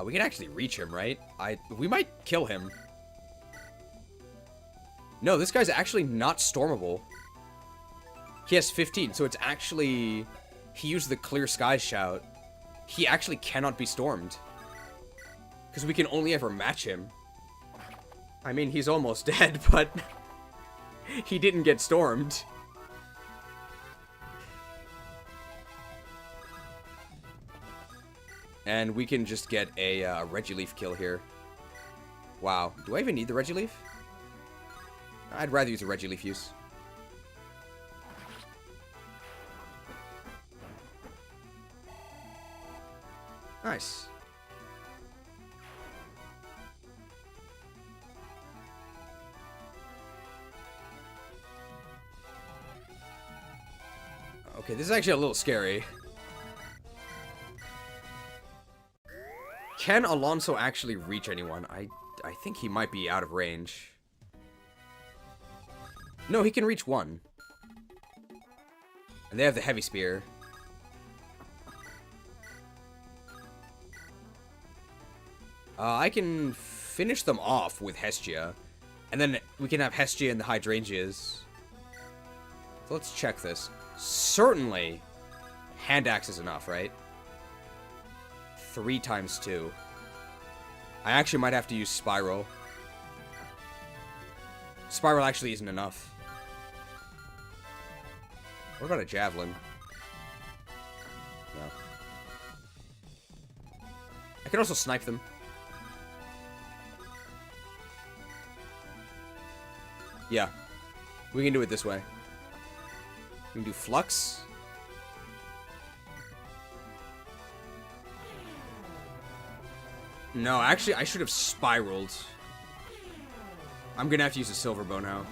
We can actually reach him, right? We might kill him. No, this guy's actually not stormable. He has 15, so it's actually... He used the Clear Skies shout. He actually cannot be stormed. Because we can only ever match him. I mean, he's almost dead, but... he didn't get stormed. And we can just get a Regileaf kill here. Wow. Do I even need the Regileaf? I'd rather use a Regileaf use. Nice. Okay, this is actually a little scary. Can Alonso actually reach anyone? I think he might be out of range. No, he can reach one. And they have the heavy spear. I can finish them off with Hestia. And then we can have Hestia and the hydrangeas. So let's check this. Certainly, hand axe is enough, right? 3 times 2. I actually might have to use Spiral. Spiral actually isn't enough. What about a javelin? No. I can also snipe them. Yeah. We can do it this way. We can do Flux. No, actually, I should have spiraled. I'm gonna have to use a silver bow now.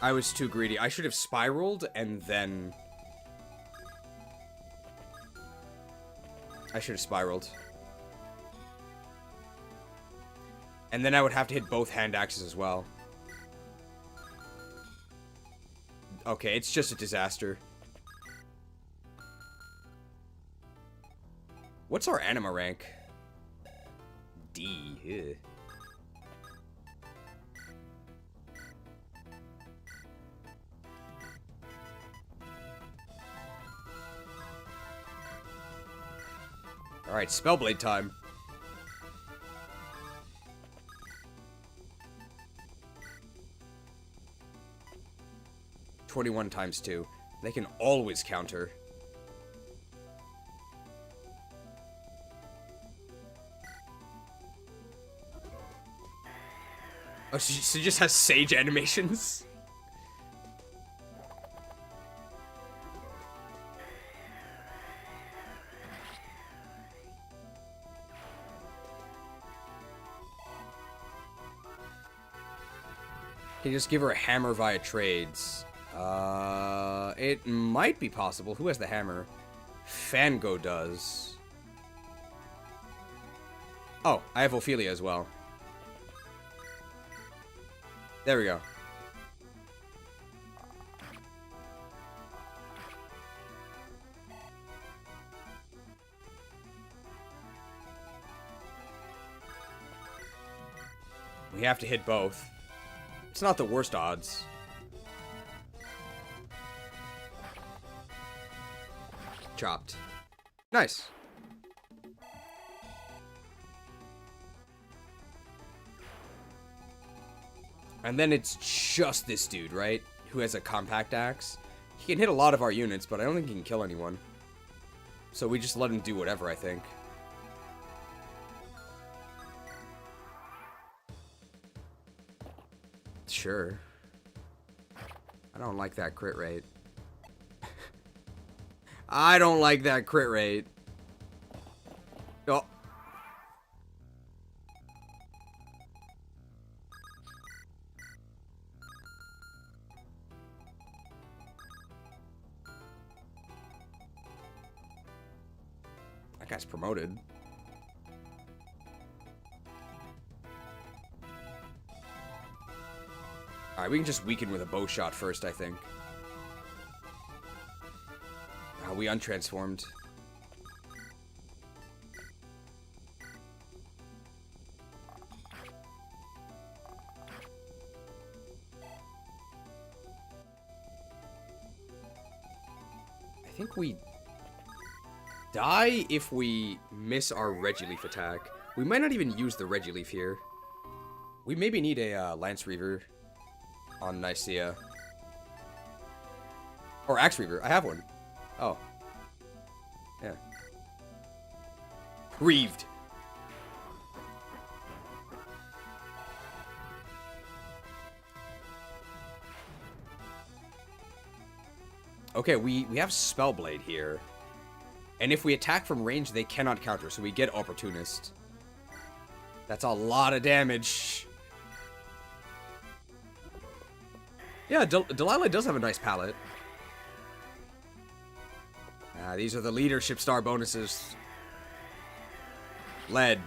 I was too greedy. I should have spiraled and then... I should have spiraled. And then I would have to hit both hand axes as well. Okay, it's just a disaster. What's our anima rank? D. Ew. Alright, Spellblade time. (21 times 2). They can always counter. Oh, she just has sage animations? Can you just give her a hammer via trades? It might be possible. Who has the hammer? Fango does. Oh, I have Ophelia as well. There we go. We have to hit both. It's not the worst odds. Chopped. Nice. And then it's just this dude, right? Who has a compact axe. He can hit a lot of our units, but I don't think he can kill anyone. So we just let him do whatever, I think. Sure. I don't like that crit rate. I don't like that crit rate. Oh. That guy's promoted. Alright, we can just weaken with a bow shot first, I think. We untransformed. I think we die if we miss our Regileaf attack. We might not even use the Regileaf here. We maybe need a Lance Reaver on Nicaea. Or Axe Reaver. I have one. Oh. Yeah. Reaved. Okay, we have Spellblade here. And if we attack from range, they cannot counter, so we get Opportunist. That's a lot of damage. Yeah, Delilah does have a nice palette. These are the leadership star bonuses. Lead.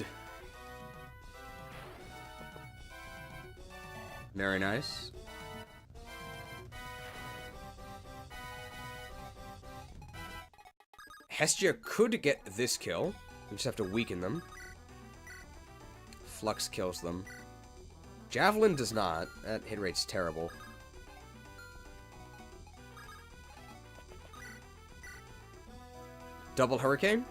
Very nice. Hestia could get this kill. We just have to weaken them. Flux kills them. Javelin does not. That hit rate's terrible. Double Hurricane?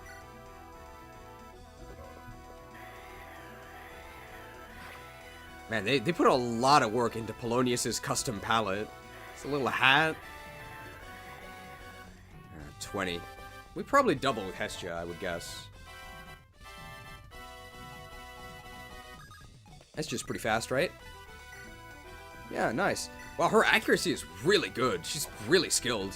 Man, they put a lot of work into Polonius's custom palette. It's a little hat. 20. We probably double with Hestia, I would guess. Hestia's pretty fast, right? Yeah, nice. Wow, her accuracy is really good. She's really skilled.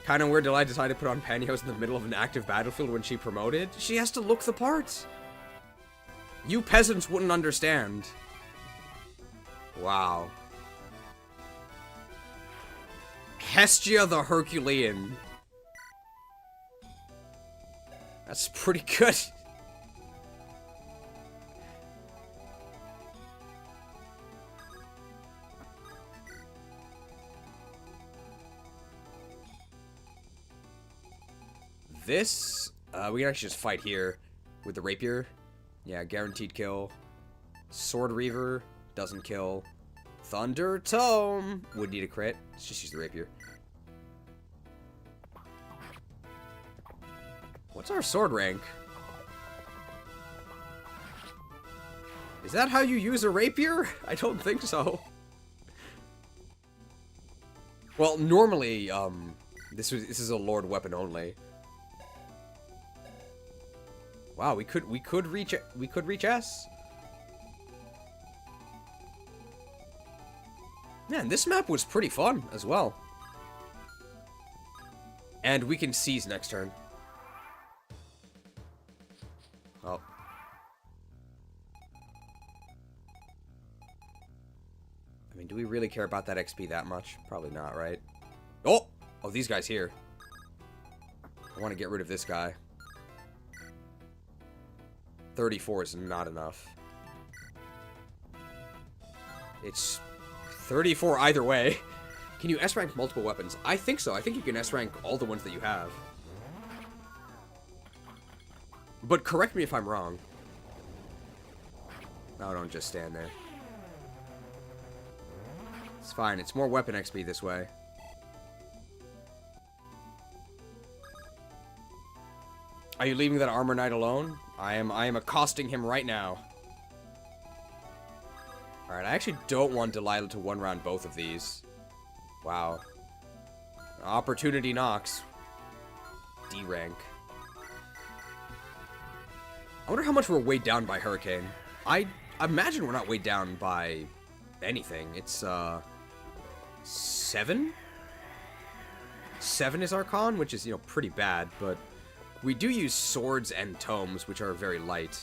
Kind of weird that I decided to put on pantyhose in the middle of an active battlefield when she promoted. She has to look the part. You peasants wouldn't understand. Wow. Hestia the Herculean. That's pretty good. This, we can actually just fight here with the rapier. Yeah, guaranteed kill. Sword Reaver, doesn't kill. Thunder Tome would need a crit. Let's just use the rapier. What's our sword rank? Is that how you use a rapier? I don't think so. Well, normally, this is a lord weapon only. Wow, we could reach S. Man, this map was pretty fun as well. And we can seize next turn. Oh. I mean, do we really care about that XP that much? Probably not, right? Oh! Oh, these guys here. I want to get rid of this guy. 34 is not enough. It's 34 either way. Can you S-rank multiple weapons? I think so. I think you can S-rank all the ones that you have. But correct me if I'm wrong. No, don't just stand there. It's fine. It's more weapon XP this way. Are you leaving that armor knight alone? I am accosting him right now. Alright, I actually don't want Delilah to one-round both of these. Wow. Opportunity knocks. D rank. I wonder how much we're weighed down by Hurricane. I imagine we're not weighed down by anything. It's, 7? 7 is our con, which is, you know, pretty bad, but we do use swords and tomes, which are very light.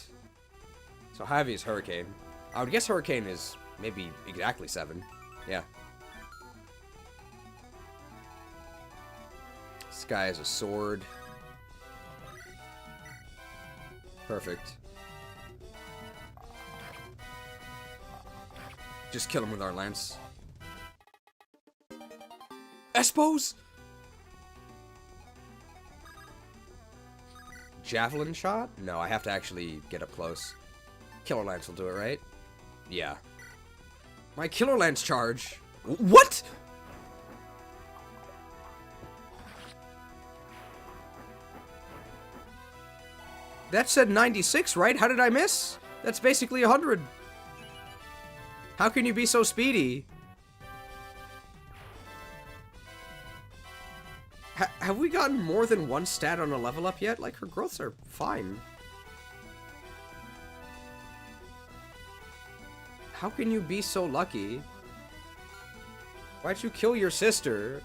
So how heavy is Hurricane? I would guess Hurricane is maybe exactly 7. Yeah. This guy has a sword. Perfect. Just kill him with our lance. Espos! Javelin shot? No, I have to actually get up close. Killer Lance will do it, right? Yeah. My Killer Lance charge. What? That said 96, right? How did I miss? That's basically 100. How can you be so speedy? Have we gotten more than one stat on a level up yet? Like, her growths are fine. How can you be so lucky? Why'd you kill your sister?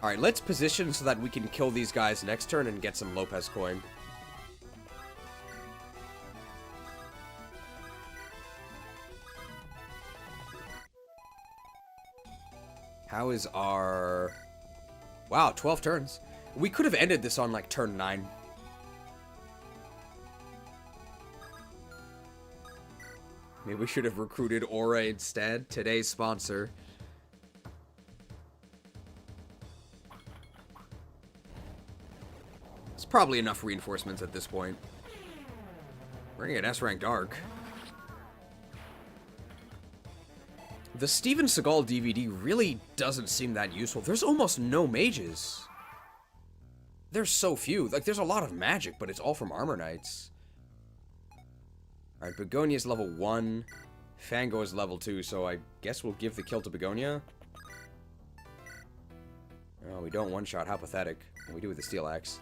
Alright, let's position so that we can kill these guys next turn and get some Lopez coin. How is our... Wow, 12 turns. We could have ended this on, like, turn 9. Maybe we should have recruited Aura instead. Today's sponsor. It's probably enough reinforcements at this point. We're gonna get S-Ranked Arc. The Steven Seagal DVD really doesn't seem that useful. There's almost no mages. There's so few. Like, there's a lot of magic, but it's all from Armor Knights. Alright, Begonia's level 1. Fango is level 2, so I guess we'll give the kill to Begonia. Oh, we don't one-shot. How pathetic. We do with the Steel Axe.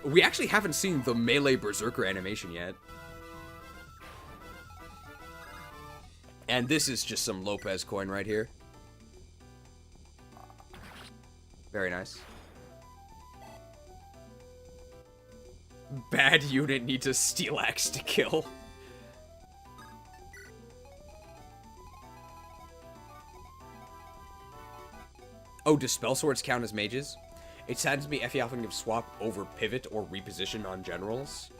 We actually haven't seen the melee Berserker animation yet. And this is just some Lopez coin right here. Very nice. Bad unit needs a Steel Axe to kill. Oh, do spell swords count as mages? It saddens me FE often gives swap over pivot or reposition on generals.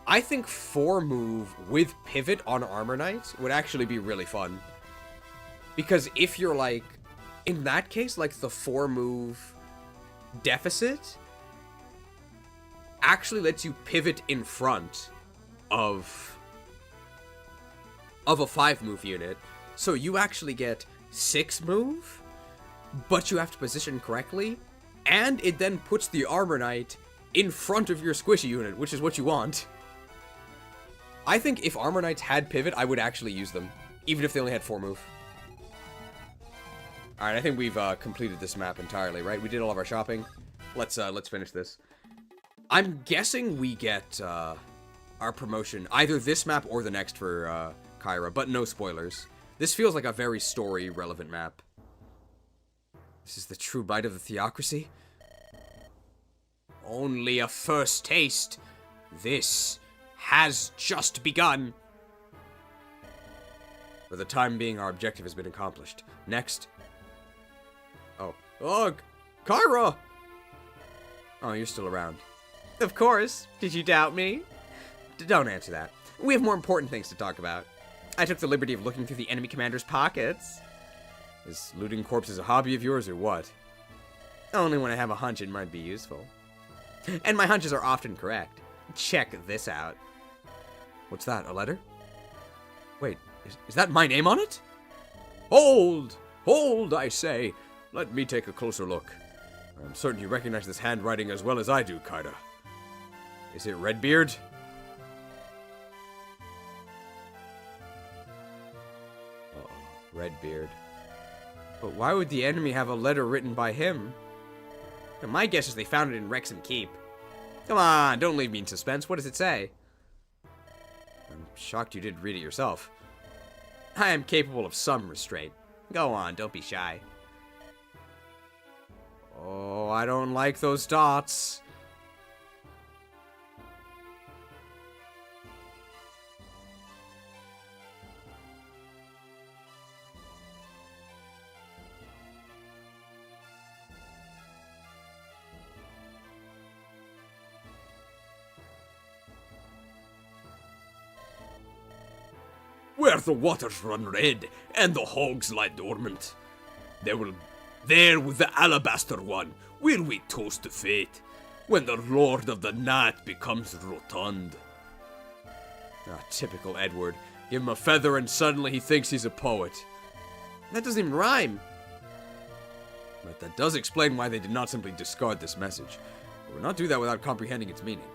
I think 4 move with pivot on Armor Knights would actually be really fun. Because if you're like, in that case, like the 4 move deficit actually lets you pivot in front of a 5 move unit. So you actually get 6 move, but you have to position correctly, and it then puts the Armor Knight in front of your squishy unit, which is what you want. I think if Armor Knights had pivot, I would actually use them, even if they only had 4 move. Alright, I think we've completed this map entirely, right? We did all of our shopping. Let's finish this. I'm guessing we get our promotion, either this map or the next for Kyra, but no spoilers. This feels like a very story-relevant map. This is the true bite of the theocracy? Only a first taste. This has just begun. For the time being, our objective has been accomplished. Next. Oh, Kyra! Oh, you're still around. Of course. Did you doubt me? Don't answer that. We have more important things to talk about. I took the liberty of looking through the enemy commander's pockets. Is looting corpses a hobby of yours or what? Only when I have a hunch it might be useful. And my hunches are often correct. Check this out. What's that, a letter? Wait, is that my name on it? Hold! Hold, I say! Let me take a closer look. I'm certain you recognize this handwriting as well as I do, Kaida. Is it Redbeard? Uh-oh, Redbeard. But why would the enemy have a letter written by him? Now, my guess is they found it in Wrexham Keep. Come on, don't leave me in suspense. What does it say? I'm shocked you didn't read it yourself. I am capable of some restraint. Go on, don't be shy. Oh, I don't like those dots. Where the waters run red and the hogs lie dormant, there with the alabaster one will we toast to fate when the lord of the night becomes rotund. Ah, typical Edward. Give him a feather and suddenly he thinks he's a poet. That doesn't even rhyme. But that does explain why they did not simply discard this message. They would not do that without comprehending its meaning.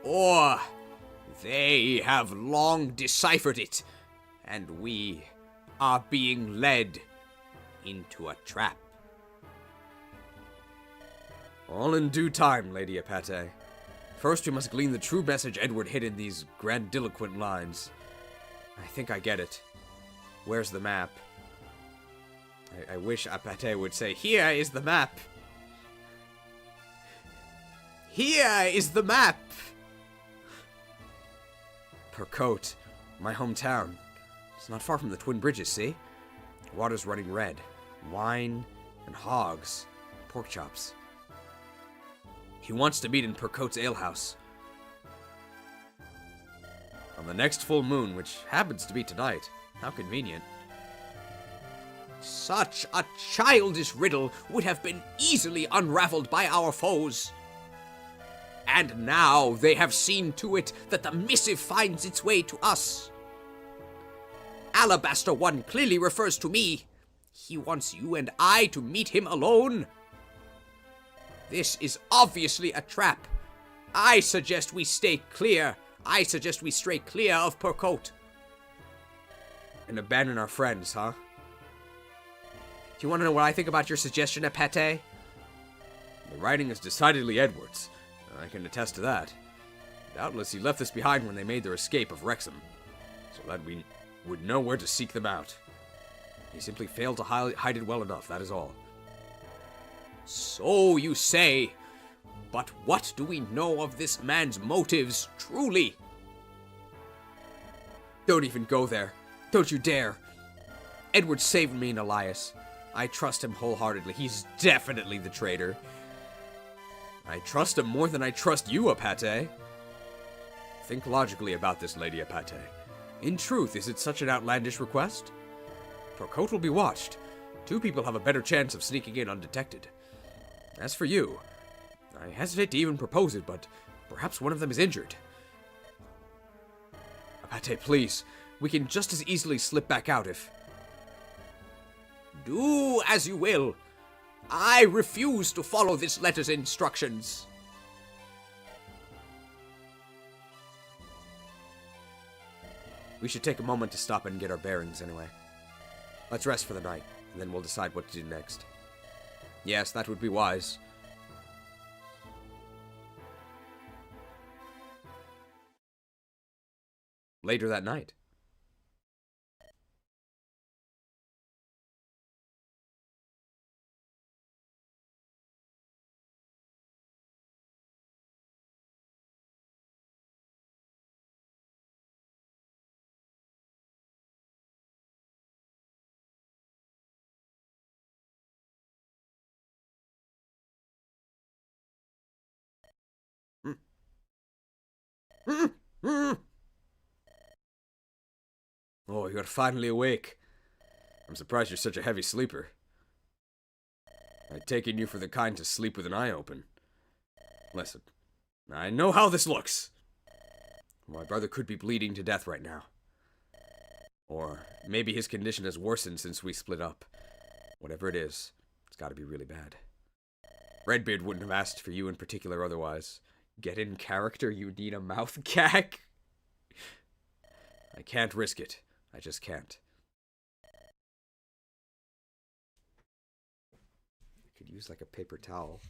Or they have long deciphered it, and we are being led into a trap. All in due time, Lady Apate. First, we must glean the true message Edward hid in these grandiloquent lines. I think I get it. Where's the map? I wish Apate would say, "Here is the map." Here is the map! Percote, my hometown. It's not far from the Twin Bridges, see? Water's running red. Wine and hogs. Pork chops. He wants to meet in Percote's alehouse. On the next full moon, which happens to be tonight. How convenient. Such a childish riddle would have been easily unraveled by our foes. And now they have seen to it that the missive finds its way to us. Alabaster One clearly refers to me. He wants you and I to meet him alone. This is obviously a trap. I suggest we stay clear. I suggest we stray clear of Percote. And abandon our friends, huh? Do you want to know what I think about your suggestion, Apate? The writing is decidedly Edward's. I can attest to that. Doubtless he left this behind when they made their escape of Wrexham, so that we would know where to seek them out. He simply failed to hide it well enough, that is all. So you say, but what do we know of this man's motives, truly? Don't even go there. Don't you dare. Edward saved me and Elias. I trust him wholeheartedly. He's definitely the traitor. I trust him more than I trust you, Apate. Think logically about this, Lady Apate. In truth, is it such an outlandish request? Percote will be watched. Two people have a better chance of sneaking in undetected. As for you, I hesitate to even propose it, but perhaps one of them is injured. Apate, please. We can just as easily slip back out if... Do as you will. I refuse to follow this letter's instructions. We should take a moment to stop and get our bearings anyway. Let's rest for the night, and then we'll decide what to do next. Yes, that would be wise. Later that night. Oh, you're finally awake. I'm surprised you're such a heavy sleeper. I'd taken you for the kind to sleep with an eye open. Listen, I know how this looks. My brother could be bleeding to death right now. Or maybe his condition has worsened since we split up. Whatever it is, it's gotta be really bad. Redbeard wouldn't have asked for you in particular otherwise. Get in character, you need a mouth gag? I can't risk it. I just can't. I could use like a paper towel.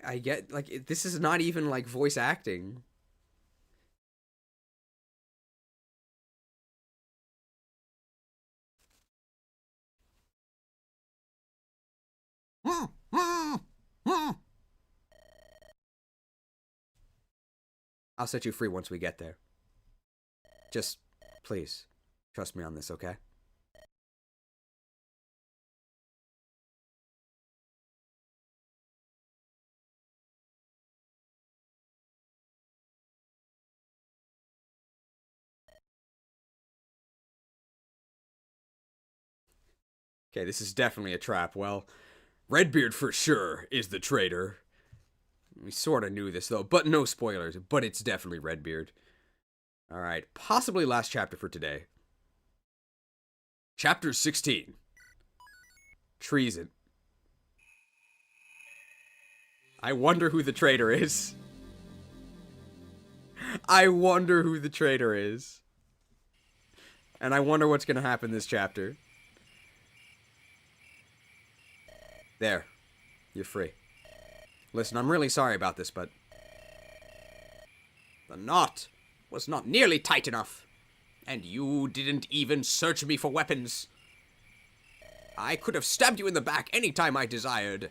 I get, like, this is not even like voice acting. I'll set you free once we get there. Just, please, trust me on this, okay? Okay, this is definitely a trap. Well, Redbeard for sure is the traitor. We sort of knew this, though, but no spoilers. But it's definitely Redbeard. Alright, possibly last chapter for today. Chapter 16. Treason. I wonder who the traitor is. I wonder who the traitor is. And I wonder what's going to happen this chapter. There. You're free. Listen, I'm really sorry about this, but... the knot was not nearly tight enough. And you didn't even search me for weapons. I could have stabbed you in the back any time I desired.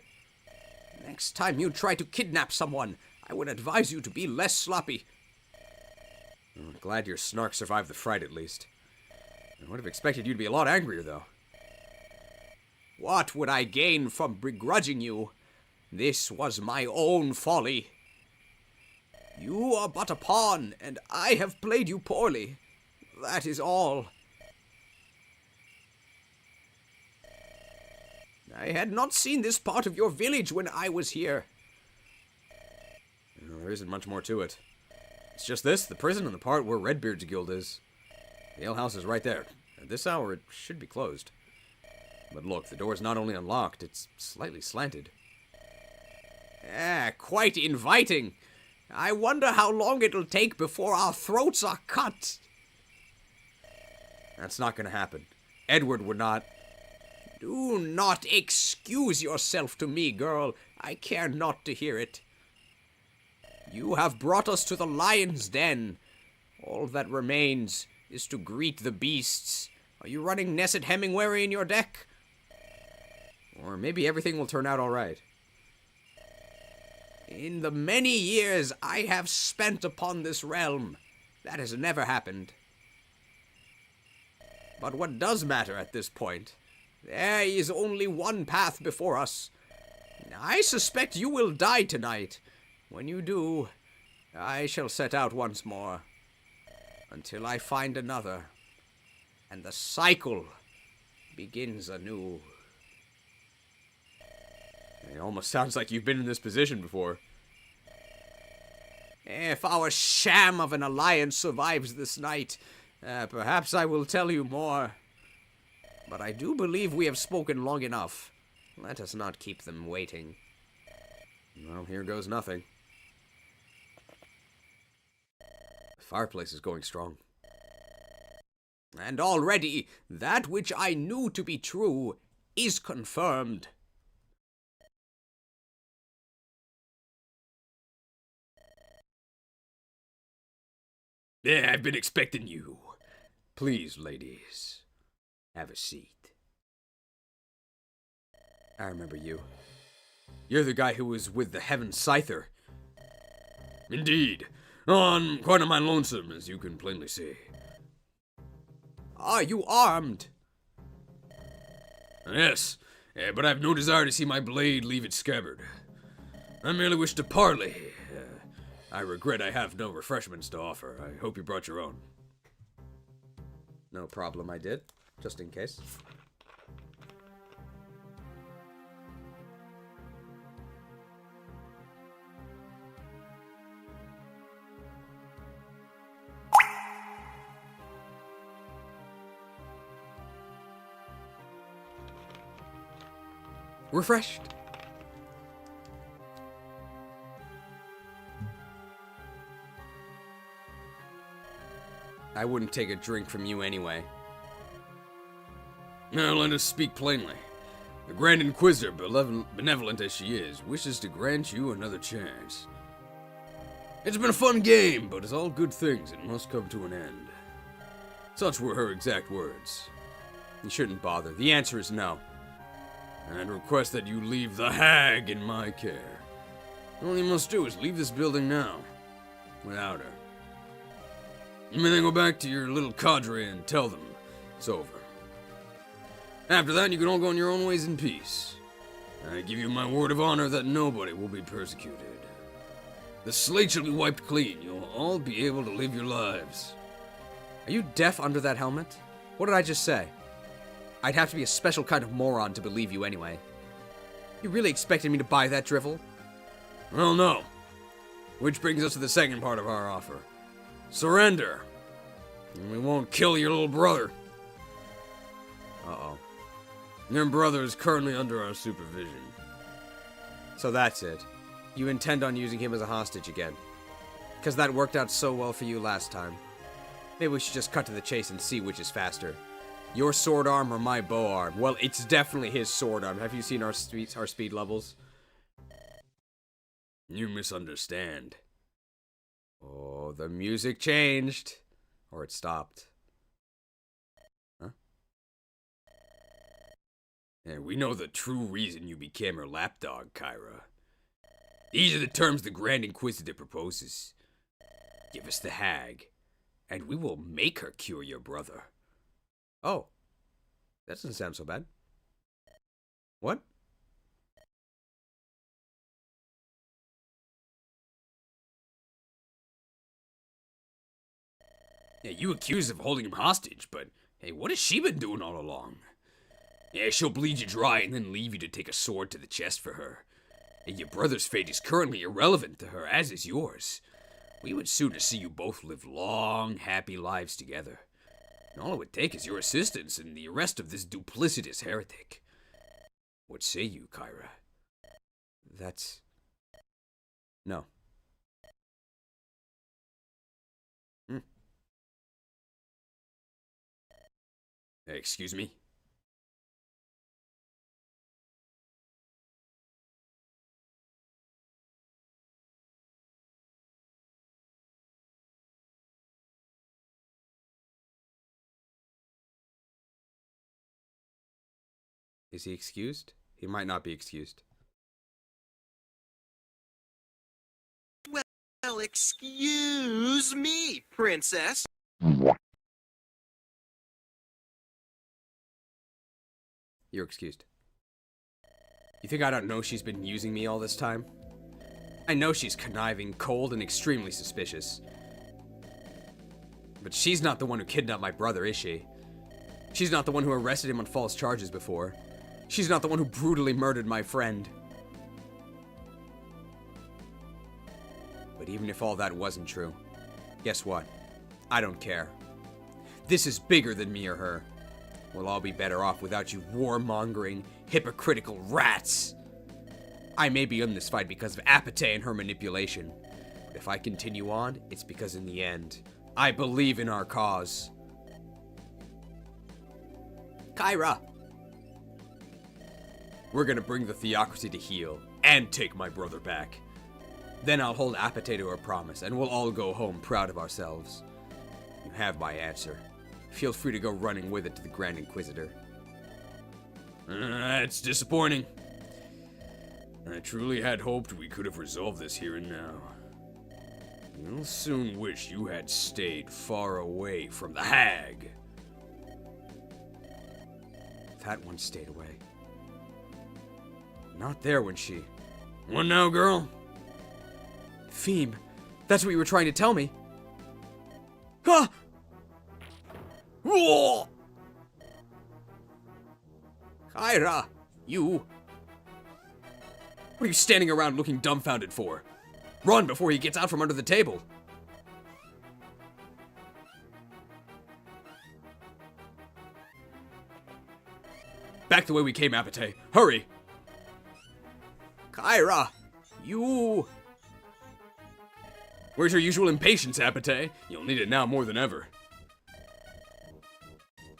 Next time you try to kidnap someone, I would advise you to be less sloppy. I'm glad your snark survived the fright, at least. I would have expected you to be a lot angrier, though. What would I gain from begrudging you? This was my own folly. You are but a pawn, and I have played you poorly. That is all. I had not seen this part of your village when I was here. There isn't much more to it. It's just this, the prison, and the part where Redbeard's guild is. The alehouse is right there. At this hour, it should be closed. But look, the door is not only unlocked, it's slightly slanted. Quite inviting. I wonder how long it'll take before our throats are cut. That's not going to happen. Edward would not. Do not excuse yourself to me, girl. I care not to hear it. You have brought us to the lion's den. All that remains is to greet the beasts. Are you running Nesset Hemingway in your deck? Or maybe everything will turn out all right. In the many years I have spent upon this realm, that has never happened. But what does matter at this point? There is only one path before us. I suspect you will die tonight. When you do, I shall set out once more, until I find another, and the cycle begins anew. It almost sounds like you've been in this position before. If our sham of an alliance survives this night, perhaps I will tell you more. But I do believe we have spoken long enough. Let us not keep them waiting. Well, here goes nothing. The fireplace is going strong. And already, that which I knew to be true is confirmed. I've been expecting you. Please, ladies, have a seat. I remember you. You're the guy who was with the Heaven Scyther. Indeed. I'm quite on my lonesome, as you can plainly see. Are you armed? Yes, but I've no desire to see my blade leave its scabbard. I merely wish to parley. I regret I have no refreshments to offer. I hope you brought your own. No problem, I did. Just in case. Refreshed. I wouldn't take a drink from you anyway. Now let us speak plainly. The Grand Inquisitor, benevolent as she is, wishes to grant you another chance. It's been a fun game, but as all good things, it must come to an end. Such were her exact words. You shouldn't bother. The answer is no. And request that you leave the hag in my care. All you must do is leave this building now, without her. You may then go back to your little cadre and tell them it's over. After that, you can all go on your own ways in peace. I give you my word of honor that nobody will be persecuted. The slate shall be wiped clean. You'll all be able to live your lives. Are you deaf under that helmet? What did I just say? I'd have to be a special kind of moron to believe you anyway. You really expected me to buy that drivel? Well, no. Which brings us to the second part of our offer. Surrender. And we won't kill your little brother. Uh-oh. Your brother is currently under our supervision. So that's it. You intend on using him as a hostage again. Because that worked out so well for you last time. Maybe we should just cut to the chase and see which is faster. Your sword arm or my bow arm? Well, it's definitely his sword arm. Have you seen our speed levels? You misunderstand. Oh, the music changed. Or it stopped. Huh? And we know the true reason you became her lapdog, Kyra. These are the terms the Grand Inquisitor proposes. Give us the hag, and we will make her cure your brother. Oh. That doesn't sound so bad. What? Yeah, you accuse of holding him hostage, but hey, what has she been doing all along? Yeah, she'll bleed you dry and then leave you to take a sword to the chest for her. And your brother's fate is currently irrelevant to her, as is yours. We would sooner see you both live long, happy lives together. And all it would take is your assistance in the arrest of this duplicitous heretic. What say you, Kyra? That's... No. Excuse me? Is he excused? He might not be excused. Well, excuse me, princess. You're excused. You think I don't know she's been using me all this time? I know she's conniving, cold, and extremely suspicious. But she's not the one who kidnapped my brother, is she? She's not the one who arrested him on false charges before. She's not the one who brutally murdered my friend. But even if all that wasn't true, guess what? I don't care. This is bigger than me or her. We'll all be better off without you warmongering, hypocritical rats. I may be in this fight because of Apate and her manipulation. But if I continue on, it's because in the end, I believe in our cause. Kyra! We're gonna bring the theocracy to heel, and take my brother back. Then I'll hold Apate to her promise, and we'll all go home proud of ourselves. You have my answer. Feel free to go running with it to the Grand Inquisitor. That's disappointing. I truly had hoped we could have resolved this here and now. You'll soon wish you had stayed far away from the hag. That one stayed away. Not there when she... What now, girl? Theme, that's what you were trying to tell me. Ah! Whoa! Kyra, you... What are you standing around looking dumbfounded for? Run before he gets out from under the table. Back the way we came, Apate. Hurry! Kyra, you... Where's your usual impatience, Apate? You'll need it now more than ever.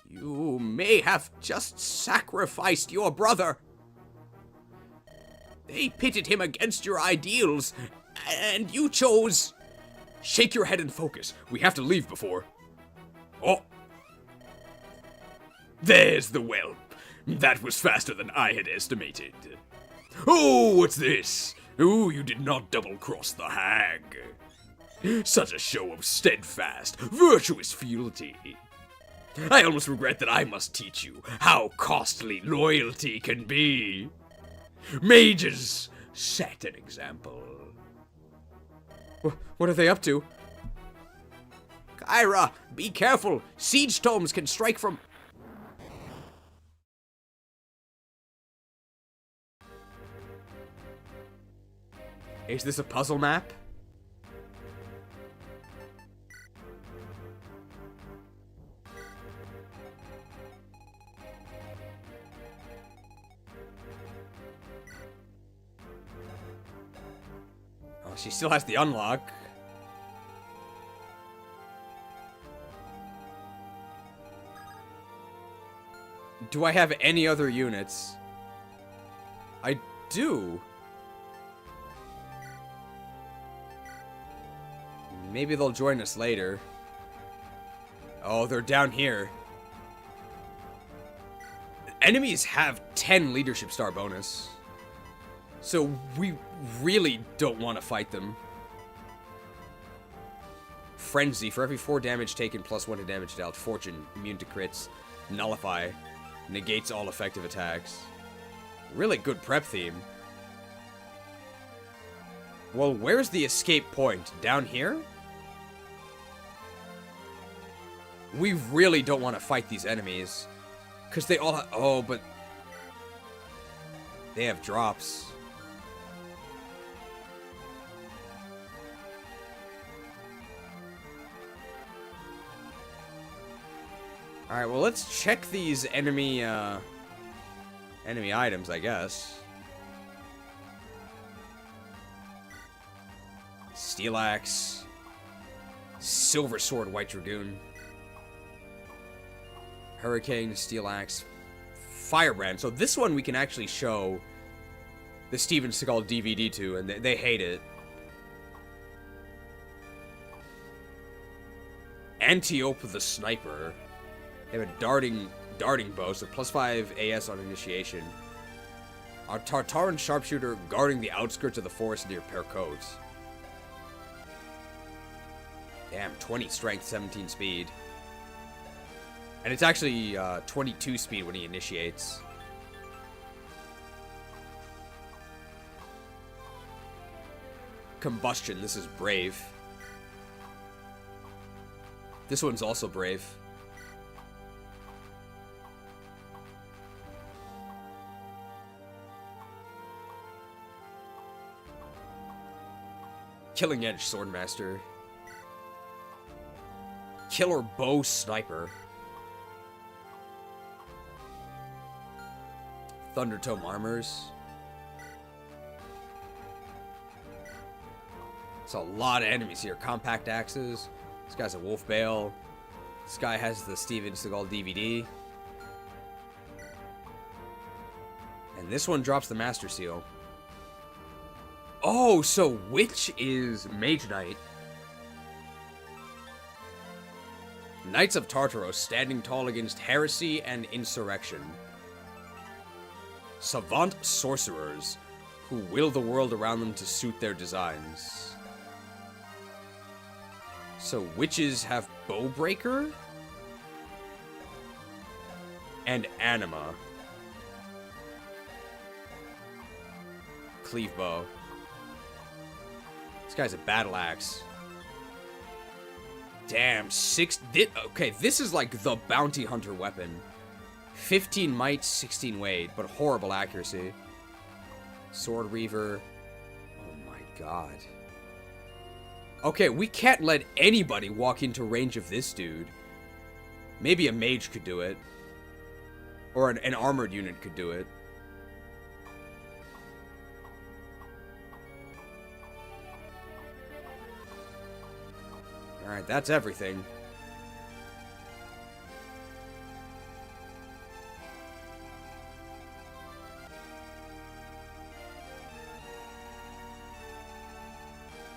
You may have just sacrificed your brother. They pitted him against your ideals, and you chose... Shake your head and focus. We have to leave before... Oh! There's the whelp. That was faster than I had estimated. Oh, what's this? Oh, you did not double-cross the hag. Such a show of steadfast, virtuous fealty. I almost regret that I must teach you how costly loyalty can be. Mages, set an example. What are they up to? Kyra, be careful. Siege tomes can strike from... Is this a puzzle map? Oh, she still has the unlock. Do I have any other units? I do. Maybe they'll join us later. Oh, they're down here. Enemies have 10 leadership star bonus. So we really don't want to fight them. Frenzy, for every 4 damage taken plus 1 to damage dealt. Fortune, immune to crits. Nullify. Negates all effective attacks. Really good prep theme. Well, where's the escape point? Down here? We really don't want to fight these enemies. Because they all have... Oh, but... They have drops. Alright, well, let's check these enemy items, I guess. Steel Axe. Silver Sword, White Dragoon. Hurricane, Steel Axe. Firebrand. So this one we can actually show the Steven Seagal DVD to, and they hate it. Antiope the Sniper. They have a darting bow, so +5 AS on initiation. Our Tartaran Sharpshooter guarding the outskirts of the forest near Percote. Damn, 20 strength, 17 speed. And it's actually 22 speed when he initiates. Combustion, this is brave. This one's also brave. Killing Edge Swordmaster. Killer Bow Sniper. Thundertome Armors. It's a lot of enemies here. Compact Axes. This guy's a Wolf Bale. This guy has the Steven Seagal DVD. And this one drops the Master Seal. Oh, so which is Mage Knight? Knights of Tartaros standing tall against heresy and insurrection. Savant sorcerers who will the world around them to suit their designs. So witches have Bowbreaker and Anima. Cleave Bow. This guy's a battle axe. Damn, okay, this is like the bounty hunter weapon. 15 might, 16 weight, but horrible accuracy. Sword Reaver. Oh my god. Okay, we can't let anybody walk into range of this dude. Maybe a mage could do it. Or an armored unit could do it. Alright, that's everything.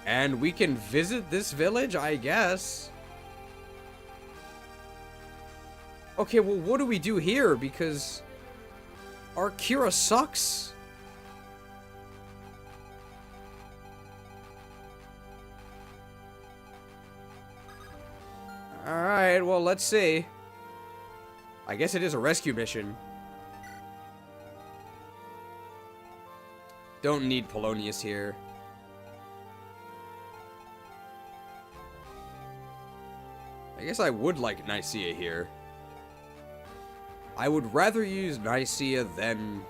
And we can visit this village, I guess. Okay, well, what do we do here? Because our Kira sucks. Alright, well, let's see. I guess it is a rescue mission. Don't need Polonius here. I guess I would like Nicaea here. I would rather use Nicaea than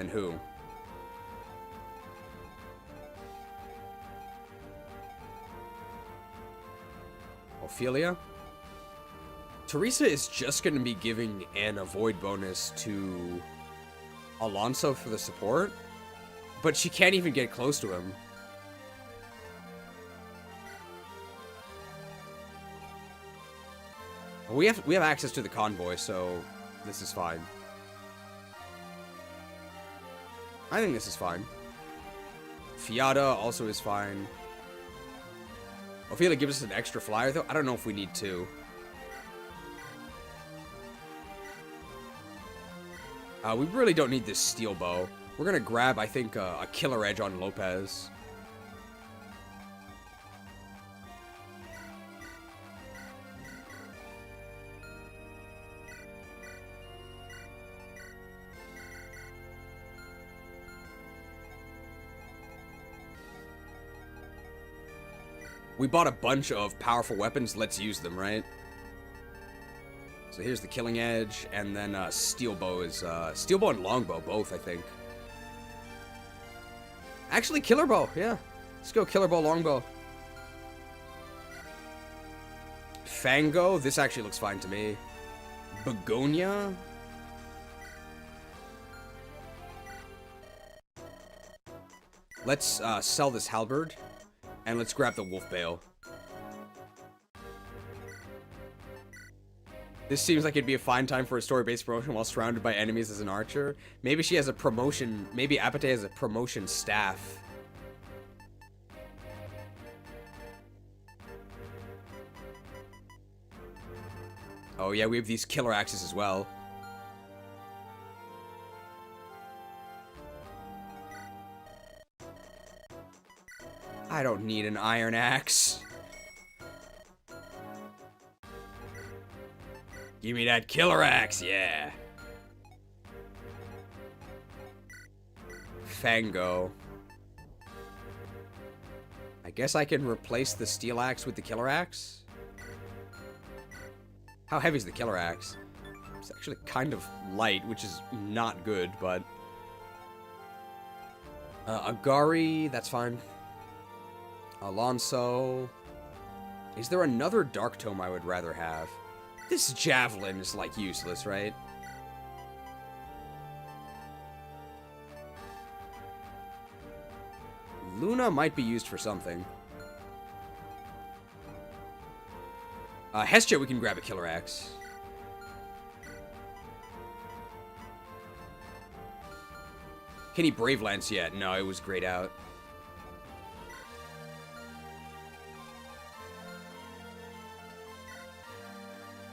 who? Ophelia? Teresa is just going to be giving an avoid bonus to Alonso for the support, but she can't even get close to him. We have access to the convoy, so this is fine. I think this is fine. Fiata also is fine. Ophelia gives us an extra flyer, though. I don't know if we need two. We really don't need this steel bow. We're gonna grab, I think, a killer edge on Lopez. We bought a bunch of powerful weapons. Let's use them, right? So here's the Killing Edge, and then Steel Bow is... Steel Bow and Longbow, both, I think. Actually, Killer Bow, yeah. Let's go Killer Bow, Longbow. Fango, this actually looks fine to me. Begonia? Let's sell this halberd, and let's grab the wolf bale. This seems like it'd be a fine time for a story-based promotion while surrounded by enemies as an archer. Maybe she has a promotion, maybe Apate has a promotion staff. Oh yeah, we have these killer axes as well. I don't need an iron axe. Give me that killer axe, yeah. Fango. I guess I can replace the steel axe with the killer axe. How heavy is the killer axe? It's actually kind of light, which is not good, but... Agari, that's fine. Alonso. Is there another Dark Tome I would rather have? This javelin is, like, useless, right? Luna might be used for something. Hestia, we can grab a killer axe. Can he Brave Lance yet? No, it was grayed out.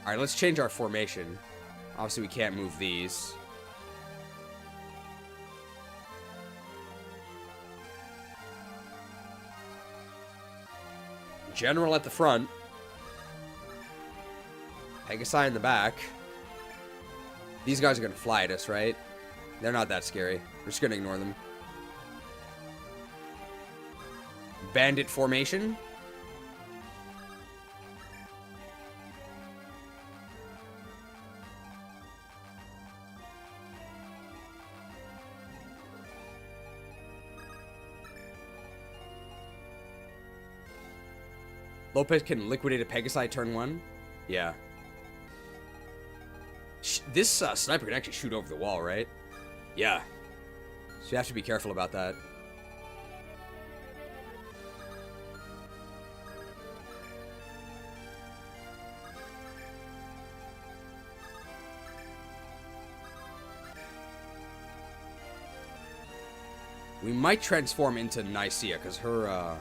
Alright, let's change our formation. Obviously, we can't move these. General at the front. Pegasi in the back. These guys are gonna fly at us, right? They're not that scary. We're just gonna ignore them. Bandit formation. Lopez can liquidate a Pegasi turn 1. Yeah. This sniper can actually shoot over the wall, right? Yeah. So you have to be careful about that. We might transform into Nicaea, because her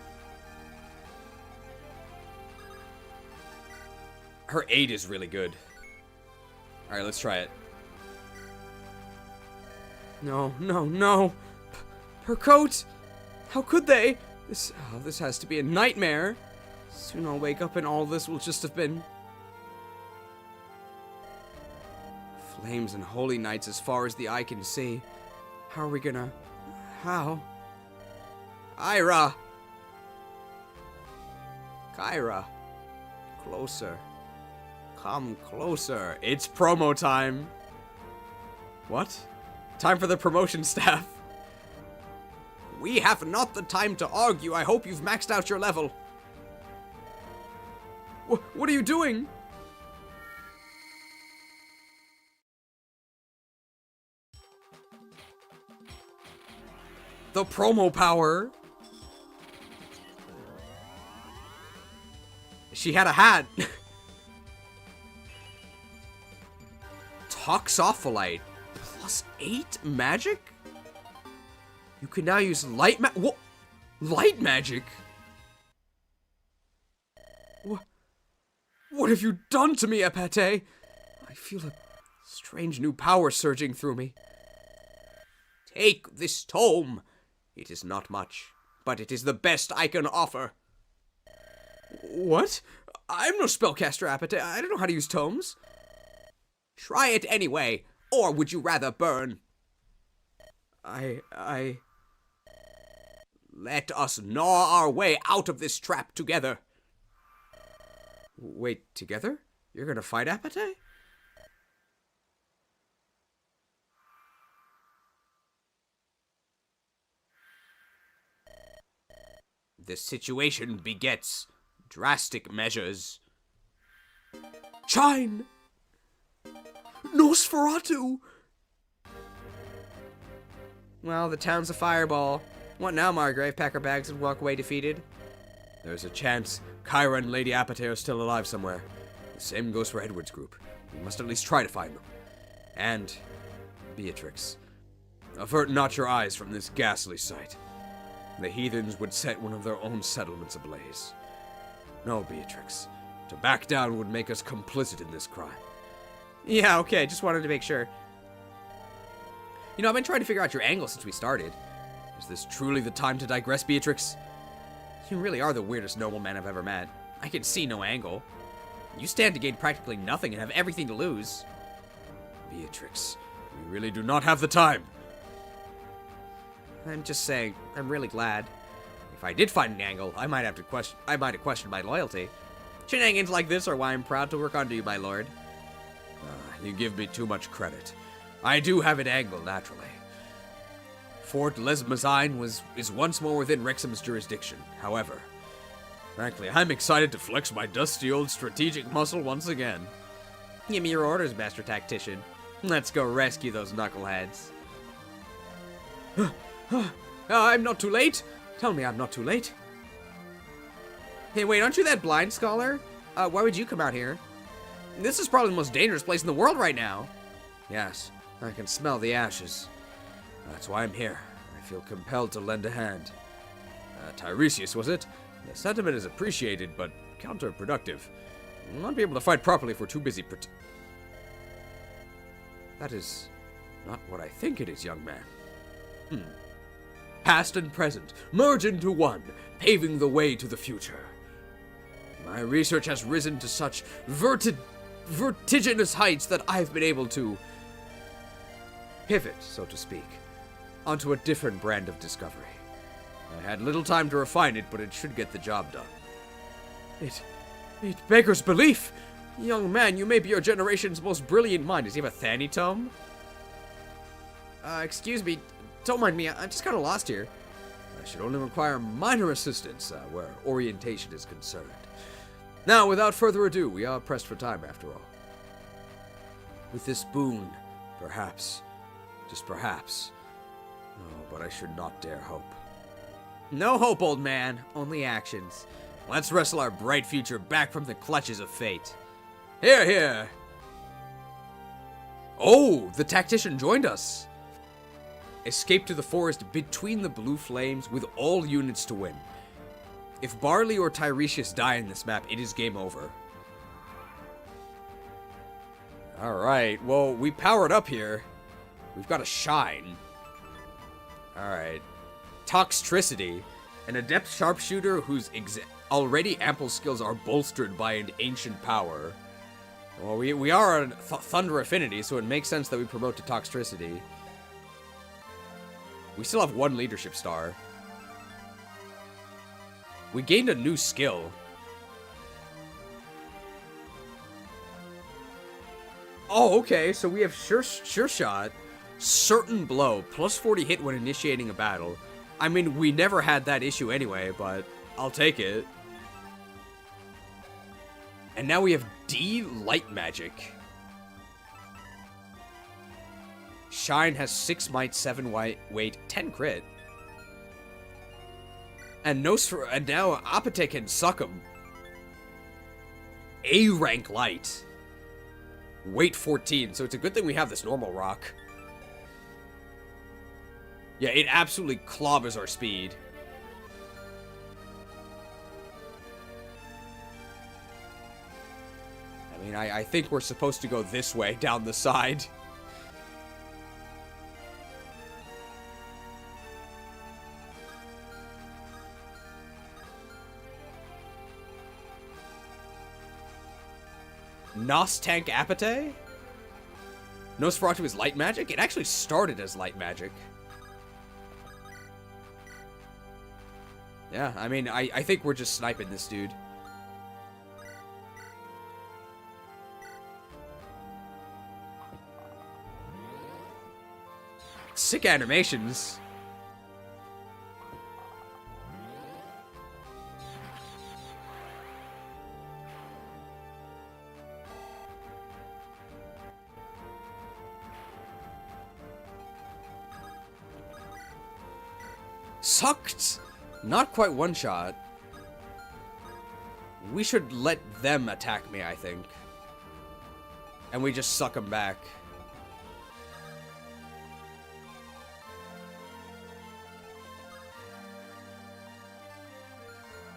aid is really good. Alright, let's try it. No, no, no. Her coat! How could they? This has to be a nightmare. Soon I'll wake up and all this will just have been... Flames and holy knights as far as the eye can see. How are we gonna... How? Ira! Kyra. Closer. Come closer. It's promo time. What? Time for the promotion staff. We have not the time to argue. I hope you've maxed out your level. What are you doing? The promo power. She had a hat. Toxopholite. +8 magic? You can now use light what? Light magic? What have you done to me, Apate? I feel a strange new power surging through me. Take this tome. It is not much, but it is the best I can offer. What? I'm no spellcaster, Apate. I don't know how to use tomes. Try it anyway, or would you rather burn? Let us gnaw our way out of this trap together. Wait, together? You're gonna fight Apate? The situation begets drastic measures. Shine! Nosferatu! Well, the town's a fireball. What now, Margrave? Pack her bags and walk away defeated? There's a chance Kyra and Lady Apate are still alive somewhere. The same goes for Edward's group. We must at least try to find them. And Beatrix, avert not your eyes from this ghastly sight. The heathens would set one of their own settlements ablaze. No, Beatrix. To back down would make us complicit in this crime. Yeah, okay, just wanted to make sure. You know, I've been trying to figure out your angle since we started. Is this truly the time to digress, Beatrix? You really are the weirdest nobleman I've ever met. I can see no angle. You stand to gain practically nothing and have everything to lose. Beatrix, we really do not have the time. I'm just saying, I'm really glad. If I did find an angle, I might have questioned my loyalty. Shenanigans like this are why I'm proud to work under you, my lord. You give me too much credit. I do have an angle, naturally. Fort Lesmazine is once more within Wrexham's jurisdiction. However, frankly, I'm excited to flex my dusty old strategic muscle once again. Give me your orders, Master Tactician. Let's go rescue those knuckleheads. I'm not too late? Tell me I'm not too late. Hey, wait, aren't you that blind scholar? Why would you come out here? This is probably the most dangerous place in the world right now. Yes, I can smell the ashes. That's why I'm here. I feel compelled to lend a hand. Tiresias, was it? The sentiment is appreciated, but counterproductive. We'll not be able to fight properly if we're too busy That is not what I think it is, young man. Past and present merge into one, paving the way to the future. My research has risen to such vertiginous heights that I've been able to pivot, so to speak, onto a different brand of discovery. I had little time to refine it, but it should get the job done. It beggars belief! Young man, you may be your generation's most brilliant mind. Does he have a Thani tome? Excuse me, don't mind me, I'm just kind of lost here. I should only require minor assistance where orientation is concerned. Now, without further ado, we are pressed for time after all. With this boon, perhaps, just perhaps. Oh, but I should not dare hope. No hope, old man, only actions. Let's wrestle our bright future back from the clutches of fate. Here, here! Oh, the tactician joined us! Escape to the forest between the blue flames with all units to win. If Barley or Tiresias die in this map, it is game over. Alright, well, we powered up here. We've got a shine. Alright. Toxtricity. An adept sharpshooter whose already ample skills are bolstered by an ancient power. Well, we are on Thunder Affinity, so it makes sense that we promote to Toxtricity. We still have one leadership star. We gained a new skill. Oh, okay, so we have sure shot, certain blow, plus 40 hit when initiating a battle. I mean, we never had that issue anyway, but I'll take it. And now we have D light magic. Shine has 6 might, 7 weight, 10 crit. And now Apate can suck him. A rank light. Weight 14, so it's a good thing we have this normal rock. Yeah, it absolutely clobbers our speed. I mean, I think we're supposed to go this way, down the side. Nos tank Apate? Nosferatu is light magic? It actually started as light magic. Yeah, I mean, I think we're just sniping this dude. sick animations. Sucked! Not quite one shot. We should let them attack me, I think. And we just suck them back.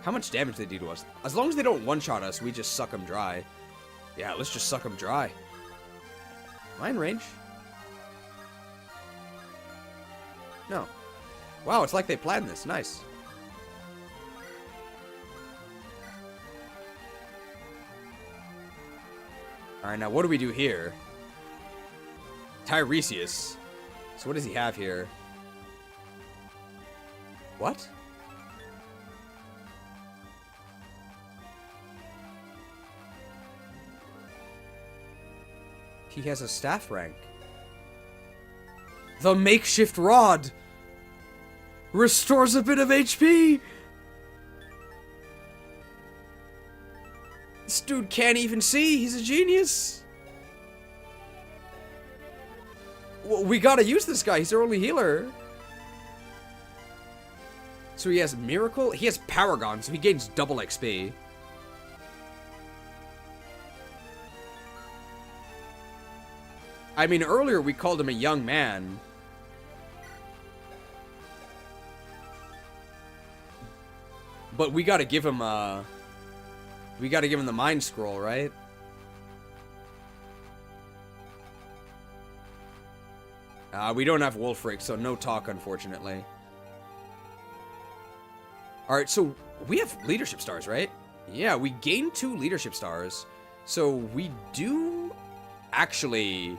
How much damage they do to us? As long as they don't one-shot us, we just suck them dry. Yeah, let's just suck them dry. Am I in range? No. Wow, it's like they planned this. Nice. Alright, now what do we do here? Tiresias. So what does he have here? What? He has a staff rank. The makeshift rod restores a bit of HP. This dude can't even see. He's a genius. Well, we gotta use this guy. He's our only healer. So he has Miracle. He has Paragon, so he gains double XP. I mean, earlier we called him a young man. But we gotta give him, we gotta give him the Mind Scroll, right? We don't have Wolfric, so no talk, unfortunately. Alright, so we have leadership stars, right? Yeah, we gained 2 leadership stars. So we do actually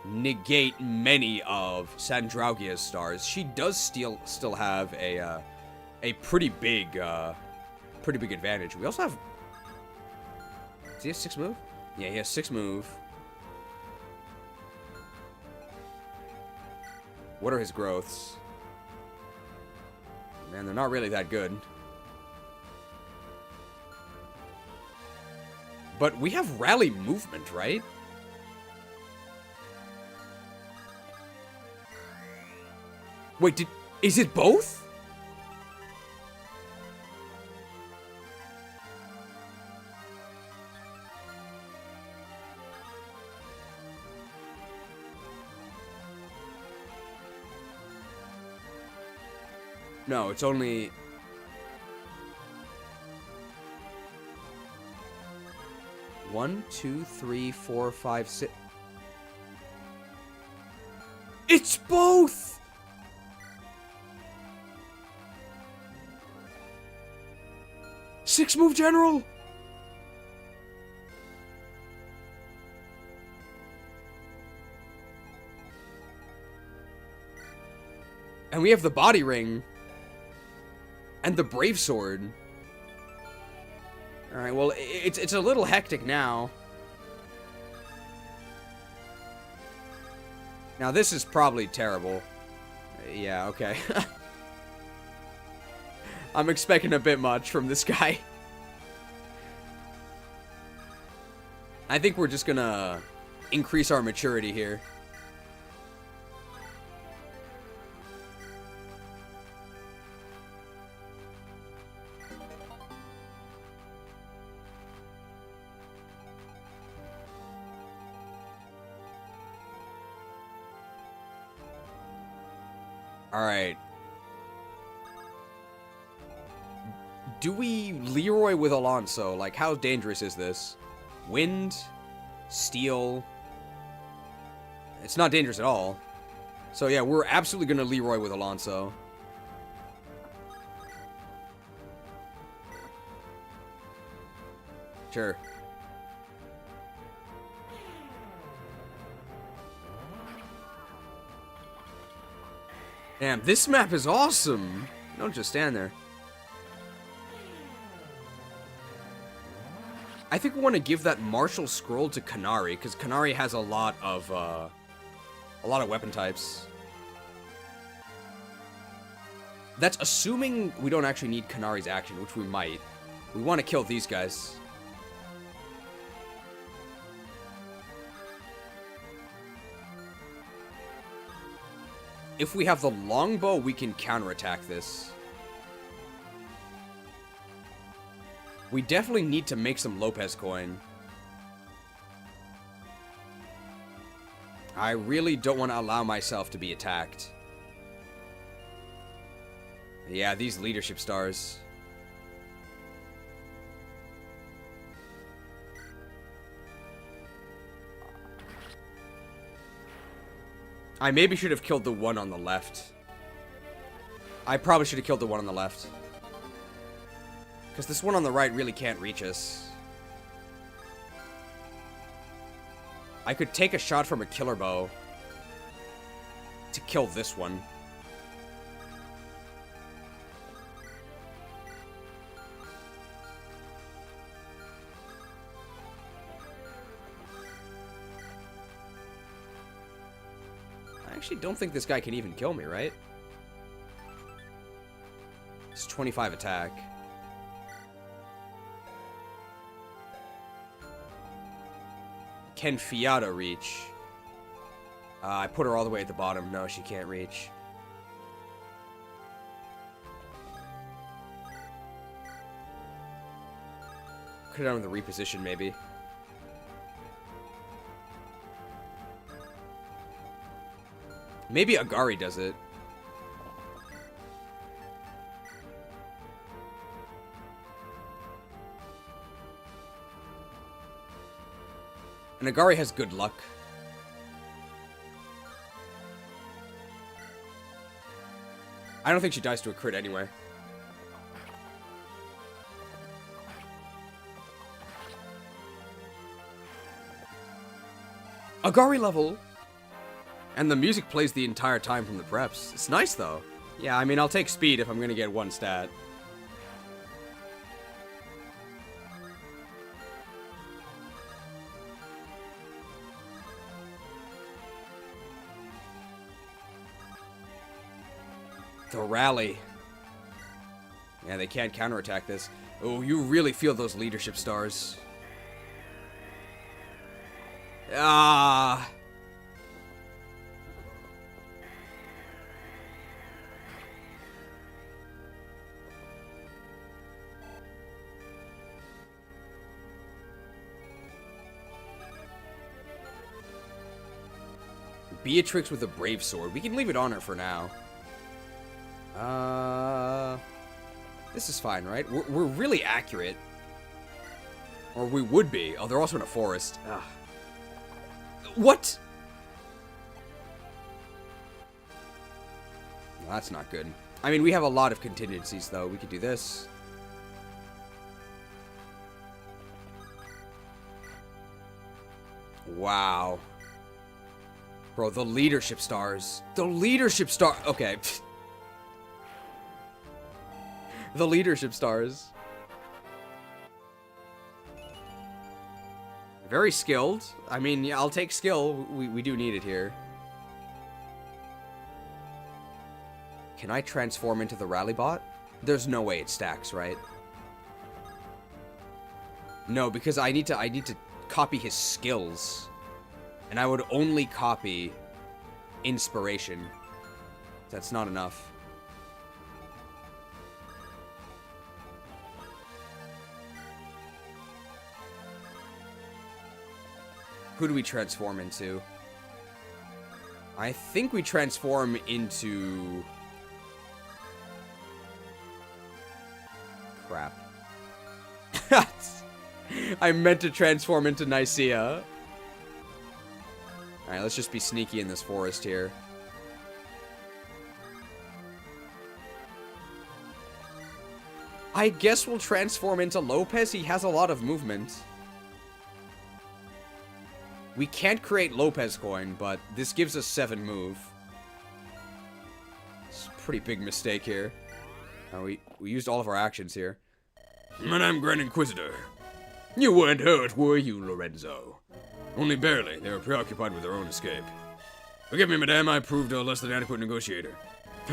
negate many of Sandraugia's stars. She does still have a pretty big advantage. We also have... Does he have 6 move? Yeah, he has 6 move. What are his growths? Man, they're not really that good. But we have rally movement, right? Wait, is it both? No, it's only... One, two, three, 4, 5, 6... It's both! Six move general! And we have the body ring. And the brave sword. Alright, well, it's a little hectic now. Now, this is probably terrible. Yeah, okay. I'm expecting a bit much from this guy. I think we're just gonna increase our maturity here. Alright. Do we Leroy with Alonso? Like, how dangerous is this? Wind? Steel? It's not dangerous at all. So yeah, we're absolutely gonna Leroy with Alonso. Sure. Damn, this map is awesome. Don't just stand there. I think we want to give that martial scroll to Kanari, because Kanari has a lot of weapon types. That's assuming we don't actually need Kanari's action, which we might. We want to kill these guys. If we have the longbow, we can counterattack this. We definitely need to make some Lopez coin. I really don't want to allow myself to be attacked. Yeah, these leadership stars. I maybe should have killed the one on the left. I probably should have killed the one on the left. Because this one on the right really can't reach us. I could take a shot from a killer bow to kill this one. I actually don't think this guy can even kill me, right? It's 25 attack. Can Fiata reach? I put her all the way at the bottom. No, she can't reach. Could have done with the reposition, maybe. Maybe Agari does it. And Agari has good luck. I don't think she dies to a crit anyway. Agari level! And the music plays the entire time from the preps. It's nice, though. Yeah, I mean, I'll take speed if I'm gonna get one stat. The rally. Yeah, they can't counterattack this. Oh, you really feel those leadership stars. Ah. Beatrix with a brave sword. We can leave it on her for now. This is fine, right? We're really accurate. Or we would be. Oh, they're also in a forest. Ugh. What? Well, that's not good. I mean, we have a lot of contingencies, though. We could do this. Wow. Bro, the leadership stars. The leadership star. Okay. The leadership stars. Very skilled. I mean, yeah, I'll take skill. We do need it here. Can I transform into the rally bot? There's no way it stacks, right? No, because I need to copy his skills. And I would only copy inspiration. That's not enough. Who do we transform into? I think we transform into... Crap. I meant to transform into Nicaea. Alright, let's just be sneaky in this forest here. I guess we'll transform into Lopez. He has a lot of movement. We can't create Lopez coin, but this gives us 7 move. It's a pretty big mistake here. We used all of our actions here. Madame Grand Inquisitor. You weren't hurt, were you, Lorenzo? Only barely. They were preoccupied with their own escape. Forgive me, madame, I proved a less than adequate negotiator.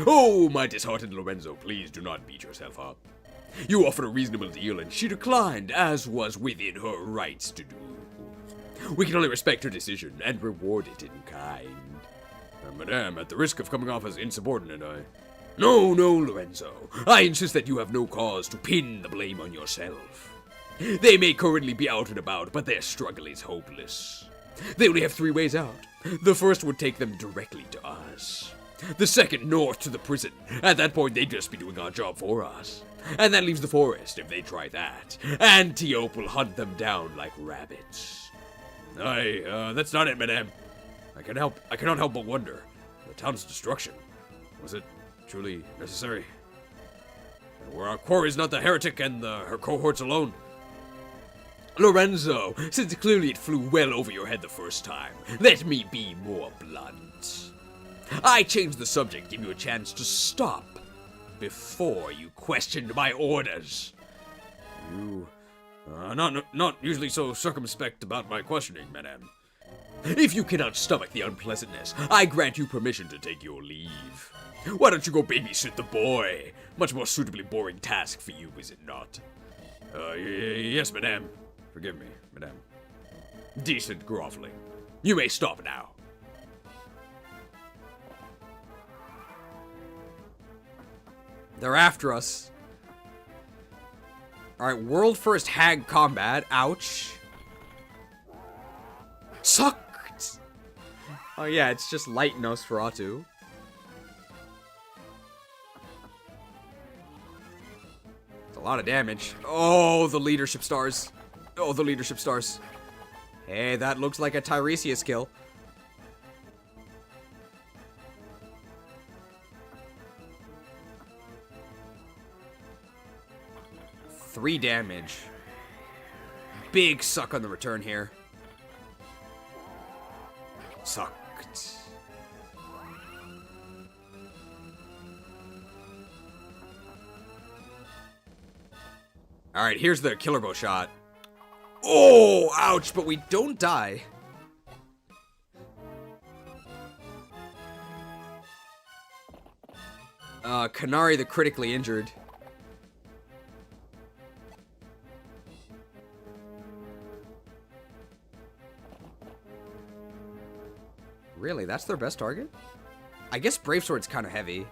Oh, my disheartened Lorenzo, please do not beat yourself up. You offered a reasonable deal, and she declined, as was within her rights to do. We can only respect her decision and reward it in kind. Madame, at the risk of coming off as insubordinate, No, Lorenzo. I insist that you have no cause to pin the blame on yourself. They may currently be out and about, but their struggle is hopeless. They only have 3 ways out. The first would take them directly to us. The second, north to the prison. At that point, they'd just be doing our job for us. And that leaves the forest, if they try that. Antiope will hunt them down like rabbits. That's not it, madame. I cannot help but wonder. The town's destruction. Was it truly necessary? Were our quarries not the heretic and her cohorts alone? Lorenzo, since clearly it flew well over your head the first time, let me be more blunt. I changed the subject, give you a chance to stop before you questioned my orders. You not usually so circumspect about my questioning, madame. If you cannot stomach the unpleasantness, I grant you permission to take your leave. Why don't you go babysit the boy? Much more suitably boring task for you, is it not? Yes, madame. Forgive me, madame. Decent groveling. You may stop now. They're after us. Alright, world first hag combat. Ouch. Sucked! Oh yeah, it's just light Nosferatu. It's a lot of damage. Oh, the leadership stars. Oh, the leadership stars. Hey, that looks like a Tiresias kill. Three damage. Big suck on the return here. Sucked. Alright, here's the killer bow shot. Oh, ouch, but we don't die. Kanari the critically injured. Really? That's their best target? I guess Brave Sword's kind of heavy.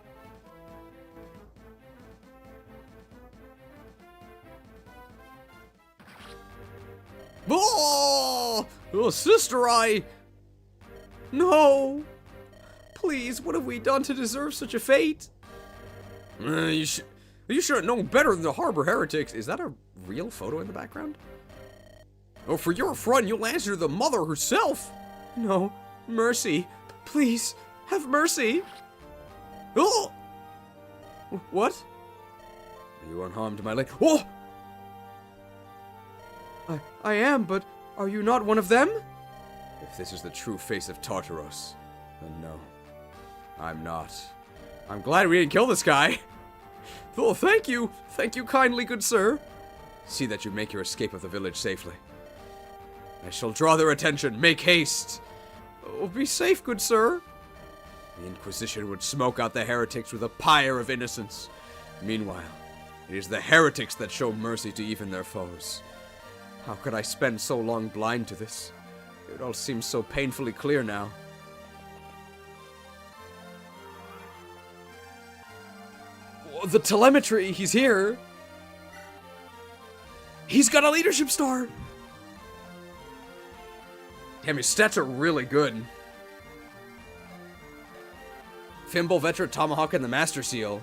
Oh! Oh, Sister Eye! No! Please, what have we done to deserve such a fate? You should have known better than the Harbor Heretics. Is that a real photo in the background? Oh, for your front, you'll answer to the mother herself! No. Mercy. Please, have mercy. Oh! What? Are you unharmed, my leg? Oh! I am, but are you not one of them? If this is the true face of Tartaros, then no. I'm not. I'm glad we didn't kill this guy. Oh, thank you. Thank you kindly, good sir. See that you make your escape of the village safely. I shall draw their attention. Make haste. Oh, be safe, good sir. The Inquisition would smoke out the heretics with a pyre of innocence. Meanwhile, it is the heretics that show mercy to even their foes. How could I spend so long blind to this? It all seems so painfully clear now. Oh, the telemetry, he's here. He's got a leadership star. Damn, his stats are really good. Fimble, Vetra, Tomahawk, and the Master Seal.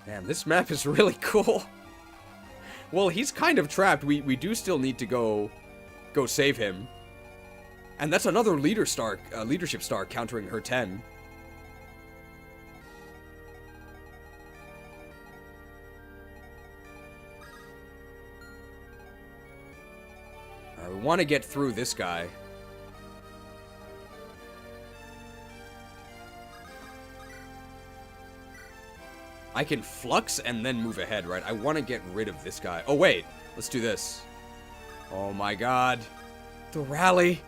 Damn, this map is really cool. Well, he's kind of trapped. We do still need to go save him. And that's another leadership star countering her 10. We want to get through this guy. I can flux and then move ahead, right? I want to get rid of this guy. Oh, wait. Let's do this. Oh my god. The rally.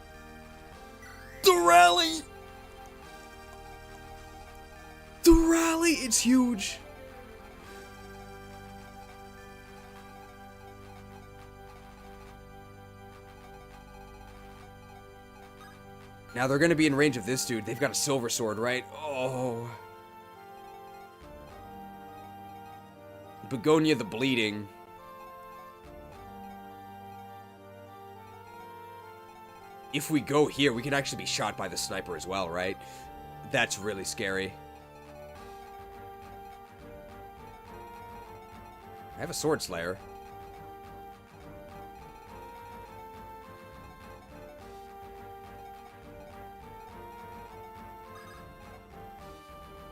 The rally! The rally! It's huge! Now they're gonna be in range of this dude. They've got a silver sword, right? Oh. Begonia the Bleeding. If we go here, we can actually be shot by the sniper as well, right? That's really scary. I have a Sword Slayer.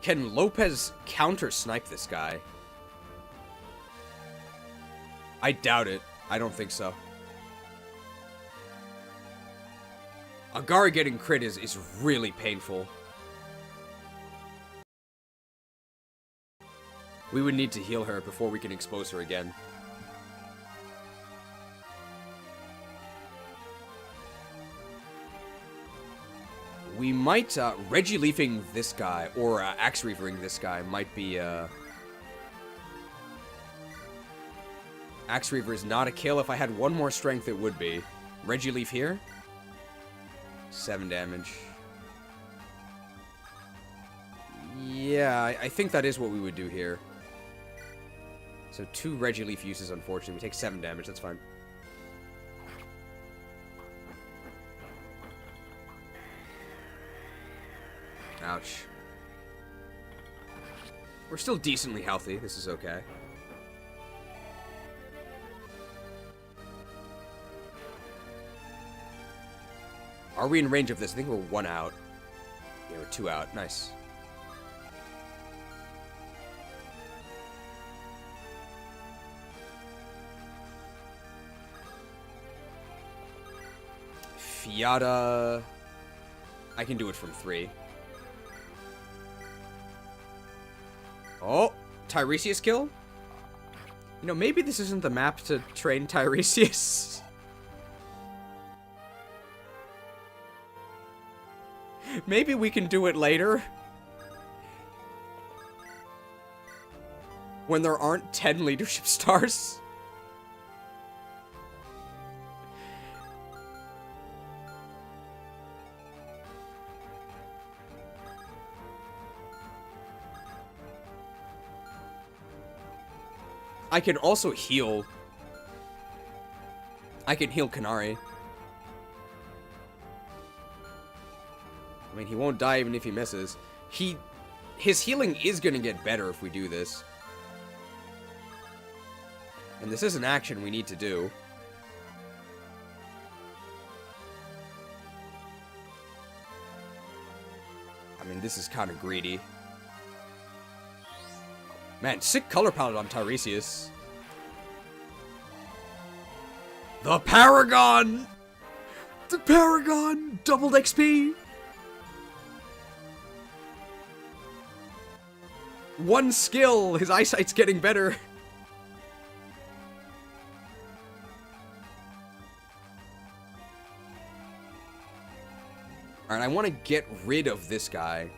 Can Lopez counter-snipe this guy? I doubt it. I don't think so. Agari getting crit is really painful. We would need to heal her before we can expose her again. We might, Regileafing this guy, or Axe Reavering this guy might be, Axe Reaver is not a kill. If I had one more strength, it would be. Regileaf here. 7 damage. Yeah, I think that is what we would do here. So 2 Regileaf uses, unfortunately. We take 7 damage, that's fine. Ouch. We're still decently healthy. This is okay. Are we in range of this? I think we're 1 out. Yeah, we're 2 out. Nice. Fiata. I can do it from 3. Oh, Tiresias kill? You know, maybe this isn't the map to train Tiresias. Maybe we can do it later. When there aren't 10 leadership stars. I can also heal. I can heal Kanari. I mean, he won't die even if he misses. His healing is gonna get better if we do this. And this is an action we need to do. I mean, this is kind of greedy. Man, sick color palette on Tiresias. The Paragon! The Paragon! Doubled XP! 1 skill! His eyesight's getting better. Alright, I want to get rid of this guy.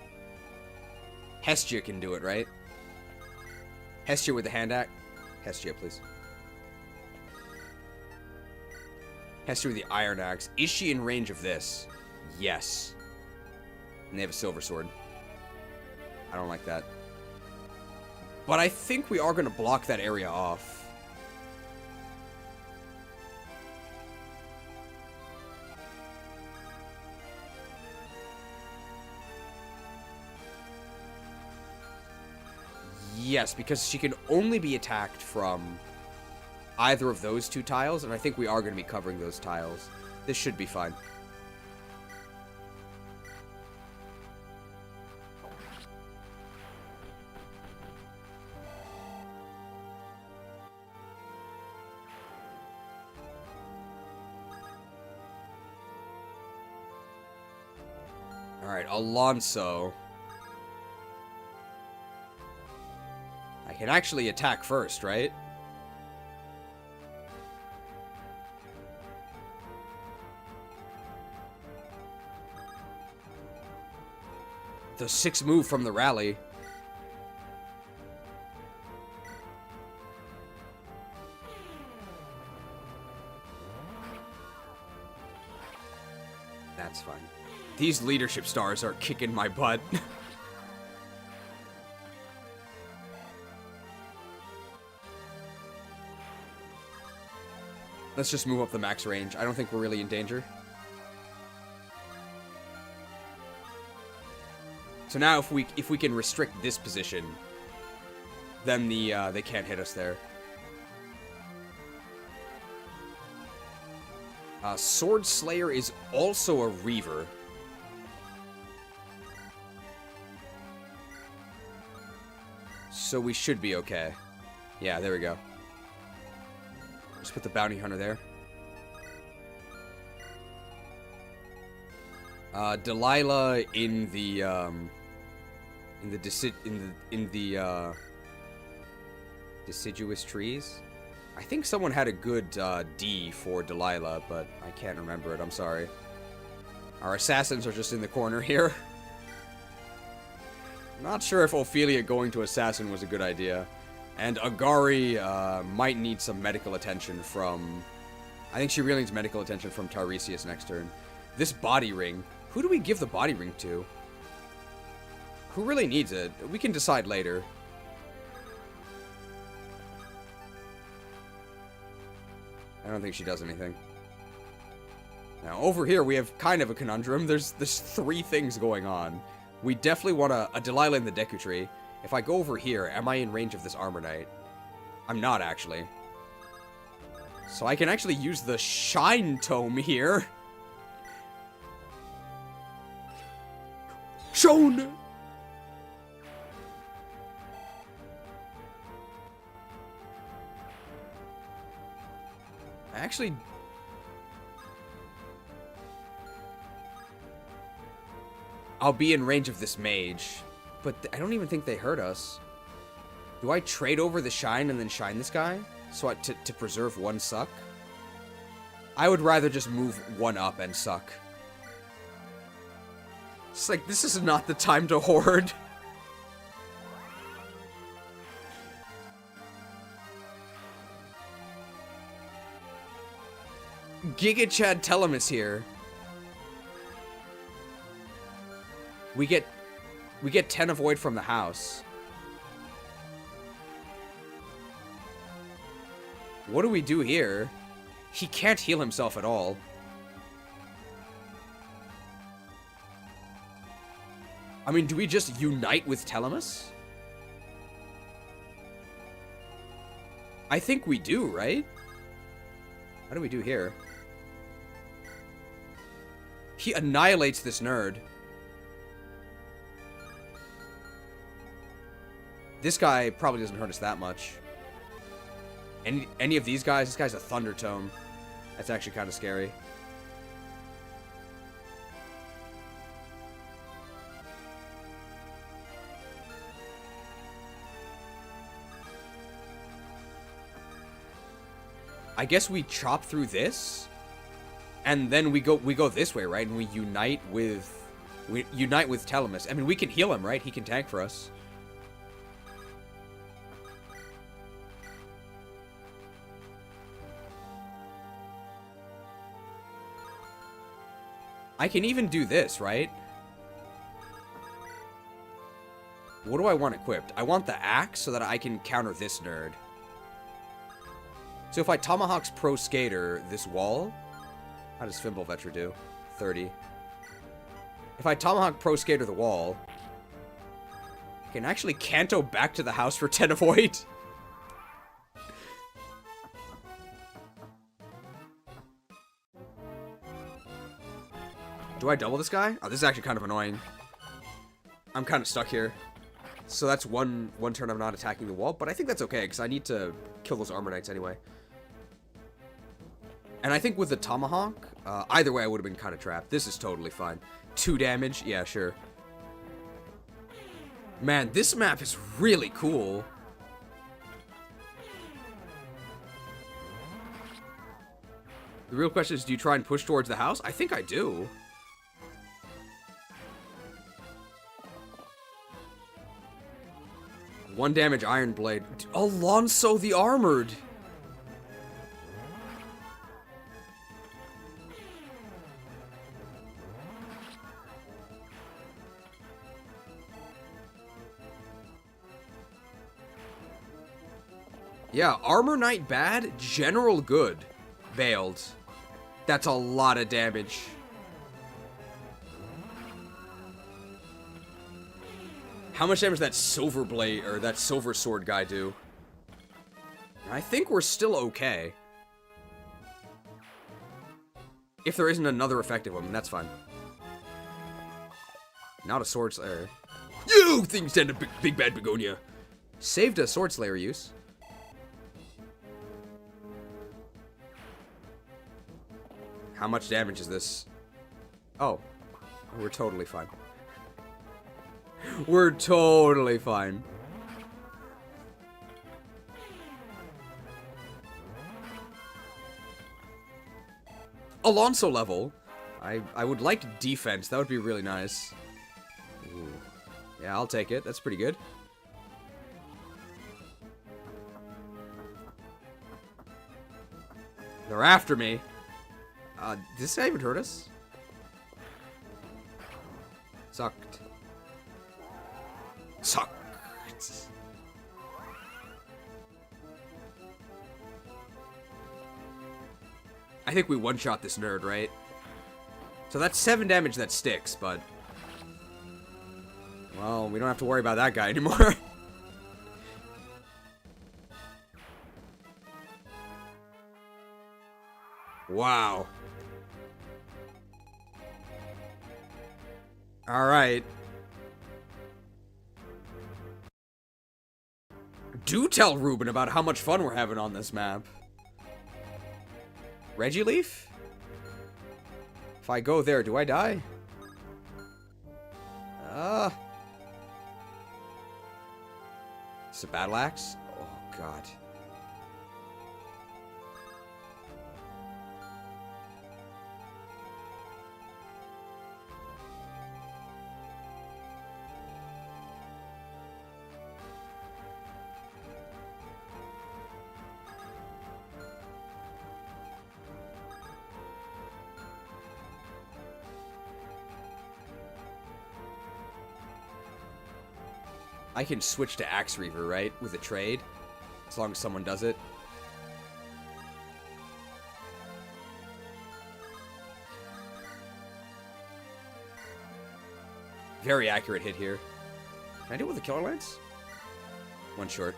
Hestia can do it, right? Hestia with the hand axe. Hestia, please. Hestia with the iron axe. Is she in range of this? Yes. And they have a silver sword. I don't like that. But I think we are going to block that area off. Yes, because she can only be attacked from either of those 2 tiles, and I think we are going to be covering those tiles. This should be fine. Alright, Alonso. I can actually attack first, right? The 6th move from the rally. That's fine. These leadership stars are kicking my butt. Let's just move up the max range. I don't think we're really in danger. So now if we can restrict this position, then they can't hit us there. Sword Slayer is also a Reaver. So we should be okay. Yeah, there we go. Just put the Bounty Hunter there. Delilah in the deciduous trees. I think someone had a good D for Delilah, but I can't remember it. I'm sorry. Our assassins are just in the corner here. Not sure if Ophelia going to assassin was a good idea. And Agari might need some medical attention from... I think she really needs medical attention from Tiresias next turn. This body ring. Who do we give the body ring to? Who really needs it? We can decide later. I don't think she does anything. Now, over here, we have kind of a conundrum. There's 3 things going on. We definitely want a Delilah in the Deku Tree. If I go over here, am I in range of this Armor Knight? I'm not, actually. So I can actually use the Shine Tome here. Shown! Actually... I'll be in range of this mage, but I don't even think they hurt us. Do I trade over the shine and then shine this guy? So to preserve 1 suck? I would rather just move 1 up and suck. It's like, this is not the time to hoard. Giga Chad Telemus here. We get 10 avoid from the house. What do we do here? He can't heal himself at all. I mean, do we just unite with Telemus? I think we do, right? What do we do here? He annihilates this nerd. This guy probably doesn't hurt us that much. Any of these guys? This guy's a Thunder Tome. That's actually kind of scary. I guess we chop through this, and then we go this way, right? And we unite with Telemus. I mean, we can heal him, right? He can tank for us. I can even do this, right? What do I want equipped? I want the axe so that I can counter this nerd. So if I Tomahawk's Pro Skater this wall, how does Fimbulvetra do? 30. If I Tomahawk Pro Skater the wall, I can actually Kanto back to the house for 10 avoid. Do I double this guy? Oh, this is actually kind of annoying. I'm kind of stuck here. So that's one turn I'm not attacking the wall, but I think that's okay, because I need to kill those Armor Knights anyway. And I think with the Tomahawk, either way I would have been kind of trapped. This is totally fine. 2 damage? Yeah, sure. Man, this map is really cool. The real question is, do you try and push towards the house? I think I do. 1 damage Iron Blade. Alonso the Armored. Yeah, Armor Knight bad, General good. Bailed. That's a lot of damage. How much damage did that Silver Blade, or that Silver Sword guy do? I think we're still okay. If there isn't another effective one, that's fine. Not a Sword Slayer. You things tend to big bad begonia. Saved a Sword Slayer use. How much damage is this? Oh. We're totally fine. We're totally fine. Alonso level. I would like defense. That would be really nice. Ooh. Yeah, I'll take it. That's pretty good. They're after me. Did this guy even hurt us? Sucked. Sucked. I think we one-shot this nerd, right? So that's 7 damage that sticks, but... well, we don't have to worry about that guy anymore. Wow. Alright. Do tell Ruben about how much fun we're having on this map. Regileaf? If I go there, do I die? It's a battle axe? Oh, God. I can switch to Axe Reaver, right? With a trade. As long as someone does it. Very accurate hit here. Can I do it with a Killer Lance? One short.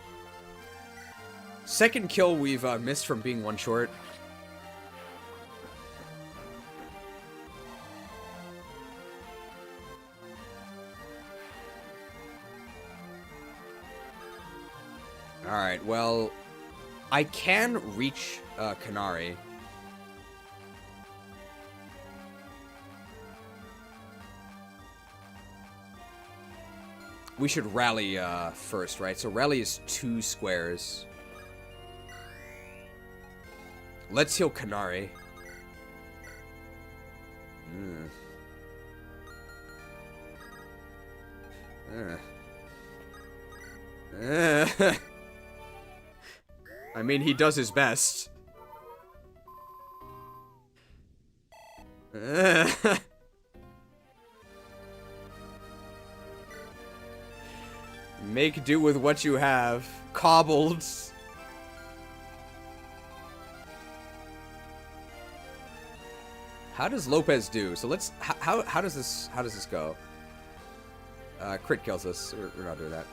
Second kill we've missed from being one short. Alright, well, I can reach Canary. We should rally first, right? So rally is 2 squares. Let's heal Canary. I mean, he does his best. Make do with what you have. Cobbled. How does Lopez do? So let's. How does this go? Crit kills us. We're not doing that.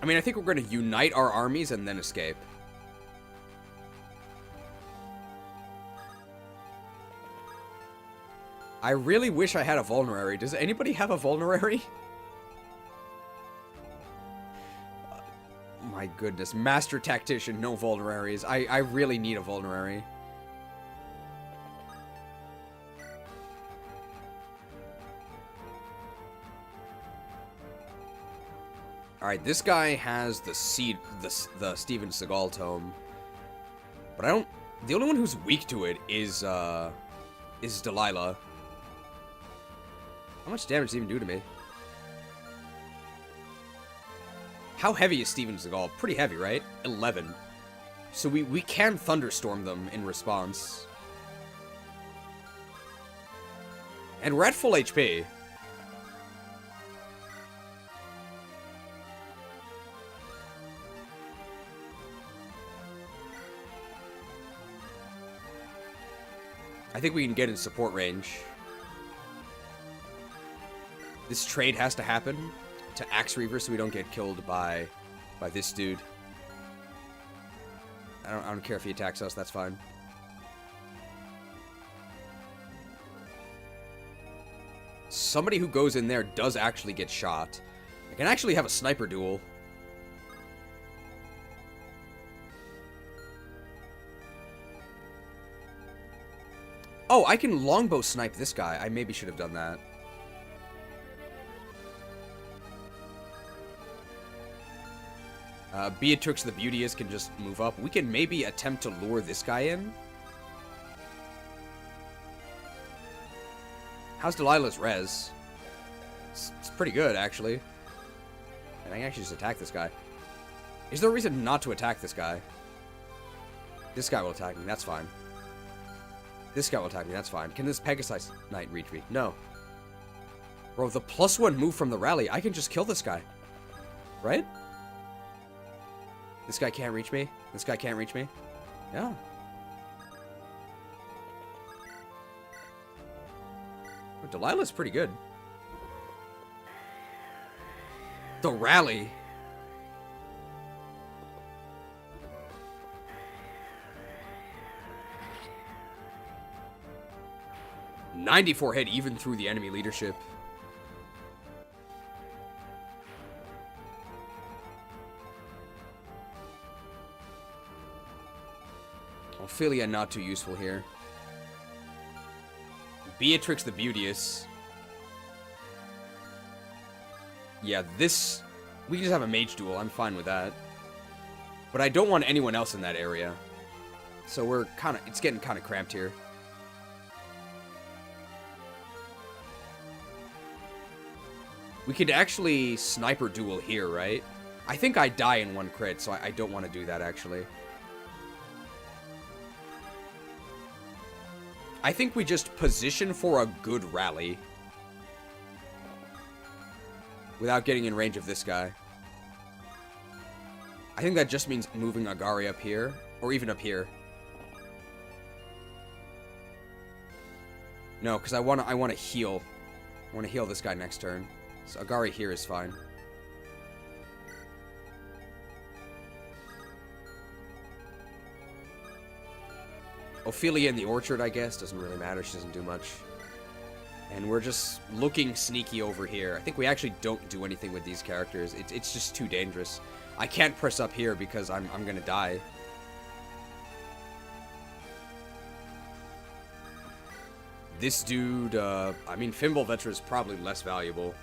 I mean, I think we're going to unite our armies and then escape. I really wish I had a vulnerary. Does anybody have a vulnerary? My goodness. Master Tactician, no vulneraries. I really need a vulnerary. Alright, this guy has the Steven Seagal tome. But I don't... The only one who's weak to it is, is Delilah. How much damage does it even do to me? How heavy is Steven Seagal? Pretty heavy, right? 11. So we can thunderstorm them in response. And we're at full HP. I think we can get in support range. This trade has to happen to Axe Reaver so we don't get killed by this dude. I don't care if he attacks us, that's fine. Somebody who goes in there does actually get shot. I can actually have a sniper duel. Oh, I can longbow snipe this guy. I maybe should have done that. Beatrix the Beauteous can just move up. We can maybe attempt to lure this guy in. How's Delilah's res? It's pretty good, actually. And I can actually just attack this guy. Is there a reason not to attack this guy? This guy will attack me, that's fine. This guy will attack me, that's fine. Can this Pegasus Knight reach me? No. Bro, the +1 move from the rally, I can just kill this guy. Right? This guy can't reach me. This guy can't reach me. Yeah. Oh, Delilah's pretty good. The rally. .94 hit even through the enemy leadership. Ophelia not too useful here. Beatrix the Beauteous. Yeah, this... We can just have a mage duel. I'm fine with that. But I don't want anyone else in that area. So we're kind of... It's getting kind of cramped here. We could actually sniper duel here, right? I think I die in one crit, so I don't want to do that, actually. I think we just position for a good rally. Without getting in range of this guy. I think that just means moving Agari up here. Or even up here. No, because I want to heal. I want to heal this guy next turn. So Agari here is fine. Ophelia in the orchard, I guess. Doesn't really matter. She doesn't do much. And we're just looking sneaky over here. I think we actually don't do anything with these characters. It's just too dangerous. I can't press up here because I'm going to die. This dude, I mean, Fimbulvetra is probably less valuable.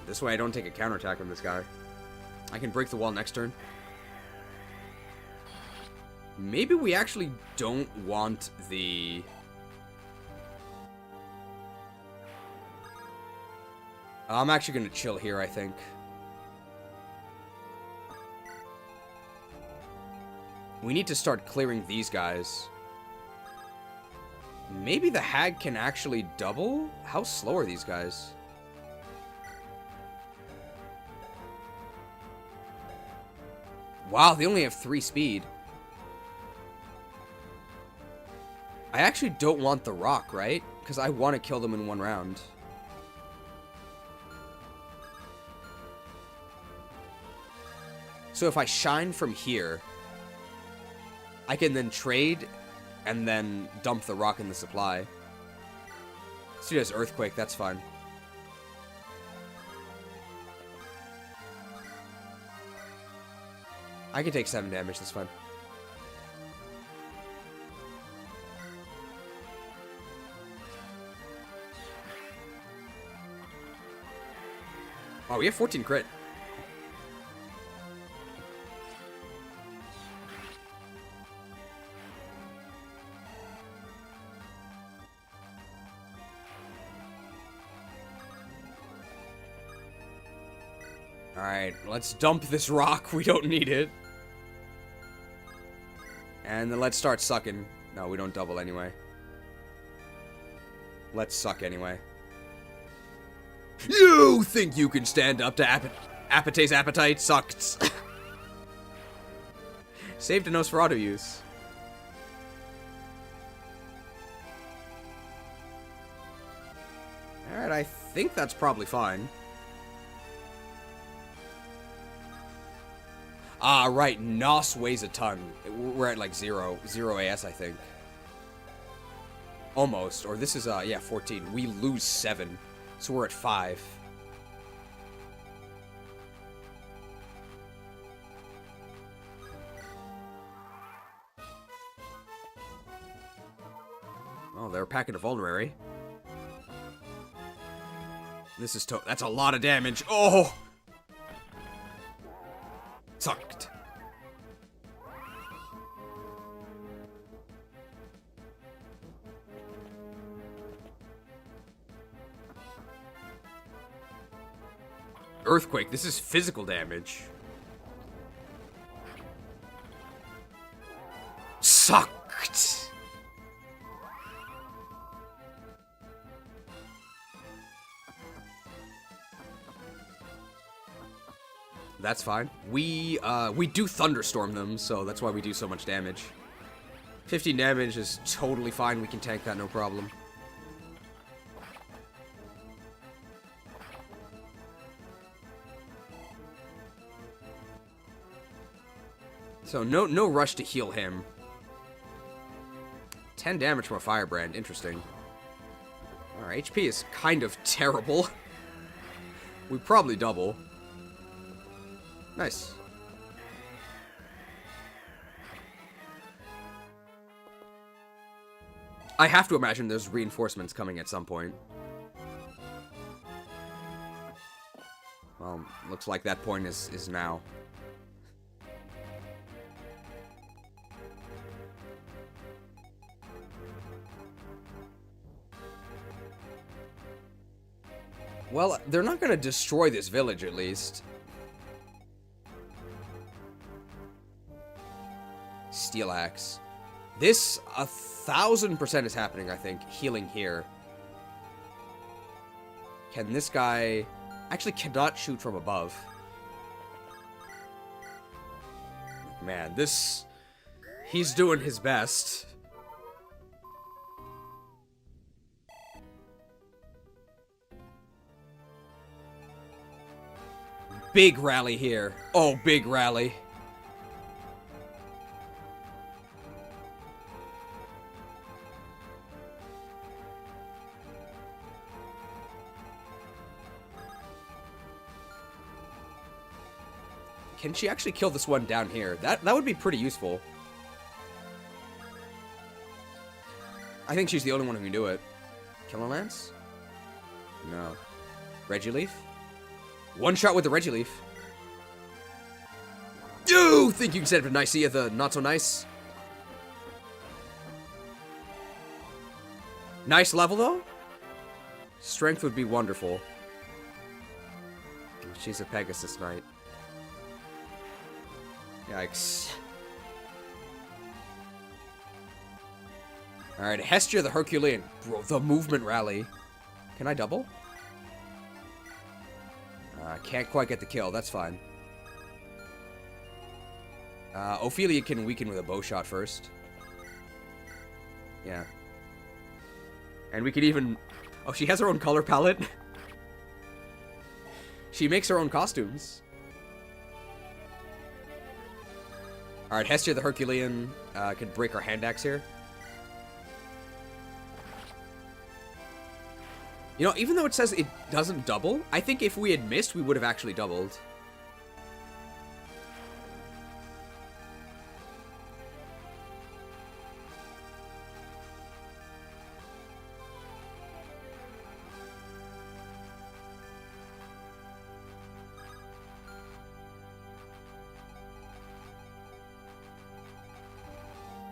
This way I don't take a counterattack on this guy. I can break the wall next turn. Maybe we actually don't want the... I'm actually going to chill here, I think. We need to start clearing these guys. Maybe the Hag can actually double? How slow are these guys? Wow, they only have 3 speed. I actually don't want the rock, right? Because I want to kill them in one round. So if I shine from here, I can then trade and then dump the rock in the supply. So he does Earthquake, that's fine. I can take 7 damage, that's fine. Oh, we have 14 crit. Alright, let's dump this rock. We don't need it. And then let's start sucking. No, we don't double anyway. Let's suck anyway. You think you can stand up to Apate's appetite? Sucked. Saved a Nosferatu use. Alright, I think that's probably fine. Ah, right, Nos weighs a ton. We're at like 0 AS, I think. Almost, or this is, yeah, 14. We lose 7, so we're at 5. Oh, they're packing a vulnerary. This is that's a lot of damage. Oh! Sucked. Earthquake, this is physical damage. Sucked. That's fine. We do thunderstorm them, so that's why we do so much damage. 15 damage is totally fine. We can tank that, no problem. So no rush to heal him. 10 damage from a firebrand. Interesting. Our HP is kind of terrible. We probably double. Nice. I have to imagine there's reinforcements coming at some point. Well, looks like that point is now. Well, they're not going to destroy this village, at least. Steel Axe. This 1000% is happening, I think. Healing here. Can this guy... Actually cannot shoot from above. Man, this... He's doing his best. Big rally here. Oh, big rally. Can she actually kill this one down here? That would be pretty useful. I think she's the only one who can do it. Killer Lance? No. Regileaf? One shot with the Regileaf. You think you can set up a Nicaea the not so nice? Nice level though? Strength would be wonderful. She's a Pegasus Knight. Yikes. Alright, Hestia the Herculean. Bro, the movement rally. Can I double? Can't quite get the kill, that's fine. Ophelia can weaken with a bow shot first. Yeah. And we could even... Oh, she has her own color palette? She makes her own costumes. Alright, Hestia the Herculean could break our hand axe here. You know, even though it says it doesn't double, I think if we had missed, we would have actually doubled.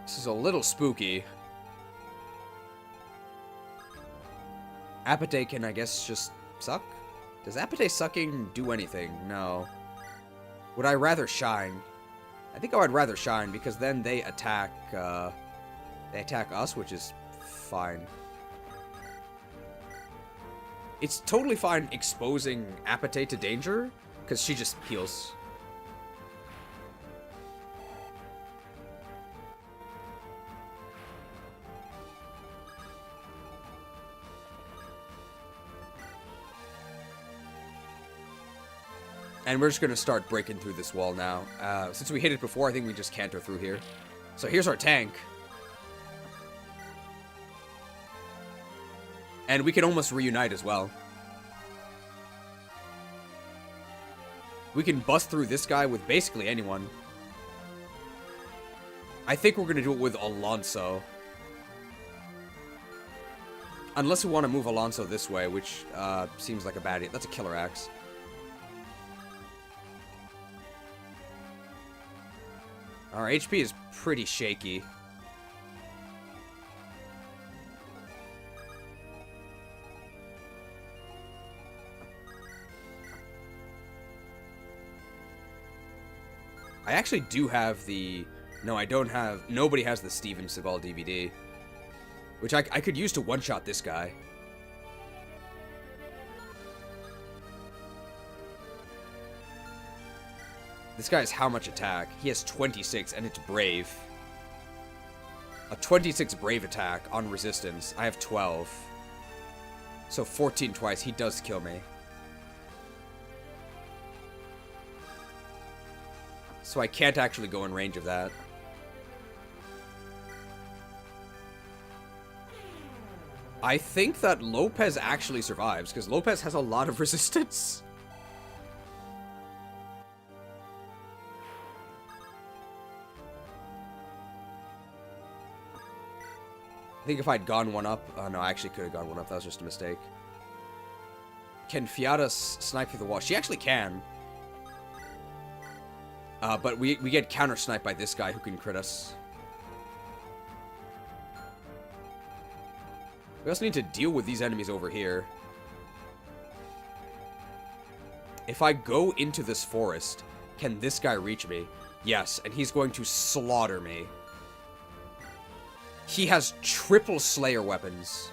This is a little spooky. Apate can, I guess, just suck? Does Apate sucking do anything? No. Would I rather shine? I think I would rather shine because then they attack us, which is fine. It's totally fine exposing Apate to danger because she just heals. And we're just going to start breaking through this wall now. Since we hit it before, I think we just canter through here. So here's our tank. And we can almost reunite as well. We can bust through this guy with basically anyone. I think we're going to do it with Alonso. Unless we want to move Alonso this way, which seems like a bad idea. That's a killer axe. Our HP is pretty shaky. I actually do have the... No, I don't have... Nobody has the Steven Seagal DVD. Which I could use to one-shot this guy. This guy has how much attack? He has 26, and it's brave. A 26 brave attack on resistance. I have 12. So 14 twice. He does kill me. So I can't actually go in range of that. I think that Lopez actually survives, because Lopez has a lot of resistance. I think if I'd gone one up... Oh, no, I actually could have gone one up. That was just a mistake. Can Fiata snipe through the wall? She actually can. But we get counter-sniped by this guy who can crit us. We also need to deal with these enemies over here. If I go into this forest, can this guy reach me? Yes, and he's going to slaughter me. He has triple Slayer weapons.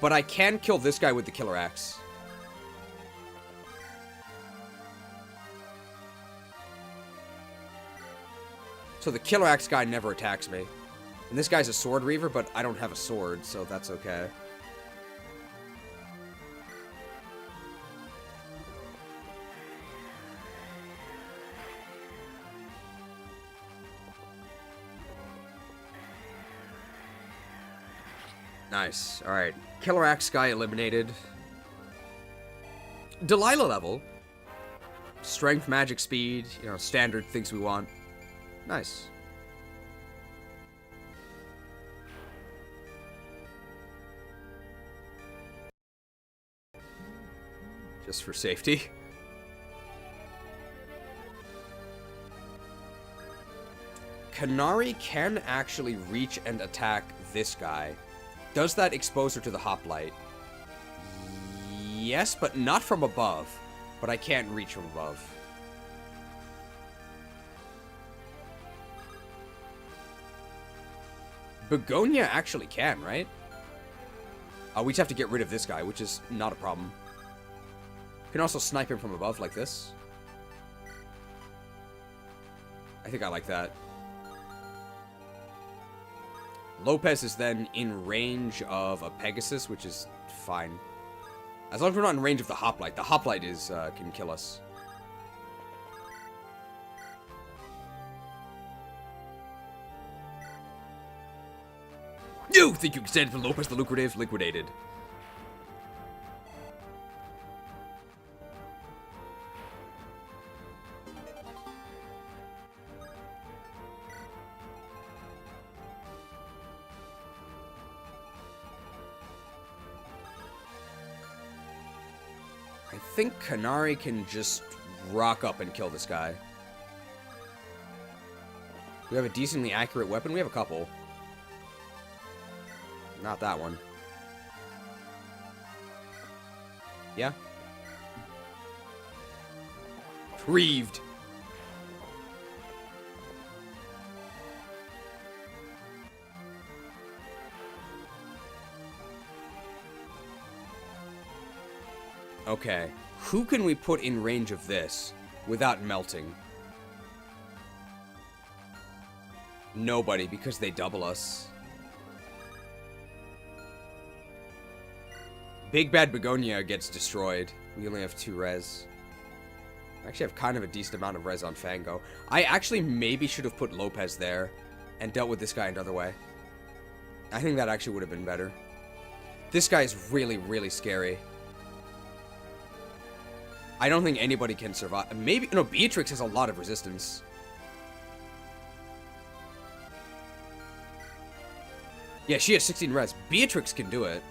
But I can kill this guy with the killer axe. So the killer axe guy never attacks me. And this guy's a sword reaver, but I don't have a sword, so that's okay. Nice. Alright. Killer Axe guy eliminated. Delilah level. Strength, magic, speed. You know, standard things we want. Nice. Just for safety. Kanari can actually reach and attack this guy. Does that expose her to the hoplite? Yes, but not from above. But I can't reach from above. Begonia actually can, right? We just have to get rid of this guy, which is not a problem. Can also snipe him from above like this. I think I like that. Lopez is then in range of a Pegasus, which is fine. As long as we're not in range of the hoplite. The hoplite is can kill us. You think you can stand for Lopez the Lucrative? Liquidated. I think Kanari can just rock up and kill this guy. We have a decently accurate weapon. We have a couple. Not that one. Yeah? Retrieved. Okay. Who can we put in range of this without melting? Nobody, because they double us. Big Bad Begonia gets destroyed. We only have 2 res. I actually have kind of a decent amount of res on Fango. I actually maybe should have put Lopez there and dealt with this guy another way. I think that actually would have been better. This guy is really, really scary. I don't think anybody can survive. Maybe, no, Beatrix has a lot of resistance. Yeah, she has 16 res. Beatrix can do it.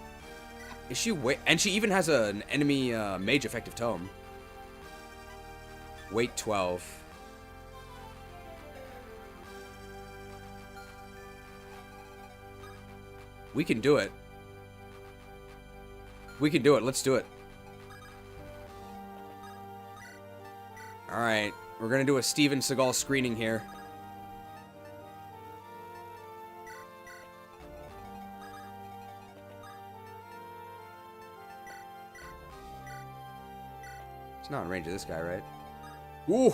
Is she and she even has an enemy mage effective tome. Weight 12. We can do it. We can do it. Let's do it. Alright, we're gonna do a Steven Seagal screening here. It's not in range of this guy, right? Ooh!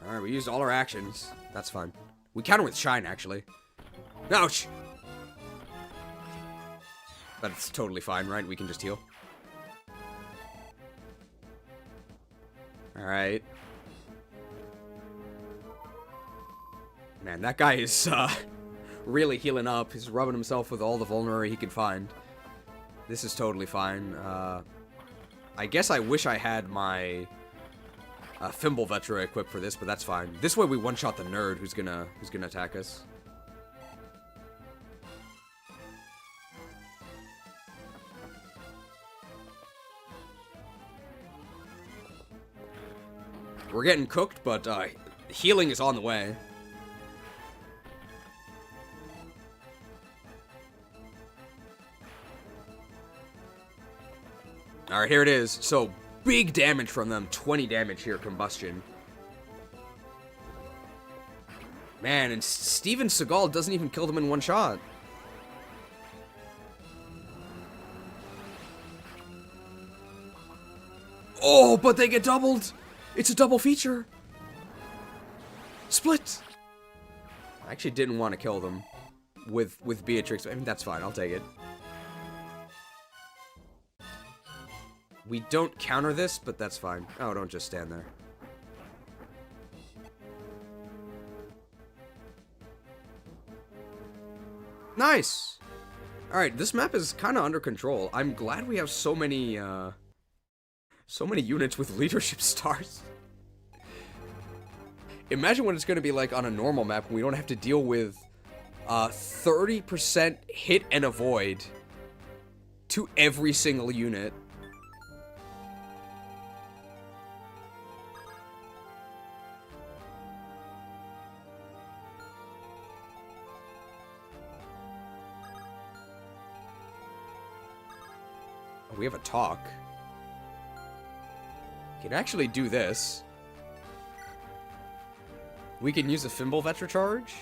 Alright, we used all our actions. That's fun. We counter with Shine, actually. Ouch! That's totally fine, right? We can just heal. Alright. Man, that guy is, really healing up. He's rubbing himself with all the vulnerary he can find. This is totally fine. I guess I wish I had my Fimble Vetra equipped for this, but that's fine. This way we one-shot the nerd who's gonna attack us. We're getting cooked, but healing is on the way. Alright, here it is. So, big damage from them. 20 damage here, Combustion. Man, and Steven Seagal doesn't even kill them in one shot. Oh, but they get doubled! It's a double feature! Split! I actually didn't want to kill them with Beatrix. I mean, that's fine. I'll take it. We don't counter this, but that's fine. Oh, don't just stand there. Nice! Alright, this map is kind of under control. I'm glad we have so many units with leadership stars. Imagine what it's going to be like on a normal map when we don't have to deal with 30% hit and avoid to every single unit. We have a talk. We can actually do this. We can use a Fimble Vetra charge.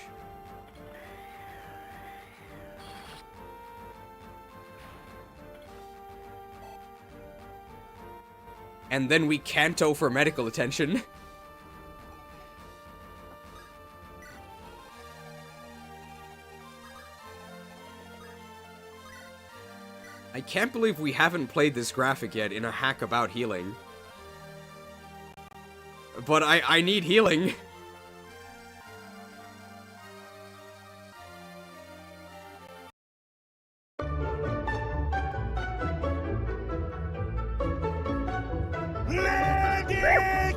And then we Canto for medical attention. I can't believe we haven't played this graphic yet in a hack about healing. But I need healing. Medic!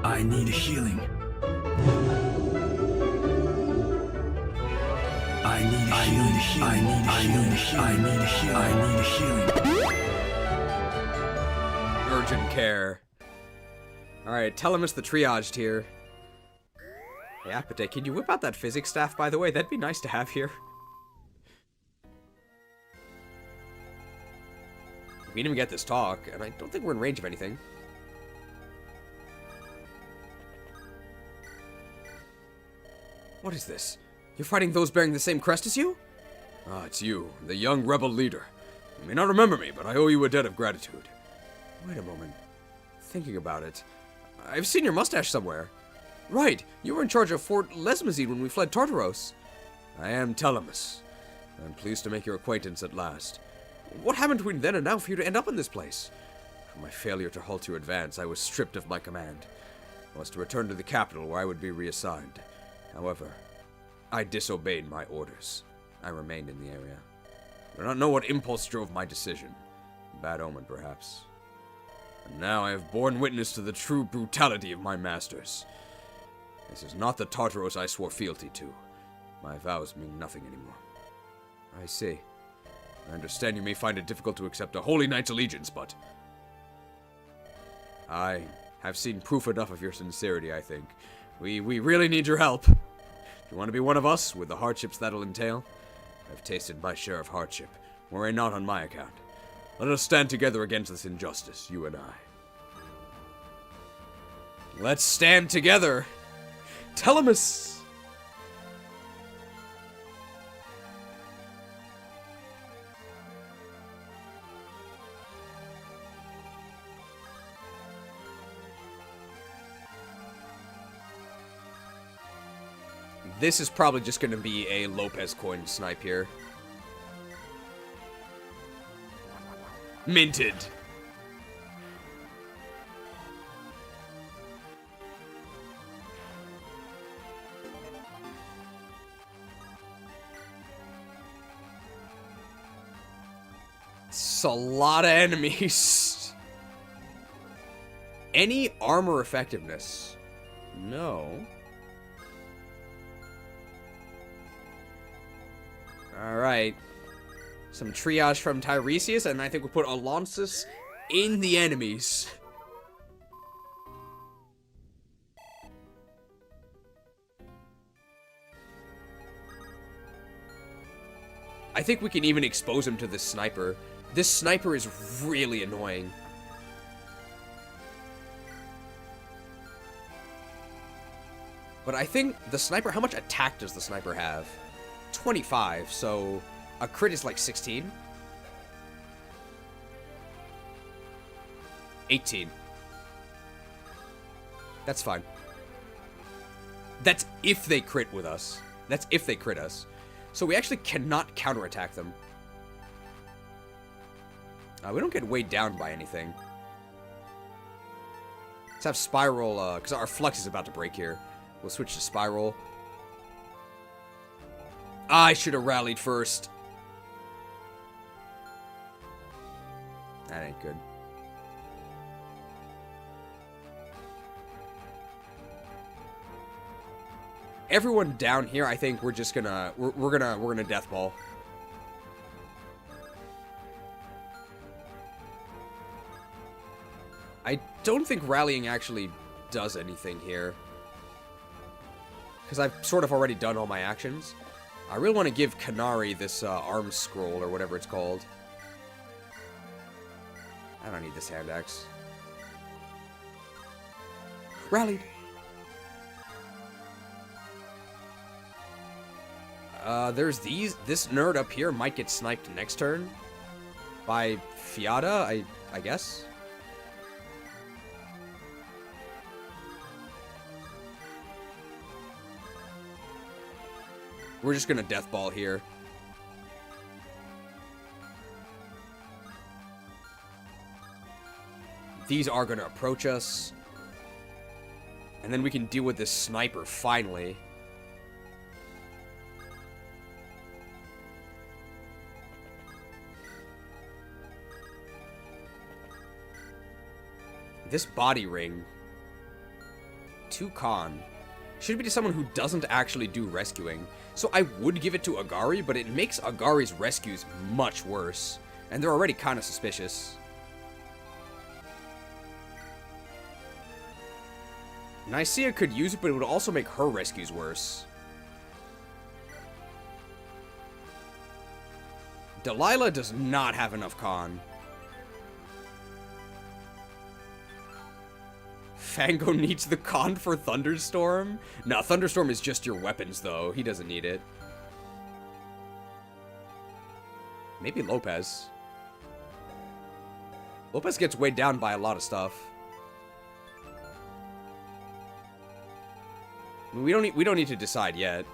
I need healing. I need healing. Urgent care. Alright, Telemus the triaged here. Hey, Apate, can you whip out that physics staff, by the way? That'd be nice to have here. We didn't even get this talk, and I don't think we're in range of anything. What is this? You're fighting those bearing the same crest as you? Ah, it's you, the young rebel leader. You may not remember me, but I owe you a debt of gratitude. Wait a moment. Thinking about it, I've seen your mustache somewhere. Right, you were in charge of Fort Lesmazine when we fled Tartaros. I am Telemus. I'm pleased to make your acquaintance at last. What happened between then and now for you to end up in this place? For my failure to halt your advance, I was stripped of my command. I was to return to the capital where I would be reassigned. However, I disobeyed my orders. I remained in the area. I do not know what impulse drove my decision. Bad omen, perhaps. And now I have borne witness to the true brutality of my masters. This is not the Tartaros I swore fealty to. My vows mean nothing anymore. I see. I understand you may find it difficult to accept a Holy Knight's allegiance, but I have seen proof enough of your sincerity, I think. We really need your help. If you want to be one of us, with the hardships that'll entail, I've tasted my share of hardship. Worry not on my account. Let us stand together against this injustice, you and I. Let's stand together! Telemus! This is probably just going to be a Lopez coin snipe here. Minted. It's a lot of enemies. Any armor effectiveness? No. Alright. Some triage from Tiresias, and I think we'll put Alonsus in the enemies. I think we can even expose him to this sniper. This sniper is really annoying. But I think the sniper, how much attack does the sniper have? 25, so a crit is like 16. 18. That's fine. That's if they crit with us. That's if they crit us. So we actually cannot counterattack them. We don't get weighed down by anything. Let's have Spiral, because our Flux is about to break here. We'll switch to Spiral. I should have rallied first. That ain't good. Everyone down here, I think we're just gonna we're gonna death ball. I don't think rallying actually does anything here, because I've sort of already done all my actions. I really want to give Kanari this arm scroll, or whatever it's called. I don't need this hand axe. Rallied. There's these. This nerd up here might get sniped next turn by Fiata, I guess. We're just gonna death ball here. These are gonna approach us. And then we can deal with this sniper finally. This body ring. 2 con. Should be to someone who doesn't actually do rescuing. So I would give it to Agari, but it makes Agari's rescues much worse. And they're already kind of suspicious. Nicaea could use it, but it would also make her rescues worse. Delilah does not have enough con. Fango needs the con for Thunderstorm? No, Thunderstorm is just your weapons, though. He doesn't need it. Maybe Lopez. Lopez gets weighed down by a lot of stuff. We don't need to decide yet.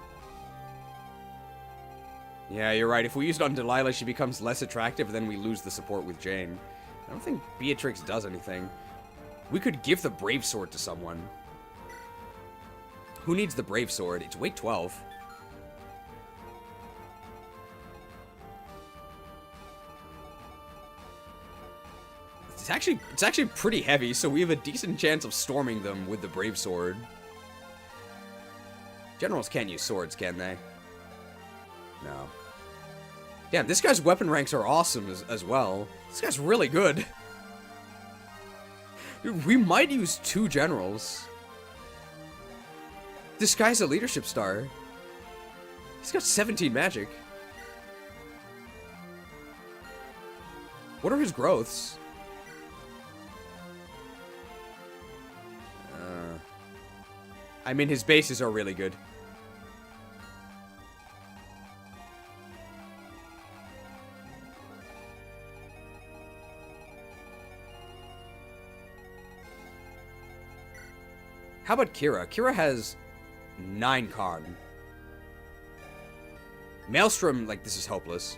Yeah, you're right. If we use it on Delilah, she becomes less attractive, then we lose the support with Jane. I don't think Beatrix does anything. We could give the Brave Sword to someone. Who needs the Brave Sword? It's weight 12. It's actually pretty heavy, so we have a decent chance of storming them with the Brave Sword. Generals can't use swords, can they? No. Damn, this guy's weapon ranks are awesome as well. This guy's really good. Dude, we might use 2 generals. This guy's a leadership star. He's got 17 magic. What are his growths? I mean, his bases are really good. How about Kira? Kira has 9 con. Maelstrom, like, this is hopeless.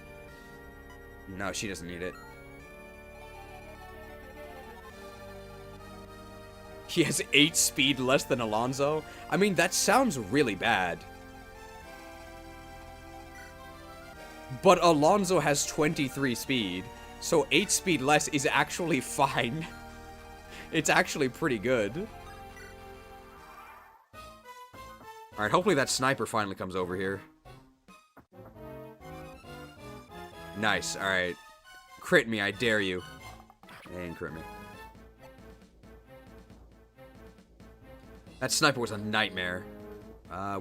No, she doesn't need it. He has 8 speed less than Alonso. I mean, that sounds really bad. But Alonso has 23 speed, so 8 speed less is actually fine. It's actually pretty good. Alright, hopefully that sniper finally comes over here. Nice, alright. Crit me, I dare you. And crit me. That sniper was a nightmare.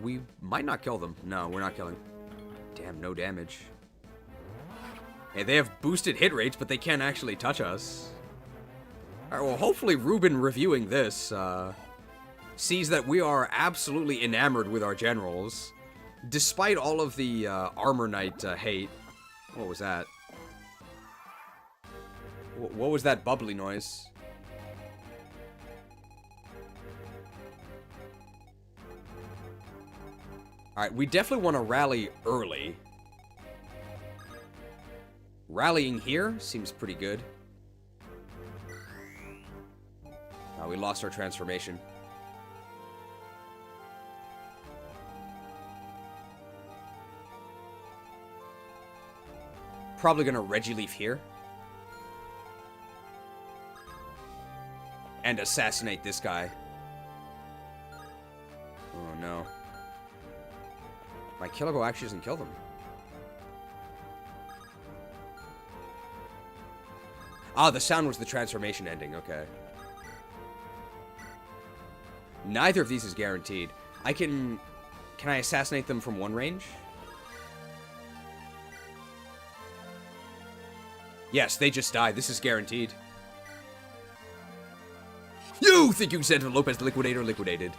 We might not kill them. No, we're not killing. Damn, no damage. Hey, they have boosted hit rates, but they can't actually touch us. Alright, well, hopefully Ruben reviewing this, sees that we are absolutely enamored with our generals. Despite all of the, Armor Knight, hate. What was that? What was that bubbly noise? Alright, we definitely want to rally early. Rallying here seems pretty good. We lost our transformation. Probably gonna Regileaf here. And assassinate this guy. Oh no. My Killago actually doesn't kill them. Ah, the sound was the transformation ending, okay. Neither of these is guaranteed. Can I assassinate them from one range? Yes, they just died. This is guaranteed. You think you sent a Lopez Liquidator liquidated.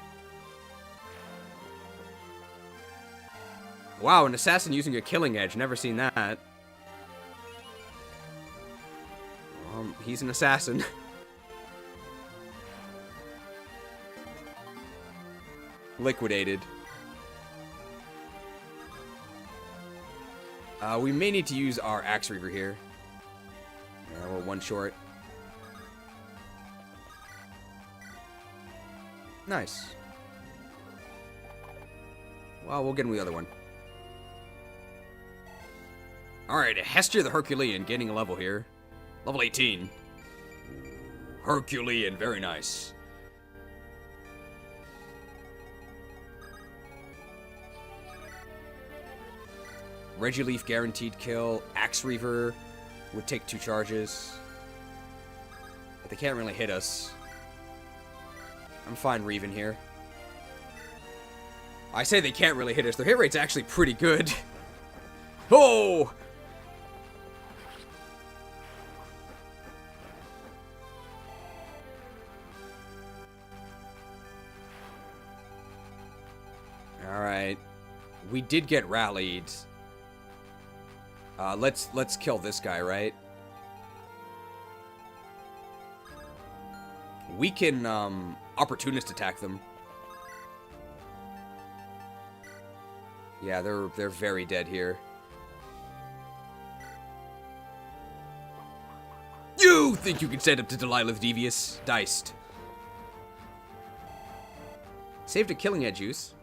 Wow, an assassin using a killing edge. Never seen that. He's an assassin. Liquidated. We may need to use our Axe Reaver here. We're one short. Nice. Well, we'll get him with the other one. Alright, Hestia the Herculean, gaining a level here. Level 18. Herculean, very nice. Regileaf guaranteed kill. Axe Reaver would take 2 charges. But they can't really hit us. I'm fine Reaving here. I say they can't really hit us. Their hit rate's actually pretty good. Oh! Alright. We did get rallied. Let's kill this guy, right? We can, opportunist attack them. Yeah, they're very dead here. You think you can stand up to Delilah the Devious? Diced. Saved a killing edge use.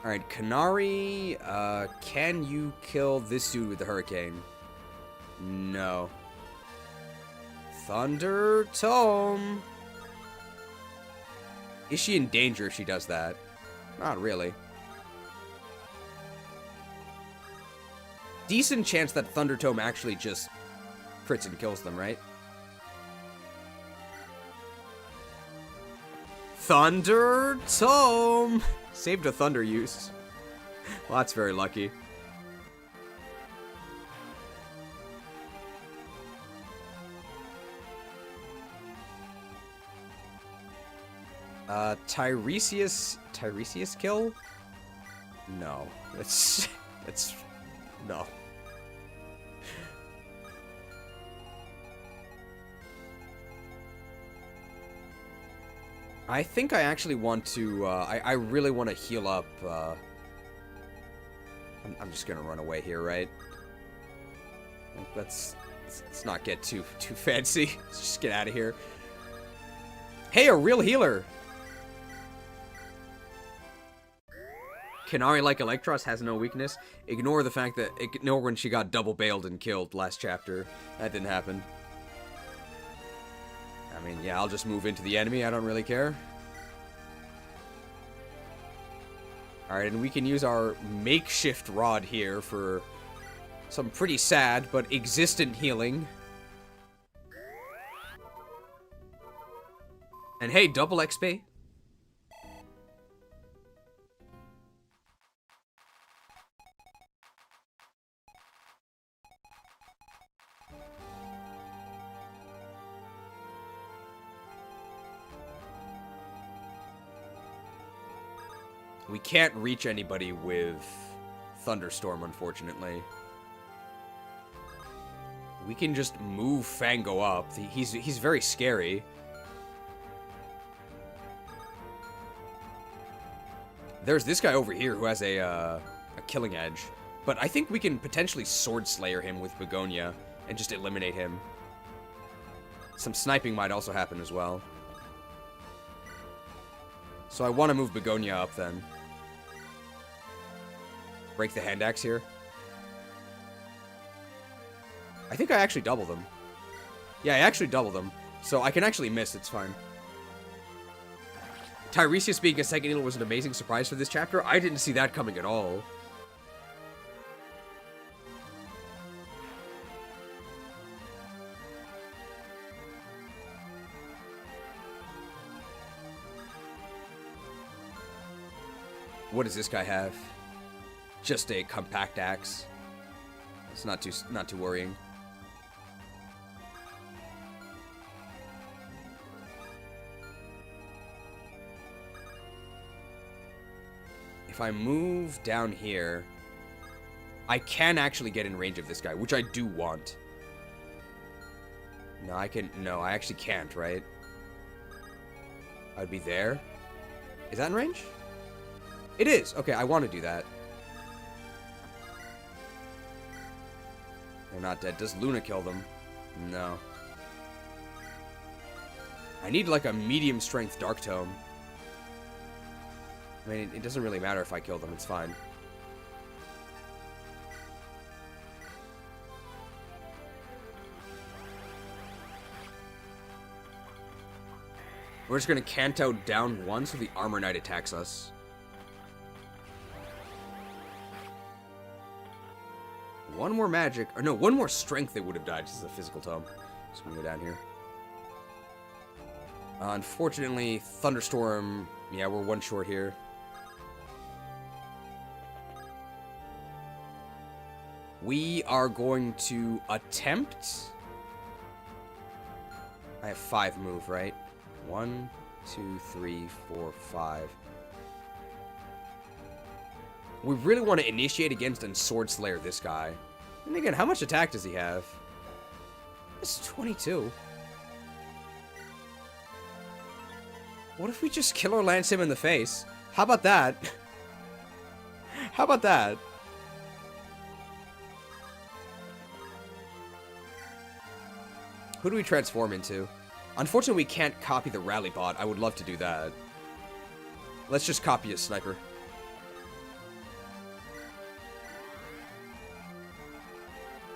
Alright, Canary, can you kill this dude with the hurricane? No. Thunder Tome. Is she in danger if she does that? Not really. Decent chance that Thunder Tome actually just crits and kills them, right? Thunder Tome! Saved a thunder use. Well, that's very lucky. Tiresias kill? No. That's no. I think I actually want to, I really want to heal up, I'm just gonna run away here, right? Let's not get too fancy. Let's just get out of here. Hey, a real healer! Canary like Electros has no weakness. Ignore the fact that, ignore when she got double bailed and killed last chapter. That didn't happen. I mean, yeah, I'll just move into the enemy. I don't really care. Alright, and we can use our makeshift rod here for some pretty sad but existent healing. And hey, double XP. We can't reach anybody with Thunderstorm, unfortunately. We can just move Fango up. He's very scary. There's this guy over here who has a killing edge. But I think we can potentially Sword Slayer him with Begonia and just eliminate him. Some sniping might also happen as well. So I want to move Begonia up then. Break the hand axe here. I think I actually doubled them. Yeah, I actually doubled them. So I can actually miss, it's fine. Tiresias being a second healer was an amazing surprise for this chapter. I didn't see that coming at all. What does this guy have? Just a compact axe. It's not too worrying. If I move down here, I can actually get in range of this guy, which I do want. No, I actually can't, right? I'd be there. Is that in range? It is. Okay, I want to do that. They're not dead. Does Luna kill them? No. I need like a medium strength Dark Tome. I mean, it doesn't really matter if I kill them. It's fine. We're just going to Kanto down one so the Armor Knight attacks us. One more magic, or no, one more strength they would have died. This is a physical tome. Just gonna go down here. Unfortunately, Thunderstorm... Yeah, we're one short here. We are going to attempt... I have 5 move, right? 1, 2, 3, 4, 5. We really want to initiate against and Sword Slayer this guy. And again, how much attack does he have? This is 22. What if we just Killer Lance him in the face? How about that? How about that? Who do we transform into? Unfortunately, we can't copy the rally bot. I would love to do that. Let's just copy a sniper.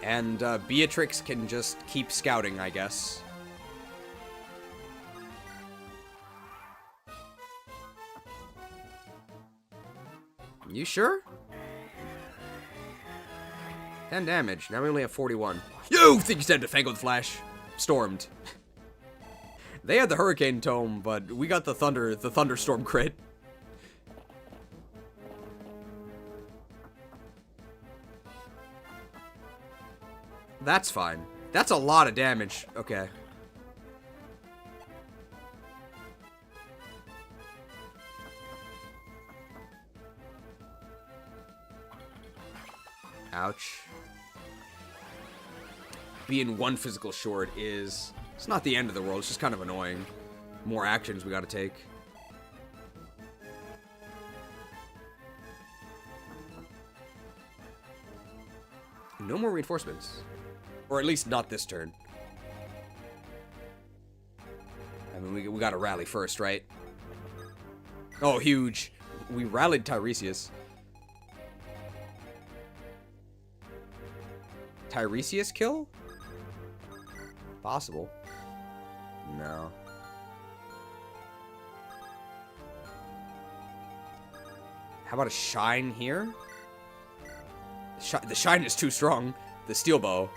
And Beatrix can just keep scouting, I guess. You sure? 10 damage. Now we only have 41. You think you said to Fango the Flash? Stormed. They had the Hurricane Tome, but we got the Thunderstorm crit. That's fine. That's a lot of damage. Okay. Ouch. Being 1 physical short is... It's not the end of the world, it's just kind of annoying. More actions we gotta take. No more reinforcements. Or at least not this turn. I mean, we gotta rally first, right? Oh, huge. We rallied Tiresias. Tiresias kill? Possible. No. How about a shine here? The shine is too strong. The steel bow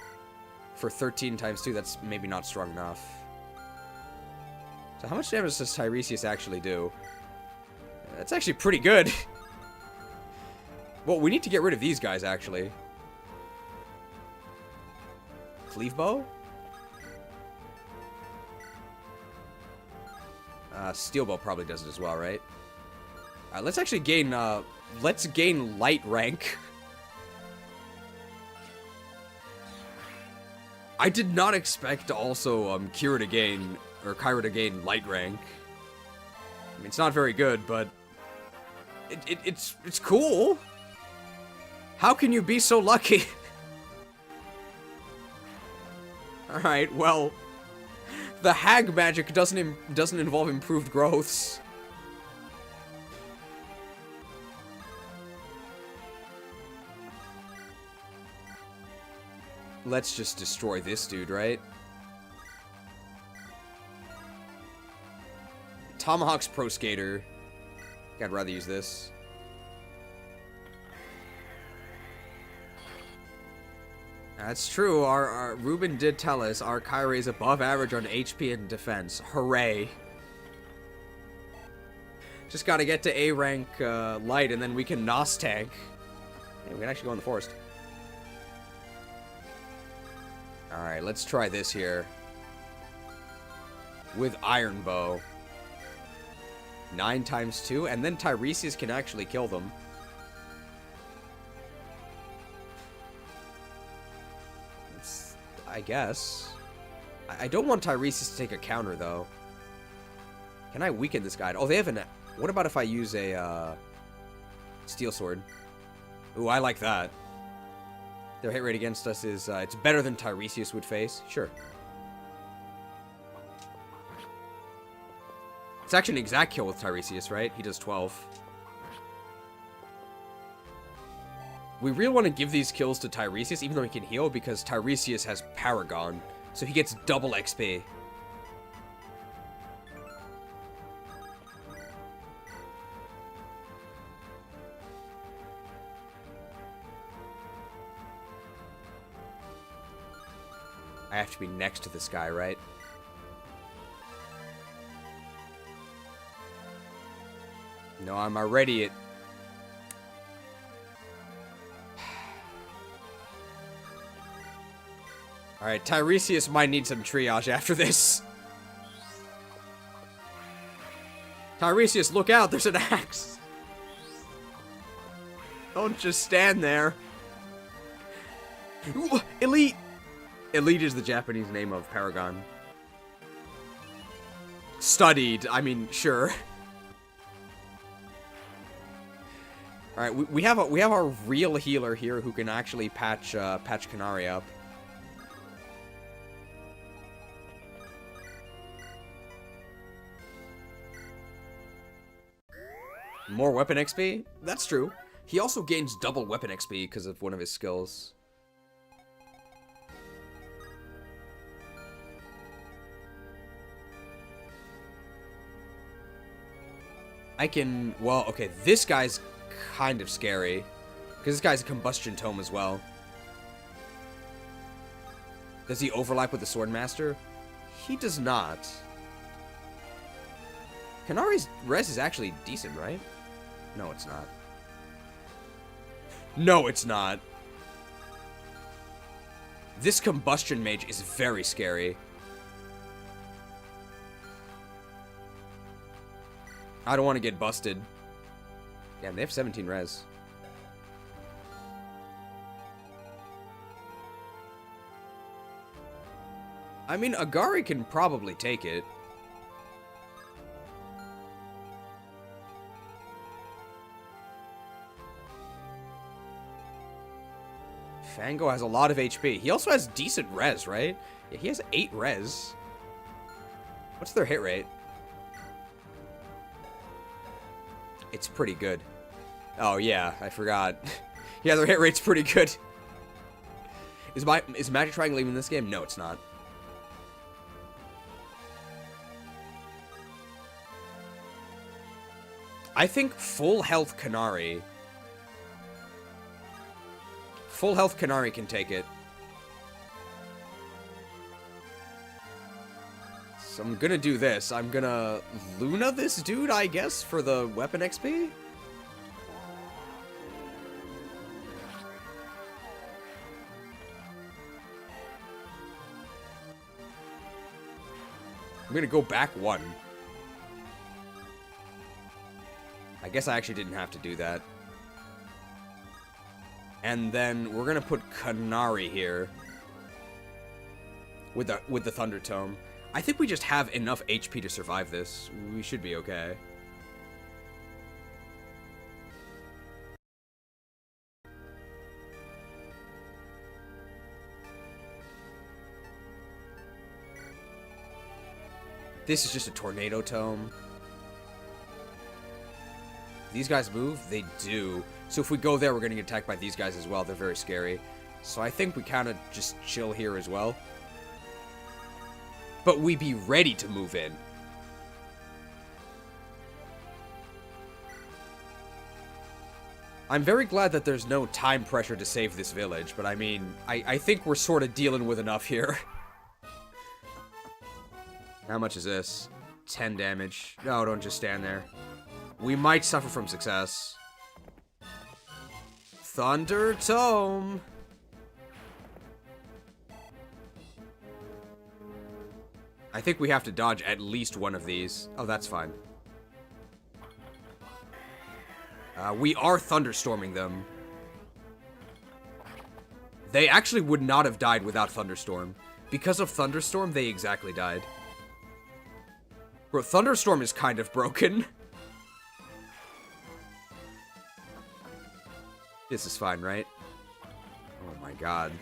for 13 times 2, that's maybe not strong enough. So how much damage does Tiresias actually do? That's actually pretty good. Well, we need to get rid of these guys, actually. Cleave bow? Steel bow probably does it as well, right? Let's actually gain, let's gain light rank. I did not expect to also, Kyra to gain light rank. I mean, it's not very good, but it's cool. How can you be so lucky? Alright, well, the hag magic doesn't involve improved growths. Let's just destroy this dude, right? Tomahawk's Pro Skater. I'd rather use this. That's true. Our Ruben did tell us our Kyrie is above average on HP and defense. Hooray. Just gotta get to A rank light and then we can NOS tank. Hey, we can actually go in the forest. Alright, let's try this here. With Iron Bow. 9 times 2, and then Tiresias can actually kill them. I guess. I don't want Tiresias to take a counter, though. Can I weaken this guy? Oh, they have an... What about if I use a, Steel Sword? Ooh, I like that. Their hit rate against us is, it's better than Tiresias would face. Sure. It's actually an exact kill with Tiresias, right? He does 12. We really want to give these kills to Tiresias, even though he can heal, because Tiresias has Paragon, so he gets double XP. I have to be next to this guy, right? No, I'm already at... Alright, Tiresias might need some triage after this. Tiresias, look out! There's an axe! Don't just stand there. Ooh, Elite! Elite is the Japanese name of Paragon. Studied, I mean, sure. Alright, we have our real healer here who can actually patch Kanari up. More weapon XP? That's true. He also gains double weapon XP because of one of his skills. I can... Well, okay, this guy's kind of scary. Because this guy's a combustion tome as well. Does he overlap with the Swordmaster? He does not. Kanari's res is actually decent, right? No, it's not. No, it's not. This combustion mage is very scary. I don't want to get busted. Damn, they have 17 res. I mean, Agari can probably take it. Fango has a lot of HP. He also has decent res, right? Yeah, he has 8 res. What's their hit rate? It's pretty good. Oh, yeah, I forgot. Yeah, their hit rate's pretty good. Is Magic Triangle even in this game? No, it's not. I think full health Kanari... Full health Kanari can take it. So I'm gonna do this. I'm gonna Luna this dude, I guess, for the weapon XP? I'm gonna go back 1. I guess I actually didn't have to do that. And then we're gonna put Kanari here with the Thunder Tome. I think we just have enough HP to survive this. We should be okay. This is just a Tornado Tome. These guys move? They do. So if we go there, we're going to get attacked by these guys as well. They're very scary. So I think we kind of just chill here as well. But we be ready to move in. I'm very glad that there's no time pressure to save this village. But I mean, I think we're sort of dealing with enough here. How much is this? 10 damage. No, don't just stand there. We might suffer from success. Thunder Tome. I think we have to dodge at least one of these. Oh, that's fine. We are thunderstorming them. They actually would not have died without Thunderstorm. Because of Thunderstorm, they exactly died. Bro, Thunderstorm is kind of broken. This is fine, right? Oh my god.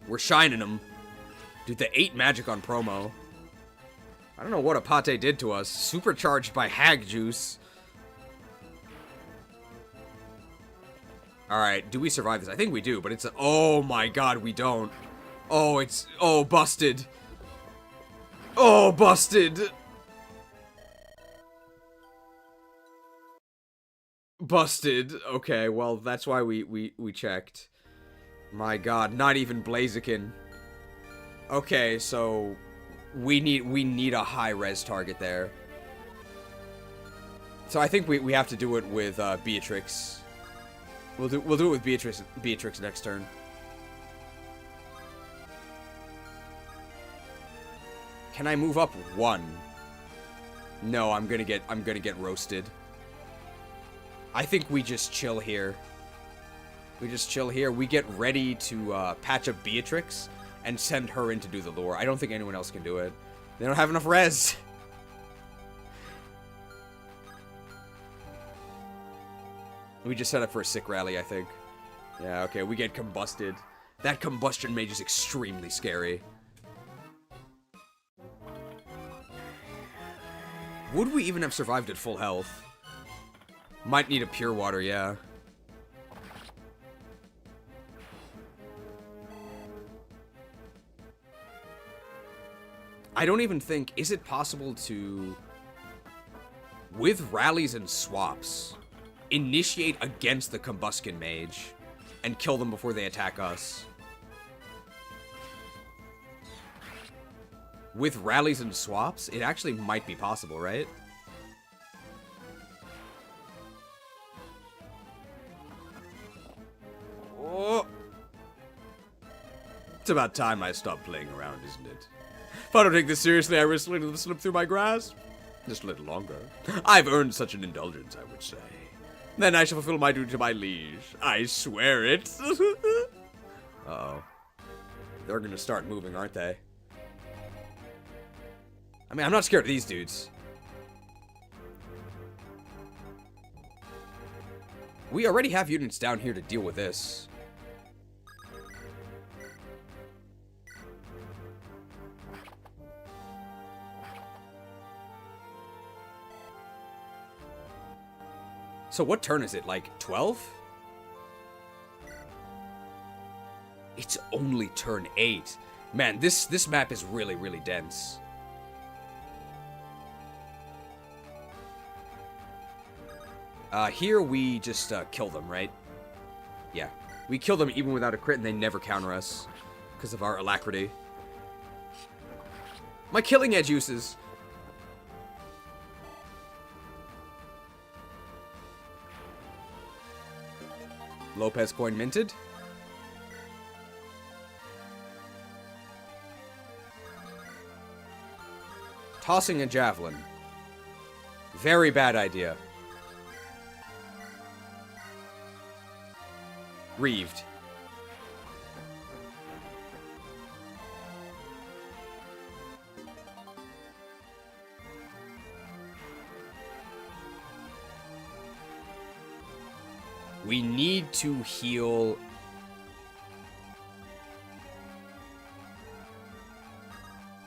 We're shining them. Dude, the 8 magic on promo. I don't know what Apate did to us. Supercharged by Hag Juice. Alright, do we survive this? I think we do, but it's a... Oh my god, we don't. Oh, it's... Oh, busted. Oh, busted. Busted. Okay, well, that's why we checked. My god, not even Blaziken. Okay, so... We need a high res target there. So I think we have to do it with Beatrix. We'll do it with Beatrix next turn. Can I move up 1? No, I'm gonna get roasted. I think we just chill here. We get ready to patch up Beatrix and send her in to do the lore. I don't think anyone else can do it. They don't have enough res. We just set up for a sick rally, I think. Yeah, okay, we get combusted. That combustion mage is extremely scary. Would we even have survived at full health? Might need a pure water, yeah. I don't even think... Is it possible to... with rallies and swaps, initiate against the Combustion Mage and kill them before they attack us? With rallies and swaps, it actually might be possible, right? Oh. It's about time I stopped playing around, isn't it? If I don't take this seriously, I risk letting them slip through my grasp. Just a little longer. I've earned such an indulgence, I would say. Then I shall fulfill my duty to my liege. I swear it. Uh-oh. They're gonna start moving, aren't they? I mean, I'm not scared of these dudes. We already have units down here to deal with this. So what turn is it? Like 12? It's only turn 8. Man, this map is really, really dense. Here we just kill them, right? Yeah. We kill them even without a crit and they never counter us because of our alacrity. My killing edge uses. Lopez coin minted. Tossing a javelin. Very bad idea. Reeved. We need to heal.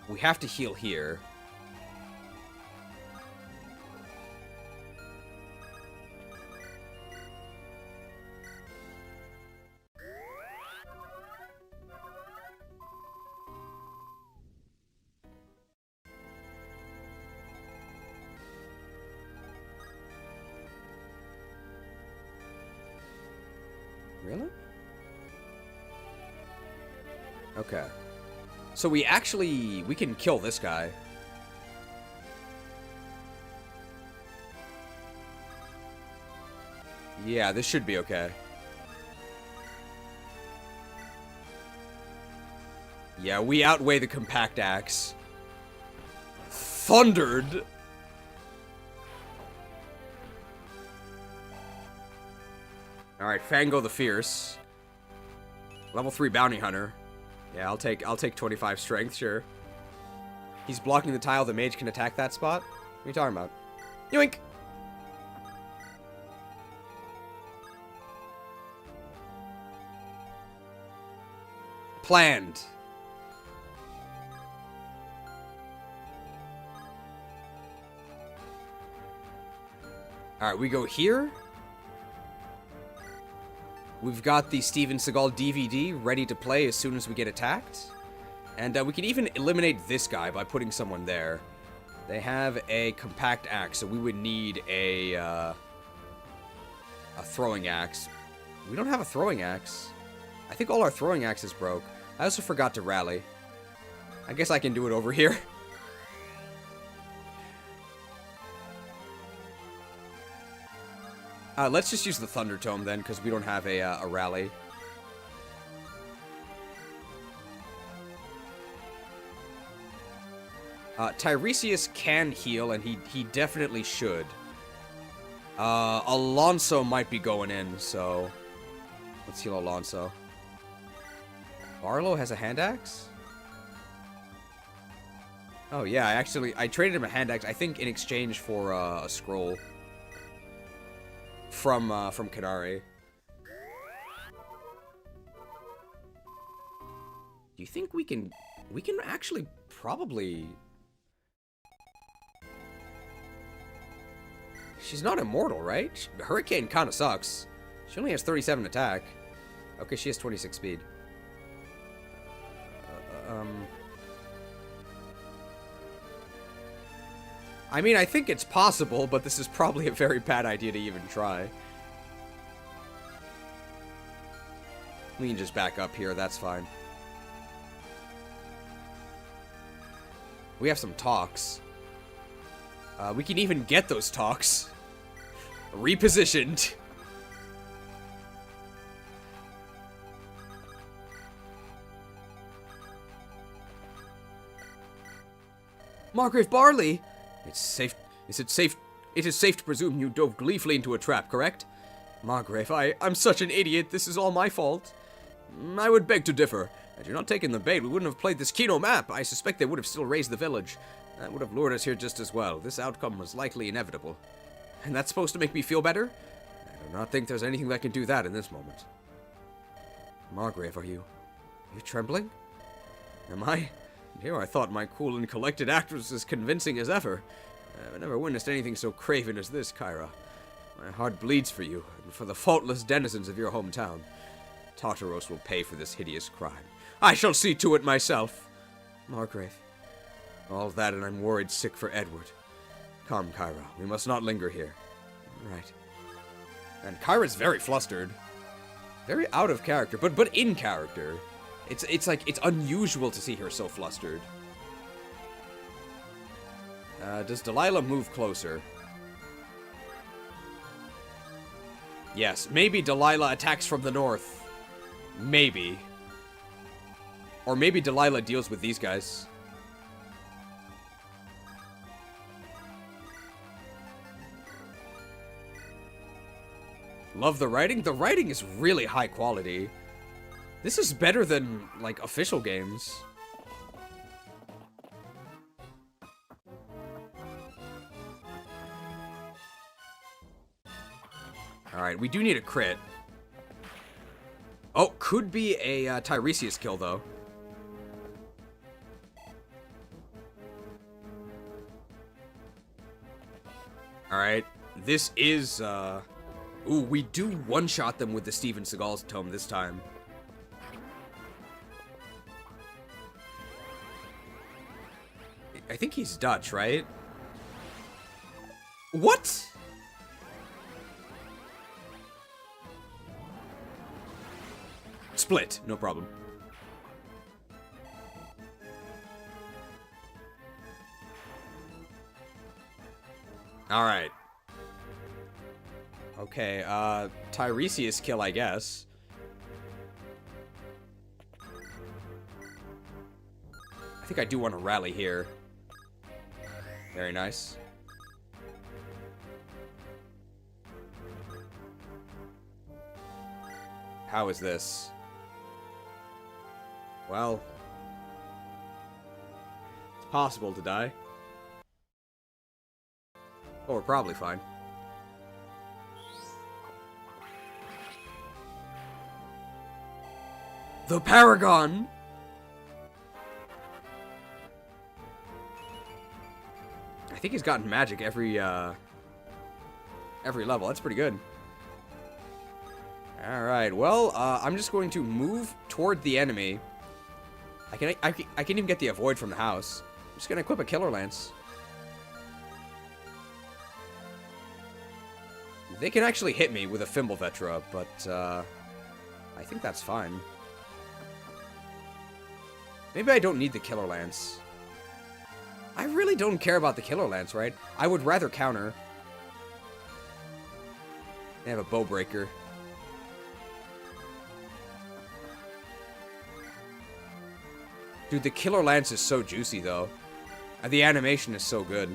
We have to heal here. Really? Okay. So we can kill this guy. Yeah, this should be okay. Yeah, we outweigh the compact axe. Thundered! Alright, Fango the Fierce. Level 3 Bounty Hunter. Yeah, I'll take 25 strength, sure. He's blocking the tile, the mage can attack that spot? What are you talking about? Yoink! Planned. Alright, we go here. We've got the Steven Seagal DVD ready to play as soon as we get attacked. And we can even eliminate this guy by putting someone there. They have a compact axe, so we would need a throwing axe. We don't have a throwing axe. I think all our throwing axes broke. I also forgot to rally. I guess I can do it over here. Let's just use the Thunder Tome then, because we don't have a rally. Tiresias can heal, and he definitely should. Alonso might be going in, so let's heal Alonso. Barlow has a hand axe? Oh yeah, I traded him a hand axe, I think in exchange for a scroll from Kadari. Do you think we can actually probably... She's not immortal, right? Hurricane kind of sucks. She only has 37 attack. Okay, she has 26 speed. I mean, I think it's possible, but this is probably a very bad idea to even try. We can just back up here, that's fine. We have some talks. We can even get those talks. Repositioned. Margrave Barley! It is safe to presume you dove gleefully into a trap, correct? Margrave, I'm such an idiot, this is all my fault. I would beg to differ. Had you not taken the bait, we wouldn't have played this Kino map. I suspect they would have still raised the village. That would have lured us here just as well. This outcome was likely inevitable. And that's supposed to make me feel better? I do not think there's anything that can do that in this moment. Margrave, are you trembling? Am I? Here I thought my cool and collected act was as convincing as ever. I've never witnessed anything so craven as this, Kyra. My heart bleeds for you, and for the faultless denizens of your hometown. Tartaros will pay for this hideous crime. I shall see to it myself. Margrave. All that, and I'm worried sick for Edward. Come, Kyra, we must not linger here. Right. And Kyra's very flustered. Very out of character, but in character. It's like, it's unusual to see her so flustered. Does Delilah move closer? Yes, maybe Delilah attacks from the north. Maybe. Or maybe Delilah deals with these guys. Love the writing? The writing is really high quality. This is better than, like, official games. Alright, we do need a crit. Oh, could be a Tiresias kill, though. Alright, this is, Ooh, we do one-shot them with the Steven Seagal's tome this time. I think he's Dutch, right? What? Split, no problem. Alright. Okay, Tiresias kill, I guess. I think I do want to rally here. Very nice. How is this? Well, it's possible to die. Oh, we're probably fine. The Paragon! I think he's gotten magic every level. That's pretty good. Alright, well, I'm just going to move toward the enemy. I can even get the avoid from the house. I'm just gonna equip a Killer Lance. They can actually hit me with a Fimbulvetra, but I think that's fine. Maybe I don't need the Killer Lance. I really don't care about the Killer Lance, right? I would rather counter. They have a bow breaker. Dude, the Killer Lance is so juicy, though. And the animation is so good.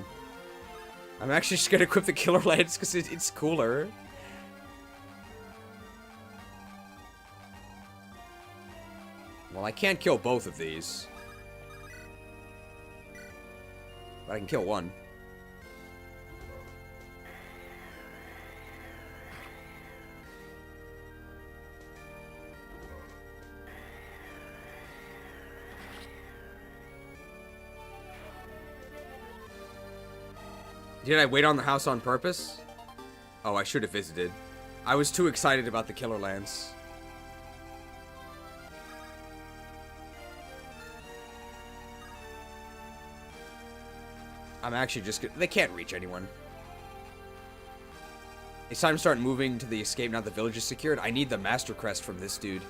I'm actually just gonna equip the Killer Lance because it's cooler. Well, I can't kill both of these. But I can kill one. Did I wait on the house on purpose? Oh, I should have visited. I was too excited about the Killer Lance. I'm actually just gonna... They can't reach anyone. It's time to start moving to the escape now the village is secured. I need the Master Crest from this dude.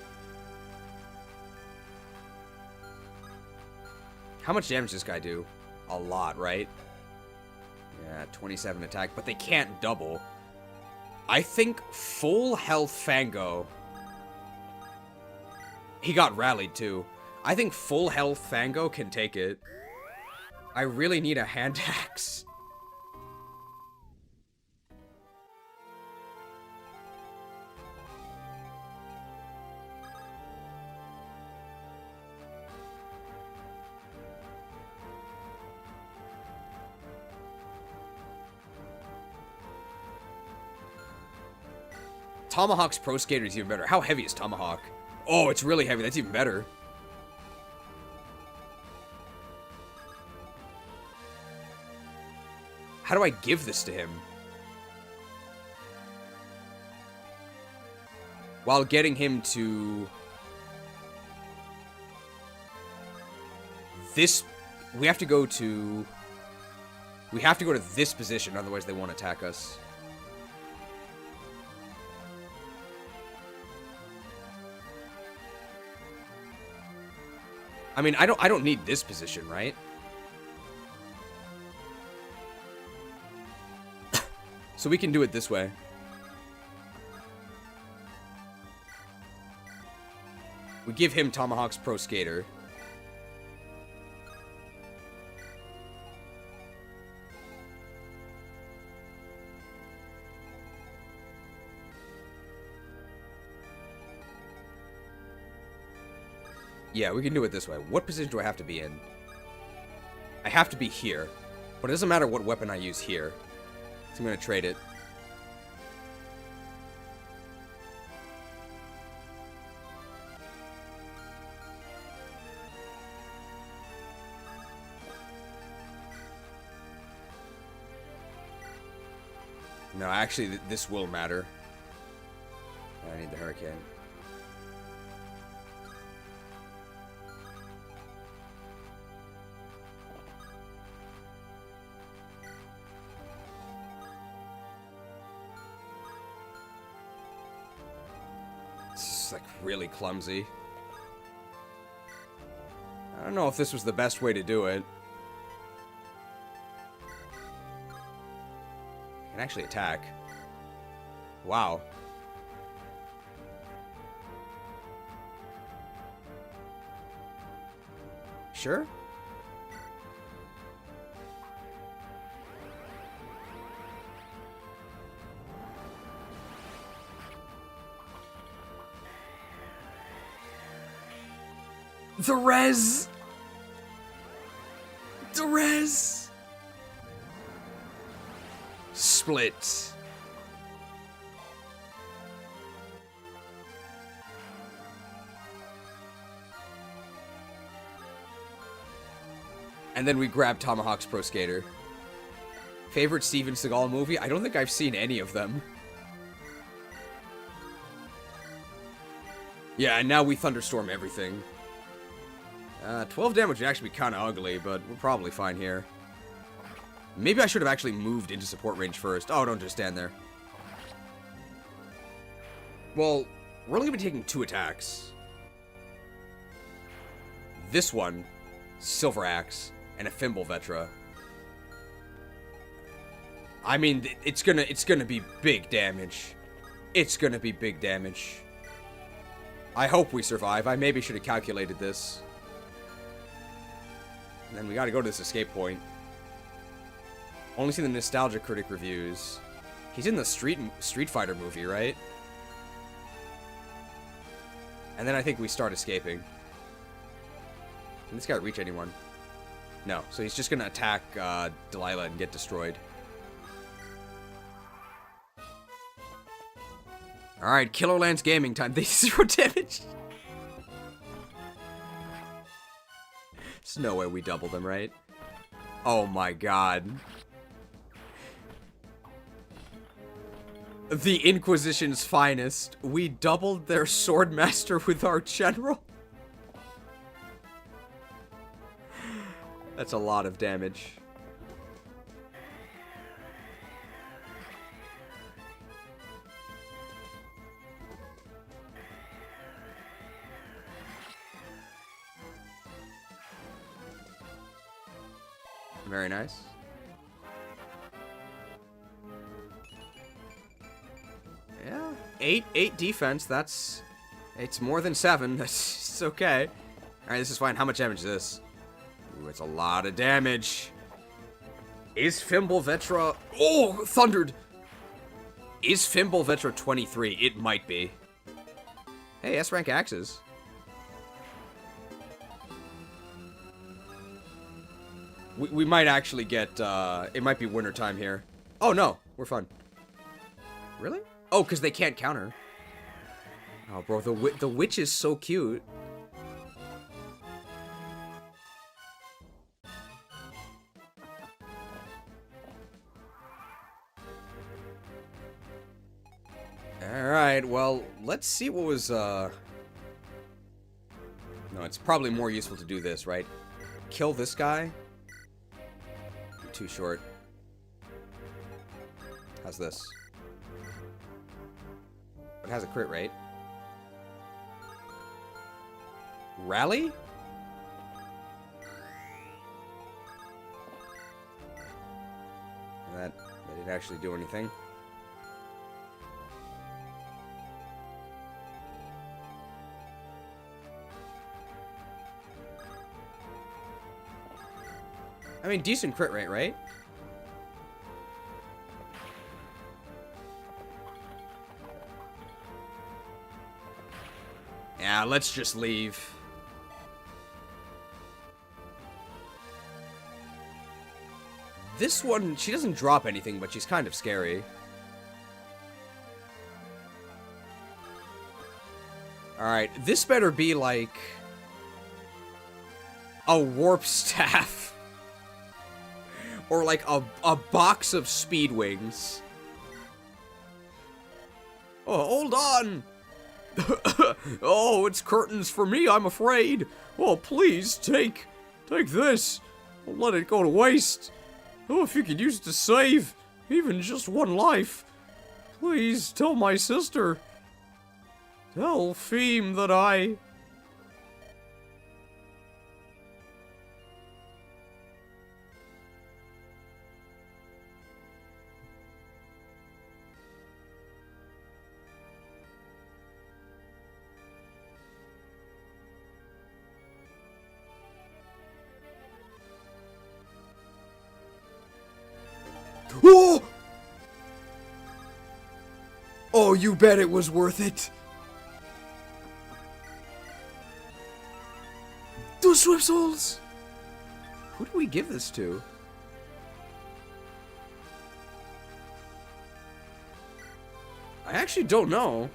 How much damage does this guy do? A lot, right? Yeah, 27 attack, but they can't double. I think full health Fango. He got rallied too. I think full health Fango can take it. I really need a hand axe. Tomahawk's Pro Skater is even better. How heavy is Tomahawk? Oh, it's really heavy. That's even better. How do I give this to him? While getting him to... This... We have to go to this position, otherwise they won't attack us. I mean, I don't need this position, right? So we can do it this way. We give him Tomahawk's Pro Skater. Yeah, we can do it this way. What position do I have to be in? I have to be here. But it doesn't matter what weapon I use here. So I'm going to trade it. No, actually, this will matter. I need the Hurricane. Like really clumsy. I don't know if this was the best way to do it. I can actually attack. Wow. Sure? The res! The res! Split. And then we grab Tomahawk's Pro Skater. Favorite Steven Seagal movie? I don't think I've seen any of them. Yeah, and now we thunderstorm everything. 12 damage would actually be kind of ugly, but we're probably fine here. Maybe I should have actually moved into support range first. Oh, don't just stand there. Well, we're only going to be taking 2 attacks. This one, Silver Axe, and a Fimble Vetra. I mean, it's gonna be big damage. It's gonna be big damage. I hope we survive. I maybe should have calculated this. And then we gotta go to this escape point. Only seen the Nostalgia Critic reviews. He's in the Street Fighter movie, right? And then I think we start escaping. Can this guy reach anyone? No. So he's just gonna attack Delilah and get destroyed. Alright, Killer Lance Gaming time. They 0 damage. There's no way we double them, right? Oh my god. The Inquisition's finest. We doubled their Swordmaster with our General. That's a lot of damage. Very nice. Yeah, 8 defense. That's... It's more than 7. That's okay. Alright, this is fine. How much damage is this? Ooh, it's a lot of damage. Is Fimble Vetra... Oh, thundered! Is Fimble Vetra 23? It might be. Hey, S-rank axes. We might actually get, it might be winter time here. Oh, no. We're fine. Really? Oh, because they can't counter. Oh, bro, the witch is so cute. Alright, well, let's see what was, No, it's probably more useful to do this, right? Kill this guy. Too short. How's this? It has a crit rate. Rally? That didn't actually do anything. I mean, decent crit rate, right? Yeah, let's just leave. This one, she doesn't drop anything, but she's kind of scary. Alright, this better be like... a warp staff. Or like a box of speed wings. Oh, hold on! Oh, it's curtains for me, I'm afraid. Oh, please, take this. Don't let it go to waste. Oh, if you could use it to save even just one life. Please, tell my sister. Tell Feem that I... Oh! Oh, you bet it was worth it. Those swim souls! Who do we give this to? I actually don't know.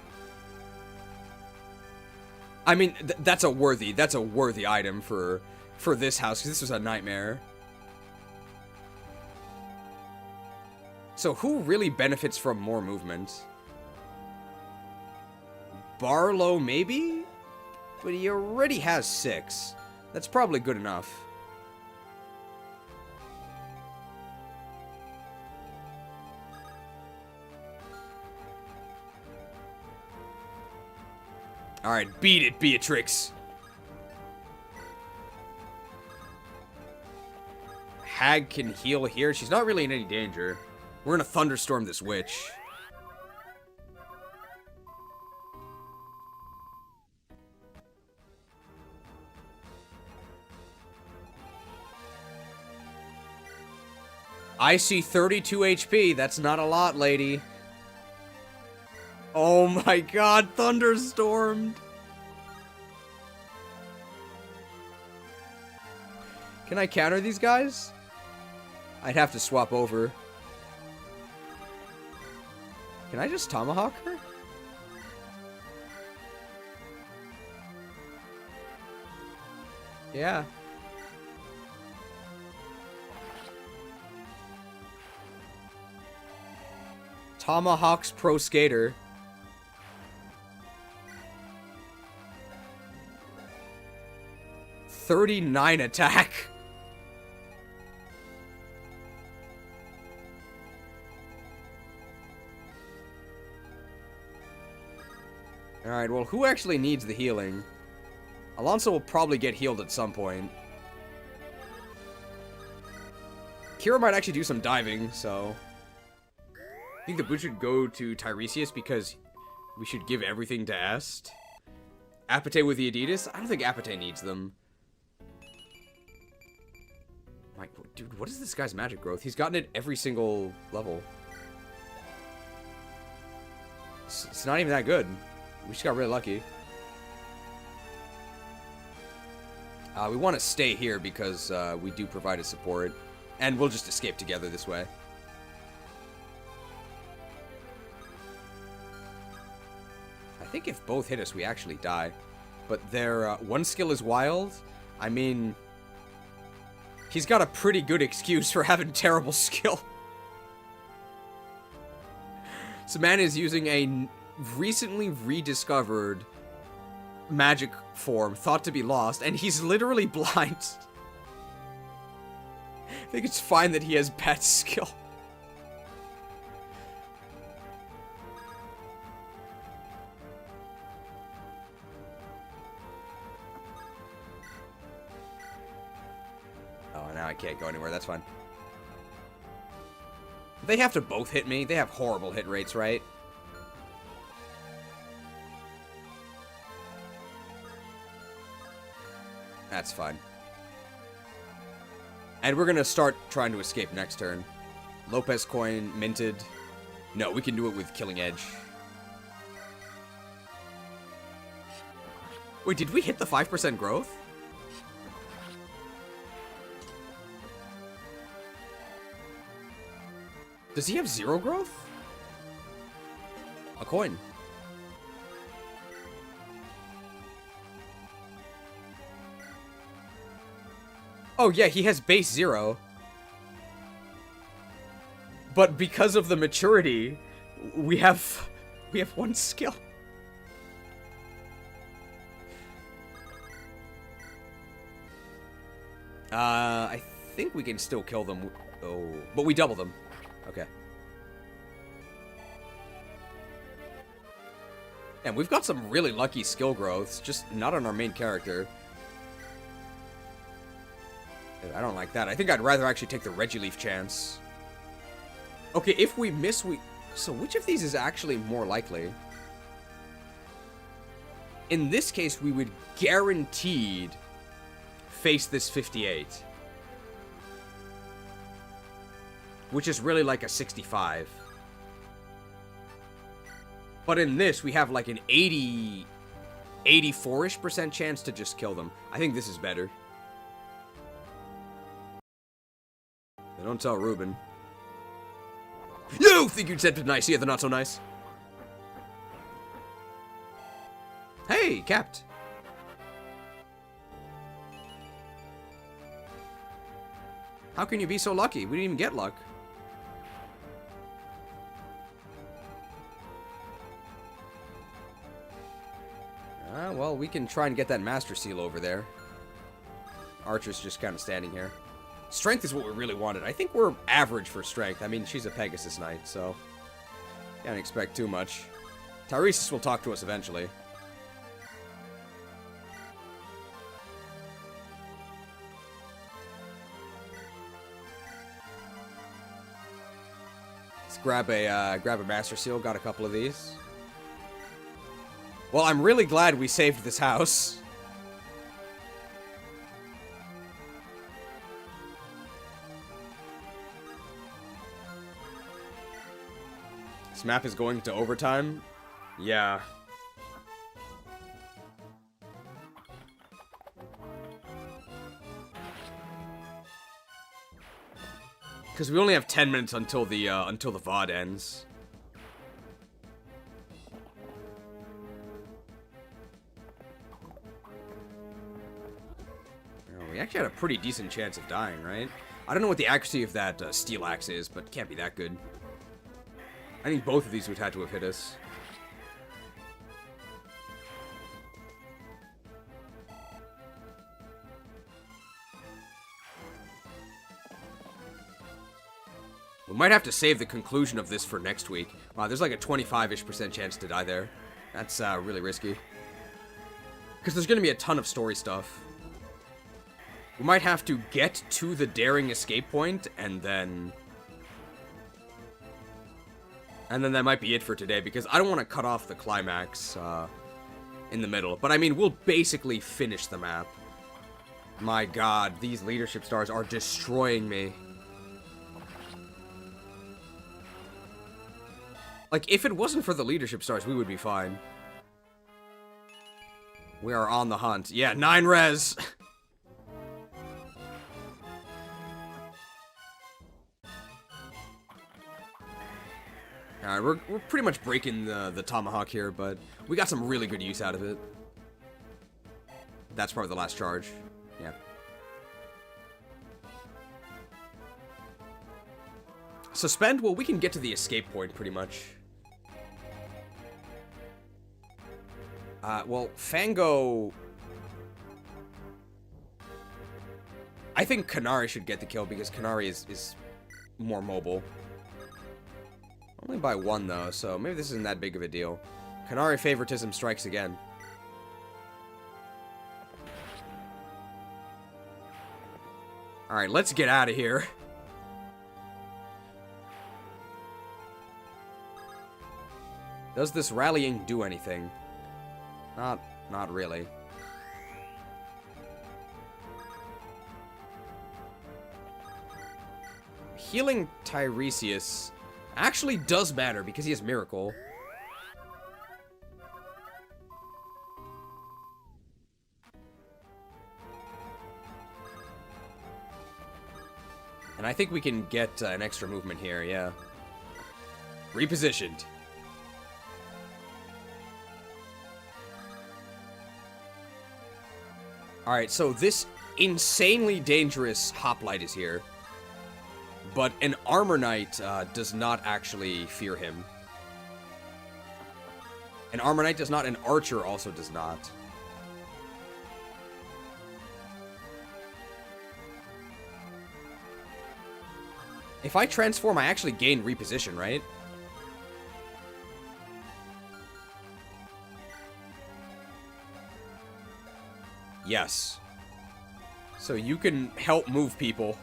I mean, that's a worthy item for this house, because this was a nightmare. So who really benefits from more movement? Barlow, maybe? But he already has 6. That's probably good enough. Alright, beat it, Beatrix. Hag can heal here. She's not really in any danger. We're gonna thunderstorm this witch. I see 32 HP. That's not a lot, lady. Oh my god, thunderstormed. Can I counter these guys? I'd have to swap over. Can I just tomahawk her? Yeah. Tomahawk's Pro Skater. .39 attack. Alright, well, who actually needs the healing? Alonso will probably get healed at some point. Kira might actually do some diving, so... I think the boot should go to Tiresias because we should give everything to Est. Apate with the Adidas? I don't think Apate needs them. Like, dude, what is this guy's magic growth? He's gotten it every single level. It's not even that good. We just got really lucky. We want to stay here because we do provide a support. And we'll just escape together this way. I think if both hit us, we actually die. But their one skill is wild. I mean, he's got a pretty good excuse for having terrible skill. So man is using a recently rediscovered magic form thought to be lost, and he's literally blind. I think it's fine that he has bad skill. Oh, now I can't go anywhere. That's fine. They have to both hit me. They have horrible hit rates, right? That's fine. And we're gonna start trying to escape next turn. Lopez coin minted. No, we can do it with Killing Edge. Wait, did we hit the 5% growth? Does he have 0 growth? A coin. Oh yeah, he has base 0. But because of the maturity, we have 1 skill. I think we can still kill them. Oh, but we double them. Okay. And we've got some really lucky skill growths, just not on our main character. I don't like that. I think I'd rather actually take the Regileaf chance. Okay, if we miss, we... So which of these is actually more likely? In this case, we would guaranteed face this 58. Which is really like a 65. But in this, we have like an 84-ish% chance to just kill them. I think this is better. Don't tell Ruben. You think you'd said it nice, yeah, they're not so nice. Hey, Capt. How can you be so lucky? We didn't even get luck. Well, we can try and get that Master Seal over there. Archer's just kind of standing here. Strength is what we really wanted. I think we're average for strength. I mean, she's a Pegasus Knight, so can't expect too much. Tiresias will talk to us eventually. Let's grab a Master Seal. Got a couple of these. Well, I'm really glad we saved this house. This map is going to overtime? Yeah. Because we only have 10 minutes until the VOD ends. We actually had a pretty decent chance of dying, right? I don't know what the accuracy of that steel axe is, but it can't be that good. I think both of these would have to have hit us. We might have to save the conclusion of this for next week. Wow, there's like a 25-ish% chance to die there. That's really risky. Because there's going to be a ton of story stuff. We might have to get to the daring escape point, and then that might be it for today, because I don't want to cut off the climax in the middle. But I mean, we'll basically finish the map. My god, these leadership stars are destroying me. Like, if it wasn't for the leadership stars, we would be fine. We are on the hunt. Yeah, 9 res! Alright, we're pretty much breaking the tomahawk here, but we got some really good use out of it. That's probably the last charge. Yeah. Suspend? Well, we can get to the escape point, pretty much. Well, Fango... I think Kanari should get the kill, because Kanari is more mobile. Only by 1, though, so maybe this isn't that big of a deal. Kanari favoritism strikes again. Alright, let's get out of here. Does this rallying do anything? Not really. Healing Tiresias actually does matter because he has Miracle. And I think we can get an extra movement here, yeah. Repositioned. Alright, so this insanely dangerous hoplite is here. But an Armor Knight does not actually fear him. An Armor Knight does not, an Archer also does not. If I transform, I actually gain reposition, right? Yes. So you can help move people.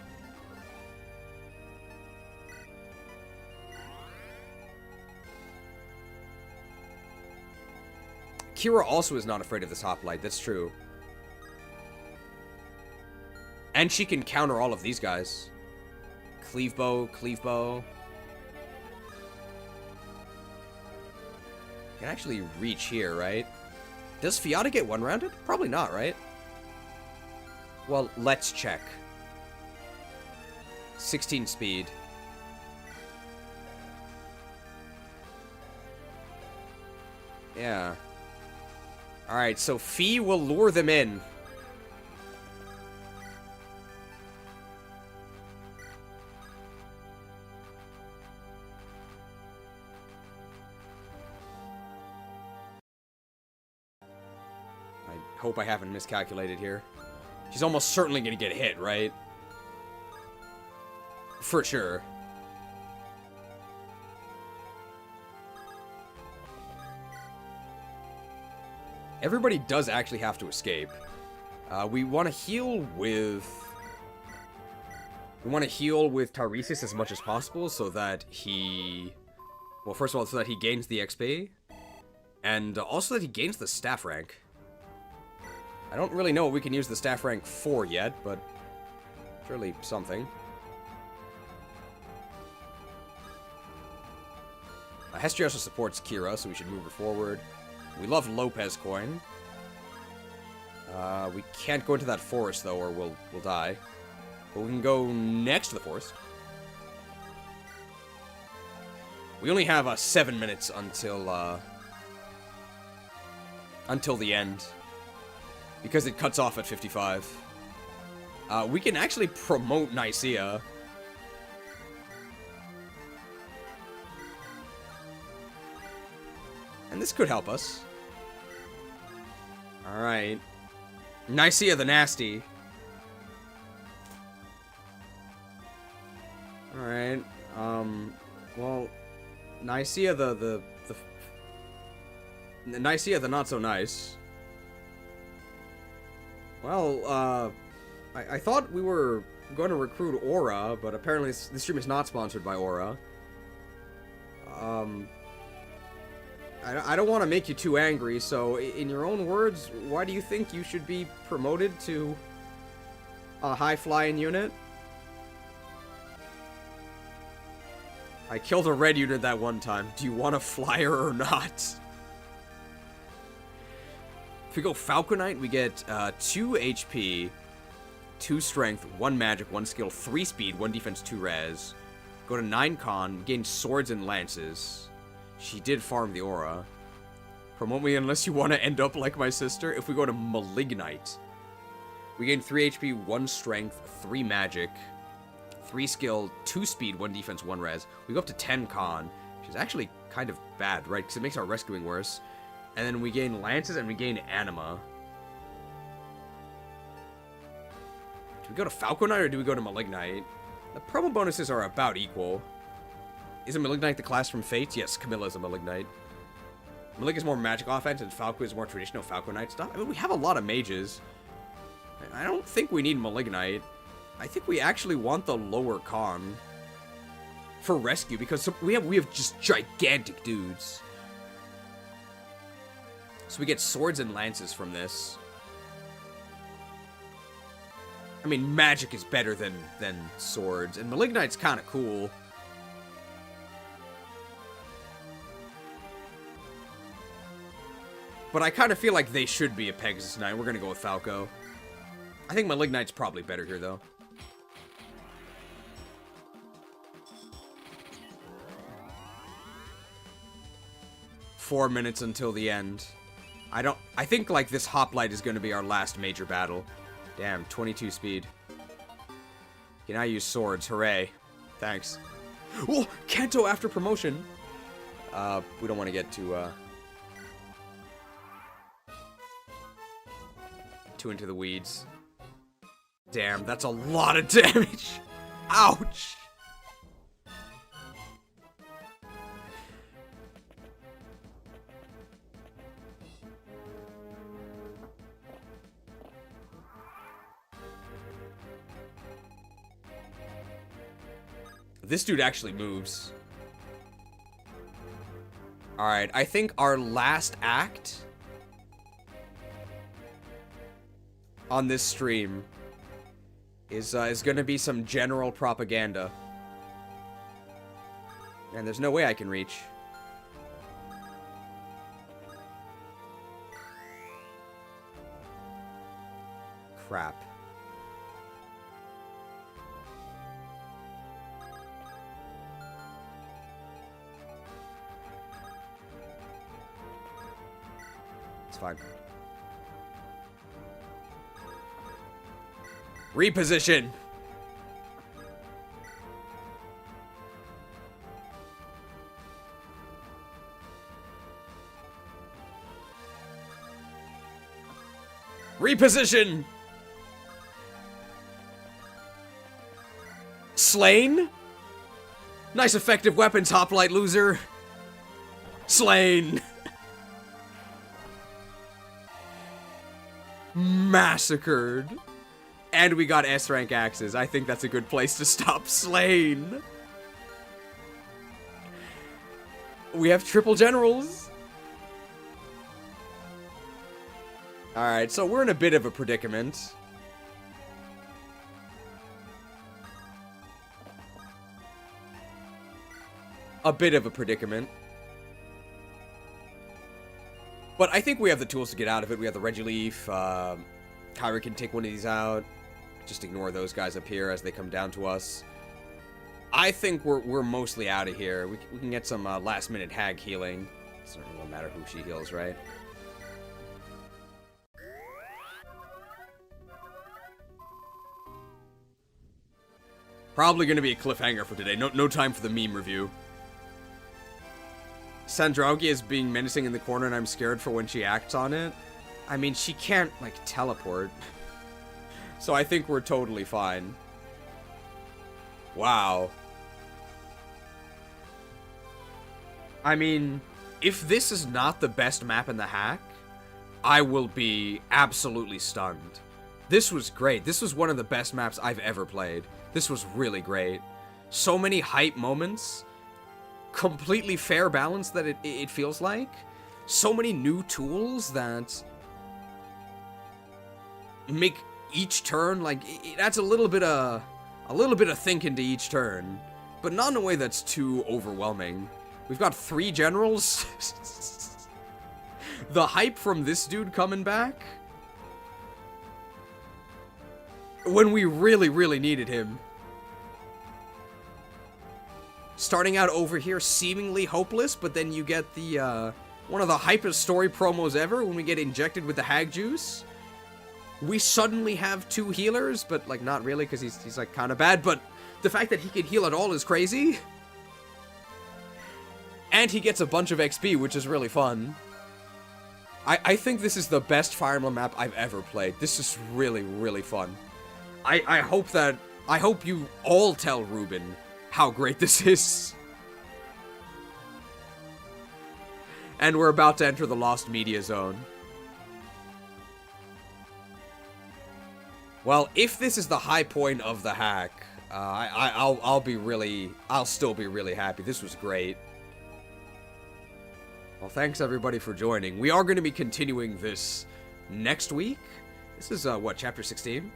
Kira also is not afraid of this hoplite, that's true. And she can counter all of these guys. Cleave bow, cleave bow. Can actually reach here, right? Does Fiata get one-rounded? Probably not, right? Well, let's check. 16 speed. Yeah. Alright, so Fee will lure them in. I hope I haven't miscalculated here. She's almost certainly gonna get hit, right? For sure. Everybody does actually have to escape. We want to heal with... We want to heal with Tiresias as much as possible so that he... Well, first of all, so that he gains the XP. And also that he gains the staff rank. I don't really know what we can use the staff rank for yet, but surely something. Hestri also supports Kira, so we should move her forward. We love Lopez coin. We can't go into that forest, though, or we'll die. But we can go next to the forest. We only have 7 minutes until the end, because it cuts off at 55. We can actually promote Nicaea. And this could help us. Alright. Nicaea the Nasty. Alright. Well, Nicaea the Nicaea the not so nice. Well, I thought we were going to recruit Aura, but apparently this stream is not sponsored by Aura. I don't want to make you too angry, so in your own words, why do you think you should be promoted to a high-flying unit? I killed a red unit that one time. Do you want a flyer or not? If we go Falconite, we get 2 HP, 2 strength, 1 magic, 1 skill, 3 speed, 1 defense, 2 res. Go to 9 con, gain swords and lances. She did farm the aura. Promote me unless you want to end up like my sister. If we go to Malignite, we gain 3 HP, 1 strength, 3 magic, 3 skill, 2 speed, 1 defense, 1 res. We go up to 10 con, which is actually kind of bad, right? Because it makes our rescuing worse. And then we gain lances and we gain anima. Do we go to Falconite or do we go to Malignite? The promo bonuses are about equal. Isn't Malignite the class from Fates? Yes, Camilla's a Malignite. Malik is more magic offense and Falco is more traditional Falconite stuff. I mean, we have a lot of mages. I don't think we need Malignite. I think we actually want the lower con for rescue because we have just gigantic dudes. So we get swords and lances from this. I mean, magic is better than swords, and Malignite's kind of cool. But I kind of feel like they should be a Pegasus Knight. We're going to go with Falco. I think Malignite's probably better here, though. Four minutes until the end. I think, like, this hoplite is going to be our last major battle. Damn, 22 speed. Can I use swords? Hooray. Thanks. Oh, Kanto after promotion. We don't want to get too into the weeds. Damn, that's a lot of damage. Ouch. This dude actually moves. Alright, I think our last act on this stream is gonna be some general propaganda. And there's no way I can reach. Crap. It's fine. Reposition. Reposition. Slain. Nice effective weapons, hoplite loser. Slain. Massacred. And we got S-rank axes. I think that's a good place to stop. Slain. We have triple generals. Alright, so we're in a bit of a predicament. A bit of a predicament. But I think we have the tools to get out of it. We have the Regileaf. Kyra can take one of these out. Just ignore those guys up here as they come down to us. I think we're mostly out of here. We can get some last-minute hag healing. It certainly won't matter who she heals, right? Probably going to be a cliffhanger for today. No time for the meme review. Sandraugi is being menacing in the corner, and I'm scared for when she acts on it. I mean, she can't, like, teleport. So I think we're totally fine. Wow. I mean, if this is not the best map in the hack, I will be absolutely stunned. This was great. This was one of the best maps I've ever played. This was really great. So many hype moments. Completely fair balance that it feels like. So many new tools that make each turn, like, it adds a little bit of thinking to each turn, but not in a way that's too overwhelming. We've got 3 generals. The hype from this dude coming back when we really, really needed him. Starting out over here seemingly hopeless, but then you get the, one of the hypest story promos ever when we get injected with the hag juice. We suddenly have 2 healers, but, like, not really, because he's like, kind of bad, but the fact that he can heal at all is crazy. And he gets a bunch of XP, which is really fun. I think this is the best Fire Emblem map I've ever played. This is really, really fun. I hope you all tell Ruben how great this is. And we're about to enter the Lost Media Zone. Well, if this is the high point of the hack, I'll still be really happy. This was great. Well, thanks everybody for joining. We are going to be continuing this next week. This is, what, chapter 16?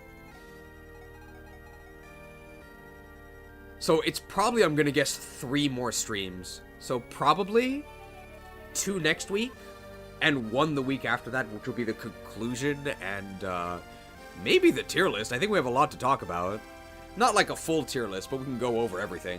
So it's probably, I'm going to guess, 3 more streams. So probably 2 next week, and 1 the week after that, which will be the conclusion, and maybe the tier list. I think we have a lot to talk about. Not like a full tier list, but we can go over everything.